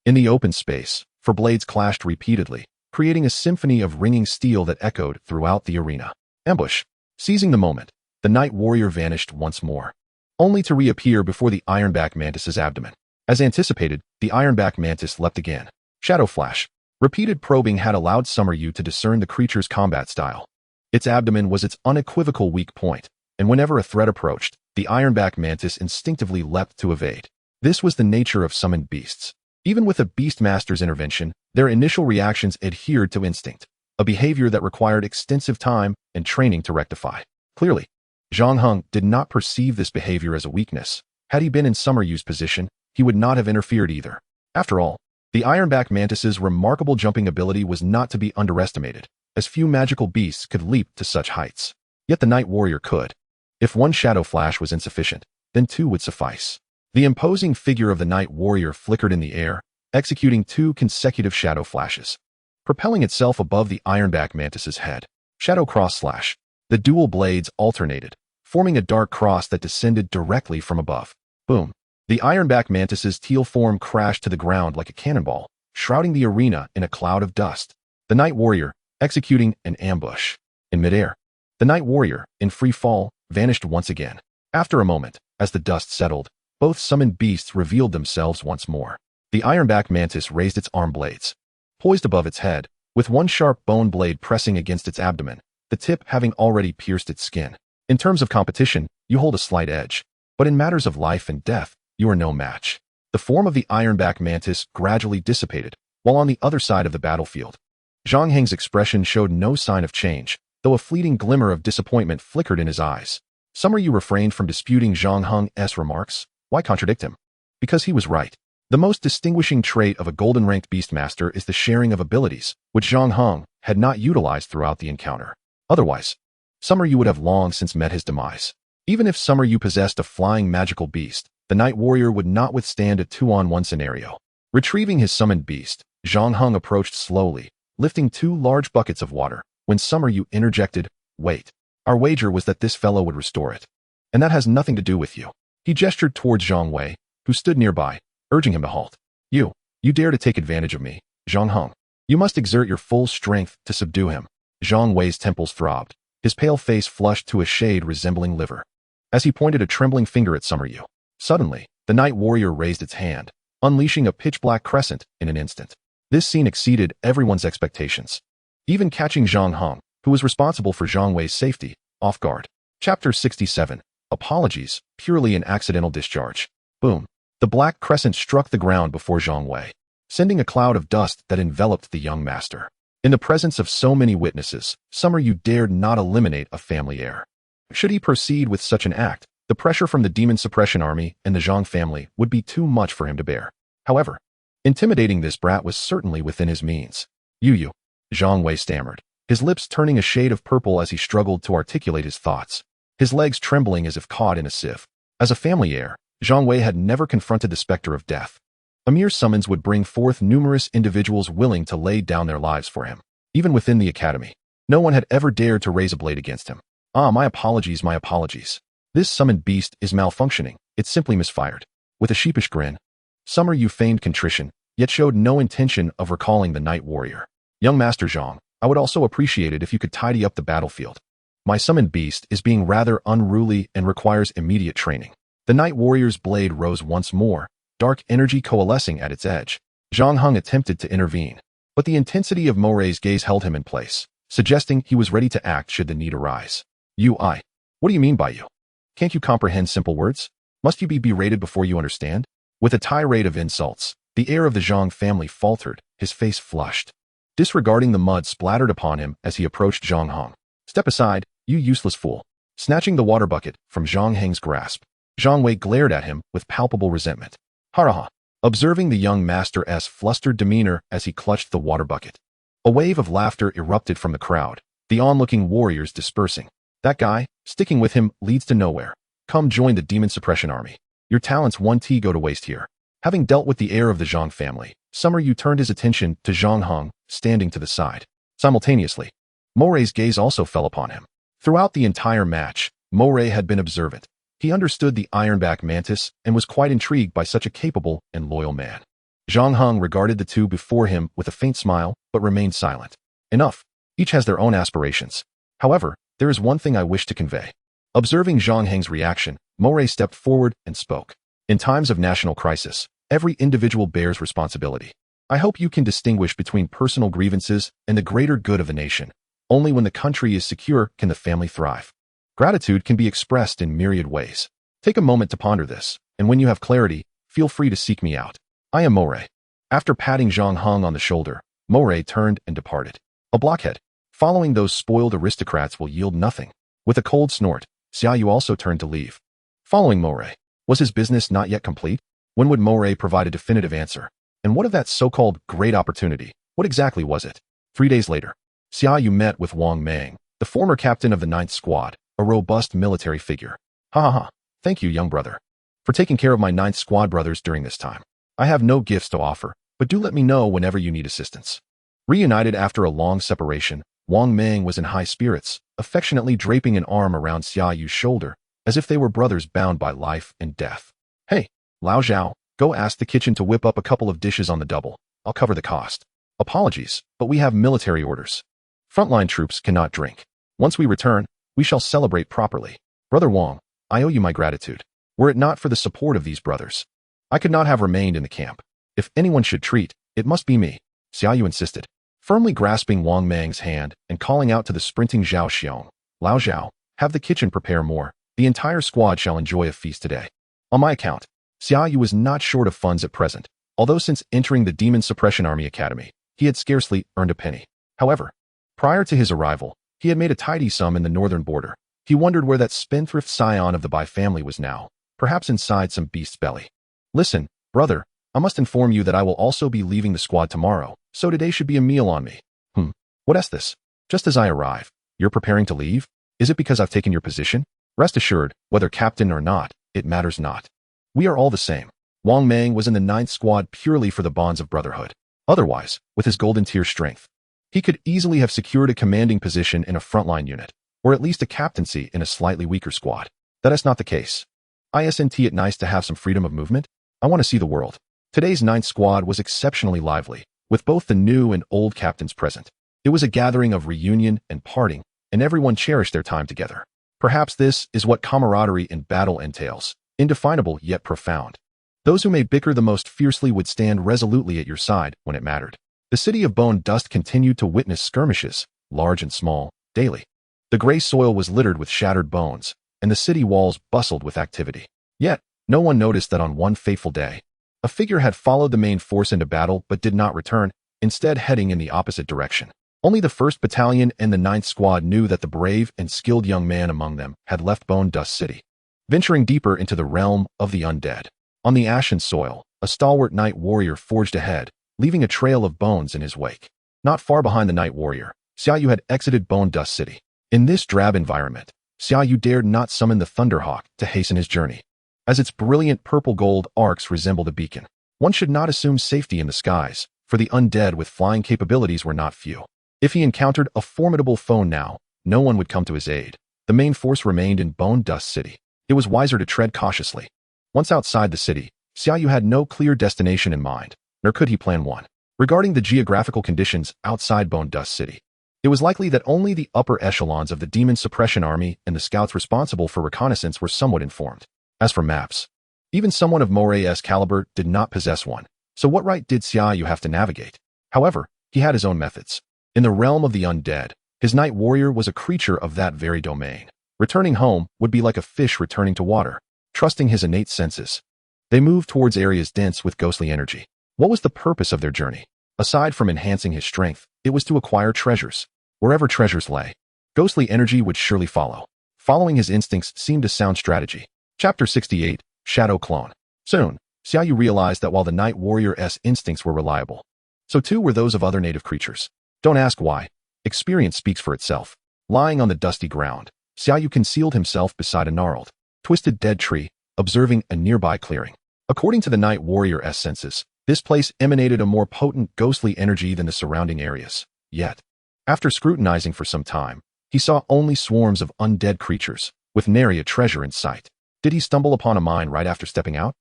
In the open space, four blades clashed repeatedly, creating a symphony of ringing steel that echoed throughout the arena. Ambush. Seizing the moment, the Night Warrior vanished once more, only to reappear before the ironback mantis's abdomen. As anticipated, the ironback mantis leapt again. Shadow Flash. Repeated probing had allowed Yu to discern the creature's combat style. Its abdomen was its unequivocal weak point, and whenever a threat approached, the ironback mantis instinctively leapt to evade. This was the nature of summoned beasts. Even with a beastmaster's intervention, their initial reactions adhered to instinct, a behavior that required extensive time and training to rectify. Clearly, Zhang Heng did not perceive this behavior as a weakness. Had he been in Yu's position, he would not have interfered either. After all, the ironback mantis's remarkable jumping ability was not to be underestimated, as few magical beasts could leap to such heights. Yet the Night Warrior could. If one Shadow Flash was insufficient, then two would suffice. The imposing figure of the Night Warrior flickered in the air, executing 2 consecutive Shadow Flashes, propelling itself above the ironback mantis's head. Shadow Cross Slash. The dual blades alternated, forming a dark cross that descended directly from above. Boom. The ironback mantis's teal form crashed to the ground like a cannonball, shrouding the arena in a cloud of dust. The Night Warrior, executing an ambush. In midair, the Night Warrior, in free fall, vanished once again. After a moment, as the dust settled, both summoned beasts revealed themselves once more. The ironback mantis raised its arm blades, poised above its head, with one sharp bone blade pressing against its abdomen, the tip having already pierced its skin. In terms of competition, you hold a slight edge, but in matters of life and death, you are no match. The form of the ironback mantis gradually dissipated, while on the other side of the battlefield, Zhang Heng's expression showed no sign of change, though a fleeting glimmer of disappointment flickered in his eyes. Yu refrained from disputing Zhang Heng's remarks. Why contradict him? Because he was right. The most distinguishing trait of a golden-ranked beastmaster is the sharing of abilities, which Zhang Heng had not utilized throughout the encounter. Otherwise, Yu would have long since met his demise. Even if Yu possessed a flying magical beast, the Night Warrior would not withstand a 2-on-1 scenario. Retrieving his summoned beast, Zhang Heng approached slowly, lifting 2 large buckets of water, when Yu interjected, "Wait. Our wager was that this fellow would restore it. And that has nothing to do with you." He gestured towards Zhang Wei, who stood nearby, urging him to halt. You dare to take advantage of me, Zhang Heng. You must exert your full strength to subdue him." Zhang Wei's temples throbbed, his pale face flushed to a shade resembling liver, as he pointed a trembling finger at Yu. Suddenly, the Night Warrior raised its hand, unleashing a pitch-black crescent in an instant. This scene exceeded everyone's expectations. Even catching Zhang Heng, who was responsible for Zhang Wei's safety, off guard. Chapter 67. Apologies, purely an accidental discharge. Boom. The black crescent struck the ground before Zhang Wei, sending a cloud of dust that enveloped the young master. In the presence of so many witnesses, Summer Yu dared not eliminate a family heir. Should he proceed with such an act, the pressure from the demon suppression army and the Zhang family would be too much for him to bear. However, intimidating this brat was certainly within his means. Yu, Zhang Wei stammered, his lips turning a shade of purple as he struggled to articulate his thoughts, his legs trembling as if caught in a sieve. As a family heir, Zhang Wei had never confronted the specter of death. A mere summons would bring forth numerous individuals willing to lay down their lives for him. Even within the academy, no one had ever dared to raise a blade against him. My apologies, my apologies. This summoned beast is malfunctioning, it's simply misfired. With a sheepish grin, Summer Yu feigned contrition, yet showed no intention of recalling the Night Warrior. Young Master Zhang, I would also appreciate it if you could tidy up the battlefield. My summoned beast is being rather unruly and requires immediate training. The Night Warrior's blade rose once more, dark energy coalescing at its edge. Zhang Heng attempted to intervene, but the intensity of Morei's gaze held him in place, suggesting he was ready to act should the need arise. What do you mean by you? Can't you comprehend simple words? Must you be berated before you understand? With a tirade of insults, the heir of the Zhang family faltered, his face flushed. Disregarding the mud splattered upon him as he approached Zhang Heng. Step aside, you useless fool. Snatching the water bucket from Zhang Heng's grasp, Zhang Wei glared at him with palpable resentment. Haraha. Observing the young master's flustered demeanor as he clutched the water bucket. A wave of laughter erupted from the crowd, the onlooking warriors dispersing. That guy, sticking with him, leads to nowhere. Come join the demon suppression army. Your talents won't go to waste here. Having dealt with the heir of the Zhang family, Summer Yu turned his attention to Zhang Heng, standing to the side. Simultaneously, Morei's gaze also fell upon him. Throughout the entire match, Morei had been observant. He understood the ironback mantis and was quite intrigued by such a capable and loyal man. Zhang Heng regarded the two before him with a faint smile, but remained silent. Enough. Each has their own aspirations. However, there is one thing I wish to convey. Observing Zhang Heng's reaction, Morei stepped forward and spoke. In times of national crisis, every individual bears responsibility. I hope you can distinguish between personal grievances and the greater good of the nation. Only when the country is secure can the family thrive. Gratitude can be expressed in myriad ways. Take a moment to ponder this, and when you have clarity, feel free to seek me out. I am Morei. After patting Zhang Heng on the shoulder, Morei turned and departed. A blockhead. Following those spoiled aristocrats will yield nothing. With a cold snort, Xia Yu also turned to leave. Following Morei. Was his business not yet complete? When would Morei provide a definitive answer? And what of that so-called great opportunity? What exactly was it? 3 days later, Xia Yu met with Wang Mang, the former captain of the 9th Squad, a robust military figure. Thank you, young brother, for taking care of my 9th Squad brothers during this time. I have no gifts to offer, but do let me know whenever you need assistance. Reunited after a long separation, Wang Mang was in high spirits, affectionately draping an arm around Xia Yu's shoulder, as if they were brothers bound by life and death. Hey, Lao Zhao, go ask the kitchen to whip up a couple of dishes on the double. I'll cover the cost. Apologies, but we have military orders. Frontline troops cannot drink. Once we return, we shall celebrate properly. Brother Wang, I owe you my gratitude. Were it not for the support of these brothers, I could not have remained in the camp. If anyone should treat, it must be me, Xia Yu insisted, firmly grasping Wang Mang's hand and calling out to the sprinting Zhao Xiong. Lao Zhao, have the kitchen prepare more. The entire squad shall enjoy a feast today. On my account, Xia Yu was not short of funds at present, although since entering the Demon Suppression Army Academy, he had scarcely earned a penny. However, prior to his arrival, he had made a tidy sum in the northern border. He wondered where that spendthrift scion of the Bai family was now, perhaps inside some beast's belly. Listen, brother, I must inform you that I will also be leaving the squad tomorrow, so today should be a meal on me. What is this? Just as I arrive, you're preparing to leave? Is it because I've taken your position? Rest assured, whether captain or not, it matters not. We are all the same. Wang Mang was in the 9th Squad purely for the bonds of brotherhood. Otherwise, with his golden tier strength, he could easily have secured a commanding position in a frontline unit, or at least a captaincy in a slightly weaker squad. That is not the case. Isn't it nice to have some freedom of movement? I want to see the world. Today's 9th Squad was exceptionally lively, with both the new and old captains present. It was a gathering of reunion and parting, and everyone cherished their time together. Perhaps this is what camaraderie in battle entails, indefinable yet profound. Those who may bicker the most fiercely would stand resolutely at your side when it mattered. The city of Bone Dust continued to witness skirmishes, large and small, daily. The gray soil was littered with shattered bones, and the city walls bustled with activity. Yet, no one noticed that on one fateful day, a figure had followed the main force into battle but did not return, instead heading in the opposite direction. Only the 1st Battalion and the 9th Squad knew that the brave and skilled young man among them had left Bone Dust City, venturing deeper into the realm of the undead. On the ashen soil, a stalwart night warrior forged ahead, leaving a trail of bones in his wake. Not far behind the night warrior, Xia Yu had exited Bone Dust City. In this drab environment, Xia Yu dared not summon the Thunderhawk to hasten his journey, as its brilliant purple-gold arcs resembled a beacon. One should not assume safety in the skies, for the undead with flying capabilities were not few. If he encountered a formidable foe now, no one would come to his aid. The main force remained in Bone Dust City. It was wiser to tread cautiously. Once outside the city, Xia Yu had no clear destination in mind, nor could he plan one. Regarding the geographical conditions outside Bone Dust City, it was likely that only the upper echelons of the Demon Suppression Army and the scouts responsible for reconnaissance were somewhat informed. As for maps, even someone of Moray's caliber did not possess one, so what right did Xia Yu have to navigate? However, he had his own methods. In the realm of the undead, his night warrior was a creature of that very domain. Returning home would be like a fish returning to water, trusting his innate senses. They moved towards areas dense with ghostly energy. What was the purpose of their journey? Aside from enhancing his strength, it was to acquire treasures. Wherever treasures lay, ghostly energy would surely follow. Following his instincts seemed a sound strategy. Chapter 68, Shadow Clone. Soon, Xia Yu realized that while the Night Warrior's instincts were reliable, so too were those of other native creatures. Don't ask why. Experience speaks for itself. Lying on the dusty ground, Xia Yu concealed himself beside a gnarled, twisted dead tree, observing a nearby clearing. According to the Night Warrior's senses, this place emanated a more potent ghostly energy than the surrounding areas. Yet, after scrutinizing for some time, he saw only swarms of undead creatures, with nary a treasure in sight. Did he stumble upon a mine right after stepping out?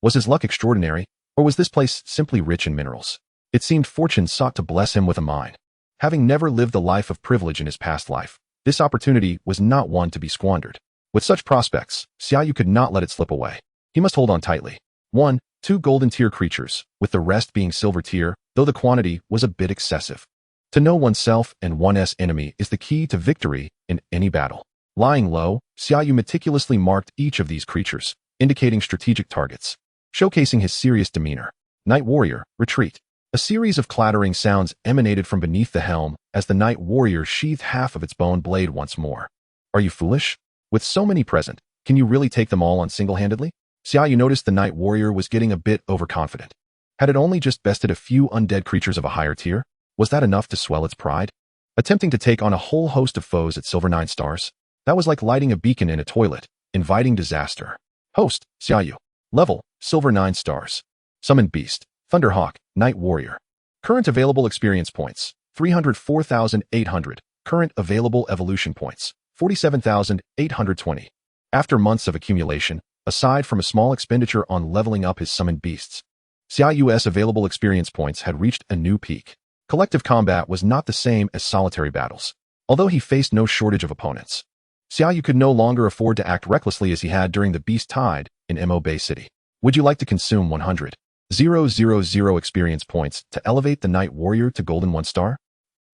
Was his luck extraordinary, or was this place simply rich in minerals? It seemed fortune sought to bless him with a mine. Having never lived a life of privilege in his past life, this opportunity was not one to be squandered. With such prospects, Xia Yu could not let it slip away. He must hold on tightly. 2 golden tier creatures, with the rest being silver tier, though the quantity was a bit excessive. To know oneself and one's enemy is the key to victory in any battle. Lying low, Xia Yu meticulously marked each of these creatures, indicating strategic targets, showcasing his serious demeanor. Night Warrior, retreat. A series of clattering sounds emanated from beneath the helm as the Night Warrior sheathed half of its bone blade once more. Are you foolish? With so many present, can you really take them all on single-handedly? Xia Yu noticed the Night Warrior was getting a bit overconfident. Had it only just bested a few undead creatures of a higher tier? Was that enough to swell its pride? Attempting to take on a whole host of foes at Silver 9 stars? That was like lighting a beacon in a toilet, inviting disaster. Host, Xia Yu. Level, Silver 9 stars. Summoned Beast, Thunderhawk, Night Warrior. Current available experience points, 304,800. Current available evolution points, 47,820. After months of accumulation, aside from a small expenditure on leveling up his summoned beasts, Xia Yu's available experience points had reached a new peak. Collective combat was not the same as solitary battles. Although he faced no shortage of opponents, Xia Yu could no longer afford to act recklessly as he had during the Beast Tide in Mo Bay City. Would you like to consume 100,000 experience points to elevate the Night Warrior to Golden 1 star?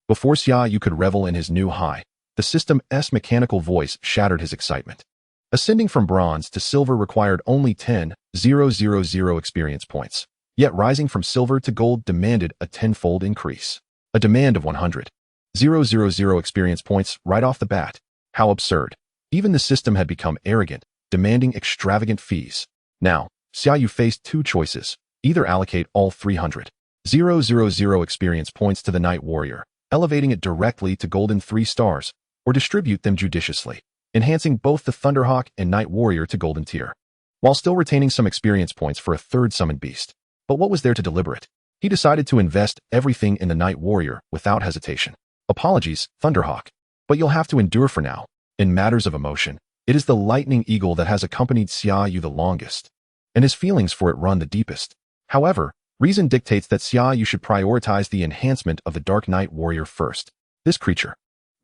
Before Xia Yu could revel in his new high, the system's mechanical voice shattered his excitement. Ascending from bronze to silver required only 10,000 experience points. Yet rising from silver to gold demanded a tenfold increase. A demand of 100,000 experience points right off the bat. How absurd. Even the system had become arrogant, demanding extravagant fees. Now, Xia Yu faced 2 choices. Either allocate all 300,000 experience points to the Night Warrior, elevating it directly to Golden 3 stars, or distribute them judiciously, enhancing both the Thunderhawk and Night Warrior to Golden tier, while still retaining some experience points for a 3rd summoned beast. But what was there to deliberate? He decided to invest everything in the Night Warrior without hesitation. Apologies, Thunderhawk, but you'll have to endure for now. In matters of emotion, it is the Lightning Eagle that has accompanied Xia Yu the longest, and his feelings for it run the deepest. However, reason dictates that Xia Yu should prioritize the enhancement of the Dark Night Warrior first. This creature,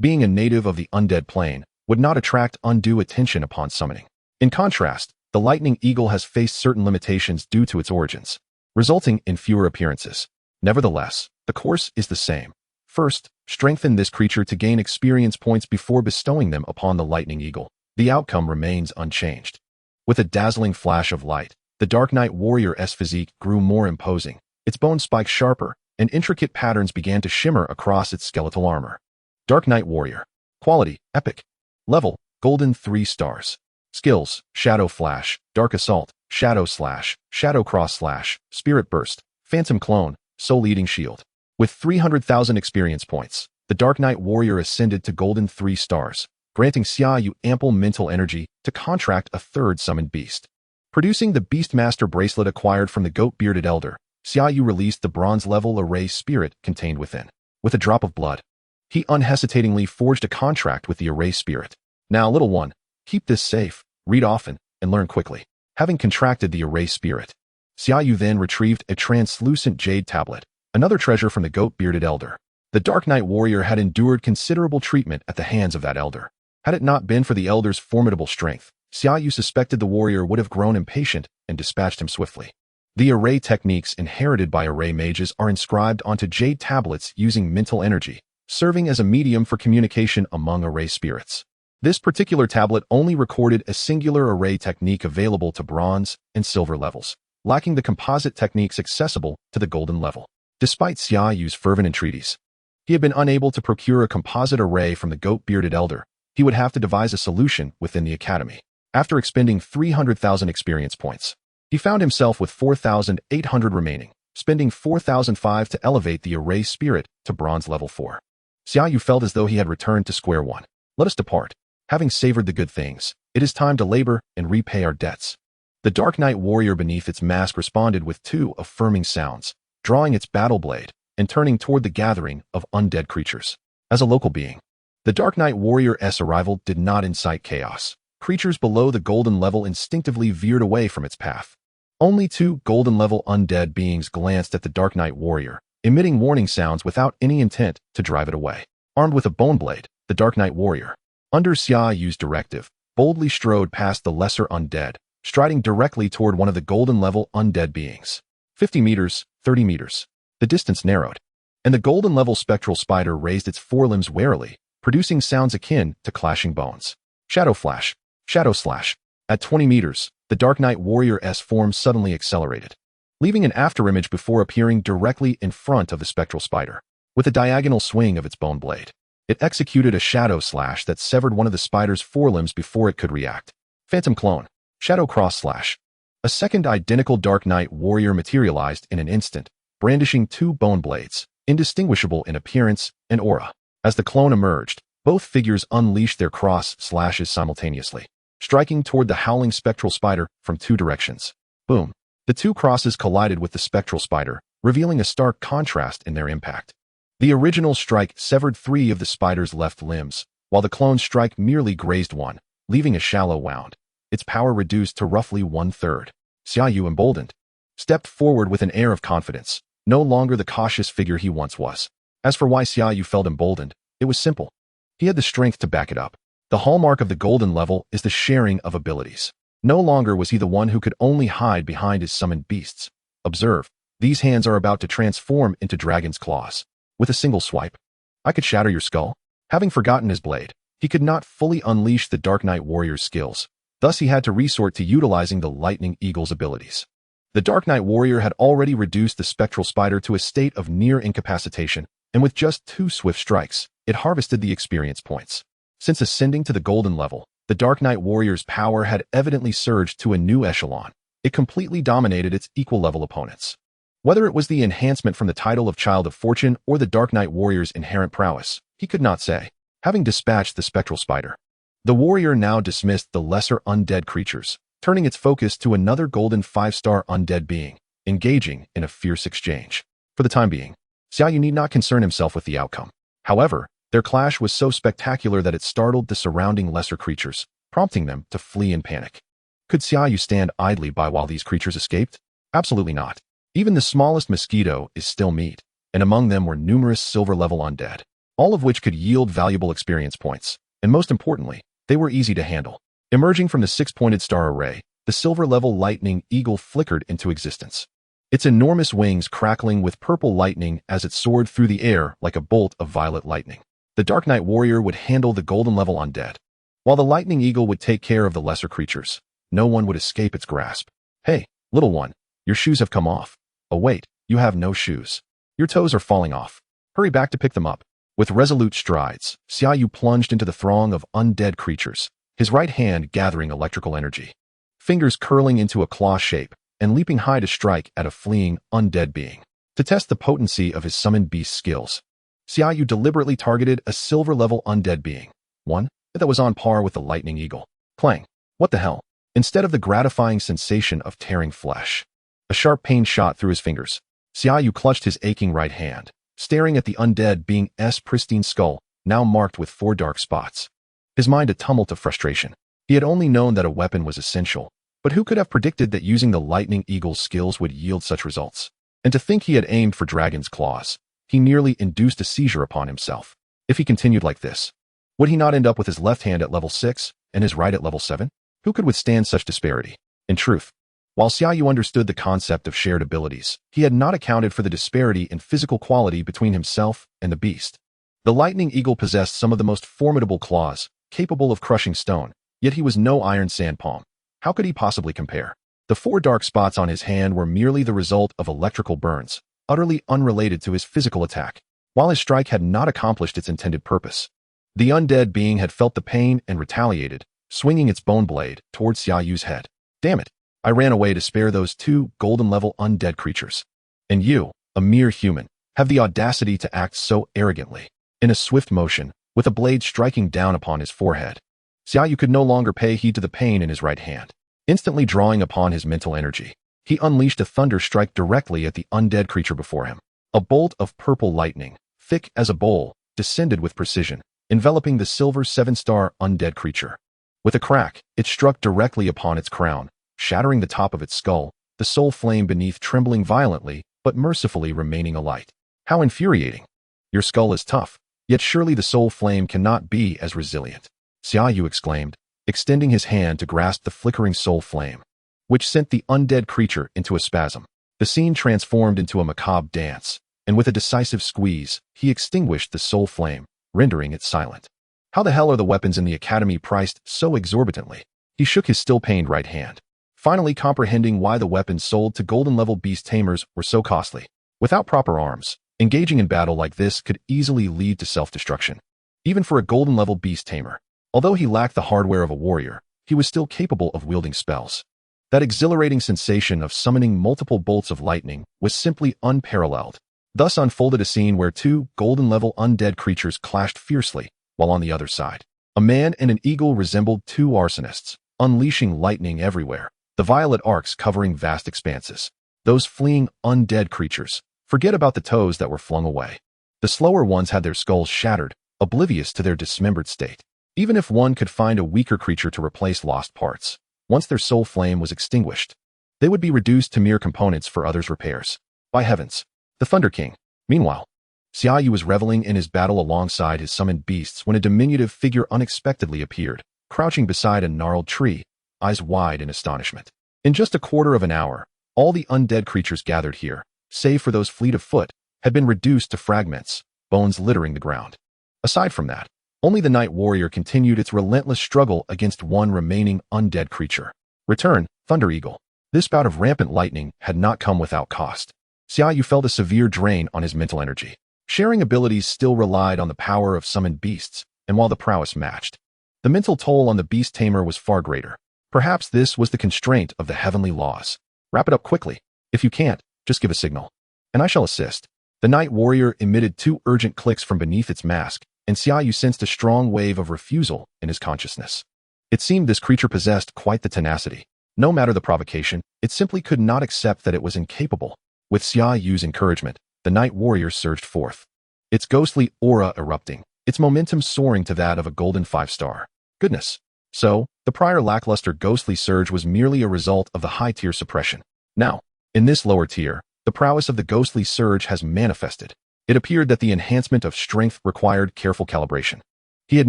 being a native of the undead plane, would not attract undue attention upon summoning. In contrast, the Lightning Eagle has faced certain limitations due to its origins, resulting in fewer appearances. Nevertheless, the course is the same. First, strengthen this creature to gain experience points before bestowing them upon the lightning eagle. The outcome remains unchanged. With a dazzling flash of light, the Dark Knight Warrior's physique grew more imposing, its bone spikes sharper, and intricate patterns began to shimmer across its skeletal armor. Dark Knight Warrior. Quality, Epic. Level, Golden 3 stars. Skills, Shadow Flash, Dark Assault, Shadow Slash, Shadow Cross Slash, Spirit Burst, Phantom Clone, Soul Eating Shield. With 300,000 experience points, the Dark Knight Warrior ascended to Golden 3 stars, granting Xia Yu ample mental energy to contract a third summoned beast. Producing the Beastmaster bracelet acquired from the goat-bearded elder, Xia Yu released the bronze-level array spirit contained within. With a drop of blood, he unhesitatingly forged a contract with the array spirit. Now, little one, keep this safe, read often, and learn quickly. Having contracted the array spirit, Xia Yu then retrieved a translucent jade tablet, another treasure from the goat-bearded elder. The Dark Knight Warrior had endured considerable treatment at the hands of that elder. Had it not been for the elder's formidable strength, Xia Yu suspected the warrior would have grown impatient and dispatched him swiftly. The array techniques inherited by array mages are inscribed onto jade tablets using mental energy, serving as a medium for communication among array spirits. This particular tablet only recorded a singular array technique available to bronze and silver levels, lacking the composite techniques accessible to the golden level. Despite Xia Yu's fervent entreaties, he had been unable to procure a composite array from the goat-bearded elder. He would have to devise a solution within the academy. After expending 300,000 experience points, he found himself with 4,800 remaining, spending 4,005 to elevate the array spirit to bronze level 4. Xia Yu felt as though he had returned to square one. Let us depart. Having savored the good things, it is time to labor and repay our debts. The Dark Knight Warrior beneath its mask responded with two affirming sounds, drawing its battle blade and turning toward the gathering of undead creatures. As a local being, the Dark Knight Warrior's arrival did not incite chaos. Creatures below the golden level instinctively veered away from its path. Only two golden-level undead beings glanced at the Dark Knight Warrior, emitting warning sounds without any intent to drive it away. Armed with a bone blade, the Dark Knight Warrior, under Xia Yu's directive, boldly strode past the lesser undead, striding directly toward one of the golden-level undead beings. 50 meters, 30 meters. The distance narrowed, and the golden-level spectral spider raised its forelimbs warily, producing sounds akin to clashing bones. Shadow Flash, Shadow Slash. At 20 meters, the Dark Knight Warrior's form suddenly accelerated, leaving an afterimage before appearing directly in front of the spectral spider. With a diagonal swing of its bone blade, it executed a Shadow Slash that severed one of the spider's forelimbs before it could react. Phantom Clone, Shadow Cross Slash. A second identical Dark Knight Warrior materialized in an instant, brandishing two bone blades, indistinguishable in appearance and aura. As the clone emerged, both figures unleashed their cross slashes simultaneously, striking toward the howling spectral spider from two directions. Boom! The two crosses collided with the spectral spider, revealing a stark contrast in their impact. The original strike severed three of the spider's left limbs, while the clone strike merely grazed one, leaving a shallow wound, its power reduced to roughly 1/3. Xia Yu, emboldened, stepped forward with an air of confidence, no longer the cautious figure he once was. As for why Xia Yu felt emboldened, it was simple. He had the strength to back it up. The hallmark of the golden level is the sharing of abilities. No longer was he the one who could only hide behind his summoned beasts. Observe, these hands are about to transform into dragon's claws. With a single swipe, I could shatter your skull. Having forgotten his blade, he could not fully unleash the Dark Knight Warrior's skills. Thus he had to resort to utilizing the Lightning Eagle's abilities. The Dark Knight Warrior had already reduced the spectral spider to a state of near incapacitation, and with just two swift strikes, it harvested the experience points. Since ascending to the golden level, the Dark Knight Warrior's power had evidently surged to a new echelon. It completely dominated its equal-level opponents. Whether it was the enhancement from the title of Child of Fortune or the Dark Knight Warrior's inherent prowess, he could not say. Having dispatched the spectral spider, the warrior now dismissed the lesser undead creatures, turning its focus to another golden 5-star undead being, engaging in a fierce exchange. For the time being, Xia Yu need not concern himself with the outcome. However, their clash was so spectacular that it startled the surrounding lesser creatures, prompting them to flee in panic. Could Xia Yu stand idly by while these creatures escaped? Absolutely not. Even the smallest mosquito is still meat, and among them were numerous silver-level undead, all of which could yield valuable experience points, and most importantly, they were easy to handle. Emerging from the 6-pointed star array, the silver-level lightning eagle flickered into existence. its enormous wings crackling with purple lightning as it soared through the air like a bolt of violet lightning. The Dark Knight Warrior would handle the golden level undead, while the Lightning Eagle would take care of the lesser creatures. No one would escape its grasp. Hey, little one, your shoes have come off. Oh wait, you have no shoes. Your toes are falling off. Hurry back to pick them up. With resolute strides, Xia Yu plunged into the throng of undead creatures, his right hand gathering electrical energy, fingers curling into a claw shape, and leaping high to strike at a fleeing undead being. To test the potency of his summoned beast skills, Xia Yu deliberately targeted a silver-level undead being, one that was on par with the Lightning Eagle. Clang! What the hell? Instead of the gratifying sensation of tearing flesh, a sharp pain shot through his fingers. Xia Yu clutched his aching right hand, staring at the undead being's pristine skull, now marked with 4 dark spots. His mind a tumult of frustration. He had only known that a weapon was essential, but who could have predicted that using the Lightning Eagle's skills would yield such results? And to think he had aimed for Dragon's claws, he nearly induced a seizure upon himself. If he continued like this, would he not end up with his left hand at level 6 and his right at level 7? Who could withstand such disparity? In truth, while Xia Yu understood the concept of shared abilities, he had not accounted for the disparity in physical quality between himself and the beast. The Lightning Eagle possessed some of the most formidable claws, capable of crushing stone, yet he was no iron sand palm. How could he possibly compare? The 4 dark spots on his hand were merely the result of electrical burns, utterly unrelated to his physical attack. While his strike had not accomplished its intended purpose, the undead being had felt the pain and retaliated, swinging its bone blade towards Xia Yu's head. Damn it! I ran away to spare those 2 golden-level undead creatures. And you, a mere human, have the audacity to act so arrogantly. In a swift motion, with a blade striking down upon his forehead, Xia Yu could no longer pay heed to the pain in his right hand. Instantly drawing upon his mental energy, he unleashed a thunder strike directly at the undead creature before him. A bolt of purple lightning, thick as a bowl, descended with precision, enveloping the silver 7-star undead creature. With a crack, it struck directly upon its crown, shattering the top of its skull, the soul flame beneath trembling violently, but mercifully remaining alight. How infuriating! Your skull is tough, yet surely the soul flame cannot be as resilient, Xia Yu exclaimed, extending his hand to grasp the flickering soul flame, which sent the undead creature into a spasm. The scene transformed into a macabre dance, and with a decisive squeeze, he extinguished the soul flame, rendering it silent. How the hell are the weapons in the academy priced so exorbitantly? He shook his still-pained right hand, finally comprehending why the weapons sold to golden-level beast tamers were so costly. Without proper arms, engaging in battle like this could easily lead to self-destruction. Even for a golden-level beast tamer, although he lacked the hardware of a warrior, he was still capable of wielding spells. That exhilarating sensation of summoning multiple bolts of lightning was simply unparalleled. Thus unfolded a scene where 2 golden-level undead creatures clashed fiercely, while on the other side, a man and an eagle resembled 2 arsonists, unleashing lightning everywhere, the violet arcs covering vast expanses. Those fleeing undead creatures, forget about the toes that were flung away. The slower ones had their skulls shattered, oblivious to their dismembered state. Even if one could find a weaker creature to replace lost parts, once their soul flame was extinguished, they would be reduced to mere components for others' repairs. By heavens! The Thunder King. Meanwhile, Xia Yu was reveling in his battle alongside his summoned beasts when a diminutive figure unexpectedly appeared, crouching beside a gnarled tree, eyes wide in astonishment. In just a quarter of an hour, all the undead creatures gathered here, save for those fleet of foot, had been reduced to fragments, bones littering the ground. Aside from that, only the Night Warrior continued its relentless struggle against one remaining undead creature. Return, Thunder Eagle. This bout of rampant lightning had not come without cost. Xia Yu felt a severe drain on his mental energy. Sharing abilities still relied on the power of summoned beasts, and while the prowess matched, the mental toll on the beast tamer was far greater. Perhaps this was the constraint of the heavenly laws. Wrap it up quickly. If you can't, just give a signal, and I shall assist. The Night Warrior emitted 2 urgent clicks from beneath its mask, and Xia Yu sensed a strong wave of refusal in his consciousness. It seemed this creature possessed quite the tenacity. No matter the provocation, it simply could not accept that it was incapable. With Xia Yu's encouragement, the Night Warrior surged forth, its ghostly aura erupting, its momentum soaring to that of a golden 5-star. Goodness! So, the prior lackluster ghostly surge was merely a result of the high-tier suppression. Now, in this lower tier, the prowess of the ghostly surge has manifested. It appeared that the enhancement of strength required careful calibration. He had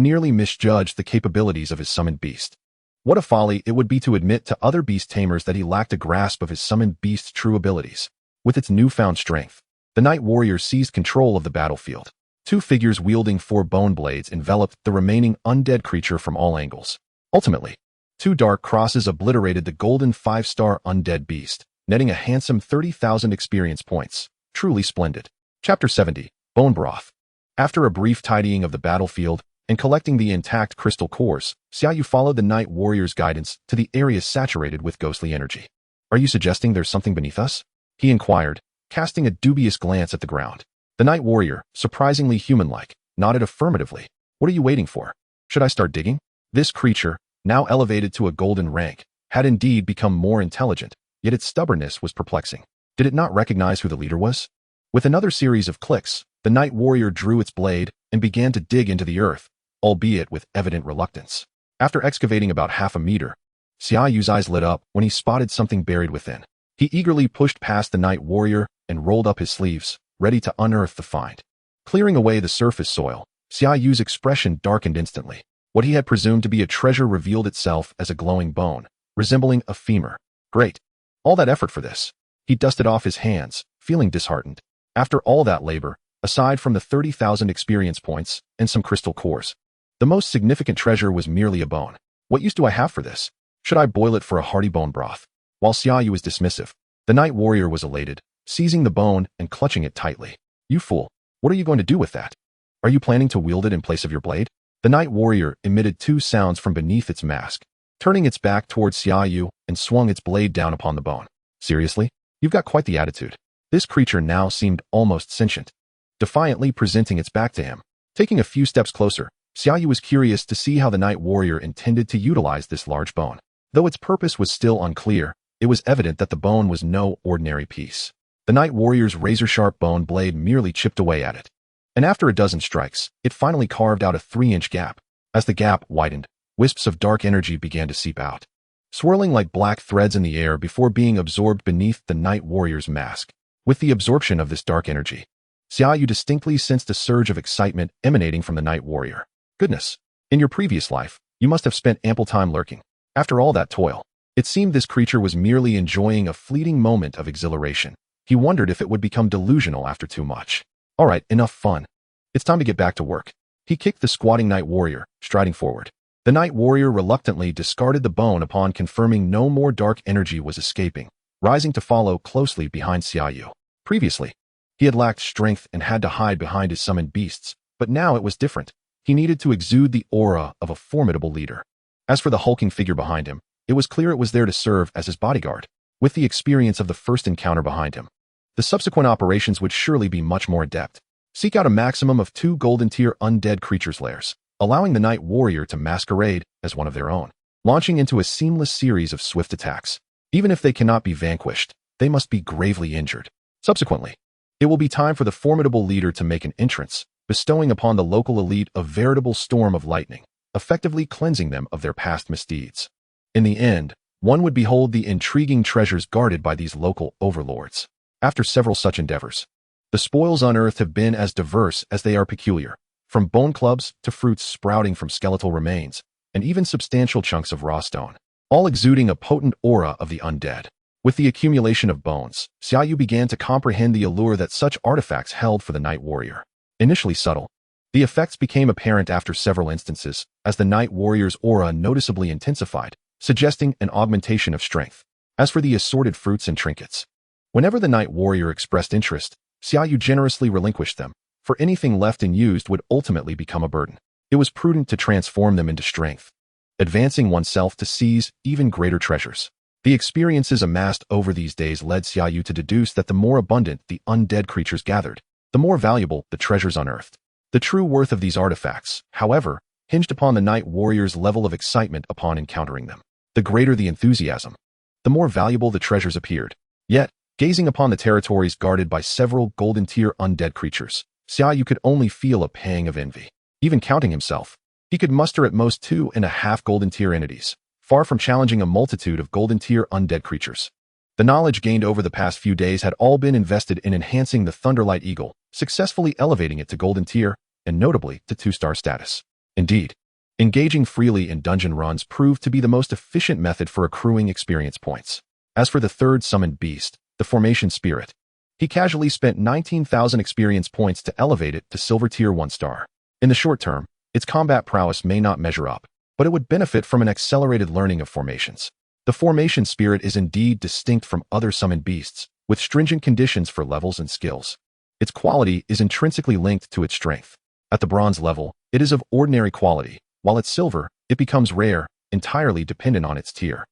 nearly misjudged the capabilities of his summoned beast. What a folly it would be to admit to other beast tamers that he lacked a grasp of his summoned beast's true abilities. With its newfound strength, the Night Warrior seized control of the battlefield. Two figures wielding 4 bone blades enveloped the remaining undead creature from all angles. Ultimately, 2 dark crosses obliterated the golden 5-star undead beast, netting a handsome 30,000 experience points. Truly splendid. Chapter 70, Bone Broth. After a brief tidying of the battlefield and collecting the intact crystal cores, Xia Yu followed the Night Warrior's guidance to the area saturated with ghostly energy. Are you suggesting there's something beneath us? He inquired, casting a dubious glance at the ground. The Night Warrior, surprisingly human-like, nodded affirmatively. What are you waiting for? Should I start digging? This creature, now elevated to a golden rank, had indeed become more intelligent, yet its stubbornness was perplexing. Did it not recognize who the leader was? With another series of clicks, the Night Warrior drew its blade and began to dig into the earth, albeit with evident reluctance. After excavating about half a meter, Xia Yu's eyes lit up when he spotted something buried within. He eagerly pushed past the Night Warrior and rolled up his sleeves, ready to unearth the find. Clearing away the surface soil, Xia Yu's expression darkened instantly. What he had presumed to be a treasure revealed itself as a glowing bone, resembling a femur. Great. All that effort for this. He dusted off his hands, feeling disheartened. After all that labor, aside from the 30,000 experience points and some crystal cores, the most significant treasure was merely a bone. What use do I have for this? Should I boil it for a hearty bone broth? While Xia Yu was dismissive, the Night Warrior was elated, seizing the bone and clutching it tightly. You fool, what are you going to do with that? Are you planning to wield it in place of your blade? The Night Warrior emitted 2 sounds from beneath its mask, turning its back towards Xia Yu and swung its blade down upon the bone. Seriously? You've got quite the attitude. This creature now seemed almost sentient, defiantly presenting its back to him. Taking a few steps closer, Xia Yu was curious to see how the Night Warrior intended to utilize this large bone. Though its purpose was still unclear, it was evident that the bone was no ordinary piece. The Night Warrior's razor-sharp bone blade merely chipped away at it, and after a dozen strikes, it finally carved out a 3-inch gap. As the gap widened, wisps of dark energy began to seep out, swirling like black threads in the air before being absorbed beneath the Night Warrior's mask. With the absorption of this dark energy, Xia Yu distinctly sensed a surge of excitement emanating from the Night Warrior. Goodness, in your previous life, you must have spent ample time lurking. After all that toil, it seemed this creature was merely enjoying a fleeting moment of exhilaration. He wondered if it would become delusional after too much. All right, enough fun. It's time to get back to work. He kicked the squatting Night Warrior, striding forward. The Night Warrior reluctantly discarded the bone upon confirming no more dark energy was escaping, rising to follow closely behind Xia Yu. Previously, he had lacked strength and had to hide behind his summoned beasts, but now it was different. He needed to exude the aura of a formidable leader. As for the hulking figure behind him, it was clear it was there to serve as his bodyguard. With the experience of the first encounter behind him, the subsequent operations would surely be much more adept. Seek out a maximum of 2 golden-tier undead creatures' lairs, allowing the Night Warrior to masquerade as one of their own, launching into a seamless series of swift attacks. Even if they cannot be vanquished, they must be gravely injured. Subsequently, it will be time for the formidable leader to make an entrance, bestowing upon the local elite a veritable storm of lightning, effectively cleansing them of their past misdeeds. In the end, one would behold the intriguing treasures guarded by these local overlords. After several such endeavors, the spoils unearthed have been as diverse as they are peculiar, from bone clubs to fruits sprouting from skeletal remains, and even substantial chunks of raw stone, all exuding a potent aura of the undead. With the accumulation of bones, Xia Yu began to comprehend the allure that such artifacts held for the Night Warrior. Initially subtle, the effects became apparent after several instances, as the Night Warrior's aura noticeably intensified, suggesting an augmentation of strength. As for the assorted fruits and trinkets, whenever the Night Warrior expressed interest, Xia Yu generously relinquished them, for anything left unused would ultimately become a burden. It was prudent to transform them into strength, advancing oneself to seize even greater treasures. The experiences amassed over these days led Xia Yu to deduce that the more abundant the undead creatures gathered, the more valuable the treasures unearthed. The true worth of these artifacts, however, hinged upon the Night Warrior's level of excitement upon encountering them. The greater the enthusiasm, the more valuable the treasures appeared. Yet, gazing upon the territories guarded by several golden-tier undead creatures, Xia Yu could only feel a pang of envy. Even counting himself, he could muster at most 2.5 golden-tier entities, far from challenging a multitude of golden-tier undead creatures. The knowledge gained over the past few days had all been invested in enhancing the Thunderlight Eagle, successfully elevating it to golden tier, and notably to 2-star status. Indeed, engaging freely in dungeon runs proved to be the most efficient method for accruing experience points. As for the third summoned beast, the Formation Spirit, He casually spent 19,000 experience points to elevate it to Silver Tier 1 star. In the short term, its combat prowess may not measure up, but it would benefit from an accelerated learning of formations. The formation spirit is indeed distinct from other summoned beasts, with stringent conditions for levels and skills. Its quality is intrinsically linked to its strength. At the bronze level, it is of ordinary quality, while at silver, it becomes rare, entirely dependent on its tier.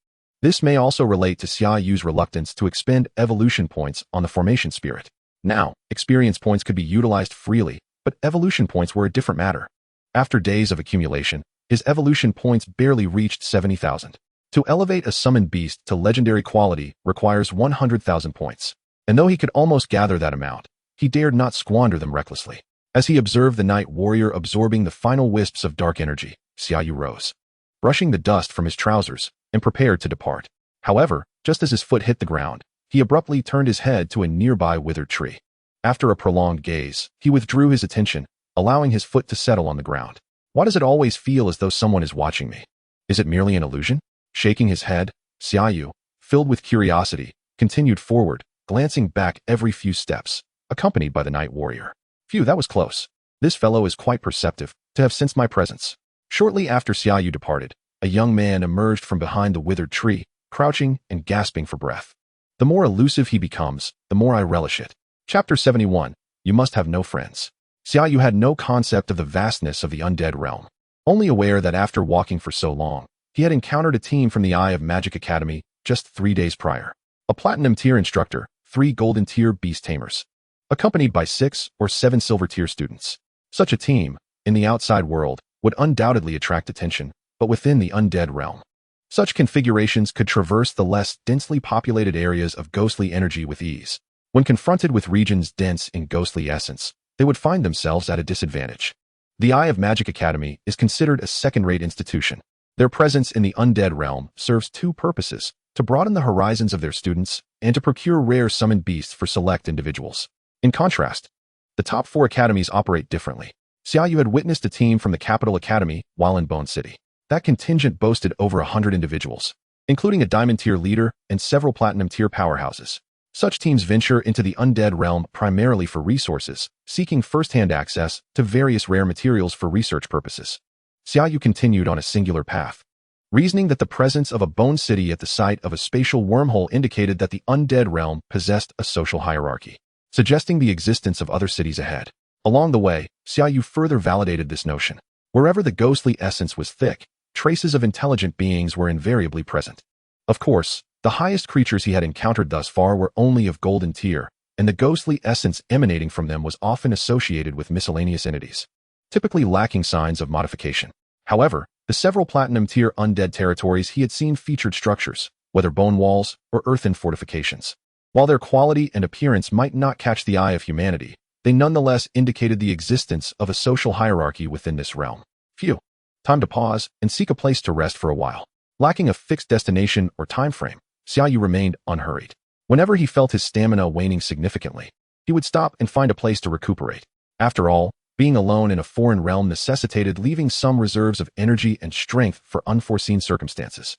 This may also relate to Xia Yu's reluctance to expend evolution points on the formation spirit. Now, experience points could be utilized freely, but evolution points were a different matter. After days of accumulation, his evolution points barely reached 70,000. To elevate a summoned beast to legendary quality requires 100,000 points. And though he could almost gather that amount, he dared not squander them recklessly. As he observed the night warrior absorbing the final wisps of dark energy, Xia Yu rose, brushing the dust from his trousers, and prepared to depart. However, just as his foot hit the ground, he abruptly turned his head to a nearby withered tree. After a prolonged gaze, he withdrew his attention, allowing his foot to settle on the ground. Why does it always feel as though someone is watching me? Is it merely an illusion? Shaking his head, Xia Yu, filled with curiosity, continued forward, glancing back every few steps, accompanied by the night warrior. Phew, that was close. This fellow is quite perceptive, to have sensed my presence. Shortly after Xia Yu departed, a young man emerged from behind the withered tree, crouching and gasping for breath. The more elusive he becomes, the more I relish it. Chapter 71, You Must Have No Friends. Xia Yu had no concept of the vastness of the undead realm, only aware that after walking for so long, he had encountered a team from the Eye of Magic Academy just 3 days prior. A Platinum Tier instructor, 3 Golden Tier Beast Tamers, accompanied by 6 or 7 Silver Tier students. Such a team, in the outside world, would undoubtedly attract attention, but within the undead realm, such configurations could traverse the less densely populated areas of ghostly energy with ease. When confronted with regions dense in ghostly essence, they would find themselves at a disadvantage. The Eye of Magic Academy is considered a second-rate institution. Their presence in the undead realm serves 2 purposes: to broaden the horizons of their students and to procure rare summoned beasts for select individuals. In contrast, the top 4 academies operate differently. Xia Yu had witnessed a team from the Capital Academy while in Bone City. That contingent boasted over 100 individuals, including a Diamond Tier leader and several Platinum Tier powerhouses. Such teams venture into the undead realm primarily for resources, seeking first-hand access to various rare materials for research purposes. Xia Yu continued on a singular path, reasoning that the presence of a bone city at the site of a spatial wormhole indicated that the undead realm possessed a social hierarchy, suggesting the existence of other cities ahead. Along the way, Xia Yu further validated this notion. Wherever the ghostly essence was thick, traces of intelligent beings were invariably present. Of course, the highest creatures he had encountered thus far were only of Golden Tier, and the ghostly essence emanating from them was often associated with miscellaneous entities, typically lacking signs of modification. However, the several Platinum Tier undead territories he had seen featured structures, whether bone walls or earthen fortifications. While their quality and appearance might not catch the eye of humanity, they nonetheless indicated the existence of a social hierarchy within this realm. Phew. Time to pause and seek a place to rest for a while. Lacking a fixed destination or time frame, Xia Yu remained unhurried. Whenever he felt his stamina waning significantly, he would stop and find a place to recuperate. After all, being alone in a foreign realm necessitated leaving some reserves of energy and strength for unforeseen circumstances.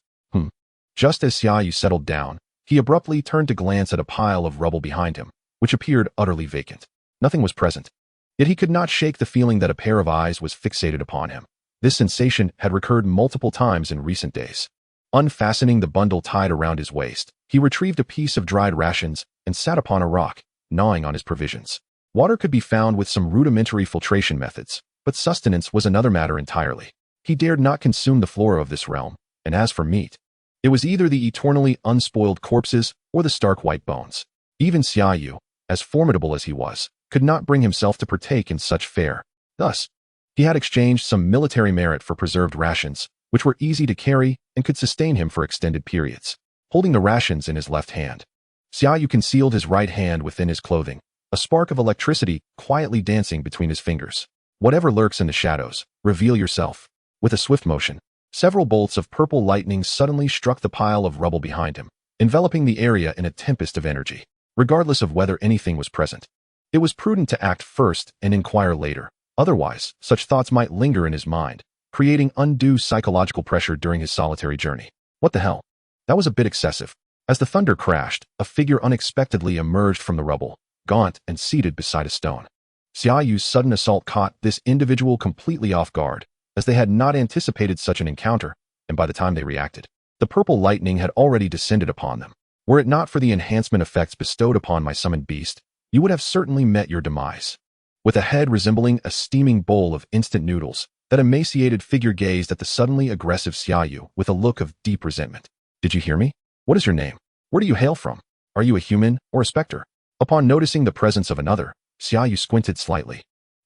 Just as Xia Yu settled down, he abruptly turned to glance at a pile of rubble behind him, which appeared utterly vacant. Nothing was present. Yet he could not shake the feeling that a pair of eyes was fixated upon him. This sensation had recurred multiple times in recent days. Unfastening the bundle tied around his waist, he retrieved a piece of dried rations and sat upon a rock, gnawing on his provisions. Water could be found with some rudimentary filtration methods, but sustenance was another matter entirely. He dared not consume the flora of this realm, and as for meat, it was either the eternally unspoiled corpses or the stark white bones. Even Xia Yu, as formidable as he was, could not bring himself to partake in such fare. Thus, he had exchanged some military merit for preserved rations, which were easy to carry and could sustain him for extended periods. Holding the rations in his left hand, Xia Yu concealed his right hand within his clothing, a spark of electricity quietly dancing between his fingers. Whatever lurks in the shadows, reveal yourself. With a swift motion, several bolts of purple lightning suddenly struck the pile of rubble behind him, enveloping the area in a tempest of energy. Regardless of whether anything was present, it was prudent to act first and inquire later. Otherwise, such thoughts might linger in his mind, creating undue psychological pressure during his solitary journey. What the hell? That was a bit excessive. As the thunder crashed, a figure unexpectedly emerged from the rubble, gaunt and seated beside a stone. Xia Yu's sudden assault caught this individual completely off guard, as they had not anticipated such an encounter, and by the time they reacted, the purple lightning had already descended upon them. Were it not for the enhancement effects bestowed upon my summoned beast, you would have certainly met your demise. With a head resembling a steaming bowl of instant noodles, that emaciated figure gazed at the suddenly aggressive Xia Yu with a look of deep resentment. Did you hear me? What is your name? Where do you hail from? Are you a human or a specter? Upon noticing the presence of another, Xia Yu squinted slightly.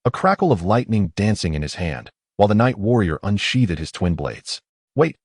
A crackle of lightning dancing in his hand, while the Night Warrior unsheathed his twin blades. Wait,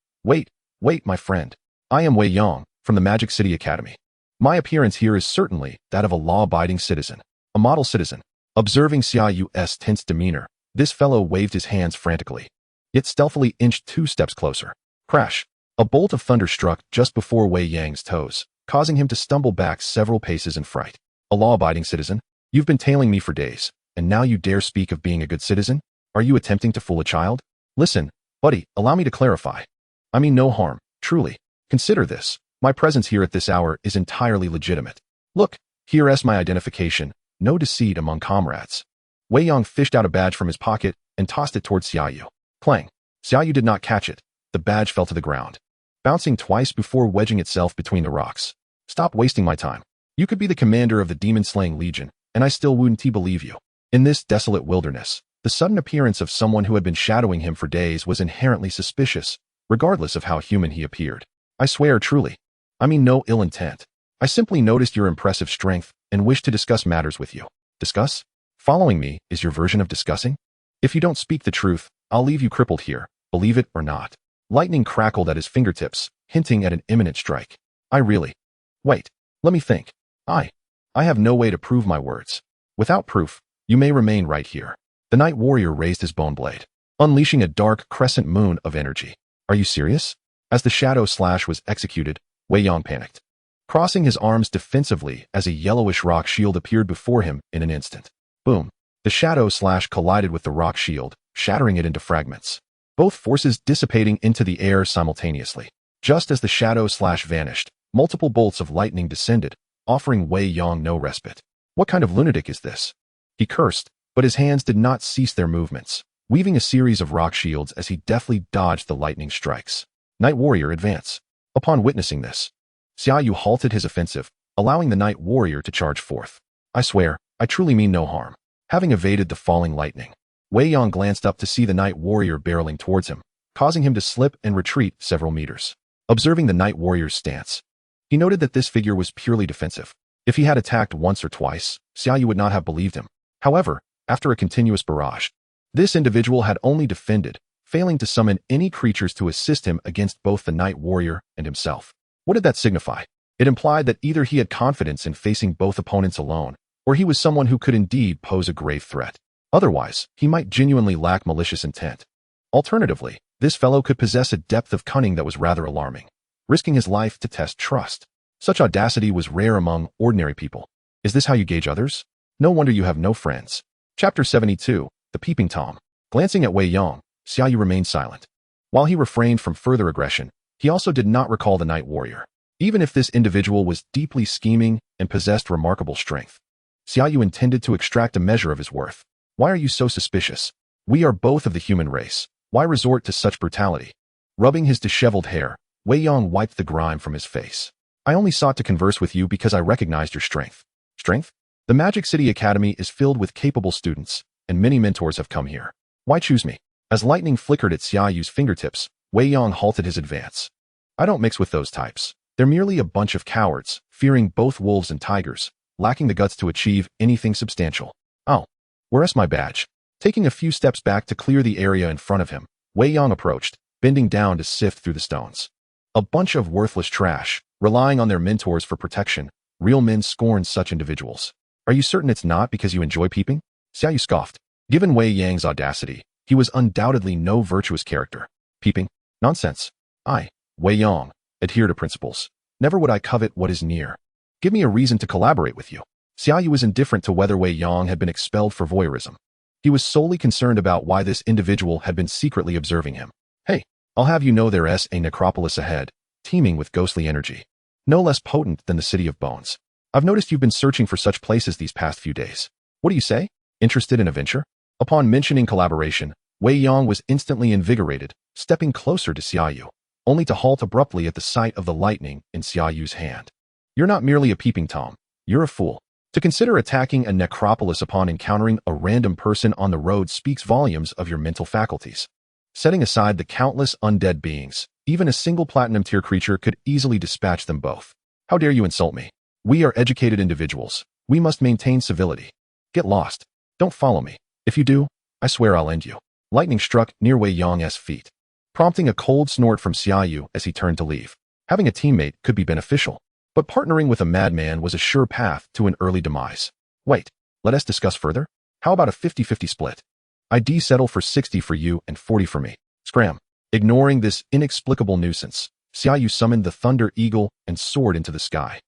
my friend. I am Wei Yong, from the Magic City Academy. My appearance here is certainly that of a law-abiding citizen, a model citizen. Observing Xia Yu's tense demeanor, this fellow waved his hands frantically, yet stealthily inched 2 steps closer. Crash! A bolt of thunder struck just before Wei Yang's toes, causing him to stumble back several paces in fright. A law-abiding citizen? You've been tailing me for days, and now you dare speak of being a good citizen? Are you attempting to fool a child? Listen, buddy, allow me to clarify. I mean no harm, truly. Consider this. My presence here at this hour is entirely legitimate. Look, here's my identification. No deceit among comrades. Wei Yong fished out a badge from his pocket and tossed it towards Xia Yu. Clang. Xia Yu did not catch it. The badge fell to the ground, bouncing twice before wedging itself between the rocks. Stop wasting my time. You could be the commander of the demon-slaying legion, and I still wouldn't believe you. In this desolate wilderness, the sudden appearance of someone who had been shadowing him for days was inherently suspicious, regardless of how human he appeared. I swear truly. I mean no ill intent. I simply noticed your impressive strength and wish to discuss matters with you. Discuss? Following me is your version of discussing? If you don't speak the truth, I'll leave you crippled here, believe it or not. Lightning crackled at his fingertips, hinting at an imminent strike. Wait, let me think. I have no way to prove my words. Without proof, you may remain right here. The Night Warrior raised his bone blade, unleashing a dark crescent moon of energy. Are you serious? As the shadow slash was executed, Wei Yong panicked, crossing his arms defensively as a yellowish rock shield appeared before him in an instant. Boom. The shadow slash collided with the rock shield, shattering it into fragments, both forces dissipating into the air simultaneously. Just as the shadow slash vanished, multiple bolts of lightning descended, offering Wei Yong no respite. What kind of lunatic is this? He cursed, but his hands did not cease their movements, weaving a series of rock shields as he deftly dodged the lightning strikes. Night Warrior, advance. Upon witnessing this, Xia Yu halted his offensive, allowing the Night Warrior to charge forth. I swear, I truly mean no harm. Having evaded the falling lightning, Wei Yong glanced up to see the Night Warrior barreling towards him, causing him to slip and retreat several meters. Observing the Night Warrior's stance, he noted that this figure was purely defensive. If he had attacked once or twice, Xia Yu would not have believed him. However, after a continuous barrage, this individual had only defended, failing to summon any creatures to assist him against both the Night Warrior and himself. What did that signify? It implied that either he had confidence in facing both opponents alone, or he was someone who could indeed pose a grave threat. Otherwise, he might genuinely lack malicious intent. Alternatively, this fellow could possess a depth of cunning that was rather alarming, risking his life to test trust. Such audacity was rare among ordinary people. Is this how you gauge others? No wonder you have no friends. Chapter 72, The Peeping Tom. Glancing at Wei Yong, Xia Yu remained silent. While he refrained from further aggression, he also did not recall the Night Warrior. Even if this individual was deeply scheming and possessed remarkable strength, Xia Yu intended to extract a measure of his worth. Why are you so suspicious? We are both of the human race. Why resort to such brutality? Rubbing his disheveled hair, Wei Yong wiped the grime from his face. I only sought to converse with you because I recognized your strength. Strength? The Magic City Academy is filled with capable students, and many mentors have come here. Why choose me? As lightning flickered at Xia Yu's fingertips, Wei Yong halted his advance. I don't mix with those types. They're merely a bunch of cowards, fearing both wolves and tigers, lacking the guts to achieve anything substantial. Oh, where's my badge? Taking a few steps back to clear the area in front of him, Wei Yong approached, bending down to sift through the stones. A bunch of worthless trash, relying on their mentors for protection. Real men scorn such individuals. Are you certain it's not because you enjoy peeping? Xia Yu scoffed. Given Wei Yang's audacity, he was undoubtedly no virtuous character. Peeping? Nonsense. I, Wei Yong, adhere to principles. Never would I covet what is near. Give me a reason to collaborate with you. Xia Yu was indifferent to whether Wei Yong had been expelled for voyeurism. He was solely concerned about why this individual had been secretly observing him. Hey, I'll have you know there's a necropolis ahead, teeming with ghostly energy. No less potent than the City of Bones. I've noticed you've been searching for such places these past few days. What do you say? Interested in a venture? Upon mentioning collaboration, Wei Yong was instantly invigorated, stepping closer to Xia Yu, only to halt abruptly at the sight of the lightning in Xia Yu's hand. You're not merely a peeping Tom, you're a fool. To consider attacking a necropolis upon encountering a random person on the road speaks volumes of your mental faculties. Setting aside the countless undead beings, even a single platinum-tier creature could easily dispatch them both. How dare you insult me? We are educated individuals. We must maintain civility. Get lost. Don't follow me. If you do, I swear I'll end you. Lightning struck near Wei Yong's feet, prompting a cold snort from Xia Yu as he turned to leave. Having a teammate could be beneficial, but partnering with a madman was a sure path to an early demise. Wait, let us discuss further? How about a 50-50 split? I'd settle for 60 for you and 40 for me. Scram. Ignoring this inexplicable nuisance, Xia Yu summoned the Thunder Eagle and soared into the sky.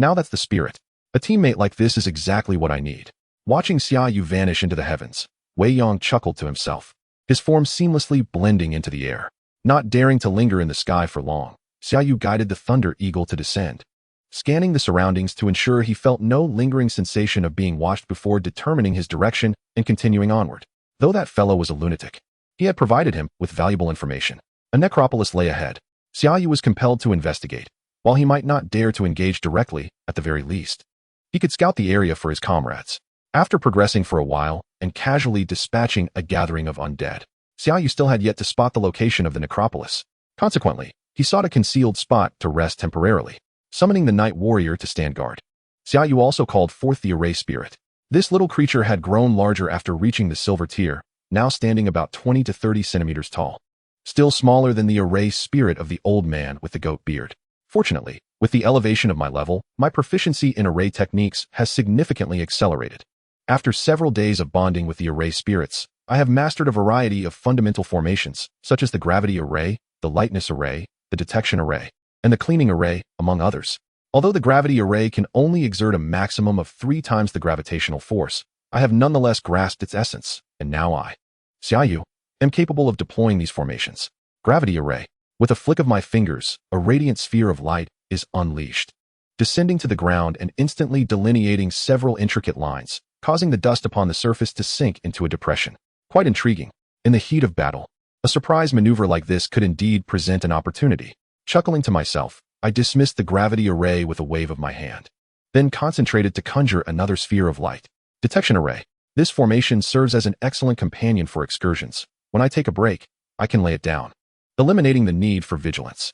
Now that's the spirit. A teammate like this is exactly what I need. Watching Xia Yu vanish into the heavens, Wei Yong chuckled to himself, his form seamlessly blending into the air. Not daring to linger in the sky for long, Xia Yu guided the Thunder Eagle to descend, scanning the surroundings to ensure he felt no lingering sensation of being watched before determining his direction and continuing onward. Though that fellow was a lunatic, he had provided him with valuable information. A necropolis lay ahead. Xia Yu was compelled to investigate. While he might not dare to engage directly, at the very least, he could scout the area for his comrades. After progressing for a while and casually dispatching a gathering of undead, Xia Yu still had yet to spot the location of the necropolis. Consequently, he sought a concealed spot to rest temporarily, summoning the Night Warrior to stand guard. Xia Yu also called forth the Array Spirit. This little creature had grown larger after reaching the silver tier, now standing about 20 to 30 centimeters tall. Still smaller than the Array Spirit of the old man with the goat beard. Fortunately, with the elevation of my level, my proficiency in array techniques has significantly accelerated. After several days of bonding with the Array Spirits, I have mastered a variety of fundamental formations, such as the Gravity Array, the Lightness Array, the Detection Array, and the Cleaning Array, among others. Although the Gravity Array can only exert a maximum of 3 times the gravitational force, I have nonetheless grasped its essence, and now I, Xia Yu, am capable of deploying these formations. Gravity Array. With a flick of my fingers, a radiant sphere of light is unleashed, descending to the ground and instantly delineating several intricate lines, causing the dust upon the surface to sink into a depression. Quite intriguing. In the heat of battle, a surprise maneuver like this could indeed present an opportunity. Chuckling to myself, I dismissed the Gravity Array with a wave of my hand, then concentrated to conjure another sphere of light. Detection Array. This formation serves as an excellent companion for excursions. When I take a break, I can lay it down, eliminating the need for vigilance.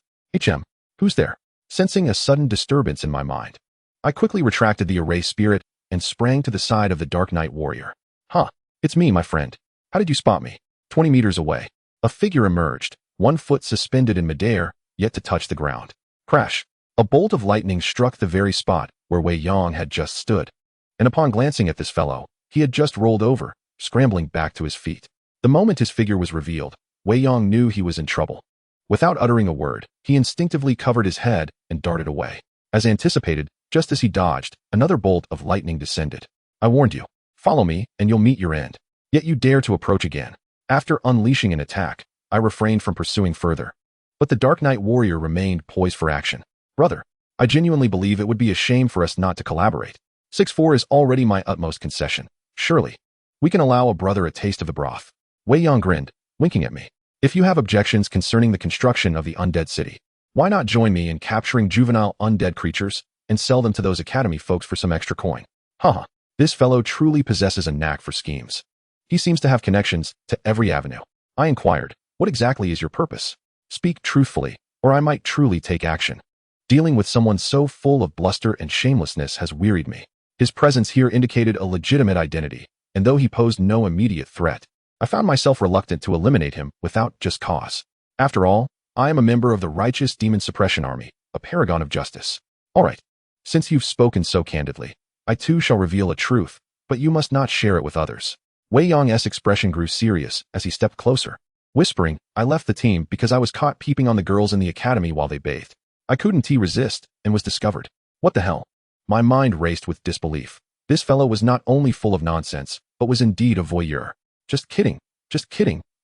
Who's there? Sensing a sudden disturbance in my mind, I quickly retracted the Array Spirit and sprang to the side of the Dark Night Warrior. Huh, it's me, my friend. How did you spot me? 20 meters away, a figure emerged, 1 foot suspended in midair, yet to touch the ground. Crash! A bolt of lightning struck the very spot where Wei Yong had just stood, and upon glancing at this fellow, he had just rolled over, scrambling back to his feet. The moment his figure was revealed, Wei Yong knew he was in trouble. Without uttering a word, he instinctively covered his head and darted away. As anticipated, just as he dodged, another bolt of lightning descended. I warned you. Follow me, and you'll meet your end. Yet you dare to approach again. After unleashing an attack, I refrained from pursuing further. But the Dark Night Warrior remained poised for action. Brother, I genuinely believe it would be a shame for us not to collaborate. 6-4 is already my utmost concession. Surely, we can allow a brother a taste of the broth. Wei Yong grinned, winking at me. If you have objections concerning the construction of the undead city, why not join me in capturing juvenile undead creatures and sell them to those academy folks for some extra coin? Haha, this fellow truly possesses a knack for schemes. He seems to have connections to every avenue. I inquired, what exactly is your purpose? Speak truthfully, or I might truly take action. Dealing with someone so full of bluster and shamelessness has wearied me. His presence here indicated a legitimate identity, and though he posed no immediate threat, I found myself reluctant to eliminate him without just cause. After all, I am a member of the Righteous Demon Suppression Army, a paragon of justice. All right, since you've spoken so candidly, I too shall reveal a truth, but you must not share it with others. Wei Yong's expression grew serious as he stepped closer. Whispering, I left the team because I was caught peeping on the girls in the academy while they bathed. I couldn't resist and was discovered. What the hell? My mind raced with disbelief. This fellow was not only full of nonsense, but was indeed a voyeur. Just kidding.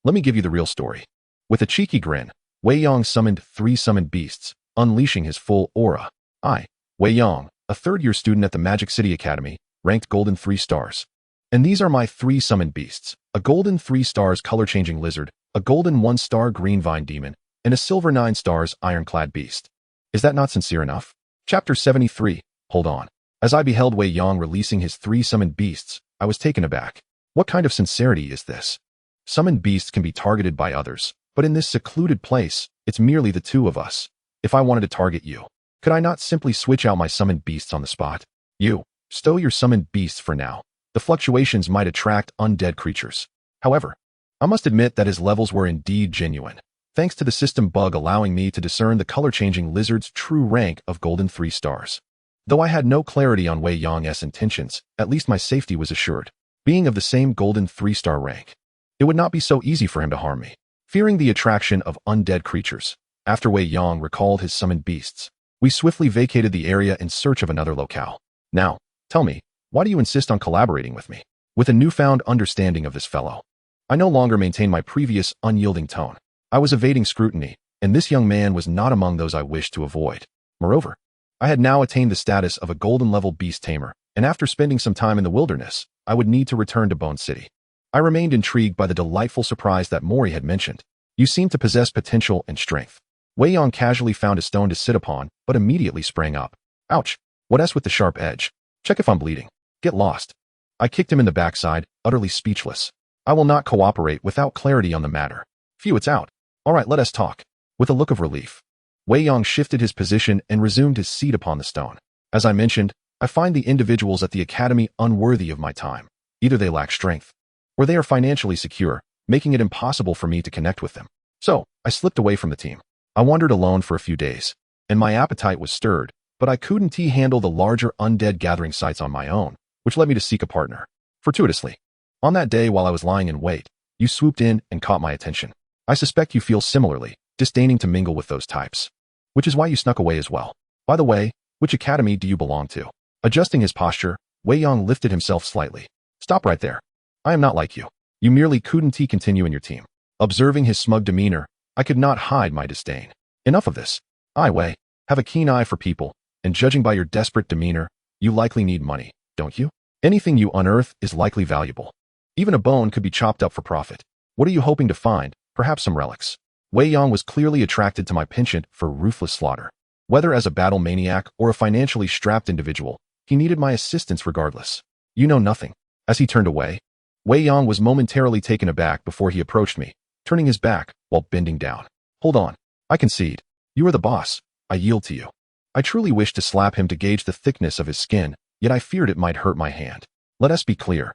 Let me give you the real story. With a cheeky grin, Wei Yong summoned 3 summoned beasts, unleashing his full aura. I, Wei Yong, a third-year student at the Magic City Academy, ranked golden 3 stars. And these are my 3 summoned beasts: a golden 3 stars color-changing lizard, a golden 1-star green vine demon, and a silver 9 stars ironclad beast. Is that not sincere enough? Chapter 73. Hold on. As I beheld Wei Yang releasing his 3 summoned beasts, I was taken aback. What kind of sincerity is this? Summoned beasts can be targeted by others, but in this secluded place, it's merely the 2 of us. If I wanted to target you, could I not simply switch out my summoned beasts on the spot? You, stow your summoned beasts for now. The fluctuations might attract undead creatures. However, I must admit that his levels were indeed genuine, thanks to the system bug allowing me to discern the color-changing lizard's true rank of golden 3 stars. Though I had no clarity on Wei Yang's intentions, at least my safety was assured. Being of the same golden 3-star rank, it would not be so easy for him to harm me. Fearing the attraction of undead creatures, after Wei Yang recalled his summoned beasts, we swiftly vacated the area in search of another locale. Now, tell me, why do you insist on collaborating with me? With a newfound understanding of this fellow, I no longer maintained my previous unyielding tone. I was evading scrutiny, and this young man was not among those I wished to avoid. Moreover, I had now attained the status of a golden-level beast tamer, and after spending some time in the wilderness, I would need to return to Bone City. I remained intrigued by the delightful surprise that Mori had mentioned. You seem to possess potential and strength. Wei Yang casually found a stone to sit upon, but immediately sprang up. Ouch! What s with the sharp edge? Check if I'm bleeding. Get lost. I kicked him in the backside, utterly speechless. I will not cooperate without clarity on the matter. Phew, it's out. All right, let us talk. With a look of relief, Wei Yang shifted his position and resumed his seat upon the stone. As I mentioned, I find the individuals at the academy unworthy of my time. Either they lack strength, or they are financially secure, making it impossible for me to connect with them. So, I slipped away from the team. I wandered alone for a few days, and my appetite was stirred, but I couldn't handle the larger undead gathering sites on my own, which led me to seek a partner. Fortuitously, on that day while I was lying in wait, you swooped in and caught my attention. I suspect you feel similarly, disdaining to mingle with those types, which is why you snuck away as well. By the way, which academy do you belong to? Adjusting his posture, Wei Yang lifted himself slightly. Stop right there. I am not like you. You merely couldn't continue in your team. Observing his smug demeanor, I could not hide my disdain. Enough of this. I, Wei, have a keen eye for people, and judging by your desperate demeanor, you likely need money, don't you? Anything you unearth is likely valuable. Even a bone could be chopped up for profit. What are you hoping to find? Perhaps some relics. Wei Yang was clearly attracted to my penchant for ruthless slaughter. Whether as a battle maniac or a financially strapped individual, he needed my assistance regardless. You know nothing. As he turned away, Wei Yang was momentarily taken aback before he approached me, turning his back while bending down. Hold on. I concede. You are the boss. I yield to you. I truly wished to slap him to gauge the thickness of his skin, yet I feared it might hurt my hand. Let us be clear.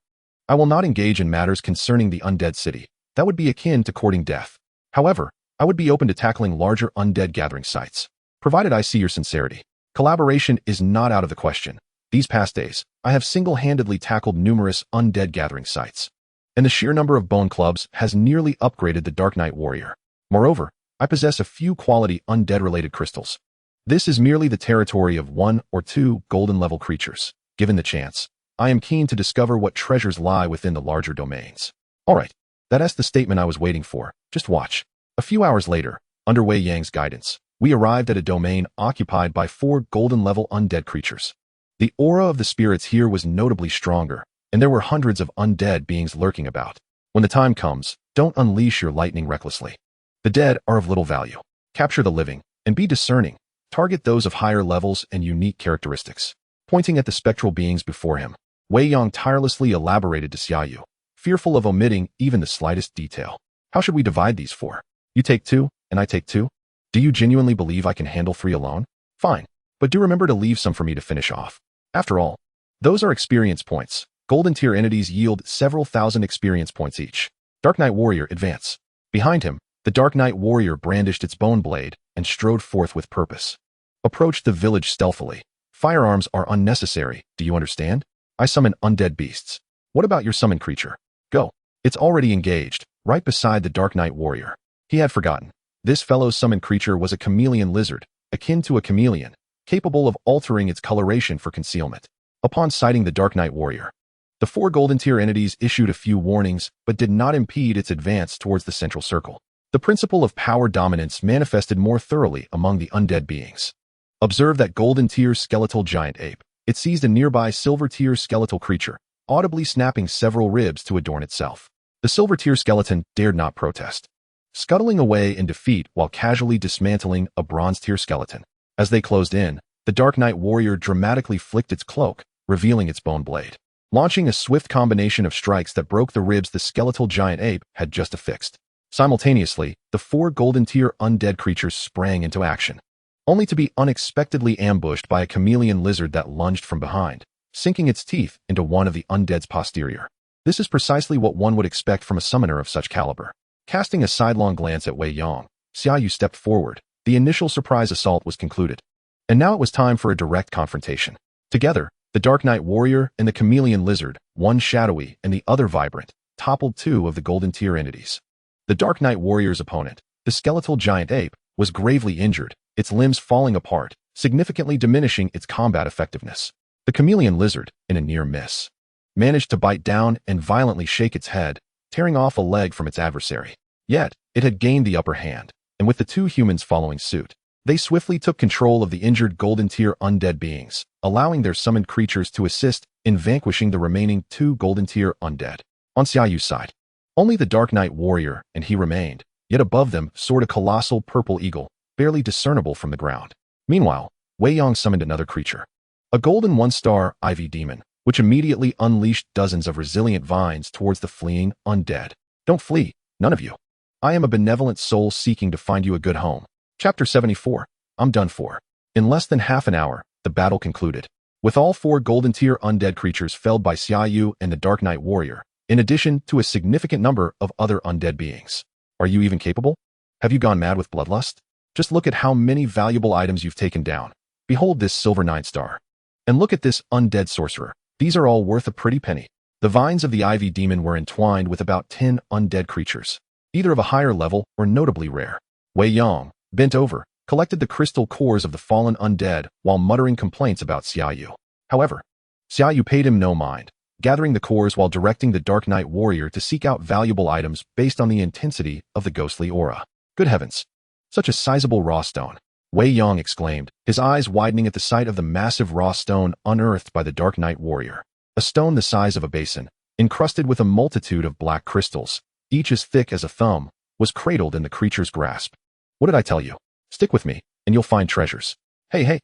I will not engage in matters concerning the undead city. That would be akin to courting death. However, I would be open to tackling larger undead gathering sites, provided I see your sincerity. Collaboration is not out of the question. These past days, I have single-handedly tackled numerous undead gathering sites, and the sheer number of bone clubs has nearly upgraded the Dark Knight Warrior. Moreover, I possess a few quality undead-related crystals. This is merely the territory of 1 or 2 golden-level creatures. Given the chance, I am keen to discover what treasures lie within the larger domains. All right, that's the statement I was waiting for. Just watch. A few hours later, under Wei Yang's guidance, we arrived at a domain occupied by 4 golden-level undead creatures. The aura of the spirits here was notably stronger, and there were hundreds of undead beings lurking about. When the time comes, don't unleash your lightning recklessly. The dead are of little value. Capture the living, and be discerning. Target those of higher levels and unique characteristics. Pointing at the spectral beings before him, Wei Yang tirelessly elaborated to Xia Yu, fearful of omitting even the slightest detail. How should we divide these 4? You take 2, and I take 2? Do you genuinely believe I can handle 3 alone? Fine, but do remember to leave some for me to finish off. After all, those are experience points. Golden tier entities yield several thousand experience points each. Dark Knight Warrior, advance. Behind him, the Dark Knight Warrior brandished its bone blade and strode forth with purpose. Approach the village stealthily. Firearms are unnecessary, do you understand? I summon undead beasts. What about your summoned creature? Go. It's already engaged, right beside the Dark Knight Warrior. He had forgotten. This fellow's summoned creature was a chameleon lizard, akin to a chameleon, capable of altering its coloration for concealment. Upon sighting the Dark Knight Warrior, the 4 golden tier entities issued a few warnings but did not impede its advance towards the central circle. The principle of power dominance manifested more thoroughly among the undead beings. Observe that golden tier skeletal giant ape. it seized a nearby silver-tier skeletal creature, audibly snapping several ribs to adorn itself. The silver-tier skeleton dared not protest, scuttling away in defeat while casually dismantling a bronze-tier skeleton. As they closed in, the Dark Knight warrior dramatically flicked its cloak, revealing its bone blade, launching a swift combination of strikes that broke the ribs the skeletal giant ape had just affixed. Simultaneously, the 4 golden-tier undead creatures sprang into action, only to be unexpectedly ambushed by a chameleon lizard that lunged from behind, sinking its teeth into one of the undead's posterior. This is precisely what one would expect from a summoner of such caliber. Casting a sidelong glance at Wei Yong, Xia Yu stepped forward. The initial surprise assault was concluded, and now it was time for a direct confrontation. Together, the Dark Knight warrior and the chameleon lizard, one shadowy and the other vibrant, toppled 2 of the golden-tier entities. The Dark Knight warrior's opponent, the skeletal giant ape, was gravely injured, its limbs falling apart, significantly diminishing its combat effectiveness. The chameleon lizard, in a near miss, managed to bite down and violently shake its head, tearing off a leg from its adversary. Yet, it had gained the upper hand, and with the 2 humans following suit, they swiftly took control of the injured golden-tier undead beings, allowing their summoned creatures to assist in vanquishing the remaining 2 golden-tier undead. On Xia Yu's side, only the Dark Knight warrior and he remained, yet above them soared a colossal purple eagle, barely discernible from the ground. Meanwhile, Wei Yong summoned another creature, a golden 1-star ivy demon, which immediately unleashed dozens of resilient vines towards the fleeing undead. Don't flee, none of you. I am a benevolent soul seeking to find you a good home. Chapter 74. I'm done for. In less than half an hour, the battle concluded, with all 4 golden-tier undead creatures felled by Xia Yu and the Dark Knight warrior, in addition to a significant number of other undead beings. Are you even capable? Have you gone mad with bloodlust? Just look at how many valuable items you've taken down. Behold this silver 9-star. And look at this undead sorcerer. These are all worth a pretty penny. The vines of the ivy demon were entwined with about 10 undead creatures, either of a higher level or notably rare. Wei Yong, bent over, collected the crystal cores of the fallen undead while muttering complaints about Xia Yu. However, Xia Yu paid him no mind, gathering the cores while directing the Dark Knight warrior to seek out valuable items based on the intensity of the ghostly aura. Good heavens! Such a sizable raw stone! Wei Yong exclaimed, his eyes widening at the sight of the massive raw stone unearthed by the Dark Knight warrior. A stone the size of a basin, encrusted with a multitude of black crystals, each as thick as a thumb, was cradled in the creature's grasp. What did I tell you? Stick with me, and you'll find treasures. Hey,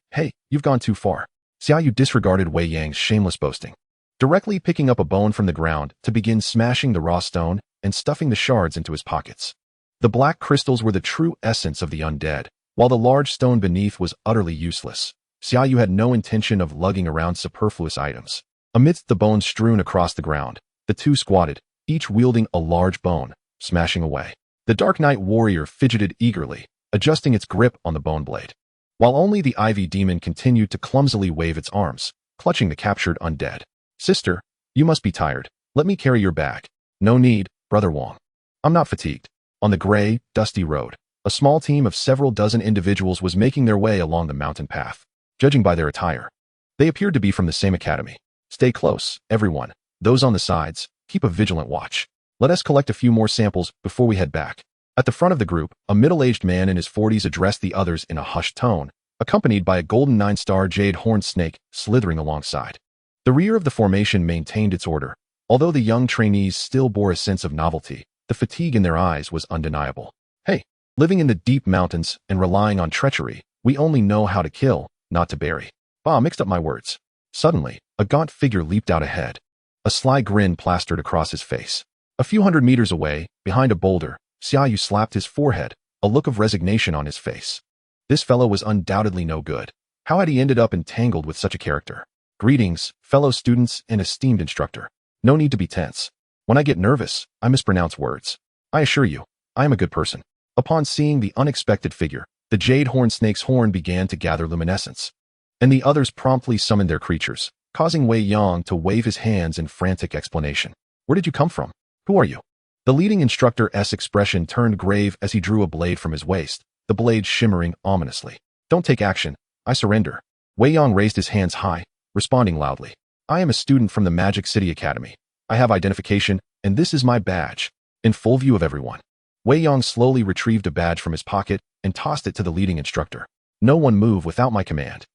you've gone too far. Xia Yu disregarded Wei Yang's shameless boasting, directly picking up a bone from the ground to begin smashing the raw stone and stuffing the shards into his pockets. The black crystals were the true essence of the undead, while the large stone beneath was utterly useless. Xia Yu had no intention of lugging around superfluous items. Amidst the bones strewn across the ground, the 2 squatted, each wielding a large bone, smashing away. The Dark Knight warrior fidgeted eagerly, adjusting its grip on the bone blade, while only the ivy demon continued to clumsily wave its arms, clutching the captured undead. Sister, you must be tired. Let me carry your bag. No need, Brother Wong. I'm not fatigued. On the gray, dusty road, a small team of several dozen individuals was making their way along the mountain path. Judging by their attire, they appeared to be from the same academy. Stay close, everyone. Those on the sides, keep a vigilant watch. Let us collect a few more samples before we head back. At the front of the group, a middle-aged man in his 40s addressed the others in a hushed tone, accompanied by a golden 9-star jade horned snake slithering alongside. The rear of the formation maintained its order. Although the young trainees still bore a sense of novelty, the fatigue in their eyes was undeniable. Hey, living in the deep mountains and relying on treachery, we only know how to kill, not to bury. Mixed up my words. Suddenly, a gaunt figure leaped out ahead. A sly grin plastered across his face. A few hundred meters away, behind a boulder, Xia Yu slapped his forehead, a look of resignation on his face. This fellow was undoubtedly no good. How had he ended up entangled with such a character? Greetings, fellow students and esteemed instructor. No need to be tense. When I get nervous, I mispronounce words. I assure you, I am a good person. Upon seeing the unexpected figure, the jade horn snake's horn began to gather luminescence, and the others promptly summoned their creatures, causing Wei Yong to wave his hands in frantic explanation. Where did you come from? Who are you? The leading instructor's expression turned grave as he drew a blade from his waist, the blade shimmering ominously. Don't take action. I surrender. Wei Yong raised his hands high, responding loudly. I am a student from the Magic City Academy. I have identification, and this is my badge. In full view of everyone. Wei Yong slowly retrieved a badge from his pocket and tossed it to the leading instructor. No one move without my command.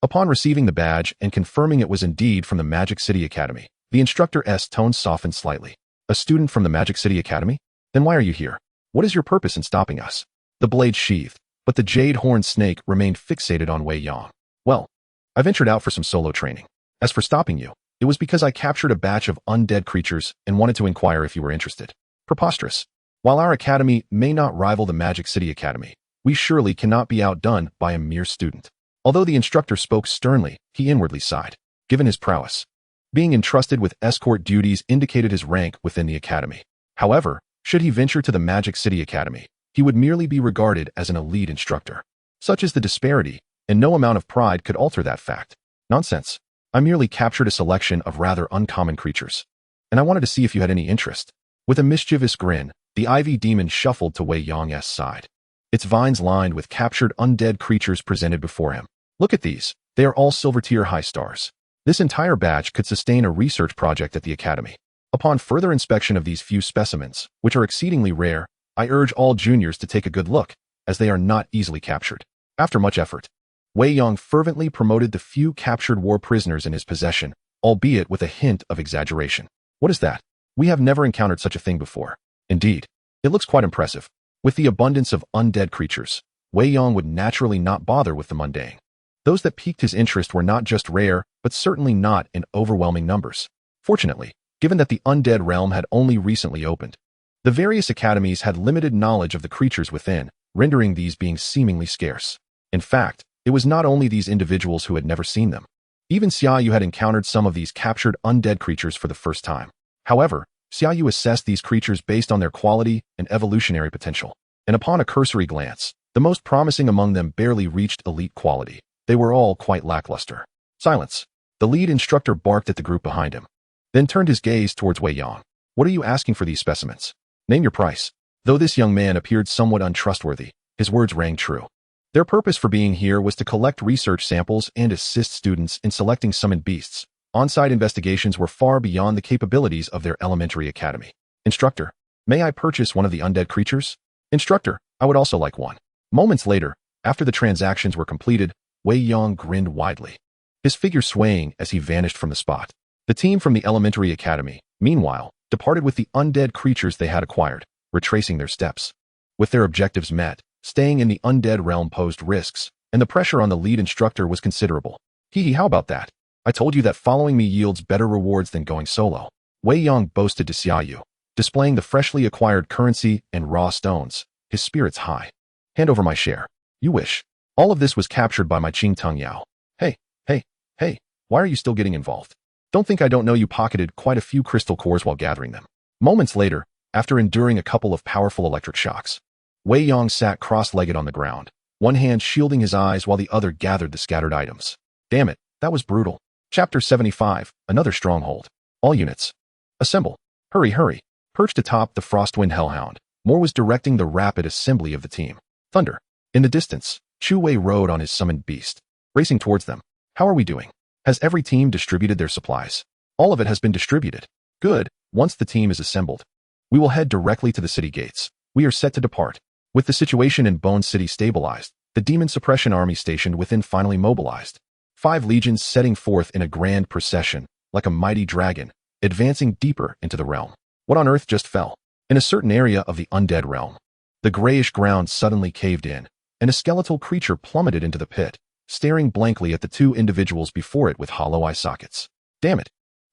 Upon receiving the badge and confirming it was indeed from the Magic City Academy, the instructor's tone softened slightly. A student from the Magic City Academy? Then why are you here? What is your purpose in stopping us? The blade sheathed, but the jade-horned snake remained fixated on Wei Yang. Well, I ventured out for some solo training. As for stopping you, it was because I captured a batch of undead creatures and wanted to inquire if you were interested. Preposterous. While our academy may not rival the Magic City Academy, we surely cannot be outdone by a mere student. Although the instructor spoke sternly, he inwardly sighed. Given his prowess, being entrusted with escort duties indicated his rank within the academy. However, should he venture to the Magic City Academy, he would merely be regarded as an elite instructor. Such is the disparity, and no amount of pride could alter that fact. Nonsense. I merely captured a selection of rather uncommon creatures, and I wanted to see if you had any interest. With a mischievous grin, the ivy demon shuffled to Wei Yang's side. Its vines lined with captured undead creatures presented before him. Look at these. They are all silver-tier high stars. This entire batch could sustain a research project at the academy. Upon further inspection of these few specimens, which are exceedingly rare, I urge all juniors to take a good look, as they are not easily captured. After much effort, Wei Yang fervently promoted the few captured war prisoners in his possession, albeit with a hint of exaggeration. What is that? We have never encountered such a thing before. Indeed, it looks quite impressive. With the abundance of undead creatures, Wei Yang would naturally not bother with the mundane. Those that piqued his interest were not just rare, but certainly not in overwhelming numbers. Fortunately, given that the undead realm had only recently opened, the various academies had limited knowledge of the creatures within, rendering these being seemingly scarce. In fact, it was not only these individuals who had never seen them. Even Xia Yu had encountered some of these captured undead creatures for the first time. However, Xia Yu assessed these creatures based on their quality and evolutionary potential, and upon a cursory glance, the most promising among them barely reached elite quality. They were all quite lackluster. Silence. The lead instructor barked at the group behind him, then turned his gaze towards Wei Yang. What are you asking for these specimens? Name your price. Though this young man appeared somewhat untrustworthy, his words rang true. Their purpose for being here was to collect research samples and assist students in selecting summoned beasts. On-site investigations were far beyond the capabilities of their elementary academy. Instructor, may I purchase one of the undead creatures? Instructor, I would also like one. Moments later, after the transactions were completed, Wei Yang grinned widely, his figure swaying as he vanished from the spot. The team from the elementary academy, meanwhile, departed with the undead creatures they had acquired, retracing their steps. With their objectives met, staying in the undead realm posed risks, and the pressure on the lead instructor was considerable. How about that? I told you that following me yields better rewards than going solo. Wei Yang boasted to Xia Yu, displaying the freshly acquired currency and raw stones, his spirits high. Hand over my share. You wish. All of this was captured by my Qing Tong Yao. Hey, why are you still getting involved? Don't think I don't know you pocketed quite a few crystal cores while gathering them. Moments later, after enduring a couple of powerful electric shocks, Wei Yang sat cross-legged on the ground, one hand shielding his eyes while the other gathered the scattered items. Damn it, that was brutal. Chapter 75, Another Stronghold. All units. Assemble. Hurry. Perched atop the Frostwind Hellhound, Moore was directing the rapid assembly of the team. Thunder. In the distance, Chu Wei rode on his summoned beast, racing towards them. How are we doing? Has every team distributed their supplies? All of it has been distributed. Good. Once the team is assembled, we will head directly to the city gates. We are set to depart. With the situation in Bone City stabilized, the demon suppression army stationed within finally mobilized. 5 legions setting forth in a grand procession, like a mighty dragon, advancing deeper into the realm. What on earth just fell? In a certain area of the undead realm, the grayish ground suddenly caved in, and a skeletal creature plummeted into the pit, staring blankly at the 2 individuals before it with hollow eye sockets. Damn it!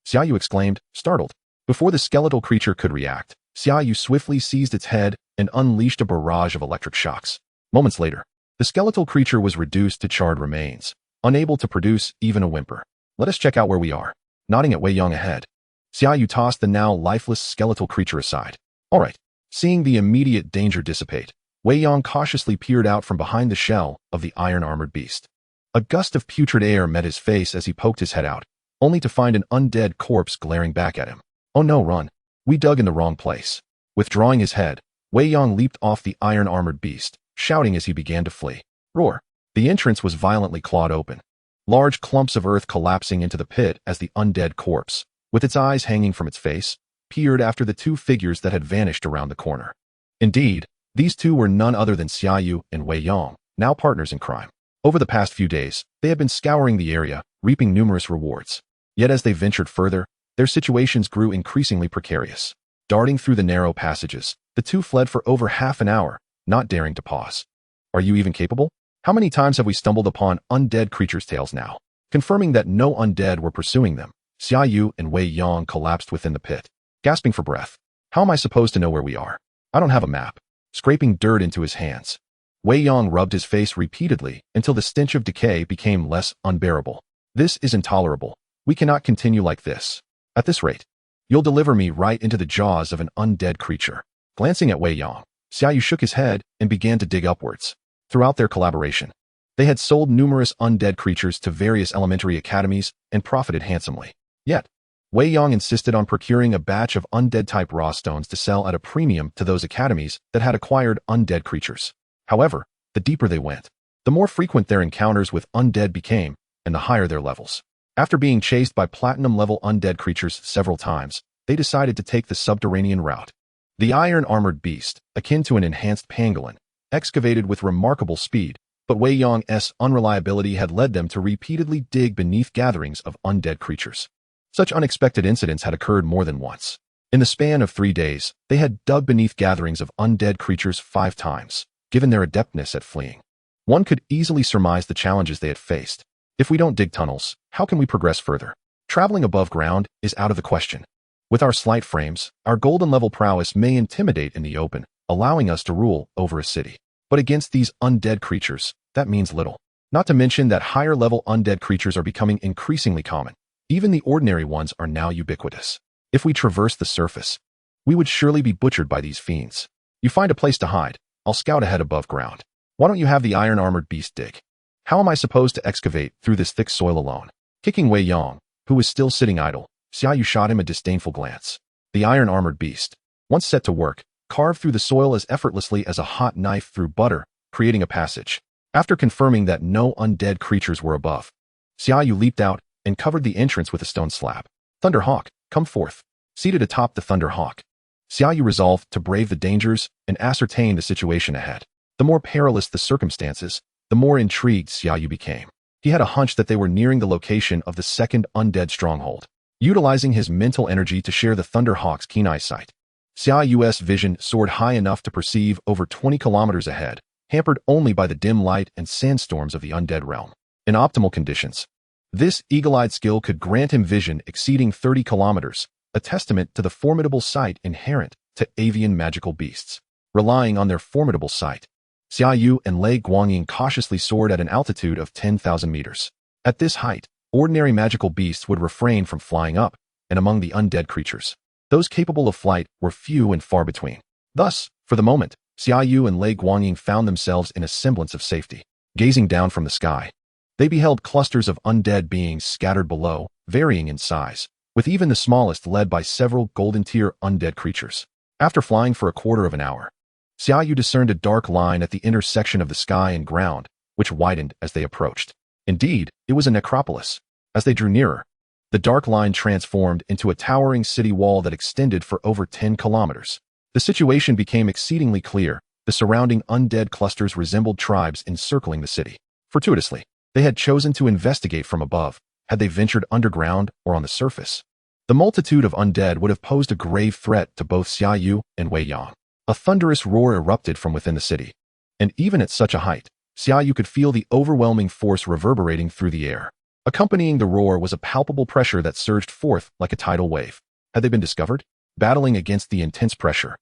Xia Yu exclaimed, startled. Before the skeletal creature could react, Xia Yu swiftly seized its head and unleashed a barrage of electric shocks. Moments later, the skeletal creature was reduced to charred remains, unable to produce even a whimper. Let us check out where we are. Nodding at Wei Yang ahead, Xia Yu tossed the now lifeless skeletal creature aside. All right. Seeing the immediate danger dissipate, Wei Yang cautiously peered out from behind the shell of the iron-armored beast. A gust of putrid air met his face as he poked his head out, only to find an undead corpse glaring back at him. Oh no, run. We dug in the wrong place. Withdrawing his head, Wei Yang leaped off the iron-armored beast, shouting as he began to flee. Roar. The entrance was violently clawed open, large clumps of earth collapsing into the pit as the undead corpse, with its eyes hanging from its face, peered after the 2 figures that had vanished around the corner. Indeed, these 2 were none other than Xia Yu and Wei Yang, now partners in crime. Over the past few days, they had been scouring the area, reaping numerous rewards. Yet as they ventured further, their situations grew increasingly precarious. Darting through the narrow passages, the two fled for over half an hour, not daring to pause. Are you even capable? How many times have we stumbled upon undead creatures' tails now? Confirming that no undead were pursuing them, Xia Yu and Wei Yang collapsed within the pit, gasping for breath. How am I supposed to know where we are? I don't have a map. Scraping dirt into his hands, Wei Yang rubbed his face repeatedly until the stench of decay became less unbearable. This is intolerable. We cannot continue like this. At this rate, you'll deliver me right into the jaws of an undead creature. Glancing at Wei Yang, Xia Yu shook his head and began to dig upwards. Throughout their collaboration, they had sold numerous undead creatures to various elementary academies and profited handsomely. Yet, Wei Yang insisted on procuring a batch of undead-type raw stones to sell at a premium to those academies that had acquired undead creatures. However, the deeper they went, the more frequent their encounters with undead became, and the higher their levels. After being chased by platinum-level undead creatures several times, they decided to take the subterranean route. The iron-armored beast, akin to an enhanced pangolin, excavated with remarkable speed, but Wei Yang's unreliability had led them to repeatedly dig beneath gatherings of undead creatures. Such unexpected incidents had occurred more than once. In the span of 3 days, they had dug beneath gatherings of undead creatures 5 times, given their adeptness at fleeing. One could easily surmise the challenges they had faced. If we don't dig tunnels, how can we progress further? Traveling above ground is out of the question. With our slight frames, our golden-level prowess may intimidate in the open, allowing us to rule over a city. But against these undead creatures, that means little. Not to mention that higher-level undead creatures are becoming increasingly common. Even the ordinary ones are now ubiquitous. If we traverse the surface, we would surely be butchered by these fiends. You find a place to hide. I'll scout ahead above ground. Why don't you have the iron-armored beast dig? How am I supposed to excavate through this thick soil alone? Kicking Wei Yang, who was still sitting idle, Xia Yu shot him a disdainful glance. The iron-armored beast, once set to work, carved through the soil as effortlessly as a hot knife through butter, creating a passage. After confirming that no undead creatures were above, Xia Yu leaped out and covered the entrance with a stone slab. Thunderhawk, come forth. Seated atop the Thunderhawk, Xia Yu resolved to brave the dangers and ascertain the situation ahead. The more perilous the circumstances, the more intrigued Xia Yu became. He had a hunch that they were nearing the location of the second undead stronghold. Utilizing his mental energy to share the Thunderhawk's keen eyesight, Xia Yu's vision soared high enough to perceive over 20 kilometers ahead, hampered only by the dim light and sandstorms of the undead realm. In optimal conditions, this eagle-eyed skill could grant him vision exceeding 30 kilometers, a testament to the formidable sight inherent to avian magical beasts. Relying on their formidable sight, Xia Yu and Lei Guangying cautiously soared at an altitude of 10,000 meters. At this height, ordinary magical beasts would refrain from flying up, and among the undead creatures, those capable of flight were few and far between. Thus, for the moment, Xia Yu and Lei Guangying found themselves in a semblance of safety. Gazing down from the sky, they beheld clusters of undead beings scattered below, varying in size, with even the smallest led by several golden-tier undead creatures. After flying for a quarter of an hour, Xia Yu discerned a dark line at the intersection of the sky and ground, which widened as they approached. Indeed, it was a necropolis. As they drew nearer, the dark line transformed into a towering city wall that extended for over 10 kilometers. The situation became exceedingly clear. The surrounding undead clusters resembled tribes encircling the city. Fortuitously, they had chosen to investigate from above. Had they ventured underground or on the surface, the multitude of undead would have posed a grave threat to both Xia Yu and Wei Yang. A thunderous roar erupted from within the city, and even at such a height, Xia Yu could feel the overwhelming force reverberating through the air. Accompanying the roar was a palpable pressure that surged forth like a tidal wave. Had they been discovered? Battling against the intense pressure,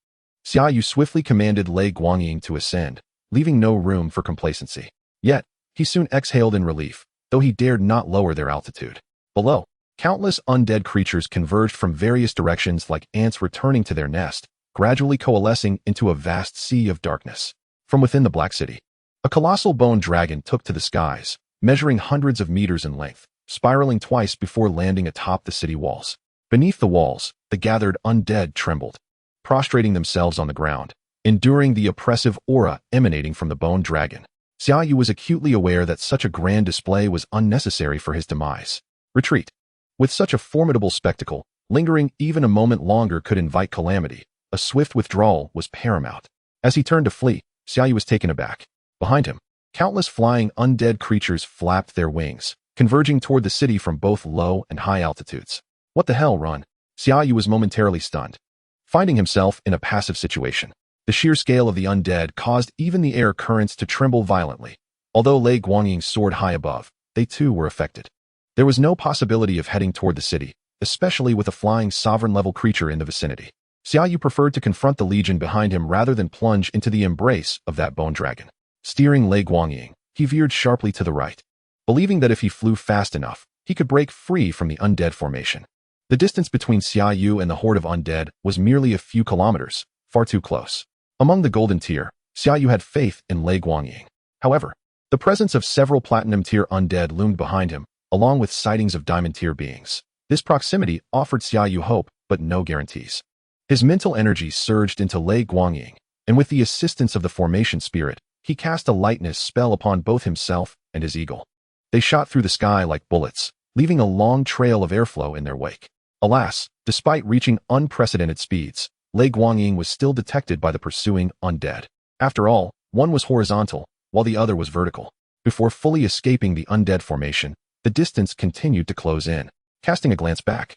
Xia Yu swiftly commanded Lei Guangying to ascend, leaving no room for complacency. Yet, he soon exhaled in relief, though he dared not lower their altitude. Below, countless undead creatures converged from various directions like ants returning to their nest, gradually coalescing into a vast sea of darkness. From within the Black City, a colossal bone dragon took to the skies, measuring hundreds of meters in length, spiraling twice before landing atop the city walls. Beneath the walls, the gathered undead trembled, prostrating themselves on the ground, enduring the oppressive aura emanating from the bone dragon. Xia Yu was acutely aware that such a grand display was unnecessary for his demise. Retreat. With such a formidable spectacle, lingering even a moment longer could invite calamity. A swift withdrawal was paramount. As he turned to flee, Xia Yu was taken aback. Behind him, Countless flying undead creatures flapped their wings, converging toward the city from both low and high altitudes. What the hell, run? Xia Yu was momentarily stunned, finding himself in a passive situation. The sheer scale of the undead caused even the air currents to tremble violently. Although Lei Guangying soared high above, they too were affected. There was no possibility of heading toward the city, especially with a flying sovereign-level creature in the vicinity. Xia Yu preferred to confront the legion behind him rather than plunge into the embrace of that bone dragon. Steering Lei Guangying, he veered sharply to the right, believing that if he flew fast enough, he could break free from the undead formation. The distance between Xia Yu and the horde of undead was merely a few kilometers, far too close. Among the golden tier, Xia Yu had faith in Lei Guangying. However, the presence of several platinum tier undead loomed behind him, along with sightings of diamond tier beings. This proximity offered Xia Yu hope, but no guarantees. His mental energy surged into Lei Guangying, and with the assistance of the formation spirit, he cast a lightness spell upon both himself and his eagle. They shot through the sky like bullets, leaving a long trail of airflow in their wake. Alas, despite reaching unprecedented speeds, Lei Guangying was still detected by the pursuing undead. After all, one was horizontal, while the other was vertical. Before fully escaping the undead formation, the distance continued to close in. Casting a glance back,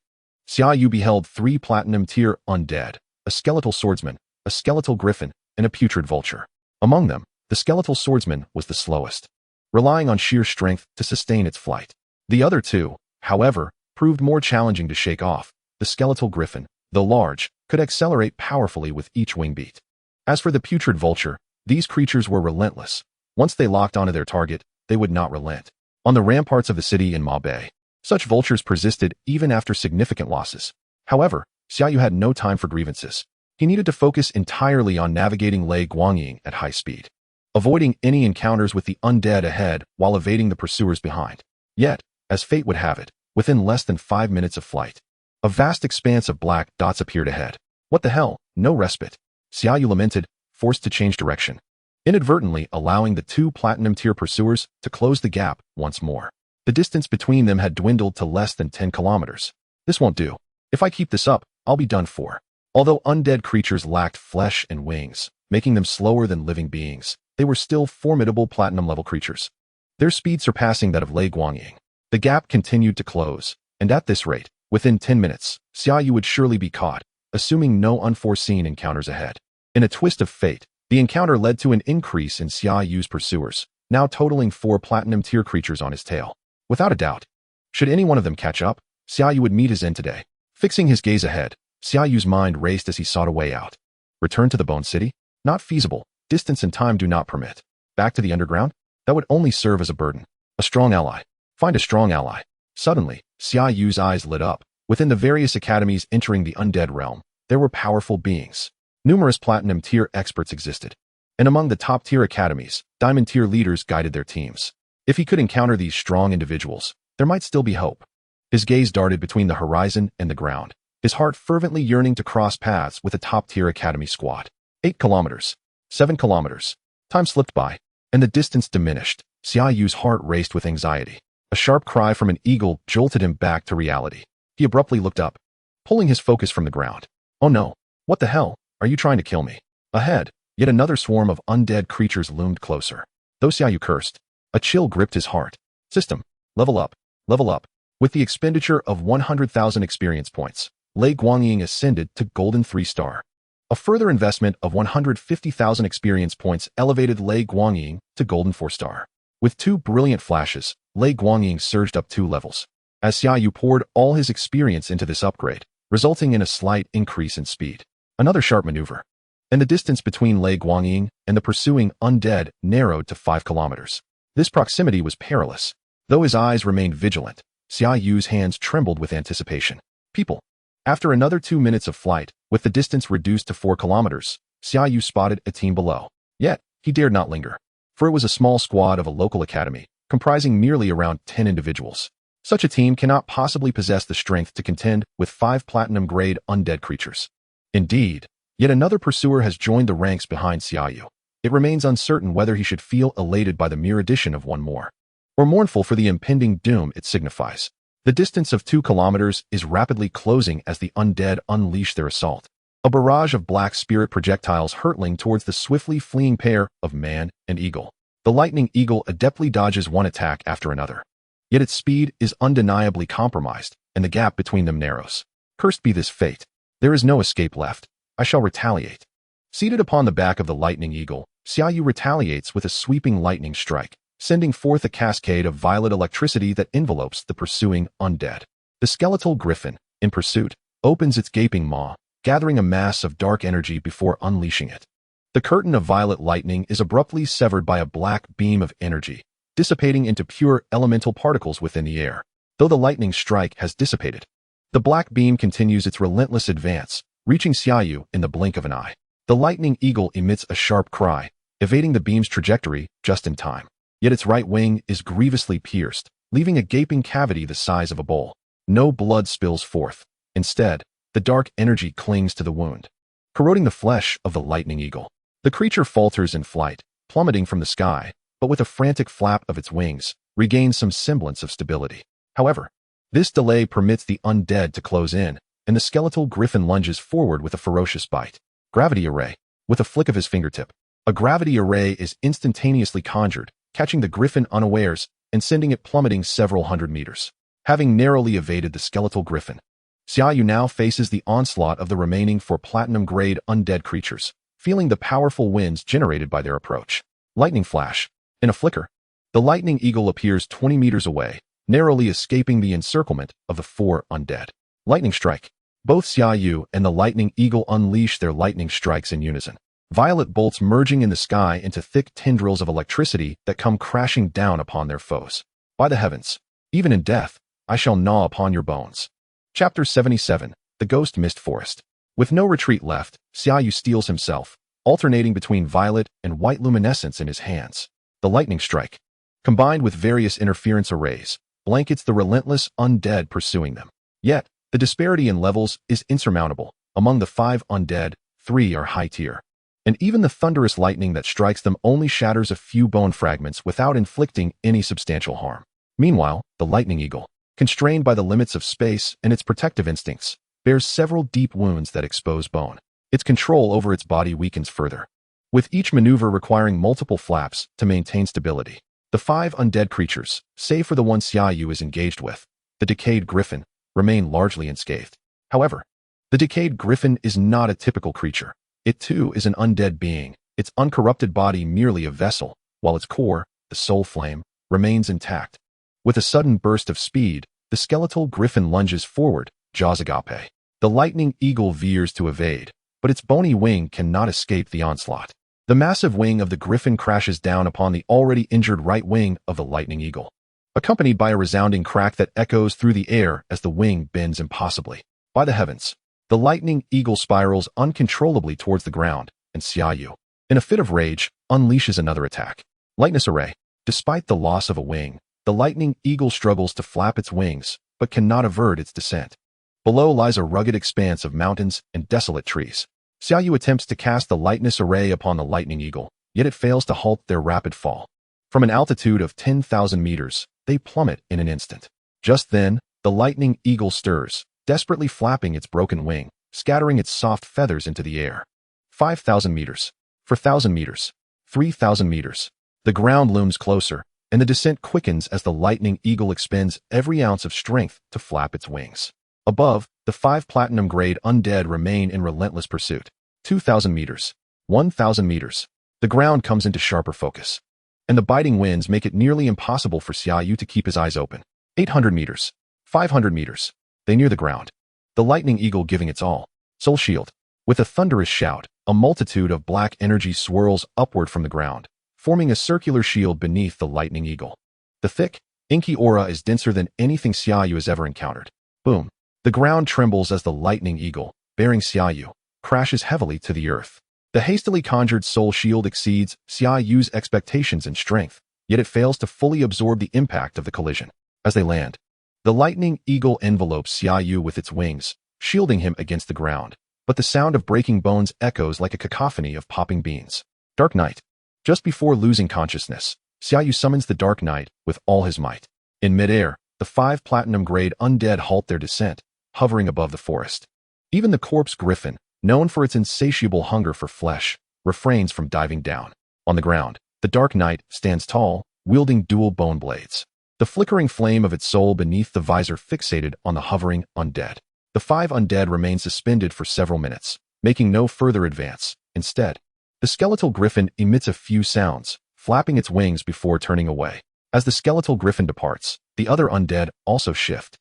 Xia Yu beheld 3 platinum-tier undead, a skeletal swordsman, a skeletal griffin, and a putrid vulture. Among them, the skeletal swordsman was the slowest, relying on sheer strength to sustain its flight. The other 2, however, proved more challenging to shake off. The skeletal griffin, though large, could accelerate powerfully with each wing beat. As for the putrid vulture, these creatures were relentless. Once they locked onto their target, they would not relent. On the ramparts of the city in Ma Bay, such vultures persisted even after significant losses. However, Xia Yu had no time for grievances. He needed to focus entirely on navigating Lei Guangying at high speed, avoiding any encounters with the undead ahead while evading the pursuers behind. Yet, as fate would have it, within less than 5 minutes of flight, a vast expanse of black dots appeared ahead. What the hell? No respite. Xia Yu lamented, forced to change direction, inadvertently allowing the 2 platinum-tier pursuers to close the gap once more. The distance between them had dwindled to less than 10 kilometers. This won't do. If I keep this up, I'll be done for. Although undead creatures lacked flesh and wings, making them slower than living beings, they were still formidable platinum-level creatures, their speed surpassing that of Lei Guangying. The gap continued to close, and at this rate, within 10 minutes, Xia Yu would surely be caught, assuming no unforeseen encounters ahead. In a twist of fate, the encounter led to an increase in Xia Yu's pursuers, now totaling 4 platinum-tier creatures on his tail. Without a doubt, should any one of them catch up, Xia Yu would meet his end today. Fixing his gaze ahead, Xia Yu's mind raced as he sought a way out. Return to the Bone City? Not feasible. Distance and time do not permit. Back to the underground? That would only serve as a burden. A strong ally. Find a strong ally. Suddenly, Xia Yu's eyes lit up. Within the various academies entering the undead realm, there were powerful beings. Numerous platinum-tier experts existed. And among the top-tier academies, diamond-tier leaders guided their teams. If he could encounter these strong individuals, there might still be hope. His gaze darted between the horizon and the ground, his heart fervently yearning to cross paths with a top-tier academy squad. 8 kilometers. 7 kilometers. Time slipped by, and the distance diminished. Xia Yu's heart raced with anxiety. A sharp cry from an eagle jolted him back to reality. He abruptly looked up, pulling his focus from the ground. Oh no. What the hell? Are you trying to kill me? Ahead, yet another swarm of undead creatures loomed closer. Though Xia Yu cursed, a chill gripped his heart. System. Level up. Level up. With the expenditure of 100,000 experience points, Lei Guangying ascended to Golden 3-star. A further investment of 150,000 experience points elevated Lei Guangying to Golden 4-star. With 2 brilliant flashes, Lei Guangying surged up 2 levels, as Xia Yu poured all his experience into this upgrade, resulting in a slight increase in speed. Another sharp maneuver, and the distance between Lei Guangying and the pursuing undead narrowed to 5 kilometers. This proximity was perilous. Though his eyes remained vigilant, Xia Yu's hands trembled with anticipation. People. After another 2 minutes of flight, with the distance reduced to 4 kilometers, Xia Yu spotted a team below. Yet, he dared not linger, for it was a small squad of a local academy, comprising merely around 10 individuals. Such a team cannot possibly possess the strength to contend with 5 platinum-grade undead creatures. Indeed, yet another pursuer has joined the ranks behind Xia Yu. It remains uncertain whether he should feel elated by the mere addition of one more, or mournful for the impending doom it signifies. The distance of 2 kilometers is rapidly closing as the undead unleash their assault. A barrage of black spirit projectiles hurtling towards the swiftly fleeing pair of man and eagle. The lightning eagle adeptly dodges one attack after another. Yet its speed is undeniably compromised, and the gap between them narrows. Cursed be this fate. There is no escape left. I shall retaliate. Seated upon the back of the lightning eagle, Xia Yu retaliates with a sweeping lightning strike, sending forth a cascade of violet electricity that envelopes the pursuing undead. The skeletal griffin, in pursuit, opens its gaping maw, gathering a mass of dark energy before unleashing it. The curtain of violet lightning is abruptly severed by a black beam of energy, dissipating into pure elemental particles within the air. Though the lightning strike has dissipated, the black beam continues its relentless advance, reaching Xia Yu in the blink of an eye. The lightning eagle emits a sharp cry, evading the beam's trajectory just in time. Yet its right wing is grievously pierced, leaving a gaping cavity the size of a bowl. No blood spills forth. Instead, the dark energy clings to the wound, corroding the flesh of the lightning eagle. The creature falters in flight, plummeting from the sky, but with a frantic flap of its wings, regains some semblance of stability. However, this delay permits the undead to close in, and the skeletal griffin lunges forward with a ferocious bite. Gravity array. With a flick of his fingertip, a gravity array is instantaneously conjured, catching the griffin unawares and sending it plummeting several hundred meters. Having narrowly evaded the skeletal griffin, Xia Yu now faces the onslaught of the remaining 4 platinum-grade undead creatures, feeling the powerful winds generated by their approach. Lightning flash. In a flicker, the lightning eagle appears 20 meters away, narrowly escaping the encirclement of the 4 undead. Lightning strike. Both Xia Yu and the lightning eagle unleash their lightning strikes in unison. Violet bolts merging in the sky into thick tendrils of electricity that come crashing down upon their foes. By the heavens, even in death, I shall gnaw upon your bones. Chapter 77. The Ghost Mist Forest. With no retreat left, Xia Yu steels himself, alternating between violet and white luminescence in his hands. The lightning strike, combined with various interference arrays, blankets the relentless undead pursuing them. Yet, the disparity in levels is insurmountable. Among the 5 undead, 3 are high tier. And even the thunderous lightning that strikes them only shatters a few bone fragments without inflicting any substantial harm. Meanwhile, the lightning eagle, constrained by the limits of space and its protective instincts, bears several deep wounds that expose bone. Its control over its body weakens further, with each maneuver requiring multiple flaps to maintain stability. The 5 undead creatures, save for the one Xia Yu is engaged with, the decayed griffin, remain largely unscathed. However, the decayed griffin is not a typical creature. It too is an undead being, its uncorrupted body merely a vessel, while its core, the soul flame, remains intact. With a sudden burst of speed, the skeletal griffin lunges forward, jaws agape. The lightning eagle veers to evade, but its bony wing cannot escape the onslaught. The massive wing of the griffin crashes down upon the already injured right wing of the lightning eagle, accompanied by a resounding crack that echoes through the air as the wing bends impossibly. By the heavens, the lightning eagle spirals uncontrollably towards the ground, and Xia Yu, in a fit of rage, unleashes another attack. Lightness array. Despite the loss of a wing, the lightning eagle struggles to flap its wings, but cannot avert its descent. Below lies a rugged expanse of mountains and desolate trees. Xia Yu attempts to cast the lightness array upon the lightning eagle, yet it fails to halt their rapid fall. From an altitude of 10,000 meters, they plummet in an instant. Just then, the lightning eagle stirs, desperately flapping its broken wing, scattering its soft feathers into the air. 5,000 meters. 4,000 meters. 3,000 meters. The ground looms closer, and the descent quickens as the lightning eagle expends every ounce of strength to flap its wings. Above, the 5 platinum-grade undead remain in relentless pursuit. 2,000 meters. 1,000 meters. The ground comes into sharper focus, and the biting winds make it nearly impossible for Xia Yu to keep his eyes open. 800 meters. 500 meters. They near the ground. The lightning eagle giving its all. Soul shield. With a thunderous shout, a multitude of black energy swirls upward from the ground, forming a circular shield beneath the lightning eagle. The thick, inky aura is denser than anything Xia Yu has ever encountered. Boom. The ground trembles as the lightning eagle, bearing Xia Yu, crashes heavily to the earth. The hastily conjured soul shield exceeds Xia Yu's expectations in strength, yet it fails to fully absorb the impact of the collision. As they land, the lightning eagle envelopes Xia Yu with its wings, shielding him against the ground, but the sound of breaking bones echoes like a cacophony of popping beans. Dark night. Just before losing consciousness, Xia Yu summons the Dark Knight with all his might. In midair, the 5 platinum-grade undead halt their descent, hovering above the forest. Even the corpse griffin, known for its insatiable hunger for flesh, refrains from diving down. On the ground, The Dark Knight stands tall, wielding dual bone blades. The flickering flame of its soul beneath the visor fixated on the hovering undead. The 5 undead remain suspended for several minutes, making no further advance. Instead, the skeletal griffin emits a few sounds, flapping its wings before turning away. As the skeletal griffin departs, the other undead also shift,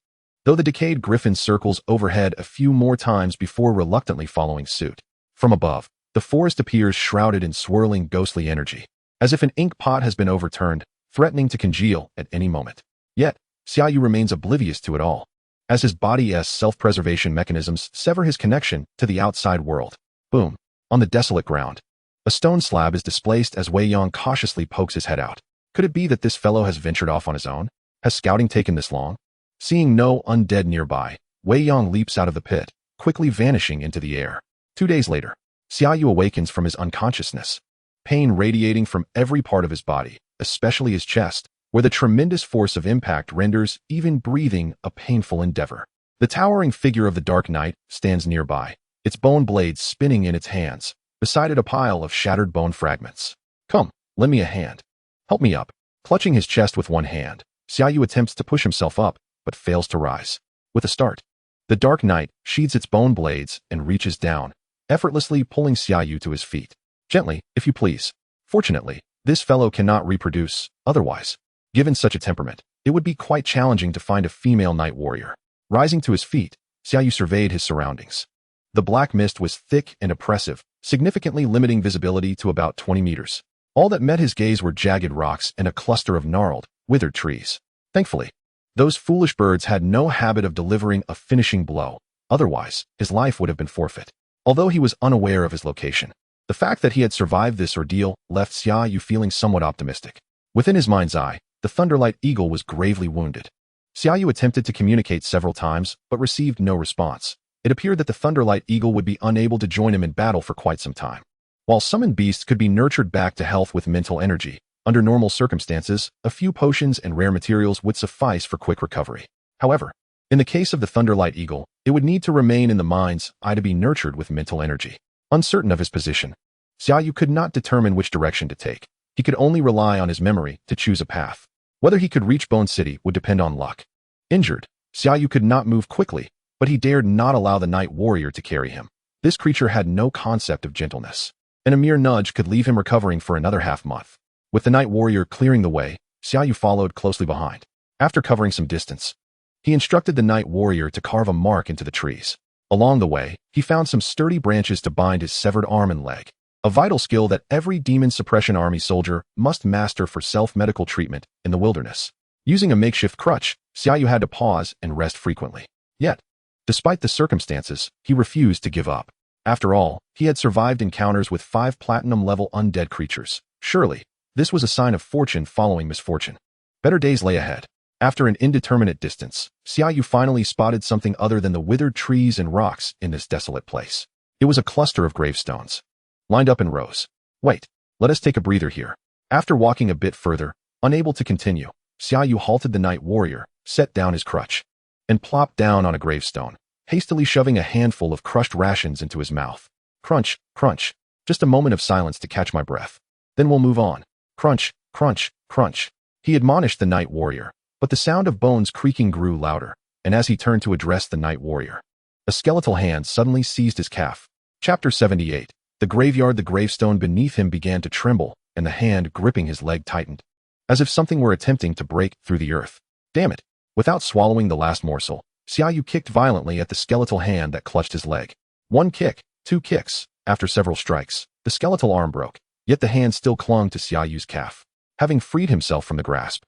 though the decayed griffin circles overhead a few more times before reluctantly following suit. From above, the forest appears shrouded in swirling ghostly energy, as if an ink pot has been overturned, threatening to congeal at any moment. Yet, Xia Yu remains oblivious to it all, as his body's self-preservation mechanisms sever his connection to the outside world. Boom. On the desolate ground, a stone slab is displaced as Wei Yang cautiously pokes his head out. Could it be that this fellow has ventured off on his own? Has scouting taken this long? Seeing no undead nearby, Wei Yang leaps out of the pit, quickly vanishing into the air. 2 days later, Xia Yu awakens from his unconsciousness, pain radiating from every part of his body, especially his chest, where the tremendous force of impact renders even breathing a painful endeavor. The towering figure of the Dark Knight stands nearby, its bone blades spinning in its hands, beside it a pile of shattered bone fragments. Come, lend me a hand. Help me up. Clutching his chest with one hand, Xia Yu attempts to push himself up, but fails to rise. With a start, the Dark Knight sheathes its bone blades and reaches down, effortlessly pulling Xia Yu to his feet. Gently, if you please. Fortunately, this fellow cannot reproduce, otherwise, given such a temperament, it would be quite challenging to find a female night warrior. Rising to his feet, Xia Yu surveyed his surroundings. The black mist was thick and oppressive, significantly limiting visibility to about 20 meters. All that met his gaze were jagged rocks and a cluster of gnarled, withered trees. Thankfully, those foolish birds had no habit of delivering a finishing blow, otherwise, his life would have been forfeit. Although he was unaware of his location, the fact that he had survived this ordeal left Xia Yu feeling somewhat optimistic. Within his mind's eye, the Thunderlight Eagle was gravely wounded. Xia Yu attempted to communicate several times, but received no response. It appeared that the Thunderlight Eagle would be unable to join him in battle for quite some time. While summoned beasts could be nurtured back to health with mental energy, under normal circumstances, a few potions and rare materials would suffice for quick recovery. However, in the case of the Thunderlight Eagle, it would need to remain in the mind's eye to be nurtured with mental energy. Uncertain of his position, Xia Yu could not determine which direction to take. He could only rely on his memory to choose a path. Whether he could reach Bone City would depend on luck. Injured, Xia Yu could not move quickly, but he dared not allow the Night Warrior to carry him. This creature had no concept of gentleness, and a mere nudge could leave him recovering for another half-month. With the Night Warrior clearing the way, Xia Yu followed closely behind. After covering some distance, he instructed the Night Warrior to carve a mark into the trees. Along the way, he found some sturdy branches to bind his severed arm and leg, a vital skill that every demon suppression army soldier must master for self-medical treatment in the wilderness. Using a makeshift crutch, Xia Yu had to pause and rest frequently. Yet, despite the circumstances, he refused to give up. After all, he had survived encounters with 5 platinum-level undead creatures. Surely, this was a sign of fortune following misfortune. Better days lay ahead. After an indeterminate distance, Xia Yu finally spotted something other than the withered trees and rocks in this desolate place. It was a cluster of gravestones, lined up in rows. Wait, let us take a breather here. After walking a bit further, unable to continue, Xia Yu halted the Night Warrior, set down his crutch, and plopped down on a gravestone, hastily shoving a handful of crushed rations into his mouth. Crunch, crunch. Just a moment of silence to catch my breath. Then we'll move on. Crunch, crunch, crunch. He admonished the Night Warrior, but the sound of bones creaking grew louder, and as he turned to address the Night Warrior, a skeletal hand suddenly seized his calf. Chapter 78. The graveyard. The gravestone beneath him began to tremble, and the hand gripping his leg tightened, as if something were attempting to break through the earth. Damn it! Without swallowing the last morsel, Xia Yu kicked violently at the skeletal hand that clutched his leg. 1 kick, 2 kicks. After several strikes, the skeletal arm broke, yet the hand still clung to Xia Yu's calf. Having freed himself from the grasp,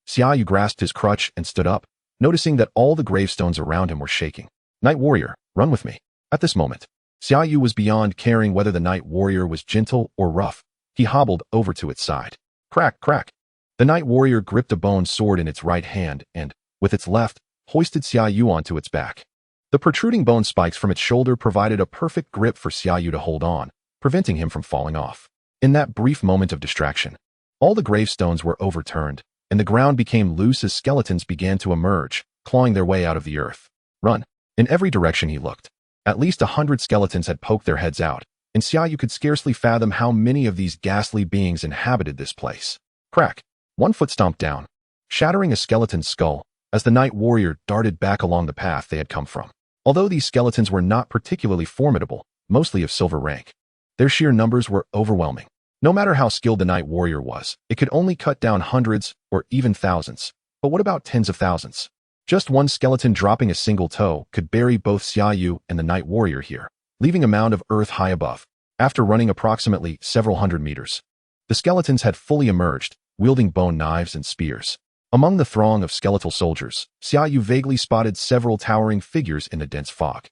Xia Yu grasped his crutch and stood up, noticing that all the gravestones around him were shaking. Night Warrior, run with me. At this moment, Xia Yu was beyond caring whether the Night Warrior was gentle or rough. He hobbled over to its side. Crack, crack. The Night Warrior gripped a bone sword in its right hand and, with its left, hoisted Xia Yu onto its back. The protruding bone spikes from its shoulder provided a perfect grip for Xia Yu to hold on, preventing him from falling off. In that brief moment of distraction, all the gravestones were overturned, and the ground became loose as skeletons began to emerge, clawing their way out of the earth. Run. In every direction he looked, at least 100 skeletons had poked their heads out, and Xia Yu could scarcely fathom how many of these ghastly beings inhabited this place. Crack! One foot stomped down, shattering a skeleton's skull, as the Night Warrior darted back along the path they had come from. Although these skeletons were not particularly formidable, mostly of silver rank, their sheer numbers were overwhelming. No matter how skilled the Night Warrior was, it could only cut down hundreds or even thousands. But what about tens of thousands? Just one skeleton dropping a single toe could bury both Xia Yu and the Night Warrior here, leaving a mound of earth high above. After running approximately several hundred meters, the skeletons had fully emerged, wielding bone knives and spears. Among the throng of skeletal soldiers, Xia Yu vaguely spotted several towering figures in the dense fog.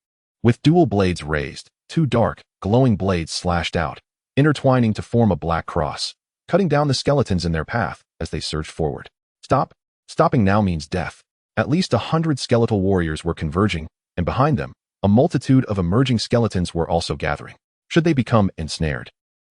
With dual blades raised, two dark, glowing blades slashed out, intertwining to form a black cross, cutting down the skeletons in their path as they surged forward. Stop! Stopping now means death. At least 100 skeletal warriors were converging, and behind them, a multitude of emerging skeletons were also gathering. Should they become ensnared,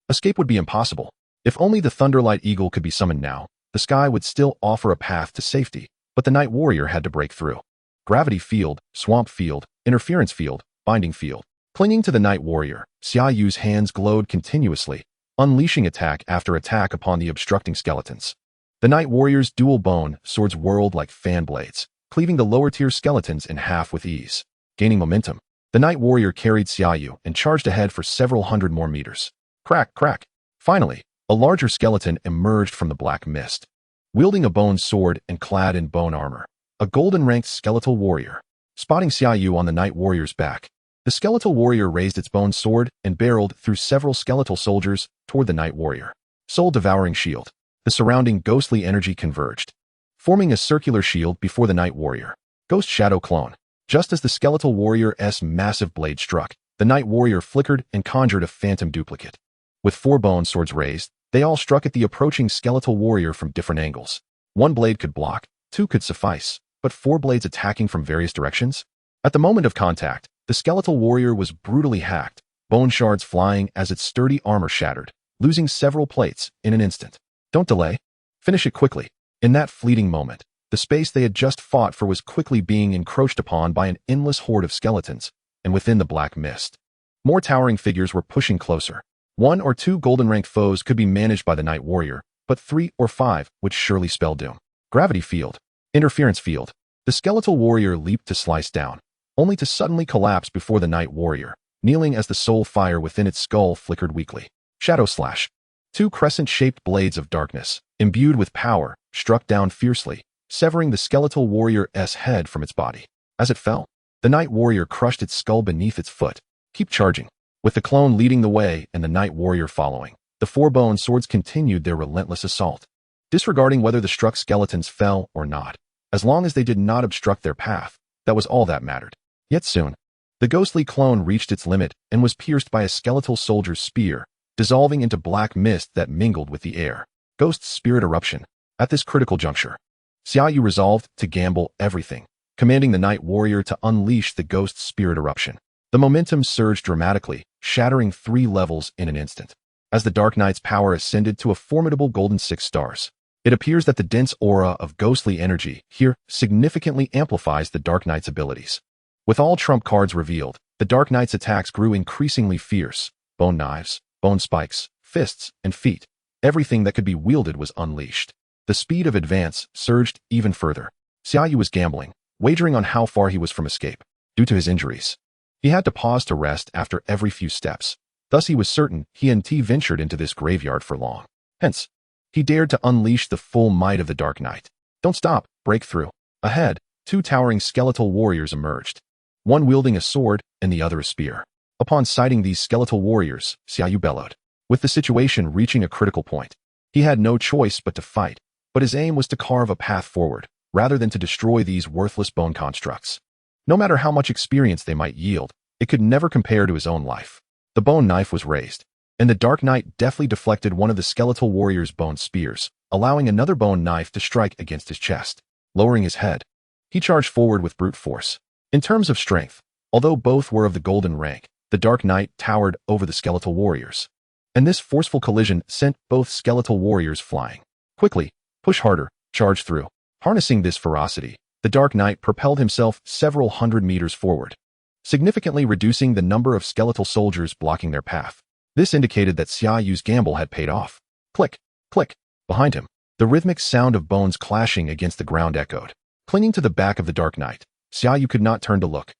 escape would be impossible. If only the Thunderlight Eagle could be summoned now, the sky would still offer a path to safety, but the Night Warrior had to break through. Gravity field, swamp field, interference field, binding field. Clinging to the Night Warrior, Xia Yu's hands glowed continuously, unleashing attack after attack upon the obstructing skeletons. The Night Warrior's dual bone swords whirled like fan blades, cleaving the lower-tier skeletons in half with ease. Gaining momentum, the Night Warrior carried Xia Yu and charged ahead for several hundred more meters. Crack, crack. Finally, a larger skeleton emerged from the black mist, wielding a bone sword and clad in bone armor. A golden-ranked skeletal warrior. Spotting Xia Yu on the Night Warrior's back, the skeletal warrior raised its bone sword and barreled through several skeletal soldiers toward the Night Warrior. Soul-devouring shield. The surrounding ghostly energy converged, forming a circular shield before the Night Warrior. Ghost Shadow Clone. Just as the skeletal warrior's massive blade struck, the Night Warrior flickered and conjured a phantom duplicate. With 4 bone swords raised, they all struck at the approaching skeletal warrior from different angles. 1 blade could block, 2 could suffice, but 4 blades attacking from various directions? At the moment of contact, the skeletal warrior was brutally hacked, bone shards flying as its sturdy armor shattered, losing several plates in an instant. Don't delay. Finish it quickly. In that fleeting moment, the space they had just fought for was quickly being encroached upon by an endless horde of skeletons, and within the black mist, more towering figures were pushing closer. 1 or 2 golden-ranked foes could be managed by the Night Warrior, but 3 or 5 would surely spell doom. Gravity field. Interference field. The skeletal warrior leaped to slice down, only to suddenly collapse before the Night Warrior, kneeling as the soul fire within its skull flickered weakly. Shadow slash. 2 crescent-shaped blades of darkness, imbued with power, struck down fiercely, severing the skeletal warrior's head from its body. As it fell, the Night Warrior crushed its skull beneath its foot. Keep charging. With the clone leading the way and the Night Warrior following, the 4 bone swords continued their relentless assault, disregarding whether the struck skeletons fell or not. As long as they did not obstruct their path, that was all that mattered. Yet soon, the ghostly clone reached its limit and was pierced by a skeletal soldier's spear, dissolving into black mist that mingled with the air. Ghost spirit eruption. At this critical juncture, Xia Yu resolved to gamble everything, commanding the Night Warrior to unleash the ghost spirit eruption. The momentum surged dramatically, shattering 3 levels in an instant. As the Dark Knight's power ascended to a formidable golden 6 stars, it appears that the dense aura of ghostly energy here significantly amplifies the Dark Knight's abilities. With all trump cards revealed, the Dark Knight's attacks grew increasingly fierce. Bone knives, bone spikes, fists, and feet. Everything that could be wielded was unleashed. The speed of advance surged even further. Xia Yu was gambling, wagering on how far he was from escape. Due to his injuries, he had to pause to rest after every few steps. Thus he was certain he hadn't ventured into this graveyard for long. Hence, he dared to unleash the full might of the Dark Knight. Don't stop, break through. Ahead, 2 towering skeletal warriors emerged, one wielding a sword and the other a spear. Upon sighting these skeletal warriors, Xia Yu bellowed. With the situation reaching a critical point, he had no choice but to fight, but his aim was to carve a path forward, rather than to destroy these worthless bone constructs. No matter how much experience they might yield, it could never compare to his own life. The bone knife was raised, and the Dark Knight deftly deflected one of the skeletal warrior's bone spears, allowing another bone knife to strike against his chest. Lowering his head, he charged forward with brute force. In terms of strength, although both were of the golden rank, the Dark Knight towered over the skeletal warriors, and this forceful collision sent both skeletal warriors flying. Quickly, push harder, charge through. Harnessing this ferocity, the Dark Knight propelled himself several hundred meters forward, significantly reducing the number of skeletal soldiers blocking their path. This indicated that Xia Yu's gamble had paid off. Click, click. Behind him, the rhythmic sound of bones clashing against the ground echoed. Clinging to the back of the Dark Knight, Xia Yu could not turn to look.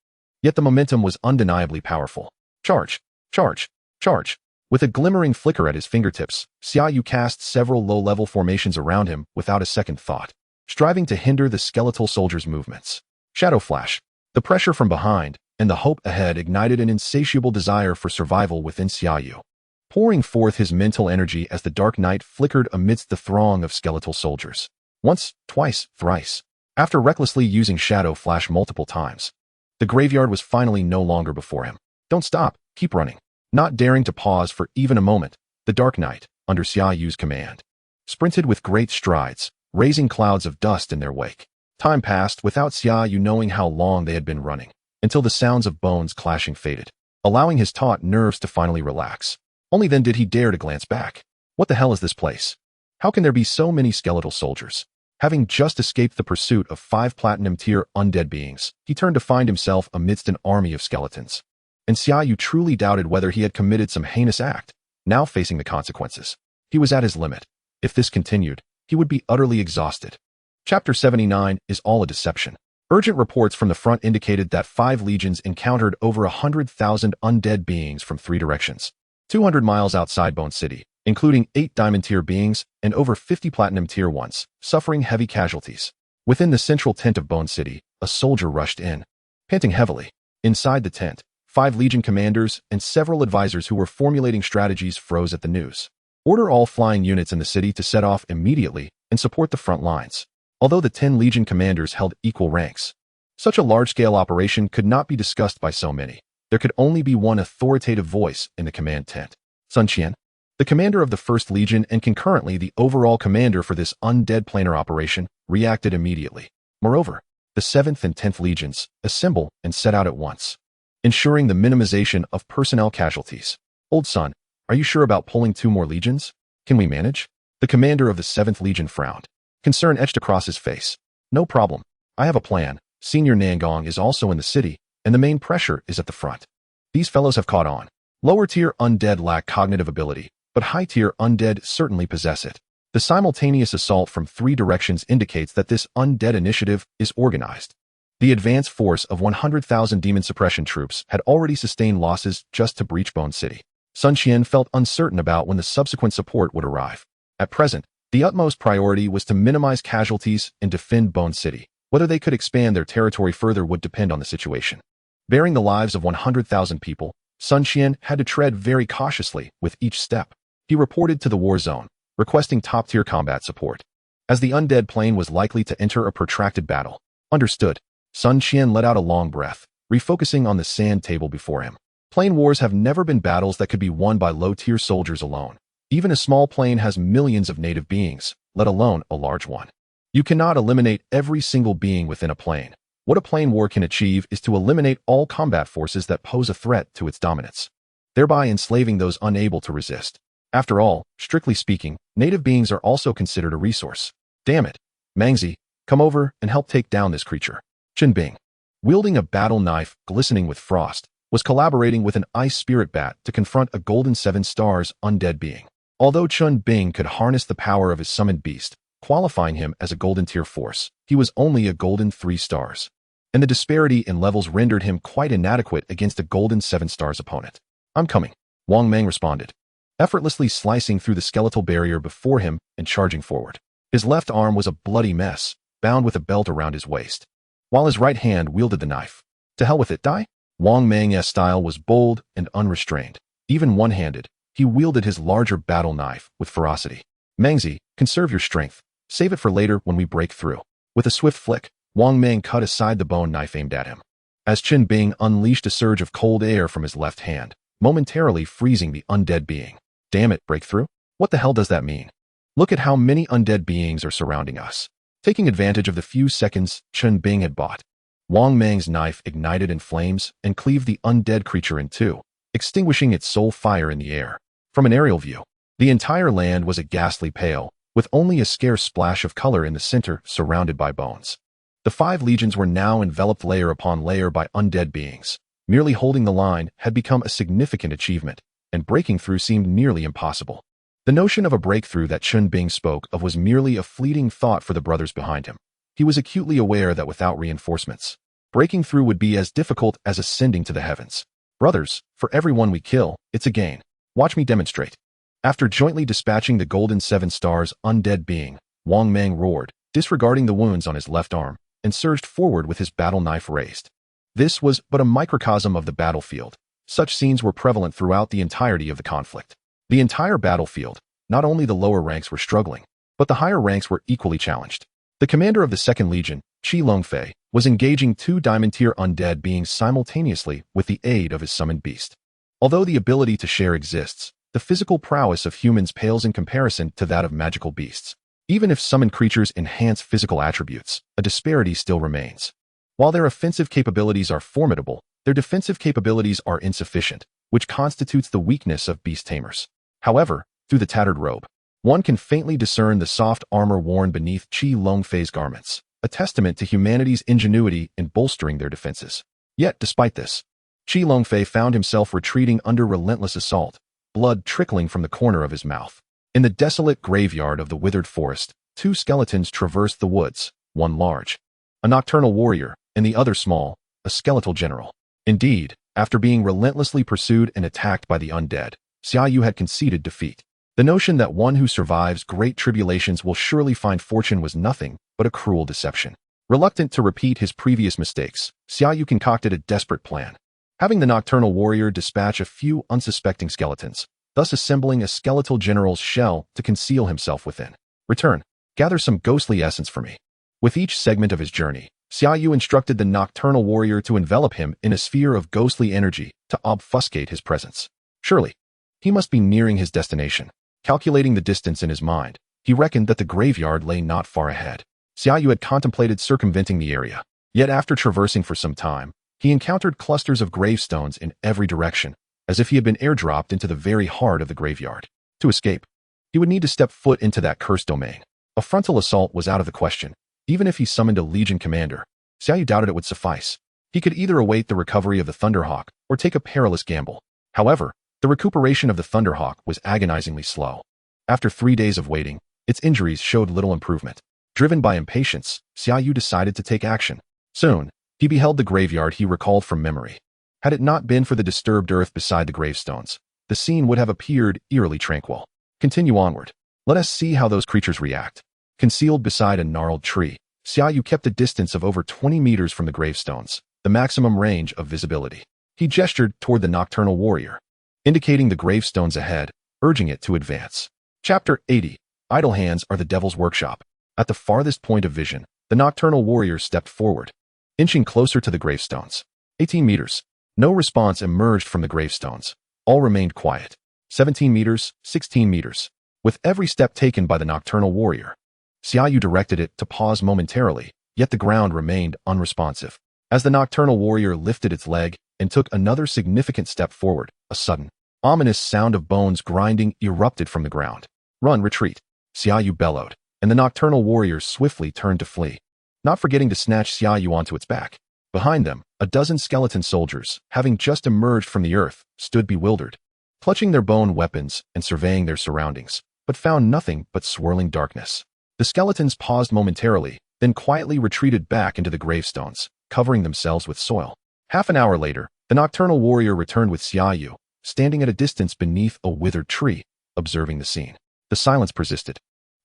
Yet the momentum was undeniably powerful. Charge, charge, charge. With a glimmering flicker at his fingertips, Xia Yu cast several low-level formations around him without a second thought, striving to hinder the skeletal soldier's movements. Shadow flash. The pressure from behind and the hope ahead ignited an insatiable desire for survival within Xia Yu, pouring forth his mental energy as the Dark Knight flickered amidst the throng of skeletal soldiers. Once, twice, thrice. After recklessly using Shadow Flash multiple times, the graveyard was finally no longer before him. Don't stop, keep running. Not daring to pause for even a moment, the Dark Knight, under Xia Yu's command, sprinted with great strides, raising clouds of dust in their wake. Time passed without Xia Yu knowing how long they had been running, until the sounds of bones clashing faded, allowing his taut nerves to finally relax. Only then did he dare to glance back. What the hell is this place? How can there be so many skeletal soldiers? Having just escaped the pursuit of 5 platinum-tier undead beings, he turned to find himself amidst an army of skeletons. And Xia Yu truly doubted whether he had committed some heinous act, now facing the consequences. He was at his limit. If this continued, he would be utterly exhausted. Chapter 79 is all a deception. Urgent reports from the front indicated that 5 legions encountered over 100,000 undead beings from 3 directions. 200 miles outside Bone City, including 8 diamond-tier beings and over 50 platinum-tier ones, suffering heavy casualties. Within the central tent of Bone City, a soldier rushed in, panting heavily. Inside the tent, 5 legion commanders and several advisors who were formulating strategies froze at the news. Order all flying units in the city to set off immediately and support the front lines. Although the 10 legion commanders held equal ranks, such a large-scale operation could not be discussed by so many. There could only be one authoritative voice in the command tent. Sun Qian, the commander of the 1st Legion and concurrently the overall commander for this undead planar operation, reacted immediately. Moreover, the 7th and 10th Legions assemble and set out at once, ensuring the minimization of personnel casualties. Old Sun, are you sure about pulling 2 more legions? Can we manage? The commander of the 7th Legion frowned. Concern etched across his face. No problem. I have a plan. Senior Nangong is also in the city, and the main pressure is at the front. These fellows have caught on. Lower-tier undead lack cognitive ability, but high-tier undead certainly possess it. The simultaneous assault from 3 directions indicates that this undead initiative is organized. The advance force of 100,000 demon suppression troops had already sustained losses just to breach Bone City. Sun Qian felt uncertain about when the subsequent support would arrive. At present, the utmost priority was to minimize casualties and defend Bone City. Whether they could expand their territory further would depend on the situation. Bearing the lives of 100,000 people, Sun Qian had to tread very cautiously with each step. He reported to the war zone, requesting top-tier combat support, as the undead plane was likely to enter a protracted battle. Understood. Sun Qian let out a long breath, refocusing on the sand table before him. Plane wars have never been battles that could be won by low-tier soldiers alone. Even a small plane has millions of native beings, let alone a large one. You cannot eliminate every single being within a plane. What a plane war can achieve is to eliminate all combat forces that pose a threat to its dominance, thereby enslaving those unable to resist. After all, strictly speaking, native beings are also considered a resource. Damn it. Mangzi, come over and help take down this creature. Chen Bing, wielding a battle knife glistening with frost, was collaborating with an ice spirit bat to confront a golden 7 stars undead being. Although Chun Bing could harness the power of his summoned beast, qualifying him as a golden tier force, he was only a golden 3 stars. And the disparity in levels rendered him quite inadequate against a golden 7 stars opponent. I'm coming, Wang Meng responded, effortlessly slicing through the skeletal barrier before him and charging forward. His left arm was a bloody mess, bound with a belt around his waist, while his right hand wielded the knife. To hell with it, die? Wang Meng's style was bold and unrestrained. Even one-handed, he wielded his larger battle knife with ferocity. Mangzi, conserve your strength. Save it for later when we break through. With a swift flick, Wang Meng cut aside the bone knife aimed at him, as Chen Bing unleashed a surge of cold air from his left hand, momentarily freezing the undead being. Damn it, breakthrough? What the hell does that mean? Look at how many undead beings are surrounding us. Taking advantage of the few seconds Chen Bing had bought, Wang Meng's knife ignited in flames and cleaved the undead creature in 2, extinguishing its sole fire in the air. From an aerial view, the entire land was a ghastly pale, with only a scarce splash of color in the center surrounded by bones. The 5 legions were now enveloped layer upon layer by undead beings. Merely holding the line had become a significant achievement, and breaking through seemed nearly impossible. The notion of a breakthrough that Chun Bing spoke of was merely a fleeting thought for the brothers behind him. He was acutely aware that without reinforcements, breaking through would be as difficult as ascending to the heavens. Brothers, for everyone we kill, it's a gain. Watch me demonstrate. After jointly dispatching the Golden Seven Stars undead being, Wang Mang roared, disregarding the wounds on his left arm, and surged forward with his battle knife raised. This was but a microcosm of the battlefield. Such scenes were prevalent throughout the entirety of the conflict. The entire battlefield, not only the lower ranks were struggling, but the higher ranks were equally challenged. The commander of the 2nd Legion, Qi Longfei, was engaging 2 diamond-tier undead beings simultaneously with the aid of his summoned beast. Although the ability to share exists, the physical prowess of humans pales in comparison to that of magical beasts. Even if summoned creatures enhance physical attributes, a disparity still remains. While their offensive capabilities are formidable, their defensive capabilities are insufficient, which constitutes the weakness of beast tamers. However, through the tattered robe, one can faintly discern the soft armor worn beneath Qi Longfei's garments, a testament to humanity's ingenuity in bolstering their defenses. Yet, despite this, Qi Longfei found himself retreating under relentless assault, blood trickling from the corner of his mouth. In the desolate graveyard of the withered forest, 2 skeletons traversed the woods, one large, a nocturnal warrior, and the other small, a skeletal general. Indeed, after being relentlessly pursued and attacked by the undead, Xia Yu had conceded defeat. The notion that one who survives great tribulations will surely find fortune was nothing but a cruel deception. Reluctant to repeat his previous mistakes, Xia Yu concocted a desperate plan. Having the nocturnal warrior dispatch a few unsuspecting skeletons, thus assembling a skeletal general's shell to conceal himself within. Return, gather some ghostly essence for me. With each segment of his journey, Xia Yu instructed the nocturnal warrior to envelop him in a sphere of ghostly energy to obfuscate his presence. Surely, he must be nearing his destination. Calculating the distance in his mind, he reckoned that the graveyard lay not far ahead. Xia Yu had contemplated circumventing the area. Yet after traversing for some time, he encountered clusters of gravestones in every direction, as if he had been airdropped into the very heart of the graveyard. To escape, he would need to step foot into that cursed domain. A frontal assault was out of the question. Even if he summoned a legion commander, Xia Yu doubted it would suffice. He could either await the recovery of the Thunderhawk or take a perilous gamble. However, the recuperation of the Thunderhawk was agonizingly slow. After 3 days of waiting, its injuries showed little improvement. Driven by impatience, Xia Yu decided to take action. Soon, he beheld the graveyard he recalled from memory. Had it not been for the disturbed earth beside the gravestones, the scene would have appeared eerily tranquil. Continue onward. Let us see how those creatures react. Concealed beside a gnarled tree, Xia Yu kept a distance of over 20 meters from the gravestones, the maximum range of visibility. He gestured toward the nocturnal warrior, indicating the gravestones ahead, urging it to advance. Chapter 80. Idle hands are the devil's workshop. At the farthest point of vision, the nocturnal warrior stepped forward, inching closer to the gravestones. 18 meters. No response emerged from the gravestones. All remained quiet. 17 meters, 16 meters. With every step taken by the nocturnal warrior, Xia Yu directed it to pause momentarily, yet the ground remained unresponsive. As the nocturnal warrior lifted its leg and took another significant step forward, a sudden, ominous sound of bones grinding erupted from the ground. Run, retreat, Xia Yu bellowed, and the nocturnal warrior swiftly turned to flee, not forgetting to snatch Xia Yu onto its back. Behind them, a dozen skeleton soldiers, having just emerged from the earth, stood bewildered, clutching their bone weapons and surveying their surroundings, but found nothing but swirling darkness. The skeletons paused momentarily, then quietly retreated back into the gravestones, covering themselves with soil. Half an hour later, the nocturnal warrior returned with Xia Yu, standing at a distance beneath a withered tree, observing the scene. The silence persisted.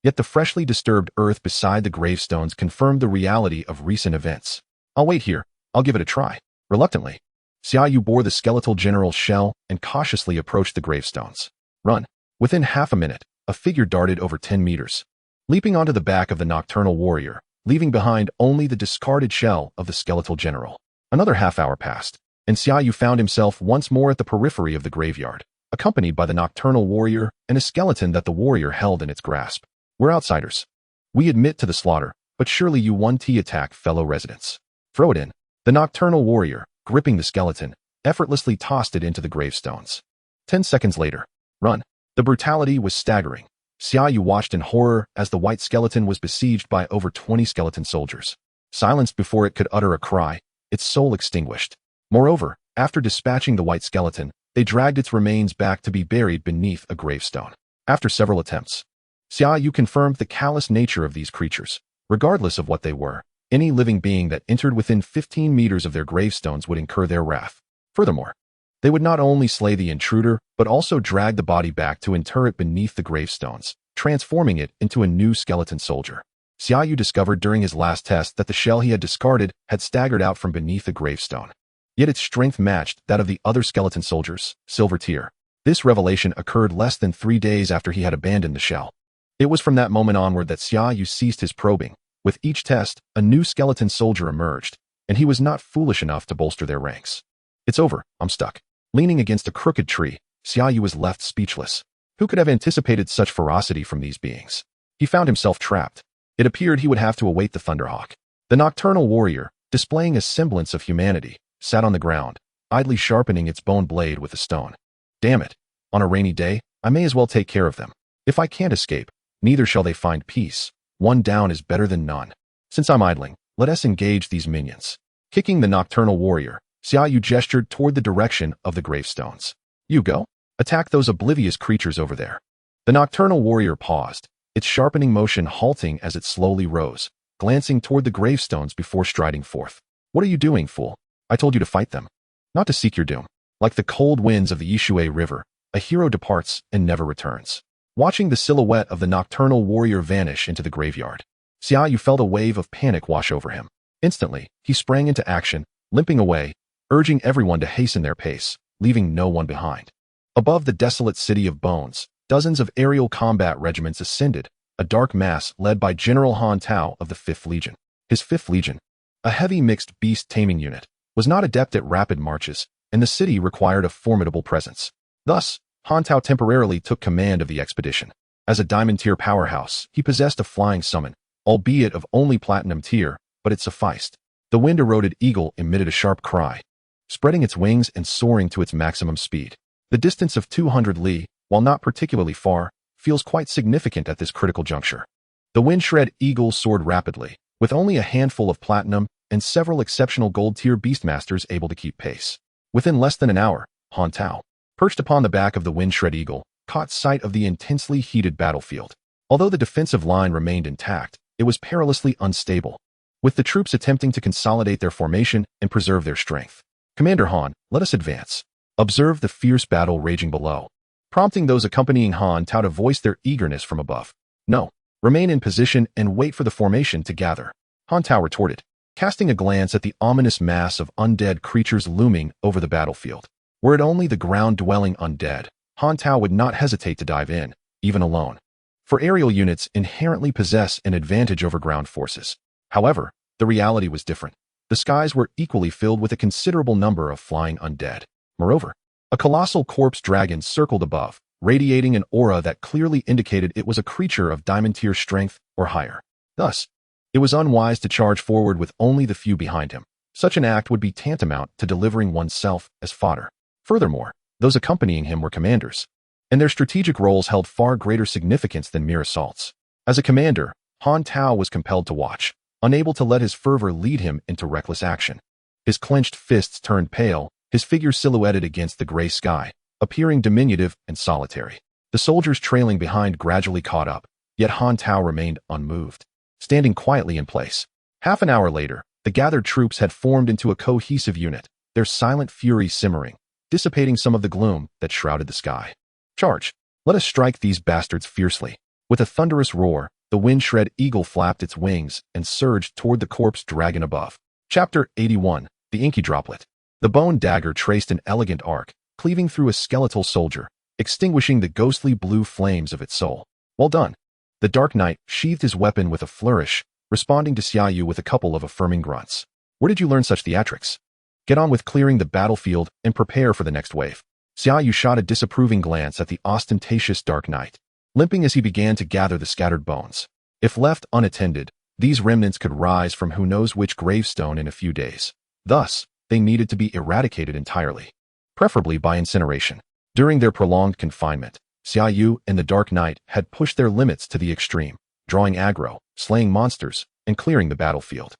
Yet the freshly disturbed earth beside the gravestones confirmed the reality of recent events. I'll wait here. I'll give it a try. Reluctantly, Xia Yu bore the skeletal general's shell and cautiously approached the gravestones. Run. Within half a minute, a figure darted over 10 meters, leaping onto the back of the nocturnal warrior, leaving behind only the discarded shell of the skeletal general. Another half hour passed, and Xia Yu found himself once more at the periphery of the graveyard, accompanied by the nocturnal warrior and a skeleton that the warrior held in its grasp. We're outsiders. We admit to the slaughter, but surely you won't attack fellow residents. Throw it in. The nocturnal warrior, gripping the skeleton, effortlessly tossed it into the gravestones. 10 seconds later, run. The brutality was staggering. Xia Yu watched in horror as the white skeleton was besieged by over 20 skeleton soldiers. Silenced before it could utter a cry, its soul extinguished. Moreover, after dispatching the white skeleton, they dragged its remains back to be buried beneath a gravestone. After several attempts, Xia Yu confirmed the callous nature of these creatures. Regardless of what they were, any living being that entered within 15 meters of their gravestones would incur their wrath. Furthermore, they would not only slay the intruder, but also drag the body back to inter it beneath the gravestones, transforming it into a new skeleton soldier. Xia Yu discovered during his last test that the shell he had discarded had staggered out from beneath a gravestone. Yet its strength matched that of the other skeleton soldiers, silver tier. This revelation occurred less than 3 days after he had abandoned the shell. It was from that moment onward that Xia Yu ceased his probing. With each test, a new skeleton soldier emerged, and he was not foolish enough to bolster their ranks. It's over, I'm stuck. Leaning against a crooked tree, Xia Yu was left speechless. Who could have anticipated such ferocity from these beings? He found himself trapped. It appeared he would have to await the Thunderhawk. The nocturnal warrior, displaying a semblance of humanity, sat on the ground, idly sharpening its bone blade with a stone. Damn it. On a rainy day, I may as well take care of them. If I can't escape, neither shall they find peace. One down is better than none. Since I'm idling, let us engage these minions. Kicking the nocturnal warrior, Xia Yu gestured toward the direction of the gravestones. You go. Attack those oblivious creatures over there. The nocturnal warrior paused, its sharpening motion halting as it slowly rose, glancing toward the gravestones before striding forth. What are you doing, fool? I told you to fight them, not to seek your doom. Like the cold winds of the Yishui River, a hero departs and never returns. Watching the silhouette of the nocturnal warrior vanish into the graveyard, Xia Yu felt a wave of panic wash over him. Instantly, he sprang into action, limping away, urging everyone to hasten their pace, leaving no one behind. Above the desolate city of bones, dozens of aerial combat regiments ascended, a dark mass led by General Han Tao of the 5th Legion. His 5th Legion, a heavy mixed beast taming unit, was not adept at rapid marches, and the city required a formidable presence. Thus, Han Tao temporarily took command of the expedition. As a diamond tier powerhouse, he possessed a flying summon, albeit of only platinum tier, but it sufficed. The wind-eroded eagle emitted a sharp cry, spreading its wings and soaring to its maximum speed. The distance of 200 li, while not particularly far, feels quite significant at this critical juncture. The wind-shred eagle soared rapidly, with only a handful of platinum and several exceptional gold-tier beastmasters able to keep pace. Within less than an hour, Han Tao, perched upon the back of the wind-shred eagle, caught sight of the intensely heated battlefield. Although the defensive line remained intact, it was perilously unstable, with the troops attempting to consolidate their formation and preserve their strength. Commander Han, let us advance. Observe the fierce battle raging below, prompting those accompanying Han Tao to voice their eagerness from above. No, remain in position and wait for the formation to gather, Han Tao retorted, casting a glance at the ominous mass of undead creatures looming over the battlefield. Were it only the ground-dwelling undead, Han Tao would not hesitate to dive in, even alone. For aerial units inherently possess an advantage over ground forces. However, the reality was different. The skies were equally filled with a considerable number of flying undead. Moreover, a colossal corpse dragon circled above, radiating an aura that clearly indicated it was a creature of diamond tier strength or higher. Thus, it was unwise to charge forward with only the few behind him. Such an act would be tantamount to delivering oneself as fodder. Furthermore, those accompanying him were commanders, and their strategic roles held far greater significance than mere assaults. As a commander, Han Tao was compelled to watch, unable to let his fervor lead him into reckless action. His clenched fists turned pale, his figure silhouetted against the gray sky, appearing diminutive and solitary. The soldiers trailing behind gradually caught up, yet Han Tao remained unmoved, standing quietly in place. Half an hour later, the gathered troops had formed into a cohesive unit, their silent fury simmering, dissipating some of the gloom that shrouded the sky. Charge! Let us strike these bastards fiercely. With a thunderous roar, the wind-shred eagle flapped its wings and surged toward the corpse dragon above. Chapter 81, The Inky Droplet. The bone dagger traced an elegant arc, cleaving through a skeletal soldier, extinguishing the ghostly blue flames of its soul. Well done. The Dark Knight sheathed his weapon with a flourish, responding to Xia Yu with a couple of affirming grunts. Where did you learn such theatrics? Get on with clearing the battlefield and prepare for the next wave. Xia Yu shot a disapproving glance at the ostentatious Dark Knight, limping as he began to gather the scattered bones. If left unattended, these remnants could rise from who knows which gravestone in a few days. Thus, they needed to be eradicated entirely, preferably by incineration. During their prolonged confinement, Xia Yu and the Dark Knight had pushed their limits to the extreme, drawing aggro, slaying monsters, and clearing the battlefield.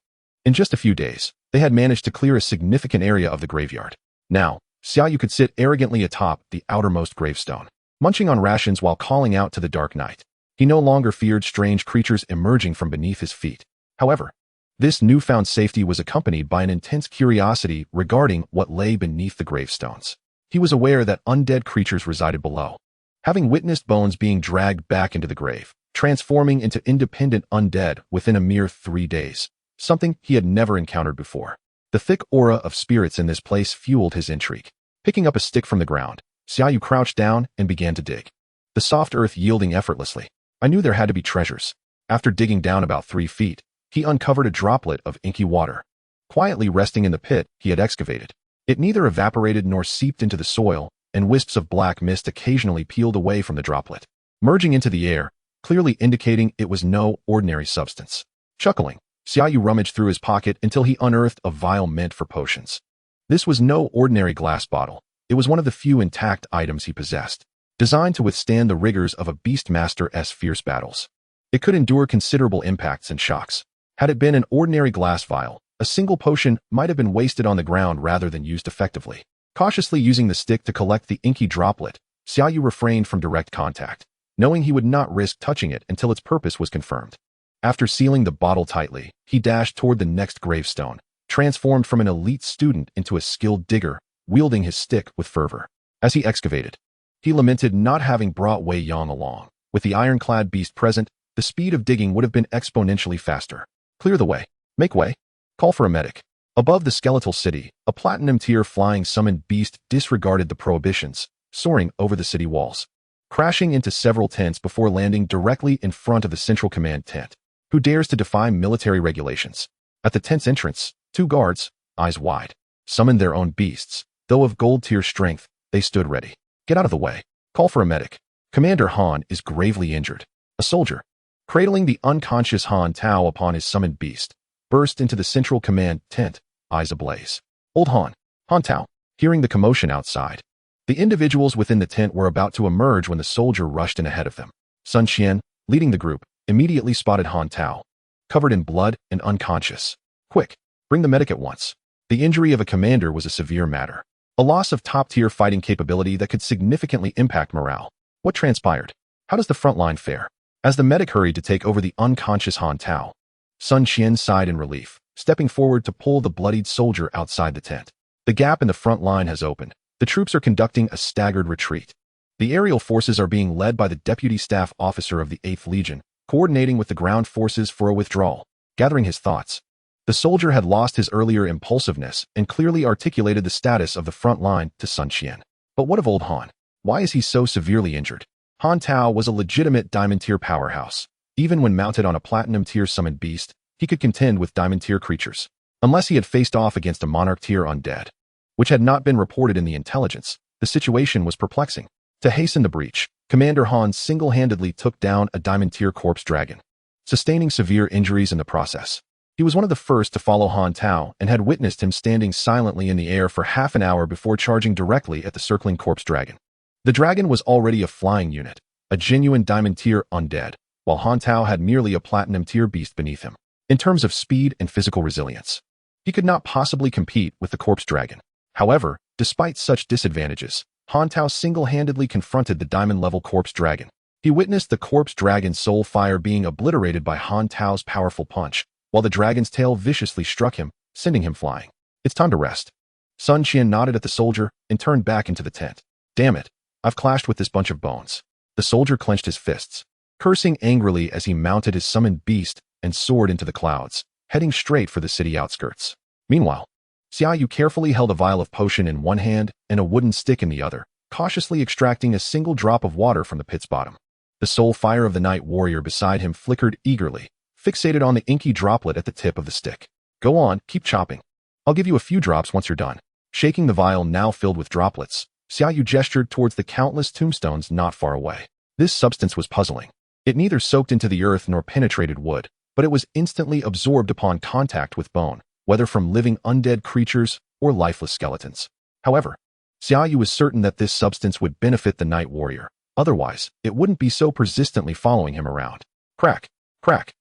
In just a few days, they had managed to clear a significant area of the graveyard. Now, Xia Yu could sit arrogantly atop the outermost gravestone, munching on rations while calling out to the dark night. He no longer feared strange creatures emerging from beneath his feet. However, this newfound safety was accompanied by an intense curiosity regarding what lay beneath the gravestones. He was aware that undead creatures resided below. Having witnessed bones being dragged back into the grave, transforming into independent undead within a mere 3 days, something he had never encountered before. The thick aura of spirits in this place fueled his intrigue. Picking up a stick from the ground, Xia Yu crouched down and began to dig, the soft earth yielding effortlessly. I knew there had to be treasures. After digging down about 3 feet, he uncovered a droplet of inky water, quietly resting in the pit he had excavated. It neither evaporated nor seeped into the soil, and wisps of black mist occasionally peeled away from the droplet, merging into the air, clearly indicating it was no ordinary substance. Chuckling, Xia Yu rummaged through his pocket until he unearthed a vial meant for potions. This was no ordinary glass bottle. It was one of the few intact items he possessed, designed to withstand the rigors of a Beastmaster's fierce battles. It could endure considerable impacts and shocks. Had it been an ordinary glass vial, a single potion might have been wasted on the ground rather than used effectively. Cautiously using the stick to collect the inky droplet, Xia Yu refrained from direct contact, knowing he would not risk touching it until its purpose was confirmed. After sealing the bottle tightly, he dashed toward the next gravestone, transformed from an elite student into a skilled digger, wielding his stick with fervor. As he excavated, he lamented not having brought Wei Yang along. With the ironclad beast present, the speed of digging would have been exponentially faster. Clear the way. Make way. Call for a medic. Above the skeletal city, a platinum-tier flying summoned beast disregarded the prohibitions, soaring over the city walls, crashing into several tents before landing directly in front of the central command tent. Who dares to defy military regulations? At the tent's entrance, 2 guards, eyes wide, summoned their own beasts. Though of gold-tier strength, they stood ready. Get out of the way. Call for a medic. Commander Han is gravely injured. A soldier, cradling the unconscious Han Tao upon his summoned beast, burst into the central command tent, eyes ablaze. Old Han, Han Tao, hearing the commotion outside. The individuals within the tent were about to emerge when the soldier rushed in ahead of them. Sun Qian, leading the group, immediately spotted Han Tao, covered in blood and unconscious. Quick, bring the medic at once. The injury of a commander was a severe matter, a loss of top-tier fighting capability that could significantly impact morale. What transpired? How does the front line fare? As the medic hurried to take over the unconscious Han Tao, Sun Qian sighed in relief, stepping forward to pull the bloodied soldier outside the tent. The gap in the front line has opened. The troops are conducting a staggered retreat. The aerial forces are being led by the deputy staff officer of the 8th Legion, coordinating with the ground forces for a withdrawal. Gathering his thoughts, the soldier had lost his earlier impulsiveness and clearly articulated the status of the front line to Sun Qian. But what of old Han? Why is he so severely injured? Han Tao was a legitimate diamond-tier powerhouse. Even when mounted on a platinum-tier summoned beast, he could contend with diamond-tier creatures. Unless he had faced off against a monarch-tier undead, which had not been reported in the intelligence, the situation was perplexing. To hasten the breach, Commander Han single-handedly took down a diamond-tier corpse dragon, sustaining severe injuries in the process. He was one of the first to follow Han Tao and had witnessed him standing silently in the air for half an hour before charging directly at the circling corpse dragon. The dragon was already a flying unit, a genuine diamond-tier undead, while Han Tao had merely a platinum-tier beast beneath him. In terms of speed and physical resilience, he could not possibly compete with the corpse dragon. However, despite such disadvantages, Han Tao single-handedly confronted the diamond-level corpse dragon. He witnessed the corpse dragon's soul fire being obliterated by Han Tao's powerful punch, while the dragon's tail viciously struck him, sending him flying. It's time to rest. Sun Qian nodded at the soldier and turned back into the tent. Damn it, I've clashed with this bunch of bones. The soldier clenched his fists, cursing angrily as he mounted his summoned beast and soared into the clouds, heading straight for the city outskirts. Meanwhile, Xia Yu carefully held a vial of potion in one hand and a wooden stick in the other, cautiously extracting a single drop of water from the pit's bottom. The soul fire of the night warrior beside him flickered eagerly, fixated on the inky droplet at the tip of the stick. Go on, keep chopping. I'll give you a few drops once you're done. Shaking the vial now filled with droplets, Xia Yu gestured towards the countless tombstones not far away. This substance was puzzling. It neither soaked into the earth nor penetrated wood, but it was instantly absorbed upon contact with bone, whether from living undead creatures or lifeless skeletons. However, Xia Yu was certain that this substance would benefit the night warrior. Otherwise, it wouldn't be so persistently following him around. Crack, crack.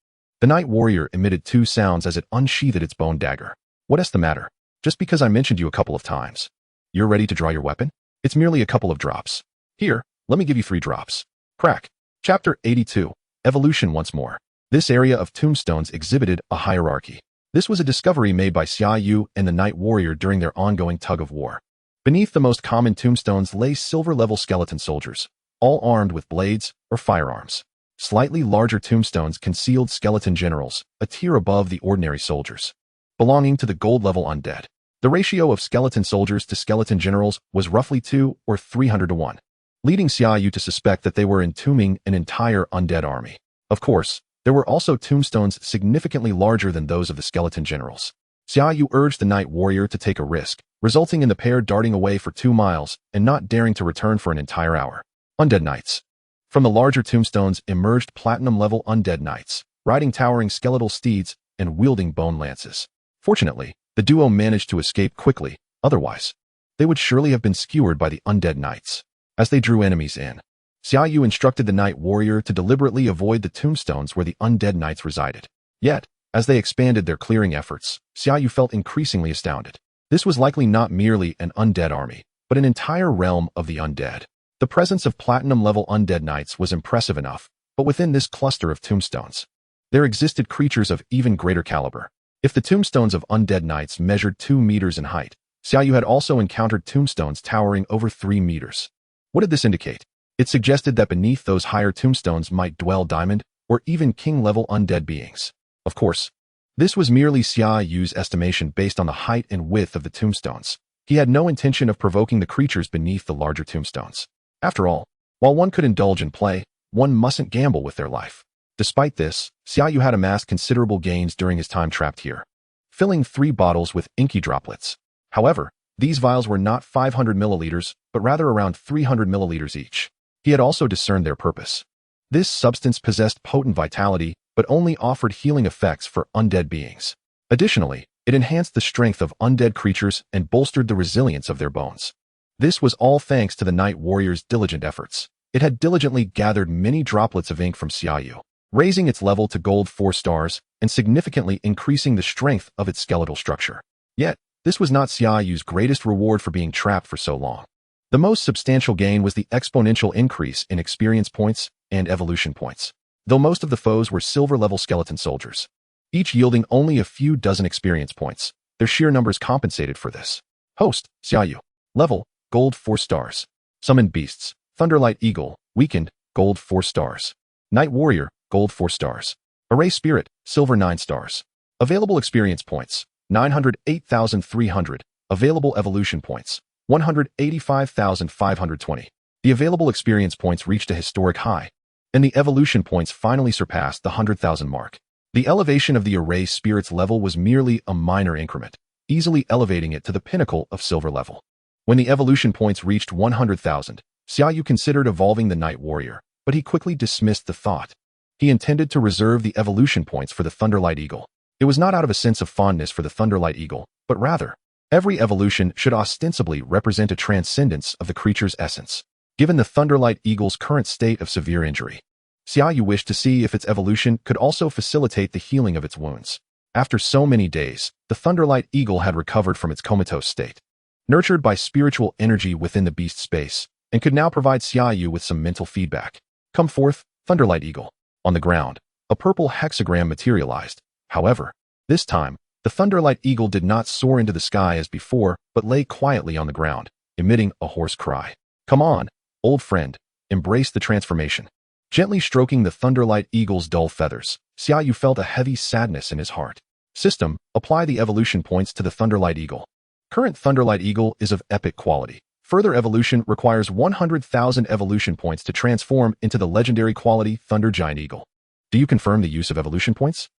The night warrior emitted 2 sounds as it unsheathed its bone dagger. What's the matter? Just because I mentioned you a couple of times. You're ready to draw your weapon? It's merely a couple of drops. Here, let me give you 3 drops. Crack. Chapter 82. Evolution once more. This area of tombstones exhibited a hierarchy. This was a discovery made by Xia Yu and the Night Warrior during their ongoing tug-of-war. Beneath the most common tombstones lay silver-level skeleton soldiers, all armed with blades or firearms. Slightly larger tombstones concealed skeleton generals, a tier above the ordinary soldiers, belonging to the gold-level undead. The ratio of skeleton soldiers to skeleton generals was roughly 2 or 300 to 1, leading Xia Yu to suspect that they were entombing an entire undead army. Of course, there were also tombstones significantly larger than those of the skeleton generals. Xia Yu urged the Night Warrior to take a risk, resulting in the pair darting away for 2 miles and not daring to return for an entire hour. Undead Knights. From the larger tombstones emerged platinum-level undead knights, riding towering skeletal steeds and wielding bone lances. Fortunately, the duo managed to escape quickly, otherwise, they would surely have been skewered by the undead knights. As they drew enemies in, Xia Yu instructed the Night Warrior to deliberately avoid the tombstones where the undead knights resided. Yet, as they expanded their clearing efforts, Xia Yu felt increasingly astounded. This was likely not merely an undead army, but an entire realm of the undead. The presence of platinum-level undead knights was impressive enough, but within this cluster of tombstones, there existed creatures of even greater caliber. If the tombstones of undead knights measured 2 meters in height, Xia Yu had also encountered tombstones towering over 3 meters. What did this indicate? It suggested that beneath those higher tombstones might dwell diamond or even king-level undead beings. Of course, this was merely Xia Yu's estimation based on the height and width of the tombstones. He had no intention of provoking the creatures beneath the larger tombstones. After all, while one could indulge in play, one mustn't gamble with their life. Despite this, Xia Yu had amassed considerable gains during his time trapped here, filling 3 bottles with inky droplets. However, these vials were not 500 milliliters, but rather around 300 milliliters each. He had also discerned their purpose. This substance possessed potent vitality, but only offered healing effects for undead beings. Additionally, it enhanced the strength of undead creatures and bolstered the resilience of their bones. This was all thanks to the Night Warrior's diligent efforts. It had diligently gathered many droplets of ink from Xia Yu, raising its level to gold 4 stars and significantly increasing the strength of its skeletal structure. Yet, this was not Xia Yu's greatest reward for being trapped for so long. The most substantial gain was the exponential increase in experience points and evolution points. Though most of the foes were silver-level skeleton soldiers, each yielding only a few dozen experience points, their sheer numbers compensated for this. Host, Xia Yu. Level, gold 4 stars. Summoned beasts, Thunderlight Eagle, weakened, gold 4 stars. Night Warrior, gold 4 stars. Array Spirit, silver 9 stars. Available experience points, 908,300. Available evolution points, 185,520. The available experience points reached a historic high, and the evolution points finally surpassed the 100,000 mark. The elevation of the Array Spirit's level was merely a minor increment, easily elevating it to the pinnacle of silver level. When the evolution points reached 100,000, Xia Yu considered evolving the Night Warrior, but he quickly dismissed the thought. He intended to reserve the evolution points for the Thunderlight Eagle. It was not out of a sense of fondness for the Thunderlight Eagle, but rather, every evolution should ostensibly represent a transcendence of the creature's essence. Given the Thunderlight Eagle's current state of severe injury, Xia Yu wished to see if its evolution could also facilitate the healing of its wounds. After so many days, the Thunderlight Eagle had recovered from its comatose state, nurtured by spiritual energy within the beast space, and could now provide Xia Yu with some mental feedback. Come forth, Thunderlight Eagle. On the ground, a purple hexagram materialized. However, this time, the Thunderlight Eagle did not soar into the sky as before, but lay quietly on the ground, emitting a hoarse cry. Come on, old friend, embrace the transformation. Gently stroking the Thunderlight Eagle's dull feathers, Xia Yu felt a heavy sadness in his heart. System, apply the evolution points to the Thunderlight Eagle. Current Thunderlight Eagle is of epic quality. Further evolution requires 100,000 evolution points to transform into the legendary quality Thunder Giant Eagle. Do you confirm the use of evolution points?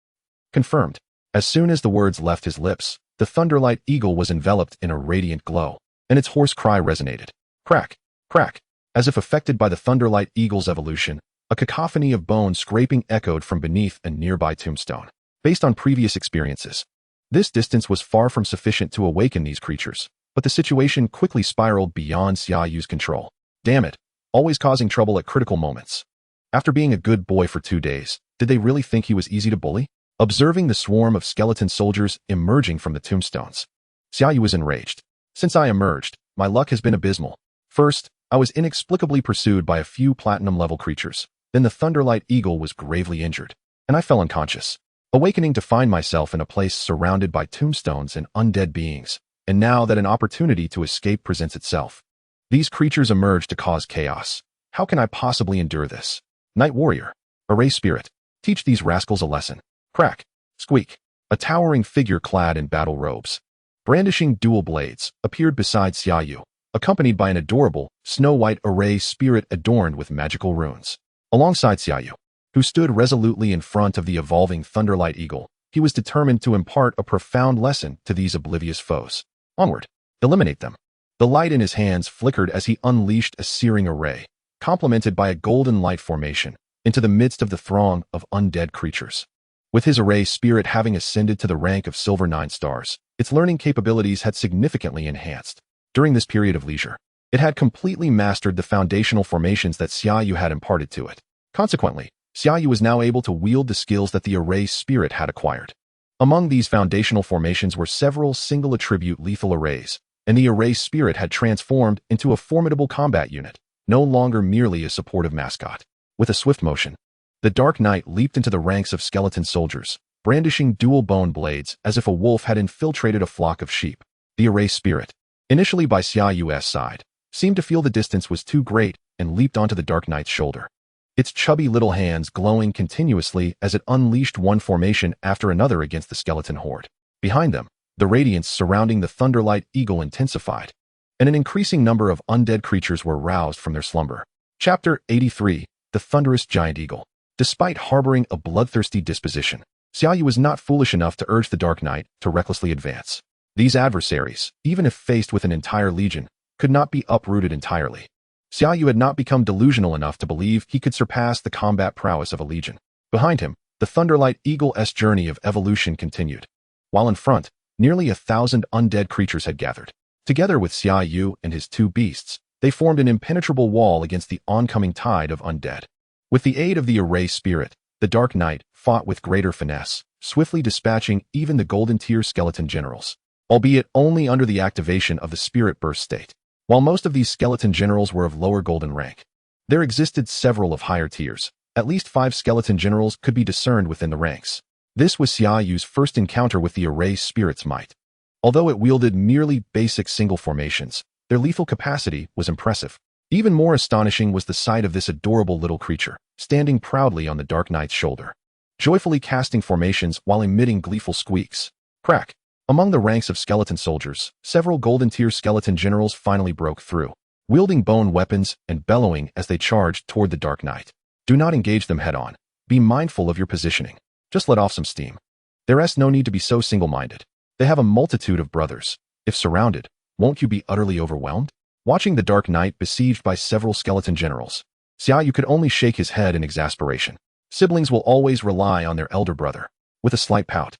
Confirmed. As soon as the words left his lips, the Thunderlight Eagle was enveloped in a radiant glow, and its hoarse cry resonated. Crack, crack. As if affected by the Thunderlight Eagle's evolution, a cacophony of bone scraping echoed from beneath a nearby tombstone. Based on previous experiences, this distance was far from sufficient to awaken these creatures, but the situation quickly spiraled beyond Xia Yu's control. Damn it, always causing trouble at critical moments. After being a good boy for 2 days, did they really think he was easy to bully? Observing the swarm of skeleton soldiers emerging from the tombstones, Xia Yu was enraged. Since I emerged, my luck has been abysmal. First, I was inexplicably pursued by a few platinum-level creatures. Then the Thunderlight Eagle was gravely injured, and I fell unconscious, awakening to find myself in a place surrounded by tombstones and undead beings. And now that an opportunity to escape presents itself, these creatures emerge to cause chaos. How can I possibly endure this? Night Warrior, Array Spirit, teach these rascals a lesson. Crack, squeak. A towering figure clad in battle robes, brandishing dual blades, appeared beside Xia Yu, accompanied by an adorable, snow-white Array Spirit adorned with magical runes. Alongside Xia Yu, who stood resolutely in front of the evolving Thunderlight Eagle, he was determined to impart a profound lesson to these oblivious foes. Onward, eliminate them. The light in his hands flickered as he unleashed a searing array, complemented by a golden light formation, into the midst of the throng of undead creatures. With his Array Spirit having ascended to the rank of Silver 9 stars, its learning capabilities had significantly enhanced. During this period of leisure, it had completely mastered the foundational formations that Xia Yu had imparted to it. Consequently, Xia Yu was now able to wield the skills that the Array Spirit had acquired. Among these foundational formations were several single-attribute lethal arrays, and the Array Spirit had transformed into a formidable combat unit, no longer merely a supportive mascot. With a swift motion, the Dark Knight leaped into the ranks of skeleton soldiers, brandishing dual bone blades as if a wolf had infiltrated a flock of sheep. The Array Spirit, initially by Xia Yu's side, seemed to feel the distance was too great and leaped onto the Dark Knight's shoulder, its chubby little hands glowing continuously as it unleashed one formation after another against the skeleton horde. Behind them, the radiance surrounding the Thunderlight Eagle intensified, and an increasing number of undead creatures were roused from their slumber. Chapter 83, The Thunderous Giant Eagle. Despite harboring a bloodthirsty disposition, Xia Yu was not foolish enough to urge the Dark Knight to recklessly advance. These adversaries, even if faced with an entire legion, could not be uprooted entirely. Xia Yu had not become delusional enough to believe he could surpass the combat prowess of a legion. Behind him, the Thunderlight Eagle's journey of evolution continued, while in front, nearly 1,000 undead creatures had gathered. Together with Xia Yu and his two beasts, they formed an impenetrable wall against the oncoming tide of undead. With the aid of the Array Spirit, the Dark Knight fought with greater finesse, swiftly dispatching even the Golden Tier skeleton generals, albeit only under the activation of the Spirit Burst state. While most of these skeleton generals were of lower golden rank, there existed several of higher tiers. At least 5 skeleton generals could be discerned within the ranks. This was Xia Yu's first encounter with the Array Spirit's might. Although it wielded merely basic single formations, their lethal capacity was impressive. Even more astonishing was the sight of this adorable little creature, standing proudly on the Dark Knight's shoulder, joyfully casting formations while emitting gleeful squeaks. Crack! Among the ranks of skeleton soldiers, several Golden Tier skeleton generals finally broke through, wielding bone weapons and bellowing as they charged toward the Dark Knight. Do not engage them head-on. Be mindful of your positioning. Just let off some steam. There's no need to be so single-minded. They have a multitude of brothers. If surrounded, won't you be utterly overwhelmed? Watching the Dark Knight besieged by several skeleton generals, Xia Yu could only shake his head in exasperation. Siblings will always rely on their elder brother. With a slight pout,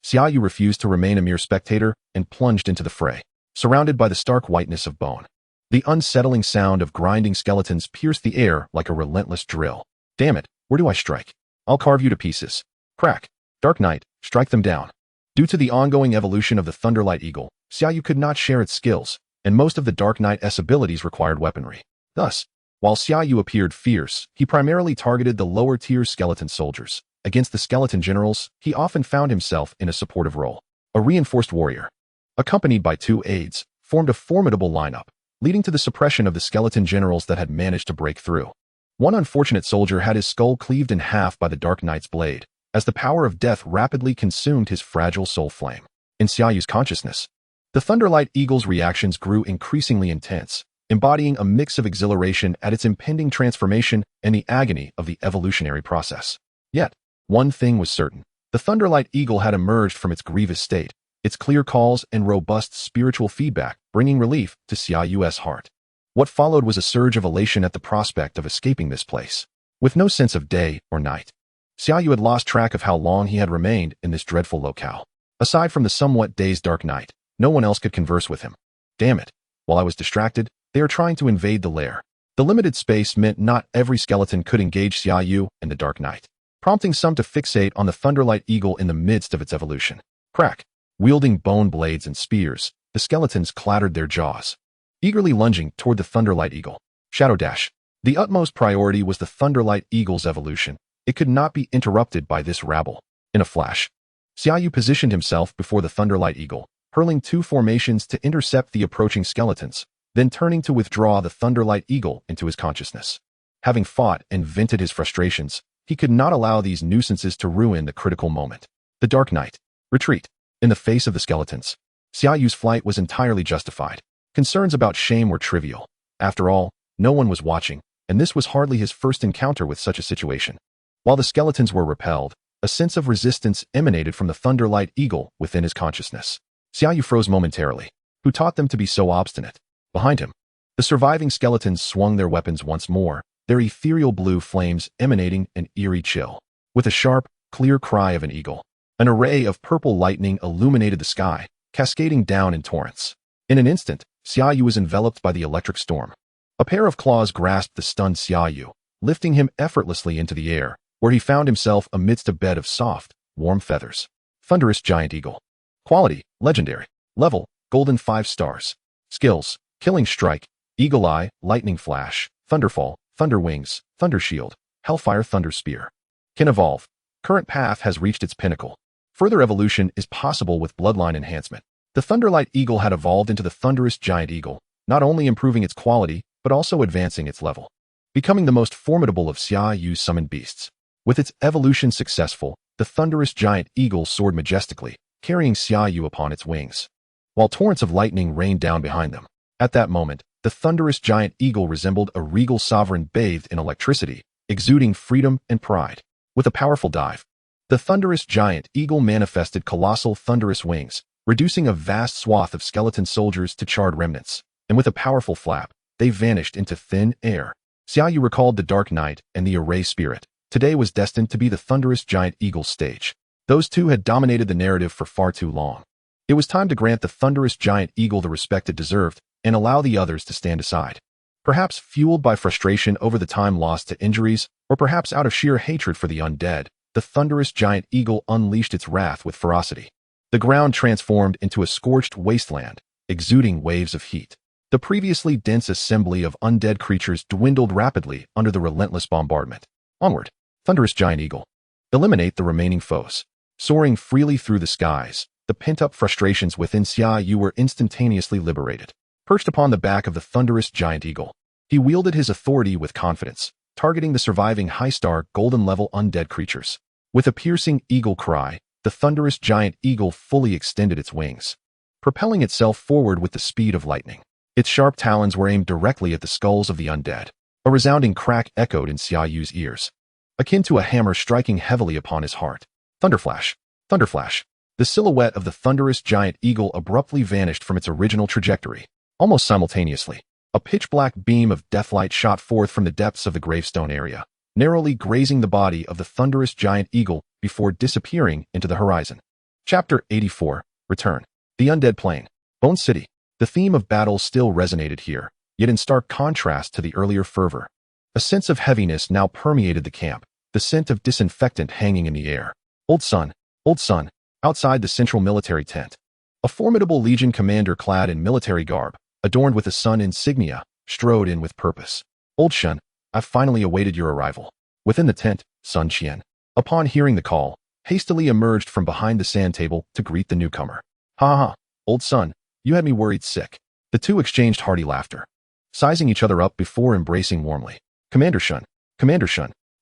Xia Yu refused to remain a mere spectator and plunged into the fray, surrounded by the stark whiteness of bone. The unsettling sound of grinding skeletons pierced the air like a relentless drill. Damn it, where do I strike? I'll carve you to pieces. Crack! Dark Knight, strike them down. Due to the ongoing evolution of the Thunderlight Eagle, Xia Yu could not share its skills, and most of the Dark Knight's abilities required weaponry. Thus, while Xia Yu appeared fierce, he primarily targeted the lower-tier skeleton soldiers. Against the skeleton generals, he often found himself in a supportive role. A reinforced warrior, accompanied by 2 aides, formed a formidable lineup, leading to the suppression of the skeleton generals that had managed to break through. One unfortunate soldier had his skull cleaved in half by the Dark Knight's blade, as the power of death rapidly consumed his fragile soul flame. In Xia Yu's consciousness, the Thunderlight Eagle's reactions grew increasingly intense, embodying a mix of exhilaration at its impending transformation and the agony of the evolutionary process. Yet, one thing was certain. The Thunderlight Eagle had emerged from its grievous state, its clear calls and robust spiritual feedback bringing relief to Xia Yu's heart. What followed was a surge of elation at the prospect of escaping this place. With no sense of day or night, Xia Yu had lost track of how long he had remained in this dreadful locale. Aside from the somewhat dazed Dark Knight, no one else could converse with him. Damn it. While I was distracted, they are trying to invade the lair. The limited space meant not every skeleton could engage Xia Yu and the Dark Knight, prompting some to fixate on the Thunderlight Eagle in the midst of its evolution. Crack! Wielding bone blades and spears, the skeletons clattered their jaws, eagerly lunging toward the Thunderlight Eagle. Shadow Dash. The utmost priority was the Thunderlight Eagle's evolution. It could not be interrupted by this rabble. In a flash, Xia Yu positioned himself before the Thunderlight Eagle, hurling 2 formations to intercept the approaching skeletons, then turning to withdraw the Thunderlight Eagle into his consciousness. Having fought and vented his frustrations, he could not allow these nuisances to ruin the critical moment. The Dark Knight. Retreat. In the face of the skeletons, Xia Yu's flight was entirely justified. Concerns about shame were trivial. After all, no one was watching, and this was hardly his first encounter with such a situation. While the skeletons were repelled, a sense of resistance emanated from the Thunderlight Eagle within his consciousness. Xia Yu froze momentarily. Who taught them to be so obstinate? Behind him, the surviving skeletons swung their weapons once more, their ethereal blue flames emanating an eerie chill. With a sharp, clear cry of an eagle, an array of purple lightning illuminated the sky, cascading down in torrents. In an instant, Xia Yu was enveloped by the electric storm. A pair of claws grasped the stunned Xia Yu, lifting him effortlessly into the air, where he found himself amidst a bed of soft, warm feathers. Thunderous Giant Eagle. Quality, Legendary. Level, Golden 5 stars. Skills, Killing Strike, Eagle Eye, Lightning Flash, Thunderfall, Thunder Wings, Thunder Shield, Hellfire Thunder Spear. Can evolve. Current path has reached its pinnacle. Further evolution is possible with bloodline enhancement. The Thunderlight Eagle had evolved into the Thunderous Giant Eagle, not only improving its quality, but also advancing its level, becoming the most formidable of Xia Yu's summoned beasts. With its evolution successful, the Thunderous Giant Eagle soared majestically, carrying Xia Yu upon its wings, while torrents of lightning rained down behind them. At that moment, the Thunderous Giant Eagle resembled a regal sovereign bathed in electricity, exuding freedom and pride. With a powerful dive, the Thunderous Giant Eagle manifested colossal thunderous wings, reducing a vast swath of skeleton soldiers to charred remnants, and with a powerful flap, they vanished into thin air. Xia Yu recalled the Dark Knight and the Array Spirit. Today was destined to be the Thunderous Giant Eagle's stage. Those two had dominated the narrative for far too long. It was time to grant the Thunderous Giant Eagle the respect it deserved, and allow the others to stand aside. Perhaps fueled by frustration over the time lost to injuries, or perhaps out of sheer hatred for the undead, the Thunderous Giant Eagle unleashed its wrath with ferocity. The ground transformed into a scorched wasteland, exuding waves of heat. The previously dense assembly of undead creatures dwindled rapidly under the relentless bombardment. Onward, Thunderous Giant Eagle. Eliminate the remaining foes. Soaring freely through the skies, the pent-up frustrations within Xia Yu were instantaneously liberated. Perched upon the back of the Thunderous Giant Eagle, he wielded his authority with confidence, targeting the surviving high-star golden-level undead creatures. With a piercing eagle cry, the Thunderous Giant Eagle fully extended its wings, propelling itself forward with the speed of lightning. Its sharp talons were aimed directly at the skulls of the undead. A resounding crack echoed in Xia Yu's ears, akin to a hammer striking heavily upon his heart. Thunderflash. Thunderflash. The silhouette of the Thunderous Giant Eagle abruptly vanished from its original trajectory. Almost simultaneously, a pitch-black beam of deathlight shot forth from the depths of the gravestone area, narrowly grazing the body of the Thunderous Giant Eagle before disappearing into the horizon. Chapter 84. Return. The Undead Plain. Bone City. The theme of battle still resonated here, yet in stark contrast to the earlier fervor. A sense of heaviness now permeated the camp, the scent of disinfectant hanging in the air. Old son, outside the central military tent. A formidable Legion commander clad in military garb, adorned with a sun insignia, strode in with purpose. Old Shen, I've finally awaited your arrival. Within the tent, Sun Qian, upon hearing the call, hastily emerged from behind the sand table to greet the newcomer. Ha ha, old son, you had me worried sick. The two exchanged hearty laughter, sizing each other up before embracing warmly. Commander Shun.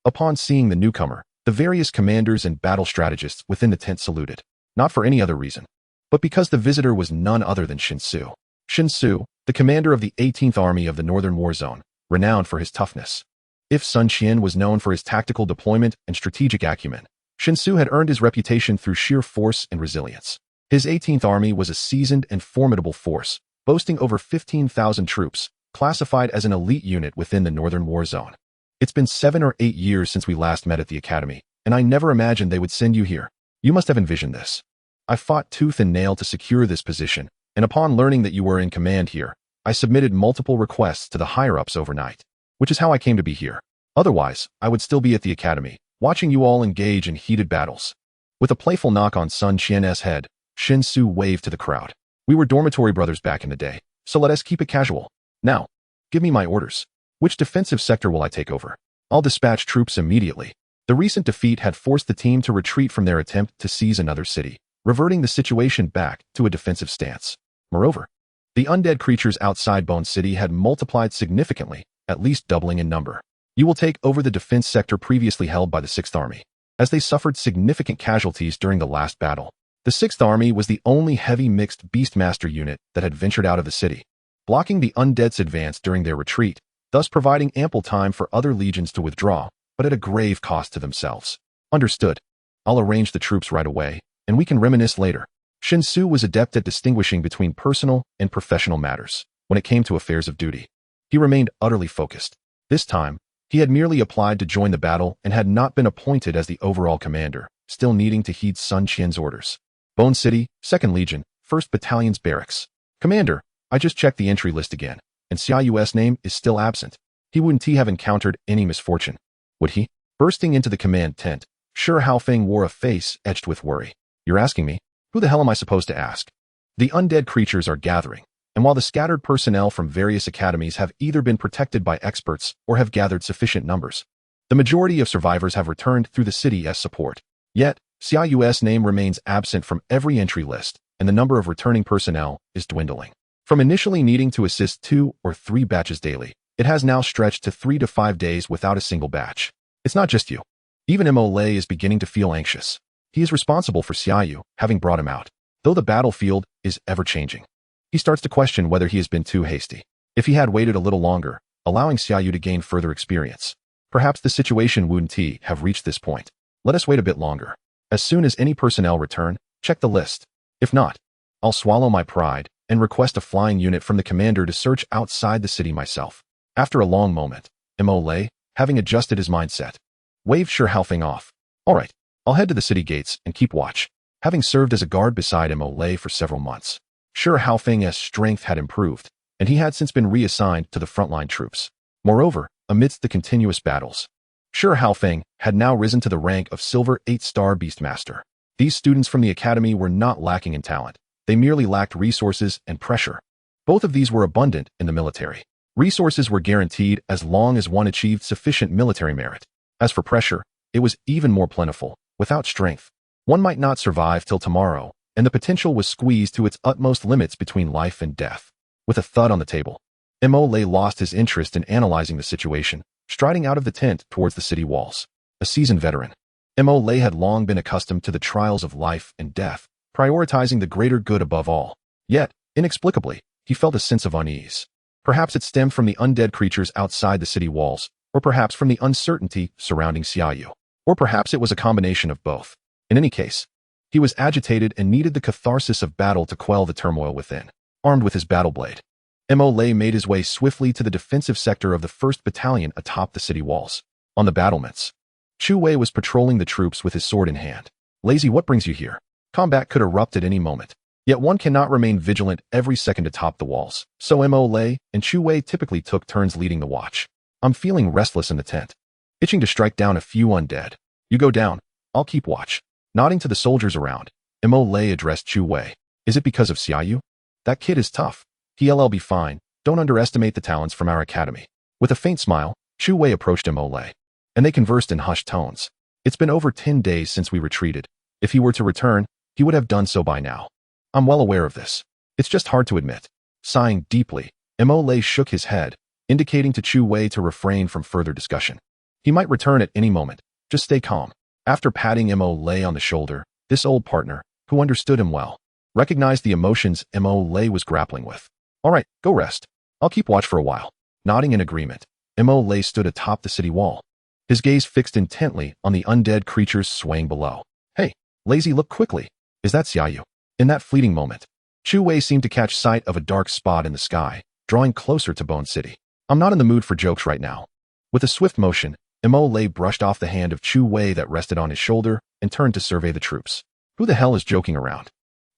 Upon seeing the newcomer, the various commanders and battle strategists within the tent saluted, not for any other reason, but because the visitor was none other than Shinsu. Shinsu, the commander of the 18th Army of the Northern War Zone, renowned for his toughness. If Sun Qian was known for his tactical deployment and strategic acumen, Shinsu had earned his reputation through sheer force and resilience. His 18th Army was a seasoned and formidable force, boasting over 15,000 troops, classified as an elite unit within the Northern War Zone. It's been 7 or 8 years since we last met at the academy, and I never imagined they would send you here. You must have envisioned this. I fought tooth and nail to secure this position, and upon learning that you were in command here, I submitted multiple requests to the higher-ups overnight, which is how I came to be here. Otherwise, I would still be at the academy, watching you all engage in heated battles. With a playful knock on Sun Qian's head, Shinsu waved to the crowd. We were dormitory brothers back in the day. so let us keep it casual. Now, give me my orders. Which defensive sector will I take over? I'll dispatch troops immediately. The recent defeat had forced the team to retreat from their attempt to seize another city, reverting the situation back to a defensive stance. Moreover, the undead creatures outside Bone City had multiplied significantly, at least doubling in number. You will take over the defense sector previously held by the 6th Army, as they suffered significant casualties during the last battle. The 6th Army was the only heavy mixed Beastmaster unit that had ventured out of the city, blocking the undead's advance during their retreat, thus providing ample time for other legions to withdraw, but at a grave cost to themselves. Understood. I'll arrange the troops right away, and we can reminisce later. Shinsu was adept at distinguishing between personal and professional matters when it came to affairs of duty. He remained utterly focused. This time, he had merely applied to join the battle and had not been appointed as the overall commander, still needing to heed Sun Qian's orders. Bone City, 2nd Legion, 1st Battalion's Barracks. Commander, I just checked the entry list again, and Xia Yu's name is still absent. He wouldn't have encountered any misfortune, would he? Bursting into the command tent, Hao Fang wore a face etched with worry. You're asking me? Who the hell am I supposed to ask? The undead creatures are gathering, and while the scattered personnel from various academies have either been protected by experts or have gathered sufficient numbers, the majority of survivors have returned through the city as support. Yet, Xia Yu's name remains absent from every entry list, and the number of returning personnel is dwindling. From initially needing to assist 2 or 3 batches daily, it has now stretched to 3 to 5 days without a single batch. It's not just you. Even Mo Lei is beginning to feel anxious. He is responsible for Xia Yu, having brought him out. Though the battlefield is ever-changing, he starts to question whether he has been too hasty. If he had waited a little longer, allowing Xia Yu to gain further experience, perhaps the situation wouldn't have reached this point. Let us wait a bit longer. As soon as any personnel return, check the list. If not, I'll swallow my pride and request a flying unit from the commander to search outside the city myself. After a long moment, Mo Lei, having adjusted his mindset, waved Hao Fang off. All right, I'll head to the city gates and keep watch. Having served as a guard beside Mo Lei for several months, Hao Fang's strength had improved, and he had since been reassigned to the frontline troops. Moreover, amidst the continuous battles, Hao Fang had now risen to the rank of Silver 8-star Beastmaster. These students from the academy were not lacking in talent. They merely lacked resources and pressure. Both of these were abundant in the military. Resources were guaranteed as long as one achieved sufficient military merit. As for pressure, it was even more plentiful. Without strength, one might not survive till tomorrow, and the potential was squeezed to its utmost limits between life and death. With a thud on the table, Mo Lei lost his interest in analyzing the situation, striding out of the tent towards the city walls. A seasoned veteran, Mo Lei had long been accustomed to the trials of life and death, prioritizing the greater good above all. Yet, inexplicably, he felt a sense of unease. Perhaps it stemmed from the undead creatures outside the city walls, or perhaps from the uncertainty surrounding Xia Yu. Or perhaps it was a combination of both. In any case, he was agitated and needed the catharsis of battle to quell the turmoil within. Armed with his battle blade, Mo Lei made his way swiftly to the defensive sector of the 1st Battalion atop the city walls. On the battlements, Chu Wei was patrolling the troops with his sword in hand. Lazy, what brings you here? Combat could erupt at any moment. Yet one cannot remain vigilant every second atop the walls. So Mo Lei and Chu Wei typically took turns leading the watch. I'm feeling restless in the tent, itching to strike down a few undead. You go down, I'll keep watch. Nodding to the soldiers around, Mo Lei addressed Chu Wei. Is it because of Xia Yu? That kid is tough. He'll be fine. Don't underestimate the talents from our academy. With a faint smile, Chu Wei approached Mo Lei, and they conversed in hushed tones. It's been over 10 days since we retreated. If he were to return, he would have done so by now. I'm well aware of this. It's just hard to admit. Sighing deeply, Mo Lei shook his head, indicating to Chu Wei to refrain from further discussion. He might return at any moment. Just stay calm. After patting Mo Lei on the shoulder, this old partner, who understood him well, recognized the emotions Mo Lei was grappling with. All right, go rest. I'll keep watch for a while. Nodding in agreement, Mo Lei stood atop the city wall, his gaze fixed intently on the undead creatures swaying below. Hey, Lazy, look quickly. Is that Xia Yu? In that fleeting moment, Chu Wei seemed to catch sight of a dark spot in the sky, drawing closer to Bone City. I'm not in the mood for jokes right now. With a swift motion, Mo Lei brushed off the hand of Chu Wei that rested on his shoulder and turned to survey the troops. Who the hell is joking around?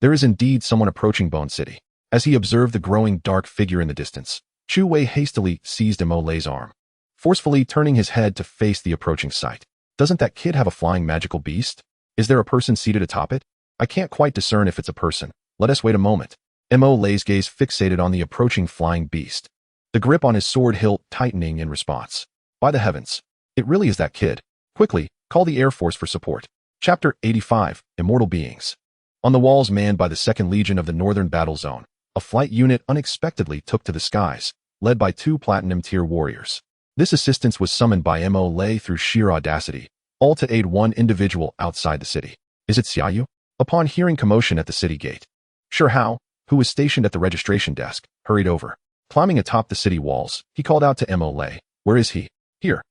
There is indeed someone approaching Bone City. As he observed the growing dark figure in the distance, Chu Wei hastily seized Mo Lei's arm, forcefully turning his head to face the approaching sight. Doesn't that kid have a flying magical beast? Is there a person seated atop it? I can't quite discern if it's a person. Let us wait a moment. Mo Lei's gaze fixated on the approaching flying beast, the grip on his sword hilt tightening in response. By the heavens, it really is that kid. Quickly, call the Air Force for support. Chapter 85, Immortal Beings. On the walls manned by the 2nd Legion of the Northern Battle Zone, a flight unit unexpectedly took to the skies, led by 2 Platinum-tier warriors. This assistance was summoned by Mo Lei through sheer audacity, all to aid one individual outside the city. Is it Xia Yu? Upon hearing commotion at the city gate, Sure Hao, who was stationed at the registration desk, hurried over. Climbing atop the city walls, he called out to Mo Lei. Where is he? Here.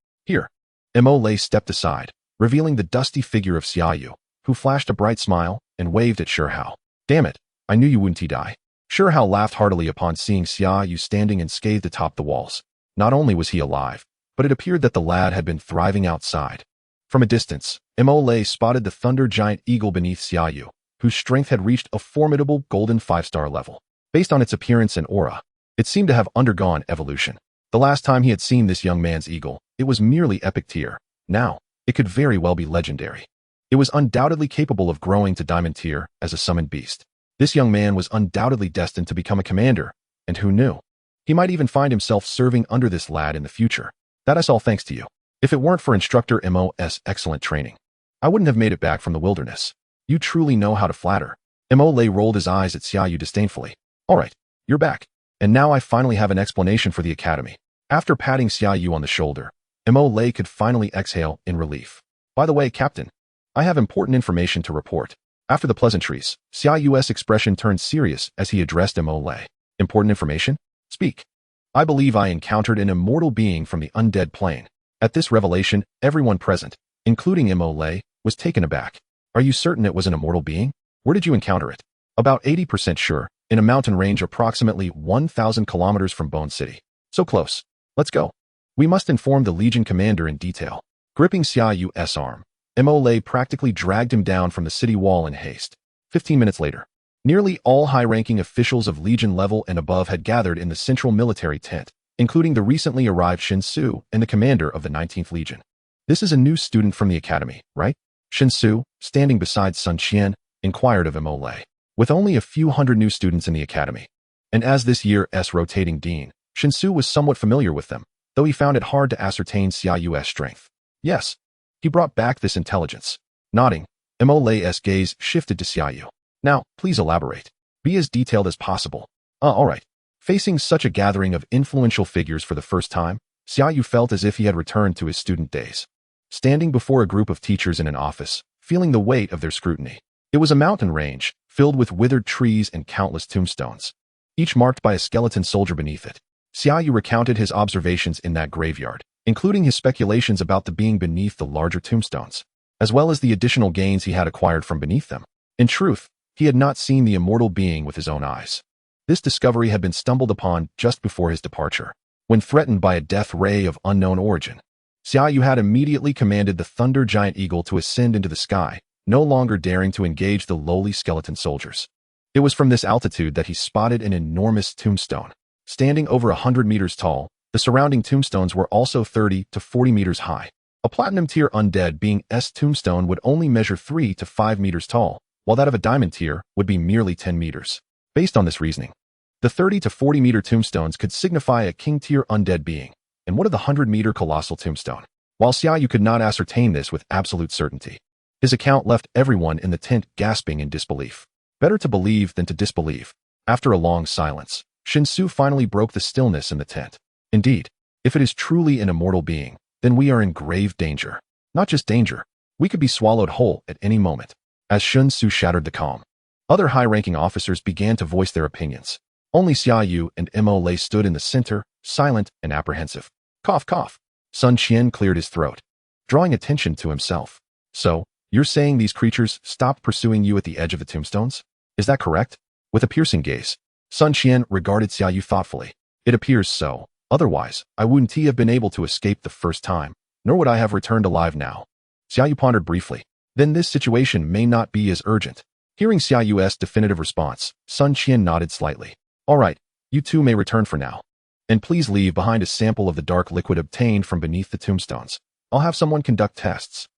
Mo Lei stepped aside, revealing the dusty figure of Xia Yu, who flashed a bright smile and waved at Sure Hao. Damn it, I knew you wouldn't die. Sure Hao laughed heartily upon seeing Xia Yu standing unscathed atop the walls. Not only was he alive, but it appeared that the lad had been thriving outside. From a distance, Mo Lei spotted the Thunder Giant Eagle beneath Xia Yu, whose strength had reached a formidable golden 5-star level. Based on its appearance and aura, it seemed to have undergone evolution. The last time he had seen this young man's eagle, it was merely epic tier. Now, it could very well be legendary. It was undoubtedly capable of growing to diamond tier as a summoned beast. This young man was undoubtedly destined to become a commander, and who knew? He might even find himself serving under this lad in the future. That is all thanks to you. If it weren't for Instructor Mo's excellent training, I wouldn't have made it back from the wilderness. You truly know how to flatter. Mo Lei rolled his eyes at Xia Yu disdainfully. All right, you're back. And now I finally have an explanation for the academy. After patting Xia Yu on the shoulder, Mo Lei could finally exhale in relief. By the way, Captain, I have important information to report. After the pleasantries, Xia Yu's expression turned serious as he addressed Mo Lei. Important information? Speak. I believe I encountered an immortal being from the undead plane. At this revelation, everyone present, including Mo Lei, was taken aback. Are you certain it was an immortal being? Where did you encounter it? About 80% sure, in a mountain range approximately 1,000 kilometers from Bone City. So close. Let's go. We must inform the Legion commander in detail. Gripping Xia Yu's arm, Mo Lei practically dragged him down from the city wall in haste. 15 minutes later, nearly all high-ranking officials of Legion level and above had gathered in the central military tent, including the recently arrived Shen Su and the commander of the 19th Legion. This is a new student from the academy, right? Shen Su, standing beside Sun Qian, inquired of Mo Lei. With only a few hundred new students in the academy, and as this year's rotating dean, Shen Su was somewhat familiar with them, though he found it hard to ascertain Xia Yu's strength. Yes, he brought back this intelligence. Nodding, Mo Lei's gaze shifted to Xia Yu. Now, please elaborate. Be as detailed as possible. All right. Facing such a gathering of influential figures for the first time, Xia Yu felt as if he had returned to his student days. Standing before a group of teachers in an office, feeling the weight of their scrutiny. It was a mountain range, filled with withered trees and countless tombstones, each marked by a skeleton soldier beneath it. Xia Yu recounted his observations in that graveyard, including his speculations about the being beneath the larger tombstones, as well as the additional gains he had acquired from beneath them. In truth, he had not seen the immortal being with his own eyes. This discovery had been stumbled upon just before his departure, when threatened by a death ray of unknown origin. Xia Yu had immediately commanded the Thunder Giant Eagle to ascend into the sky, no longer daring to engage the lowly skeleton soldiers. It was from this altitude that he spotted an enormous tombstone. Standing over 100 meters tall, the surrounding tombstones were also 30 to 40 meters high. A platinum-tier undead being's tombstone would only measure 3 to 5 meters tall, while that of a diamond tier would be merely 10 meters. Based on this reasoning, the 30 to 40 meter tombstones could signify a king-tier undead being, and what of the 100-meter colossal tombstone? While Xia Yu could not ascertain this with absolute certainty, his account left everyone in the tent gasping in disbelief. Better to believe than to disbelieve. After a long silence, Shen Su finally broke the stillness in the tent. Indeed, if it is truly an immortal being, then we are in grave danger. Not just danger, we could be swallowed whole at any moment. As Shen Su shattered the calm, other high-ranking officers began to voice their opinions. Only Xia Yu and Mo Lei stood in the center, silent and apprehensive. Cough, cough. Sun Qian cleared his throat, drawing attention to himself. So, you're saying these creatures stopped pursuing you at the edge of the tombstones? Is that correct? With a piercing gaze, Sun Qian regarded Xia Yu thoughtfully. It appears so. Otherwise, I wouldn't have been able to escape the first time, nor would I have returned alive now. Xia Yu pondered briefly. Then this situation may not be as urgent. Hearing Xia Yu's definitive response, Sun Qian nodded slightly. All right, you two may return for now. And please leave behind a sample of the dark liquid obtained from beneath the tombstones. I'll have someone conduct tests.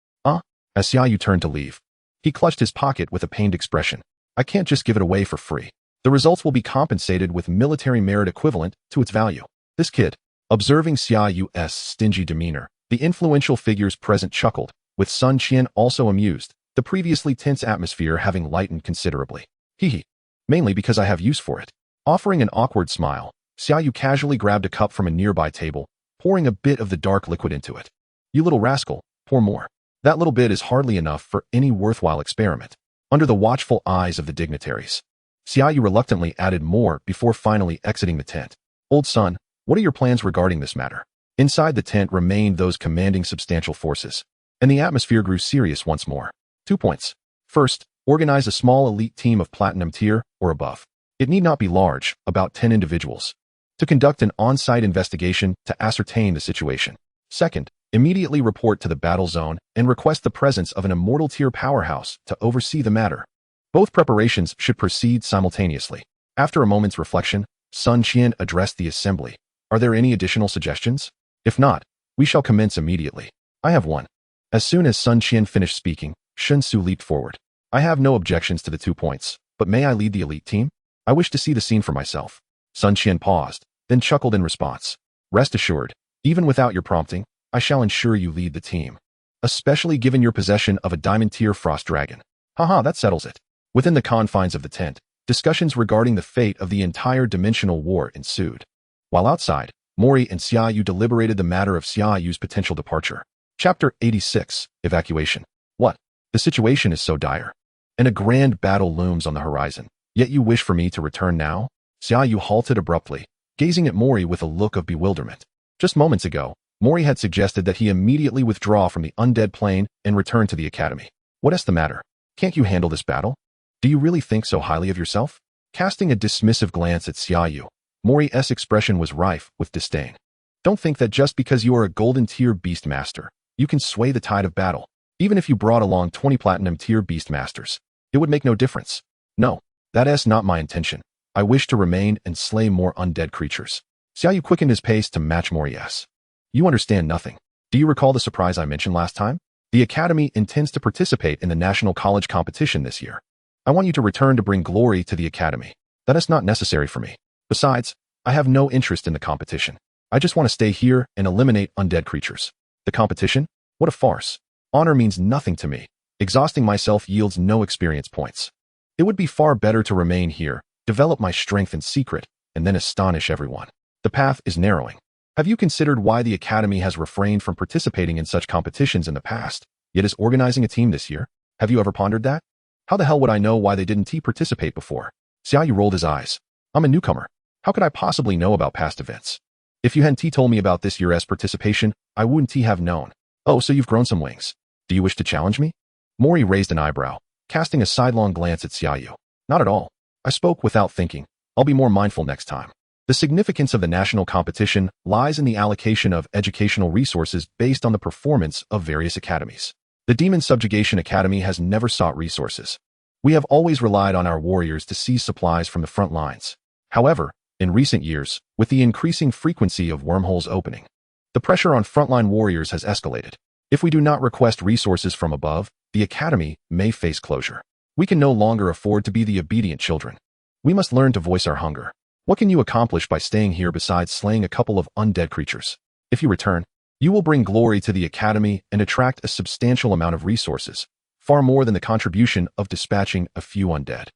As Xia Yu turned to leave, he clutched his pocket with a pained expression. I can't just give it away for free. The results will be compensated with military merit equivalent to its value. This kid, observing Xia Yu's stingy demeanor, the influential figures present chuckled, with Sun Qian also amused, the previously tense atmosphere having lightened considerably. Hee. Mainly because I have use for it. Offering an awkward smile, Xia Yu casually grabbed a cup from a nearby table, pouring a bit of the dark liquid into it. You little rascal, pour more. That little bit is hardly enough for any worthwhile experiment. Under the watchful eyes of the dignitaries, Xia Yu reluctantly added more before finally exiting the tent. Old son, what are your plans regarding this matter? Inside the tent remained those commanding substantial forces, and the atmosphere grew serious once more. 2 points. First, organize a small elite team of platinum tier or above. It need not be large, about 10 individuals, to conduct an on-site investigation to ascertain the situation. Second, immediately report to the battle zone and request the presence of an immortal tier powerhouse to oversee the matter. Both preparations should proceed simultaneously. After a moment's reflection, Sun Qian addressed the assembly. Are there any additional suggestions? If not, we shall commence immediately. I have one. As soon as Sun Qian finished speaking, Shun Su leaped forward. I have no objections to the 2 points, but may I lead the elite team? I wish to see the scene for myself. Sun Qian paused, then chuckled in response. Rest assured, even without your prompting, I shall ensure you lead the team. Especially given your possession of a diamond tier frost dragon. Haha, that settles it. Within the confines of the tent, discussions regarding the fate of the entire dimensional war ensued. While outside, Mori and Xia Yu deliberated the matter of Xia Yu's potential departure. Chapter 86, Evacuation. What? The situation is so dire. And a grand battle looms on the horizon. Yet you wish for me to return now? Xia Yu halted abruptly, gazing at Mori with a look of bewilderment. Just moments ago, Mori had suggested that he immediately withdraw from the undead plane and return to the academy. What is the matter? Can't you handle this battle? Do you really think so highly of yourself? Casting a dismissive glance at Xia Yu, Mori's expression was rife with disdain. Don't think that just because you are a golden tier beast master, you can sway the tide of battle. Even if you brought along 20 platinum tier beast masters, it would make no difference. No, that is not my intention. I wish to remain and slay more undead creatures. Xia Yu quickened his pace to match Mori's. You understand nothing. Do you recall the surprise I mentioned last time? The Academy intends to participate in the National College competition this year. I want you to return to bring glory to the Academy. That is not necessary for me. Besides, I have no interest in the competition. I just want to stay here and eliminate undead creatures. The competition? What a farce. Honor means nothing to me. Exhausting myself yields no experience points. It would be far better to remain here, develop my strength in secret, and then astonish everyone. The path is narrowing. Have you considered why the Academy has refrained from participating in such competitions in the past, yet is organizing a team this year? Have you ever pondered that? How the hell would I know why they didn't participate before? Xia Yu rolled his eyes. I'm a newcomer. How could I possibly know about past events? If you hadn't told me about this year's participation, I wouldn't have known. Oh, so you've grown some wings. Do you wish to challenge me? Mori raised an eyebrow, casting a sidelong glance at Xia Yu. Not at all. I spoke without thinking. I'll be more mindful next time. The significance of the national competition lies in the allocation of educational resources based on the performance of various academies. The Demon Subjugation Academy has never sought resources. We have always relied on our warriors to seize supplies from the front lines. However, in recent years, with the increasing frequency of wormholes opening, the pressure on frontline warriors has escalated. If we do not request resources from above, the Academy may face closure. We can no longer afford to be the obedient children. We must learn to voice our hunger. What can you accomplish by staying here besides slaying a couple of undead creatures? If you return, you will bring glory to the Academy and attract a substantial amount of resources, far more than the contribution of dispatching a few undead.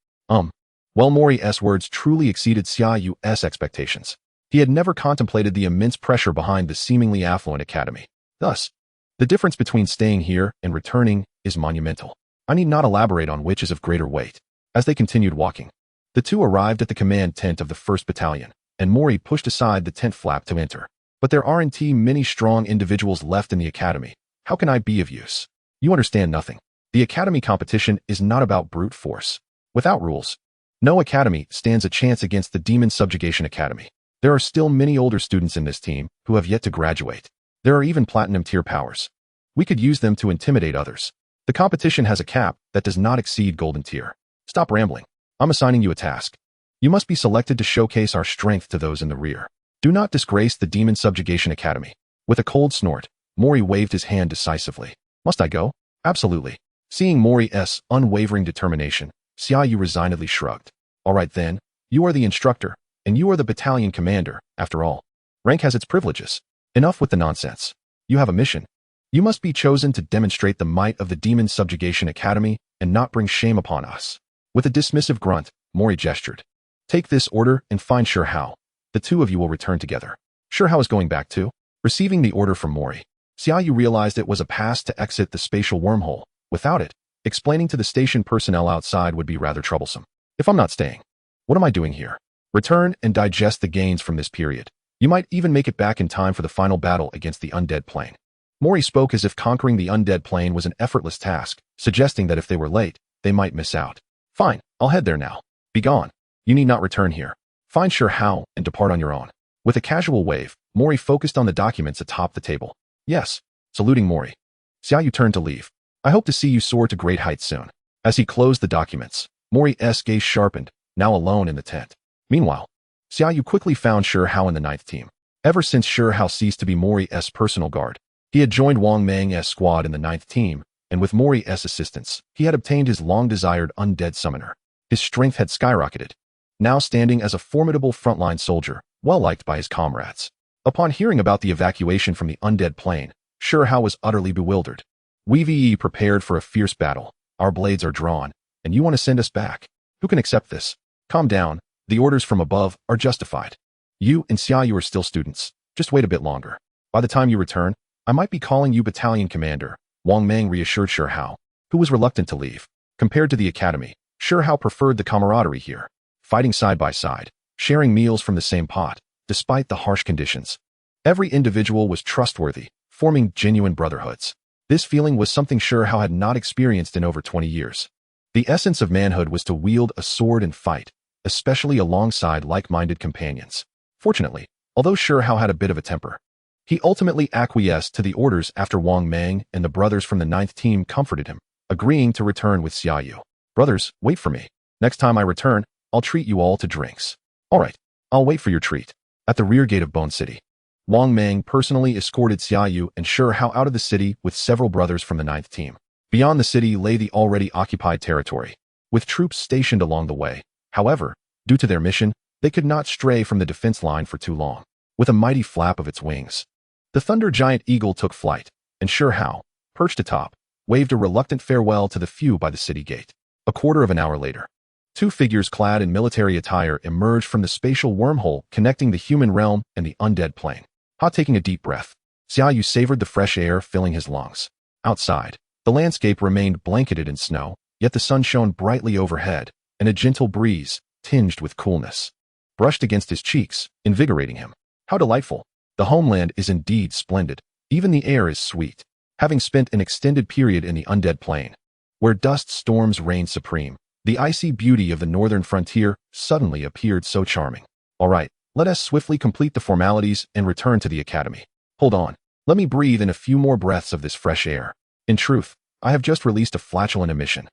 Well, Mori's words truly exceeded Xia Yu's expectations. He had never contemplated the immense pressure behind the seemingly affluent Academy. Thus, the difference between staying here and returning is monumental. I need not elaborate on which is of greater weight. As they continued walking, the two arrived at the command tent of the 1st Battalion, and Mori pushed aside the tent flap to enter. But there aren't many strong individuals left in the Academy. How can I be of use? You understand nothing. The Academy competition is not about brute force. Without rules, no Academy stands a chance against the Demon Subjugation Academy. There are still many older students in this team who have yet to graduate. There are even platinum tier powers. We could use them to intimidate others. The competition has a cap that does not exceed golden tier. Stop rambling. I'm assigning you a task. You must be selected to showcase our strength to those in the rear. Do not disgrace the Demon Subjugation Academy. With a cold snort, Mori waved his hand decisively. Must I go? Absolutely. Seeing Mori's unwavering determination, Xia Yu resignedly shrugged. All right then, You are the instructor, and you are the battalion commander, after all. Rank has its privileges. Enough with the nonsense. You have a mission. You must be chosen to demonstrate the might of the Demon Subjugation Academy and not bring shame upon us. With a dismissive grunt, Mori gestured. Take this order and find Xia Yu. The two of you will return together. Xia Yu is going back too. Receiving the order from Mori, Xia Yu realized it was a pass to exit the spatial wormhole. Without it, explaining to the station personnel outside would be rather troublesome. If I'm not staying, what am I doing here? Return and digest the gains from this period. You might even make it back in time for the final battle against the undead plane. Mori spoke as if conquering the undead plane was an effortless task, suggesting that if they were late, they might miss out. Fine, I'll head there now. Be gone. You need not return here. Find Xia Yu and depart on your own. With a casual wave, Mori focused on the documents atop the table. Yes. Saluting Mori, Xia Yu turned to leave. I hope to see you soar to great heights soon. As he closed the documents, Mori's gaze sharpened, now alone in the tent. Meanwhile, Xia Yu quickly found Xia Yu in the 9th team. Ever since Xia Yu ceased to be Mori's personal guard, he had joined Wang Mang's squad in the 9th team, and with Mori's assistance, he had obtained his long-desired undead summoner. His strength had skyrocketed, now standing as a formidable frontline soldier, well-liked by his comrades. Upon hearing about the evacuation from the undead plane, Xia Yu was utterly bewildered. We've prepared for a fierce battle. Our blades are drawn, and you want to send us back? Who can accept this? Calm down. The orders from above are justified. You and Xia Yu are still students. Just wait a bit longer. By the time you return, I might be calling you battalion commander, Wang Mang reassured Xia Yu, who was reluctant to leave. Compared to the academy, Xia Yu preferred the camaraderie here, fighting side by side, sharing meals from the same pot, despite the harsh conditions. Every individual was trustworthy, forming genuine brotherhoods. This feeling was something Xia Yu had not experienced in over 20 years. The essence of manhood was to wield a sword and fight, especially alongside like-minded companions. Fortunately, although Xia Yu had a bit of a temper, he ultimately acquiesced to the orders after Wang Mang and the brothers from the 9th team comforted him, agreeing to return with Xia Yu. Brothers, wait for me. Next time I return, I'll treat you all to drinks. All right, I'll wait for your treat. At the rear gate of Bone City, Wang Mang personally escorted Xia Yu and Xia Yu out of the city with several brothers from the 9th team. Beyond the city lay the already occupied territory, with troops stationed along the way. However, due to their mission, they could not stray from the defense line for too long. With a mighty flap of its wings, the thunder giant eagle took flight, and Xia Yu, perched atop, waved a reluctant farewell to the few by the city gate. A quarter of an hour later, two figures clad in military attire emerged from the spatial wormhole connecting the human realm and the undead plane. Taking a deep breath, Xia Yu savored the fresh air filling his lungs. Outside, the landscape remained blanketed in snow, yet the sun shone brightly overhead, and a gentle breeze, tinged with coolness, brushed against his cheeks, invigorating him. How delightful! The homeland is indeed splendid. Even the air is sweet. Having spent an extended period in the undead plane, where dust storms reigned supreme, the icy beauty of the northern frontier suddenly appeared so charming. All right, let us swiftly complete the formalities and return to the academy. Hold on. Let me breathe in a few more breaths of this fresh air. In truth, I have just released a flatulent emission.